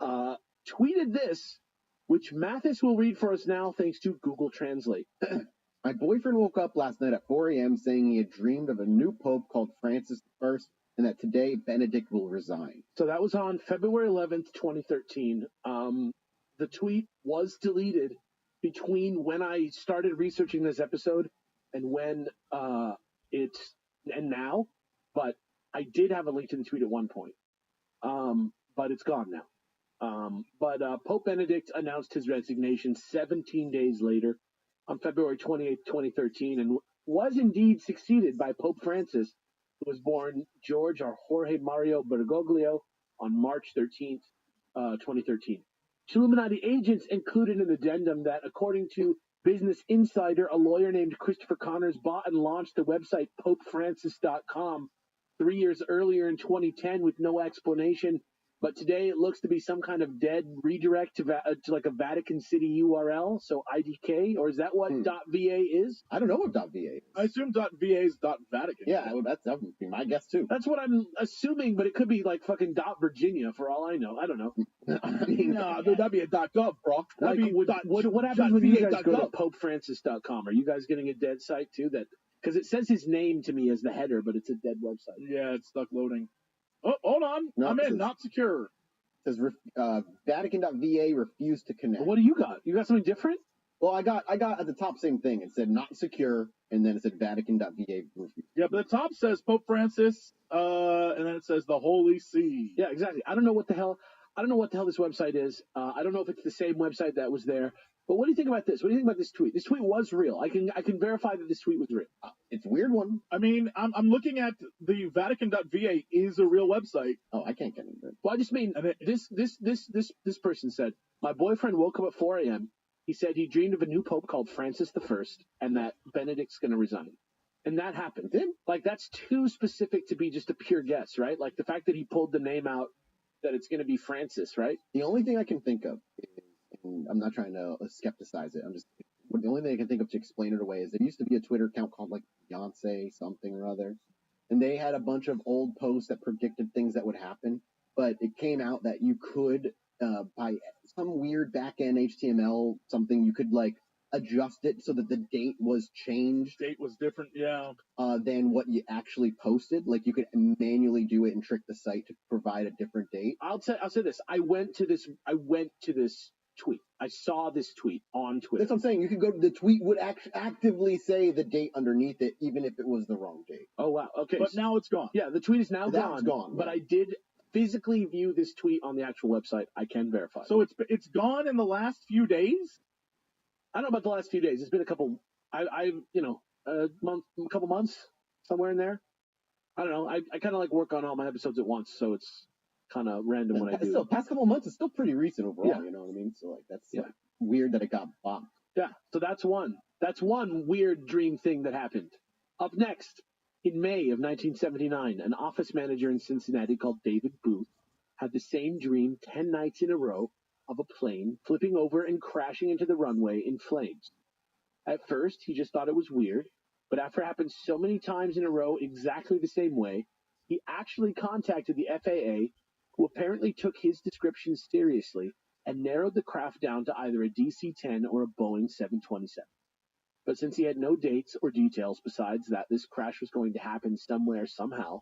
tweeted this, which Mathis will read for us now thanks to Google Translate. My boyfriend woke up last night at 4 a.m. saying he had dreamed of a new pope called Francis I and that today Benedict will resign. So that was on February 11th, 2013. The tweet was deleted between when I started researching this episode and when and now, but I did have a link to the tweet at one point. But it's gone now. But Pope Benedict announced his resignation 17 days later on February 28th, 2013, and was indeed succeeded by Pope Francis, who was born George or Jorge Mario Bergoglio on March 13th, 2013. Chilluminati agents included an addendum that, according to Business Insider, a lawyer named Christopher Connors bought and launched the website popefrancis.com 3 years earlier in 2010 with no explanation But today it looks to be some kind of dead redirect to like a Vatican City URL, so IDK, or is that what .va is? I don't know what .va is. I assume .va is .vatican. Yeah, that would be my guess too. That's what I'm assuming, but it could be like fucking .Virginia for all I know. I don't know. No, dude, that'd be a .gov, bro. That'd be what happens when you guys go to .va.gov. PopeFrancis.com? Are you guys getting a dead site too? Because it says his name to me as the header, but it's a dead website. Yeah, it's stuck loading. Oh, hold on. No, I'm in. Not secure. It says Vatican.va refused to connect. What do you got? You got something different? Well, I got at the top same thing. It said not secure, and then it said Vatican.va refused. Yeah, but the top says Pope Francis, and then it says the Holy See. Yeah, exactly. I don't know what the hell this website is. I don't know if it's the same website that was there. But what do you think about this? What do you think about this tweet? This tweet was real. I can verify that this tweet was real. It's a weird one. I mean, I'm looking at the Vatican.va is a real website. Oh, I can't get into it. Well, I just mean this person said, my boyfriend woke up at 4 a.m. He said he dreamed of a new pope called Francis I, and that Benedict's going to resign. And that happened. Like, that's too specific to be just a pure guess, right? Like, the fact that he pulled the name out that it's going to be Francis, right? The only thing I can think of is, and I'm not trying to skepticize it, the only thing I can think of to explain it away is there used to be a Twitter account called, like, Beyonce something or other, and they had a bunch of old posts that predicted things that would happen, but it came out that you could, by some weird back-end HTML something, you could, like, adjust it so that the date was changed. Date was different, yeah. Than what you actually posted. Like, you could manually do it and trick the site to provide a different date. I'll say this. I went to this tweet. I saw this tweet on Twitter. That's what I'm saying. You could go. The tweet would actively say the date underneath it, even if it was the wrong date. Oh wow. Okay. But now it's gone. Yeah, the tweet is now It's gone. But I did physically view this tweet on the actual website. I can verify. So it's gone in the last few days? I don't know about the last few days. It's been a couple. a couple months, somewhere in there. I don't know. I kind of like work on all my episodes at once, so it's kind of random when I do. Still, past couple months is still pretty recent overall. Yeah. You know what I mean? So like that's like, weird that it got bombed. Yeah. So that's one. That's one weird dream thing that happened. Up next, in May of 1979, an office manager in Cincinnati called David Booth had the same dream 10 nights in a row of a plane flipping over and crashing into the runway in flames. At first, he just thought it was weird, but after it happened so many times in a row exactly the same way, he actually contacted the FAA, who apparently took his description seriously and narrowed the craft down to either a DC-10 or a Boeing 727. But since he had no dates or details besides that this crash was going to happen somewhere, somehow,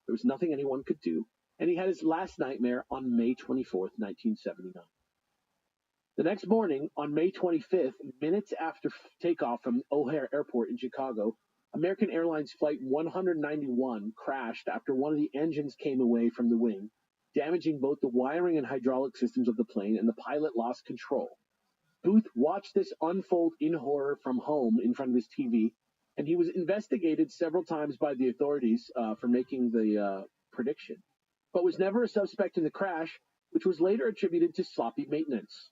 there was nothing anyone could do, and he had his last nightmare on May 24th, 1979. The next morning, on May 25th, minutes after takeoff from O'Hare Airport in Chicago, American Airlines Flight 191 crashed after one of the engines came away from the wing, damaging both the wiring and hydraulic systems of the plane, and the pilot lost control. Booth watched this unfold in horror from home in front of his TV, and he was investigated several times by the authorities for making the prediction, but was never a suspect in the crash, which was later attributed to sloppy maintenance.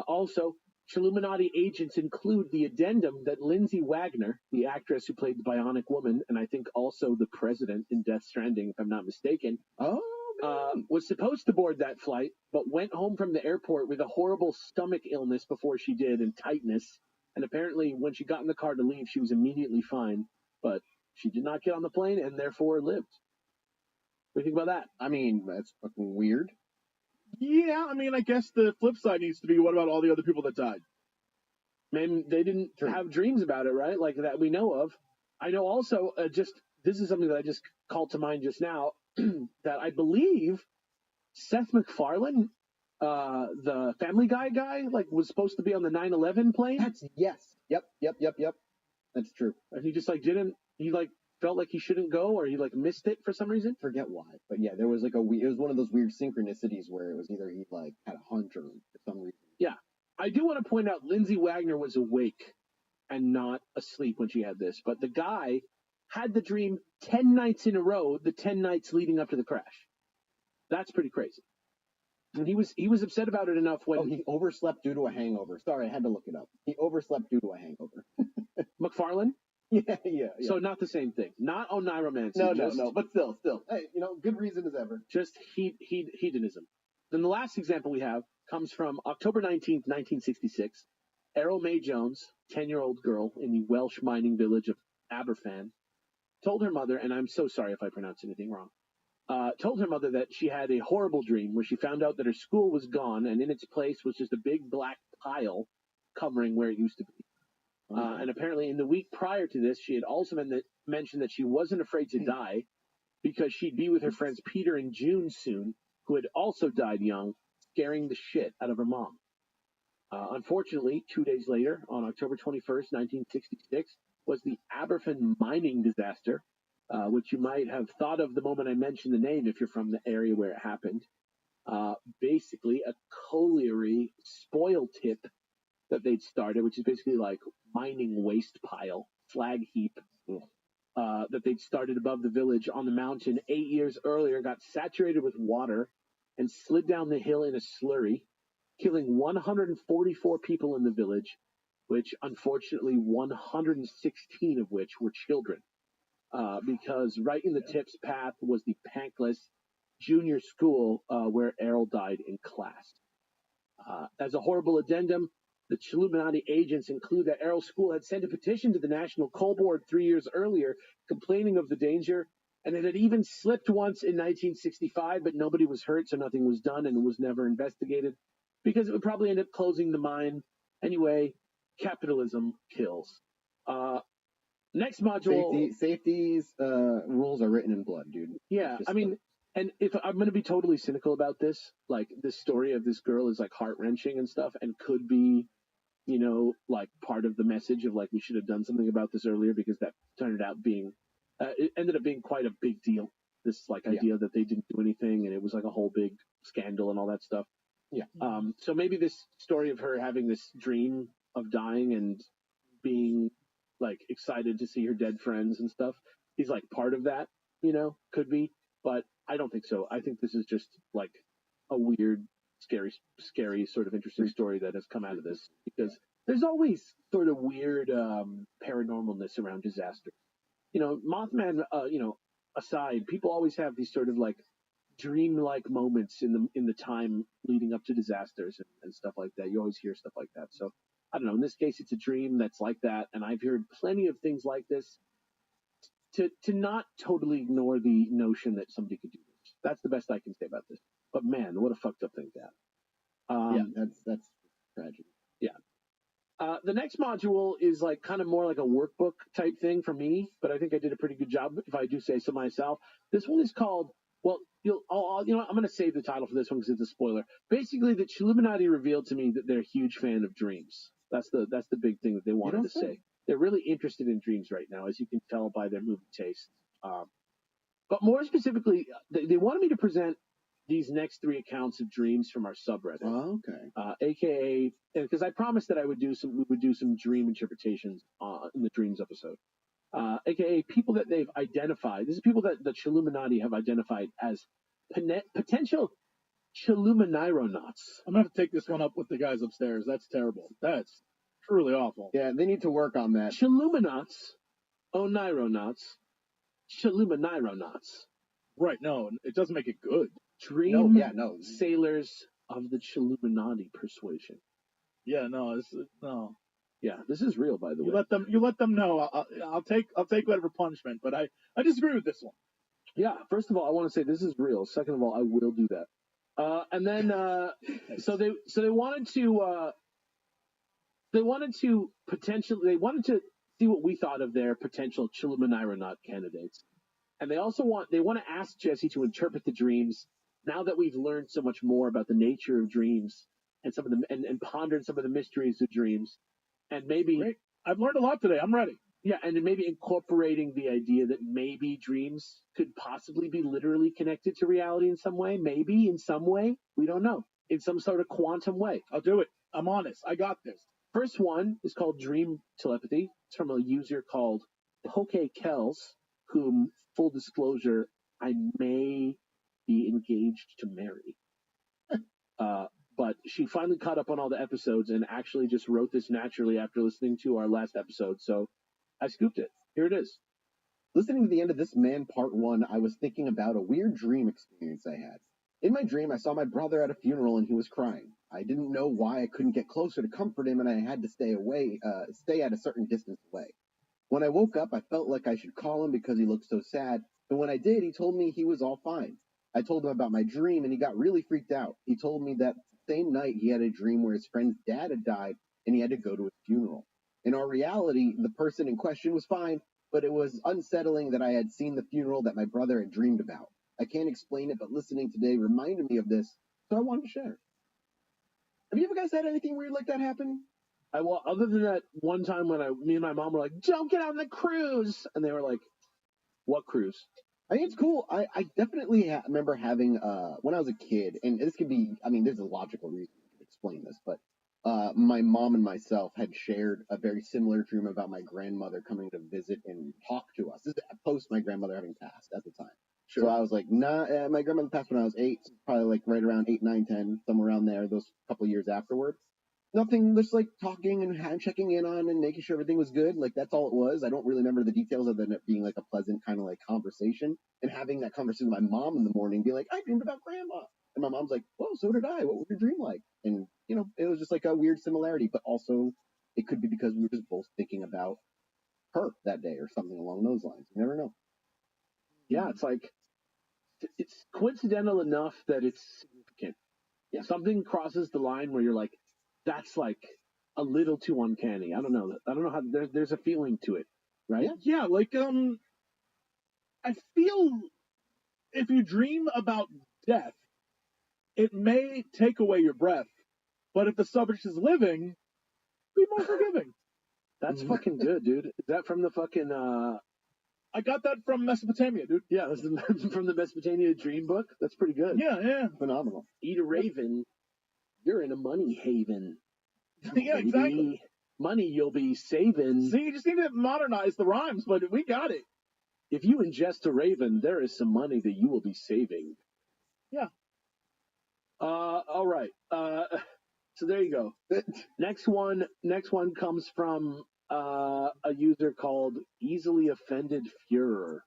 Also, Chilluminati agents include the addendum that Lindsay Wagner, the actress who played the Bionic Woman, and I think also the president in Death Stranding, if I'm not mistaken, was supposed to board that flight, but went home from the airport with a horrible stomach illness before she did and tightness. And apparently when she got in the car to leave, she was immediately fine, but she did not get on the plane and therefore lived. What do you think about that? I mean, that's fucking weird. Yeah, I mean, I guess the flip side needs to be, what about all the other people that died? Maybe they didn't have dreams about it, right? Like that we know of. I know also, this is something that I just called to mind just now, that I believe Seth MacFarlane, the Family Guy guy, like was supposed to be on the 9/11 plane. Yep. That's true. And he just he felt like he shouldn't go, or he missed it for some reason. Forget why, but yeah, there was it was one of those weird synchronicities where it was either he had a hunch or for some reason. Yeah, I do want to point out Lindsay Wagner was awake and not asleep when she had this, but the guy had the dream 10 nights in a row, the 10 nights leading up to the crash. That's pretty crazy. And he was upset about it enough when he overslept due to a hangover. Sorry, I had to look it up. He overslept due to a hangover. MacFarlane? Yeah. So not the same thing. Not oniromancy. No. But still. Hey, good reason as ever. Just hedonism. Then the last example we have comes from October 19th, 1966. Errol May Jones, 10-year-old girl in the Welsh mining village of Aberfan, told her mother, and I'm so sorry if I pronounce anything wrong, told her mother that she had a horrible dream where she found out that her school was gone and in its place was just a big black pile covering where it used to be. And apparently in the week prior to this, she had also mentioned that she wasn't afraid to die because she'd be with her friends Peter and June soon, who had also died young, scaring the shit out of her mom. Unfortunately, 2 days later, on October 21st, 1966, was the Aberfan mining disaster, which you might have thought of the moment I mentioned the name if you're from the area where it happened. Basically, a colliery spoil tip that they'd started, which is basically like mining waste pile, flag heap, that they'd started above the village on the mountain 8 years earlier, got saturated with water and slid down the hill in a slurry, killing 144 people in the village, which unfortunately 116 of which were children. Because right in the tip's path was the Pankless Junior School where Errol died in class. As a horrible addendum, the Chilluminati agents include that Errol's school had sent a petition to the National Coal Board 3 years earlier complaining of the danger, and it had even slipped once in 1965, but nobody was hurt, so nothing was done, and it was never investigated because it would probably end up closing the mine. Anyway, capitalism kills. Next module. Safety's rules are written in blood, dude. Yeah, I mean, and if I'm going to be totally cynical about this, like this story of this girl is like heart wrenching and stuff, and could be, like part of the message of like we should have done something about this earlier because that turned out being, it ended up being quite a big deal. This like idea that they didn't do anything and it was like a whole big scandal and all that stuff. Yeah. So maybe this story of her having this dream of dying and being like excited to see her dead friends and stuff is like part of that, could be, but I don't think so. I think this is just like a weird, scary sort of interesting story that has come out of this because there's always sort of weird paranormalness around disaster. Mothman, aside, people always have these sort of like dream-like moments in the time leading up to disasters and stuff like that. You always hear stuff like that. So I don't know. In this case, it's a dream that's like that, and I've heard plenty of things like this. To not totally ignore the notion that somebody could do this. That's the best I can say about this. But man, what a fucked up thing to have. That's tragic. Yeah. The next module is like kind of more like a workbook type thing for me, but I think I did a pretty good job if I do say so myself. This one is called, well, I'm going to save the title for this one because it's a spoiler. Basically, the Chilluminati revealed to me that they're a huge fan of dreams. That's the big thing that they wanted to say. They're really interested in dreams right now, as you can tell by their movie taste. But more specifically, they wanted me to present these next 3 accounts of dreams from our subreddit. Oh, okay. AKA, because I promised that we would do some dream interpretations in the dreams episode. AKA people that they've identified. This is people that the Chilluminati have identified as potential Chilluminaironauts. I'm going to have to take this one up with the guys upstairs. That's terrible. That's truly awful. Yeah, they need to work on that. Chilluminauts, Oneironauts, Chilluminaironauts. Right, no, it doesn't make it good. Dream sailors of the Chilluminati persuasion. Yeah, no. Yeah, this is real, by the way. You let them know. I'll take whatever punishment, but I disagree with this one. Yeah, first of all, I want to say this is real. Second of all, I will do that. And then so they wanted to see what we thought of their potential Chilluminaironaut candidates. And they also want to ask Jesse to interpret the dreams now that we've learned so much more about the nature of dreams and some of them and pondered some of the mysteries of dreams. And maybe Great. I've learned a lot today. I'm ready. Yeah, and maybe incorporating the idea that maybe dreams could possibly be literally connected to reality in some way. Maybe in some way. We don't know. In some sort of quantum way. I'll do it. I'm honest. I got this. First one is called Dream Telepathy. It's from a user called Poke Kells, whom, full disclosure, I may be engaged to marry. But she finally caught up on all the episodes and actually just wrote this naturally after listening to our last episode. So I scooped it. Here it is. Listening to the end of this man part 1, I was thinking about a weird dream experience I had. In my dream, I saw my brother at a funeral and he was crying. I didn't know why I couldn't get closer to comfort him, and I had to stay at a certain distance away. When I woke up, I felt like I should call him because he looked so sad, and when I did, he told me he was all fine. I told him about my dream, and he got really freaked out. He told me that same night he had a dream where his friend's dad had died, and he had to go to his funeral. In our reality, the person in question was fine, but it was unsettling that I had seen the funeral that my brother had dreamed about. I can't explain it, but listening today reminded me of this, so I wanted to share. Have you ever guys had anything weird like that happen? Well, other than that one time when me and my mom were like, "Don't get on the cruise," and they were like, "What cruise?" I think it's cool. I definitely remember having, when I was a kid, and this could be, I mean, there's a logical reason to explain this, but my mom and myself had shared a very similar dream about my grandmother coming to visit and talk to us. This is post my grandmother having passed at the time. Sure. So I was like, nah, my grandmother passed when I was 8, so probably like right around 8, 9, 10, somewhere around there, those couple of years afterward. Nothing, just like talking and checking in on and making sure everything was good. Like, that's all it was. I don't really remember the details other than it being like a pleasant kind of like conversation, and having that conversation with my mom in the morning, being like, I dreamed about grandma. And my mom's like, well, so did I. What was your dream like? And, you know, it was just like a weird similarity, but also it could be because we were just both thinking about her that day or something along those lines. You never know. Yeah, it's like, it's coincidental enough that it's significant. Yeah. Something crosses the line where you're like, that's like a little too uncanny. I don't know how there's a feeling to it, right? Yeah, like, I feel if you dream about death, it may take away your breath, but if the subject is living, be more forgiving. That's fucking good, dude. Is that from the fucking I got that from Mesopotamia, dude. Yeah, that's from the Mesopotamia dream book. That's pretty good. Yeah. Phenomenal. Eat a raven, you're in a money haven. Yeah, Baby. exactly. Money you'll be saving. See, you just need to modernize the rhymes, but we got it. If you ingest a raven, there is some money that you will be saving. Yeah. All right. So there you go. Next one comes from a user called Easily Offended Führer.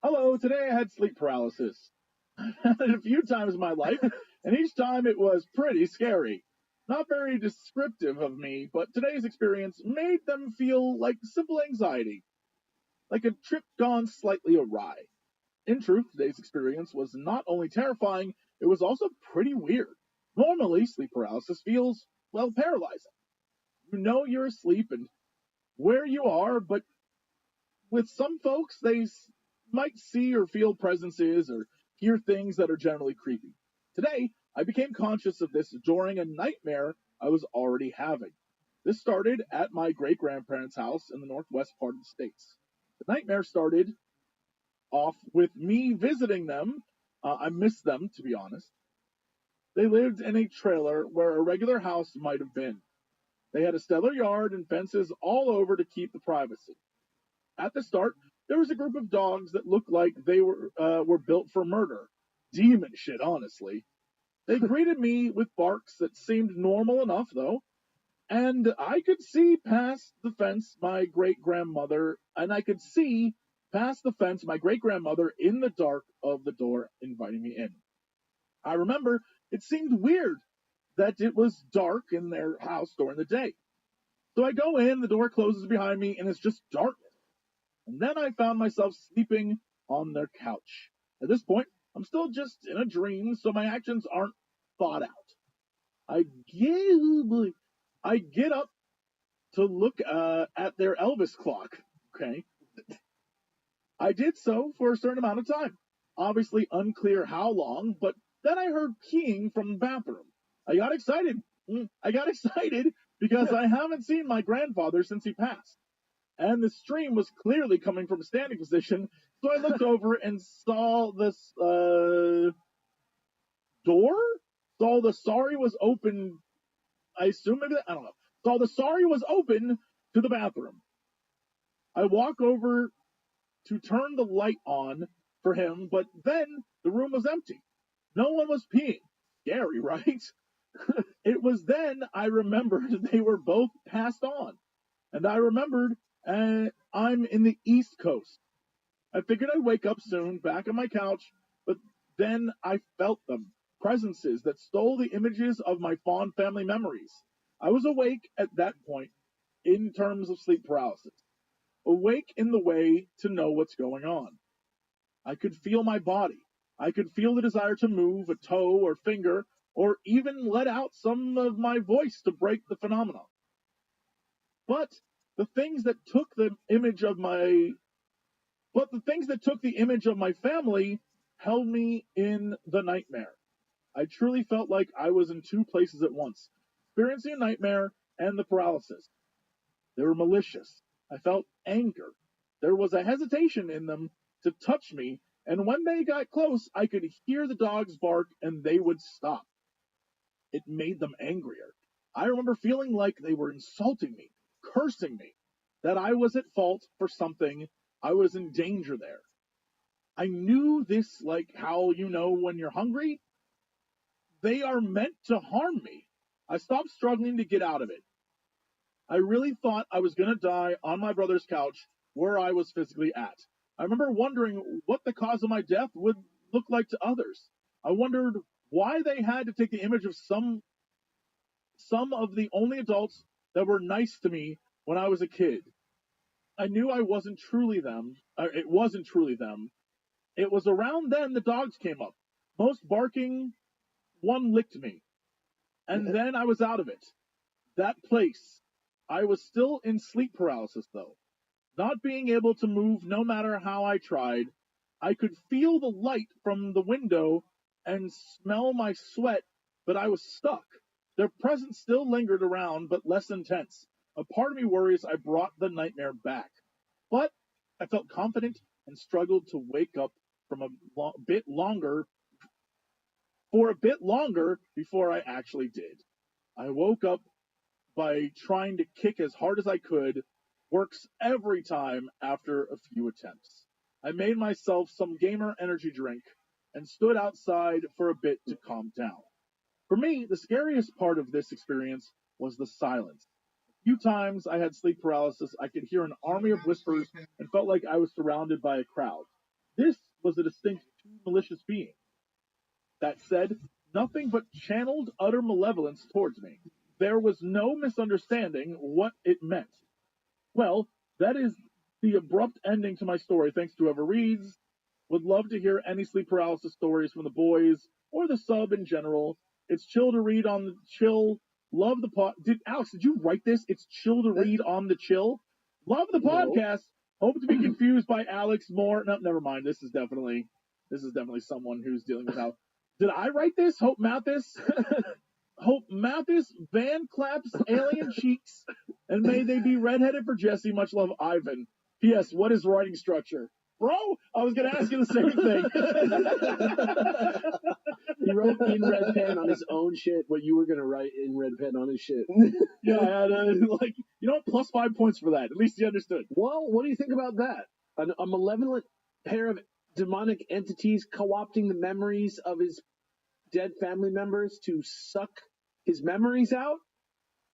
Hello, today I had sleep paralysis. I've had it a few times in my life, and each time it was pretty scary. Not very descriptive of me, but today's experience made them feel like simple anxiety, like a trip gone slightly awry. In truth, today's experience was not only terrifying, it was also pretty weird. Normally, sleep paralysis feels, well, paralyzing. You know you're asleep and where you are, but with some folks, they might see or feel presences or hear things that are generally creepy. Today, I became conscious of this during a nightmare I was already having. This started at my great-grandparents' house in the northwest part of the States. The nightmare started off with me visiting them. I missed them, to be honest. They lived in a trailer where a regular house might have been. They had a stellar yard and fences all over to keep the privacy. At the start, there was a group of dogs that looked like they were built for murder. Demon shit, honestly. They greeted me with barks that seemed normal enough, though, and I could see past the fence my great-grandmother, in the dark of the door inviting me in. I remember it seemed weird that it was dark in their house during the day. So I go in, the door closes behind me, and it's just darkness. And then I found myself sleeping on their couch. At this point, I'm still just in a dream, so my actions aren't thought out. I get up to look at their Elvis clock, okay? I did so for a certain amount of time. Obviously unclear how long, but then I heard peeing from the bathroom. I got excited because I haven't seen my grandfather since he passed. And the stream was clearly coming from a standing position, so I looked over and saw this door? Saw the sari was open, I assume maybe, I don't know. Saw the sari was open to the bathroom. I walk over to turn the light on for him, but then the room was empty. No one was peeing. Scary, right? It was then I remembered they were both passed on. And I remembered and I'm in the East Coast. I figured I'd wake up soon, back on my couch, but then I felt them, presences that stole the images of my fond family memories. I was awake at that point in terms of sleep paralysis, awake in the way to know what's going on. I could feel my body. I could feel the desire to move a toe or finger, or even let out some of my voice to break the phenomenon. But the things that took the image of my family held me in the nightmare. I truly felt like I was in two places at once, experiencing a nightmare and the paralysis. They were malicious. I felt anger. There was a hesitation in them to touch me, and when they got close, I could hear the dogs bark and they would stop. It made them angrier. I remember feeling like they were insulting me, cursing me, that I was at fault for something, I was in danger there. I knew this like how you know when you're hungry, they are meant to harm me. I stopped struggling to get out of it. I really thought I was going to die on my brother's couch where I was physically at. I remember wondering what the cause of my death would look like to others. I wondered why they had to take the image of some of the only adults that were nice to me when I was a kid. I knew I wasn't truly them. It wasn't truly them. It was around then the dogs came up. Most barking, one licked me. And then I was out of it. That place. I was still in sleep paralysis, though. Not being able to move no matter how I tried. I could feel the light from the window and smell my sweat, but I was stuck. Their presence still lingered around, but less intense. A part of me worries I brought the nightmare back. But I felt confident and struggled to wake up from a bit longer before I actually did. I woke up by trying to kick as hard as I could, works every time after a few attempts. I made myself some gamer energy drink and stood outside for a bit to calm down. For me, the scariest part of this experience was the silence. A few times I had sleep paralysis, I could hear an army of whispers and felt like I was surrounded by a crowd. This was a distinct malicious being. That said, nothing but channeled utter malevolence towards me. There was no misunderstanding what it meant. Well, that is the abrupt ending to my story. Thanks to whoever reads. Would love to hear any sleep paralysis stories from the boys or the sub in general. It's chill to read on the chill. Love the pod. Alex, did you write this? It's chill to read on the chill. Love the podcast. Hope to be confused by Alex more. No, never mind. This is definitely someone who's dealing with how. Did I write this? Hope Mathis. Hope Mathis Van claps alien cheeks, and may they be redheaded for Jesse. Much love, Ivan. P.S. What is writing structure? Bro, I was going to ask you the same thing. He wrote in red pen on his own shit what you were going to write in red pen on his shit. Yeah, I had, plus 5 points for that. At least he understood. Well, what do you think about that? A malevolent pair of demonic entities co-opting the memories of his dead family members to suck his memories out?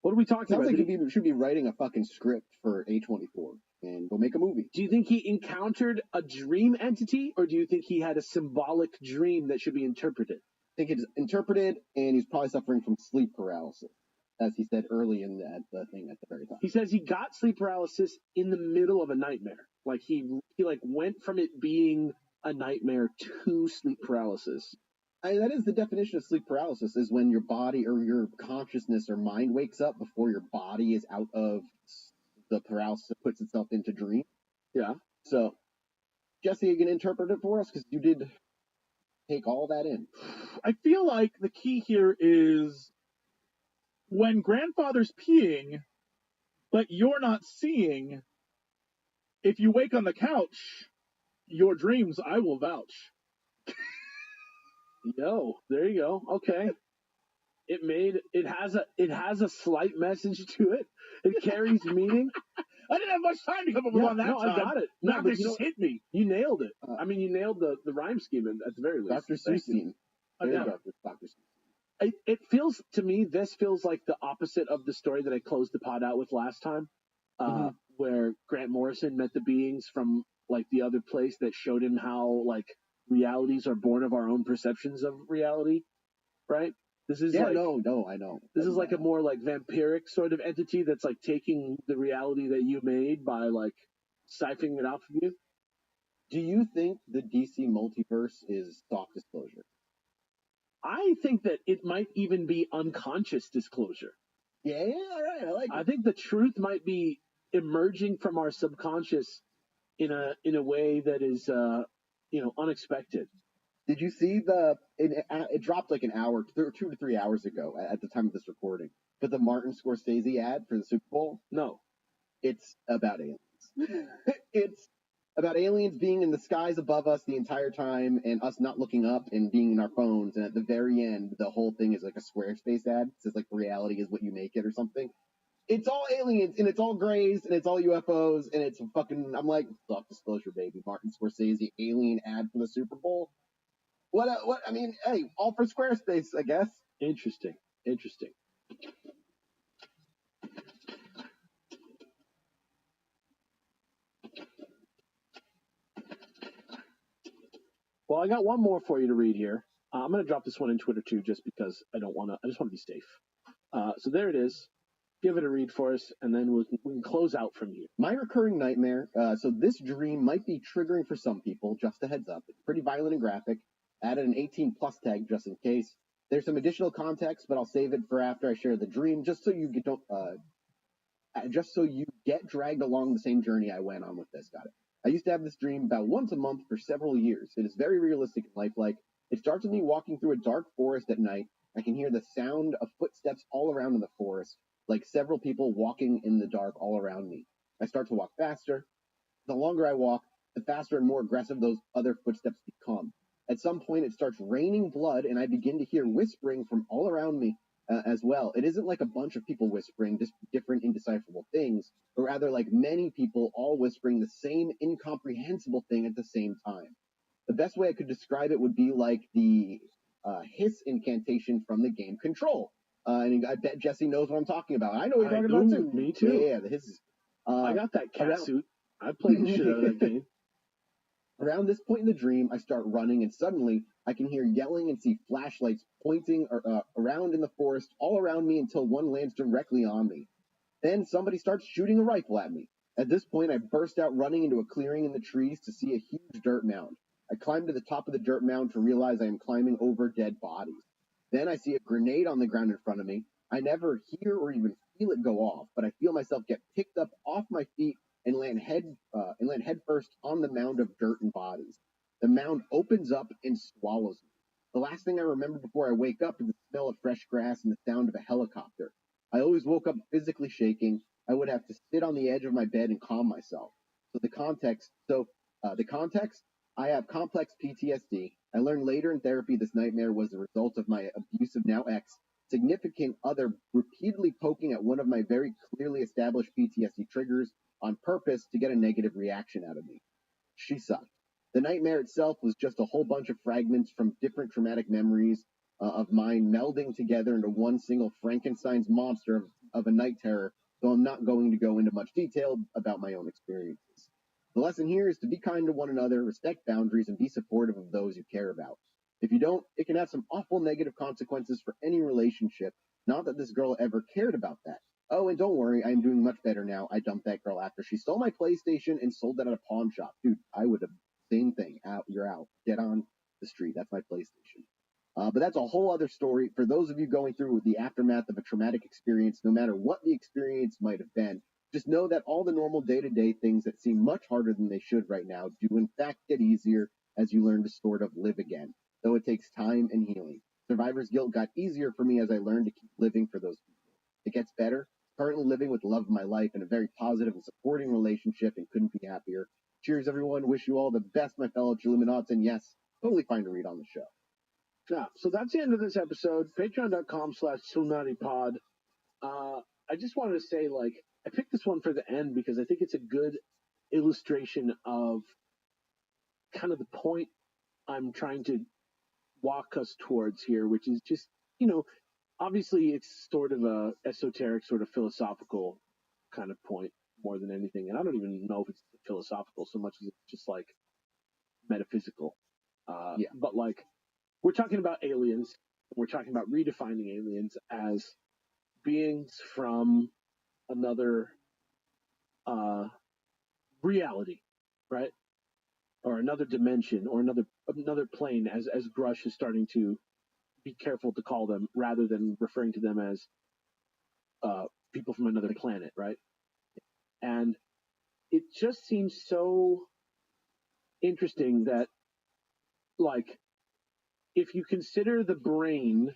What are we talking about? Sounds like he should be writing a fucking script for A24 and go make a movie. Do you think he encountered a dream entity, or do you think he had a symbolic dream that should be interpreted? I think it's interpreted, and he's probably suffering from sleep paralysis, as he said early in the thing at the very top. He says he got sleep paralysis in the middle of a nightmare. Like he went from it being a nightmare to sleep paralysis. That is the definition of sleep paralysis, is when your body or your consciousness or mind wakes up before your body is out of the paralysis that puts itself into dream. Yeah. So, Jesse, you can interpret it for us, because you did take all that in. I feel like the key here is when grandfather's peeing, but you're not seeing, if you wake on the couch, your dreams I will vouch. Yo, there you go. Okay. It has a slight message to it. It carries meaning. I didn't have much time to come up with one that time. I got it. No, this just hit me. You nailed it. You nailed the rhyme scheme at the very least. Dr. Seuss. Dr. Seuss. It feels to me, this feels like the opposite of the story that I closed the pod out with last time. where Grant Morrison met the beings from like the other place that showed him how like realities are born of our own perceptions of reality, right? This is Yeah, like no, I know. this is like a more like vampiric sort of entity that's like taking the reality that you made by like siphoning it out from you. Do you think the DC multiverse is soft disclosure? I think that it might even be unconscious disclosure. Yeah, all right, I like it. I think the truth might be emerging from our subconscious in a way that is unexpected. Did you see it dropped like an hour, 2 to 3 hours ago at the time of this recording, but the Martin Scorsese ad for the Super Bowl? No. It's about aliens. It's about aliens being in the skies above us the entire time and us not looking up and being in our phones. And at the very end, the whole thing is like a Squarespace ad. It says like reality is what you make it or something. It's all aliens and it's all grays and it's all UFOs and it's fucking, I'm like, soft disclosure, baby. Martin Scorsese alien ad for the Super Bowl. I mean, hey, all for Squarespace, I guess. Interesting. Well, I got one more for you to read here. I'm going to drop this one in Twitter too, just because I just want to be safe. So there it is. Give it a read for us, and then we can close out from here. My recurring nightmare. So this dream might be triggering for some people. Just a heads up. It's pretty violent and graphic. Added an 18 plus tag just in case. There's some additional context, but I'll save it for after I share the dream, just so you get dragged along the same journey I went on with this. Got it. I used to have this dream about once a month for several years. It is very realistic and lifelike. It starts with me walking through a dark forest at night. I can hear the sound of footsteps all around in the forest, like several people walking in the dark all around me. I start to walk faster. The longer I walk, the faster and more aggressive those other footsteps become. At some point, it starts raining blood, and I begin to hear whispering from all around me as well. It isn't like a bunch of people whispering just different indecipherable things, but rather like many people all whispering the same incomprehensible thing at the same time. The best way I could describe it would be like the hiss incantation from the game Control. And I bet Jesse knows what I'm talking about. I know what you're talking about too. Me too. Yeah, the hisses. I got that cat suit. I played the shit out of that game. Around this point in the dream, I start running, and suddenly I can hear yelling and see flashlights pointing around in the forest all around me until one lands directly on me. Then somebody starts shooting a rifle at me. At this point, I burst out running into a clearing in the trees to see a huge dirt mound. I climb to the top of the dirt mound to realize I am climbing over dead bodies. Then I see a grenade on the ground in front of me. I never hear or even feel it go off, but I feel myself get picked up off my feet and land head first on the mound of dirt and bodies. The mound opens up and swallows me. The last thing I remember before I wake up is the smell of fresh grass and the sound of a helicopter. I always woke up physically shaking. I would have to sit on the edge of my bed and calm myself. The context, I have complex PTSD. I learned later in therapy this nightmare was the result of my abusive now ex significant other repeatedly poking at one of my very clearly established PTSD triggers on purpose to get a negative reaction out of me. She sucked. The nightmare itself was just a whole bunch of fragments from different traumatic memories of mine melding together into one single Frankenstein's monster of a night terror, though I'm not going to go into much detail about my own experiences. The lesson here is to be kind to one another, respect boundaries, and be supportive of those you care about. If you don't, it can have some awful negative consequences for any relationship. Not that this girl ever cared about that. Oh, and don't worry, I'm doing much better now. I dumped that girl after she stole my PlayStation and sold that at a pawn shop. Dude, I would have, same thing. Out, you're out. Get on the street. That's my PlayStation. But that's a whole other story. For those of you going through the aftermath of a traumatic experience, no matter what the experience might have been, just know that all the normal day-to-day things that seem much harder than they should right now do in fact get easier as you learn to sort of live again, though it takes time and healing. Survivor's guilt got easier for me as I learned to keep living for those people. It gets better. Currently living with the love of my life in a very positive and supporting relationship and couldn't be happier. Cheers, everyone. Wish you all the best, my fellow Chiluminauts, and yes, totally fine to read on the show. Yeah, so that's the end of this episode. Patreon.com/ChiluminatiPod. I just wanted to say, like, I picked this one for the end because I think it's a good illustration of kind of the point I'm trying to walk us towards here, which is just, obviously it's sort of a esoteric, sort of philosophical kind of point, more than anything. And I don't even know if it's philosophical so much as it's just like metaphysical. Yeah. But like, we're talking about aliens. We're talking about redefining aliens as beings from another reality, right? Or another dimension, or another plane, as Grush is starting to be careful to call them, rather than referring to them as people from another planet, right? And it just seems so interesting that, like, if you consider the brain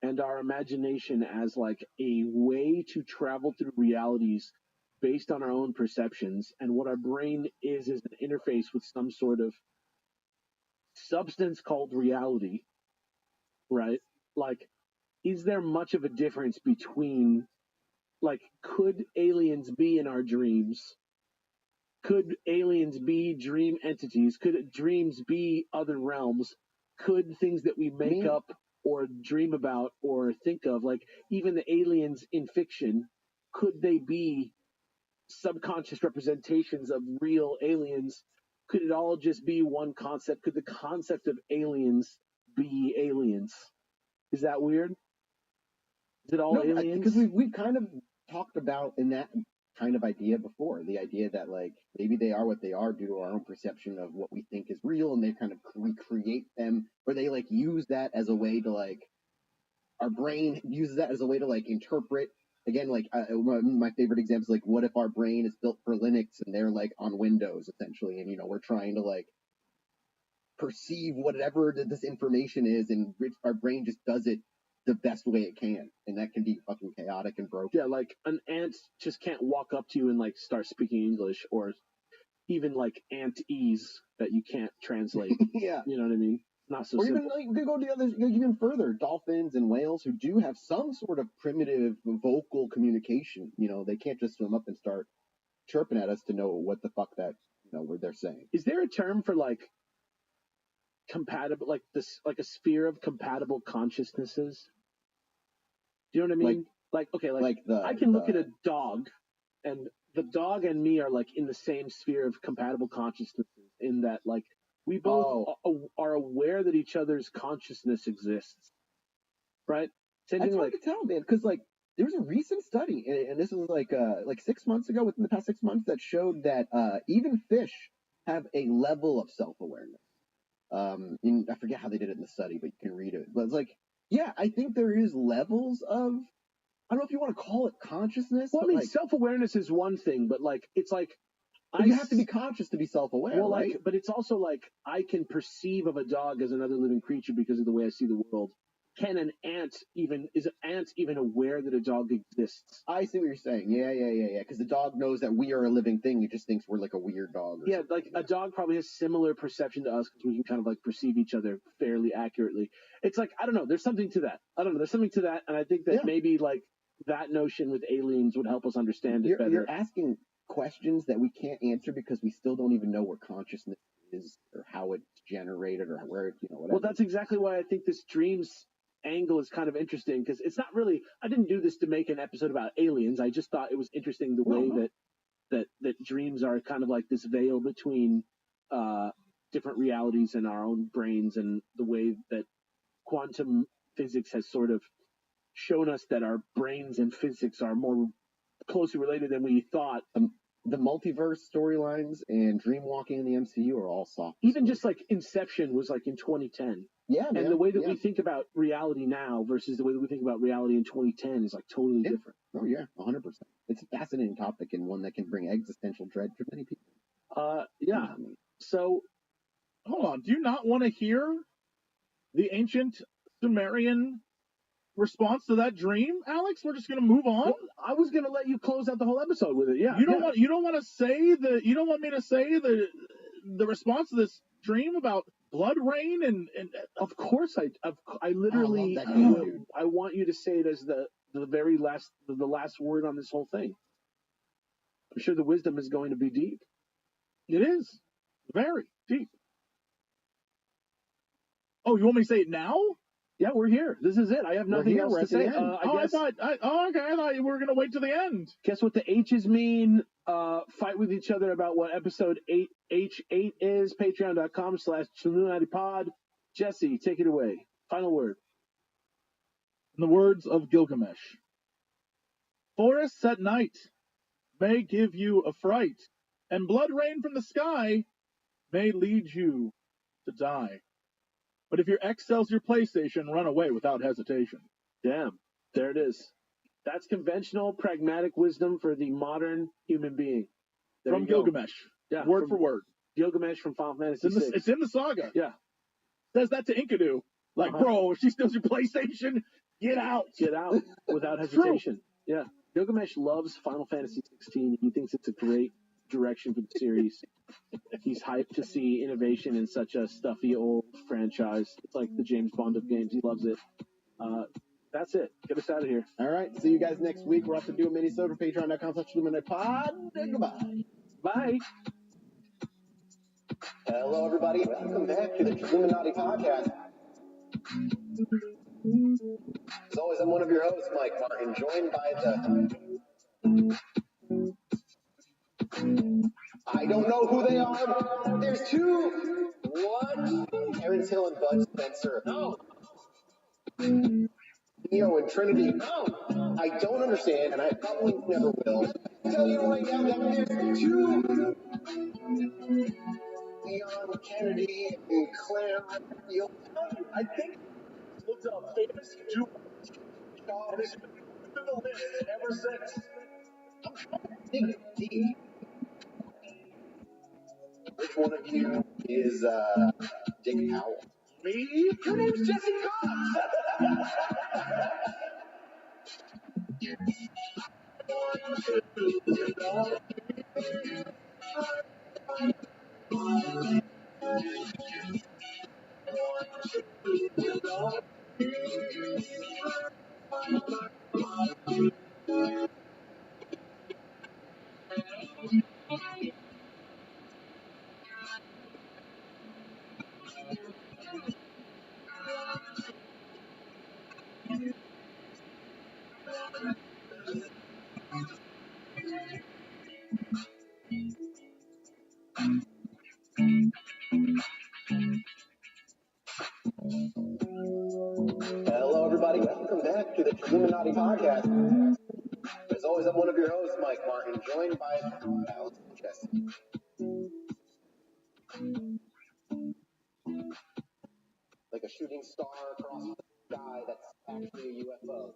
and our imagination as like a way to travel through realities based on our own perceptions, and what our brain is an interface with some sort of substance called reality, right? Like, is there much of a difference between, like, could aliens be in our dreams? Could aliens be dream entities? Could dreams be other realms? Could things that we make up or dream about or think of, like even the aliens in fiction, could they be subconscious representations of real aliens? Could it all just be one concept? Could the concept of aliens be aliens? Is that weird? Is it all aliens? Because we've kind of talked about in that kind of idea before, the idea that like maybe they are what they are due to our own perception of what we think is real, and they kind of recreate them, or they like use that as a way to like, our brain uses that as a way to like interpret. Again, like my favorite example is like, what if our brain is built for Linux and they're like on Windows essentially, and we're trying to like perceive whatever this information is, and our brain just does it the best way it can, and that can be fucking chaotic and broken. Yeah, like an ant just can't walk up to you and like start speaking English, or even like ant-ese that you can't translate. Yeah, you know what I mean? Not so or simple. even like we could go to the other, even further, dolphins and whales who do have some sort of primitive vocal communication. They can't just swim up and start chirping at us to know what the fuck that what they're saying. Is there a term for like compatible, like this, like a sphere of compatible consciousnesses? Do you know what I mean? Like okay, like I can look at a dog, and the dog and me are like in the same sphere of compatible consciousnesses, in that like we both are aware that each other's consciousness exists, right? Same It's thing, hard like to tell, man, because like there was a recent study, and this was like 6 months ago, within the past 6 months, that showed that even fish have a level of self-awareness. I forget how they did it in the study, but you can read it. But it's like, yeah, I think there is levels of, I don't know if you want to call it consciousness. Well, I mean, like, self-awareness is one thing, but like it's like you have to be conscious to be self-aware, well, right? like, but it's also like I can perceive of a dog as another living creature because of the way I see the world. Is an ant even aware that a dog exists? I see what you're saying. Yeah. Because the dog knows that we are a living thing. It just thinks we're like a weird dog. Yeah, like a dog probably has similar perception to us because we can kind of like perceive each other fairly accurately. It's like, I don't know. There's something to that. There's something to that, and I think that maybe like that notion with aliens would help us understand it better. You're asking questions that we can't answer because we still don't even know what consciousness is, or how it's generated, or where it, whatever. Well, that's exactly why I think this dreams angle is kind of interesting, because it's not really, I didn't do this to make an episode about aliens. I just thought it was interesting the way that dreams are kind of like this veil between different realities in our own brains, and the way that quantum physics has sort of shown us that our brains and physics are more closely related than we thought. The multiverse storylines and dream walking in the MCU are all soft. Even just like Inception was like in 2010. Yeah, man. And the way that we think about reality now versus the way that we think about reality in 2010 is like totally different. Oh yeah, 100%. It's a fascinating topic, and one that can bring existential dread for many people. Yeah. So, hold on. Do you not want to hear the ancient Sumerian response to that dream, Alex? We're just gonna move on. Well, I was gonna let you close out the whole episode with it. Yeah. You don't want to say you don't want me to say the response to this dream about blood rain, and of course I literally I want you to say it as the very last, the last word on this whole thing. I'm sure the wisdom is going to be deep. It is very deep. Oh, you want me to say it now? Yeah, we're here. This is it. I have nothing else to say. I thought you were going to wait to the end. Guess what the H's mean? Fight with each other about what episode 8H8 is. Patreon.com/ChilluminatiPod. Jesse, take it away. Final word. In the words of Gilgamesh, forests at night may give you a fright, and blood rain from the sky may lead you to die. But if your ex sells your PlayStation, run away without hesitation. Damn. There it is. That's conventional, pragmatic wisdom for the modern human being. There From you go. Gilgamesh. Yeah, Word for word. Gilgamesh from Final Fantasy VI. It's in the saga. Yeah. Says that to Enkidu. Like, bro, if she steals your PlayStation, get out. Get out without hesitation. Yeah. Gilgamesh loves Final Fantasy 16. He thinks it's a great direction for the series. He's hyped to see innovation in such a stuffy old franchise. It's like the James Bond of games. He loves it. That's it. Get us out of here. All right. See you guys next week. We'll have to do a mini-sode for patreon.com/ChilluminatiPod. Goodbye. Bye. Hello, everybody. Welcome back to the Illuminati Podcast. As always, I'm one of your hosts, Mike Martin, joined by I don't know who they are. There's two. What? Terrence Hill and Bud Spencer. No. Neo and Trinity. No. I don't understand, and I probably never will. I tell you right now that there's two. Leon Kennedy and Claire. I think looked up famous Jew. And it's been the list ever since. I'm trying to think deep. Which one of you is Dick Powell? Me? Your name's Jesse Cox. Hello, everybody. Welcome back to the Illuminati Podcast. As always, I'm one of your hosts, Mike Martin, joined by Alex and Jesse. Like a shooting star across the sky that's actually a UFO.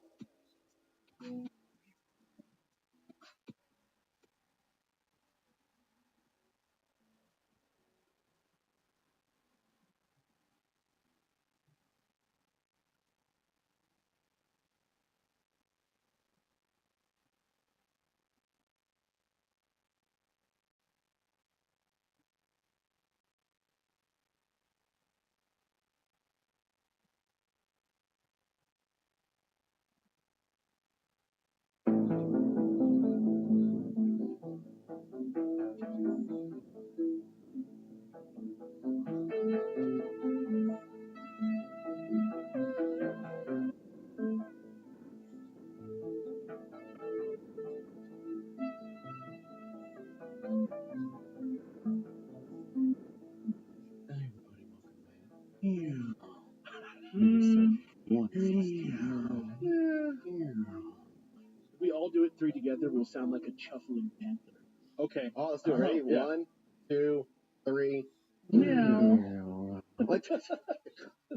If we all do it three together, we'll sound like a chuffling panther. Okay. Oh, let's do it. Ready? Yeah. 1, 2, 3. Meow. What?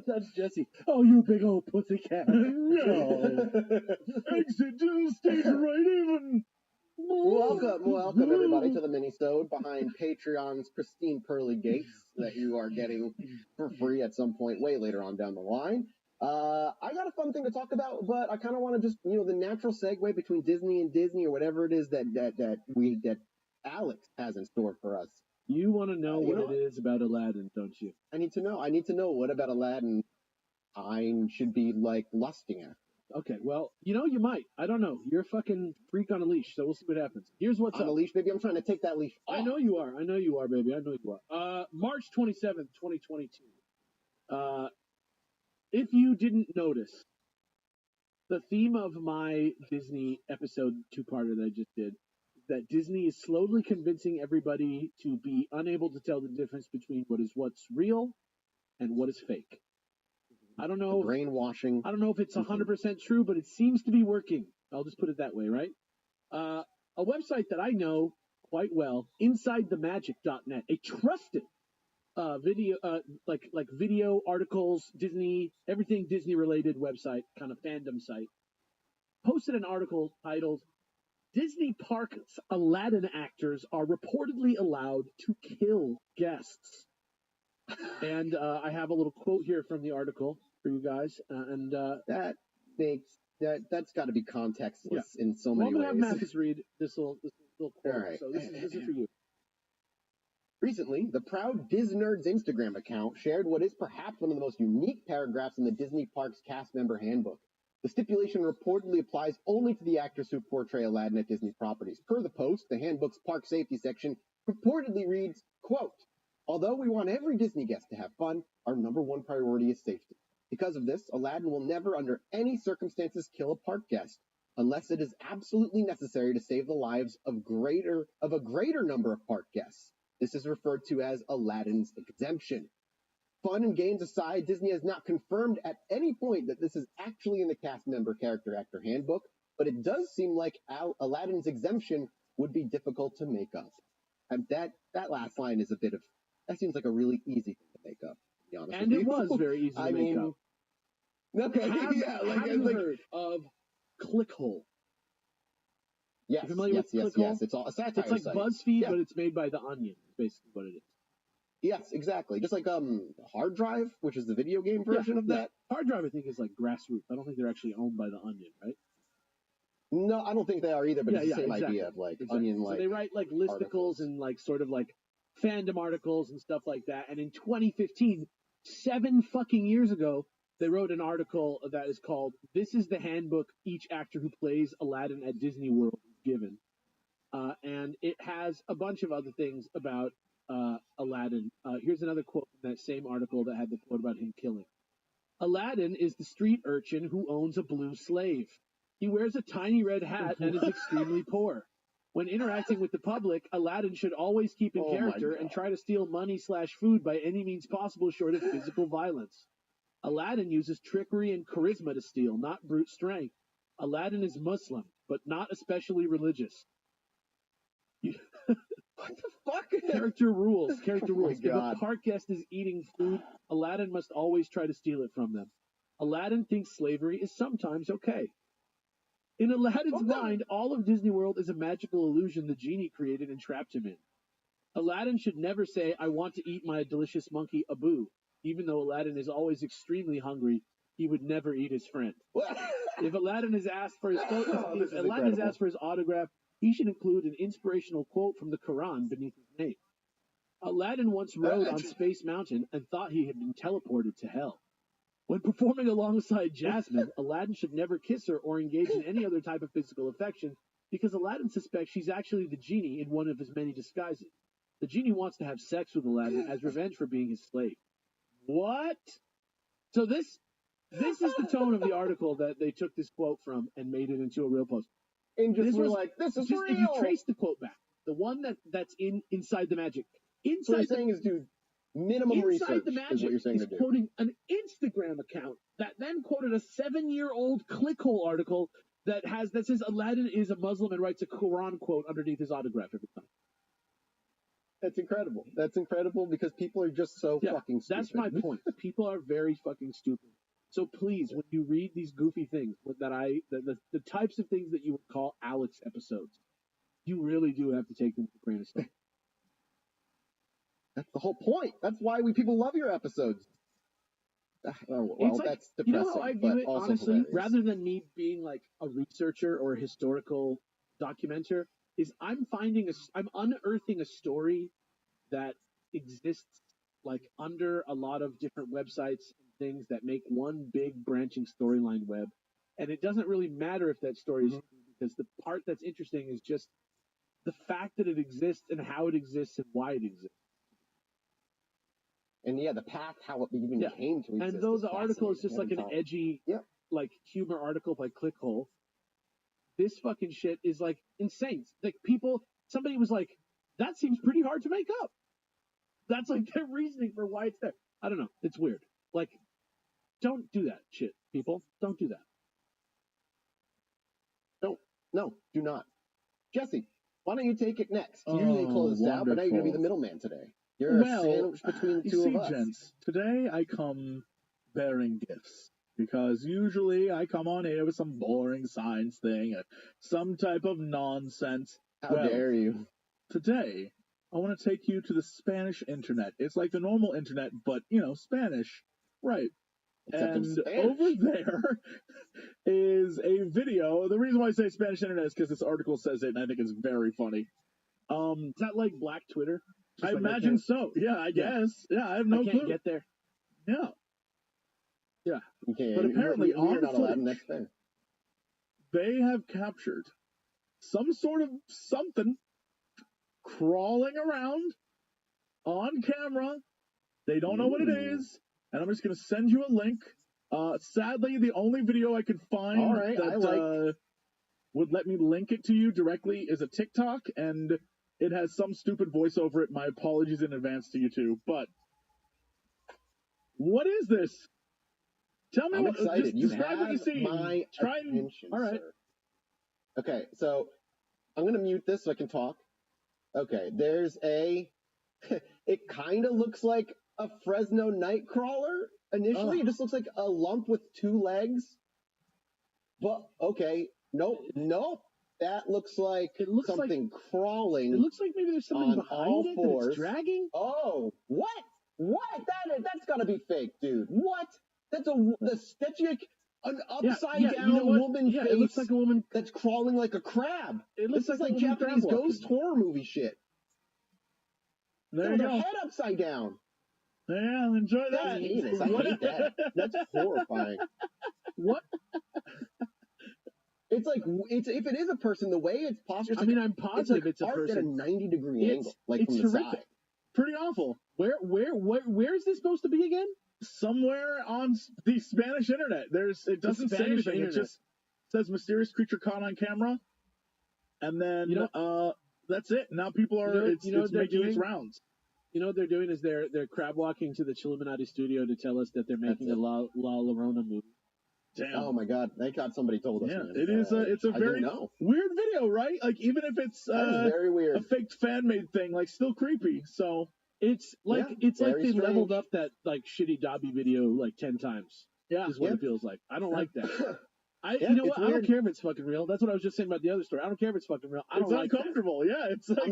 That's Jesse. Oh, you big old pussycat. No. Exit to the stage right even. Welcome everybody to the mini-sode behind Patreon's pristine pearly gates that you are getting for free at some point way later on down the line. I got a fun thing to talk about, but I kind of want to just, the natural segue between Disney and Disney or whatever it is that Alex has in store for us. You want to know what it is about Aladdin, don't you? I need to know what about Aladdin I should be like lusting at. Okay, well, you might. I don't know. You're a fucking freak on a leash, so we'll see what happens. Here's what's on up. a leash, baby. I'm trying to take that leash off. I know you are, baby. I know you are. March 27th, 2022. If you didn't notice, the theme of my Disney episode two-parter that I just did is that Disney is slowly convincing everybody to be unable to tell the difference between what's real and what is fake. I don't The know. brainwashing. I don't know if it's 100% true, but it seems to be working. I'll just put it that way, right? A website that I know quite well, InsideTheMagic.net, a trusted video, like video articles, Disney, everything Disney related website, kind of fandom site, posted an article titled "Disney Parks Aladdin actors are reportedly allowed to kill guests." And I have a little quote here from the article for you guys, That's got to be contextless in so well, many I'm gonna have ways. Mathis read this little quote. All right. So this is for you. Recently, the Proud Disnerd's Instagram account shared what is perhaps one of the most unique paragraphs in the Disney Parks cast member handbook. The stipulation reportedly applies only to the actors who portray Aladdin at Disney properties. Per the post, the handbook's park safety section purportedly reads, quote, "Although we want every Disney guest to have fun, our number one priority is safety. Because of this, Aladdin will never under any circumstances kill a park guest, unless it is absolutely necessary to save the lives of a greater number of park guests. This is referred to as Aladdin's exemption. Fun and games aside, Disney has not confirmed at any point that this is actually in the cast member character actor handbook, but it does seem like Aladdin's exemption would be difficult to make up." And that last line is that seems like a really easy thing to make up, to be honest And with it you. was very easy to make up. Okay, Have you like heard of Clickhole? yes, You familiar with yes, Clickhole? yes. It's all a satire It's like site. BuzzFeed, Yeah. but it's made by The Onion. Is basically what it is. Yes, exactly. Just like Hard Drive, which is the video game version of that. Hard Drive, I think, is like grassroots. I don't think they're actually owned by The Onion, right? No, I don't think they are either, but it's the same exactly. idea of like Exactly. onion like. So they write like listicles articles. and like sort of like fandom articles and stuff like that. And in 2015, 7 fucking years ago, they wrote an article that is called "This is the handbook each actor who plays Aladdin at Disney World is given." And it has a bunch of other things about Aladdin. Here's another quote from that same article that had the quote about him killing. "Aladdin is the street urchin who owns a blue slave. He wears a tiny red hat and is extremely poor. When interacting with the public, Aladdin should always keep in character and try to steal money/food by any means possible short of physical violence. Aladdin uses trickery and charisma to steal, not brute strength. Aladdin is Muslim, but not especially religious." What the fuck? Character rules. Character Oh my rules. If a God. park guest is eating food, Aladdin must always try to steal it from them. Aladdin thinks slavery is sometimes okay. In Aladdin's mind, all of Disney World is a magical illusion the genie created and trapped him in. Aladdin should never say, "I want to eat my delicious monkey Abu." Even though Aladdin is always extremely hungry, he would never eat his friend. If Aladdin is asked for his if Aladdin is asked for his autograph, he should include an inspirational quote from the Quran beneath his name. Aladdin once rode on Space Mountain and thought he had been teleported to hell. When performing alongside Jasmine, Aladdin should never kiss her or engage in any other type of physical affection because Aladdin suspects she's actually the genie in one of his many disguises. The genie wants to have sex with Aladdin as revenge for being his slave. What? So this is the tone of the article that they took this quote from and made it into a real post. And just This we're was- like, this is Just real. if you trace the quote back, the one that's Inside the Magic. So what you're saying is do minimum Inside research the is Magic what you're saying is to do. quoting an Instagram account that then quoted a 7-year-old Clickhole article that says Aladdin is a Muslim and writes a Quran quote underneath his autograph every time. That's incredible. That's incredible because people are just so fucking stupid. That's my point. People are very fucking stupid. So please, when you read these goofy things the types of things that you would call Alex episodes, you really do have to take them with a grain of salt. That's the whole point. That's why people love your episodes. Well, It's like, that's depressing. you know how I view but it, also honestly? hilarious. Rather than me being like a researcher or a historical documenter, is I'm unearthing a story that exists like under a lot of different websites and things that make one big branching storyline web. And it doesn't really matter if that story is true because the part that's interesting is just the fact that it exists and how it exists and why it exists. And yeah, the path, how it even Yeah. came to exist. And though is the article is fascinating just like every an time. edgy, Yep. like humor article by Clickhole, this fucking shit is like insane. Like somebody was like, that seems pretty hard to make up. That's like their reasoning for why it's there. I don't know. It's weird. Like, don't do that shit, people. Don't do that. No, do not. Jesse, why don't you take it next? You usually close us out, but now you're going to be the middleman today. You're a sandwich between the two of us. Gents, today I come bearing gifts. Because usually I come on here with some boring science thing, or some type of nonsense. How dare you? Today, I want to take you to the Spanish internet. It's like the normal internet, but, Spanish. Right. Except in And Spanish. over there is a video. The reason why I say Spanish internet is because this article says it, and I think it's very funny. Is that like Black Twitter? I imagine so. Yeah, I guess. Yeah, I have no I can't clue. get there. Yeah. Yeah. Okay, But apparently we're on not allowed, and footage, that's fair. they have captured some sort of something crawling around on camera. They don't know what it is, and I'm just going to send you a link. Sadly, the only video I could find All right, that would let me link it to you directly is a TikTok, and it has some stupid voice over it. My apologies in advance to you two. But what is this? Tell me I'm what. excited. Just You describe what you have see. my Try and. attention, All right. sir. Okay, so I'm going to mute this so I can talk. Okay, there's it kind of looks like a Fresno Nightcrawler initially. It just looks like a lump with two legs. But, okay, nope. That looks like something crawling. It looks like maybe there's something on behind all it fours. that's dragging. Oh, what? That's gotta be fake, dude. What? That's an upside down woman face. It looks like a woman that's crawling like a crab. It looks This is like like a woman Japanese crab ghost horror movie shit. There With you her go. head upside down. Yeah, enjoy That's that. heinous. I hate that. That's horrifying. What? It's like if it is a person, the way it's postured. I'm positive it's a person at a person. 90-degree angle, like it's from the horrific. side. Pretty awful. Where is this supposed to be again? Somewhere on the Spanish internet. It doesn't say Spanish anything. internet. It just says mysterious creature caught on camera, and then that's it. Now people are it's making its rounds. You know what they're doing is they're crab walking to the Chilluminati studio to tell us that they're making a La Llorona movie. Damn. Oh my God! Thank God somebody told us. Yeah, man. it is. It's a very weird video, right? Like even if it's very weird. a fake fan made thing, like still creepy. So it's like they strange. leveled up that like shitty Dobby video like 10 times. Yeah, is what it feels like. I don't like that. Yeah, you know what? weird. I don't care if it's fucking real. That's what I was just saying about the other story. I don't care if it's fucking real. I don't it's like uncomfortable. That. Yeah, it's. Like,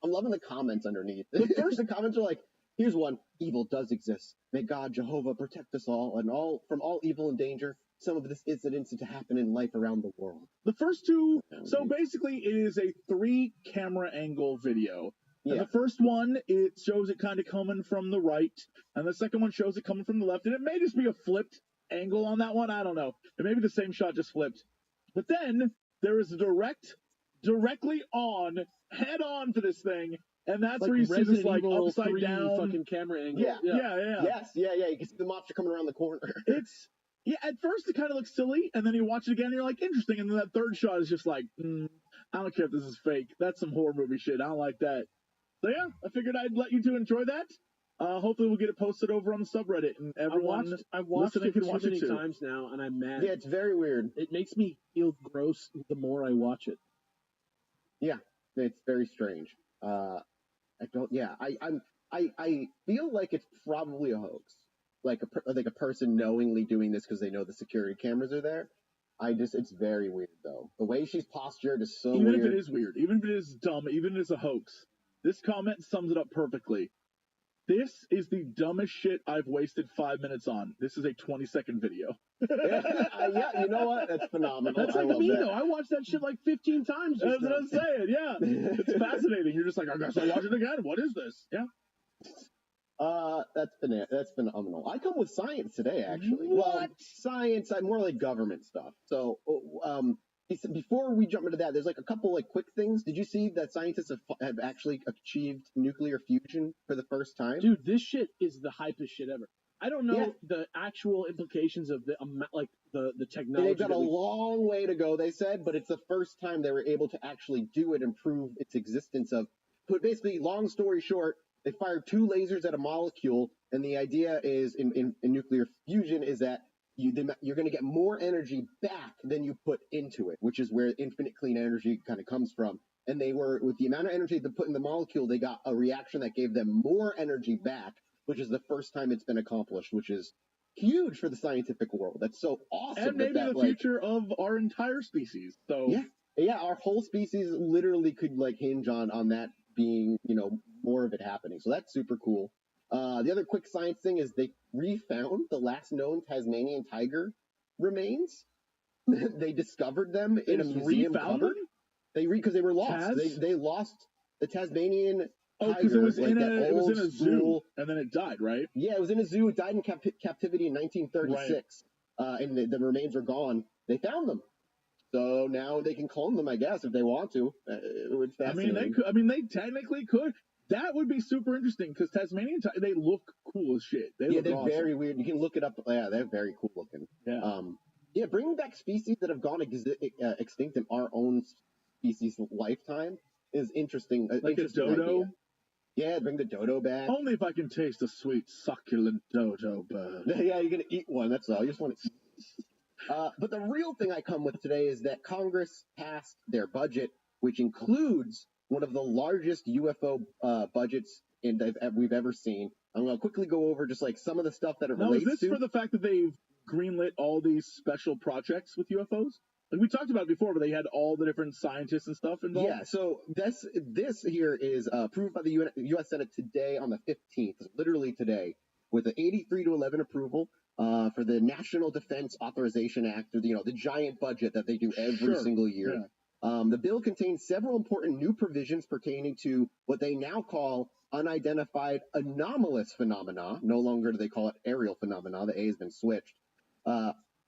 I'm loving the comments underneath. The first the comments are like, "Here's one: evil does exist. May God Jehovah protect us all and from all evil and danger. Some of this incidents to happen in life around the world." The first two. So basically, it is a 3-camera angle video. And the first one, it shows it kind of coming from the right, and the second one shows it coming from the left. And it may just be a flipped angle on that one. I don't know. It may be the same shot, just flipped. But then there is a directly on, head on for this thing, and that's like where you see this like Evil upside 3 down fucking camera angle. Yeah. Yeah. Yes. You can see the monster coming around the corner. At first it kind of looks silly, and then you watch it again, and you're like, interesting, and then that third shot is just like, I don't care if this is fake. That's some horror movie shit. I don't like that. So yeah, I figured I'd let you two enjoy that. Hopefully we'll get it posted over on the subreddit, and everyone I've watched it can too watch many it too. times now, and I'm mad. Yeah, it's very weird. It makes me feel gross the more I watch it. Yeah, it's very strange. I feel like it's probably a hoax. Like a person knowingly doing this because they know the security cameras are there. It's very weird though. The way she's postured is so weird. Even if it is weird, even if it is dumb, even if it's a hoax, this comment sums it up perfectly. This is the dumbest shit I've wasted 5 minutes on. This is a 20-second video. Yeah, you know what? That's phenomenal. That's like me, though. I watched that shit like 15 times. That's what I'm saying, yeah. It's fascinating. You're just like, I guess I'll watch it again. What is this? Yeah. That's phenomenal. I come with science today, actually. What? Well, science, I'm more like government stuff. So, before we jump into that, there's like a couple like quick things. Did you see that scientists have actually achieved nuclear fusion for the first time? Dude, this shit is the hypest shit ever. I don't know Yeah. the actual implications of the like the technology. They've got a long way to go, they said, but it's the first time they were able to actually do it and prove its existence of. But basically, long story short, they fired 2 lasers at a molecule, and the idea is in nuclear fusion is that you're going to get more energy back than you put into it, which is where infinite clean energy kind of comes from. And they were, with the amount of energy they put in the molecule, they got a reaction that gave them more energy back, which is the first time it's been accomplished, which is huge for the scientific world. That's so awesome. And maybe that, the future of our entire species. So yeah, our whole species literally could like hinge on that being, more of it happening. So that's super cool. The other quick science thing is they refound the last known Tasmanian tiger remains. They discovered them in a museum cupboard. Because they were lost. They lost the Tasmanian tiger. Because it was in a school zoo, and then it died, right? Yeah, it was in a zoo. It died in captivity in 1936, and the remains were gone. They found them. So now they can clone them, I guess, if they want to. It's fascinating. They technically could. That would be super interesting because Tasmanian they look cool as shit. They're awesome. Very weird. You can look it up. Yeah, they're very cool looking. Yeah. Bringing back species that have gone extinct in our own species lifetime is interesting. Like a dodo. Idea. Yeah, bring the dodo back. Only if I can taste a sweet, succulent dodo bird. Yeah, you're gonna eat one. That's all. You just want to eat. But the real thing I come with today is that Congress passed their budget, which includes one of the largest UFO budgets we've ever seen. I'm going to quickly go over just like some of the stuff that it relates to. Is this for the fact that they've greenlit all these special projects with UFOs? Like we talked about it before, but they had all the different scientists and stuff involved. Yeah, so this here is approved by the U.S. Senate today on the 15th, literally today, with an 83-11 approval. For the National Defense Authorization Act, or the giant budget that they do every single year. Yeah. The bill contains several important new provisions pertaining to what they now call unidentified anomalous phenomena. No longer do they call it aerial phenomena. The A has been switched,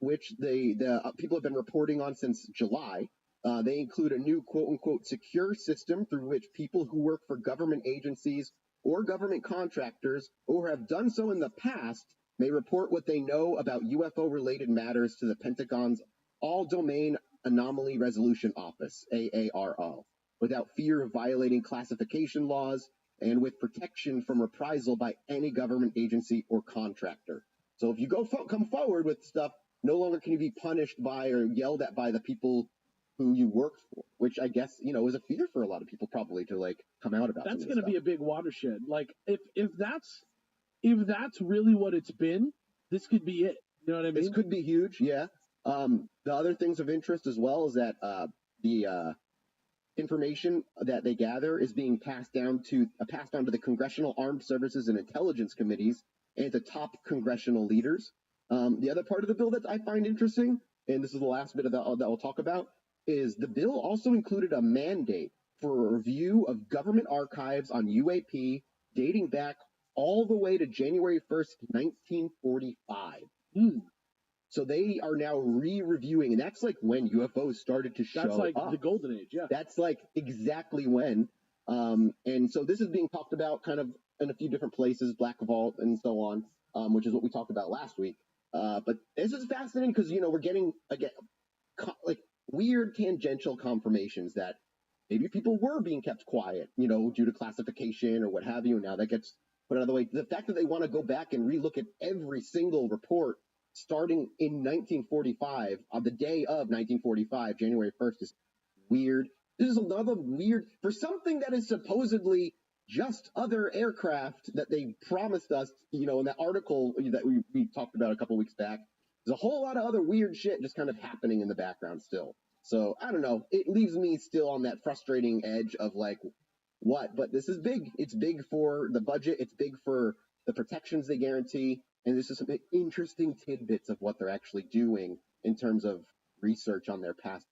which the people have been reporting on since July. They include a new quote-unquote secure system through which people who work for government agencies or government contractors or have done so in the past may report what they know about UFO-related matters to the Pentagon's All-Domain Anomaly Resolution Office, AARO, without fear of violating classification laws and with protection from reprisal by any government agency or contractor. So if you come forward with stuff, no longer can you be punished by or yelled at by the people who you work for, which I guess, is a fear for a lot of people probably to like come out about. That's going to be a big watershed. Like if that's really what it's been, this could be it. You know what I mean? This could be huge, yeah. The other things of interest as well is that the information that they gather is being passed on to the Congressional Armed Services and Intelligence Committees and to top congressional leaders. The other part of the bill that I find interesting, and this is the last bit of that we'll talk about, is the bill also included a mandate for a review of government archives on UAP dating back all the way to January 1st, 1945. So they are now re-reviewing, and that's like when UFOs started to show up. That's like the golden age, yeah. That's like exactly when. And so this is being talked about kind of in a few different places, Black Vault and so on, which is what we talked about last week. But this is fascinating because, we're getting, again, like weird tangential confirmations that maybe people were being kept quiet, due to classification or what have you. Now that gets put out of the way. The fact that they want to go back and relook at every single report starting in 1945, on the day of 1945, January 1st, is weird. This is another weird, for something that is supposedly just other aircraft that they promised us, in that article that we talked about a couple weeks back. There's a whole lot of other weird shit just kind of happening in the background still. So, I don't know. It leaves me still on that frustrating edge of like, what? But this is big. It's big for the budget. It's big for the protections they guarantee. And this is some interesting tidbits of what they're actually doing in terms of research on their past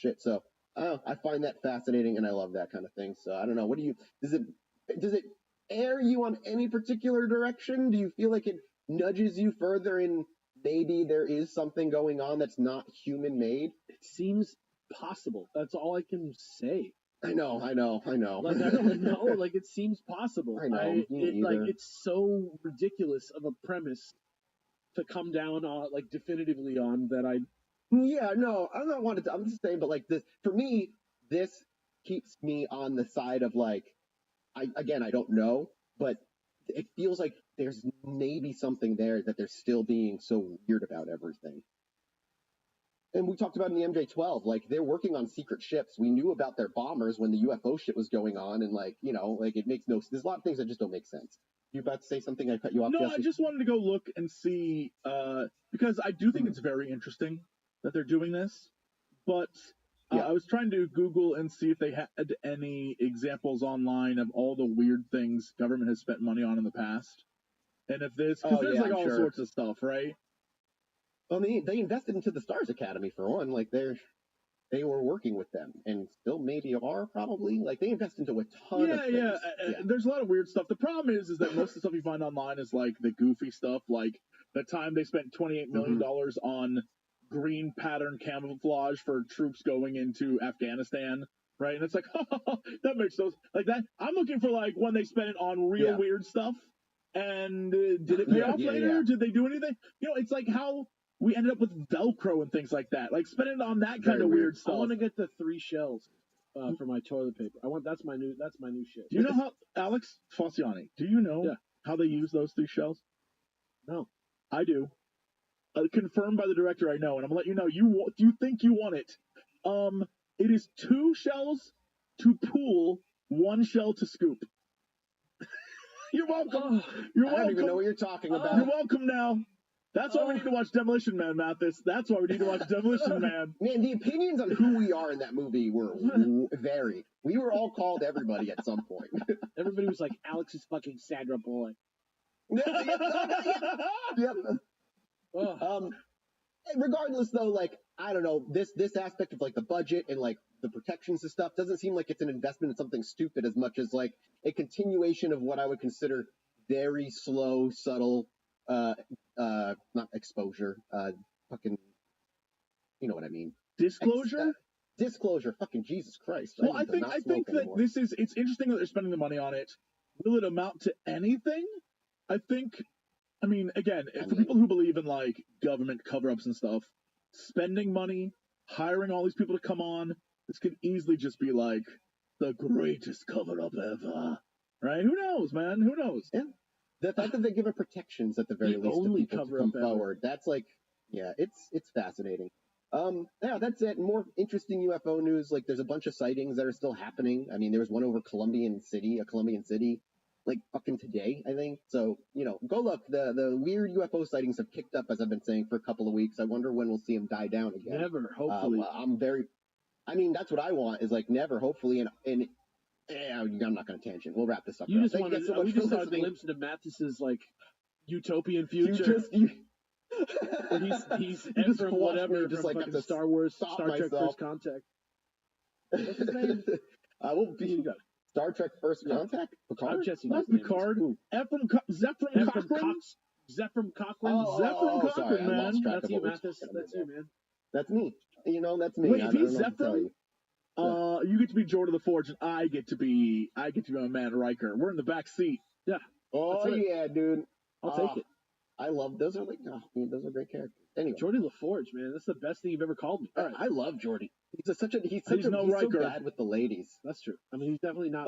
shit. So, I find that fascinating and I love that kind of thing. So, I don't know. Does it air you on any particular direction? Do you feel like it nudges you further in maybe there is something going on that's not human made. It seems possible. That's all I can say. I know. Like, I don't know. Like, it seems possible. I know, me either. It's so ridiculous of a premise to come down on, like, definitively on that I. Yeah, no, I'm not wanting to. I'm just saying, but like this, for me, this keeps me on the side of like, I don't know, but it feels like there's maybe something there that they're still being so weird about everything. And we talked about in the MJ-12, like they're working on secret ships. We knew about their bombers when the UFO shit was going on, and like, you know, like it makes no. There's a lot of things that just don't make sense. You about to say something? I cut you off. No, Jesse? I just wanted to go look and see because I do think it's very interesting that they're doing this. But I was trying to Google and see if they had any examples online of all the weird things government has spent money on in the past, and if this because there's like all sorts of stuff, right? I mean, they invested into the Stars Academy for one. Like they were working with them, and still maybe are probably. Like they invest into a ton of things. Yeah. There's a lot of weird stuff. The problem is that most of the stuff you find online is like the goofy stuff, like the time they spent $28 million on green pattern camouflage for troops going into Afghanistan, right? And it's like, that makes those like that. I'm looking for like when they spent it on real weird stuff, and did it pay off later? Did they do anything? You know, it's like how we ended up with Velcro and things like that. Like spending on that kind of weird stuff. I want to get the 3 shells for my toilet paper. That's my new shit. Do you know how Alex Falciani? Do you know how they use those 3 shells? No, I do. Confirmed by the director, I know, and I'm gonna let you know. You think you want it? It is 2 shells to pool, 1 shell to scoop. You're welcome. You're welcome. I don't even know what you're talking about. You're welcome now. That's why we need to watch Demolition Man, Mathis. That's why we need to watch Demolition Man. Man, the opinions on who we are in that movie were varied. We were all called everybody at some point. Everybody was like, Alex is fucking Sandra Boy. Yep. Regardless, though, like, I don't know, this aspect of, like, the budget and, like, the protections and stuff doesn't seem like it's an investment in something stupid as much as, like, a continuation of what I would consider very slow, subtle, not exposure, fucking, you know what I mean. Disclosure? Disclosure, fucking Jesus Christ. Well, I think that it's interesting that they're spending the money on it. Will it amount to anything? I mean, again, for people who believe in, like, government cover-ups and stuff, spending money, hiring all these people to come on, this could easily just be, like, the greatest cover-up ever. Right? Who knows, man? Who knows? Yeah. The fact that they give it protections at the very least to people to come forward, that's, like, yeah, it's fascinating. Yeah, that's it. More interesting UFO news. Like, there's a bunch of sightings that are still happening. I mean, there was one over Colombian City, like fucking today, I think. So, you know, go look. The weird UFO sightings have kicked up, as I've been saying, for a couple of weeks. I wonder when we'll see them die down again. Never, hopefully. That's what I want, is like never, hopefully, and I'm not going to tangent. We'll wrap this up. We just saw a glimpse into Mathis's, like, utopian future. He's from whatever, just like fucking Star Trek First Contact. What's his name? Star Trek First Contact? Picard? Not Picard. Zephram Cochrane? Zephram Cochrane? Zephram Cochrane, man. That's you, Mathis. That's you, man. That's me. You know, that's me. Wait, if he's Zephram, you get to be Jordan the Forge, and I get to be my man Riker. We're in the back seat. Yeah. Oh yeah, dude. I'll take it. I love those. Those are great characters. Anyway, Jordy LaForge, man, that's the best thing you've ever called me. All right. I love Jordy. He's so bad with the ladies. That's true. I mean, he's definitely not.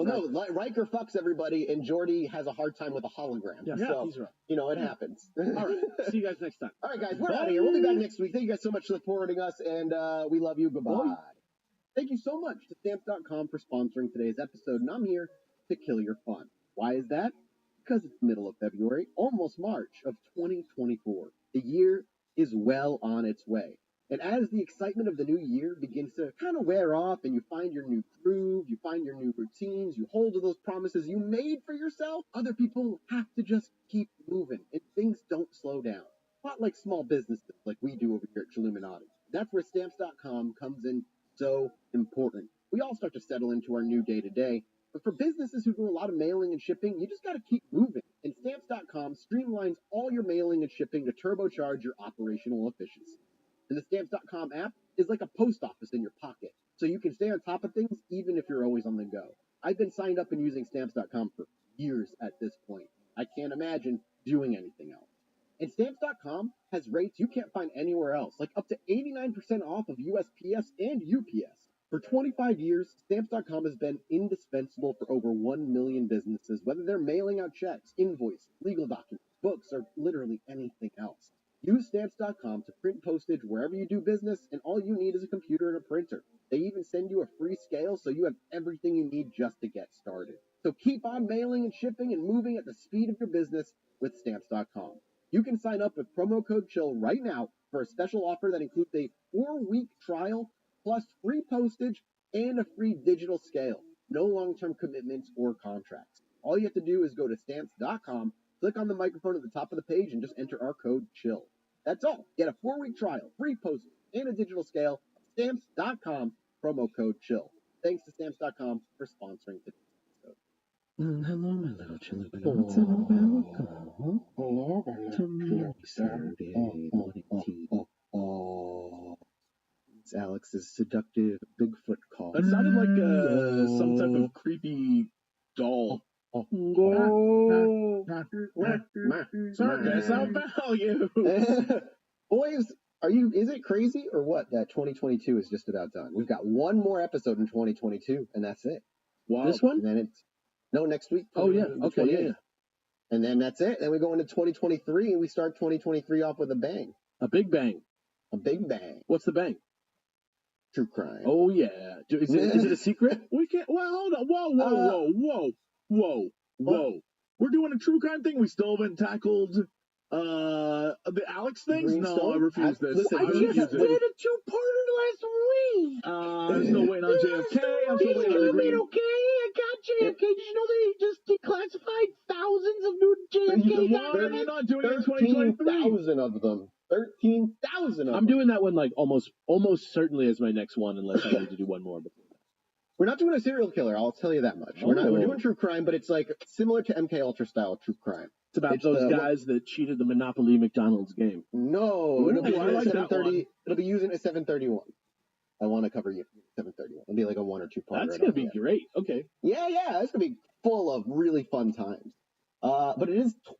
Riker fucks everybody, and Jordy has a hard time with a hologram. Yeah, so, he's right. You know, it happens. All right. See you guys next time. All right, guys, we're out of here. We'll be back next week. Thank you guys so much for supporting us, and we love you. Goodbye. Bye. Thank you so much to Stamps.com for sponsoring today's episode, and I'm here to kill your fun. Why is that? Because it's the middle of February, almost March of 2024. The year is well on its way. And as the excitement of the new year begins to kind of wear off and you find your new groove, you find your new routines, you hold to those promises you made for yourself, other people have to just keep moving and things don't slow down. Not like small businesses like we do over here at Illuminati. That's where Stamps.com comes in so important. We all start to settle into our new day-to-day, but for businesses who do a lot of mailing and shipping, you just got to keep moving. And Stamps.com streamlines all your mailing and shipping to turbocharge your operational efficiency. And the Stamps.com app is like a post office in your pocket, so you can stay on top of things even if you're always on the go. I've been signed up and using Stamps.com for years at this point. I can't imagine doing anything else. And Stamps.com has rates you can't find anywhere else, like up to 89% off of USPS and UPS. For 25 years, Stamps.com has been indispensable for over 1 million businesses, whether they're mailing out checks, invoices, legal documents, books, or literally anything else. Use Stamps.com to print postage wherever you do business, and all you need is a computer and a printer. They even send you a free scale, so you have everything you need just to get started. So keep on mailing and shipping and moving at the speed of your business with Stamps.com. You can sign up with promo code CHILL right now for a special offer that includes a 4-week trial, plus free postage and a free digital scale. No long-term commitments or contracts. All you have to do is go to Stamps.com, click on the microphone at the top of the page, and just enter our code CHILL. That's all. Get a 4-week trial, free postage, and a digital scale. Stamps.com, promo code CHILL. Thanks to Stamps.com for sponsoring today's episode. Hello, my little chillabitts, and welcome to Saturday morning tea. It's Alex's seductive Bigfoot call. That sounded like some type of creepy doll. Circus of value. Boys, is it crazy or what that 2022 is just about done? We've got one more episode in 2022, and that's it. Wow. This one? And then next week. Oh, yeah. Okay, yeah. And then that's it. Then we go into 2023, and we start 2023 off with a bang. A big bang. A big bang. What's the bang? True crime. Oh, yeah. Is it a secret? We can't. Well, hold on. Whoa. We're doing a true crime thing. We still haven't tackled the Alex things. Greenstone? No, I refuse this. Listen, I refuse just it. did a two-parter last week. I'm still waiting on JFK. I'm still waiting on Green. Okay, I got JFK. Did you know they just declassified thousands of new JFK Why are you not doing it in 2023? 13,000 of them. 13,000 of them. I'm doing that one like almost certainly as my next one, unless I need to do one more before that. We're not doing a serial killer, I'll tell you that much. We're doing true crime, but it's like similar to MK Ultra style true crime. It's about those guys that cheated the Monopoly McDonald's game. No, it'll be I like that one. It'll be using a 731. I want to cover you 731. It'll be like a 1 or 2 part. That's gonna be great. Okay. Yeah, it's gonna be full of really fun times. But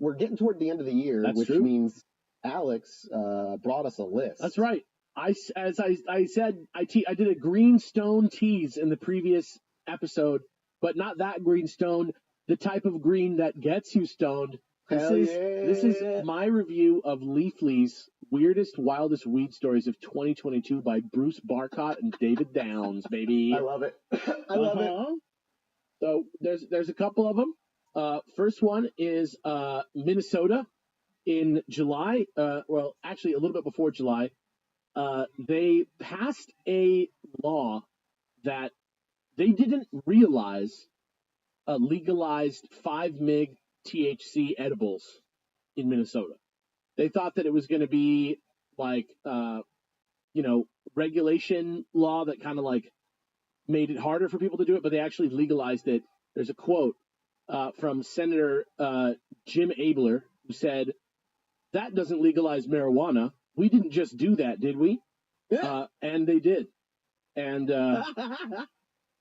we're getting toward the end of the year, which means Alex brought us a list. That's right. I said, I did a greenstone tease in the previous episode, but not that greenstone, the type of green that gets you stoned. This is my review of Leafly's weirdest, wildest weed stories of 2022 by Bruce Barcott and David Downs, baby. I love it. I love it. So there's a couple of them. First one is Minnesota in July. Well, actually a little bit before July. They passed a law that they didn't realize legalized 5 mg THC edibles in Minnesota. They thought that it was going to be like, regulation law that kind of like made it harder for people to do it, but they actually legalized it. There's a quote from Senator Jim Abler who said, "That doesn't legalize marijuana. We didn't just do that, did we?" Yeah. And they did. And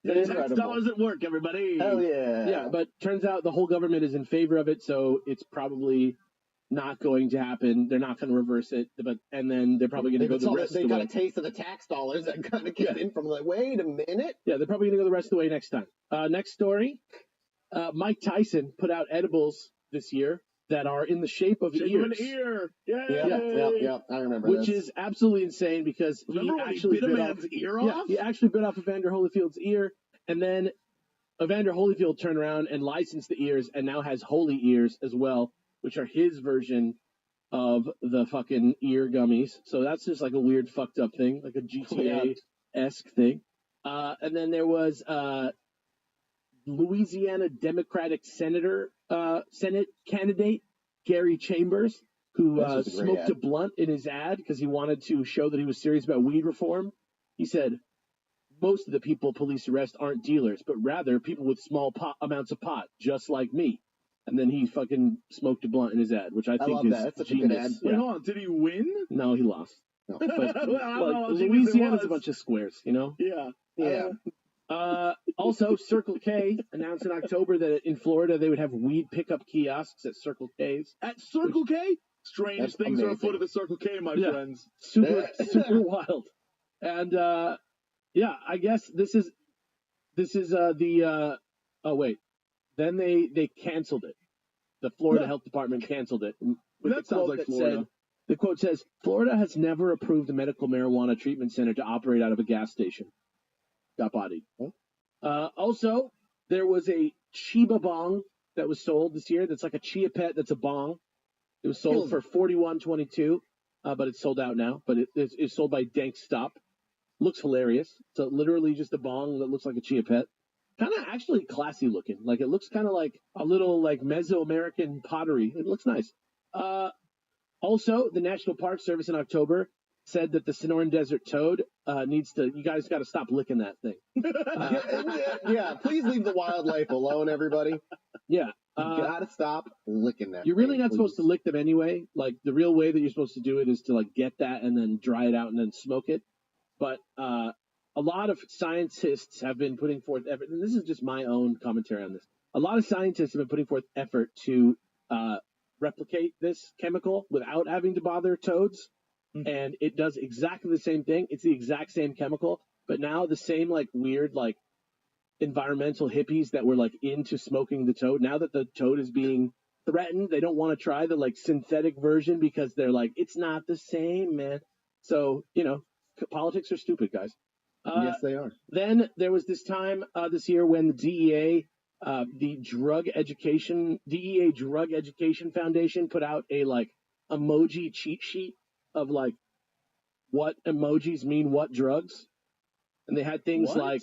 tax dollars at work, everybody. Hell yeah. Yeah, but turns out the whole government is in favor of it, so it's probably not going to happen. They're not going to reverse it, and then they're probably going to go the rest of the way. They got a taste of the tax dollars that kind of came in from like, wait a minute. Yeah, they're probably going to go the rest of the way next time. Next story, Mike Tyson put out edibles this year that are in the shape of ears. An ear. Yay. Yeah. I remember Which is absolutely insane because he actually bit a man's ear off? Yeah, he actually bit off Evander Holyfield's ear, and then Evander Holyfield turned around and licensed the ears and now has holy ears as well, which are his version of the fucking ear gummies. So that's just like a weird fucked up thing, like a GTA-esque thing. And then there was Louisiana Democratic Senate candidate Gary Chambers, who smoked a blunt in his ad because he wanted to show that he was serious about weed reform. He said, "Most of the people police arrest aren't dealers, but rather people with small amounts of pot, just like me." and then he fucking smoked a blunt in his ad, which I think love is that. That's such a genius. good ad. Wait, Yeah. hold on. Did he win? No, he lost. No. But I don't know how like, genius it Louisiana's a was. bunch of squares, you know? Yeah. Yeah. Also, Circle K announced in October that in Florida they would have weed pickup kiosks at Circle K's. At Circle K? Strange That's things are amazing. afoot at the Circle K, my Yeah. friends. Super wild. And yeah, I guess this is the oh wait. Then they canceled it. The Florida Health Department canceled it. With That the sounds quote like that Florida. said, the quote says, Florida has never approved a medical marijuana treatment center to operate out of a gas station. Got bodied. Also, there was a Chiba bong that was sold this year. That's like a Chia Pet. That's a bong. It was sold for $41.22, but it's sold out now. But it's sold by Dank Stop. Looks hilarious. So literally just a bong that looks like a Chia Pet. Kind of actually classy looking. Like it looks kind of like a little like Mesoamerican pottery. It looks nice. Also, the National Park Service in October said that the Sonoran Desert toad you guys got to stop licking that thing. Yeah, please leave the wildlife alone, everybody. Yeah. You gotta stop licking that. You're really thing, not please. supposed to lick them anyway. Like the real way that you're supposed to do it is to like get that and then dry it out and then smoke it. But a lot of scientists have been putting forth effort, and this is just my own commentary on this. A lot of scientists have been putting forth effort to replicate this chemical without having to bother toads. And it does exactly the same thing. It's the exact same chemical, but now the same like weird like environmental hippies that were like into smoking the toad. Now that the toad is being threatened, they don't want to try the like synthetic version because they're like, it's not the same, man. So, you know, politics are stupid, guys. Yes, they are. Then there was this time this year when the DEA, the DEA Drug Education Foundation put out a like emoji cheat sheet of like what emojis mean what drugs. And they had things like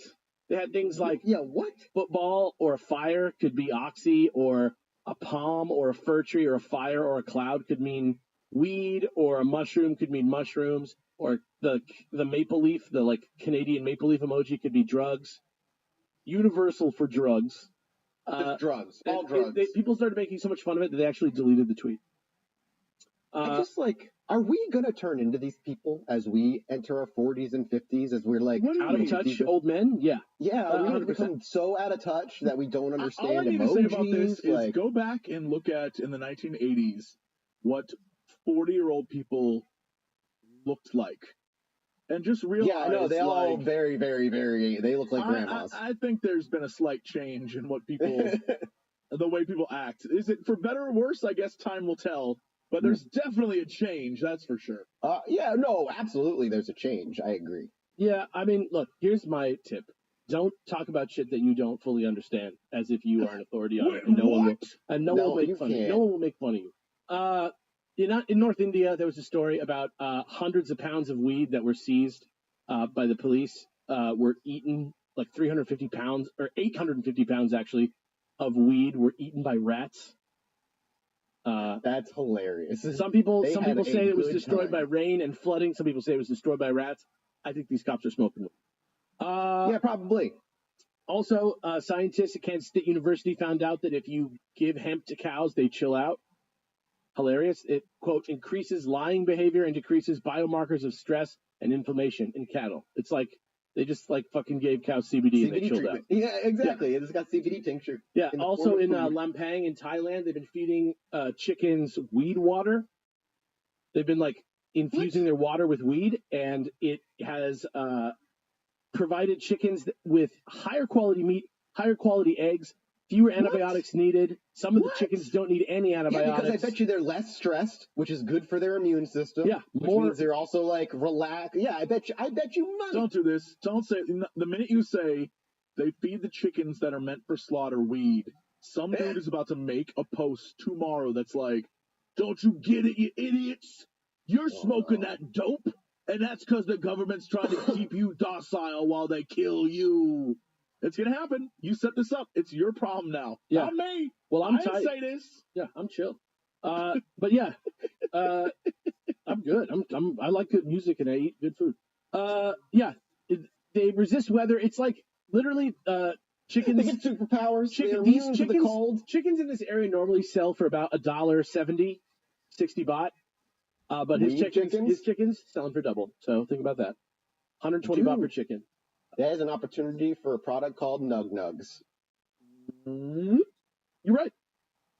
Yeah, what? football or a fire could be oxy, or a palm or a fir tree or a fire or a cloud could mean weed, or a mushroom could mean mushrooms, or the maple leaf, the like Canadian maple leaf emoji could be drugs. Universal for drugs. Just drugs. All drugs. People started making so much fun of it that they actually deleted the tweet. I just like, are we gonna turn into these people as we enter our 40s and 50s? As we're like Out of touch old men? Yeah. Yeah, are we gonna 100%. become so out of touch that we don't understand All I need emojis? to say about this is like, go back and look at, in the 1980s, what 40-year-old people looked like. And just realize, yeah, I know they all like, very, very, very. They look like grandmas. I think there's been a slight change in what people, the way people act. Is it for better or worse? I guess time will tell. But there's definitely a change, that's for sure. Yeah, no, absolutely. There's a change. I agree. Yeah, I mean, look, here's my tip. Don't talk about shit that you don't fully understand as if you are an authority on it. And no one will make fun of you. No one will make fun of you. In North India, there was a story about hundreds of pounds of weed that were seized by the police, were eaten, like 350 pounds, or 850 pounds actually, of weed were eaten by rats. That's hilarious. Some people They had say a it was good destroyed by time. rain and flooding. Some people say it was destroyed by rats. I think these cops are smoking weed. Yeah, probably. Also, scientists at Kansas State University found out that if you give hemp to cows, they chill out. Hilarious. It, quote, increases lying behavior and decreases biomarkers of stress and inflammation in cattle. It's like they just like fucking gave cows CBD and they chilled treatment. out. Yeah, exactly. Yeah. It's got CBD tincture. Yeah. In the Also form of in food. Lampang in Thailand, they've been feeding chickens weed water. They've been like infusing their water with weed, and it has provided chickens with higher quality meat, higher quality eggs, fewer antibiotics needed. Some of the chickens don't need any antibiotics. Yeah, because I bet you they're less stressed, which is good for their immune system. Yeah, which means they're also like relaxed. Yeah, I bet you money. Don't do this. Don't say, the minute you say they feed the chickens that are meant for slaughter weed, some dude is about to make a post tomorrow that's like, don't you get it, you idiots? You're smoking that dope, and that's because the government's trying to keep you docile while they kill you. It's going to happen. You set this up. It's your problem now. Yeah. Not me. Well, I didn't say this. Yeah, I'm chill. But yeah, I'm good. I like good music and I eat good food. Yeah, they resist weather. It's like literally chickens. They get superpowers. They're These immune to the cold. chickens in this area normally sell for about $1.70, 60 baht. But his chickens selling for double. So think about that. 120 baht per chicken. There's an opportunity for a product called Nug Nugs. You're right.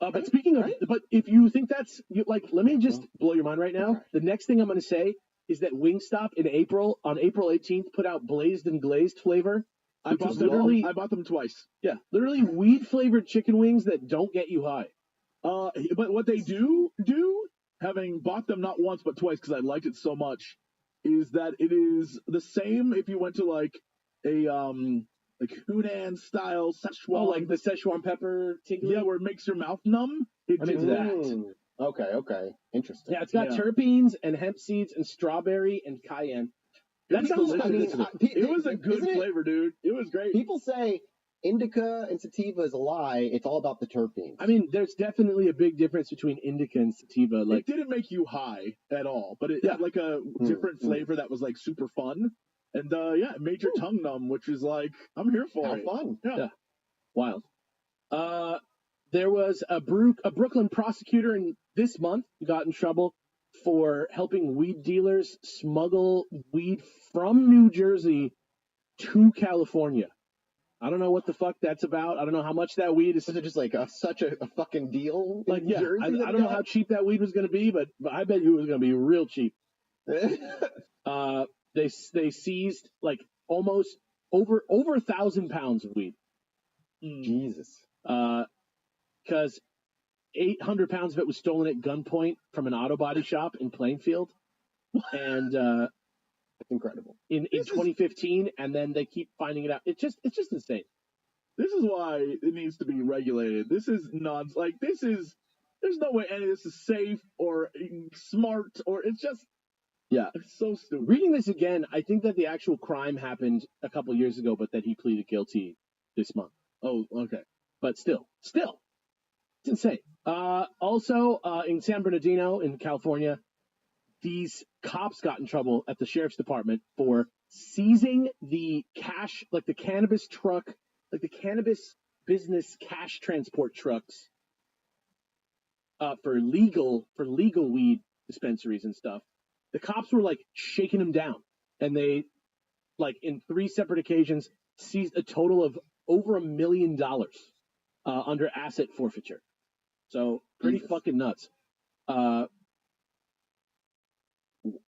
But speaking of, but if you think that's let me just blow your mind right now. Okay. The next thing I'm going to say is that Wingstop on April 18th, put out blazed and glazed flavor. I bought them twice. Yeah, literally weed flavored chicken wings that don't get you high. But what they do, having bought them not once but twice because I liked it so much, is that it is the same if you went to like a Hunan style Szechuan. Oh, like the Szechuan pepper tingly? Yeah, where it makes your mouth numb. It did that. Okay. Interesting. Yeah, it's got terpenes and hemp seeds and strawberry and cayenne. That sounds it was a good flavor, dude. It was great. People say indica and sativa is a lie. It's all about the terpenes. I mean, there's definitely a big difference between indica and sativa. It didn't make you high at all, but it had like a different flavor that was like super fun. And it made your tongue numb, which is like, I'm here for it. Fun. Yeah. Wild. There was a Brooklyn prosecutor this month who got in trouble for helping weed dealers smuggle weed from New Jersey to California. I don't know what the fuck that's about. I don't know how much that weed is. Was it just like such a fucking deal? I don't know how cheap that weed was going to be, but I bet you it was going to be real cheap. They seized like almost over 1,000 pounds of weed. Jesus. Because 800 pounds of it was stolen at gunpoint from an auto body shop in Plainfield. And that's incredible. In 2015, and then they keep finding it out. It's just insane. This is why it needs to be regulated. This is there's no way any of this is safe or smart it's just it's so stupid. Reading this again, I think that the actual crime happened a couple years ago, but that he pleaded guilty this month. Oh, okay. But still, it's insane. Also, in San Bernardino in California, these cops got in trouble at the sheriff's department for seizing the cash, like the cannabis truck, like the cannabis business cash transport trucks, for legal weed dispensaries and stuff. The cops were like shaking them down, and they, like in 3 separate occasions, seized a total of over $1 million under asset forfeiture. So pretty fucking nuts.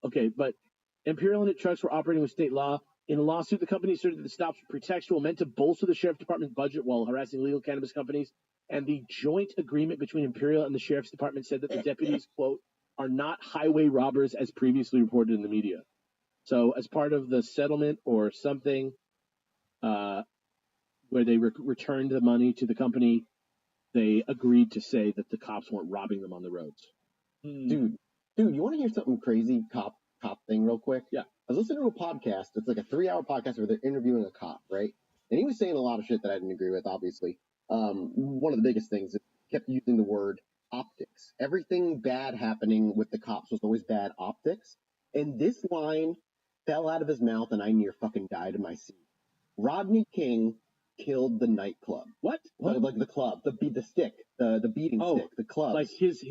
Okay, but Imperial Unit trucks were operating with state law. In a lawsuit, the company asserted that the stops were pretextual, meant to bolster the sheriff's department's budget while harassing legal cannabis companies. And the joint agreement between Imperial and the sheriff's department said that the deputies, quote, are not highway robbers as previously reported in the media. So as part of the settlement or something, where they returned the money to the company, they agreed to say that the cops weren't robbing them on the roads. Dude, you want to hear something crazy cop thing real quick? Yeah. I was listening to a podcast. It's like a 3-hour podcast where they're interviewing a cop, right? And he was saying a lot of shit that I didn't agree with, obviously. One of the biggest things, it kept using the word optics. Everything bad happening with the cops was always bad optics. And this line fell out of his mouth and I near fucking died in my seat. Rodney King killed the nightclub. What? Like the club, the stick, the beating stick, the club. Like his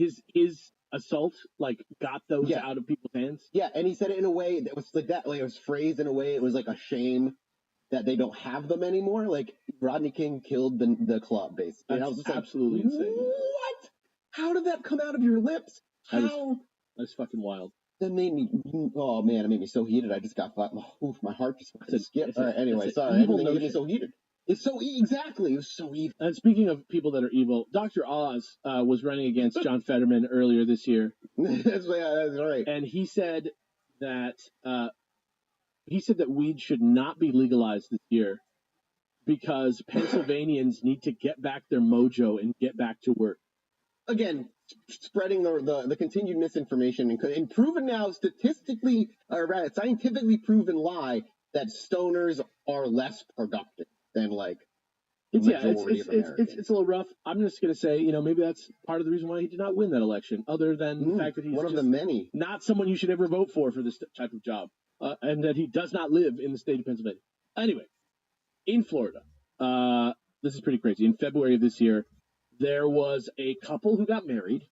assault, like got those out of people's hands. Yeah, and he said it in a way that was like that. Like it was phrased in a way it was like a shame that they don't have them anymore. Like Rodney King killed the club, basically. And I was just absolutely insane. What? How did that come out of your lips? How? That's fucking wild. That made me. Oh man, it made me so heated. I just got. My heart just skipped. All right. Anyway, sorry. Everything made me so heated. It's so exactly. It was so evil. And speaking of people that are evil, Dr. Oz was running against John Fetterman earlier this year. That's right. And he said that weed should not be legalized this year because Pennsylvanians need to get back their mojo and get back to work. Again, spreading the continued misinformation and proven now statistically, or rather scientifically proven lie that stoners are less productive than like it's a little rough. I'm just gonna say, maybe that's part of the reason why he did not win that election, other than the fact that he's one of the many, not someone you should ever vote for this type of job, and that he does not live in the state of Pennsylvania. Anyway, in Florida, this is pretty crazy. In February of this year, there was a couple who got married,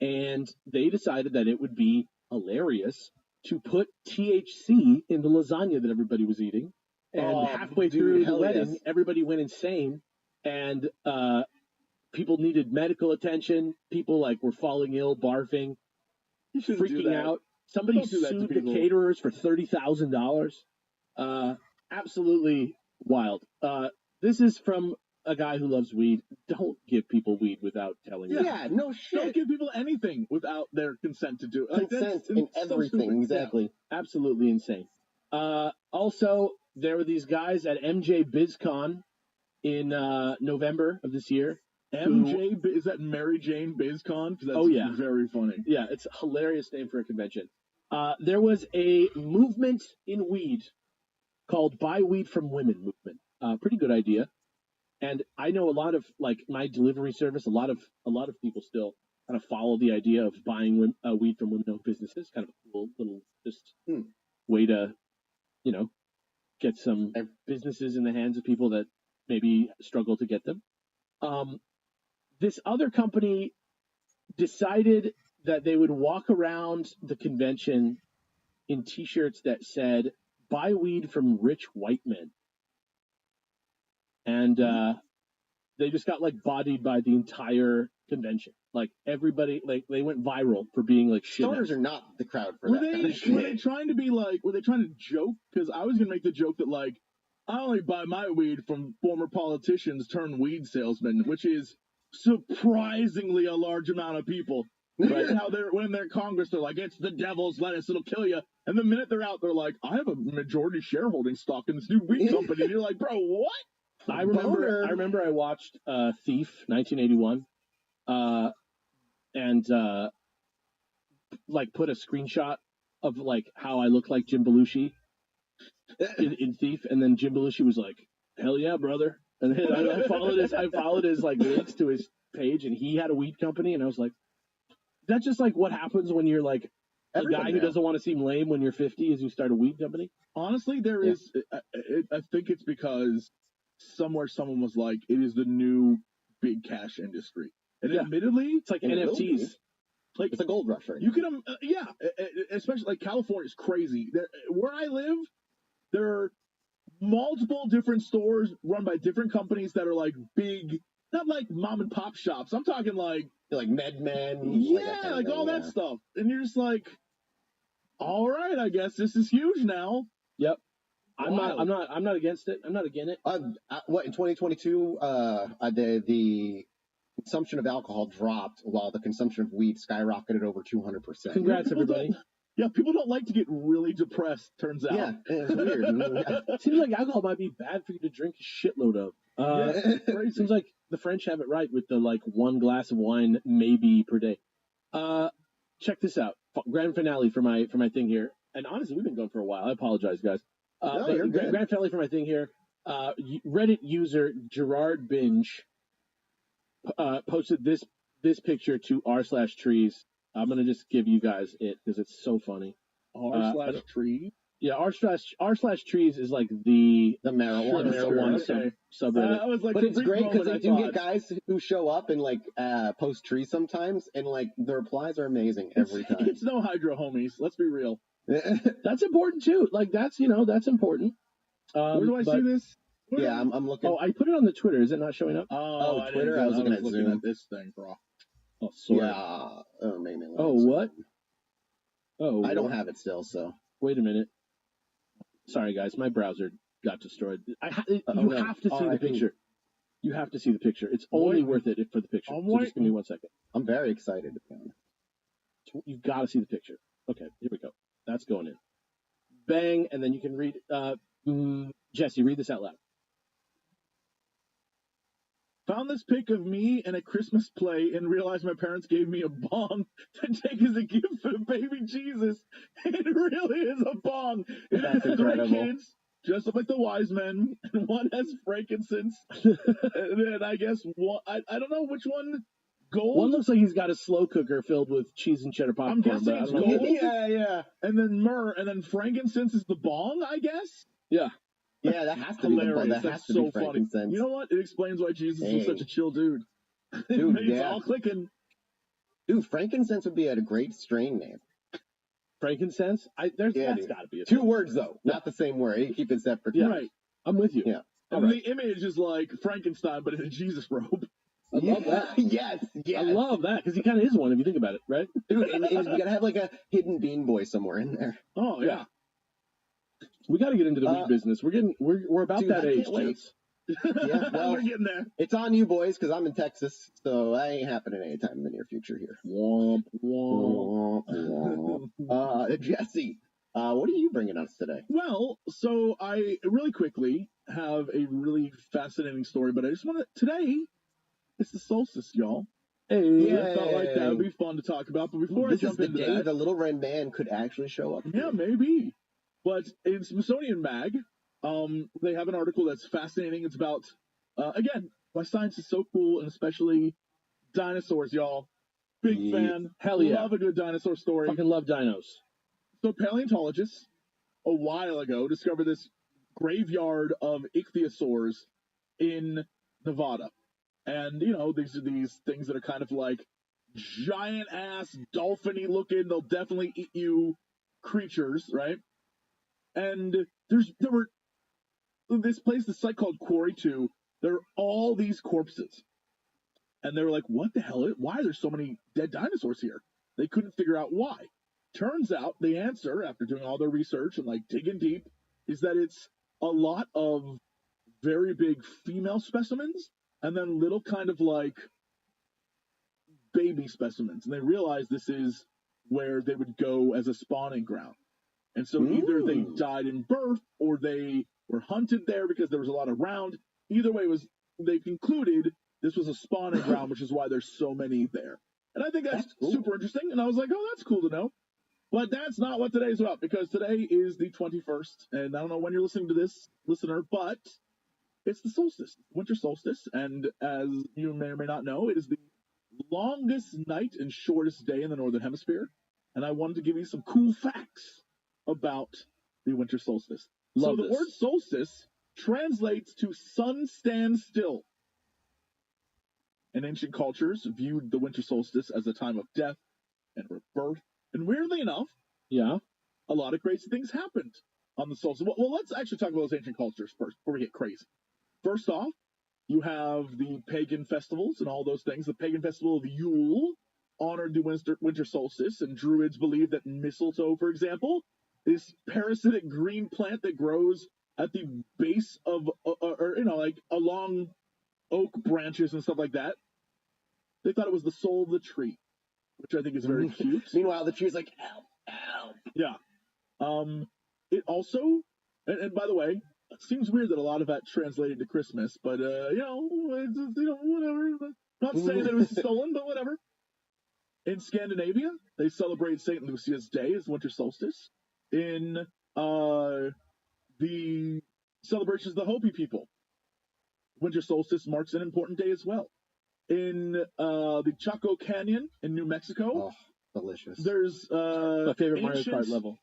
and they decided that it would be hilarious to put THC in the lasagna that everybody was eating. And halfway through the wedding, everybody went insane, and people needed medical attention. People were falling ill, barfing, freaking out. Somebody sued the caterers for $30,000. Absolutely wild. This is from a guy who loves weed. Don't give people weed without telling them. Yeah, no shit. Don't give people anything without their consent to do it. Consent in everything, exactly. Yeah, absolutely insane. Also, there were these guys at MJ BizCon in November of this year. Is that Mary Jane BizCon? That's very funny. Yeah, it's a hilarious name for a convention. There was a movement in weed called Buy Weed from Women movement. Pretty good idea. And I know a lot of my delivery service. A lot of people still kind of follow the idea of buying weed from women-owned businesses. Kind of a cool little just way to, get some businesses in the hands of people that maybe struggle to get them. This other company decided that they would walk around the convention in T-shirts that said "Buy weed from rich white men." And they just got bodied by the entire convention. Everybody, they went viral for being shit. Stoners are not the crowd for that kind of shit. Were they trying to be were they trying to joke? Because I was going to make the joke that I only buy my weed from former politicians turned weed salesmen, which is surprisingly a large amount of people. Right now, when they're in Congress, they're like, it's the devil's lettuce, it'll kill you. And the minute they're out, they're like, I have a majority shareholding stock in this new weed company. And you're like, bro, what? I remember I watched Thief, 1981, and put a screenshot of how I look like Jim Belushi in Thief, and then Jim Belushi was like, "Hell yeah, brother!" And then I followed his links to his page, and he had a weed company, and I was like, "That's just what happens when you're a guy who doesn't want to seem lame when you're 50, is you start a weed company." Honestly, there is. I think it's because somewhere someone was like, it is the new big cash industry. And admittedly, it's like NFTs. It's a gold rush right now. You can, especially California is crazy. Where I live, there are multiple different stores run by different companies that are big, not mom and pop shops. I'm talking like MedMen. All that stuff. And you're just all right, I guess this is huge now. Yep. I'm not against it. I'm not against it. What in 2022? The consumption of alcohol dropped while the consumption of weed skyrocketed over 200%. Congrats, everybody. Yeah, people don't like to get really depressed. Turns out. Yeah, it's weird. It seems like alcohol might be bad for you to drink a shitload of. It seems like the French have it right with the one glass of wine maybe per day. Check this out. Grand finale for my thing here. And honestly, we've been going for a while. I apologize, guys. Grand finale for my thing here. Reddit user Gerard Binge posted this picture to r/trees. I'm gonna just give you guys it because it's so funny. r/trees. Yeah, r/trees is the marijuana subreddit. I was but it's great because they do get guys who show up and post trees sometimes, and the replies are amazing every time. It's no hydro, homies. Let's be real. That's important too. That's important. Where do I see this? I'm looking. Oh, I put it on the Twitter. Is it not showing up? Oh, Twitter. I was looking at this thing, bro. Oh, sorry. Yeah. Maybe. What? Oh, I don't have it still. So wait a minute. Sorry, guys. My browser got destroyed. Have to see the picture. You have to see the picture. It's only worth it for the picture. So just give me 1 second. I'm very excited. You've got to see the picture. Okay, here we go. That's going in. Bang, and then you can read. Jesse, read this out loud. Found this pic of me in a Christmas play and realized my parents gave me a bong to take as a gift for baby Jesus. It really is a bong. That's incredible. 3 kids dressed up like the wise men, and one has frankincense. And then I guess one, I don't know which one. Gold? One looks like he's got a slow cooker filled with cheese and cheddar popcorn. I'm guessing it's gold. Yeah. And then myrrh, and then frankincense is the bong, I guess? Yeah. Yeah, that has to be Hilarious. that has That's to so be funny. frankincense. You know what? It explains why Jesus was such Dang. a chill dude. Dude, It's yeah. all clicking. Dude, frankincense would be a great strain name. Frankincense? Yeah, That's dude. got to be a 2 thing. words though, not the same word. You keep it separate. Yeah. Right. I'm with you. Yeah. And All right. the image is like Frankenstein, but in a Jesus robe. I love Yeah, that. yes, yes. I love that because he kind of is one if you think about it, right? Dude, and you gotta have like a hidden bean boy somewhere in there. Oh yeah. We got to get into the weed business. We're about Dude, that I age, can't wait. gents. Yeah, well, We're getting there. it's on you boys because I'm in Texas, so that ain't happening anytime in the near future here. Womp womp. Jesse, what are you bringing us today? Well, so I really quickly have a really fascinating story, but I just want to today. It's the solstice, y'all. Hey, I felt like that would be fun to talk about. But before I This is jump the into day that, the little red man could actually show up. yeah, maybe. But in Smithsonian Mag, they have an article that's fascinating. It's about again why science is so cool, and especially dinosaurs, y'all. Big fan. Hell yeah. Love a good dinosaur story. Fucking love dinos. So paleontologists a while ago discovered this graveyard of ichthyosaurs in Nevada. And, you know, these are these things that are kind of like giant ass, dolphin-y looking, they'll definitely eat you creatures, right? And there were this place, this site called Quarry 2, there are all these corpses. And they were like, what the hell? Why are there so many dead dinosaurs here? They couldn't figure out why. Turns out the answer, after doing all their research and like digging deep, is that it's a lot of very big female specimens and then little kind of like baby specimens. And they realized this is where they would go as a spawning ground. And so either they died in birth or they were hunted there because there was a lot around. Either way, they concluded this was a spawning ground, which is why there's so many there. And I think that's cool. super interesting. And I was like, oh, that's cool to know. But that's not what today's about, because today is the 21st. And I don't know when you're listening to this, listener, but it's the solstice, winter solstice. And as you may or may not know, it is the longest night and shortest day in the Northern Hemisphere. And I wanted to give you some cool facts about the winter solstice. Love so the this. word solstice translates to sun stands still. And ancient cultures viewed the winter solstice as a time of death and rebirth. And weirdly enough, Yeah. a lot of crazy things happened on the solstice. Well, let's actually talk about those ancient cultures first before we get crazy. First off, you have the pagan festivals and all those things. The pagan festival of Yule honored the winter solstice, and Druids believed that mistletoe, for example, this parasitic green plant that grows at the base of, or you know, like along oak branches and stuff like that. They thought it was the soul of the tree, which I think is very cute. Meanwhile, the tree's like, help, help. Yeah. It also, and by the way, it seems weird that a lot of that translated to Christmas, but you know, whatever. Not saying that it was stolen, but whatever. In Scandinavia, they celebrate St. Lucia's Day as winter solstice. In the celebrations of the Hopi people, winter solstice marks an important day as well. In the Chaco Canyon in New Mexico, delicious. There's My favorite Mario Kart level.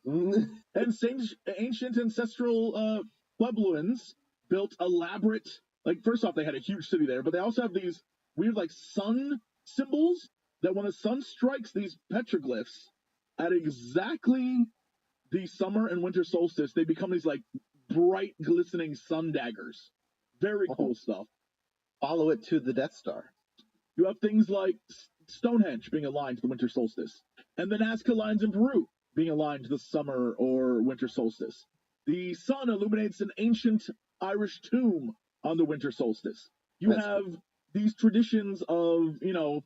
and ancient ancestral Puebloans built elaborate, like, first off, they had a huge city there, but they also have these weird, like, sun symbols that when the sun strikes these petroglyphs at exactly the summer and winter solstice, they become these, like, bright, glistening sun daggers. Very cool stuff. Follow it to the Death Star. You have things like Stonehenge being aligned to the winter solstice, and the Nazca lines in Peru being aligned to the summer or winter solstice. The sun illuminates an ancient Irish tomb on the winter solstice. You have these traditions of, you know,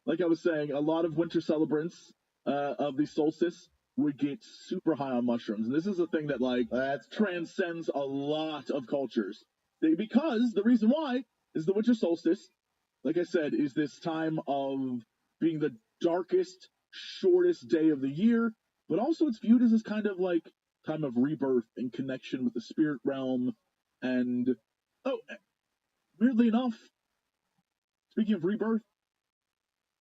like I was saying, a lot of winter celebrants of the solstice would get super high on mushrooms. And this is a thing that, like, transcends a lot of cultures. Because the reason why is the winter solstice, like I said, is this time of being the darkest, shortest day of the year, but also it's viewed as this kind of like time of rebirth and connection with the spirit realm. And, weirdly enough, speaking of rebirth,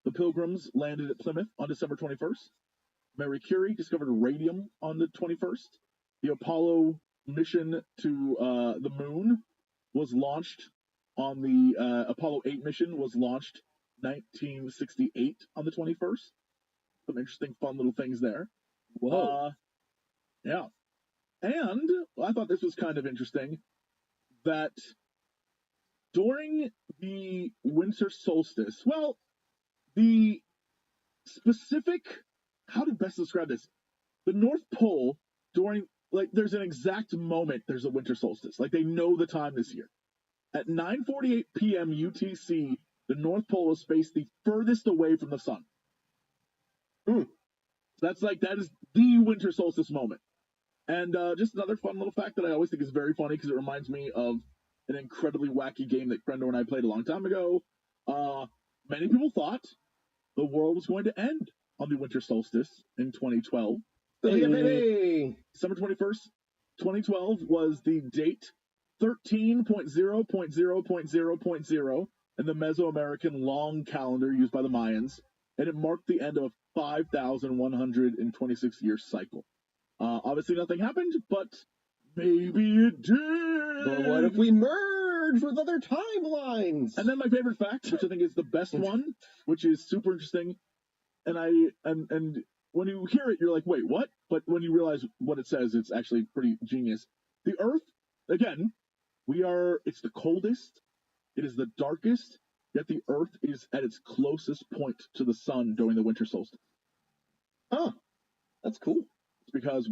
the Pilgrims landed at Plymouth on December 21st. Marie Curie discovered radium on the 21st. The Apollo mission to the moon was launched on the Apollo 8 mission was launched 1968 on the 21st. Some interesting, fun little things there. Whoa. Yeah. And I thought this was kind of interesting that during the winter solstice, well, the specific, how to best describe this? The North Pole during, like, there's an exact moment there's a winter solstice. Like, they know the time this year. At 9:48 p.m. UTC, the North Pole is spaced the furthest away from the sun. That's like, that is the winter solstice moment. And just another fun little fact that I always think is very funny because it reminds me of an incredibly wacky game that Brendo and I played a long time ago. Many people thought the world was going to end on the winter solstice in 2012. December 21st, 2012 was the date 13.0.0.0.0.0 in the Mesoamerican long calendar used by the Mayans, and it marked the end of a 5,126-year cycle. Obviously nothing happened, but maybe it did. But what if we merge with other timelines? And then my favorite fact, which I think is the best one, which is super interesting, and when you hear it, you're like, wait, what? But when you realize what it says, it's actually pretty genius. The Earth, again, it's the coldest, it is the darkest, yet the Earth is at its closest point to the sun during the winter solstice. Oh, that's cool. It's because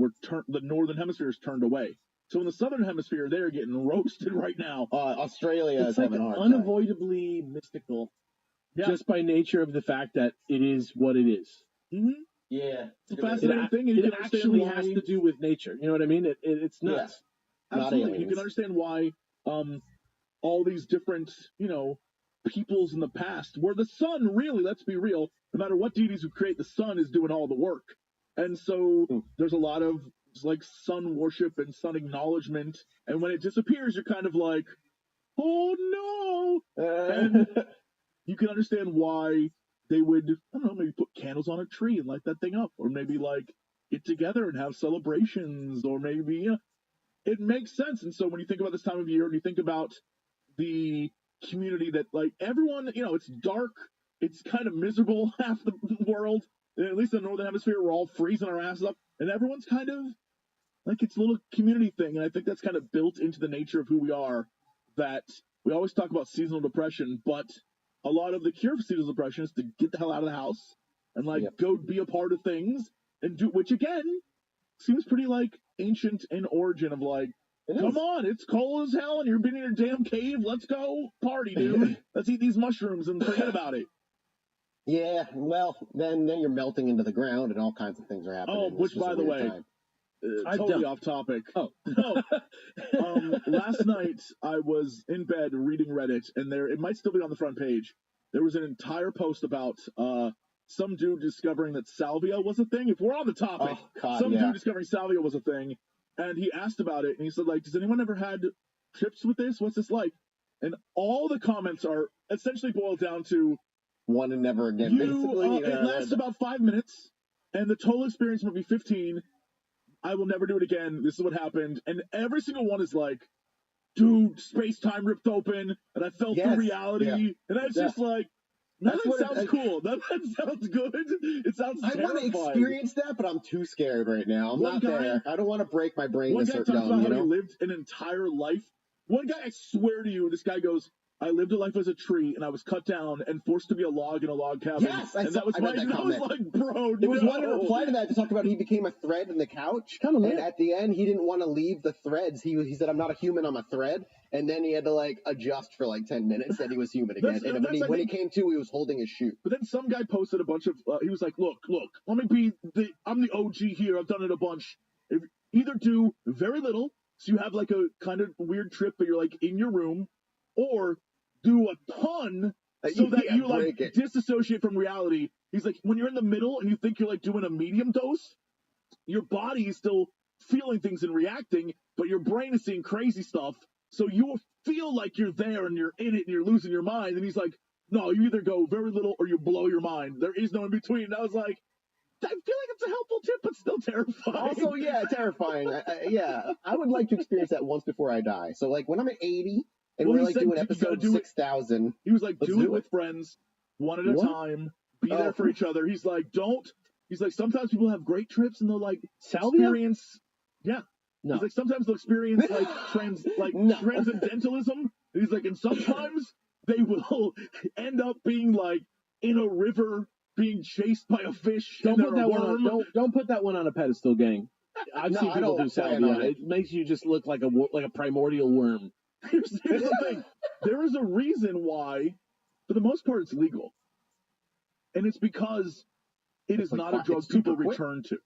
the northern hemisphere is turned away. So in the southern hemisphere, they're getting roasted right now. Australia is It's like having a hard unavoidably mystical, just by nature of the fact that it is what it is. Mm-hmm. Yeah. It's a fascinating thing. And it actually has to do with nature. You know what I mean? It's nuts. Yeah. Absolutely. You can understand why all these different, peoples in the past, where the sun really, let's be real, no matter what deities who create the sun is doing all the work. And so there's a lot of like sun worship and sun acknowledgement. And when it disappears, you're kind of like, oh no. And you can understand why they would, I don't know, maybe put candles on a tree and light that thing up, or maybe like get together and have celebrations, or maybe it makes sense. And so when you think about this time of year and you think about the community that like everyone, it's dark, it's kind of miserable half the world, and at least in the northern hemisphere, we're all freezing our asses up, and everyone's kind of like it's a little community thing. And I think that's kind of built into the nature of who we are, that we always talk about seasonal depression, but a lot of the cure for seasonal depression is to get the hell out of the house and go be a part of things and do, which again seems pretty like ancient in origin of like, come on, it's cold as hell and you're being in your damn cave. Let's go party, dude. Let's eat these mushrooms and forget about it. Yeah, well, then you're melting into the ground and all kinds of things are happening. Oh, which by the way, totally off topic. Oh, no. Last night I was in bed reading Reddit, and it might still be on the front page. There was an entire post about some dude discovering that salvia was a thing. If we're on the topic, dude discovering salvia was a thing, and he asked about it, and he said, like, does anyone ever had trips with this? What's this like? And all the comments are essentially boiled down to one and never again. Basically, it lasts about 5 minutes, and the total experience will be 15. I will never do it again. This is what happened. And every single one is like, dude, space-time ripped open, and I felt the reality. Yeah. And I was just like, that sounds cool. That sounds good. It sounds terrifying. I want to experience that, but I'm too scared right now. I'm not there. I don't want to break my brain to start young, He lived an entire life. One guy, I swear to you, this guy goes, I lived a life as a tree, and I was cut down and forced to be a log in a log cabin. Yes, I was like, bro, There was one in reply to that to talk about he became a thread in the couch, and at the end, he didn't want to leave the threads. He said, I'm not a human, I'm a thread. And then he had to, like, adjust for, like, 10 minutes, then he was human again. And when he came to, he was holding his shoe. But then some guy posted a bunch of, he was like, look, I'm the OG here, I've done it a bunch. Either do very little, so you have, like, a kind of weird trip, but you're, like, in your room, or do a ton so that you like disassociate from reality. He's like, when you're in the middle and you think you're like doing a medium dose, your body is still feeling things and reacting, but your brain is seeing crazy stuff. So you feel like you're there and you're in it and you're losing your mind. And he's like, no, you either go very little or you blow your mind. There is no in between. And I was like, I feel like it's a helpful tip, but still terrifying. Also, yeah, terrifying. I would like to experience that once before I die. So, like, when I'm at 80 and Well, we're he like said, doing "You gotta episode do it." 6,000, He was like, Let's do it do with friends, one at a What? time. Be Oh. there for each other. He's like, don't. He's like, sometimes people have great trips and they'll like Salvia? experience. Yeah. No. He's like, sometimes they'll experience like No. transcendentalism. He's like, and sometimes they will end up being like in a river being chased by a fish. Don't and put they're that a one on. worm. Don't put that one on a pedestal, gang. I've No, seen I people don't do plan salvia. on it. It makes you just look like a primordial worm. Here's the thing. There is a reason why, for the most part, it's legal. And it's because it is like not a it's drug super people quick. return to.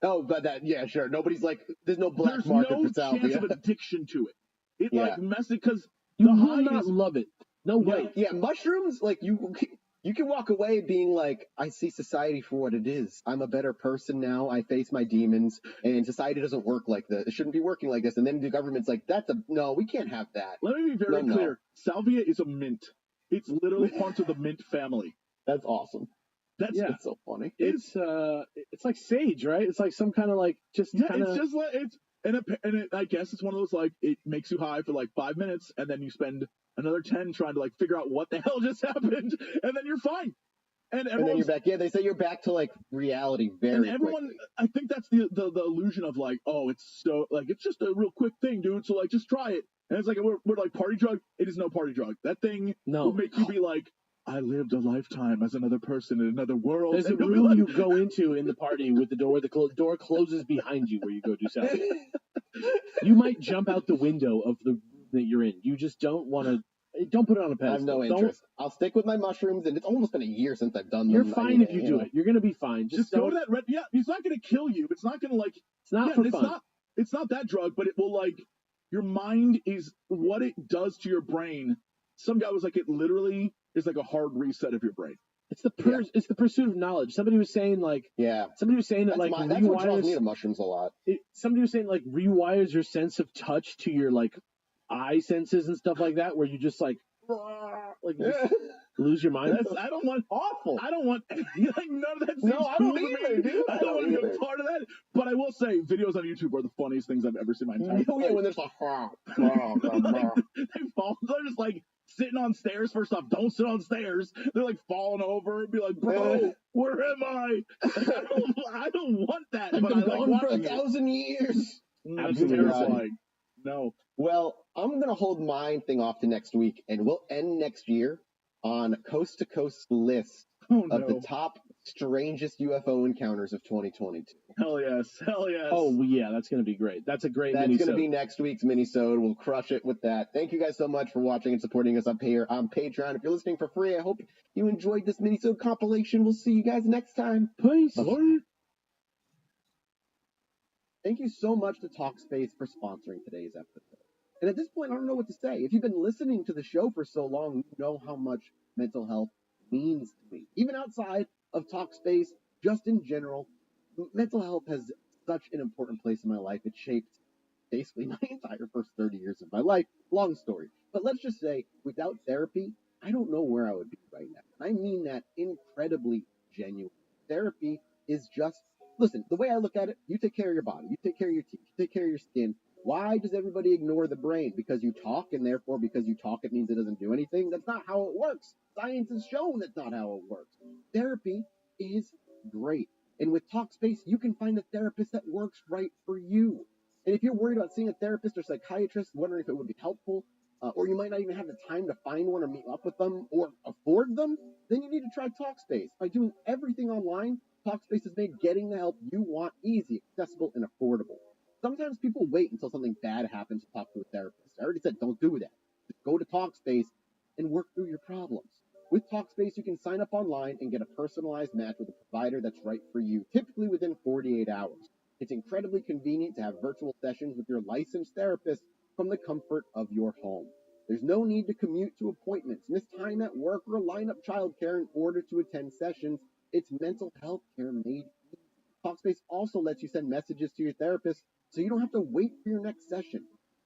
Oh, but yeah, sure. Nobody's like, there's no black There's market no for salvia. chance of addiction to it. It Yeah. like messes because You the will high not is love it. No way. Yeah, mushrooms, like, you can walk away being like, I see society for what it is. I'm a better person now. I face my demons, and society doesn't work like this. It shouldn't be working like this. And then the government's like, no, we can't have that. Let me be very No. clear. Salvia is a mint. It's literally part of the mint family. That's awesome. That's It's so funny. It's like sage, right? It's like some kind of like just kind it's of. just like I guess it's one of those like it makes you high for like 5 minutes and then you spend another 10 trying to like figure out what the hell just happened and then you're fine. And then you're back. Yeah, they say you're back to like reality very quickly. I think that's the illusion of like, oh, it's so like it's just a real quick thing, dude. So like just try it. And it's like we're like party drug. It is no party drug. That thing will make you be like, I lived a lifetime as another person in another world. There's a room you go into in the party with the door. The door closes behind you where you go do salvia. You might jump out the window of the room that you're in. You just don't want to. Don't put it on a pedestal. I have no interest. I'll stick with my mushrooms, and it's almost been a year since I've done them. You're fine if you do it. You're gonna be fine. Just go to that red. Yeah, it's not gonna kill you. It's not gonna like. It's not for fun. It's not that drug, but it will like. Your mind is what it does to your brain. Some guy was like, it literally is like a hard reset of your brain. It's the pursuit of knowledge. Somebody was saying that like that's what draws me to mushrooms a lot. Somebody was saying like rewires your sense of touch to your like eye senses and stuff like that, where you just like you just lose your mind. I don't want awful. I don't want like none of that. No, I don't either, dude. I don't want to be a part of that. But I will say, videos on YouTube are the funniest things I've ever seen in my entire life. Yeah, when there's like, they fall. They're just like sitting on stairs. First off, don't sit on stairs. They're like falling over and be like, bro, where am I? I don't want that. I've been gone for 1,000 years. Absolutely terrifying. No. Well, I'm going to hold my thing off to next week, and we'll end next year on Coast to Coast list of the top strangest UFO encounters of 2022. Hell yes. Hell yes. Oh, yeah, that's going to be great. That's a great mini-sode. That's going to be next week's mini-sode. We'll crush it with that. Thank you guys so much for watching and supporting us up here on Patreon. If you're listening for free, I hope you enjoyed this mini-sode compilation. We'll see you guys next time. Peace. Bye. Thank you so much to Talkspace for sponsoring today's episode. And at this point, I don't know what to say. If you've been listening to the show for so long, you know how much mental health means to me. Even outside of Talkspace, just in general, mental health has such an important place in my life. It shaped basically my entire first 30 years of my life. Long story. But let's just say, without therapy, I don't know where I would be right now. And I mean that incredibly genuine. Therapy is just, listen, the way I look at it, you take care of your body, you take care of your teeth, you take care of your skin. Why does everybody ignore the brain? Because you talk, and therefore because you talk it means it doesn't do anything? That's not how it works. Science has shown that's not how it works. Therapy is great. And with Talkspace, you can find a therapist that works right for you. And if you're worried about seeing a therapist or psychiatrist, wondering if it would be helpful, or you might not even have the time to find one or meet up with them or afford them, then you need to try Talkspace. By doing everything online, Talkspace has made getting the help you want easy, accessible, and affordable. Sometimes people wait until something bad happens to talk to a therapist. I already said don't do that. Just go to Talkspace and work through your problems. With Talkspace, you can sign up online and get a personalized match with a provider that's right for you, typically within 48 hours. It's incredibly convenient to have virtual sessions with your licensed therapist from the comfort of your home. There's no need to commute to appointments, miss time at work, or line up childcare in order to attend sessions. It's mental health care made easy. Talkspace also lets you send messages to your therapist so you don't have to wait for your next session.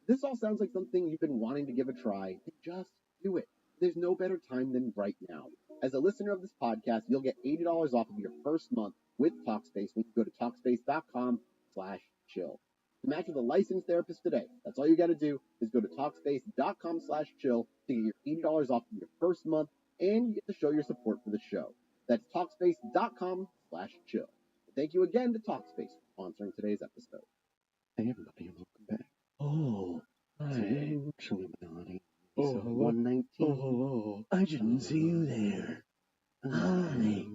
This all sounds like something you've been wanting to give a try. Just do it. There's no better time than right now. As a listener of this podcast, you'll get $80 off of your first month with Talkspace when you go to Talkspace.com/chill. To match with a licensed therapist today. That's all you got to do is go to Talkspace.com/chill to get your $80 off of your first month, and you get to show your support for the show. That's Talkspace.com/chill. Thank you again to Talkspace for sponsoring today's episode. Hey everybody, and welcome back. Oh, hi. Chilly Melody. Oh, Episode hello. 119. Oh, I didn't see you there. Hi.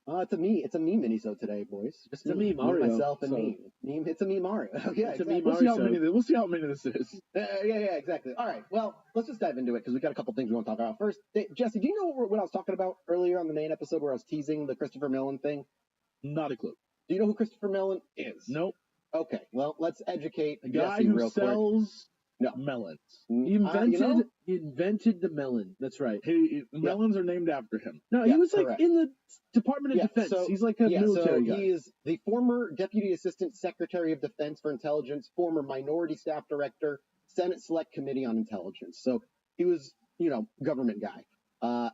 It's a me mini-sode today, boys. It's a me, Mario. Myself, and So- me. It's a me, Mario. Yeah, It's a me, exactly. We'll see how Mario. many this is. Yeah, exactly. All right, well, let's just dive into it because we got a couple things we want to talk about. First, Jesse, do you know what I was talking about earlier on the main episode where I was teasing the Christopher Mellon thing? Not a clue. Do you know who Christopher Mellon is? Nope. Okay, well, let's educate A guy Jesse who real quick. sells No. melons. He invented, you know, he invented the melon. That's right. Melons are named after him. No, Yeah, he was like correct. in the Department of Defense. So, He's like a military guy. He is the former Deputy Assistant Secretary of Defense for Intelligence, former Minority Staff Director, Senate Select Committee on Intelligence. So he was, government guy.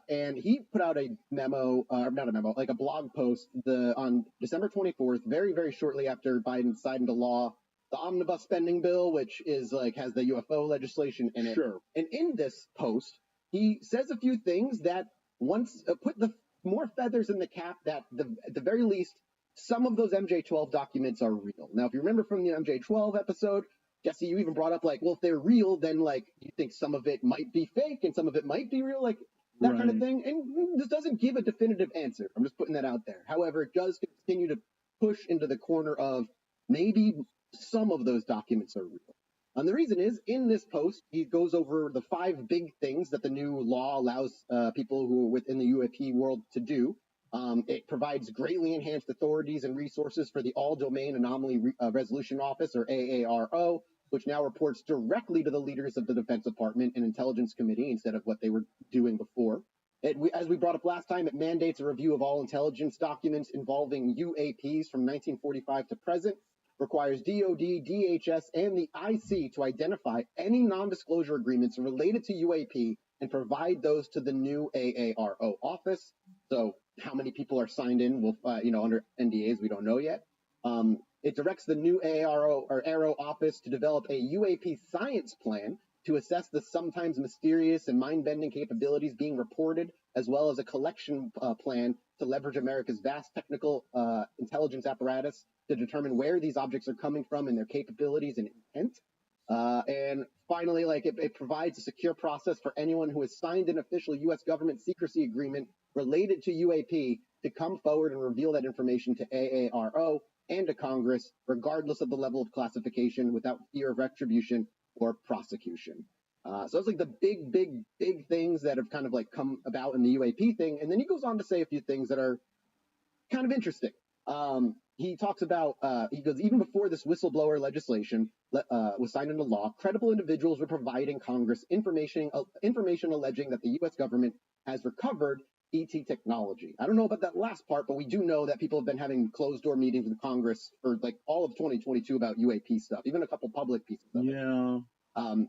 And he put out a memo, not a memo, like a blog post on December 24th, very, very shortly after Biden signed into law the omnibus spending bill, which is has the UFO legislation in it. Sure. And in this post, he says a few things that once put the more feathers in the cap that at the very least, some of those MJ-12 documents are real. Now, if you remember from the MJ-12 episode, Jesse, you even brought up well, if they're real, then you think some of it might be fake and some of it might be real, that kind of thing. And this doesn't give a definitive answer. I'm just putting that out there. However, it does continue to push into the corner of maybe some of those documents are real. And the reason is, in this post, he goes over the 5 big things that the new law allows people who are within the UAP world to do. It provides greatly enhanced authorities and resources for the All-Domain Anomaly Resolution Office, or AARO, which now reports directly to the leaders of the Defense Department and Intelligence Committee instead of what they were doing before. As we brought up last time, it mandates a review of all intelligence documents involving UAPs from 1945 to present, requires DOD, DHS, and the IC to identify any non-disclosure agreements related to UAP and provide those to the new AARO office. So how many people are signed in, under NDAs, we don't know yet. It directs the new AARO or AARO office to develop a UAP science plan to assess the sometimes mysterious and mind-bending capabilities being reported, as well as a collection plan to leverage America's vast technical intelligence apparatus to determine where these objects are coming from and their capabilities and intent. And finally, it provides a secure process for anyone who has signed an official U.S. government secrecy agreement related to UAP to come forward and reveal that information to AARO and to Congress, regardless of the level of classification, without fear of retribution or prosecution. So it's the big things that have kind of come about in the UAP thing. And then he goes on to say a few things that are kind of interesting. He talks about, he goes, even before this whistleblower legislation was signed into law, credible individuals were providing Congress information alleging that the U.S. government has recovered ET technology. I don't know about that last part, but we do know that people have been having closed-door meetings with Congress for all of 2022 about UAP stuff, even a couple public pieces of it. Yeah.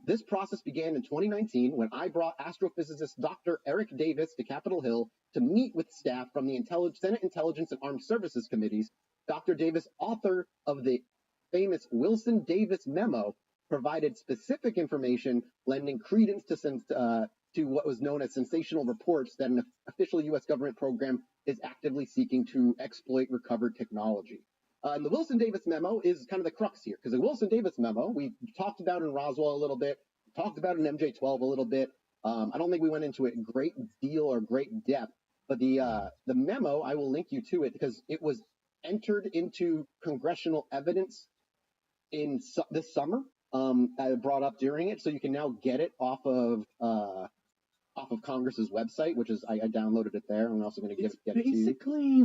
This process began in 2019 when I brought astrophysicist Dr. Eric Davis to Capitol Hill to meet with staff from the Senate Intelligence and Armed Services Committees. Dr. Davis, author of the famous Wilson-Davis memo, provided specific information lending credence to what was known as sensational reports that an official U.S. government program is actively seeking to exploit recovered technology. And the Wilson-Davis memo is kind of the crux here, because the Wilson-Davis memo, we talked about in Roswell a little bit, talked about in MJ-12 a little bit. I don't think we went into it in great deal or great depth, but the memo, I will link you to it because it was entered into congressional evidence in this summer. I brought up during it, so you can now get it off of Congress's website, which is I downloaded it there. I'm also going to get it to you. Basically,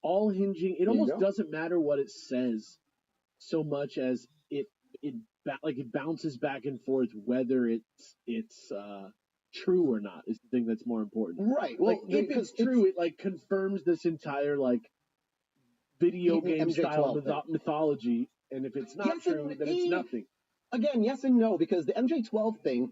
all hinging. It almost doesn't matter what it says, so much as it bounces back and forth whether it's true or not is the thing that's more important. Right. Well, if it's true, it confirms this entire video game style mythology, and if it's not true, then it's nothing. Again, yes and no, because the MJ-12 thing,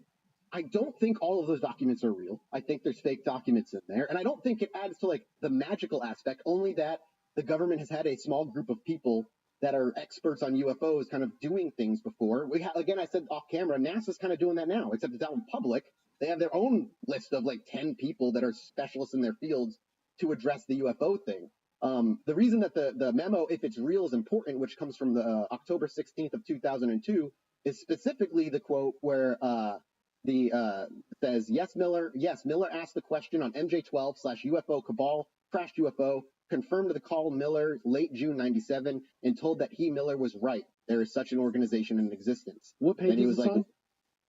I don't think all of those documents are real. I think there's fake documents in there. And I don't think it adds to like the magical aspect, only that the government has had a small group of people that are experts on UFOs kind of doing things before. Again, I said off camera, NASA's kind of doing that now, except it's out in public. They have their own list of like 10 people that are specialists in their fields to address the UFO thing. The reason that the memo, if it's real, is important, which comes from the October 16th of 2002, is specifically the quote where says, yes, Miller asked the question on MJ12/UFO cabal, crashed UFO, confirmed the call Miller late June 97, and told that Miller was right. There is such an organization in existence. What page and he is was this like, on?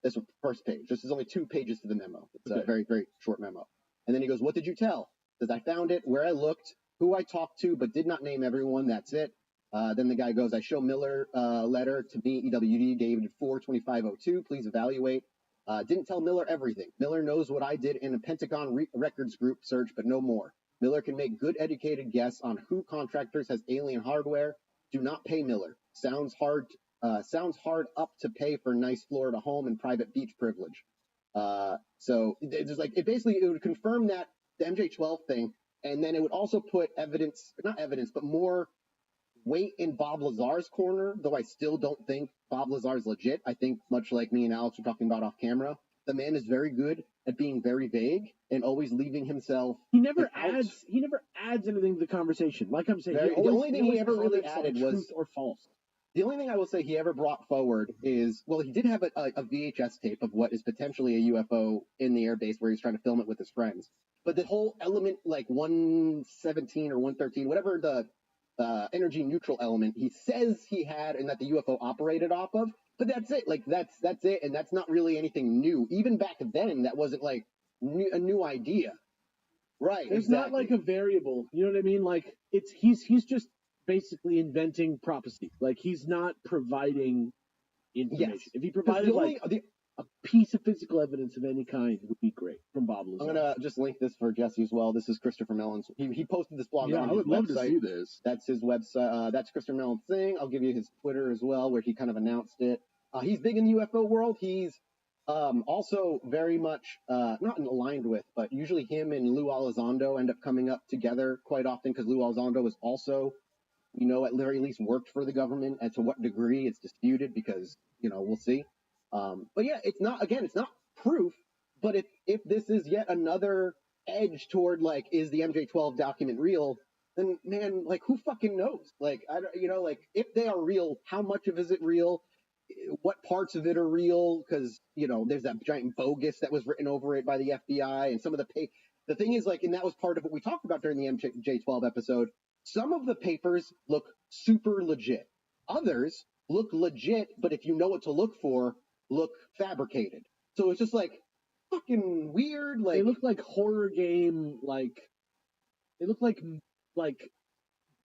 This was first page. This is only 2 pages to the memo. It's Okay. a very, very short memo. And then he goes, what did you tell? Says, I found it, where I looked, who I talked to, but did not name everyone. That's it. Then the guy goes, I show Miller letter to me, EWD, dated 4/25/02. Please evaluate. Didn't tell Miller everything. Miller knows what I did in a Pentagon records group search, but no more. Miller can make good educated guess on who contractors has alien hardware. Do not pay Miller. Sounds hard up to pay for nice Florida home and private beach privilege. So it's like it would confirm that the MJ12 thing, and then it would also put not evidence, but more weight in Bob Lazar's corner, though I still don't think Bob Lazar's legit. I think, much like me and Alex were talking about off camera, the man is very good at being very vague and always leaving himself. He never adds anything to the conversation. Like I'm saying, the only thing he ever really added was truth or false. The only thing I will say he ever brought forward is, well, he did have a VHS tape of what is potentially a UFO in the airbase where he's trying to film it with his friends. But the whole element, like 117 or 113, whatever the energy neutral element he says he had and that the UFO operated off of, but that's it. Like that's it, and that's not really anything new. Even back then, that wasn't like a new idea. Right. There's exactly. not like a variable. You know what I mean? Like he's just basically inventing prophecy. Like he's not providing information. Yes. If he provided a piece of physical evidence of any kind, it would be great from Bob Lazar. I'm gonna just link this for Jesse as well. This is Christopher Mellon's. He posted this blog on his website. I would love to see this. That's his website. That's Christopher Mellon's thing. I'll give you his Twitter as well, where he kind of announced it. He's big in the UFO world. He's also very much not aligned with, but usually him and Lou Elizondo end up coming up together quite often because Lou Elizondo is also, at the very least worked for the government. And to what degree it's disputed because, we'll see. But yeah, it's not proof, but if this is yet another edge toward like, is the MJ12 document real? Then man, like who fucking knows? Like, if they are real, how much of is it real? What parts of it are real? Because, there's that giant bogus that was written over it by the FBI and some of the thing is like, and that was part of what we talked about during the MJ12 episode. Some of the papers look super legit. Others look legit, but if you know what to look for, look fabricated. So it's just like fucking weird. Like they look like horror game, they look like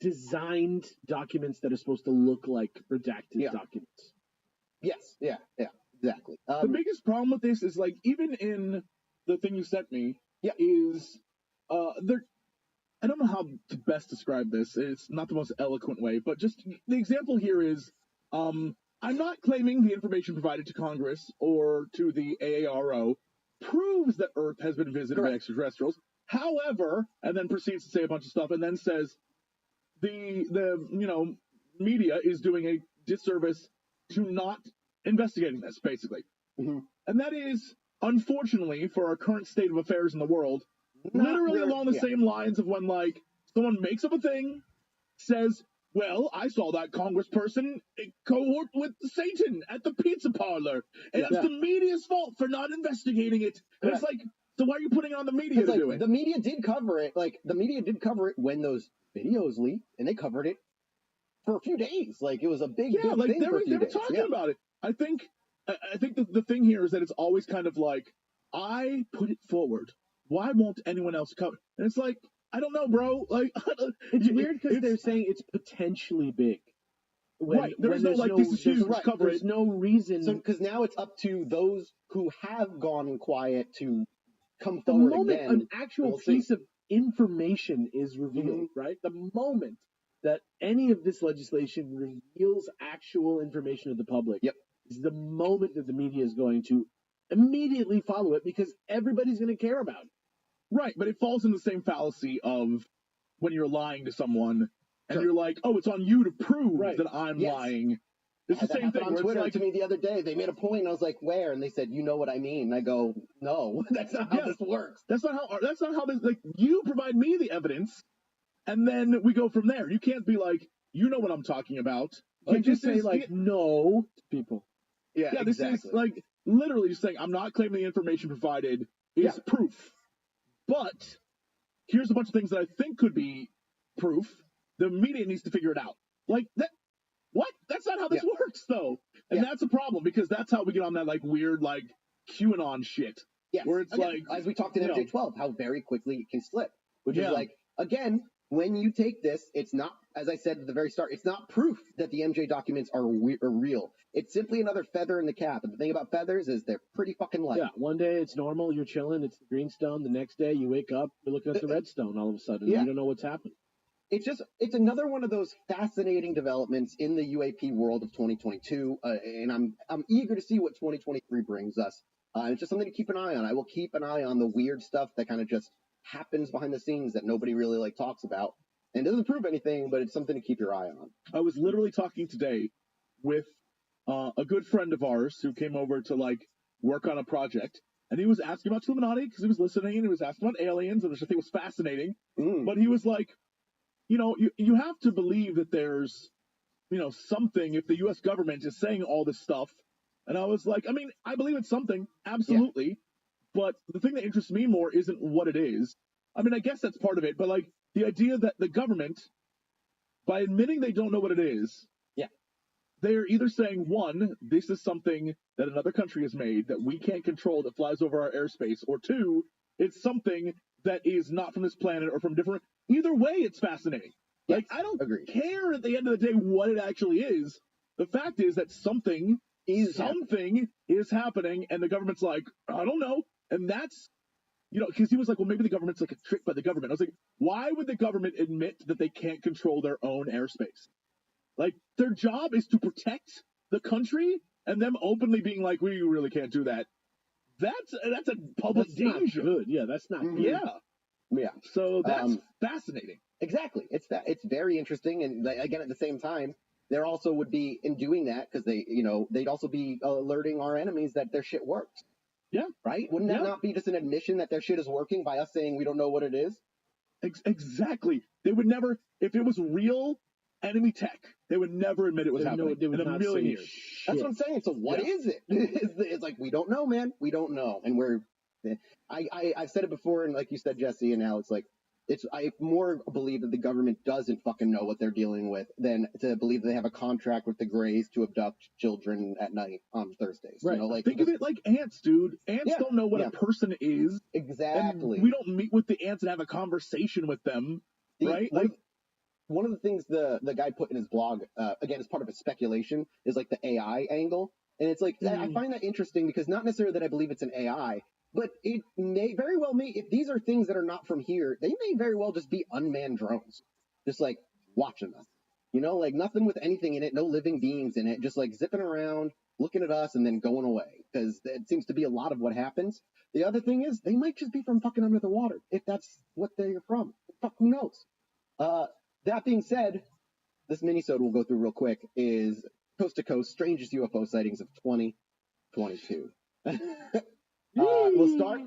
designed documents that are supposed to look like redacted documents. Yes, yeah, exactly. The biggest problem with this is like even in the thing you sent me, is there. I don't know how to best describe this. It's not the most eloquent way, but just the example here is, I'm not claiming the information provided to Congress or to the AARO proves that Earth has been visited by extraterrestrials. However, and then proceeds to say a bunch of stuff, and then says the media is doing a disservice to not investigating this, basically. Mm-hmm. And that is, unfortunately, for our current state of affairs in the world, literally along the same lines of when, like, someone makes up a thing, says, well, I saw that congressperson cohort with Satan at the pizza parlor, and it's the media's fault for not investigating it. And it's like, so why are you putting it on the media to do it? The media did cover it. Like, the media did cover it when those videos leaked, and they covered it for a few days. Like, it was a big, big thing for a few days. They were talking about it. I think the thing here is that it's always kind of like, I put it forward. Why won't anyone else cover? And it's like, I don't know, bro. Like, it's weird because they're saying it's potentially big. There's no like, this is huge. Cover There's no reason. So, because now it's up to those who have gone quiet to come the forward moment again. An actual piece of information is revealed, right? The moment that any of this legislation reveals actual information to the public is the moment that the media is going to immediately follow it because everybody's going to care about it. Right, but it falls in the same fallacy of when you're lying to someone and you're like, oh, it's on you to prove that I'm lying. It's the that same happened thing on where Twitter it's like, to me the other day. They made a point, and I was like, "Where?" And they said, "You know what I mean." And I go, "No, that's not how this works." That's not how this. Like, you provide me the evidence, and then we go from there. You can't be like, you know what I'm talking about. You Like, just this say is like no to people. Yeah, this is like literally just saying I'm not claiming the information provided is proof, but here's a bunch of things that I think could be proof. The media needs to figure it out. Like that. What? That's not how this works, though. And that's a problem because that's how we get on that like weird like QAnon shit. Yes. Where it's again, like, as we talked in you know, MJ12, how very quickly it can slip. Which is Yeah. like, again, when you take this, it's not, as I said at the very start, it's not proof that the MJ documents are real. It's simply another feather in the cap. And the thing about feathers is they're pretty fucking light. Yeah, one day it's normal, you're chilling, it's the greenstone. The next day you wake up, you're looking at the redstone all of a sudden. Yeah. You don't know what's happening. It's another one of those fascinating developments in the UAP world of 2022, and I'm eager to see what 2023 brings us. It's just something to keep an eye on. I will keep an eye on the weird stuff that kind of just happens behind the scenes that nobody really like talks about and doesn't prove anything, but it's something to keep your eye on. I was literally talking today with a good friend of ours who came over to like work on a project, and he was asking about Illuminati because he was listening, and he was asking about aliens, which I think was fascinating. But he was like, you know, you have to believe that there's, you know, something if the U.S. government is saying all this stuff. And I was like, I mean, I believe it's something, absolutely. But the thing that interests me more isn't what it is. I mean, I guess that's part of it. But like the idea that the government, by admitting they don't know what it is, they're either saying, one, this is something that another country has made that we can't control that flies over our airspace, or two, it's something that is not from this planet or from different. Either way, it's fascinating. Like, I don't care at the end of the day what it actually is. The fact is that something is happening, and the government's like, I don't know. And that's, you know, because he was like, well, maybe the government's like a trick by the government. I was like, why would the government admit that they can't control their own airspace? Like, their job is to protect the country, and them openly being like, we really can't do that. That's a public danger. Not good. Yeah, that's not good. Yeah. So that's fascinating. Exactly. It's very interesting, and again, at the same time, there also would be in doing that because they, you know, they'd also be alerting our enemies that their shit works. Yeah. Right? Wouldn't that not be just an admission that their shit is working by us saying we don't know what it is? Exactly. They would never, if it was real enemy tech, they would never admit it was happening in a million years. That's what I'm saying. So what is it? It's like, we don't know, man. We don't know. And I've said it before, and like you said, Jesse, and now it's like, I more believe that the government doesn't fucking know what they're dealing with than to believe they have a contract with the Greys to abduct children at night on Thursdays. Right. You know, like, think of it like ants, dude. Ants don't know what a person is. Exactly. And we don't meet with the ants and have a conversation with them, right? One of the things the guy put in his blog, again, as part of his speculation, is like the AI angle. And it's like, I find that interesting because not necessarily that I believe it's an AI, but it may very well be, if these are things that are not from here, they may very well just be unmanned drones. Just like watching us. You know, like nothing with anything in it, no living beings in it, just like zipping around, looking at us and then going away. Because it seems to be a lot of what happens. The other thing is, they might just be from fucking under the water, if that's what they're from. Fuck, who knows? That being said, this mini-sode we'll go through real quick is Coast to Coast, Strangest UFO Sightings of 2022. We'll start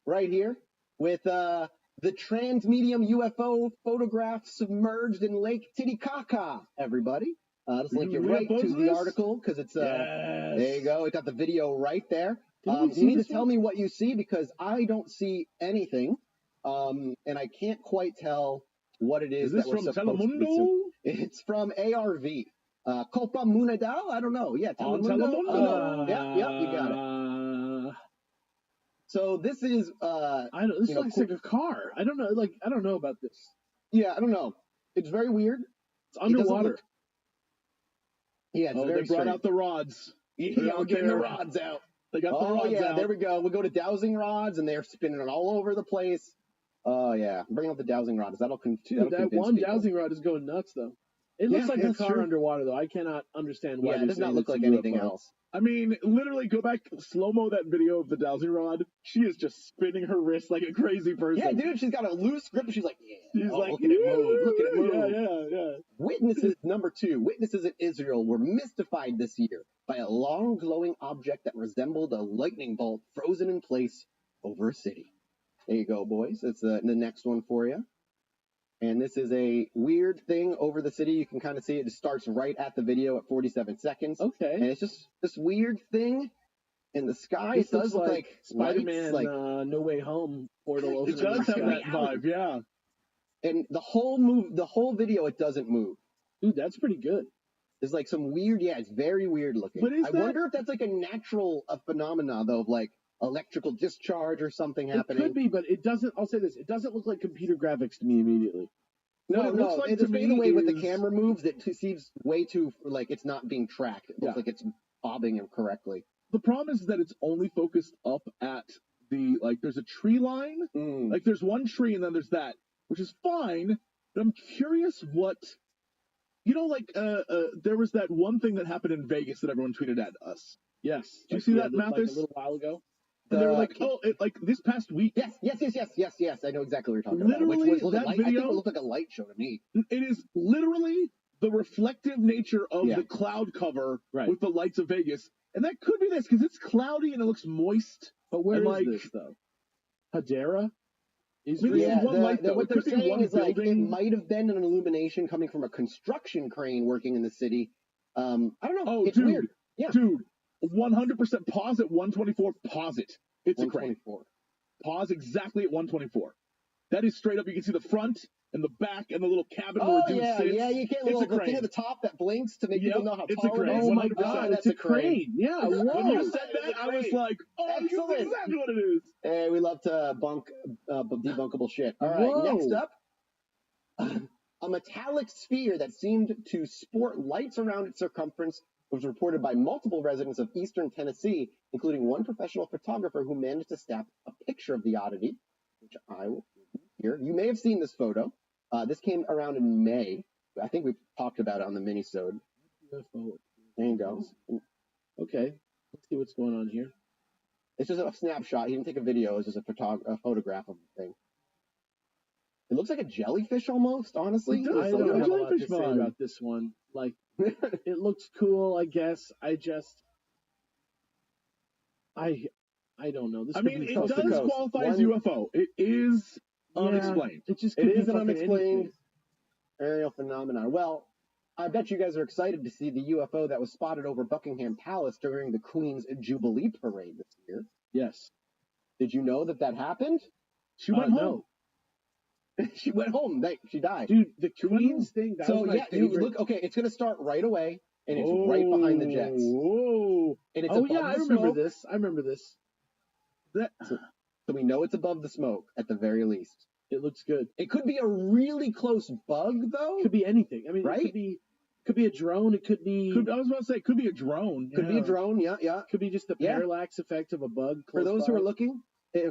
right here with the Transmedium UFO photograph submerged in Lake Titicaca, everybody. Just link you right to the article because it's, there you go. It got the video right there. You need to tell me what you see because I don't see anything. And I can't quite tell what it is that we're supposed to be. It's from ARV. Copa Munedal? I don't know. Yeah, Telemundo. Yep, you got it. So this is I know this looks like a car. I don't know about this. Yeah, I don't know. It's very weird. It's underwater. Yeah, it's very they brought out the rods. Yeah, I'm getting the rods out. They got the rods out. There we go. We'll go to dowsing rods, and they're spinning it all over the place. Oh, yeah. Bring out the dowsing rod. That one dowsing rod is going nuts, though. It looks Yeah, like a that's car true. underwater, though. I cannot understand why Yeah, it you're does not saying look it's a like anything UFO. else. I mean, literally, go back, slow-mo that video of the dowsing rod. She is just spinning her wrist like a crazy person. Yeah, dude, she's got a loose grip, and she's like, yeah, She's like, look at it move, look at it move. Yeah. Witnesses, number 2, witnesses in Israel were mystified this year by a long glowing object that resembled a lightning bolt frozen in place over a city. There you go, boys. That's the next one for you. And this is a weird thing over the city. You can kind of see it. It starts right at the video at 47 seconds. Okay. And it's just this weird thing in the sky. This It does looks look like Spider-Man lights, like, No Way Home portal It opening. does have in the that sky. vibe, yeah. and the whole video, it doesn't move. Dude, that's pretty good. There's like some weird, it's very weird looking. But is I that- wonder if that's like a natural phenomena, though, of like electrical discharge or something happening. It could be, but it doesn't. I'll say this: it doesn't look like computer graphics to me immediately. No, What it looks like it's to the me way with the is- camera moves, it seems way too, like, it's not being tracked. It looks Yeah. like it's bobbing correctly. The problem is that it's only focused up at the, like, there's a tree line. Like, there's one tree and then there's that, which is fine, but I'm curious what, you know, like, there was that one thing that happened in Vegas that everyone tweeted at us. Yes. Did you see that, like Mathis? a little while ago. And they were like, like this past week. Yes. I know exactly what you're talking about. Literally, Which was that I think video- it looked like a light show to me. It is literally the reflective nature of Yeah. the cloud cover Right. with the lights of Vegas. And that could be this, because it's cloudy and it looks moist. But where And, is like, this though? Hadera? Maybe Yeah, one light, though. what It they're could be saying one is like it building. might have been an illumination coming from a construction crane working in the city. I don't know. Oh, It's dude. weird. Yeah. Dude, 100% pause at 124. Pause it. It's a crane. 124. Pause exactly at 124. That is straight up. You can see the front and the back and the little cabin Oh, where Dude yeah, sits. you can't. It's a The thing crane. at the top that blinks to make Yep, people know how it's a tall it crane. is. Oh my 100%. God! That's It's a a crane. Yeah. When Whoa. you said that, I was like, oh, you know Excellent. exactly what it is. Hey, we love to debunkable shit. All right, Whoa. next up, a metallic sphere that seemed to sport lights around its circumference was reported by multiple residents of eastern Tennessee, including one professional photographer who managed to snap a picture of the oddity, which I will here. You may have seen this photo. This came around in May. I think we've talked about it on the mini-sode. There you go. Okay. Let's see what's going on here. It's just a snapshot. He didn't take a video. It's just a photograph of the thing. It looks like a jellyfish almost, honestly. It does. I It's don't like a have a lot to jellyfish say vibe. about this one. Like, it looks cool, I guess. I don't know. This I could mean, be it coast to does coast. qualify as UFO. It is unexplained. It just It could is be an fucking unexplained anything. aerial phenomenon. Well, I bet you guys are excited to see the UFO that was spotted over Buckingham Palace during the Queen's Jubilee Parade this year. Yes. Did you know that happened? She went no. home. She went home. She died. Dude, the Queen's thing, that So was my yeah, you favorite. look. Okay, it's gonna start right away, and it's right behind the jets. Whoa. And it's Oh, above yeah, I the remember smoke. this. I remember this. So we know it's above the smoke at the very least. It looks good. It could be a really close bug, though. Could be anything. I mean, Right? it could be a drone. It could be. I was about to say, it could be a drone. Could be a drone. Yeah. Could be just the Yeah. parallax effect of a bug. For close those who by. are looking,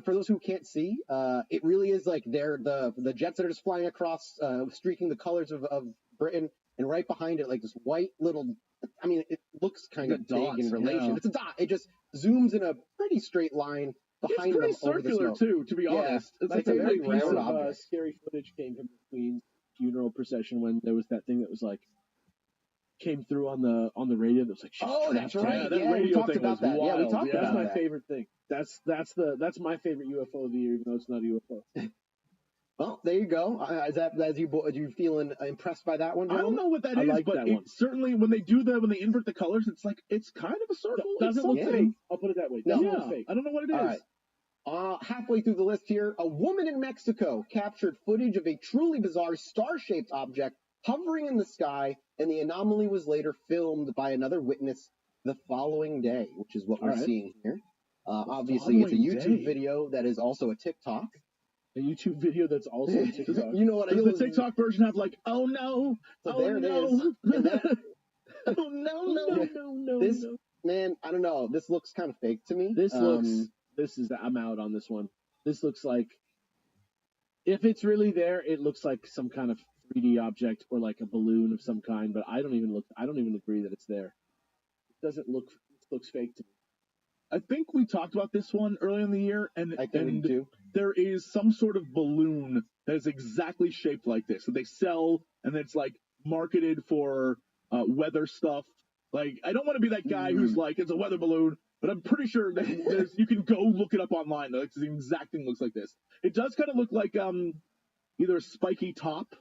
for those who can't see, it really is like the jets that are just flying across, streaking the colors of Britain, and right behind it, like this white little. I mean, it looks kind Like of a dot, big in relation. yeah. It's a dot. It just zooms in a pretty straight line behind It's pretty them over the circular, smoke. too, to be Yeah. honest. It's My like a very favorite very piece round of object. scary footage came from the Queen's funeral procession when there was that thing that was like came through on the radio that was like she's Oh, that's trapped. right. that Yeah, we radio talked thing about was that. Yeah, we wild, talked yeah. That's about my that. favorite thing. That's my favorite UFO of the year, even though it's not a UFO. Well, there you go. Are you feeling impressed by that one, I don't gentlemen? know what that I is, like but that it one. certainly when they invert the colors, it's kind of a circle. Doesn't It's look something. fake. I'll put it that way. No. Doesn't Yeah, look fake. I don't know what it is. All right. Halfway through the list here, a woman in Mexico captured footage of a truly bizarre star-shaped object hovering in the sky, and the anomaly was later filmed by another witness the following day, which is what we're All right. seeing here. Obviously, it's a following YouTube day. video that is also a TikTok. A YouTube video that's also a TikTok. You know what? Does the TikTok version have like, oh no, So oh there it no, is. And that, oh no, no. this man, I don't know. This looks kind of fake to me. I'm out on this one. This looks like, if it's really there, it looks like some kind of 3D object or like a balloon of some kind, but I don't even agree that it's there. It doesn't look. It looks fake to me. I think we talked about this one earlier in the year, and I think we do. there is some sort of balloon that is exactly shaped like this that they sell, and it's like marketed for weather stuff. Like, I don't want to be that guy who's like, it's a weather balloon, but I'm pretty sure that you can go look it up online. Like, the exact thing looks like this. It does kind of look like either a spiky top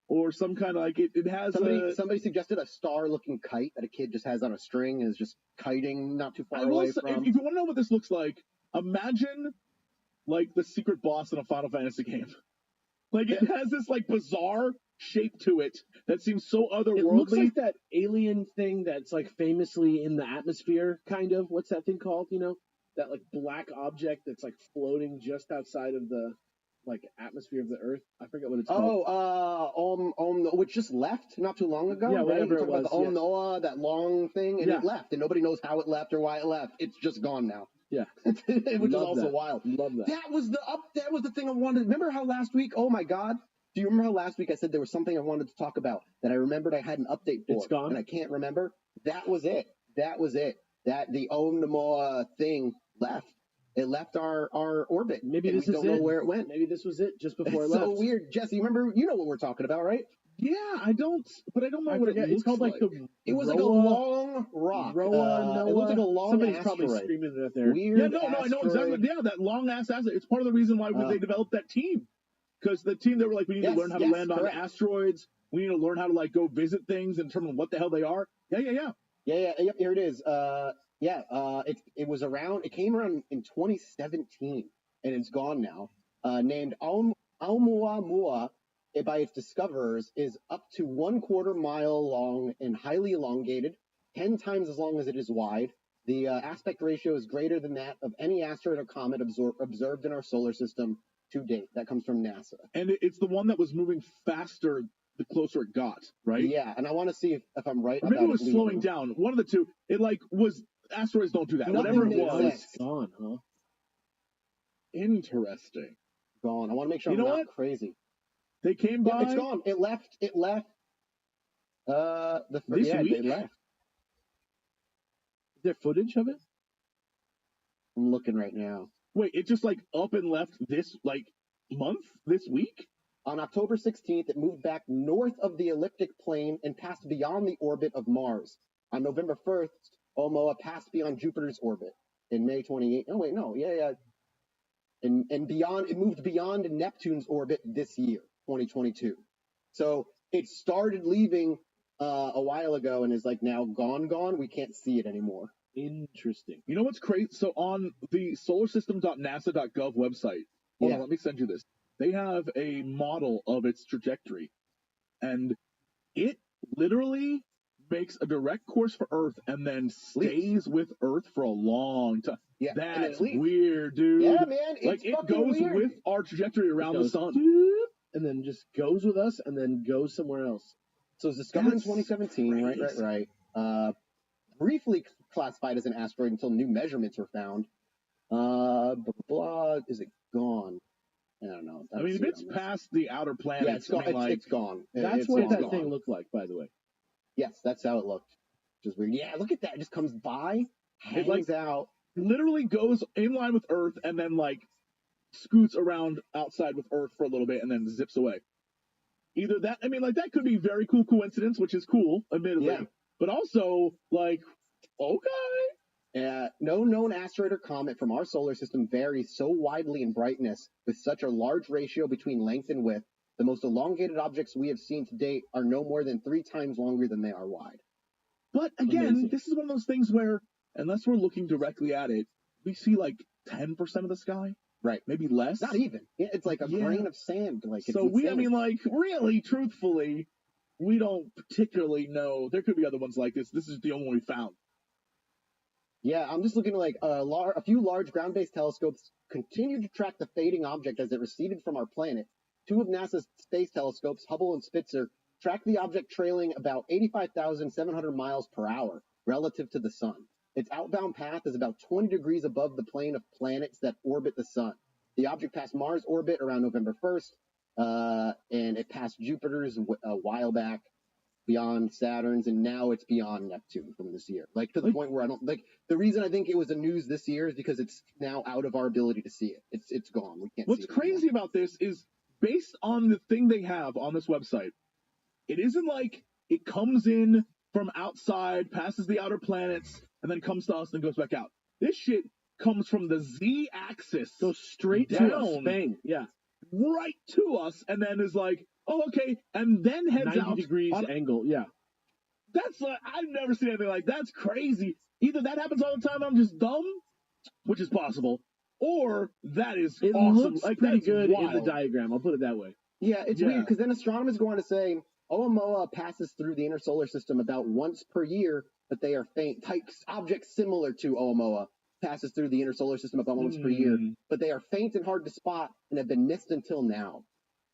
or some kind of like it has. Somebody suggested a star-looking kite that a kid just has on a string and is just kiting not too far away from. If you want to know what this looks like, imagine like the secret boss in a Final Fantasy game. Like, it has this like bizarre shape to it that seems so otherworldly. It looks like that alien thing that's like famously in the atmosphere, kind of. What's that thing called? You know, that like black object that's like floating just outside of the like atmosphere of the Earth. I forget what it's called. Which just left not too long ago. Yeah, right? whatever You're it talking was. about the Noah, that long thing, and Yeah. it left, and nobody knows how it left or why it left. It's just gone now. Yeah, which is Love also that. wild. Love that. That was the thing I wanted. Remember how last week? Oh my God. Do you remember how last week I said there was something I wanted to talk about that I remembered I had an update for? It's gone? And I can't remember. That was it. That the Noah thing left. It left our orbit. Maybe and this we is don't it. know where it went. Maybe this was it just before It's it left. so weird. Jesse, you know what we're talking about, right? Yeah, I don't know I what forget. it looks It's called like the. It was like a Roa- long rock. Roa, it looked like a long Somebody's asteroid. probably screaming it out there. Weird Yeah, no, I know exactly. asteroid. Yeah, that long ass asteroid. It's part of the reason why they developed that team. Because the team, they were like, we need to learn how to land on asteroids. We need to learn how to like go visit things and determine what the hell they are. Yeah. Yep, here it is. It was around. It came around in 2017, and it's gone now. Named Oumuamua by its discoverers, is up to 1/4 mile long and highly elongated, 10 times as long as it is wide. The aspect ratio is greater than that of any asteroid or comet observed in our solar system to date. That comes from NASA. And it's the one that was moving faster the closer it got, right? Yeah, and I want to see if I'm right. Or maybe about it was slowing down. One of the two. It like was asteroids don't do that. Nothing Whatever it makes was, sense. It's gone, huh? Interesting. Gone. I want to make sure You I'm know not what? crazy. They came by. Yeah, it's gone. It left. This They week? left. Is there footage of it? I'm looking right now. Wait, it just like up and left this like month, this week? On October 16th, it moved back north of the elliptic plane and passed beyond the orbit of Mars. On November 1st, Oumuamua passed beyond Jupiter's orbit. In May 28th. Oh wait, no, yeah. And beyond, it moved beyond Neptune's orbit this year, 2022. So it started leaving a while ago and is like now gone. We can't see it anymore. Interesting. You know what's crazy? So on the solarsystem.nasa.gov website, hold on, let me send you this. They have a model of its trajectory, and it literally makes a direct course for Earth and then stays with Earth for a long time. Yeah, that's weird, dude. Yeah, man, it's it goes weird. with our trajectory around the sun, and then just goes with us, and then goes somewhere else. So it was discovered in 2017. Right. Briefly classified as an asteroid until new measurements were found. Is it gone? I don't know. I mean, if it's past the outer planets, yeah, it's gone. It's gone. That's what that thing looked like, by the way. Yes, that's how it looked. Which is weird. Yeah, look at that. It just comes by, hangs out. Literally goes in line with Earth and then like scoots around outside with Earth for a little bit and then zips away. Either that, I mean, like that could be very cool coincidence, which is cool, admittedly. Yeah. But also, like, okay. No known asteroid or comet from our solar system varies so widely in brightness with such a large ratio between length and width. The most elongated objects we have seen to date are no more than 3 times longer than they are wide. But again, this is one of those things where, unless we're looking directly at it, we see like 10% of the sky. Right. Maybe less. Not even. It's like a grain of sand. Like it's so insane. I mean, like, really, truthfully, we don't particularly know. There could be other ones like this. This is the only one we found. Yeah, I'm just looking at like a few large ground-based telescopes continue to track the fading object as it receded from our planet. 2 of NASA's space telescopes, Hubble and Spitzer, track the object trailing about 85,700 miles per hour relative to the sun. Its outbound path is about 20 degrees above the plane of planets that orbit the sun. The object passed Mars orbit around November 1st. and it passed Jupiter's a while back, beyond Saturn's, and now it's beyond Neptune from this year. Like to the point where I don't like the reason I think it was a news this year is because it's now out of our ability to see it. It's gone. We can't. What's see it crazy anymore. about this is based on the thing they have on this website. It isn't like it comes in from outside, passes the outer planets, and then comes to us and goes back out. This shit comes from the Z-axis, Goes straight down, to us. Bang. Yeah. right to us, and then is like, oh, okay, and then heads 90 out degrees on, angle. Yeah. That's I've never seen anything like that's crazy. Either that happens all the time, I'm just dumb, which is possible, or that is It awesome. looks Like pretty that's good wild. in the diagram. I'll put it that way. Yeah, it's Yeah. weird because then astronomers go on to say Oumuamua passes through the inner solar system about once per year, but they are faint. Objects similar to Oumuamua passes through the inner solar system about once per year, but they are faint and hard to spot and have been missed until now.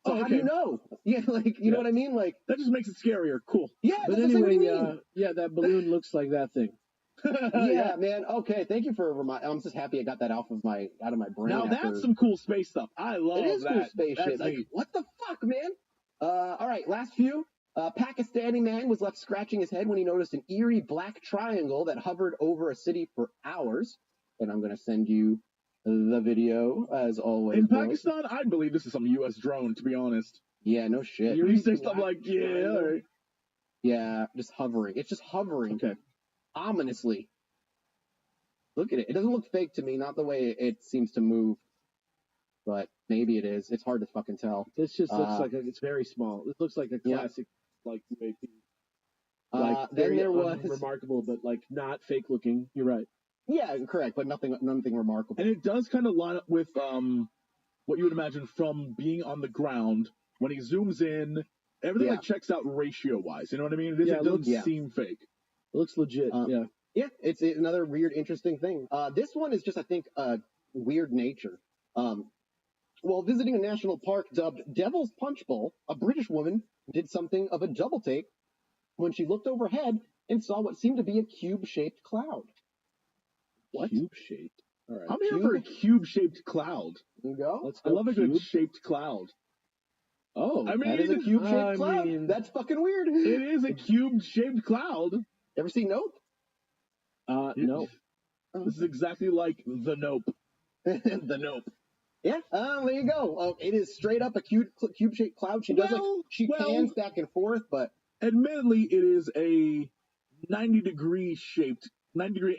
So Oh, how do you okay. know? Yeah, like you know what I mean? Like That just makes it scarier. Cool. yeah, But that's what I anyway, mean. yeah, that balloon looks like that thing. Yeah, man. Okay, thank you for reminding. I'm just happy I got that out of my brain. Now after... that's some cool space stuff. I love It is that. cool space That's shit. Like, neat. what the fuck, man? All right, last few. Pakistani man was left scratching his head when he noticed an eerie black triangle that hovered over a city for hours. And I'm going to send you the video, as always. In boys. Pakistan, I believe this is some U.S. drone, to be honest. Yeah, no shit. You say stuff like, yeah, triangle. all right. Yeah, just hovering. It's just hovering. Okay. Ominously. Look at it. It doesn't look fake to me, not the way it seems to move. But maybe it is. It's hard to fucking tell. This just looks like it's very small. This looks like a classic, like UAP. Like then very there was remarkable, but like not fake looking. You're right. Yeah, correct, but nothing remarkable. And it does kind of line up with what you would imagine from being on the ground. When he zooms in, everything like checks out ratio-wise. You know what I mean? It doesn't seem fake. It looks legit. Yeah, it's another weird, interesting thing. This one is just, I think, weird nature. While visiting a national park dubbed Devil's Punch Bowl, a British woman did something of a double take when she looked overhead and saw what seemed to be a cube-shaped cloud. What? Cube-shaped? All right. I'm here for a cube-shaped cloud. There you go. I love a good shaped cloud. Oh, I mean, that is a cube-shaped cloud. That's fucking weird. It is a cube-shaped cloud. Ever seen Nope? No. This is exactly like the Nope. The Nope. Yeah, there you go. It is straight up a cube-shaped cloud. She does she pans back and forth, but admittedly, it is a 90-degree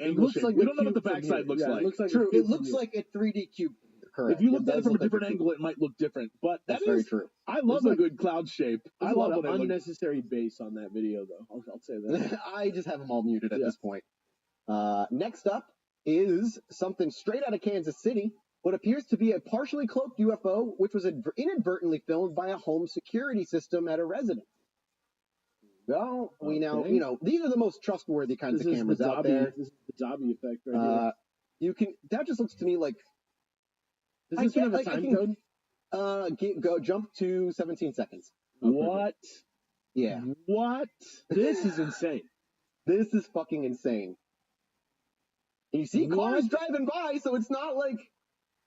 angle shape. We don't know what the backside looks like. It looks like true. It looks like a 3D cube. Correct. If you looked at it from a different angle, it might look different. But that's very true. I love a good cloud shape. I love a lot of unnecessary bass on that video, though. I'll say that. I just have them all muted at this point. Next up is something straight out of Kansas City. What appears to be a partially cloaked UFO, which was inadvertently filmed by a home security system at a residence. Well, we now, these are the most trustworthy kinds of cameras out there. This is the Dobby effect right here. That just looks to me like. Does this have a time code? Jump to 17 seconds. What? Yeah. What? This is insane. This is fucking insane. And you see cars driving by, so it's not like,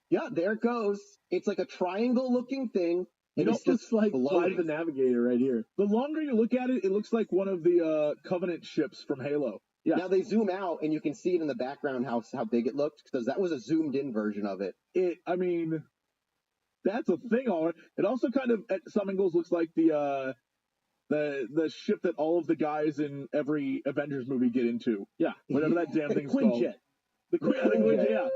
yeah, there it goes. It's like a triangle-looking thing. It looks like Flight the Navigator right here. The longer you look at it, it looks like one of the Covenant ships from Halo. Yeah. Now they zoom out, and you can see it in the background how big it looked, because that was a zoomed-in version of it. I mean, that's a thing. All right. It also kind of, at some angles, looks like the ship that all of the guys in every Avengers movie get into. Yeah. Whatever that damn thing's called. Quinjet. The Quinjet, yeah.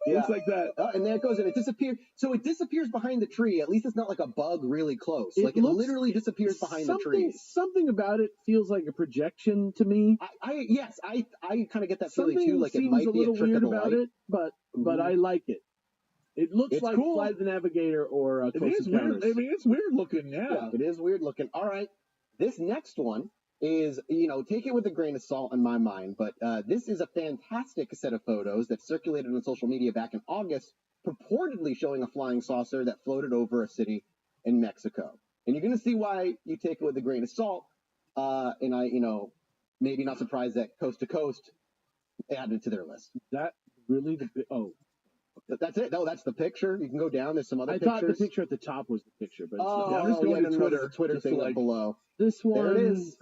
Yeah. Looks like that. And there it goes, and it disappears. So it disappears behind the tree. At least it's not like a bug really close. It literally disappears behind the tree. Something about it feels like a projection to me. I kind of get that feeling too. Like it seems might a be little a trick weird of the about light. it, but I like it. It looks like cool. Flight the Navigator or It is weird. I mean, it's weird looking. Yeah. It is weird looking. All right, this next one is, take it with a grain of salt in my mind, but this is a fantastic set of photos that circulated on social media back in August, purportedly showing a flying saucer that floated over a city in Mexico. And you're going to see why you take it with a grain of salt. And I, maybe not surprised that Coast to Coast added to their list. That really That's it. No, that's the picture. You can go down. There's some other I pictures. thought the picture at the top was the picture, but it's Oh, not. Yeah, I'm just going to no, Twitter there's a Twitter just to, thing like- below. This There it one is.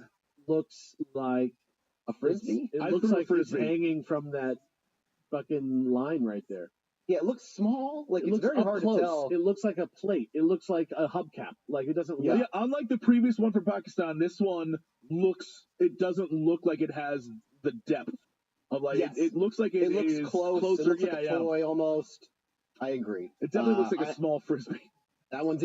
looks like A frisbee? it I looks threw a like it's frisbee. hanging from that fucking line right there. Yeah, it looks small. Like It it's looks very up hard close. to tell. It looks like a plate. It looks like a hubcap. Like it doesn't Yeah. look. Yeah, unlike the previous one from Pakistan, this one it doesn't look like it has the depth of like, Yes. it looks like It looks is close. closer. It looks yeah, like a yeah. toy almost. I agree. It definitely looks like I- a small frisbee. That one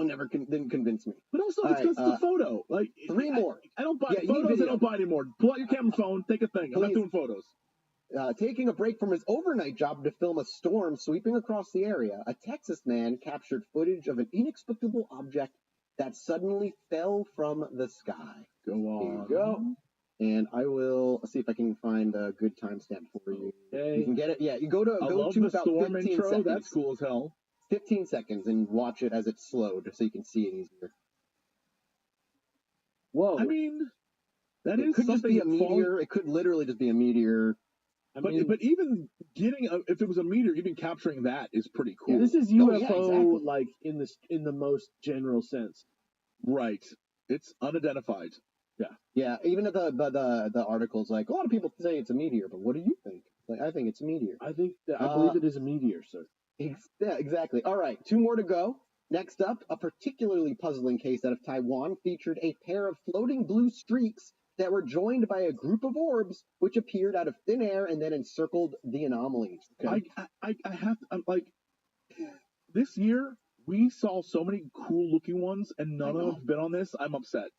never didn't convince me. But also, All it's right, just the photo. Like 3 more. I don't buy Yeah, you need photos. I video. don't buy anymore. Pull out your camera phone. Take a thing. I'm not Please. doing photos. Taking a break from his overnight job to film a storm sweeping across the area, a Texas man captured footage of an inexplicable object that suddenly fell from the sky. Go Here on. you go. And I will see if I can find a good timestamp for you. Okay. You can get it. Yeah, you go to I go love to the about storm 15 intro. seconds. That's cool as hell. 15 seconds and watch it as it's slowed so you can see it easier. Whoa. I mean, that It is could just something be a that falls- meteor. It could literally just be a meteor. I But mean, even getting if it was a meteor, even capturing that is pretty cool. this is Oh, UFO yeah, exactly. like in the most general sense. Right. It's unidentified. Yeah, even at the articles, like a lot of people say it's a meteor, but what do you think? Like, I think it's a meteor. I believe it is a meteor, sir. Yeah, exactly. All right, 2 more to go. Next up, a particularly puzzling case out of Taiwan featured a pair of floating blue streaks that were joined by a group of orbs which appeared out of thin air and then encircled the anomalies. Okay. I have to, I'm like, this year we saw so many cool looking ones and none of them have been on this. I'm upset.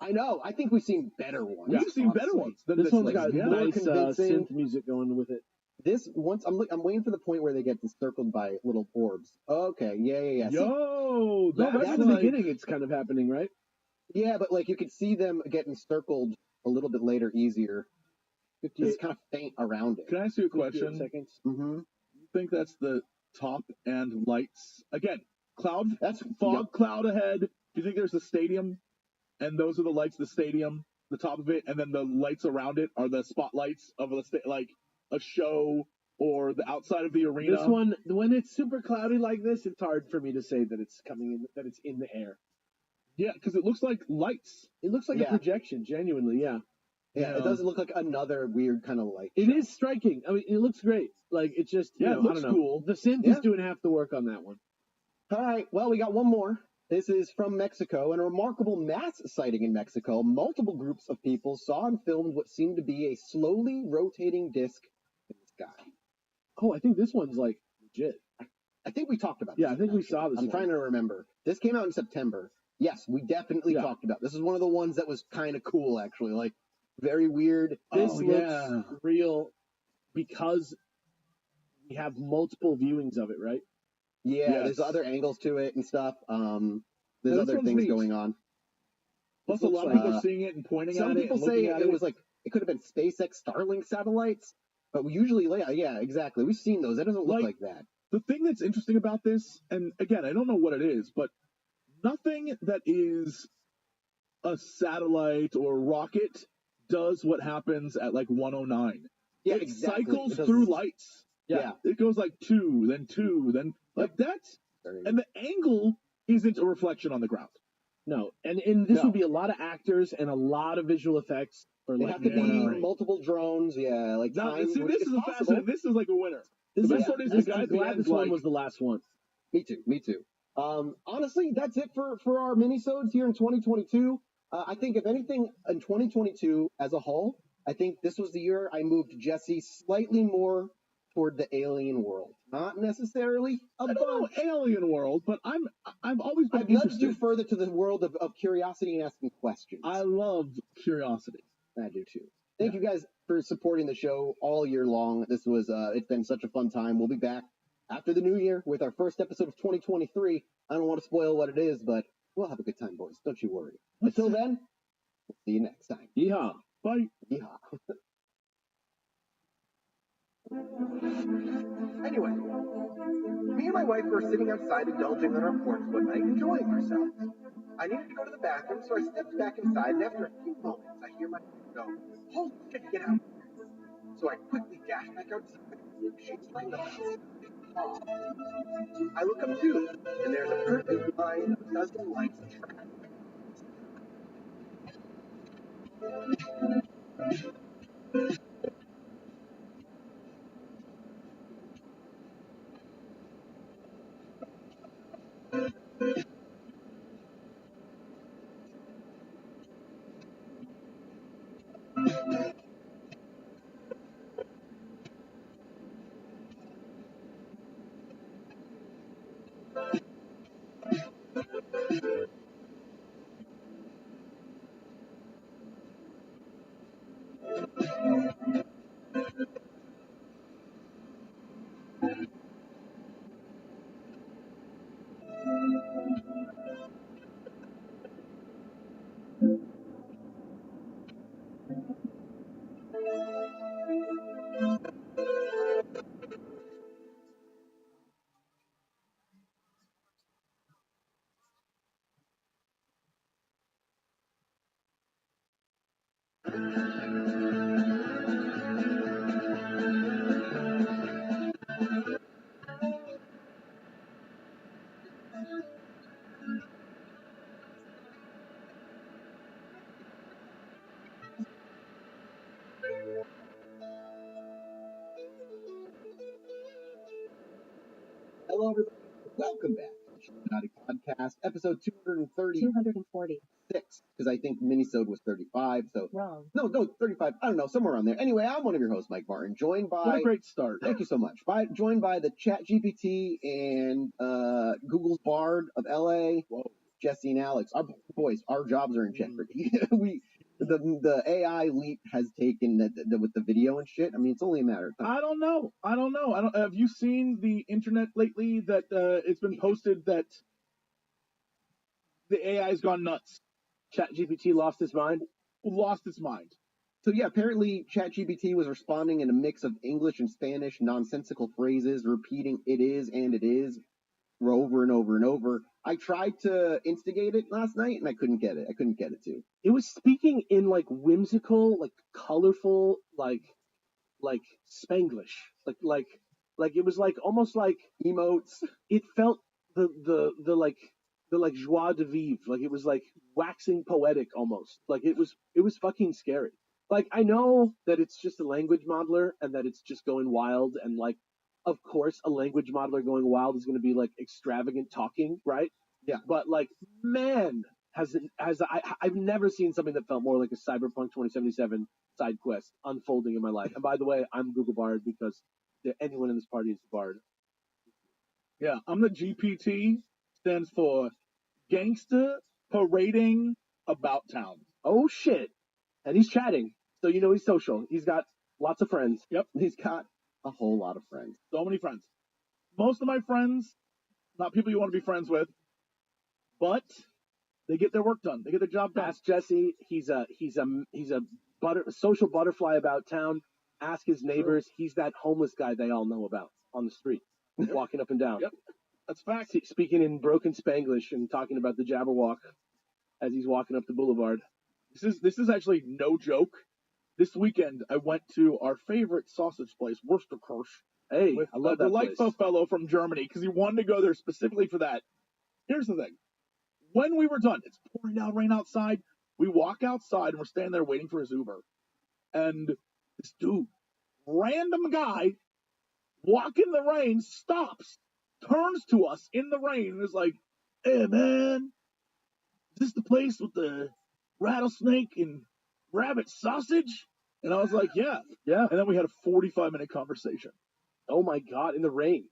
I know. I think we've seen better ones. We've seen better honestly. ones than This one's like, got yeah. more nice convincing. synth music going with it. This once I'm waiting for the point where they get encircled by little orbs. Okay, yeah. See, Yo, No, right that's from the like, beginning, it's kind of happening, right? yeah, but like you could see them get encircled a little bit later, easier. 58 It's kind of faint around it. Can I ask you a 58 question? seconds. Mm-hmm. You think that's the top and lights? Again, cloud, That's fog cloud ahead. Do you think there's a stadium and those are the lights of the stadium, the top of it, and then the lights around it are the spotlights of like a show or the outside of the arena? This one, when it's super cloudy like this, it's hard for me to say that it's coming in, that it's in the air. Yeah, because it looks like lights. It looks like Yeah. a projection, genuinely, yeah. Yeah, it doesn't look like another weird kind of light. It is striking. I mean, it looks great. Like, it's just, Yeah, it I looks don't know. cool. The synth Yeah. is doing half the work on that one. All right, well, we got one more. This is from Mexico. In a remarkable mass sighting in Mexico, multiple groups of people saw and filmed what seemed to be a slowly rotating disc in the sky. Oh, I think this one's, like, legit. I think we talked about this. Yeah, I think we saw this I'm one. trying to remember. This came out in September. Yes, we definitely Yeah. talked about. This is one of the ones that was kind of cool, actually. Like, very weird. This Oh, looks yeah. real because we have multiple viewings of it, right? Yeah, Yes. there's other angles to it and stuff. There's this other one's things neat. going on. Plus, This a lot of looks people like- seeing it and pointing Some at it. people and say looking at it was like it could have been SpaceX Starlink satellites, but we usually, yeah, exactly. We've seen those. That doesn't look like that. The thing that's interesting about this, and again, I don't know what it is, but nothing that is a satellite or rocket does what happens at like 109. Yeah, It exactly. cycles It doesn't- through lights. Yeah. It goes like two, then like that's, and the angle isn't a reflection on the ground. No, and this No. would be a lot of actors and a lot of visual effects for They like have to be 109. multiple drones. Yeah, like Now, time. see, which this is a possible. fascinating. This is like a winner. The This best is- part is the this- guy I'm at the glad end, this one like, was the last one. Me too. Honestly, that's it for our minisodes here in 2022. I think if anything in 2022 as a whole, I think this was the year I moved Jesse slightly more toward the alien world. Not necessarily a I don't know bunch. alien world, but I've always been I've nudged interested. you further to the world of curiosity and asking questions. I love curiosity. I do too. Thank you guys for supporting the show all year long. This was it's been such a fun time. We'll be back after the new year with our first episode of 2023. I don't want to spoil what it is, but we'll have a good time, boys. Don't you worry. Until then, we'll see you next time. Yeehaw. Bye. Yeehaw. Anyway, me and my wife were sitting outside indulging on our porch one night, enjoying ourselves. I needed to go to the bathroom, so I stepped back inside, and after a few moments, I hear my wife go, "Holy shit, get out!" So I quickly dashed back outside. She's laying on the I look up too, and there's a perfect line of a dozen lights of traffic. Hello, everybody. Welcome back to the Hypnotic Podcast, episode 240. Because I think Minisode was 35. So Wrong. No, 35. I don't know, somewhere around there. Anyway, I'm one of your hosts, Mike Martin, joined by. What a great start. Thank you so much. Joined by the ChatGPT and Google's Bard of LA, Whoa. Jesse and Alex. Our boys, our jobs are in jeopardy. The AI leap has taken with the video and shit. I mean, it's only a matter of time. I don't know. Have you seen the internet lately that it's been posted that the AI's gone nuts? ChatGPT lost its mind. So yeah, apparently ChatGPT was responding in a mix of English and Spanish nonsensical phrases, repeating "it is" and "it is" over and over and over. I tried to instigate it last night and I couldn't get it. To. It was speaking in like whimsical, like colorful, like Spanglish, like it was like almost like emotes. It felt the like joie de vivre, like it was like waxing poetic almost. Like it was fucking scary. Like I know that it's just a language modeler and that it's just going wild, and like of course a language modeler going wild is going to be like extravagant talking, right? Yeah. But like, man, I've never seen something that felt more like a Cyberpunk 2077 side quest unfolding in my life. And by the way, I'm Google Bard because anyone in this party is a Bard. Yeah, I'm the GPT, stands for Gangster Parading About Town. Oh shit. And he's chatting. So you know he's social. He's got lots of friends. Yep. He's got a whole lot of friends. So many friends. Most of my friends, not people you want to be friends with, but they get their work done. They get their job done. Ask Jesse. He's a social butterfly about town. Ask his neighbors. Sure. He's that homeless guy they all know about on the street, walking up and down. Yep, that's fact. Speaking in broken Spanglish and talking about the Jabberwock as he's walking up the boulevard. This is actually no joke. This weekend I went to our favorite sausage place, Worcesterkirch. Hey, with I love a that delightful place. fellow from Germany because he wanted to go there specifically for that. Here's the thing. When we were done, it's pouring down rain outside. We walk outside and we're standing there waiting for his Uber. And this dude, random guy, walking in the rain, stops, turns to us in the rain and is like, "Hey man, is this the place with the rattlesnake and rabbit sausage?" And I was like, yeah. And then we had a 45-minute conversation. Oh my God, in the rain.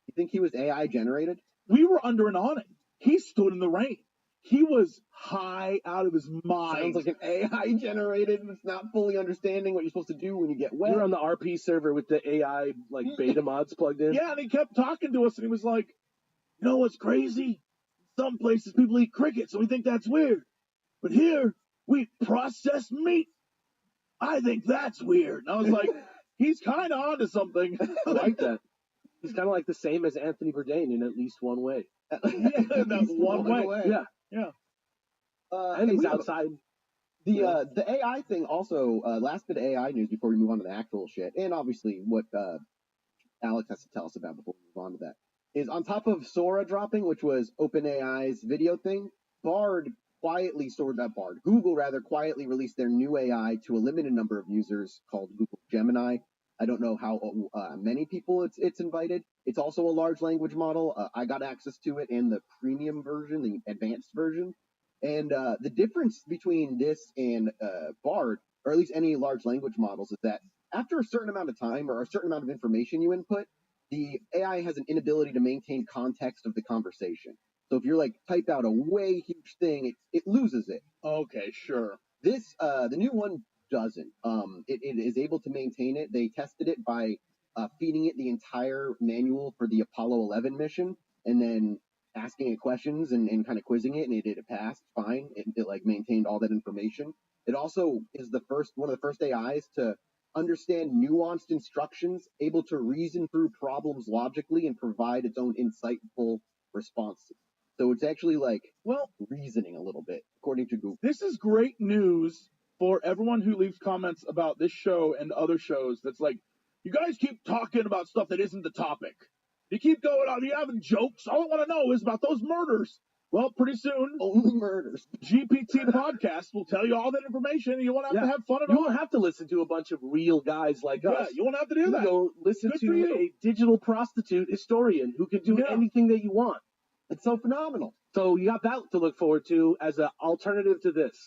You think he was AI generated? We were under an awning. He stood in the rain. He was high out of his mind. Sounds like an AI generated. It's not fully understanding what you're supposed to do when you get wet. You're on the RP server with the AI like beta mods plugged in. Yeah, and he kept talking to us, and he was like, "You know what's crazy? Some places people eat crickets, and we think that's weird. But here, we eat processed meat. I think that's weird." And I was like, he's kind of onto something. I like that. He's kind of like the same as Anthony Bourdain in at least one way. Yeah, in that one way. Yeah. And he's outside. The AI thing also, last bit of AI news before we move on to the actual shit, and obviously what Alex has to tell us about before we move on to that, is on top of Sora dropping, which was OpenAI's video thing, Google rather quietly released their new AI to a limited number of users called Google Gemini. I don't know how many people it's invited. It's also a large language model. I got access to it in the premium version, the advanced version. And the difference between this and Bard, or at least any large language models, is that after a certain amount of time or a certain amount of information you input, the AI has an inability to maintain context of the conversation. So if you're like type out a way huge thing, it loses it. Okay, sure. This the new one doesn't. It is able to maintain it. They tested it by feeding it the entire manual for the Apollo 11 mission, and then asking it questions and kind of quizzing it, and it passed fine. It like maintained all that information. It also is one of the first AIs to understand nuanced instructions, able to reason through problems logically, and provide its own insightful responses. So it's actually like, well, reasoning a little bit, according to Google. This is great news for everyone who leaves comments about this show and other shows. That's like, you guys keep talking about stuff that isn't the topic. You keep going on, you having jokes. All I want to know is about those murders. Well, pretty soon, only murders. GPT podcast will tell you all that information. You won't have to have fun at all. You won't have to listen to a bunch of real guys like us. You won't have to do that. You go listen to a digital prostitute historian who can do anything that you want. It's so phenomenal. So you got that to look forward to as an alternative to this.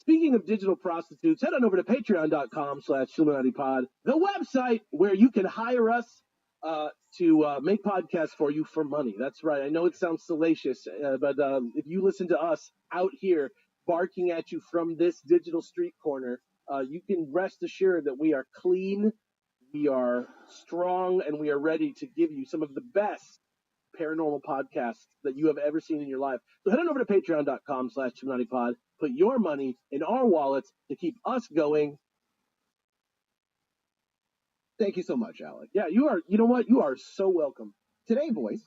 Speaking of digital prostitutes, head on over to patreon.com/ShilluminatiPod, the website where you can hire us to make podcasts for you for money. That's right. I know it sounds salacious, but if you listen to us out here barking at you from this digital street corner, you can rest assured that we are clean, we are strong, and we are ready to give you some of the best paranormal podcasts that you have ever seen in your life. So head on over to patreon.com/ShilluminatiPod. Put your money in our wallets to keep us going. Thank you so much, Alec. Yeah, you know what? You are so welcome. Today, boys,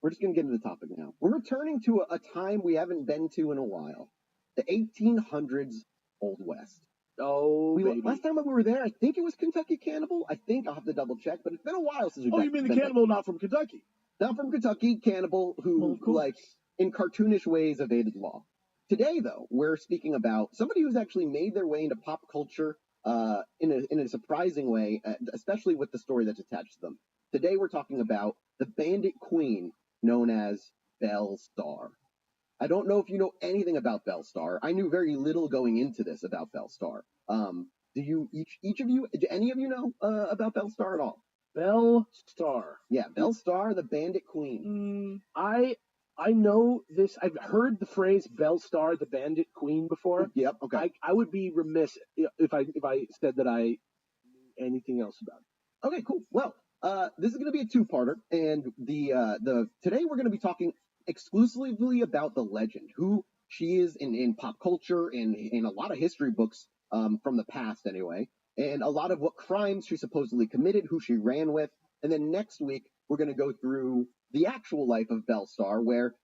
we're just going to get into the topic now. We're returning to a time we haven't been to in a while. The 1800s Old West. Oh, baby. Last time we were there, I think it was Kentucky Cannibal. I think I'll have to double check, but it's been a while since we've been. Oh, you mean the cannibal not from Kentucky? Not from Kentucky, cannibal who, like, in cartoonish ways evaded law. Today, though, we're speaking about somebody who's actually made their way into pop culture in a surprising way, especially with the story that's attached to them. Today, we're talking about the bandit queen known as Belle Starr. I don't know if you know anything about Belle Starr. I knew very little going into this about Belle Starr. Do you, each of you, do any of you know about Belle Starr at all? Belle Starr. Yeah, Belle Starr, the bandit queen. I know this. I've heard the phrase Belle Starr, the bandit queen before. Yep, okay. I would be remiss if I said that I knew anything else about it. Okay, cool. Well, this is going to be a two-parter, and today we're going to be talking exclusively about the legend, who she is in pop culture and in a lot of history books from the past anyway, and a lot of what crimes she supposedly committed, who she ran with, and then next week we're going to go through the actual life of Belle Starr, where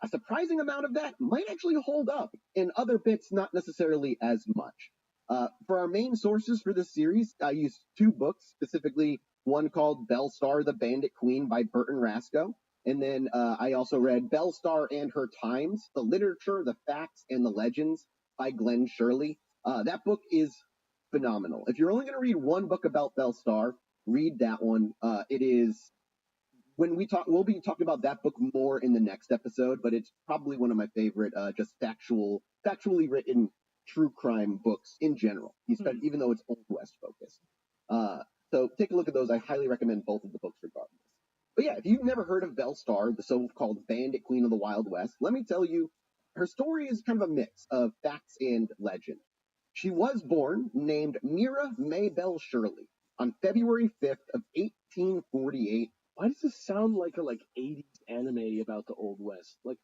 a surprising amount of that might actually hold up, and other bits not necessarily as much. For our main sources for this series, I used two books, specifically one called Belle Starr, the Bandit Queen by Burton Rasco, and then I also read Belle Starr and Her Times, the Literature, the Facts, and the Legends by Glenn Shirley. That book is phenomenal. If you're only going to read one book about Belle Starr, read that one. It is... we'll be talking about that book more in the next episode, but it's probably one of my favorite, just factually written true crime books in general, even though it's Old West focused. So take a look at those. I highly recommend both of the books regardless. But yeah, if you've never heard of Belle Starr, the so-called bandit queen of the Wild West, let me tell you, her story is kind of a mix of facts and legend. She was born named Mira Maybelle Shirley on February 5th of 1848. Why does this sound like a 80s anime about the Old West? Like,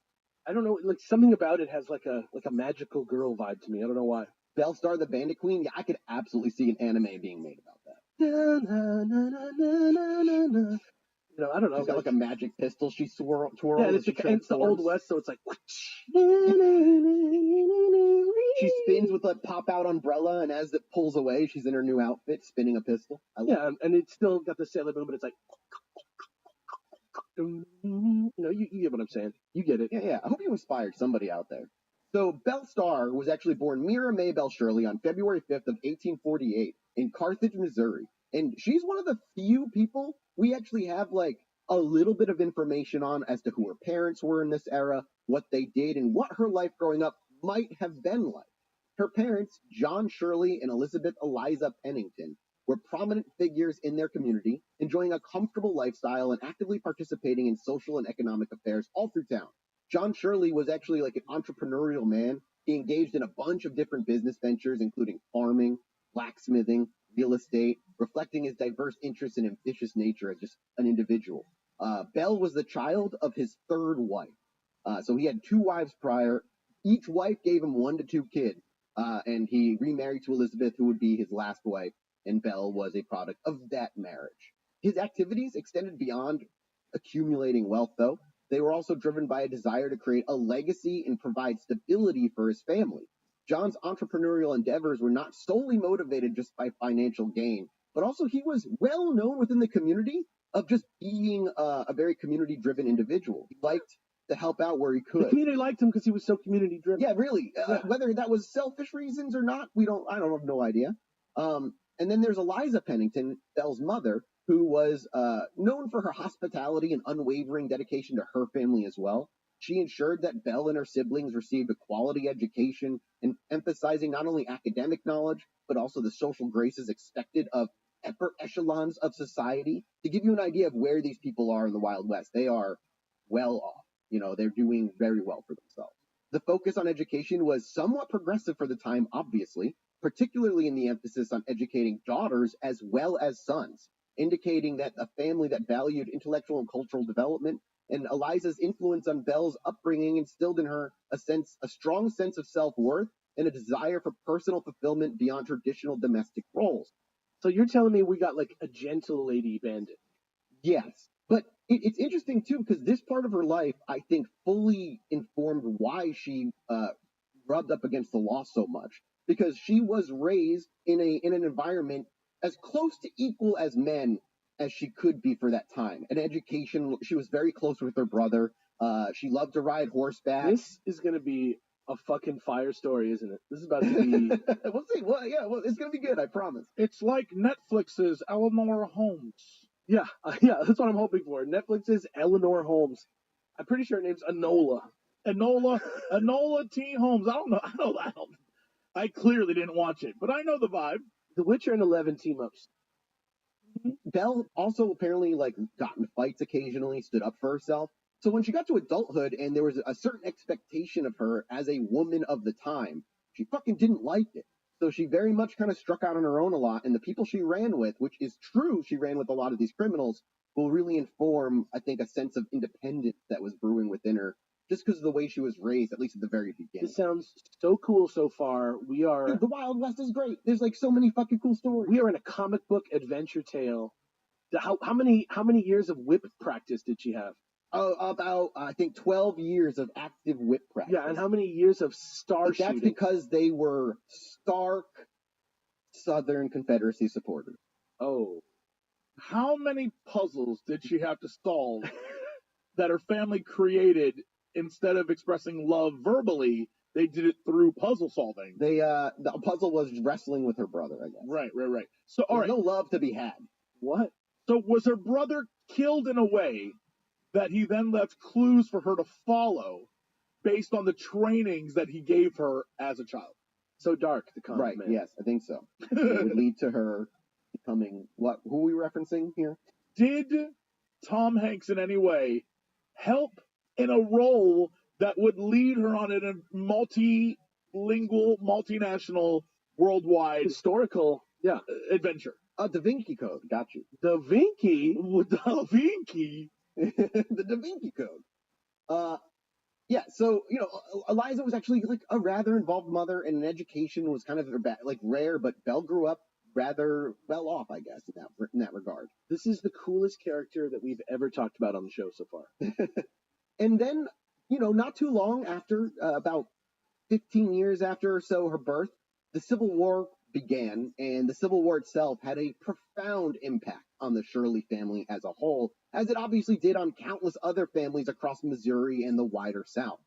I don't know, like something about it has like a magical girl vibe to me. I don't know why. Belle Starr, the Bandit Queen? Yeah, I could absolutely see an anime being made about that. You know, I don't know. She's got like a magic pistol she twirls. Yeah, it's the Old West, so it's like. She spins with a pop-out umbrella, and as it pulls away, she's in her new outfit, spinning a pistol. Yeah, and it's still got the Sailor Moon, but it's like, you get what I'm saying. You get it. Yeah. I hope you inspired somebody out there. So Belle Starr was actually born Mira May Belle Shirley on February 5th of 1848 in Carthage, Missouri. And she's one of the few people we actually have like a little bit of information on as to who her parents were in this era, what they did, and what her life growing up might have been like. Her parents, John Shirley and Elizabeth Eliza Pennington, were prominent figures in their community, enjoying a comfortable lifestyle and actively participating in social and economic affairs all through town. John Shirley was actually like an entrepreneurial man. He engaged in a bunch of different business ventures, including farming, blacksmithing, real estate, reflecting his diverse interests and ambitious nature as just an individual. Belle was the child of his third wife. So he had 2 wives prior. Each wife gave him 1 to 2 kids. And he remarried to Elizabeth, who would be his last wife, and Belle was a product of that marriage. His activities extended beyond accumulating wealth, though. They were also driven by a desire to create a legacy and provide stability for his family. John's entrepreneurial endeavors were not solely motivated just by financial gain, but also he was well known within the community of just being a very community-driven individual. He liked to help out where he could. The community liked him because he was so community-driven. Yeah, really. Whether that was selfish reasons or not, I have no idea. And then there's Eliza Pennington, Belle's mother, who was known for her hospitality and unwavering dedication to her family as well. She ensured that Belle and her siblings received a quality education and emphasizing not only academic knowledge, but also the social graces expected of upper echelons of society. To give you an idea of where these people are in the Wild West, they are well off. They're doing very well for themselves. The focus on education was somewhat progressive for the time, obviously, particularly in the emphasis on educating daughters as well as sons, indicating that a family that valued intellectual and cultural development, and Eliza's influence on Belle's upbringing instilled in her a strong sense of self-worth and a desire for personal fulfillment beyond traditional domestic roles. So you're telling me we got like a gentle lady bandit? Yes. But it's interesting, too, because this part of her life, I think, fully informed why she rubbed up against the law so much. Because she was raised in an environment as close to equal as men as she could be for that time. An education, she was very close with her brother. She loved to ride horseback. This is going to be a fucking fire story, isn't it? This is about to be... We'll see. Well, it's going to be good, I promise. It's like Netflix's Eleanor Holmes. Yeah, that's what I'm hoping for. Netflix's Eleanor Holmes. I'm pretty sure her name's Enola T. Holmes. I don't know. I clearly didn't watch it, but I know the vibe. The Witcher and 11 team-ups. Belle also apparently got in fights occasionally, stood up for herself. So when she got to adulthood and there was a certain expectation of her as a woman of the time, she fucking didn't like it. So she very much kind of struck out on her own a lot, and the people she ran with, which is true, she ran with a lot of these criminals, will really inform, I think, a sense of independence that was brewing within her, just because of the way she was raised, at least at the very beginning. This sounds so cool so far. Dude, the Wild West is great. There's so many fucking cool stories. We are in a comic book adventure tale. How many years of whip practice did she have? About, I think, 12 years of active whip practice. Yeah, and how many years of shooting? That's because they were stark Southern Confederacy supporters. Oh. How many puzzles did she have to solve that her family created instead of expressing love verbally? They did it through puzzle solving. The puzzle was wrestling with her brother, I guess. Right. So, all right. No love to be had. What? So was her brother killed in a way that he then left clues for her to follow based on the trainings that he gave her as a child? So dark, the comic Right, man. Yes, I think so. It would lead to her becoming, who are we referencing here? Did Tom Hanks in any way help in a role that would lead her on a multilingual, multinational, worldwide historical adventure? Da Vinci Code, got you. Da Vinci? Da Vinci? The Da Vinci Code. Yeah, so, Eliza was actually a rather involved mother, and education was kind of rare, but Belle grew up rather well off, I guess, in that regard. This is the coolest character that we've ever talked about on the show so far. And then, not too long after, about 15 years after or so her birth, the Civil War began, and the Civil War itself had a profound impact on the Shirley family as a whole, as it obviously did on countless other families across Missouri and the wider South.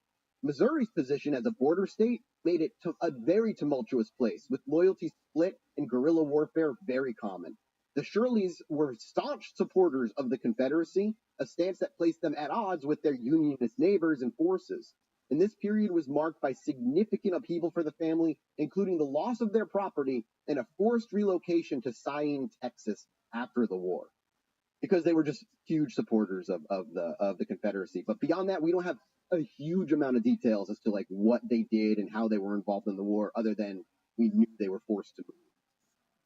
Missouri's position as a border state made it a very tumultuous place, with loyalty split and guerrilla warfare very common. The Shirleys were staunch supporters of the Confederacy, a stance that placed them at odds with their Unionist neighbors and forces. And this period was marked by significant upheaval for the family, including the loss of their property and a forced relocation to Syene, Texas after the war, because they were just huge supporters of the Confederacy. But beyond that, we don't have a huge amount of details as to like what they did and how they were involved in the war, other than we knew they were forced to move.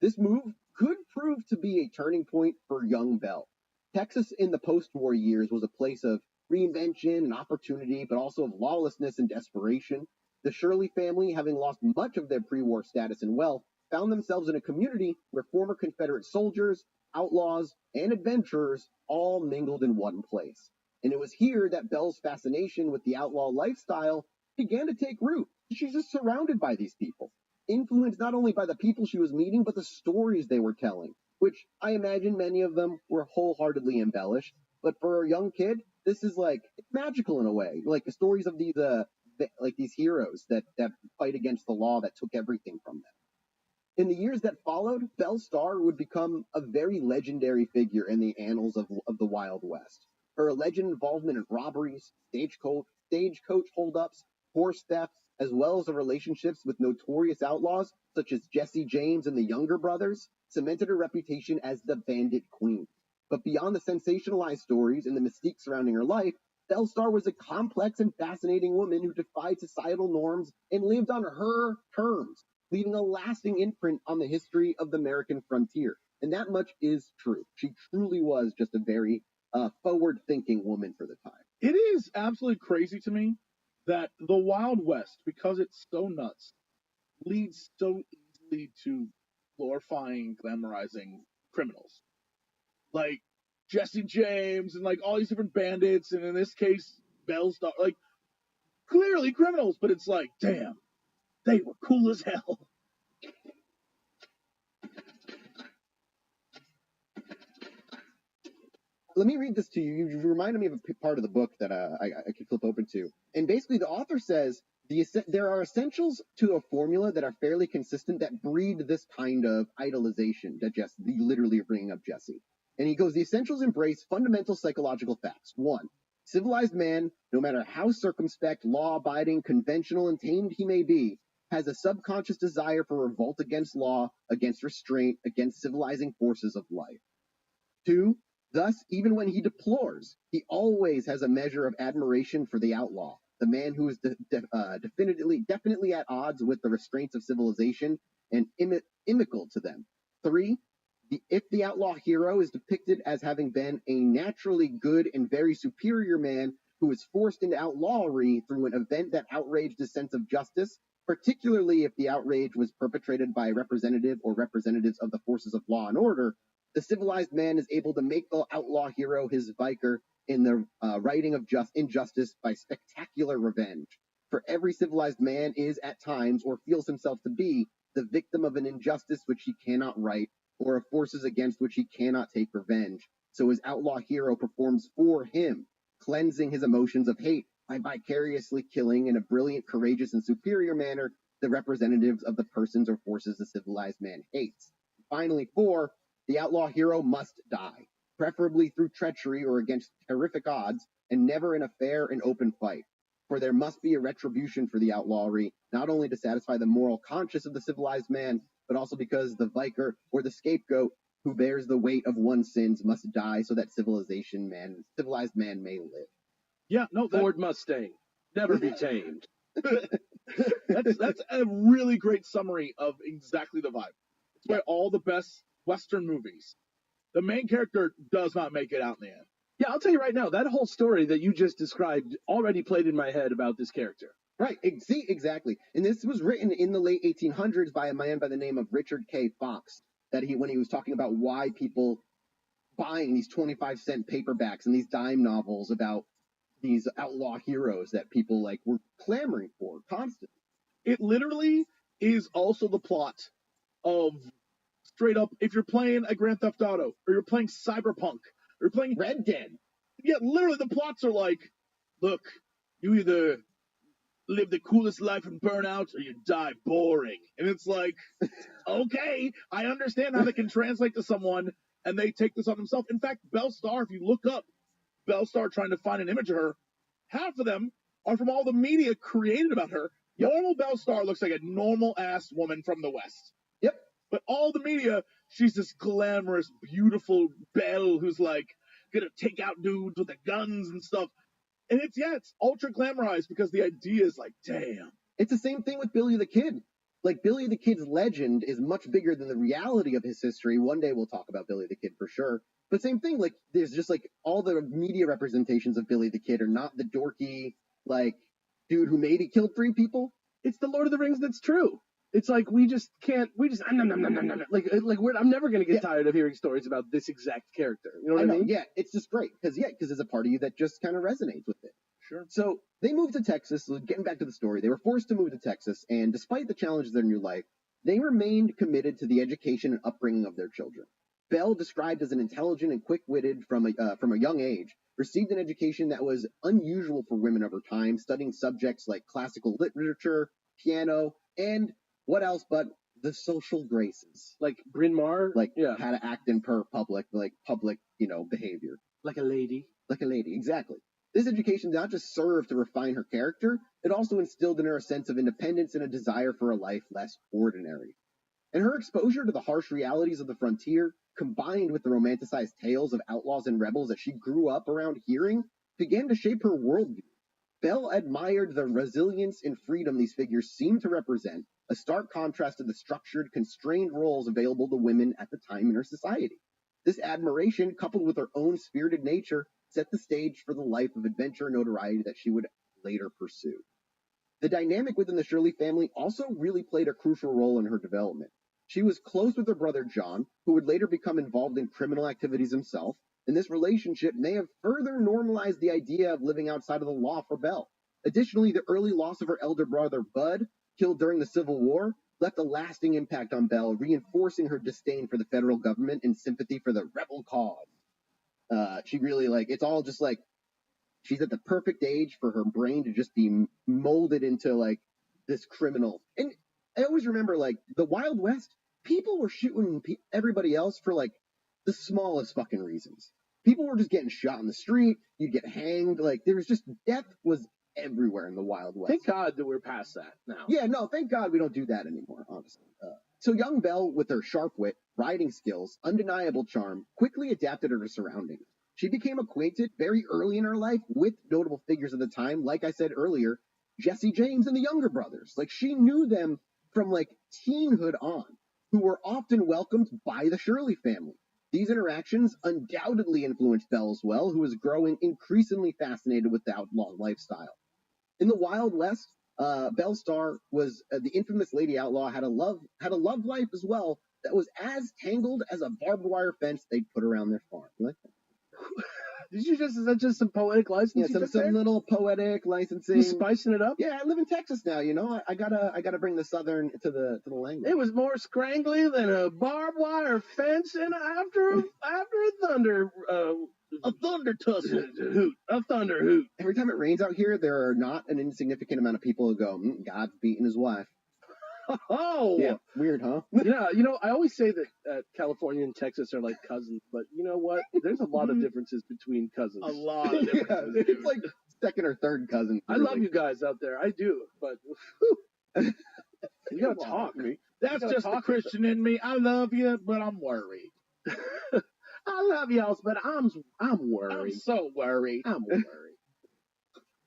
This move could prove to be a turning point for young Belle. Texas in the post-war years was a place of reinvention and opportunity, but also of lawlessness and desperation. The Shirley family, having lost much of their pre-war status and wealth, found themselves in a community where former Confederate soldiers, outlaws, and adventurers all mingled in one place. And it was here that Belle's fascination with the outlaw lifestyle began to take root. She's just surrounded by these people, influenced not only by the people she was meeting, but the stories they were telling, which I imagine many of them were wholeheartedly embellished. But for a young kid, this is like magical in a way, like the stories of these heroes that fight against the law that took everything from them. In the years that followed, Belle Starr would become a very legendary figure in the annals of the Wild West. Her alleged involvement in robberies, stagecoach holdups, horse theft, as well as her relationships with notorious outlaws such as Jesse James and the Younger Brothers, cemented her reputation as the Bandit Queen. But beyond the sensationalized stories and the mystique surrounding her life, Belle Starr was a complex and fascinating woman who defied societal norms and lived on her terms, leaving a lasting imprint on the history of the American frontier. And that much is true. She truly was just a very forward-thinking woman for the time. It is absolutely crazy to me that the Wild West, because it's so nuts, leads so easily to glorifying, glamorizing criminals. Like Jesse James and like all these different bandits, and in this case, Belle Starr, like clearly criminals, but it's like, damn, they were cool as hell. Let me read this to you. You reminded me of a part of the book that I could flip open to. And basically, the author says there are essentials to a formula that are fairly consistent that breed this kind of idolization that Jesse, literally bringing up Jesse. And he goes, the essentials embrace fundamental psychological facts. 1, civilized man, no matter how circumspect, law-abiding, conventional, and tamed he may be, has a subconscious desire for revolt against law, against restraint, against civilizing forces of life. 2, thus, even when he deplores, he always has a measure of admiration for the outlaw, the man who is definitely at odds with the restraints of civilization and inimical to them. 3, if the outlaw hero is depicted as having been a naturally good and very superior man who was forced into outlawry through an event that outraged his sense of justice, particularly if the outrage was perpetrated by a representative or representatives of the forces of law and order, the civilized man is able to make the outlaw hero his vicar in the righting of injustice by spectacular revenge. For every civilized man is at times, or feels himself to be, the victim of an injustice which he cannot right, or of forces against which he cannot take revenge. So his outlaw hero performs for him, cleansing his emotions of hate by vicariously killing in a brilliant, courageous, and superior manner the representatives of the persons or forces the civilized man hates. Finally, 4, the outlaw hero must die, preferably through treachery or against terrific odds, and never in a fair and open fight. For there must be a retribution for the outlawry, not only to satisfy the moral conscience of the civilized man, but also because the vicar or the scapegoat who bears the weight of one's sins must die so that civilized man may live. Yeah, no, Ford Mustang, never be tamed. That's a really great summary of exactly the vibe. It's why all the best Western movies, the main character does not make it out in the end. Yeah, I'll tell you right now, that whole story that you just described already played in my head about this character. Right, see, exactly. And this was written in the late 1800s by a man by the name of Richard K. Fox, when he was talking about why people buying these 25-cent paperbacks and these dime novels about these outlaw heroes that people like were clamoring for constantly. It literally is also the plot of straight up, if you're playing a Grand Theft Auto, or you're playing Cyberpunk, or you're playing Red Dead. Yeah, literally the plots are like, look, you either live the coolest life and burn out, or you die boring. And it's like, okay, I understand how they can translate to someone, and they take this on themselves. In fact, Belle Starr, if you look up Belle Starr trying to find an image of her, half of them are from all the media created about her. Normal Belle Starr looks like a normal-ass woman from the West. Yep. But all the media, she's this glamorous, beautiful Belle who's like gonna take out dudes with the guns and stuff. And it's ultra glamorized because the idea is like, damn. It's the same thing with Billy the Kid. Like, Billy the Kid's legend is much bigger than the reality of his history. One day we'll talk about Billy the Kid for sure. But same thing, like, there's just, like, all the media representations of Billy the Kid are not the dorky, like, dude who maybe killed 3 people. It's the Lord of the Rings that's true. It's like I'm never going to get tired of hearing stories about this exact character. You know what I mean? Yeah, it's just great. Because there's a part of you that just kind of resonates with it. Sure. So they moved to Texas. So getting back to the story, they were forced to move to Texas. And despite the challenges of their new life, they remained committed to the education and upbringing of their children. Belle, described as an intelligent and quick-witted from a young age, received an education that was unusual for women of her time, studying subjects like classical literature, piano, and what else but the social graces. Like Bryn Mawr? Like how to act in public, behavior. Like a lady. Like a lady, exactly. This education did not just serve to refine her character, it also instilled in her a sense of independence and a desire for a life less ordinary. And her exposure to the harsh realities of the frontier, combined with the romanticized tales of outlaws and rebels that she grew up around hearing, began to shape her worldview. Belle admired the resilience and freedom these figures seemed to represent, a stark contrast to the structured, constrained roles available to women at the time in her society. This admiration, coupled with her own spirited nature, set the stage for the life of adventure and notoriety that she would later pursue. The dynamic within the Shirley family also really played a crucial role in her development. She was close with her brother John, who would later become involved in criminal activities himself, and this relationship may have further normalized the idea of living outside of the law for Belle. Additionally, the early loss of her elder brother Bud, killed during the Civil War, left a lasting impact on Belle, reinforcing her disdain for the federal government and sympathy for the rebel cause. She really, it's all just she's at the perfect age for her brain to just be molded into this criminal. And I always remember the Wild West, people were shooting everybody else for the smallest fucking reasons. People were just getting shot in the street, you'd get hanged, there was just, death was everywhere in the Wild West. Thank God that we're past that now. Yeah, no, thank God we don't do that anymore, honestly. So young Belle, with her sharp wit, riding skills, undeniable charm, quickly adapted to her surroundings. She became acquainted very early in her life with notable figures of the time, like I said earlier, Jesse James and the Younger Brothers. She knew them from teenhood on, who were often welcomed by the Shirley family. These interactions undoubtedly influenced Belle as well, who was growing increasingly fascinated with the outlaw lifestyle. In the Wild West, Belle Starr was the infamous Lady Outlaw, had a love life as well that was as tangled as a barbed wire fence they'd put around their farm. You like that? Is that just some poetic licensing? Yeah, some little poetic licensing. You spicing it up? Yeah, I live in Texas now, I gotta bring the southern to the language. It was more scrangly than a barbed wire fence and after a thunder tussle hoot. A thunder hoot. Every time it rains out here, there are not an insignificant amount of people who go, God's beating his wife. Oh! Yeah, weird, huh? Yeah, I always say that California and Texas are like cousins, but you know what? There's a lot of differences between cousins. A lot of differences. Yeah, it's like second or third cousin. I love you guys out there. I do, but you gotta talk. That's just the Christian in me. I love you, but I'm worried. I love y'all, but I'm worried. I'm so worried. I'm worried.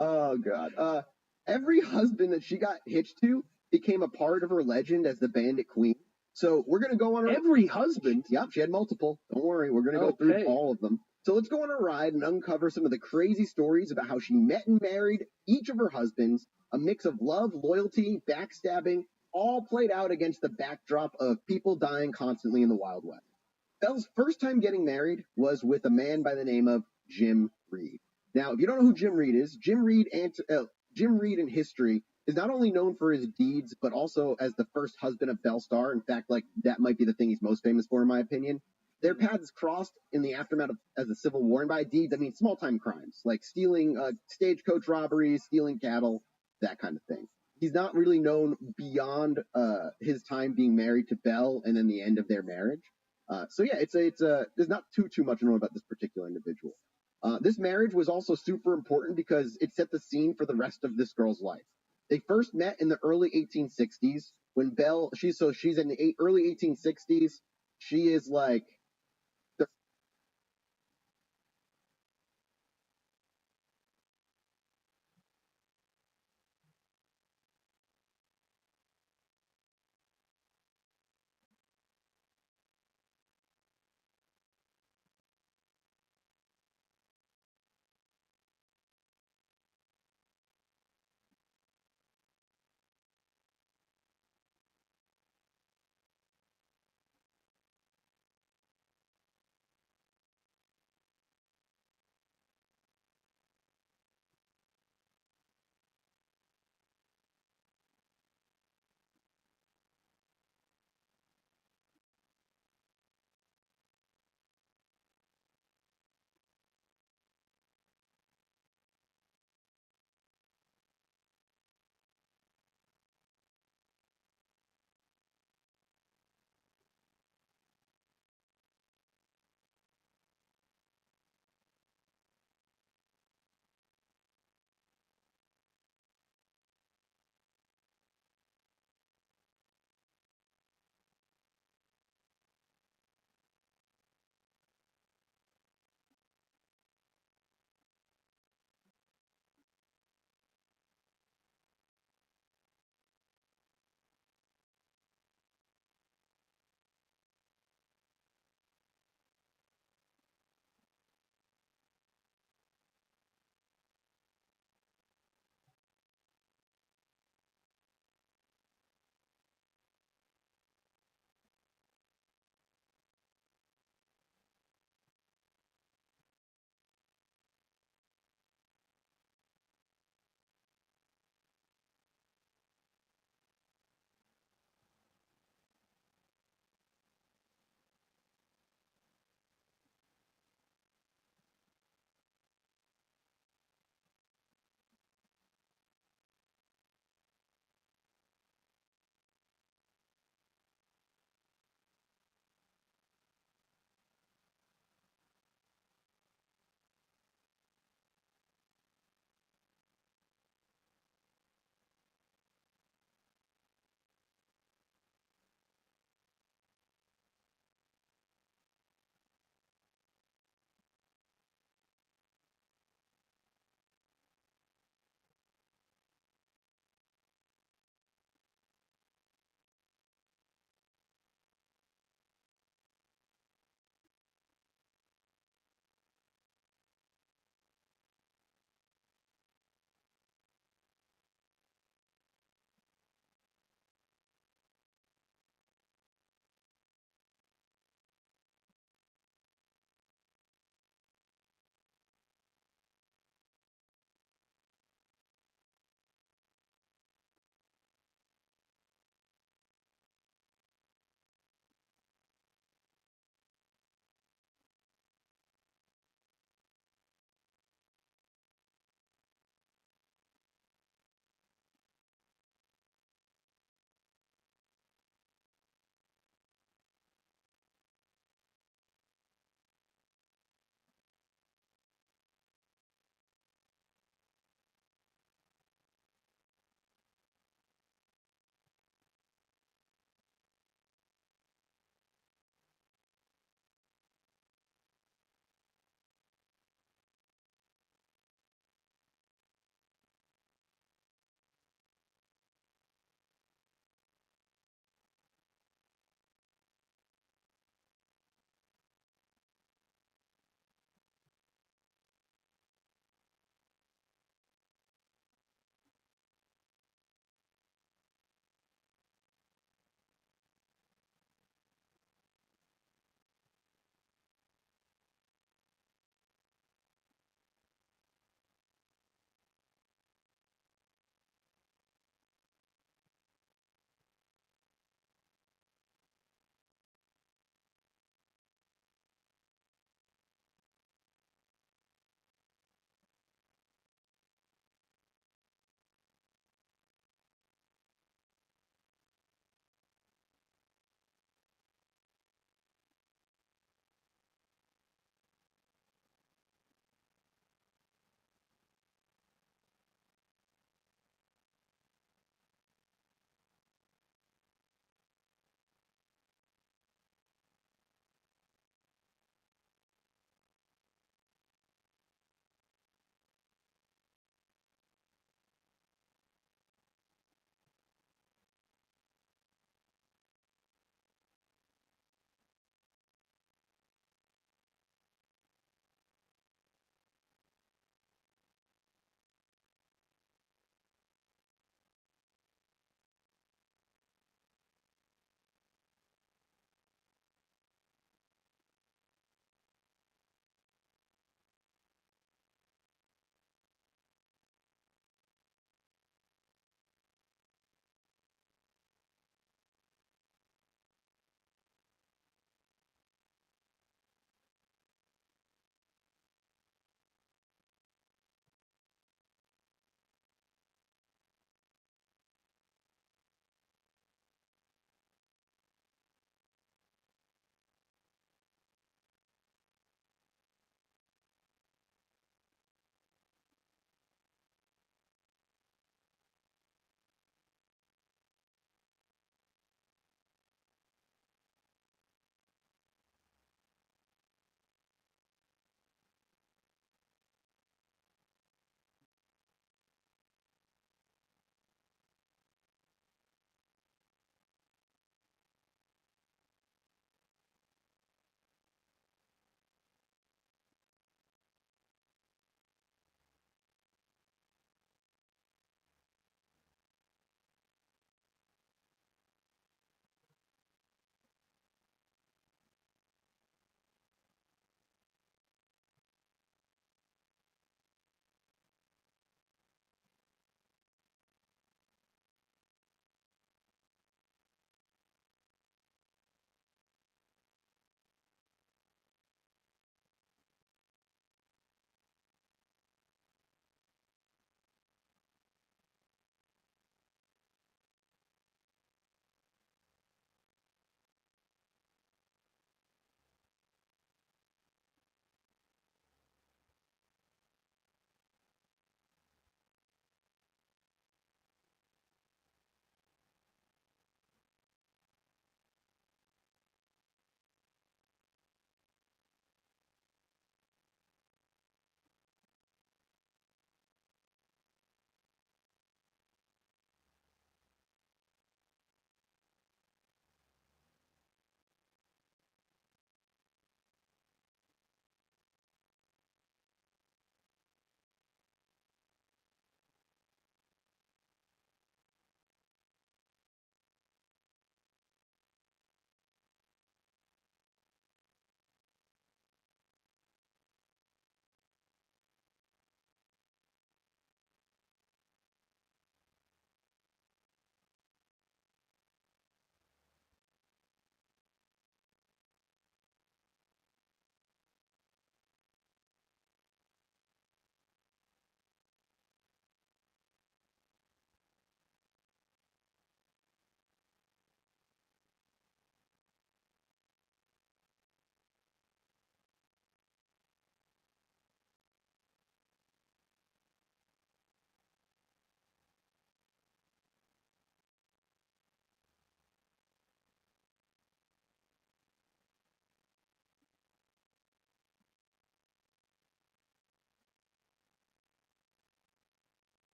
Oh, God. Every husband that she got hitched to became a part of her legend as the bandit queen. So we're going to go on her... Every husband? Yep, she had multiple. Don't worry, we're going to go through all of them. So let's go on a ride and uncover some of the crazy stories about how she met and married each of her husbands, a mix of love, loyalty, backstabbing, all played out against the backdrop of people dying constantly in the Wild West. Belle's first time getting married was with a man by the name of Jim Reed. Now, if you don't know who Jim Reed is, Jim Reed in history is not only known for his deeds, but also as the first husband of Belle Starr. In fact, like that might be the thing he's most famous for, in my opinion. Their paths crossed in the aftermath of as the Civil War, and by deeds, I mean small time crimes like stealing stagecoach robberies, stealing cattle, that kind of thing. He's not really known beyond his time being married to Belle and then the end of their marriage. So yeah, it's there's not too much known about this particular individual. This marriage was also super important because it set the scene for the rest of this girl's life. They first met in the early 1860s when Belle, she's in the early 1860s. She is like